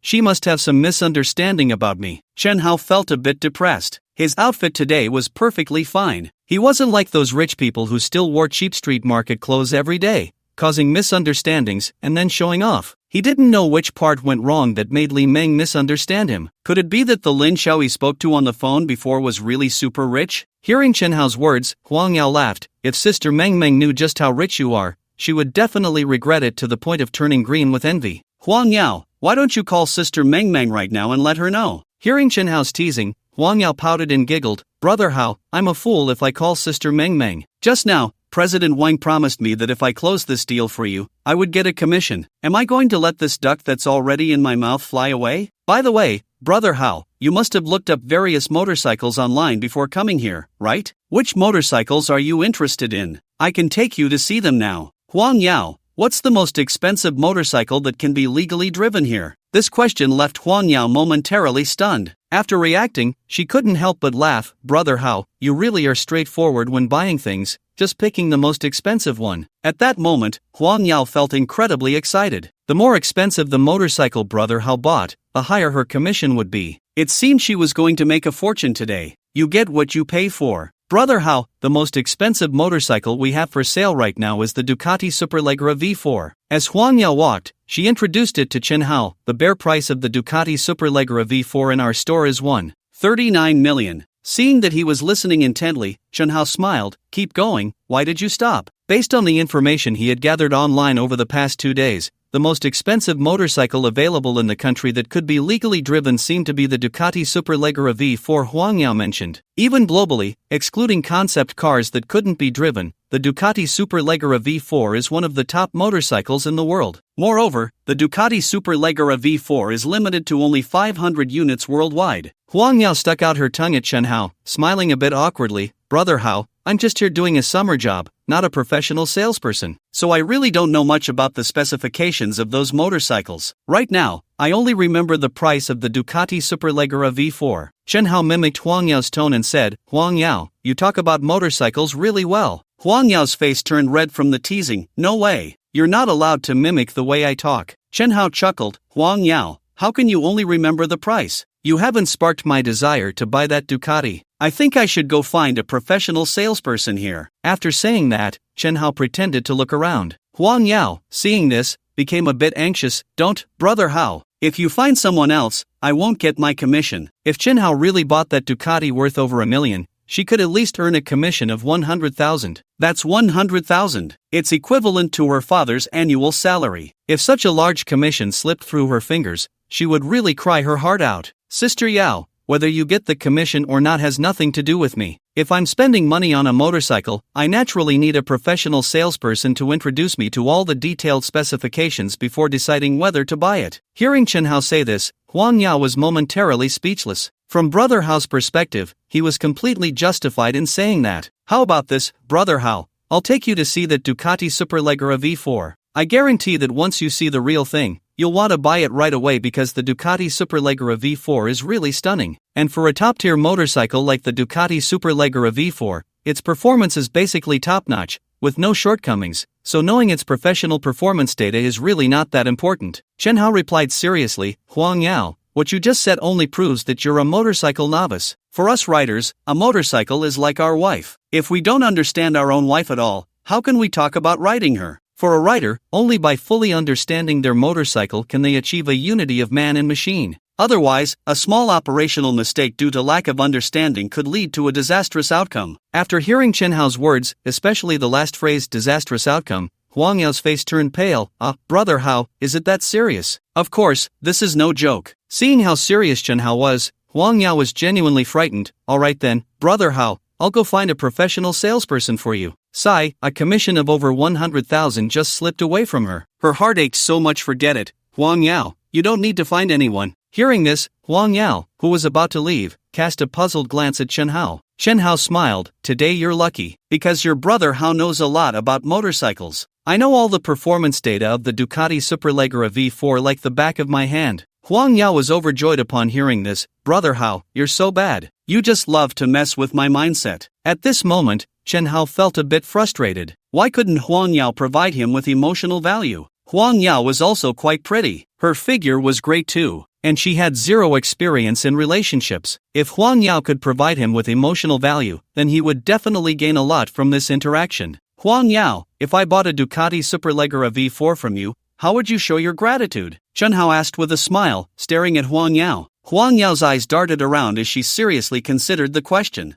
She must have some misunderstanding about me. Chen Hao felt a bit depressed. His outfit today was perfectly fine. He wasn't like those rich people who still wore cheap street market clothes every day, causing misunderstandings and then showing off. He didn't know which part went wrong that made Li Meng misunderstand him. Could it be that the Lin Xiao he spoke to on the phone before was really super rich? Hearing Chen Hao's words, Huang Yao laughed. If sister Meng Meng knew just how rich you are, she would definitely regret it to the point of turning green with envy. Huang Yao, why don't you call sister Meng Meng right now and let her know? Hearing Chen Hao's teasing, Huang Yao pouted and giggled. Brother Hao, I'm a fool if I call sister Meng Meng. Just now, President Wang promised me that if I close this deal for you, I would get a commission. Am I going to let this duck that's already in my mouth fly away? By the way, Brother Hao, you must have looked up various motorcycles online before coming here, right? Which motorcycles are you interested in? I can take you to see them now. Huang Yao, what's the most expensive motorcycle that can be legally driven here? This question left Huang Yao momentarily stunned. After reacting, she couldn't help but laugh. Brother Hao, you really are straightforward when buying things, just picking the most expensive one. At that moment, Huang Yao felt incredibly excited. The more expensive the motorcycle Brother Hao bought, the higher her commission would be. It seemed she was going to make a fortune today. You get what you pay for. Brother Hao, the most expensive motorcycle we have for sale right now is the Ducati Superleggera V4. As Huang Yao walked, she introduced it to Chen Hao. The bare price of the Ducati Superleggera V4 in our store is 139 million. Seeing that he was listening intently, Chen Hao smiled. Keep going, why did you stop? Based on the information he had gathered online over the past 2 days, the most expensive motorcycle available in the country that could be legally driven seemed to be the Ducati Superleggera V4 Huang Yao mentioned. Even globally, excluding concept cars that couldn't be driven, the Ducati Superleggera V4 is one of the top motorcycles in the world. Moreover, the Ducati Superleggera V4 is limited to only 500 units worldwide. Huang Yao stuck out her tongue at Chen Hao, smiling a bit awkwardly. Brother Hao, I'm just here doing a summer job, not a professional salesperson, so I really don't know much about the specifications of those motorcycles. Right now, I only remember the price of the Ducati Superleggera V4. Chen Hao mimicked Huang Yao's tone and said, Huang Yao, you talk about motorcycles really well. Huang Yao's face turned red from the teasing. No way. You're not allowed to mimic the way I talk. Chen Hao chuckled. Huang Yao, how can you only remember the price? You haven't sparked my desire to buy that Ducati. I think I should go find a professional salesperson here. After saying that, Chen Hao pretended to look around. Huang Yao, seeing this, became a bit anxious. Don't, Brother Hao. If you find someone else, I won't get my commission. If Chen Hao really bought that Ducati worth over $1 million, she could at least earn a commission of 100,000. That's 100,000. It's equivalent to her father's annual salary. If such a large commission slipped through her fingers, she would really cry her heart out. Sister Yao, whether you get the commission or not has nothing to do with me. If I'm spending money on a motorcycle, I naturally need a professional salesperson to introduce me to all the detailed specifications before deciding whether to buy it. Hearing Chen Hao say this, Huang Yao was momentarily speechless. From Brother Hao's perspective, he was completely justified in saying that. How about this, Brother Hao? I'll take you to see that Ducati Superleggera V4. I guarantee that once you see the real thing, you'll want to buy it right away because the Ducati Superleggera V4 is really stunning. And for a top-tier motorcycle like the Ducati Superleggera V4, its performance is basically top-notch, with no shortcomings, so knowing its professional performance data is really not that important. Chen Hao replied seriously, Huang Yao, what you just said only proves that you're a motorcycle novice. For us riders, a motorcycle is like our wife. If we don't understand our own wife at all, how can we talk about riding her? For a rider, only by fully understanding their motorcycle can they achieve a unity of man and machine. Otherwise, a small operational mistake due to lack of understanding could lead to a disastrous outcome. After hearing Chen Hao's words, especially the last phrase disastrous outcome, Huang Yao's face turned pale. Brother Hao, is it that serious? Of course, this is no joke. Seeing how serious Chen Hao was, Huang Yao was genuinely frightened. Alright then, Brother Hao, I'll go find a professional salesperson for you. Sigh, a commission of over 100,000 just slipped away from her. Her heart ached so much. Forget it, Huang Yao, you don't need to find anyone. Hearing this, Huang Yao, who was about to leave, cast a puzzled glance at Chen Hao. Chen Hao smiled. Today you're lucky, because your brother Hao knows a lot about motorcycles. I know all the performance data of the Ducati Superleggera V4 like the back of my hand. Huang Yao was overjoyed upon hearing this. Brother Hao, you're so bad. You just love to mess with my mindset. At this moment, Chen Hao felt a bit frustrated. Why couldn't Huang Yao provide him with emotional value? Huang Yao was also quite pretty. Her figure was great too, and she had zero experience in relationships. If Huang Yao could provide him with emotional value, then he would definitely gain a lot from this interaction. Huang Yao, if I bought a Ducati Superleggera V4 from you, how would you show your gratitude? Chen Hao asked with a smile, staring at Huang Yao. Huang Yao's eyes darted around as she seriously considered the question.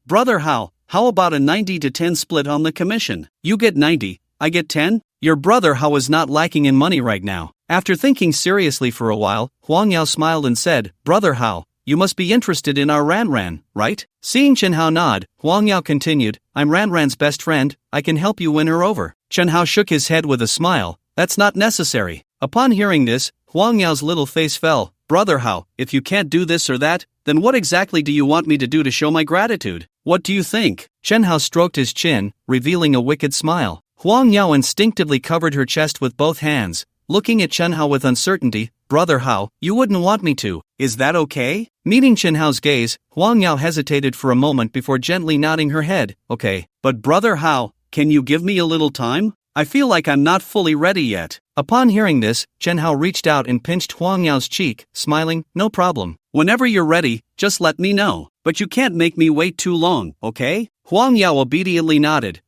Brother Hao, how about a 90-10 split on the commission? You get 90, I get 10? Your brother Hao is not lacking in money right now. After thinking seriously for a while, Huang Yao smiled and said, Brother Hao, you must be interested in our Ran, right? Seeing Chen Hao nod, Huang Yao continued, I'm Ran's best friend, I can help you win her over. Chen Hao shook his head with a smile. That's not necessary. Upon hearing this, Huang Yao's little face fell. Brother Hao, if you can't do this or that, then what exactly do you want me to do to show my gratitude? What do you think? Chen Hao stroked his chin, revealing a wicked smile. Huang Yao instinctively covered her chest with both hands, looking at Chen Hao with uncertainty. Brother Hao, you wouldn't want me to, is that okay? Meeting Chen Hao's gaze, Huang Yao hesitated for a moment before gently nodding her head. Okay, but Brother Hao, can you give me a little time? I feel like I'm not fully ready yet. Upon hearing this, Chen Hao reached out and pinched Huang Yao's cheek, smiling, no problem. Whenever you're ready, just let me know. But you can't make me wait too long, okay? Huang Yao obediently nodded.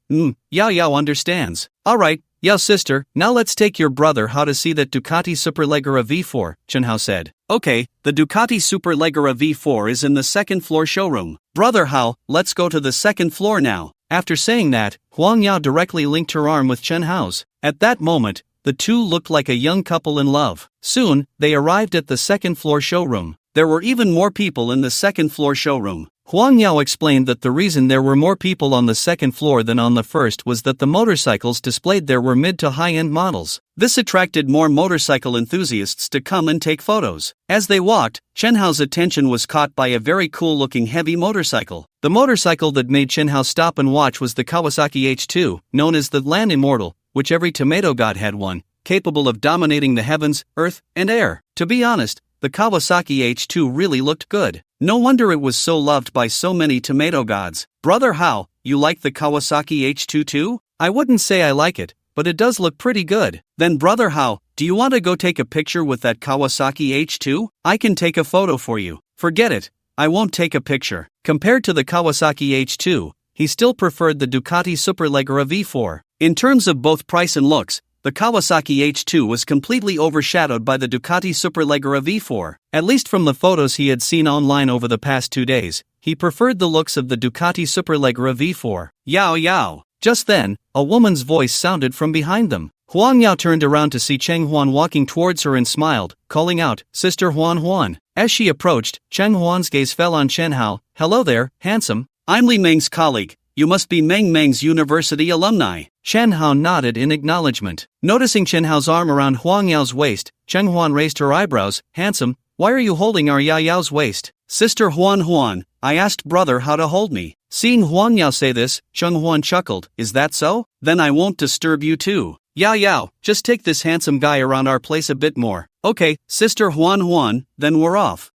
Yao understands. Alright, Yao sister, now let's take your brother Hao to see that Ducati Superleggera V4, Chen Hao said. Okay, the Ducati Superleggera V4 is in the second floor showroom. Brother Hao, let's go to the second floor now. After saying that, Huang Yao directly linked her arm with Chen Hao's. At that moment, the two looked like a young couple in love. Soon, they arrived at the second floor showroom. There were even more people in the second floor showroom. Huang Yao explained that the reason there were more people on the second floor than on the first was that the motorcycles displayed there were mid to high-end models. This attracted more motorcycle enthusiasts to come and take photos. As they walked, Chen Hao's attention was caught by a very cool-looking heavy motorcycle. The motorcycle that made Chen Hao stop and watch was the Kawasaki H2, known as the Land Immortal, which every tomato god had one, capable of dominating the heavens, earth, and air. To be honest, the Kawasaki H2 really looked good. No wonder it was so loved by so many tomato gods. Brother Hao, you like the Kawasaki H2 too? I wouldn't say I like it, but it does look pretty good. Then Brother Hao, do you want to go take a picture with that Kawasaki H2? I can take a photo for you. Forget it, I won't take a picture. Compared to the Kawasaki H2, he still preferred the Ducati Superleggera V4. In terms of both price and looks, the Kawasaki H2 was completely overshadowed by the Ducati Superleggera V4. At least from the photos he had seen online over the past 2 days, he preferred the looks of the Ducati Superleggera V4. Yao. Just then, a woman's voice sounded from behind them. Huang Yao turned around to see Cheng Huan walking towards her and smiled, calling out, Sister Huan. As she approached, Cheng Huan's gaze fell on Chen Hao. Hello there, handsome. I'm Li Meng's colleague. You must be Meng's university alumni. Chen Hao nodded in acknowledgement. Noticing Chen Hao's arm around Huang Yao's waist, Cheng Huan raised her eyebrows. Handsome, why are you holding our Yao's waist? Sister Huan, I asked brother how to hold me. Seeing Huang Yao say this, Cheng Huan chuckled. Is that so? Then I won't disturb you too. Yao, just take this handsome guy around our place a bit more. Okay, Sister Huan, then we're off.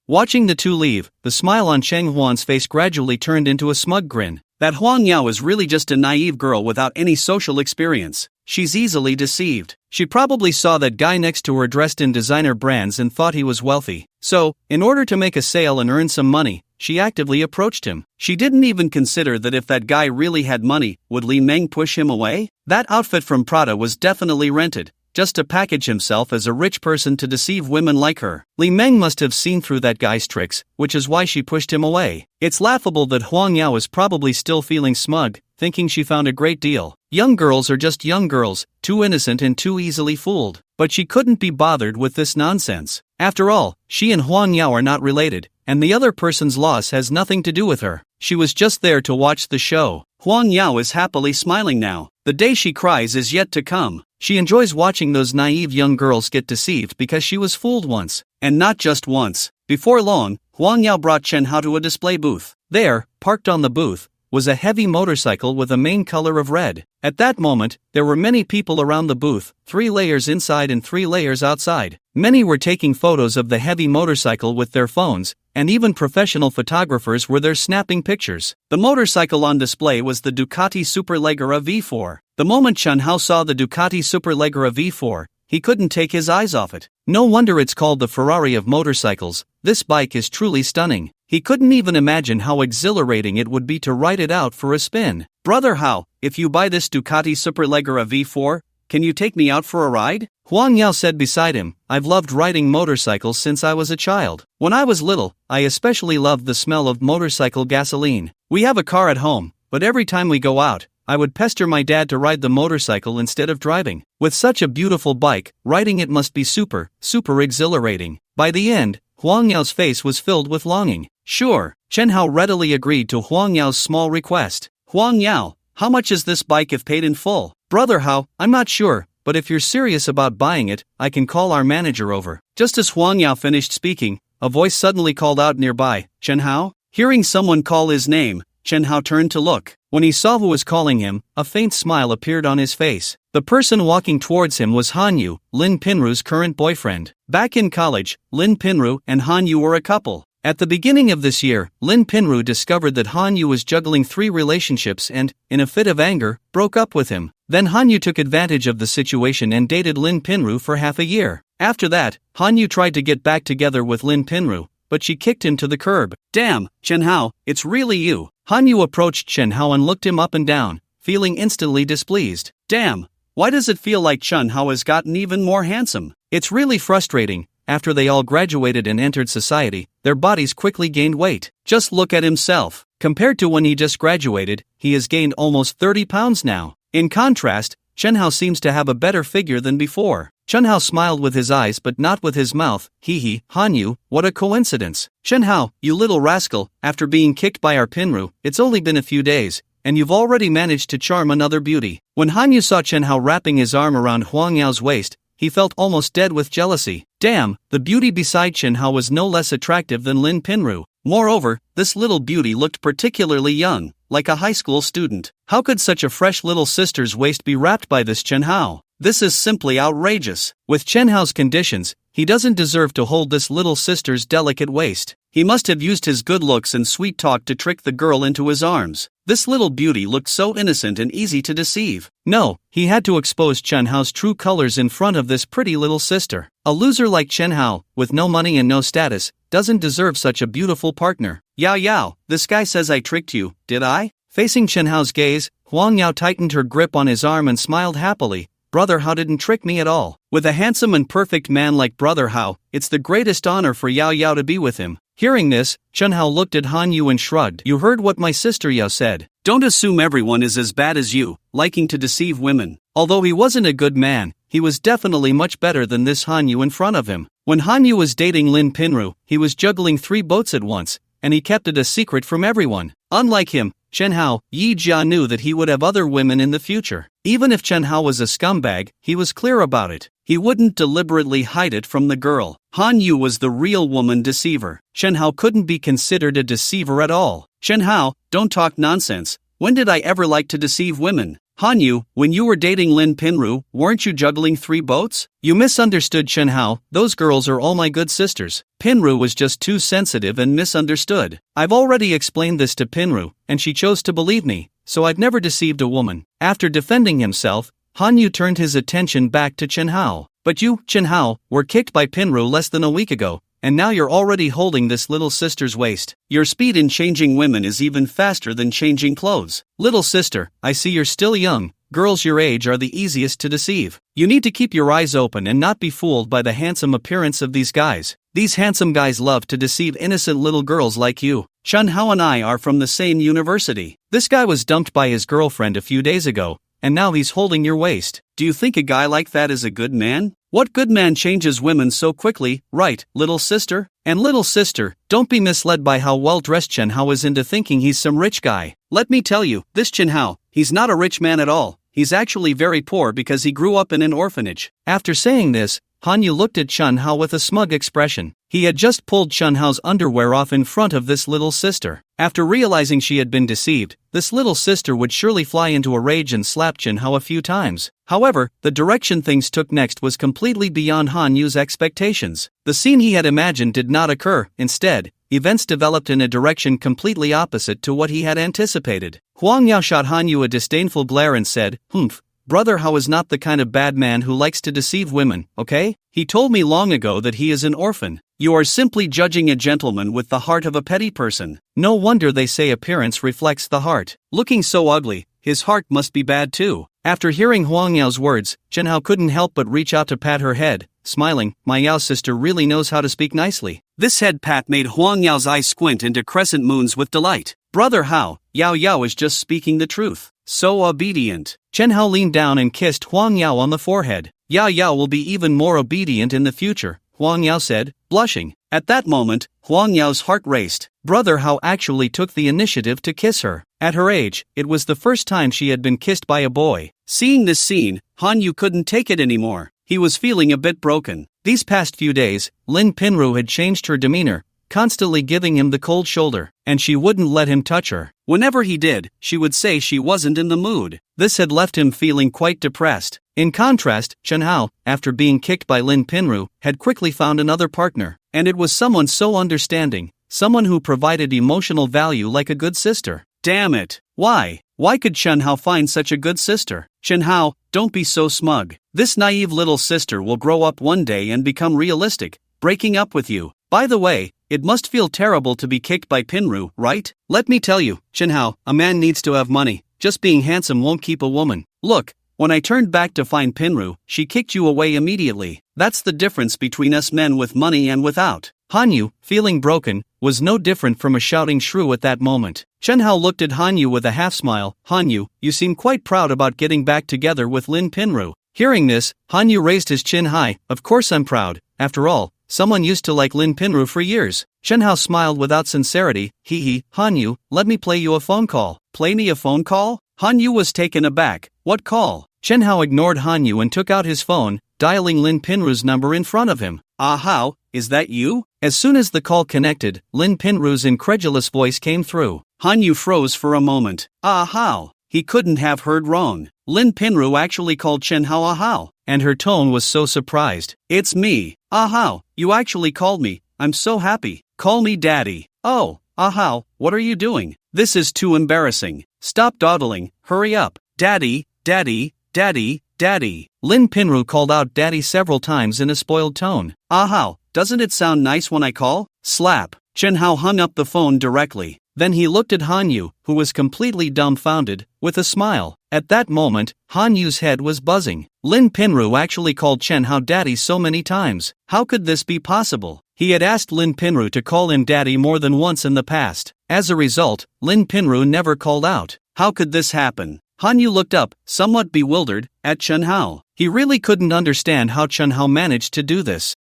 Watching the two leave, the smile on Cheng Huan's face gradually turned into a smug grin. That Huang Yao is really just a naive girl without any social experience. She's easily deceived. She probably saw that guy next to her dressed in designer brands and thought he was wealthy. So, in order to make a sale and earn some money, she actively approached him. She didn't even consider that if that guy really had money, would Li Meng push him away? That outfit from Prada was definitely rented, just to package himself as a rich person to deceive women like her. Li Meng must have seen through that guy's tricks, which is why she pushed him away. It's laughable that Huang Yao is probably still feeling smug, thinking she found a great deal. Young girls are just young girls, too innocent and too easily fooled. But she couldn't be bothered with this nonsense. After all, she and Huang Yao are not related, and the other person's loss has nothing to do with her. She was just there to watch the show. Huang Yao is happily smiling now. The day she cries is yet to come. She enjoys watching those naive young girls get deceived because she was fooled once. And not just once. Before long, Huang Yao brought Chen Hao to a display booth. There, parked on the booth, was a heavy motorcycle with a main color of red. At that moment, there were many people around the booth, 3 layers inside and 3 layers outside. Many were taking photos of the heavy motorcycle with their phones, and even professional photographers were there snapping pictures. The motorcycle on display was the Ducati Superleggera V4. The moment Chen Hao saw the Ducati Superleggera V4, he couldn't take his eyes off it. No wonder it's called the Ferrari of motorcycles. This bike is truly stunning. He couldn't even imagine how exhilarating it would be to ride it out for a spin. Brother Hao, if you buy this Ducati Superleggera V4, can you take me out for a ride? Huang Yao said beside him, I've loved riding motorcycles since I was a child. When I was little, I especially loved the smell of motorcycle gasoline. We have a car at home, but every time we go out, I would pester my dad to ride the motorcycle instead of driving. With such a beautiful bike, riding it must be super exhilarating. By the end, Huang Yao's face was filled with longing. Sure, Chen Hao readily agreed to Huang Yao's small request. Huang Yao, how much is this bike if paid in full? Brother Hao, I'm not sure, but if you're serious about buying it, I can call our manager over. Just as Huang Yao finished speaking, a voice suddenly called out nearby, Chen Hao? Hearing someone call his name, Chen Hao turned to look. When he saw who was calling him, a faint smile appeared on his face. The person walking towards him was Hanyu, Lin Pinru's current boyfriend. Back in college, Lin Pinru and Hanyu were a couple. At the beginning of this year, Lin Pinru discovered that Hanyu was juggling 3 relationships and, in a fit of anger, broke up with him. Then Hanyu took advantage of the situation and dated Lin Pinru for half a year. After that, Hanyu tried to get back together with Lin Pinru, but she kicked him to the curb. Damn, Chen Hao, it's really you. Hanyu approached Chen Hao and looked him up and down, feeling instantly displeased. Damn, why does it feel like Chen Hao has gotten even more handsome? It's really frustrating. After they all graduated and entered society, their bodies quickly gained weight. Just look at himself. Compared to when he just graduated, he has gained almost 30 pounds now. In contrast, Chen Hao seems to have a better figure than before. Chen Hao smiled with his eyes but not with his mouth. Hee, Hanyu, what a coincidence. Chen Hao, you little rascal, after being kicked by our Pinru, it's only been a few days, and you've already managed to charm another beauty. When Hanyu saw Chen Hao wrapping his arm around Huang Yao's waist, he felt almost dead with jealousy. Damn, the beauty beside Chen Hao was no less attractive than Lin Pinru. Moreover, this little beauty looked particularly young, like a high school student. How could such a fresh little sister's waist be wrapped by this Chen Hao? This is simply outrageous. With Chen Hao's conditions, he doesn't deserve to hold this little sister's delicate waist. He must have used his good looks and sweet talk to trick the girl into his arms. This little beauty looked so innocent and easy to deceive. No, he had to expose Chen Hao's true colors in front of this pretty little sister. A loser like Chen Hao, with no money and no status, doesn't deserve such a beautiful partner. Yao, this guy says I tricked you, did I? Facing Chen Hao's gaze, Huang Yao tightened her grip on his arm and smiled happily. Brother Hao didn't trick me at all. With a handsome and perfect man like Brother Hao, it's the greatest honor for Yao to be with him. Hearing this, Chen Hao looked at Hanyu and shrugged. You heard what my sister Yao said. Don't assume everyone is as bad as you, liking to deceive women. Although he wasn't a good man, he was definitely much better than this Hanyu in front of him. When Hanyu was dating Lin Pinru, he was juggling 3 boats at once, and he kept it a secret from everyone. Unlike him, Chen Hao, Yija knew that he would have other women in the future. Even if Chen Hao was a scumbag, he was clear about it. He wouldn't deliberately hide it from the girl. Hanyu was the real woman deceiver. Chen Hao couldn't be considered a deceiver at all. Chen Hao, don't talk nonsense. When did I ever like to deceive women? Hanyu, when you were dating Lin Pinru, weren't you juggling 3 boats? You misunderstood Chen Hao, those girls are all my good sisters. Pinru was just too sensitive and misunderstood. I've already explained this to Pinru, and she chose to believe me, so I've never deceived a woman. After defending himself, Hanyu turned his attention back to Chen Hao. But you, Chen Hao, were kicked by Pinru less than a week ago, and now you're already holding this little sister's waist. Your speed in changing women is even faster than changing clothes. Little sister, I see you're still young. Girls your age are the easiest to deceive. You need to keep your eyes open and not be fooled by the handsome appearance of these guys. These handsome guys love to deceive innocent little girls like you. Chen Hao and I are from the same university. This guy was dumped by his girlfriend a few days ago, and now he's holding your waist. Do you think a guy like that is a good man? What good man changes women so quickly, right, little sister? And little sister, don't be misled by how well-dressed Chen Hao is into thinking he's some rich guy. Let me tell you, this Chen Hao, he's not a rich man at all. He's actually very poor because he grew up in an orphanage. After saying this, Han Yu looked at Chen Hao with a smug expression. He had just pulled Chen Hao's underwear off in front of this little sister. After realizing she had been deceived, this little sister would surely fly into a rage and slap Chen Hao a few times. However, the direction things took next was completely beyond Han Yu's expectations. The scene he had imagined did not occur. Instead, events developed in a direction completely opposite to what he had anticipated. Huang Yao shot Han Yu a disdainful glare and said, "Humph. Brother Hao is not the kind of bad man who likes to deceive women, okay? He told me long ago that he is an orphan. You are simply judging a gentleman with the heart of a petty person. No wonder they say appearance reflects the heart. Looking so ugly, his heart must be bad too." After hearing Huang Yao's words, Chen Hao couldn't help but reach out to pat her head, smiling. My Yao sister really knows how to speak nicely. This head pat made Huang Yao's eyes squint into crescent moons with delight. Brother Hao, Yao Yao is just speaking the truth. So obedient. Chen Hao leaned down and kissed Huang Yao on the forehead. Yao Yao will be even more obedient in the future, Huang Yao said, blushing. At that moment, Huang Yao's heart raced. Brother Hao actually took the initiative to kiss her. At her age, it was the first time she had been kissed by a boy. Seeing this scene, Han Yu couldn't take it anymore. He was feeling a bit broken. These past few days, Lin Pinru had changed her demeanor, constantly giving him the cold shoulder, and she wouldn't let him touch her. Whenever he did, she would say she wasn't in the mood. This had left him feeling quite depressed. In contrast, Chen Hao, after being kicked by Lin Pinru, had quickly found another partner, and it was someone so understanding, someone who provided emotional value like a good sister. Damn it! Why? Why could Chen Hao find such a good sister? Chen Hao, don't be so smug. This naive little sister will grow up one day and become realistic, breaking up with you. By the way, it must feel terrible to be kicked by Pinru, right? Let me tell you, Chen Hao, a man needs to have money. Just being handsome won't keep a woman. Look, when I turned back to find Pinru, she kicked you away immediately. That's the difference between us men with money and without. Han Yu, feeling broken, was no different from a shouting shrew at that moment. Chen Hao looked at Han Yu with a half-smile. Han Yu, you seem quite proud about getting back together with Lin Pinru. Hearing this, Han Yu raised his chin high. Of course I'm proud. After all, someone used to like Lin Pinru for years. Chen Hao smiled without sincerity. Hee, Han Yu, let me play you a phone call. Play me a phone call? Han Yu was taken aback. What call? Chen Hao ignored Han Yu and took out his phone, dialing Lin Pinru's number in front of him. Hao, is that you? As soon as the call connected, Lin Pinru's incredulous voice came through. Han Yu froze for a moment. Hao. He couldn't have heard wrong. Lin Pinru actually called Chen Hao Hao, and her tone was so surprised. It's me. Hao, you actually called me. I'm so happy. Call me Daddy. Oh, Hao, what are you doing? This is too embarrassing. Stop dawdling. Hurry up. Daddy, Daddy, Daddy, Daddy. Lin Pinru called out Daddy several times in a spoiled tone. Hao, doesn't it sound nice when I call? Slap. Chen Hao hung up the phone directly. Then he looked at Han Yu, who was completely dumbfounded, with a smile. At that moment, Han Yu's head was buzzing. Lin Pinru actually called Chen Hao Daddy so many times. How could this be possible? He had asked Lin Pinru to call him Daddy more than once in the past. As a result, Lin Pinru never called out. How could this happen? Han Yu looked up, somewhat bewildered, at Chen Hao. He really couldn't understand how Chen Hao managed to do this.